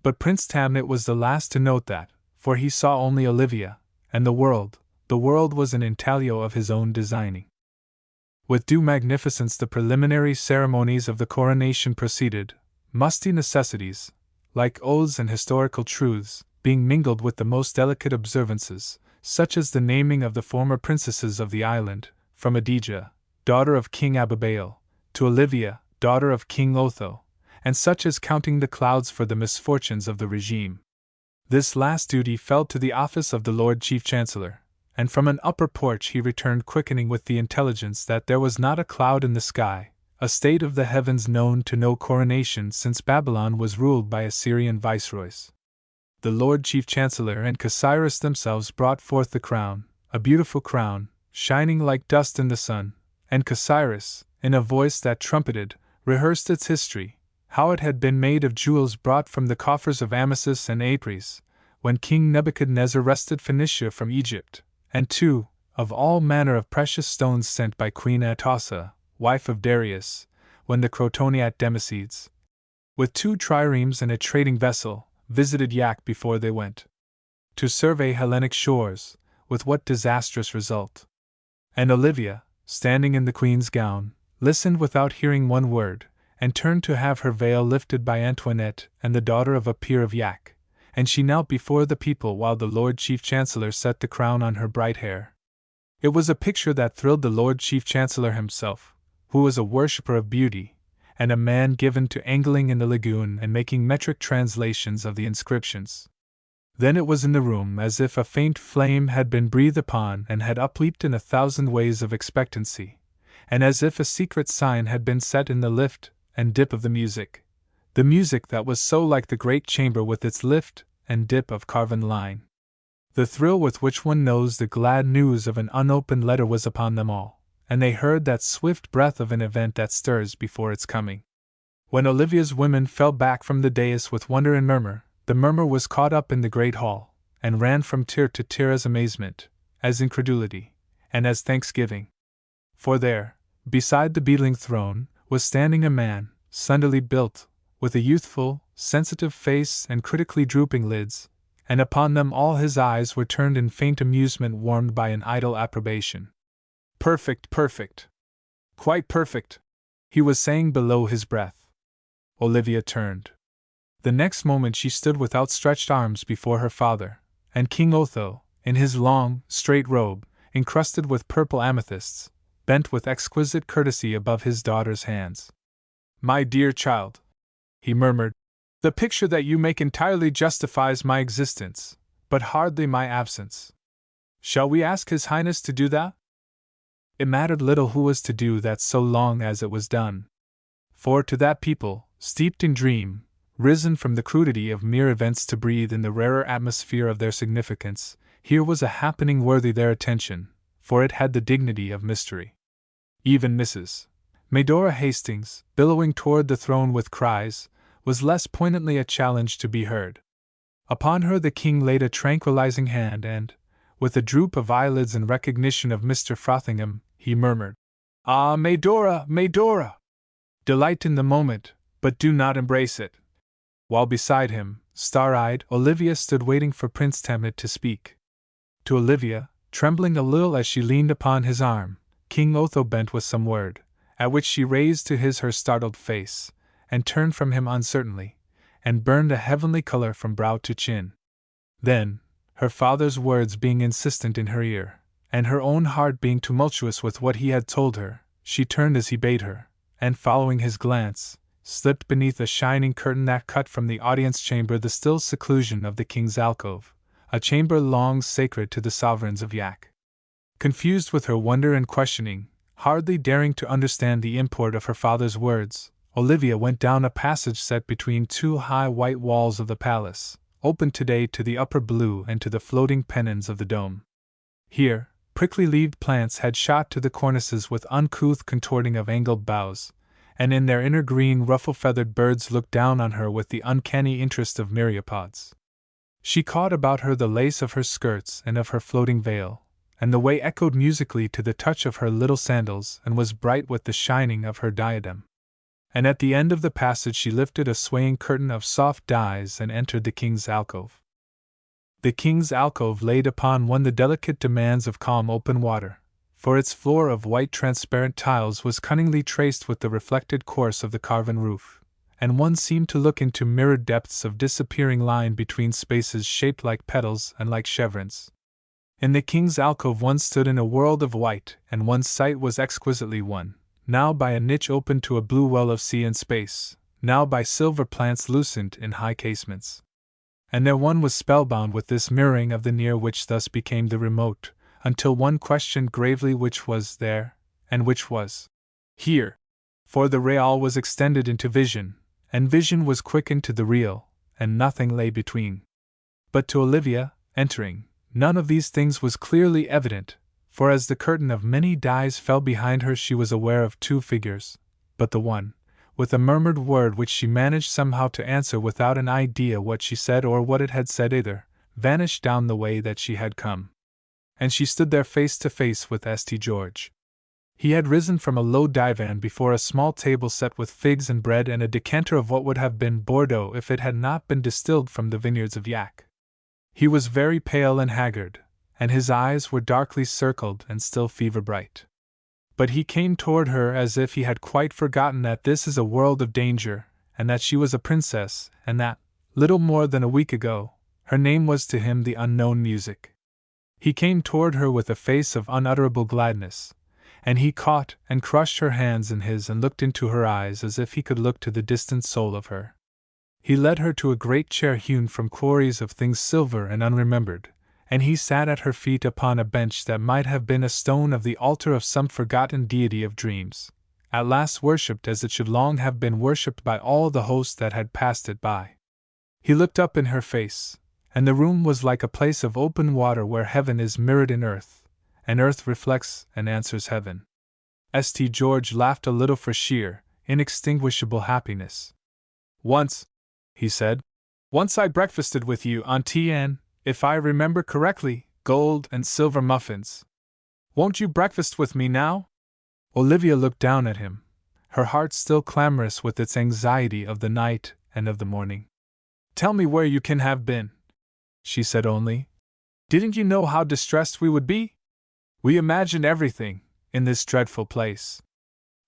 But Prince Tabnet was the last to note that, for he saw only Olivia, and the world was an intaglio of his own designing. With due magnificence the preliminary ceremonies of the coronation proceeded, musty necessities, like oaths and historical truths, being mingled with the most delicate observances, such as the naming of the former princesses of the island, from Adija, daughter of King Abibail, to Olivia, daughter of King Otho, and such as counting the clouds for the misfortunes of the regime. This last duty fell to the office of the Lord Chief Chancellor, and from an upper porch he returned quickening with the intelligence that there was not a cloud in the sky, a state of the heavens known to no coronation since Babylon was ruled by Assyrian viceroys. The Lord Chief Chancellor and Cyrus themselves brought forth the crown, a beautiful crown, shining like dust in the sun, and Cyrus, in a voice that trumpeted, rehearsed its history, how it had been made of jewels brought from the coffers of Amasis and Apries, when King Nebuchadnezzar wrested Phoenicia from Egypt, and two, of all manner of precious stones sent by Queen Atossa, wife of Darius, when the Crotoniat Democedes, with 2 triremes and a trading vessel, visited Yak before they went to survey Hellenic shores, with what disastrous result. And Olivia, standing in the queen's gown, listened without hearing one word, and turned to have her veil lifted by Antoinette and the daughter of a peer of Yak, and she knelt before the people while the Lord Chief Chancellor set the crown on her bright hair. It was a picture that thrilled the Lord Chief Chancellor himself, who was a worshipper of beauty, and a man given to angling in the lagoon and making metric translations of the inscriptions. Then it was in the room as if a faint flame had been breathed upon and had upleaped in 1,000 ways of expectancy, and as if a secret sign had been set in the lift and dip of the music that was so like the great chamber with its lift and dip of carven line. The thrill with which one knows the glad news of an unopened letter was upon them all, and they heard that swift breath of an event that stirs before its coming. When Olivia's women fell back from the dais with wonder and murmur, the murmur was caught up in the great hall, and ran from tier to tier as amazement, as incredulity, and as thanksgiving. For there, beside the beetling throne, was standing a man, slenderly built, with a youthful, sensitive face and critically drooping lids, and upon them all his eyes were turned in faint amusement warmed by an idle approbation. Perfect, perfect. Quite perfect, he was saying below his breath. Olivia turned. The next moment she stood with outstretched arms before her father, and King Otho, in his long, straight robe, encrusted with purple amethysts, bent with exquisite courtesy above his daughter's hands. "My dear child," he murmured, "the picture that you make entirely justifies my existence, but hardly my absence. Shall we ask His Highness to do that?" It mattered little who was to do that so long as it was done. For to that people, steeped in dream, risen from the crudity of mere events to breathe in the rarer atmosphere of their significance, here was a happening worthy their attention, for it had the dignity of mystery. Even Mrs. Medora Hastings, billowing toward the throne with cries, was less poignantly a challenge to be heard. Upon her the king laid a tranquilizing hand and, with a droop of eyelids in recognition of Mr. Frothingham, he murmured, "Ah, Medora, Medora! Delight in the moment, but do not embrace it." While beside him, star-eyed, Olivia stood waiting for Prince Tamnet to speak. To Olivia, trembling a little as she leaned upon his arm, King Otho bent with some word, at which she raised to his her startled face, and turned from him uncertainly, and burned a heavenly color from brow to chin. Then, her father's words being insistent in her ear, and her own heart being tumultuous with what he had told her, she turned as he bade her, and following his glance, slipped beneath a shining curtain that cut from the audience chamber the still seclusion of the king's alcove, a chamber long sacred to the sovereigns of Yak. Confused with her wonder and questioning, hardly daring to understand the import of her father's words, Olivia went down a passage set between 2 high white walls of the palace, open today to the upper blue and to the floating pennons of the dome. Here, prickly-leaved plants had shot to the cornices with uncouth contorting of angled boughs, and in their inner green ruffle-feathered birds looked down on her with the uncanny interest of myriapods. She caught about her the lace of her skirts and of her floating veil, and the way echoed musically to the touch of her little sandals and was bright with the shining of her diadem. And at the end of the passage she lifted a swaying curtain of soft dyes and entered the king's alcove. The king's alcove laid upon one the delicate demands of calm open water, for its floor of white transparent tiles was cunningly traced with the reflected course of the carven roof, and one seemed to look into mirrored depths of disappearing line between spaces shaped like petals and like chevrons. In the king's alcove one stood in a world of white, and one's sight was exquisitely won, now by a niche open to a blue well of sea and space, now by silver plants lucent in high casements. And there one was spellbound with this mirroring of the near which thus became the remote, until one questioned gravely which was there, and which was here. for the real was extended into vision, and vision was quickened to the real, and nothing lay between. But to Olivia, entering, none of these things was clearly evident, for as the curtain of many dyes fell behind her she was aware of two figures, but the one, with a murmured word which she managed somehow to answer without an idea what she said or what it had said either, vanished down the way that she had come. And she stood there face to face with St. George. He had risen from a low divan before a small table set with figs and bread and a decanter of what would have been Bordeaux if it had not been distilled from the vineyards of Yac. He was very pale and haggard, and his eyes were darkly circled and still fever-bright. But he came toward her as if he had quite forgotten that this is a world of danger, and that she was a princess, and that, little more than a week ago, her name was to him the unknown music. He came toward her with a face of unutterable gladness, and he caught and crushed her hands in his and looked into her eyes as if he could look to the distant soul of her. He led her to a great chair hewn from quarries of things silver and unremembered, and he sat at her feet upon a bench that might have been a stone of the altar of some forgotten deity of dreams, at last worshipped as it should long have been worshipped by all the host that had passed it by. He looked up in her face, and the room was like a place of open water where heaven is mirrored in earth, and earth reflects and answers heaven. St. George laughed a little for sheer, inextinguishable happiness. "Once," he said, "once I breakfasted with you on tea and, if I remember correctly, gold and silver muffins. Won't you breakfast with me now?" Olivia looked down at him, her heart still clamorous with its anxiety of the night and of the morning. "Tell me where you can have been," she said only. "Didn't you know how distressed we would be? We imagined everything, in this dreadful place.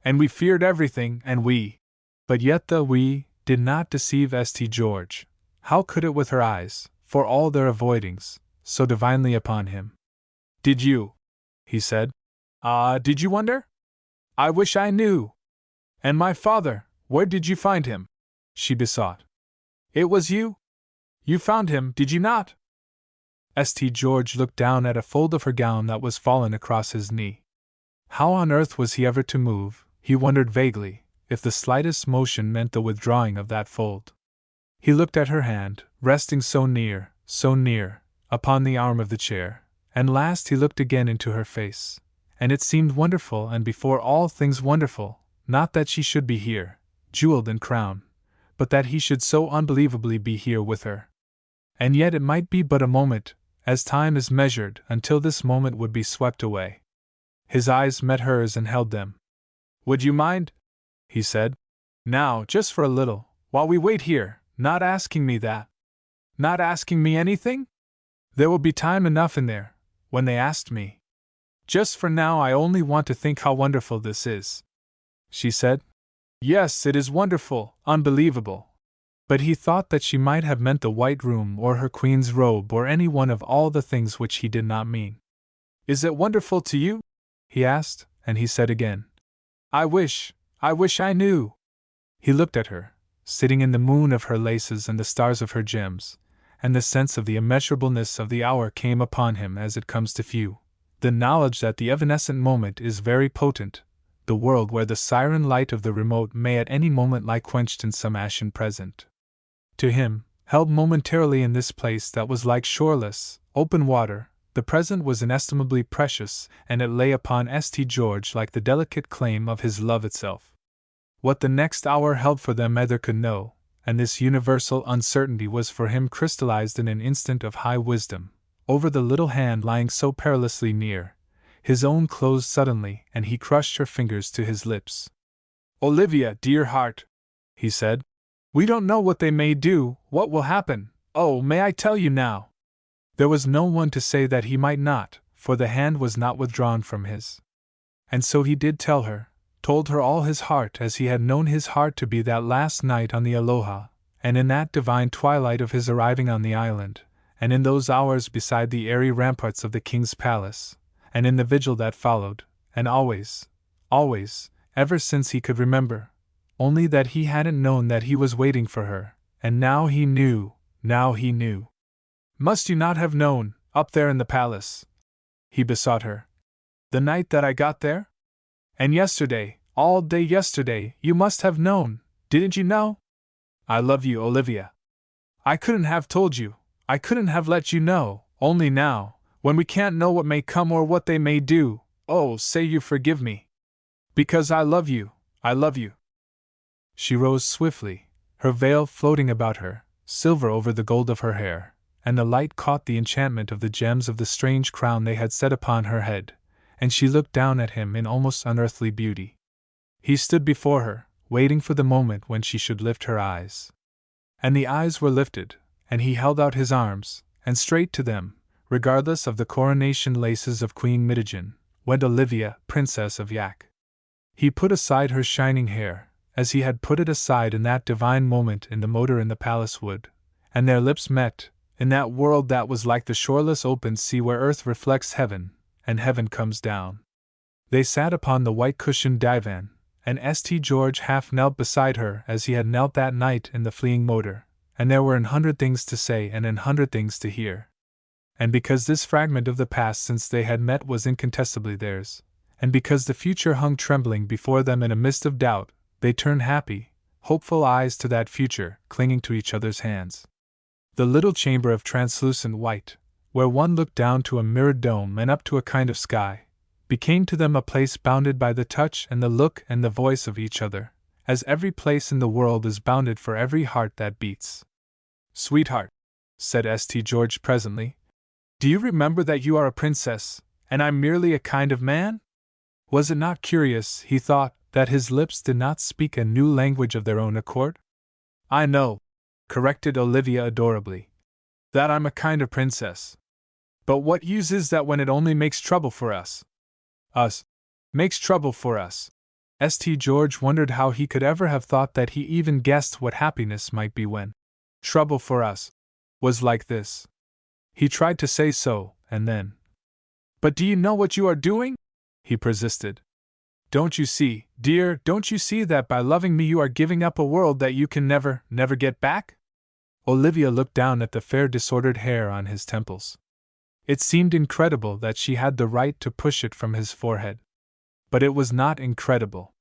And we feared everything, and we. But yet the we did not deceive St. George. How could it with her eyes, for all their avoidings, so divinely upon him? "Did you?" he said. "Ah, did you wonder? I wish I knew. And my father, where did you find him?" she besought. "It was you? You found him, did you not?" St. George looked down at a fold of her gown that was fallen across his knee. How on earth was he ever to move, he wondered vaguely, if the slightest motion meant the withdrawing of that fold. He looked at her hand, resting so near, upon the arm of the chair, and last he looked again into her face, and it seemed wonderful and before all things wonderful, not that she should be here, jeweled and crowned, but that he should so unbelievably be here with her. And yet it might be but a moment, as time is measured, until this moment would be swept away. His eyes met hers and held them. "Would you mind," he said, "now, just for a little, while we wait here, not asking me that? Not asking me anything? There will be time enough in there, when they asked me. Just for now I only want to think how wonderful this is," she said. Yes, it is wonderful, unbelievable. But he thought that she might have meant the white room or her queen's robe or any one of all the things which he did not mean. "Is it wonderful to you?" he asked, and he said again, I wish I knew." He looked at her, sitting in the moon of her laces and the stars of her gems, and the sense of the immeasurableness of the hour came upon him as it comes to few, the knowledge that the evanescent moment is very potent, the world where the siren light of the remote may at any moment lie quenched in some ashen present. To him, held momentarily in this place that was like shoreless, open water, the present was inestimably precious, and it lay upon St. George like the delicate claim of his love itself. What the next hour held for them either could know, and this universal uncertainty was for him crystallized in an instant of high wisdom, over the little hand lying so perilously near. His own closed suddenly, and he crushed her fingers to his lips. "Olivia, dear heart," he said, "we don't know what they may do, what will happen. Oh, may I tell you now?" There was no one to say that he might not, for the hand was not withdrawn from his. And so he did tell her, told her all his heart as he had known his heart to be that last night on the Aloha, and in that divine twilight of his arriving on the island, and in those hours beside the airy ramparts of the king's palace, and in the vigil that followed, and always, ever since he could remember, only that he hadn't known that he was waiting for her, and now he knew. "Must you not have known, up there in the palace?" he besought her. "The night that I got there? And yesterday, All day yesterday, you must have known, didn't you know? I love you, Olivia. I couldn't have told you, I couldn't have let you know, only now, when we can't know what may come or what they may do, oh, say you forgive me. Because I love you, I love you. She rose swiftly, her veil floating about her, silver over the gold of her hair, and the light caught the enchantment of the gems of the strange crown they had set upon her head, and she looked down at him in almost unearthly beauty. He stood before her, waiting for the moment when she should lift her eyes. And the eyes were lifted, and he held out his arms, and straight to them, regardless of the coronation laces of Queen Midigen, went Olivia, Princess of Yak. He put aside her shining hair, as he had put it aside in that divine moment in the motor in the palace wood, and their lips met, in that world that was like the shoreless open sea where earth reflects heaven, and heaven comes down. They sat upon the white cushioned divan, and St. George half knelt beside her as he had knelt that night in the fleeing motor, and there were 100 things to say and 100 things to hear. And because this fragment of the past since they had met was incontestably theirs, and because the future hung trembling before them in a mist of doubt, they turned happy, hopeful eyes to that future, clinging to each other's hands. The little chamber of translucent white, where one looked down to a mirrored dome and up to a kind of sky, became to them a place bounded by the touch and the look and the voice of each other, as every place in the world is bounded for every heart that beats. Sweetheart, said St. George presently, do you remember that you are a princess, and I'm merely a kind of man? Was it not curious, he thought, that his lips did not speak a new language of their own accord? I know, corrected Olivia adorably, that I'm a kind of princess. But what use is that when it only makes trouble for us? Us. Makes trouble for us. St. George wondered how he could ever have thought that he even guessed what happiness might be when trouble for us was like this. He tried to say so, and then. But do you know what you are doing? He persisted. Don't you see, dear, don't you see that by loving me you are giving up a world that you can never get back? Olivia looked down at the fair disordered hair on his temples. It seemed incredible that she had the right to push it from his forehead. But it was not incredible.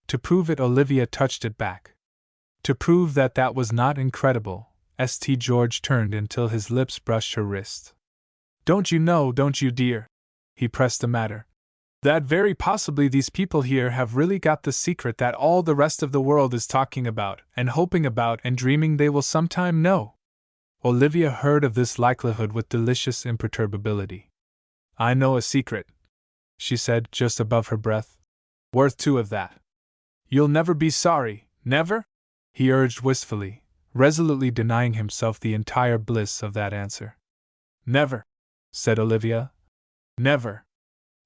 To prove it, Olivia touched it back. To prove that that was not incredible, St. George turned until his lips brushed her wrist. Don't you know, don't you, dear? He pressed the matter. That very possibly these people here have really got the secret that all the rest of the world is talking about, and hoping about, and dreaming they will sometime know. Olivia heard of this likelihood with delicious imperturbability. I know a secret, she said just above her breath. Worth 2 of that. You'll never be sorry, never? He urged wistfully, resolutely denying himself the entire bliss of that answer. Never, said Olivia. Never.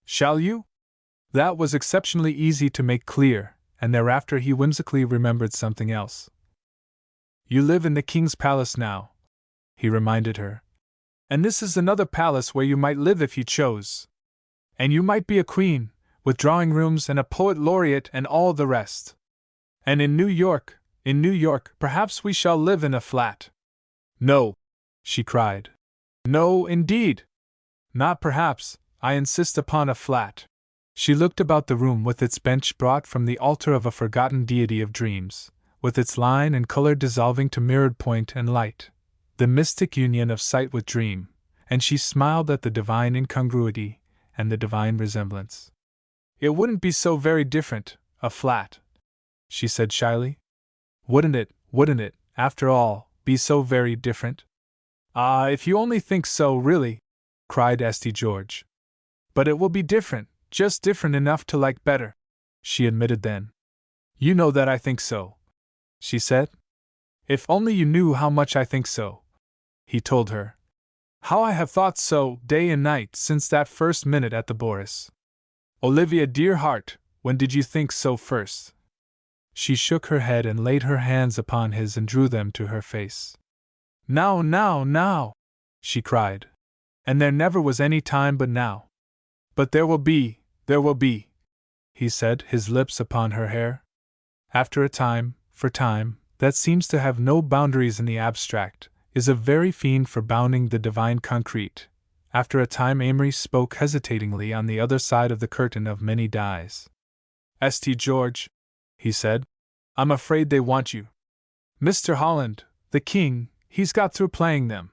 Shall you? That was exceptionally easy to make clear, and thereafter he whimsically remembered something else. You live in the king's palace now, he reminded her. And this is another palace where you might live if you chose. And you might be a queen, with drawing rooms and a poet laureate and all the rest. And in New York, perhaps we shall live in a flat. No, she cried. No, indeed. Not perhaps, I insist upon a flat. She looked about the room with its bench brought from the altar of a forgotten deity of dreams, with its line and color dissolving to mirrored point and light, the mystic union of sight with dream, and she smiled at the divine incongruity and the divine resemblance. It wouldn't be so very different, a flat, she said shyly. Wouldn't it, after all, be so very different? Ah, if you only think so, really, cried St. George. But it will be different, just different enough to like better, she admitted then. You know that I think so, she said. If only you knew how much I think so, he told her. How I have thought so, day and night, since that first minute at the Boris. Olivia, dear heart, when did you think so first? She shook her head and laid her hands upon his and drew them to her face. Now, she cried. And there never was any time but now. But there will be, he said, his lips upon her hair. After a time, for time, that seems to have no boundaries in the abstract, is a very fiend for bounding the divine concrete. After a time Amory spoke hesitatingly on the other side of the curtain of many dyes. St. George, he said, I'm afraid they want you. Mr. Holland, the king, he's got through playing them.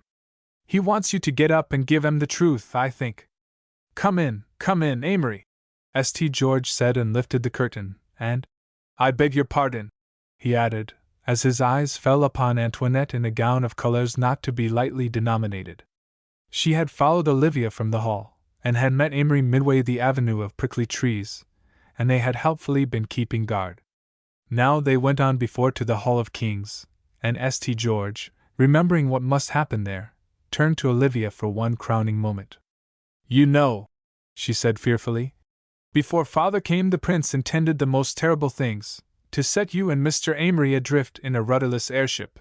He wants you to get up and give 'em the truth, I think. Come in, Amory, St. George said and lifted the curtain, and, I beg your pardon, he added, as his eyes fell upon Antoinette in a gown of colors not to be lightly denominated. She had followed Olivia from the hall, and had met Amory midway the avenue of prickly trees, and they had helpfully been keeping guard. Now they went on before to the Hall of Kings, and St. George, remembering what must happen there, turned to Olivia for one crowning moment. You know, she said fearfully, before father came the prince intended the most terrible things, to set you and Mr. Amory adrift in a rudderless airship.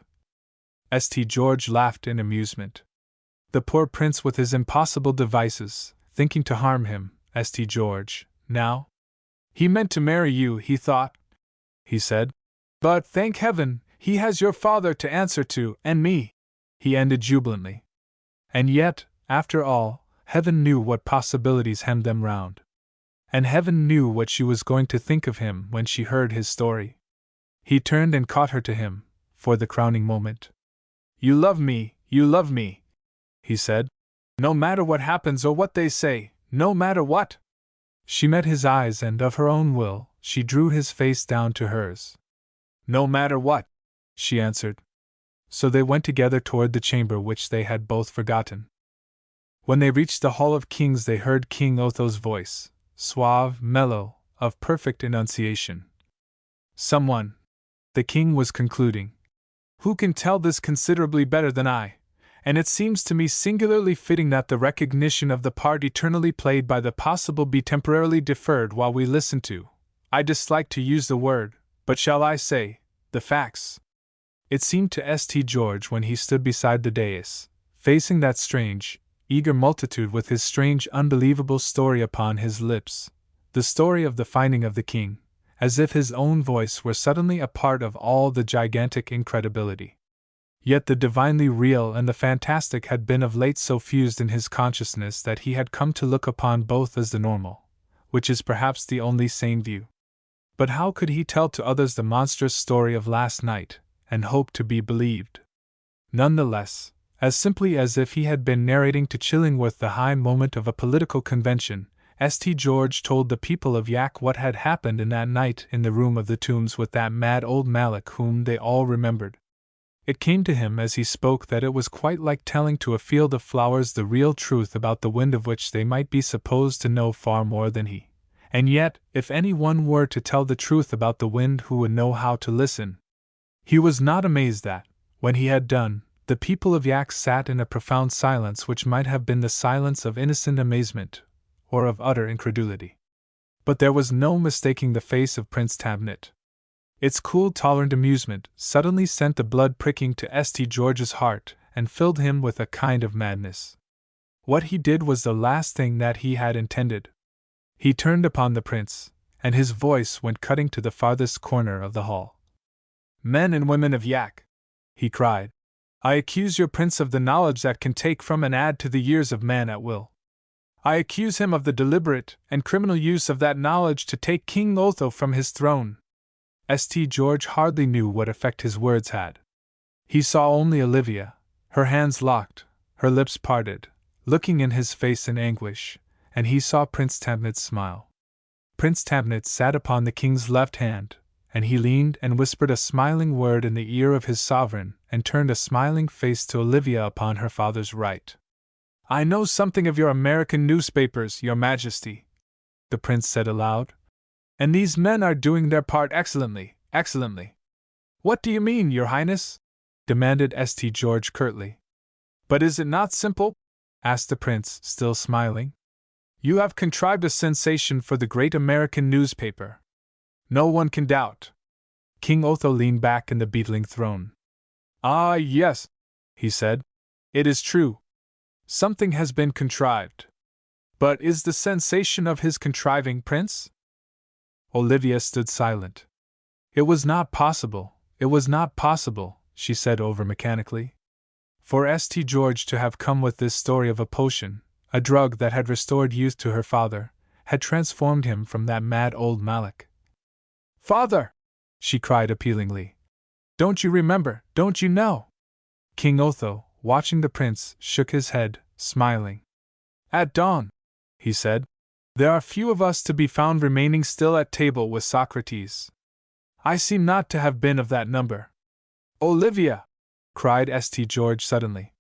St. George laughed in amusement. The poor prince with his impossible devices, thinking to harm him, St. George, now? He meant to marry you, he thought, he said. But, thank heaven, he has your father to answer to, and me, he ended jubilantly. And yet, after all, heaven knew what possibilities hemmed them round. And heaven knew what she was going to think of him when she heard his story. He turned and caught her to him, for the crowning moment. You love me, he said. No matter what happens or what they say, no matter what. She met his eyes and of her own will, she drew his face down to hers. No matter what, she answered. So they went together toward the chamber which they had both forgotten. When they reached the Hall of Kings they heard King Otho's voice, suave, mellow, of perfect enunciation. Someone, the king was concluding, who can tell this considerably better than I, and it seems to me singularly fitting that the recognition of the part eternally played by the possible be temporarily deferred while we listen to, I dislike to use the word, but shall I say, the facts. It seemed to St. George when he stood beside the dais, facing that strange, eager multitude with his strange unbelievable story upon his lips, the story of the finding of the king, as if his own voice were suddenly a part of all the gigantic incredibility. Yet the divinely real and the fantastic had been of late so fused in his consciousness that he had come to look upon both as the normal, which is perhaps the only sane view. But how could he tell to others the monstrous story of last night, and hope to be believed? None the less, as simply as if he had been narrating to Chillingworth the high moment of a political convention, St. George told the people of Yak what had happened in that night in the room of the tombs with that mad old Malak whom they all remembered. It came to him as he spoke that it was quite like telling to a field of flowers the real truth about the wind of which they might be supposed to know far more than he. And yet, if any one were to tell the truth about the wind who would know how to listen? He was not amazed that, when he had done, the people of Yak sat in a profound silence which might have been the silence of innocent amazement, or of utter incredulity. But there was no mistaking the face of Prince Tabnet. Its cool, tolerant amusement suddenly sent the blood pricking to St. George's heart and filled him with a kind of madness. What he did was the last thing that he had intended. He turned upon the prince, and his voice went cutting to the farthest corner of the hall. Men and women of Yak, he cried, I accuse your prince of the knowledge that can take from and add to the years of man at will. I accuse him of the deliberate and criminal use of that knowledge to take King Otho from his throne. St. George hardly knew what effect his words had. He saw only Olivia, her hands locked, her lips parted, looking in his face in anguish, and he saw Prince Tabnet smile. Prince Tabnet sat upon the king's left hand, and he leaned and whispered a smiling word in the ear of his sovereign, and turned a smiling face to Olivia upon her father's right. I know something of your American newspapers, your majesty, the prince said aloud. And these men are doing their part excellently, excellently. What do you mean, your highness? Demanded St. George curtly. But is it not simple? Asked the prince, still smiling. You have contrived a sensation for the great American newspaper. No one can doubt. King Otho leaned back in the beetling throne. Ah, yes, he said. It is true. Something has been contrived. But is the sensation of his contriving, prince? Olivia stood silent. It was not possible, she said over mechanically. For St. George to have come with this story of a potion, a drug that had restored youth to her father, had transformed him from that mad old Malak. Father! She cried appealingly. Don't you remember, don't you know? King Otho, watching the prince, shook his head, smiling. At dawn, he said, there are few of us to be found remaining still at table with Socrates. I seem not to have been of that number. Olivia! Cried St. George suddenly.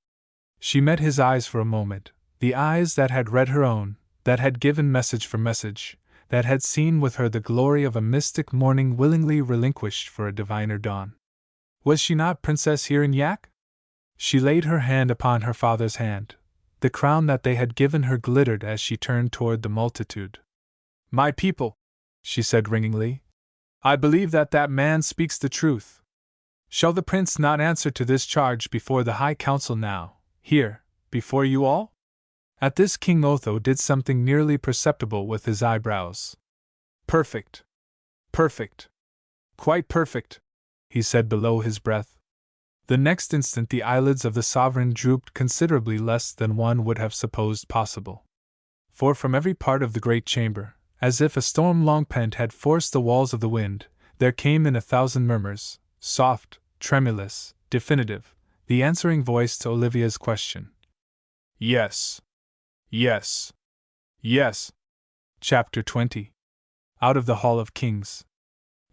She met his eyes for a moment, the eyes that had read her own, that had given message for message, that had seen with her the glory of a mystic morning willingly relinquished for a diviner dawn. Was she not princess here in Yak? She laid her hand upon her father's hand. The crown that they had given her glittered as she turned toward the multitude. My people, she said ringingly, I believe that that man speaks the truth. Shall the prince not answer to this charge before the High Council now, here, before you all? At this King Otho did something nearly perceptible with his eyebrows. Perfect. Perfect. Quite perfect, he said below his breath. The next instant the eyelids of the sovereign drooped considerably less than one would have supposed possible. For from every part of the great chamber, as if a storm long pent had forced the walls of the wind, there came in 1,000 murmurs, soft, tremulous, definitive, the answering voice to Olivia's question. Yes. Yes. Yes. Chapter 20. Out of the Hall of Kings.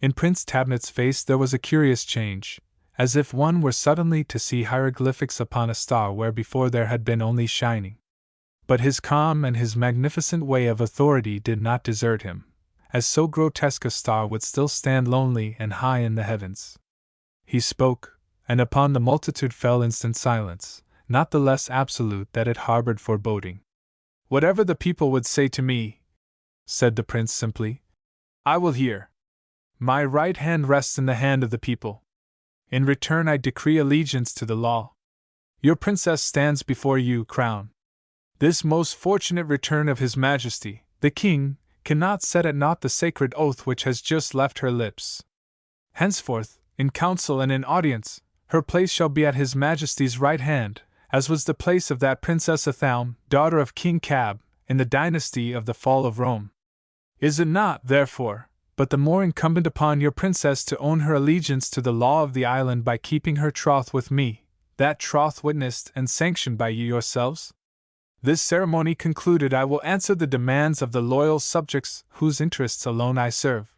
In Prince Tabnet's face there was a curious change, as if one were suddenly to see hieroglyphics upon a star where before there had been only shining. But his calm and his magnificent way of authority did not desert him, as so grotesque a star would still stand lonely and high in the heavens. He spoke, and upon the multitude fell instant silence, not the less absolute that it harbored foreboding. Whatever the people would say to me, said the prince simply, I will hear. My right hand rests in the hand of the people. In return I decree allegiance to the law. Your princess stands before you, crown. This most fortunate return of His Majesty, the King, cannot set at naught the sacred oath which has just left her lips. Henceforth, in council and in audience, her place shall be at His Majesty's right hand, as was the place of that Princess Athaum, daughter of King Cab, in the dynasty of the fall of Rome. Is it not, therefore, but the more incumbent upon your princess to own her allegiance to the law of the island by keeping her troth with me, that troth witnessed and sanctioned by you yourselves? This ceremony concluded, I will answer the demands of the loyal subjects whose interests alone I serve.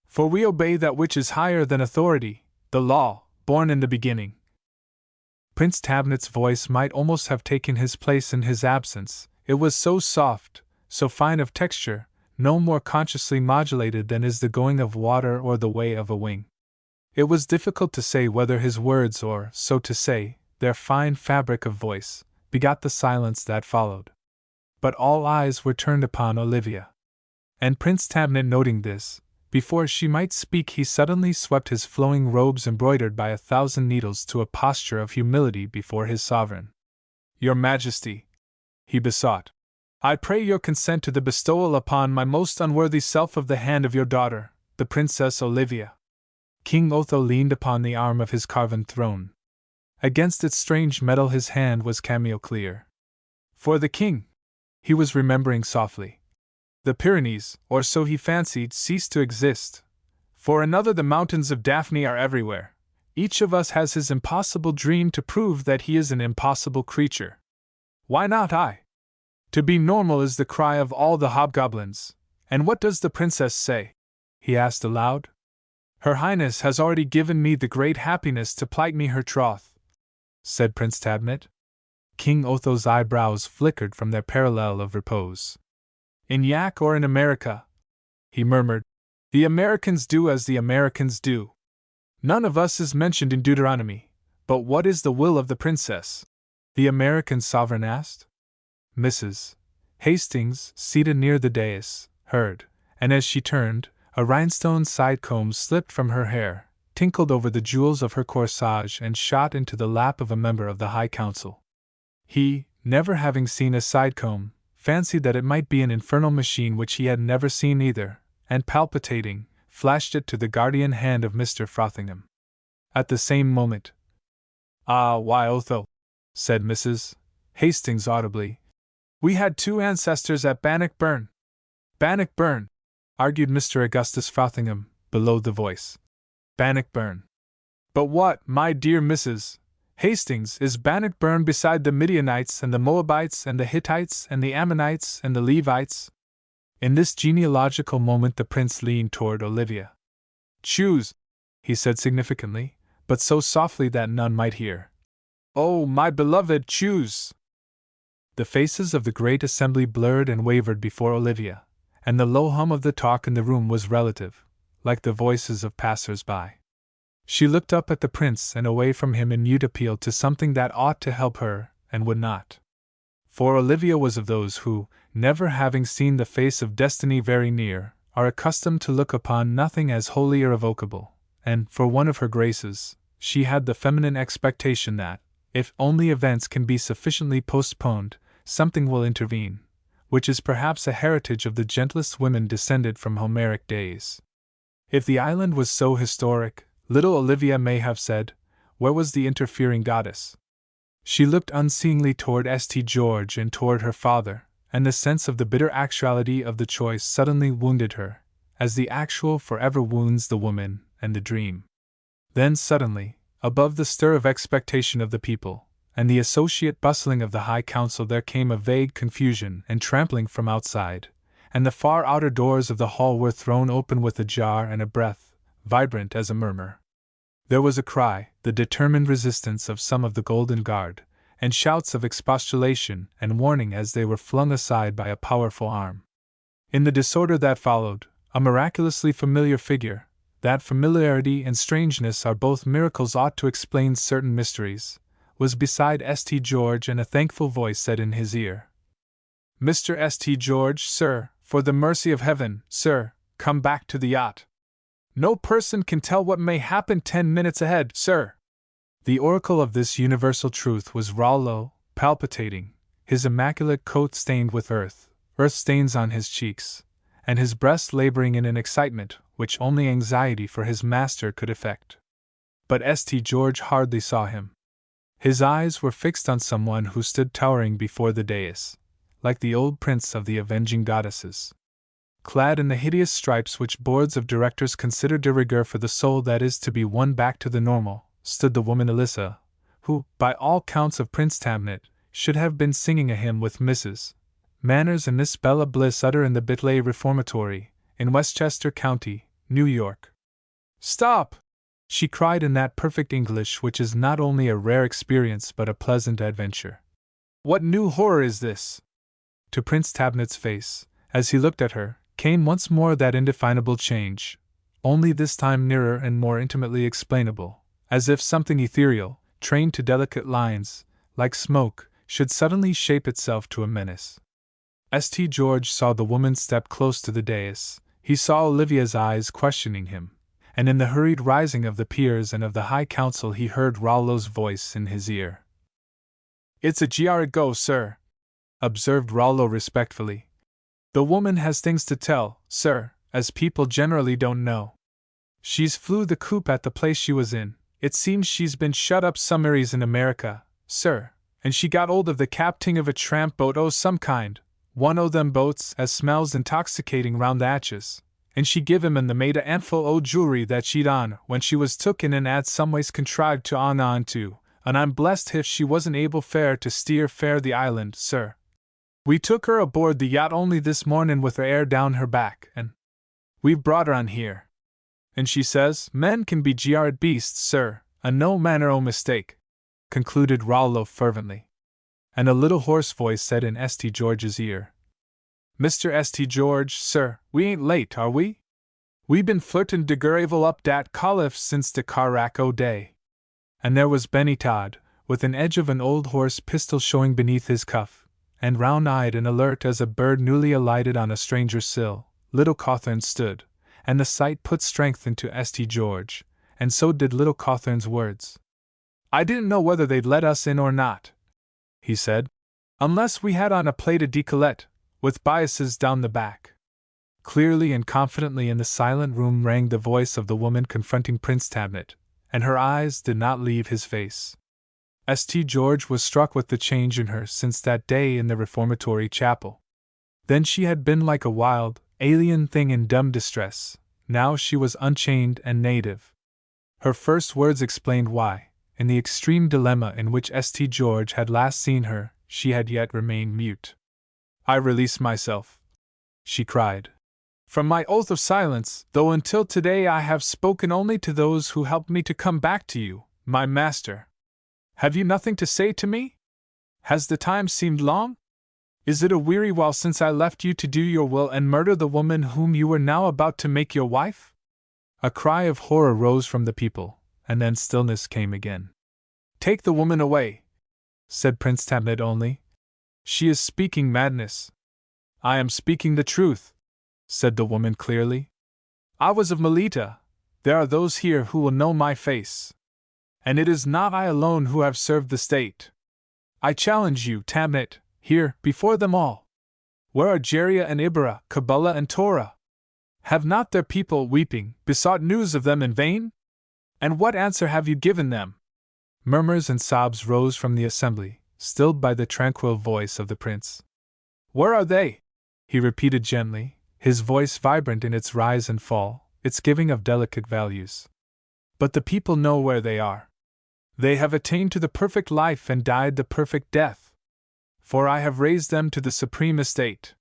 For we obey that which is higher than authority, the law, born in the beginning. Prince Tabnet's voice might almost have taken his place in his absence, it was so soft, so fine of texture, no more consciously modulated than is the going of water or the way of a wing. It was difficult to say whether his words or, so to say, their fine fabric of voice, begot the silence that followed. But all eyes were turned upon Olivia. And Prince Tabnet noting this, before she might speak he suddenly swept his flowing robes embroidered by 1,000 needles to a posture of humility before his sovereign. Your Majesty, he besought, I pray your consent to the bestowal upon my most unworthy self of the hand of your daughter, the Princess Olivia. King Otho leaned upon the arm of his carven throne. Against its strange metal his hand was cameo clear. For the king, he was remembering softly. The Pyrenees, or so he fancied, ceased to exist. For another the mountains of Daphne are everywhere. Each of us has his impossible dream to prove that he is an impossible creature. Why not I? To be normal is the cry of all the hobgoblins. And what does the princess say? He asked aloud. Her Highness has already given me the great happiness to plight me her troth, said Prince Tabnet. King Otho's eyebrows flickered from their parallel of repose. In Yak or in America, he murmured, the Americans do as the Americans do. None of us is mentioned in Deuteronomy, but what is the will of the princess? The American sovereign asked. Mrs. Hastings, seated near the dais, heard, and as she turned, a rhinestone side comb slipped from her hair, tinkled over the jewels of her corsage and shot into the lap of a member of the High Council. He, never having seen a side comb, fancied that it might be an infernal machine which he had never seen either, and palpitating, flashed it to the guardian hand of Mr. Frothingham. At the same moment, Ah, why, Otho, said Mrs. Hastings audibly, we had 2 ancestors at Bannockburn. Bannockburn, argued Mr. Augustus Frothingham, below the voice. Bannockburn. But what, my dear Mrs. Hastings, is Bannockburn beside the Midianites and the Moabites and the Hittites and the Ammonites and the Levites? In this genealogical moment the prince leaned toward Olivia. Choose, he said significantly, but so softly that none might hear. Oh, my beloved, choose! The faces of the great assembly blurred and wavered before Olivia, and the low hum of the talk in the room was relative, like the voices of passers-by. She looked up at the prince and away from him in mute appeal to something that ought to help her, and would not. For Olivia was of those who, never having seen the face of destiny very near, are accustomed to look upon nothing as wholly irrevocable, and, for one of her graces, she had the feminine expectation that, if only events can be sufficiently postponed, something will intervene, which is perhaps a heritage of the gentlest women descended from Homeric days. If the island was so historic, little Olivia may have said, where was the interfering goddess? She looked unseeingly toward St. George and toward her father, and the sense of the bitter actuality of the choice suddenly wounded her, as the actual forever wounds the woman and the dream. Then suddenly, above the stir of expectation of the people, and the associate bustling of the High Council, there came a vague confusion and trampling from outside, and the far outer doors of the hall were thrown open with a jar and a breath, vibrant as a murmur. There was a cry, the determined resistance of some of the Golden Guard, and shouts of expostulation and warning as they were flung aside by a powerful arm. In the disorder that followed, a miraculously familiar figure, that familiarity and strangeness are both miracles ought to explain certain mysteries, was beside St. George, and a thankful voice said in his ear, Mr. St. George, sir, for the mercy of heaven, sir, come back to the yacht. No person can tell what may happen 10 minutes ahead, sir. The oracle of this universal truth was Rollo, palpitating, his immaculate coat stained with earth stains on his cheeks, and his breast laboring in an excitement which only anxiety for his master could effect. But St. George hardly saw him. His eyes were fixed on someone who stood towering before the dais, like the old prince of the avenging goddesses. Clad in the hideous stripes which boards of directors consider de rigueur for the soul that is to be won back to the normal, stood the woman Elissa, who, by all counts of Prince Tabnet, should have been singing a hymn with Mrs. Manners and Miss Bella Bliss utter in the Bitley Reformatory, in Westchester County, New York. Stop! She cried in that perfect English which is not only a rare experience but a pleasant adventure. What new horror is this? To Prince Tabnet's face, as he looked at her, came once more that indefinable change, only this time nearer and more intimately explainable, as if something ethereal, trained to delicate lines, like smoke, should suddenly shape itself to a menace. St. George saw the woman step close to the dais, he saw Olivia's eyes questioning him, and in the hurried rising of the peers and of the High Council he heard Rollo's voice in his ear. It's a go, sir, observed Rollo respectfully. The woman has things to tell, sir, as people generally don't know. She's flew the coop at the place she was in. It seems she's been shut up somewheres in America, sir, and she got hold of the capting of a tramp boat o' some kind, one o' them boats as smells intoxicating round the hatches, and she give him and the maid a handful o' jewelry that she'd on when she was took in and 'ad someways contrived to on to, and I'm blessed if she wasn't able fair to steer fair the island, sir. We took her aboard the yacht only this mornin' with her air down her back, and we've brought her on here. And she says, men can be beasts, sir, and no manner o' mistake, concluded Rollo fervently. And a little hoarse voice said in St. George's ear, Mr. St. George, sir, we ain't late, are we? We been flirtin' de gravel up dat califf since de carrack o' day. And there was Benny Todd, with an edge of an old horse pistol showing beneath his cuff, and round-eyed and alert as a bird newly alighted on a stranger's sill. Little Cawthorne stood, and the sight put strength into St. George, and so did little Cawthorne's words. I didn't know whether they'd let us in or not, he said, unless we had on a plate of decollete, with biases down the back. Clearly and confidently in the silent room rang the voice of the woman confronting Prince Tabnet, and her eyes did not leave his face. St. George was struck with the change in her since that day in the Reformatory chapel. Then she had been like a wild, alien thing in dumb distress. Now she was unchained and native. Her first words explained why, in the extreme dilemma in which St. George had last seen her, she had yet remained mute. "I release myself," she cried, "from my oath of silence, though until today I have spoken only to those who helped me to come back to you, my master. Have you nothing to say to me? Has the time seemed long? Is it a weary while since I left you to do your will and murder the woman whom you were now about to make your wife?" A cry of horror rose from the people, and then stillness came again. "Take the woman away," said Prince Tabnet only. "She is speaking madness." "I am speaking the truth," said the woman clearly. "I was of Melita. There are those here who will know my face. And it is not I alone who have served the state. I challenge you, Tabnet, here, before them all. Where are Jeria and Ibera, Kabula and Torah? Have not their people, weeping, besought news of them in vain? And what answer have you given them?" Murmurs and sobs rose from the assembly, stilled by the tranquil voice of the prince. "Where are they?" he repeated gently, his voice vibrant in its rise and fall, its giving of delicate values. "But the people know where they are. They have attained to the perfect life and died the perfect death. For I have raised them to the supreme estate."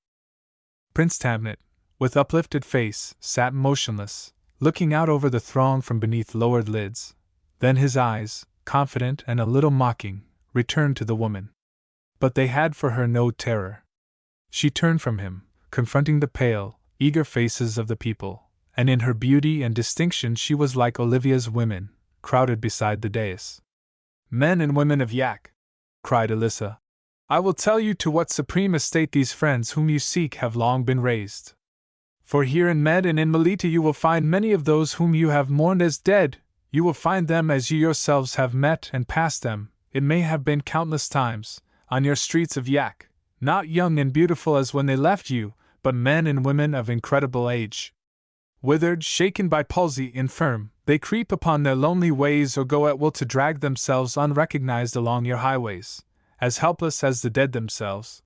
Prince Tabnet, with uplifted face, sat motionless, looking out over the throng from beneath lowered lids. Then his eyes, confident and a little mocking, returned to the woman. But they had for her no terror. She turned from him, confronting the pale, eager faces of the people, and in her beauty and distinction she was like Olivia's women, crowded beside the dais. "Men and women of Yak," cried Elissa, "I will tell you to what supreme estate these friends whom you seek have long been raised. For here in Med and in Melita you will find many of those whom you have mourned as dead. You will find them as you yourselves have met and passed them, it may have been countless times, on your streets of Yak, not young and beautiful as when they left you, but men and women of incredible age. Withered, shaken by palsy, infirm, they creep upon their lonely ways or go at will to drag themselves unrecognized along your highways, as helpless as the dead themselves.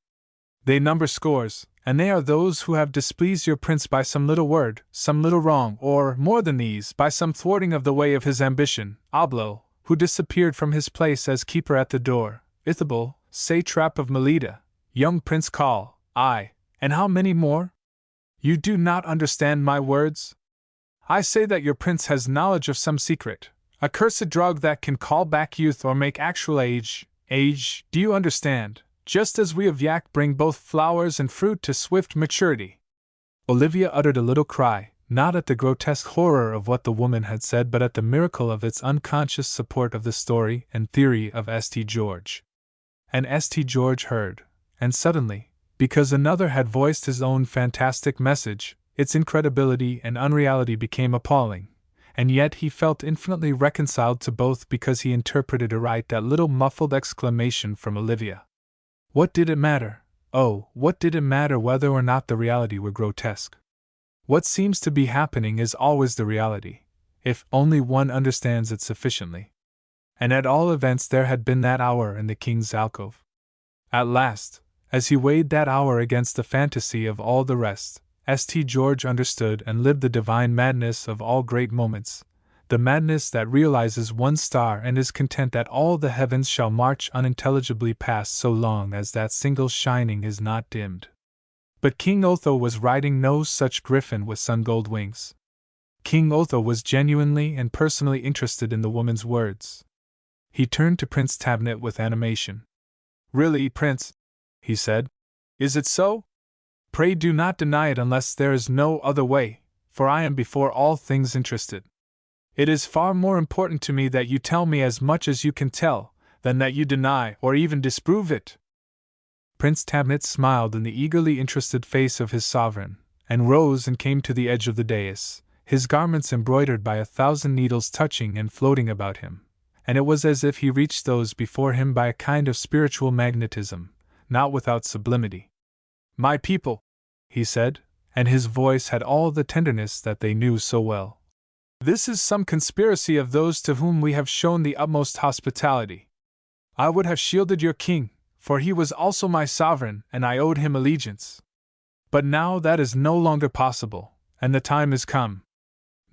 They number scores, and they are those who have displeased your prince by some little word, some little wrong, or, more than these, by some thwarting of the way of his ambition. Oblo, who disappeared from his place as keeper at the door, Ithabel, satrap of Melita, young Prince Kal, and how many more? You do not understand my words? I say that your prince has knowledge of some secret, a cursed drug that can call back youth or make actual age, do you understand? Just as we of Yak bring both flowers and fruit to swift maturity. Olivia uttered a little cry, not at the grotesque horror of what the woman had said but at the miracle of its unconscious support of the story and theory of St. George. And St. George heard, and suddenly, because another had voiced his own fantastic message, its incredibility and unreality became appalling, and yet he felt infinitely reconciled to both because he interpreted aright that little muffled exclamation from Olivia. What did it matter? Oh, what did it matter whether or not the reality were grotesque? What seems to be happening is always the reality, if only one understands it sufficiently. And at all events there had been that hour in the king's alcove. At last, as he weighed that hour against the fantasy of all the rest, St. George understood and lived the divine madness of all great moments, the madness that realizes one star and is content that all the heavens shall march unintelligibly past so long as that single shining is not dimmed. But King Otho was riding no such griffin with sun-gold wings. King Otho was genuinely and personally interested in the woman's words. He turned to Prince Tabnet with animation. "Really, Prince," he said, "is it so? Pray do not deny it unless there is no other way, for I am before all things interested. It is far more important to me that you tell me as much as you can tell, than that you deny or even disprove it." Prince Tabnet smiled in the eagerly interested face of his sovereign, and rose and came to the edge of the dais, his garments embroidered by 1,000 needles touching and floating about him, and it was as if he reached those before him by a kind of spiritual magnetism, not without sublimity. "My people," he said, and his voice had all the tenderness that they knew so well. "This is some conspiracy of those to whom we have shown the utmost hospitality. I would have shielded your king, for he was also my sovereign and I owed him allegiance. But now that is no longer possible, and the time is come.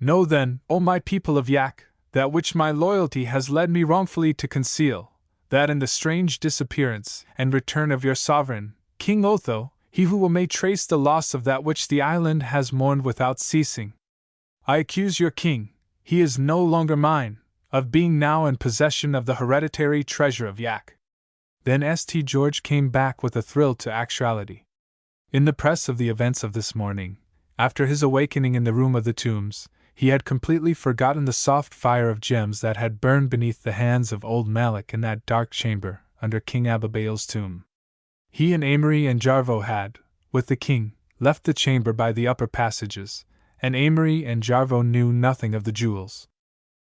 Know then, O my people of Yak, that which my loyalty has led me wrongfully to conceal, that in the strange disappearance and return of your sovereign, King Otho, he who may trace the loss of that which the island has mourned without ceasing. I accuse your king, he is no longer mine, of being now in possession of the hereditary treasure of Yak. Then St. George came back with a thrill to actuality. In the press of the events of this morning, after his awakening in the room of the tombs, he had completely forgotten the soft fire of gems that had burned beneath the hands of old Malik in that dark chamber under King Abibail's tomb. He and Amory and Jarvo had, with the king, left the chamber by the upper passages, and Amory and Jarvo knew nothing of the jewels.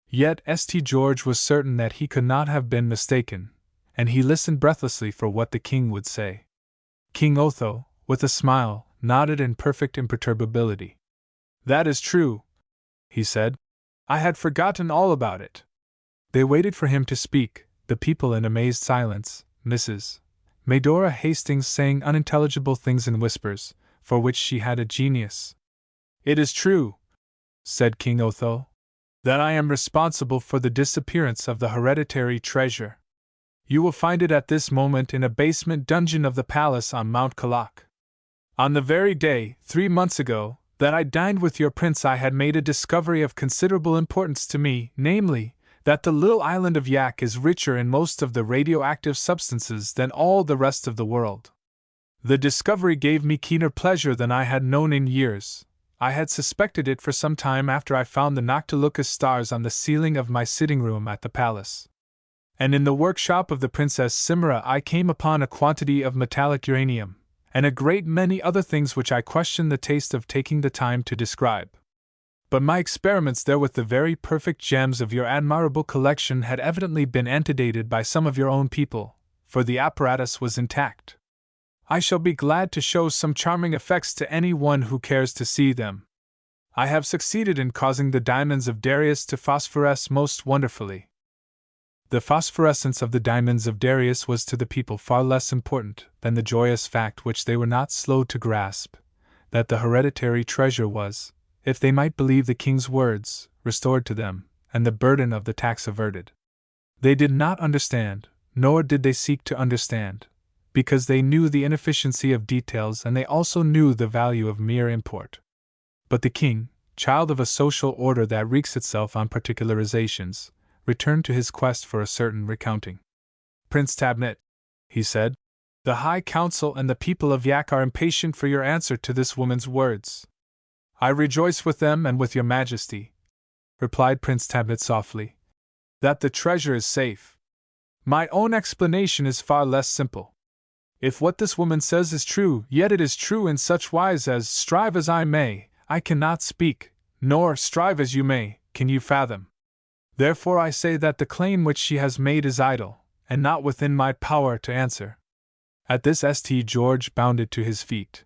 Yet St. George was certain that he could not have been mistaken, and he listened breathlessly for what the king would say. King Otho, with a smile, nodded in perfect imperturbability. "That is true," he said. "I had forgotten all about it." They waited for him to speak, the people in amazed silence, Mrs. Medora Hastings saying unintelligible things in whispers, for which she had a genius. "It is true," said King Otho, "that I am responsible for the disappearance of the hereditary treasure. You will find it at this moment in a basement dungeon of the palace on Mount Kalak. On the very day, 3 months ago, that I dined with your prince, I had made a discovery of considerable importance to me, namely, that the little island of Yak is richer in most of the radioactive substances than all the rest of the world. The discovery gave me keener pleasure than I had known in years. I had suspected it for some time after I found the Noctilucous stars on the ceiling of my sitting room at the palace. And in the workshop of the Princess Simra I came upon a quantity of metallic uranium, and a great many other things which I question the taste of taking the time to describe. But my experiments there with the very perfect gems of your admirable collection had evidently been antedated by some of your own people, for the apparatus was intact. I shall be glad to show some charming effects to any one who cares to see them. I have succeeded in causing the diamonds of Darius to phosphoresce most wonderfully." The phosphorescence of the diamonds of Darius was to the people far less important than the joyous fact which they were not slow to grasp, that the hereditary treasure was, if they might believe the king's words, restored to them, and the burden of the tax averted. They did not understand, nor did they seek to understand, because they knew the inefficiency of details and they also knew the value of mere import. But the king, child of a social order that wreaks itself on particularizations, returned to his quest for a certain recounting. "Prince Tabnet," he said, "the High Council and the people of Yak are impatient for your answer to this woman's words." "I rejoice with them and with your majesty," replied Prince Tabnet softly, "that the treasure is safe. My own explanation is far less simple. If what this woman says is true, yet it is true in such wise as, strive as I may, I cannot speak, nor, strive as you may, can you fathom. Therefore I say that the claim which she has made is idle, and not within my power to answer." At this St. George bounded to his feet.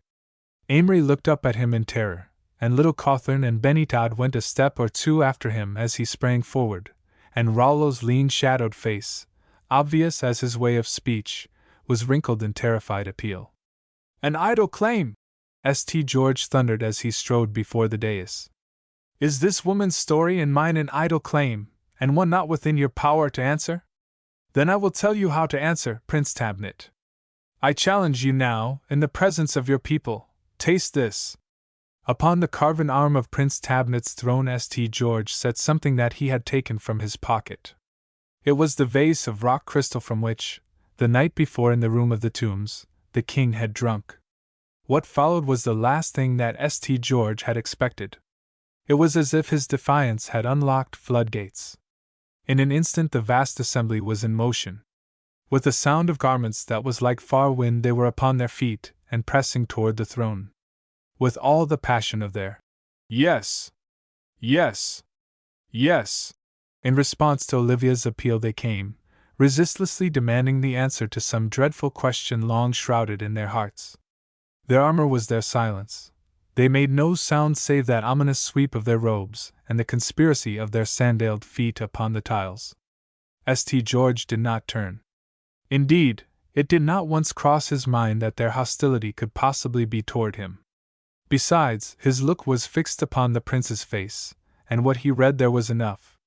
Amory looked up at him in terror, and little Cawthorne and Benitad went a step or two after him as he sprang forward, and Rollo's lean shadowed face, obvious as his way of speech, was wrinkled in terrified appeal. "An idle claim!" St. George thundered as he strode before the dais. "Is this woman's story and mine an idle claim, and one not within your power to answer? Then I will tell you how to answer, Prince Tabnet. I challenge you now, in the presence of your people, taste this." Upon the carven arm of Prince Tabnet's throne St. George set something that he had taken from his pocket. It was the vase of rock crystal from which, the night before in the room of the tombs, the king had drunk. What followed was the last thing that St. George had expected. It was as if his defiance had unlocked floodgates. In an instant the vast assembly was in motion. With a sound of garments that was like far wind they were upon their feet and pressing toward the throne. With all the passion of their "Yes! Yes! Yes!" in response to Olivia's appeal they came, resistlessly demanding the answer to some dreadful question long shrouded in their hearts. Their armor was their silence. They made no sound save that ominous sweep of their robes and the conspiracy of their sandaled feet upon the tiles. St. George did not turn. Indeed, it did not once cross his mind that their hostility could possibly be toward him. Besides, his look was fixed upon the prince's face, and what he read there was enough.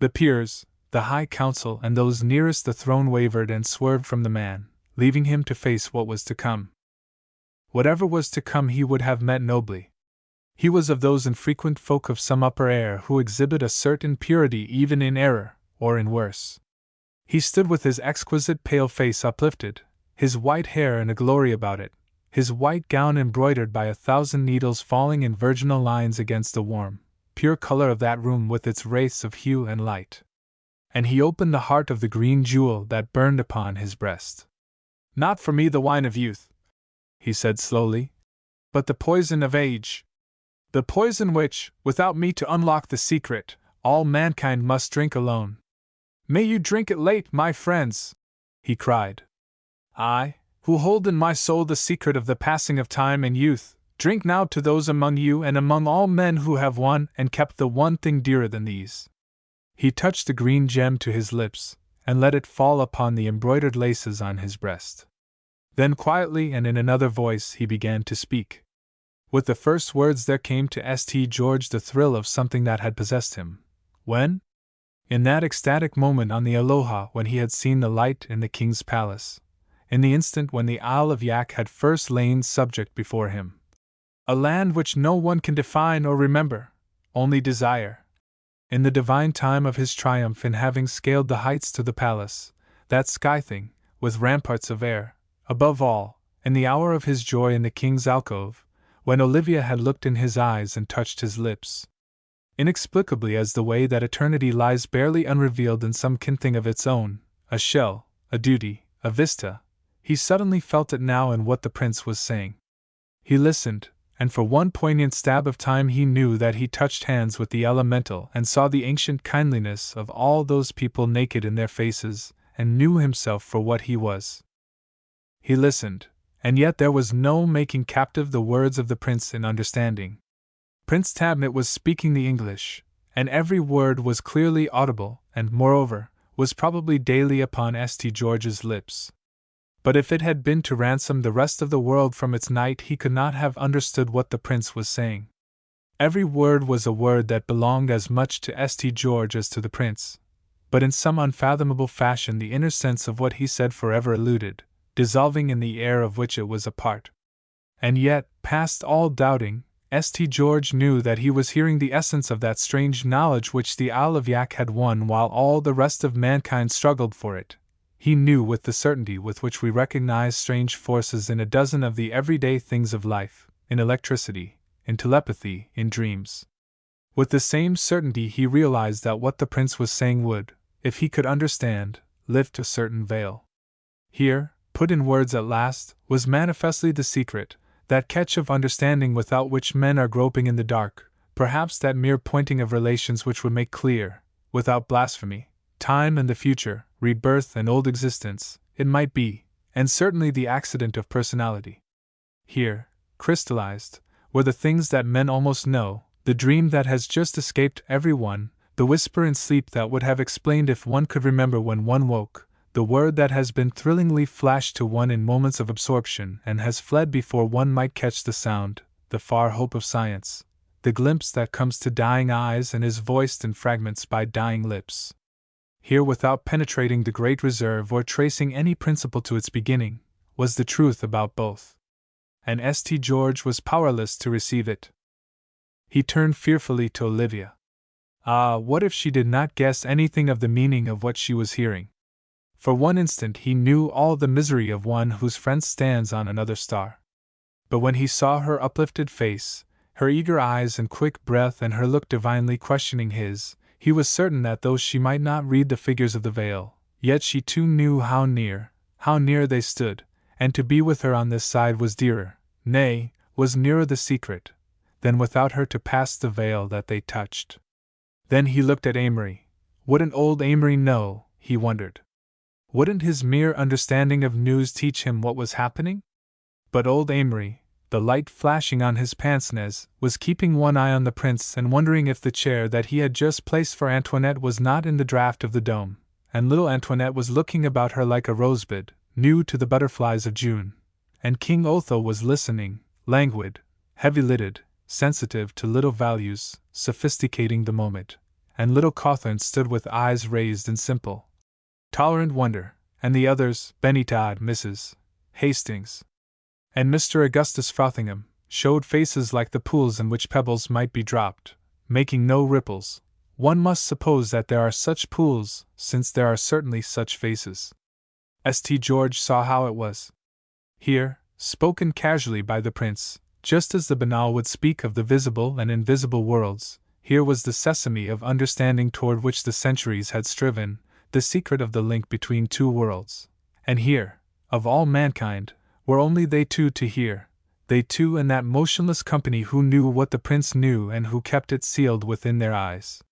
The peers, the High Council, and those nearest the throne wavered and swerved from the man, leaving him to face what was to come. Whatever was to come he would have met nobly. He was of those infrequent folk of some upper air who exhibit a certain purity even in error, or in worse. He stood with his exquisite pale face uplifted, his white hair in a glory about it, his white gown embroidered by 1,000 needles falling in virginal lines against the warm, pure color of that room with its wraiths of hue and light. And he opened the heart of the green jewel that burned upon his breast. "Not for me the wine of youth," he said slowly, "but the poison of age. The poison which, without me to unlock the secret, all mankind must drink alone. May you drink it late, my friends!" he cried. "I, who hold in my soul the secret of the passing of time and youth, drink now to those among you and among all men who have won and kept the one thing dearer than these." He touched the green gem to his lips, and let it fall upon the embroidered laces on his breast. Then quietly and in another voice he began to speak. With the first words there came to St. George the thrill of something that had possessed him. When? In that ecstatic moment on the Aloha when he had seen the light in the king's palace. In the instant when the Isle of Yak had first lain subject before him. A land which no one can define or remember, only desire. In the divine time of his triumph in having scaled the heights to the palace, that sky thing, with ramparts of air, above all, in the hour of his joy in the king's alcove, when Olivia had looked in his eyes and touched his lips. Inexplicably as the way that eternity lies barely unrevealed in some kin thing of its own, a shell, a duty, a vista, he suddenly felt it now in what the prince was saying. He listened, and for one poignant stab of time he knew that he touched hands with the elemental and saw the ancient kindliness of all those people naked in their faces, and knew himself for what he was. He listened, and yet there was no making captive the words of the prince in understanding. Prince Tabnet was speaking the English, and every word was clearly audible, and, moreover, was probably daily upon St. George's lips. But if it had been to ransom the rest of the world from its night, he could not have understood what the prince was saying. Every word was a word that belonged as much to St. George as to the prince, but in some unfathomable fashion the inner sense of what he said forever eluded, dissolving in the air of which it was a part. And yet, past all doubting, St. George knew that he was hearing the essence of that strange knowledge which the Isle of Yak had won while all the rest of mankind struggled for it. He knew with the certainty with which we recognize strange forces in a dozen of the everyday things of life, in electricity, in telepathy, in dreams. With the same certainty he realized that what the prince was saying would, if he could understand, lift a certain veil. Here, put in words at last, was manifestly the secret, that catch of understanding without which men are groping in the dark, perhaps that mere pointing of relations which would make clear, without blasphemy, time and the future, rebirth and old existence, it might be, and certainly the accident of personality. Here, crystallized, were the things that men almost know, the dream that has just escaped every one, the whisper in sleep that would have explained if one could remember when one woke, the word that has been thrillingly flashed to one in moments of absorption and has fled before one might catch the sound, the far hope of science, the glimpse that comes to dying eyes and is voiced in fragments by dying lips. Here, without penetrating the great reserve or tracing any principle to its beginning, was the truth about both. And St. George was powerless to receive it. He turned fearfully to Olivia. Ah, what if she did not guess anything of the meaning of what she was hearing? For one instant he knew all the misery of one whose friend stands on another star. But when he saw her uplifted face, her eager eyes and quick breath and her look divinely questioning his, he was certain that though she might not read the figures of the veil, yet she too knew how near they stood, and to be with her on this side was dearer, nay, was nearer the secret, than without her to pass the veil that they touched. Then he looked at Amory. Wouldn't old Amory know, he wondered? Wouldn't his mere understanding of news teach him what was happening? But old Amory, the light flashing on his pince-nez, was keeping one eye on the prince and wondering if the chair that he had just placed for Antoinette was not in the draught of the dome, and little Antoinette was looking about her like a rosebud, new to the butterflies of June, and King Otho was listening, languid, heavy-lidded, sensitive to little values, sophisticating the moment, and little Cawthorne stood with eyes raised in simple, tolerant wonder, and the others, Benny Todd, Mrs. Hastings, and Mr. Augustus Frothingham, showed faces like the pools in which pebbles might be dropped, making no ripples. One must suppose that there are such pools, since there are certainly such faces. St. George saw how it was. Here, spoken casually by the prince, just as the banal would speak of the visible and invisible worlds, here was the sesame of understanding toward which the centuries had striven, the secret of the link between two worlds. And here, of all mankind, were only they two to hear, they two and that motionless company who knew what the prince knew and who kept it sealed within their eyes.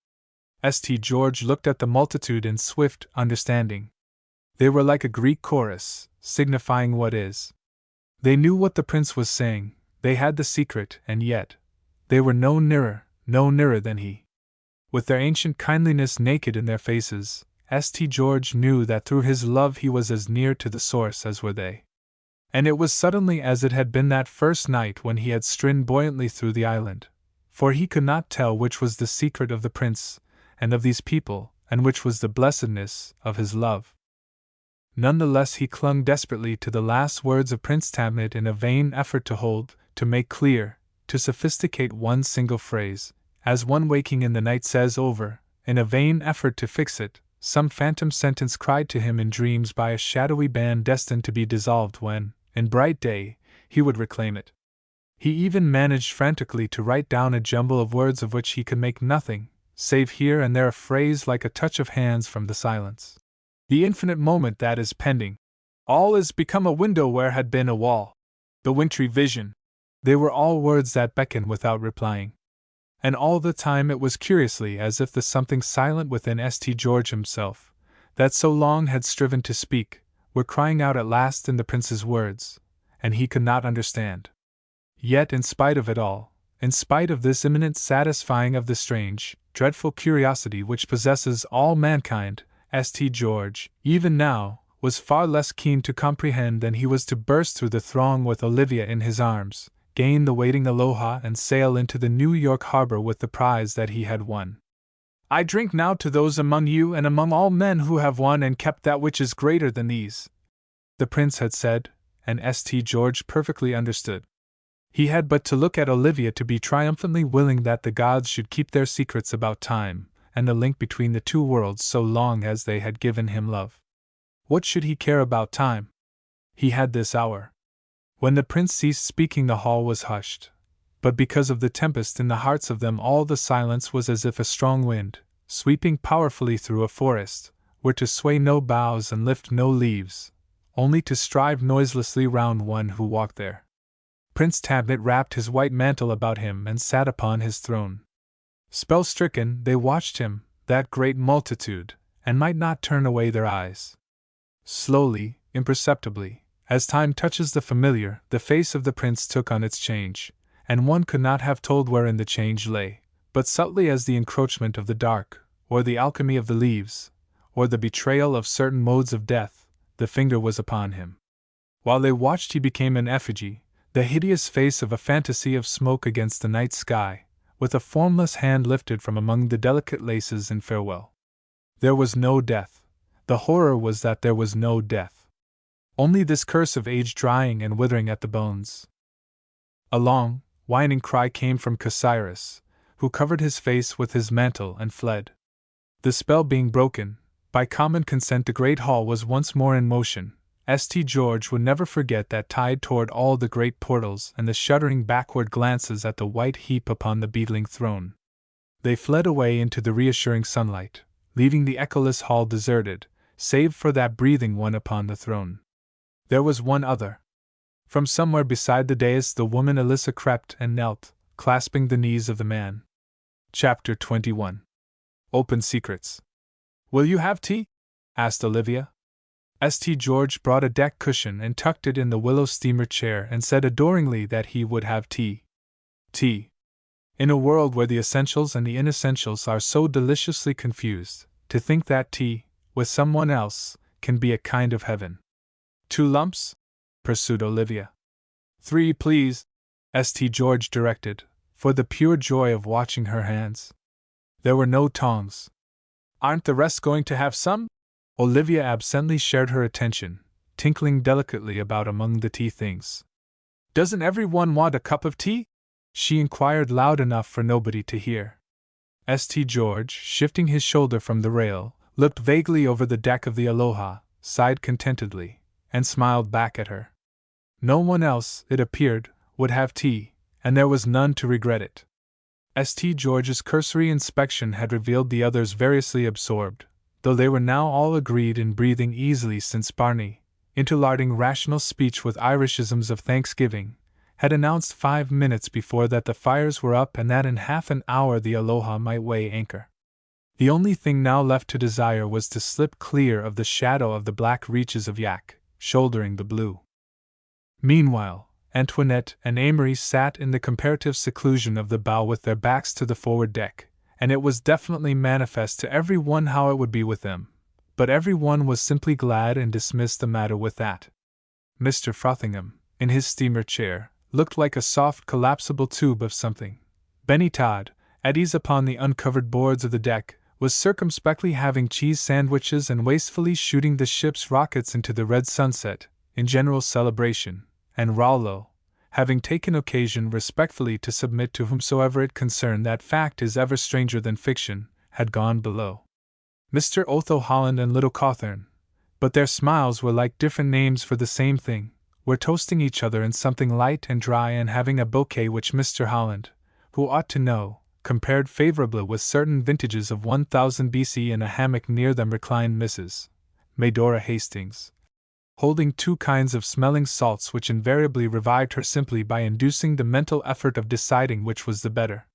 St. George looked at the multitude in swift understanding. They were like a Greek chorus, signifying what is. They knew what the prince was saying, they had the secret, and yet they were no nearer than he. With their ancient kindliness naked in their faces, St. George knew that through his love he was as near to the source as were they. And it was suddenly as it had been that first night when he had strinned buoyantly through the island, for he could not tell which was the secret of the prince and of these people, and which was the blessedness of his love. None the less he clung desperately to the last words of Prince Tamnet in a vain effort to hold, to make clear, to sophisticate one single phrase, as one waking in the night says over, in a vain effort to fix it, some phantom sentence cried to him in dreams by a shadowy band destined to be dissolved when, in bright day, he would reclaim it. He even managed frantically to write down a jumble of words of which he could make nothing, save here and there a phrase like a touch of hands from the silence. The infinite moment that is pending. All is become a window where had been a wall. The wintry vision. They were all words that beckon without replying. And all the time it was curiously as if the something silent within St. George himself, that so long had striven to speak, were crying out at last in the prince's words, and he could not understand. Yet in spite of it all, in spite of this imminent satisfying of the strange, dreadful curiosity which possesses all mankind, St. George, even now, was far less keen to comprehend than he was to burst through the throng with Olivia in his arms, gain the waiting Aloha and sail into the New York harbor with the prize that he had won. I drink now to those among you and among all men who have won and kept that which is greater than these, the prince had said, and St. George perfectly understood. He had but to look at Olivia to be triumphantly willing that the gods should keep their secrets about time, and the link between the two worlds so long as they had given him love. What should he care about time? He had this hour. When the prince ceased speaking the hall was hushed, but because of the tempest in the hearts of them all the silence was as if a strong wind, sweeping powerfully through a forest, were to sway no boughs and lift no leaves, only to strive noiselessly round one who walked there. Prince Tamnet wrapped his white mantle about him and sat upon his throne. Spell-stricken, they watched him, that great multitude, and might not turn away their eyes. Slowly, imperceptibly, as time touches the familiar, the face of the prince took on its change, and one could not have told wherein the change lay, but subtly as the encroachment of the dark, or the alchemy of the leaves, or the betrayal of certain modes of death, the finger was upon him. While they watched he became an effigy, the hideous face of a fantasy of smoke against the night sky, with a formless hand lifted from among the delicate laces in farewell. There was no death. The horror was that there was no death. Only this curse of age drying and withering at the bones. A long, whining cry came from Cyrus, who covered his face with his mantle and fled. The spell being broken, by common consent the great hall was once more in motion. St. George would never forget that tide toward all the great portals and the shuddering backward glances at the white heap upon the beetling throne. They fled away into the reassuring sunlight, leaving the echoless hall deserted, save for that breathing one upon the throne. There was one other. From somewhere beside the dais the woman Alyssa crept and knelt, clasping the knees of the man. Chapter 21. Open Secrets. Will you have tea? Asked Olivia. St. George brought a deck cushion and tucked it in the willow steamer chair and said adoringly that he would have tea. Tea. In a world where the essentials and the inessentials are so deliciously confused, to think that tea, with someone else, can be a kind of heaven. 2 lumps? Pursued Olivia. 3, please, St. George directed, for the pure joy of watching her hands. There were no tongs. "Aren't the rest going to have some?" Olivia absently shared her attention, tinkling delicately about among the tea things. "Doesn't everyone want a cup of tea?" she inquired loud enough for nobody to hear. St. George, shifting his shoulder from the rail, looked vaguely over the deck of the Aloha, sighed contentedly, and smiled back at her. No one else, it appeared, would have tea, and there was none to regret it. St. George's cursory inspection had revealed the others variously absorbed, though they were now all agreed in breathing easily since Barney, interlarding rational speech with Irishisms of thanksgiving, had announced 5 minutes before that the fires were up and that in half an hour the Aloha might weigh anchor. The only thing now left to desire was to slip clear of the shadow of the black reaches of Yak, shouldering the blue. Meanwhile, Antoinette and Amory sat in the comparative seclusion of the bow with their backs to the forward deck, and it was definitely manifest to every one how it would be with them, but every one was simply glad and dismissed the matter with that. Mr. Frothingham, in his steamer chair, looked like a soft collapsible tube of something. Benny Todd, at ease upon the uncovered boards of the deck, was circumspectly having cheese sandwiches and wastefully shooting the ship's rockets into the red sunset, in general celebration, and Rollo, having taken occasion respectfully to submit to whomsoever it concerned that fact is ever stranger than fiction, had gone below. Mr. Otho Holland and Little Cawthorn, but their smiles were like different names for the same thing, were toasting each other in something light and dry and having a bouquet which Mr. Holland, who ought to know, compared favorably with certain vintages of 1000 BC. In a hammock near them reclined Mrs. Medora Hastings, holding 2 kinds of smelling salts which invariably revived her simply by inducing the mental effort of deciding which was the better.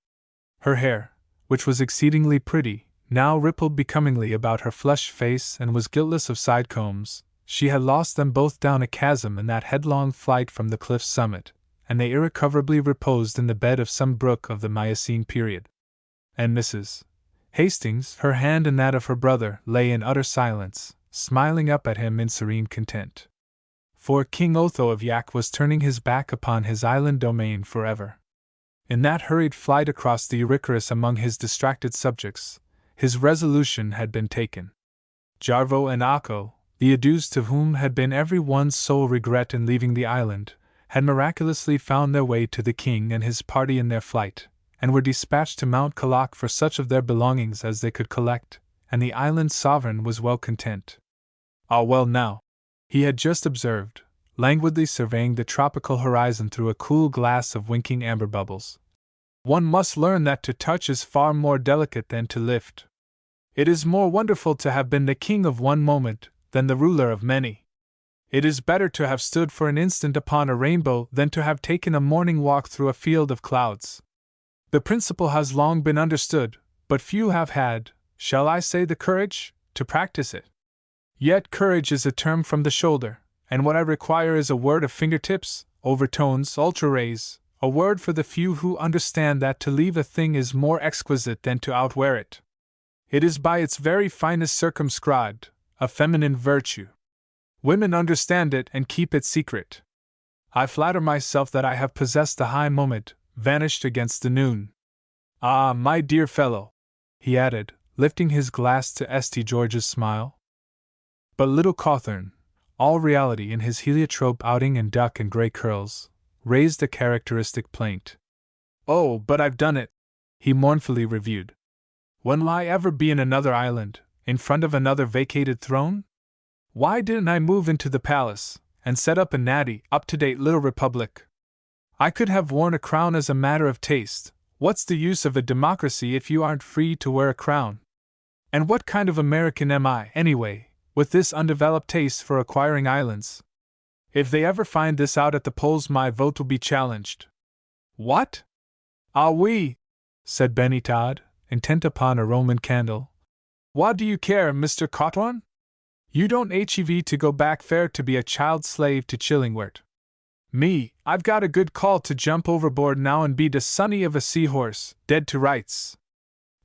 Her hair, which was exceedingly pretty, now rippled becomingly about her flushed face and was guiltless of side combs. She had lost them both down a chasm in that headlong flight from the cliff's summit, and they irrecoverably reposed in the bed of some brook of the Miocene period. And Mrs. Hastings, her hand in that of her brother, lay in utter silence, smiling up at him in serene content. For King Otho of Yak was turning his back upon his island domain forever. In that hurried flight across the Eurycurus among his distracted subjects, his resolution had been taken. Jarvo and Akko, the adieus to whom had been every one's sole regret in leaving the island, had miraculously found their way to the king and his party in their flight, and were dispatched to Mount Kalak for such of their belongings as they could collect, and the island's sovereign was well content. "Ah, well now," he had just observed, languidly surveying the tropical horizon through a cool glass of winking amber bubbles. "One must learn that to touch is far more delicate than to lift. It is more wonderful to have been the king of one moment than the ruler of many. It is better to have stood for an instant upon a rainbow than to have taken a morning walk through a field of clouds. The principle has long been understood, but few have had, shall I say the courage, to practice it. Yet courage is a term from the shoulder, and what I require is a word of fingertips, overtones, ultra-rays, a word for the few who understand that to leave a thing is more exquisite than to outwear it. It is by its very finest circumscribed, a feminine virtue. Women understand it and keep it secret. I flatter myself that I have possessed the high moment, vanished against the noon. Ah, my dear fellow," he added, lifting his glass to St. George's smile. But Little Cawthorn, all reality in his heliotrope outing and duck and grey curls, raised a characteristic plaint. "Oh, but I've done it," he mournfully reviewed. "When'll I ever be in another island, in front of another vacated throne? Why didn't I move into the palace, and set up a natty, up-to-date little republic? I could have worn a crown as a matter of taste. What's the use of a democracy if you aren't free to wear a crown? And what kind of American am I, anyway, with this undeveloped taste for acquiring islands? If they ever find this out at the polls, my vote will be challenged." "What? Ah, oui," said Benny Todd, intent upon a Roman candle. "What do you care, Mr. Cawthorn? You don't hev to go back fair to be a child slave to Chillingworth. Me, I've got a good call to jump overboard now and be the sonny of a seahorse, dead to rights."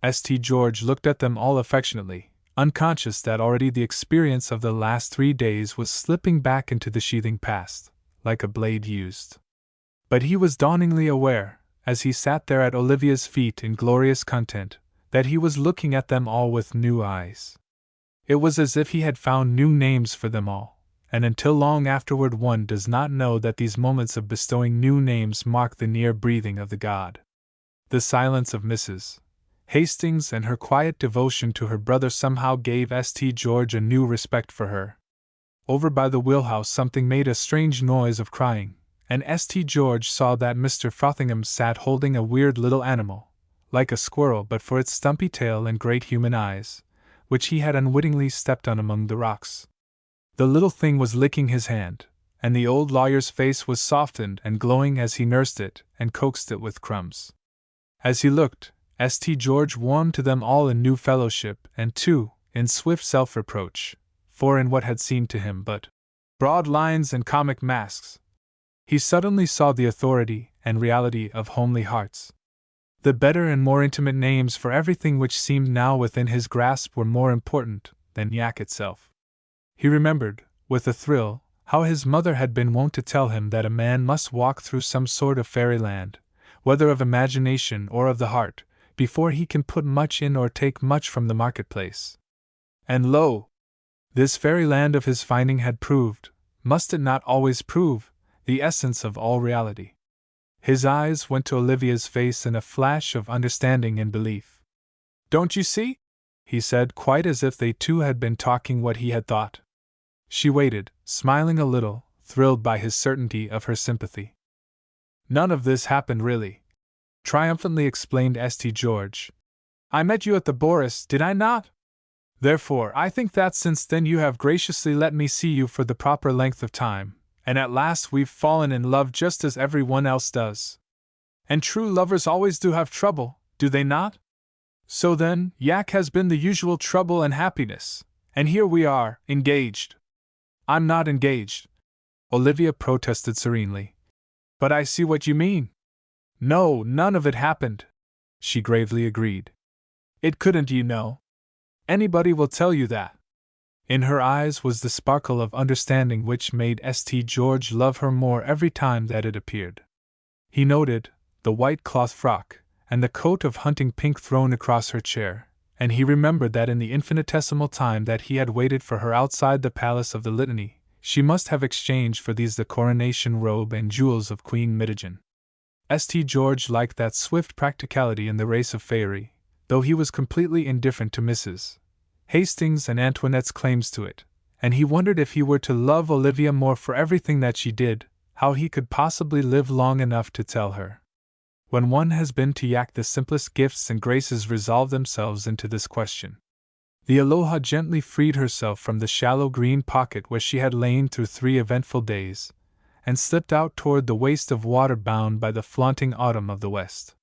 St. George looked at them all affectionately, unconscious that already the experience of the last 3 days was slipping back into the sheathing past, like a blade used. But he was dawningly aware, as he sat there at Olivia's feet in glorious content, that he was looking at them all with new eyes. It was as if he had found new names for them all, and until long afterward one does not know that these moments of bestowing new names mark the near breathing of the god. The silence of Mrs. Hastings and her quiet devotion to her brother somehow gave St. George a new respect for her. Over by the wheelhouse something made a strange noise of crying, and St. George saw that Mr. Frothingham sat holding a weird little animal, like a squirrel but for its stumpy tail and great human eyes, which he had unwittingly stepped on among the rocks. The little thing was licking his hand, and the old lawyer's face was softened and glowing as he nursed it and coaxed it with crumbs. As he looked, St. George warmed to them all in new fellowship and too, in swift self-reproach, for in what had seemed to him but broad lines and comic masks, he suddenly saw the authority and reality of homely hearts. The better and more intimate names for everything which seemed now within his grasp were more important than yak itself. He remembered, with a thrill, how his mother had been wont to tell him that a man must walk through some sort of fairyland, whether of imagination or of the heart, before he can put much in or take much from the marketplace. And lo! This fairyland of his finding had proved, must it not always prove, the essence of all reality. His eyes went to Olivia's face in a flash of understanding and belief. "Don't you see?" he said, quite as if they two had been talking what he had thought. She waited, smiling a little, thrilled by his certainty of her sympathy. "None of this happened really," triumphantly explained St. George. "I met you at the Boris, did I not? Therefore, I think that since then you have graciously let me see you for the proper length of time, and at last we've fallen in love just as everyone else does. And true lovers always do have trouble, do they not? So then, yak has been the usual trouble and happiness, and here we are, engaged." "I'm not engaged," Olivia protested serenely. "But I see what you mean." "No, none of it happened," she gravely agreed. "It couldn't, you know. Anybody will tell you that." In her eyes was the sparkle of understanding which made St. George love her more every time that it appeared. He noted the white cloth frock, and the coat of hunting pink thrown across her chair, and he remembered that in the infinitesimal time that he had waited for her outside the palace of the Litany, she must have exchanged for these the coronation robe and jewels of Queen Mitigen. St. George liked that swift practicality in the race of faerie, though he was completely indifferent to Mrs. Hastings and Antoinette's claims to it, and he wondered if he were to love Olivia more for everything that she did, how he could possibly live long enough to tell her. When one has been to yak, the simplest gifts and graces resolve themselves into this question. The Aloha gently freed herself from the shallow green pocket where she had lain through 3 eventful days, and slipped out toward the waste of water bound by the flaunting autumn of the west.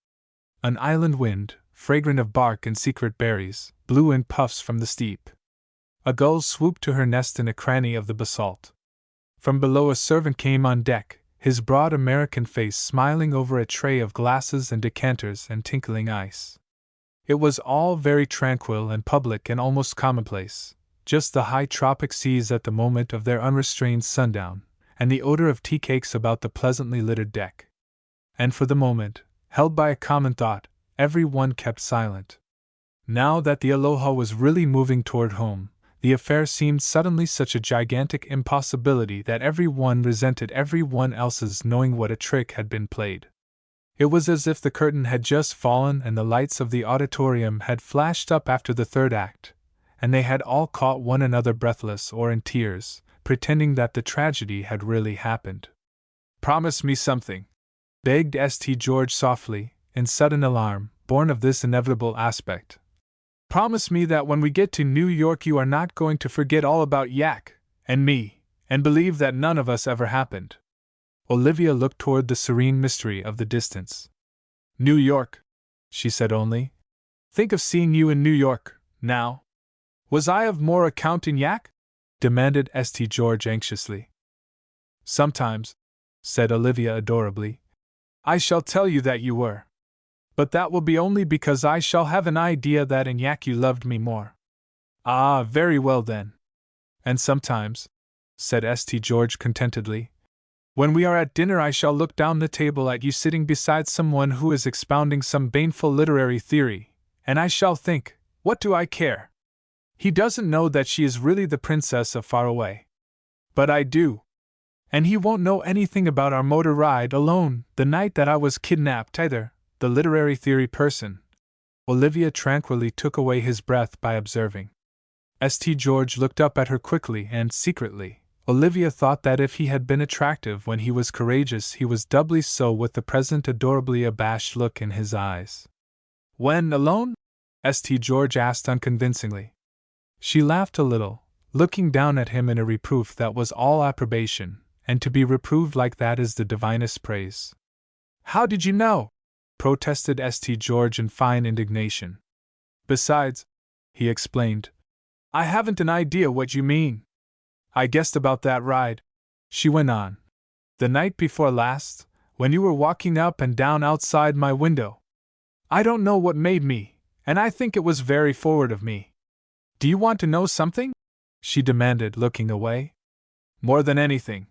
An island wind, fragrant of bark and secret berries, blew in puffs from the steep. A gull swooped to her nest in a cranny of the basalt. From below a servant came on deck, his broad American face smiling over a tray of glasses and decanters and tinkling ice. It was all very tranquil and public and almost commonplace, just the high tropic seas at the moment of their unrestrained sundown, and the odor of tea cakes about the pleasantly littered deck. And for the moment, held by a common thought, every one kept silent. Now that the Aloha was really moving toward home, the affair seemed suddenly such a gigantic impossibility that every one resented every one else's knowing what a trick had been played. It was as if the curtain had just fallen and the lights of the auditorium had flashed up after the third act, and they had all caught one another breathless or in tears, pretending that the tragedy had really happened. "Promise me something," begged St. George softly, in sudden alarm, born of this inevitable aspect. "Promise me that when we get to New York you are not going to forget all about yak and me, and believe that none of us ever happened." Olivia looked toward the serene mystery of the distance. "New York," she said only. "Think of seeing you in New York, now. Was I of more account in yak?" demanded St. George anxiously. "Sometimes," said Olivia adorably, "I shall tell you that you were. But that will be only because I shall have an idea that in yak you loved me more." "Ah, very well then." "And sometimes," said St. George contentedly, When we are at dinner, I shall look down the table at you sitting beside someone who is expounding some baneful literary theory, and I shall think, what do I care? He doesn't know that she is really the princess of Faraway. But I do. And he won't know anything about our motor ride alone the night that I was kidnapped either, the literary theory person. Olivia tranquilly took away his breath by observing. St. George looked up at her quickly and secretly. Olivia thought that if he had been attractive when he was courageous, he was doubly so with the present adorably abashed look in his eyes. When alone? St. George asked unconvincingly. She laughed a little, looking down at him in a reproof that was all approbation, and to be reproved like that is the divinest praise. How did you know? Protested St. George in fine indignation. Besides, he explained, I haven't an idea what you mean. I guessed about that ride, she went on, the night before last, when you were walking up and down outside my window. I don't know what made me, and I think it was very forward of me. Do you want to know something? She demanded, looking away. More than anything,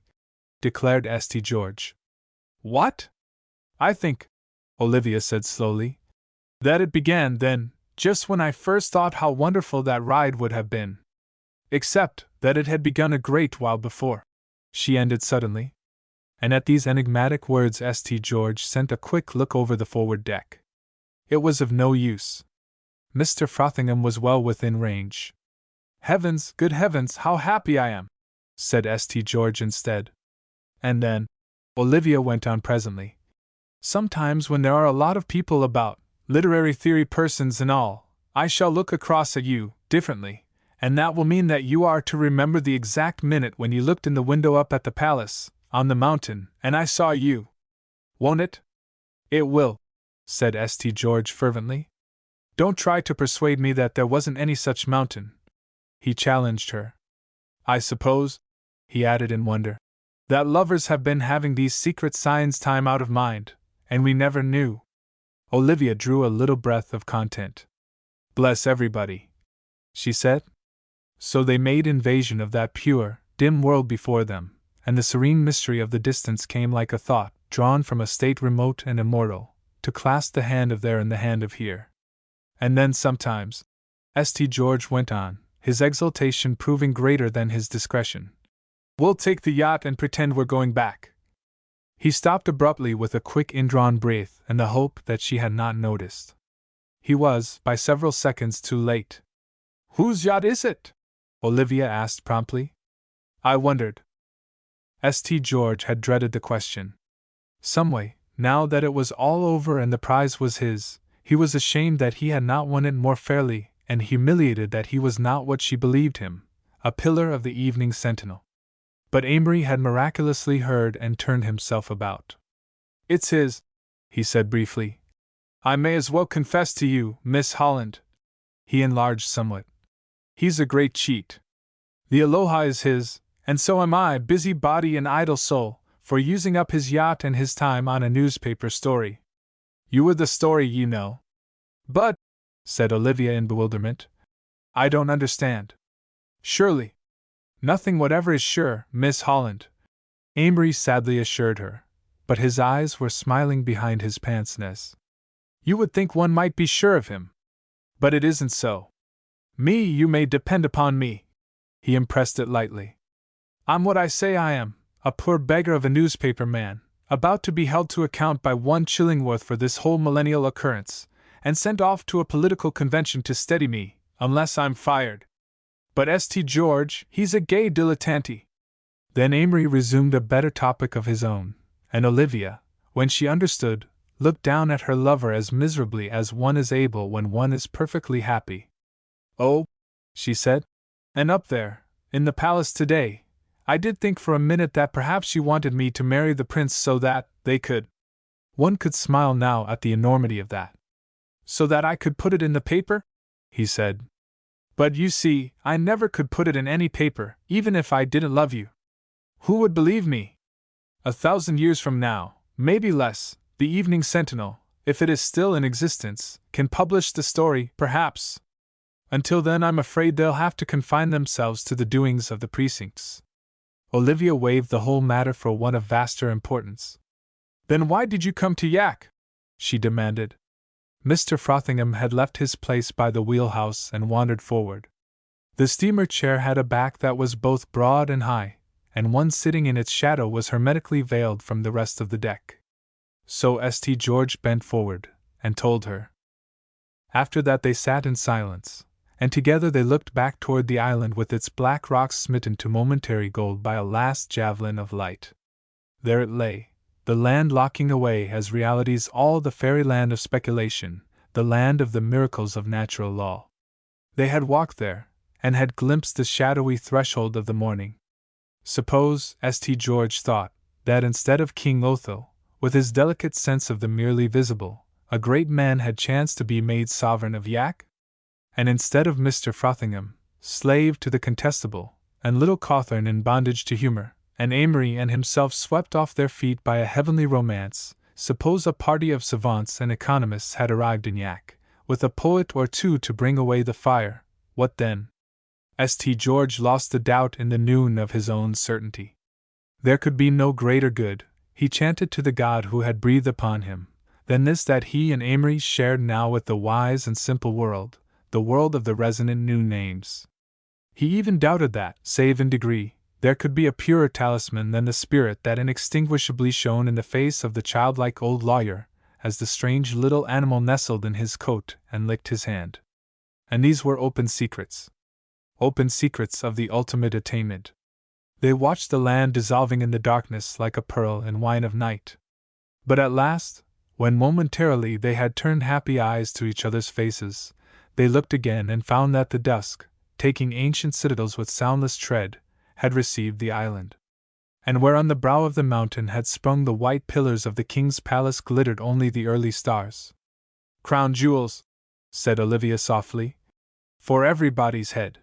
declared St. George. What? I think, Olivia said slowly, that it began then, just when I first thought how wonderful that ride would have been. Except that it had begun a great while before, she ended suddenly. And at these enigmatic words St. George sent a quick look over the forward deck. It was of no use. Mr. Frothingham was well within range. Heavens, good heavens, how happy I am, said St. George instead. And then, Olivia went on presently, sometimes when there are a lot of people about, literary theory persons and all, I shall look across at you, differently, and that will mean that you are to remember the exact minute when you looked in the window up at the palace, on the mountain, and I saw you. Won't it? It will, said St. George fervently. Don't try to persuade me that there wasn't any such mountain, he challenged her. I suppose, he added in wonder, that lovers have been having these secret signs time out of mind, and we never knew. Olivia drew a little breath of content. Bless everybody, she said. So they made invasion of that pure, dim world before them, and the serene mystery of the distance came like a thought, drawn from a state remote and immortal, to clasp the hand of there in the hand of here. And then sometimes, St. George went on, his exultation proving greater than his discretion, we'll take the yacht and pretend we're going back. He stopped abruptly with a quick indrawn breath and the hope that she had not noticed. He was, by several seconds, too late. Whose yacht is it? Olivia asked promptly. I wondered. St. George had dreaded the question. Someway, now that it was all over and the prize was his, he was ashamed that he had not won it more fairly, and humiliated that he was not what she believed him, a pillar of the Evening Sentinel. But Amory had miraculously heard and turned himself about. It's his, he said briefly. I may as well confess to you, Miss Holland. He enlarged somewhat. He's a great cheat. The Aloha is his, and so am I, busy body and idle soul, for using up his yacht and his time on a newspaper story. You were the story, you know. But, said Olivia in bewilderment, I don't understand. Surely. Nothing whatever is sure, Miss Holland, Amory sadly assured her, but his eyes were smiling behind his pince-nez. You would think one might be sure of him. But it isn't so. Me, you may depend upon me. He impressed it lightly. I'm what I say I am, a poor beggar of a newspaper man, about to be held to account by one Chillingworth for this whole millennial occurrence, and sent off to a political convention to steady me, unless I'm fired. But St. George, he's a gay dilettante. Then Amory resumed a better topic of his own, and Olivia, when she understood, looked down at her lover as miserably as one is able when one is perfectly happy. Oh, she said, and up there, in the palace today, I did think for a minute that perhaps you wanted me to marry the prince so that they could. One could smile now at the enormity of that. So that I could put it in the paper? He said. But you see, I never could put it in any paper, even if I didn't love you. Who would believe me? 1,000 years from now, maybe less, the Evening Sentinel, if it is still in existence, can publish the story, perhaps. Until then, I'm afraid they'll have to confine themselves to the doings of the precincts. Olivia waved the whole matter for one of vaster importance. Then why did you come to Yak? She demanded. Mr. Frothingham had left his place by the wheelhouse and wandered forward. The steamer chair had a back that was both broad and high, and one sitting in its shadow was hermetically veiled from the rest of the deck. So St. George bent forward and told her. After that they sat in silence, and together they looked back toward the island with its black rocks smitten to momentary gold by a last javelin of light. There it lay, the land locking away as realities all the fairyland of speculation, the land of the miracles of natural law. They had walked there, and had glimpsed the shadowy threshold of the morning. Suppose, St. George thought, that instead of King Otho, with his delicate sense of the merely visible, a great man had chanced to be made sovereign of Yak? And instead of Mr. Frothingham, slave to the contestable, and little Cawthorne in bondage to humor, and Amory and himself swept off their feet by a heavenly romance, suppose a party of savants and economists had arrived in Yak, with a poet or two to bring away the fire, what then? St. George lost the doubt in the noon of his own certainty. There could be no greater good, he chanted to the God who had breathed upon him, than this that he and Amory shared now with the wise and simple world, the world of the resonant new names. He even doubted that, save in degree, there could be a purer talisman than the spirit that inextinguishably shone in the face of the childlike old lawyer, as the strange little animal nestled in his coat and licked his hand. And these were open secrets. Open secrets of the ultimate attainment. They watched the land dissolving in the darkness like a pearl in wine of night. But at last, when momentarily they had turned happy eyes to each other's faces, they looked again and found that the dusk, taking ancient citadels with soundless tread, had received the island. And where on the brow of the mountain had sprung the white pillars of the king's palace glittered only the early stars. "Crown jewels," said Olivia softly, "for everybody's head."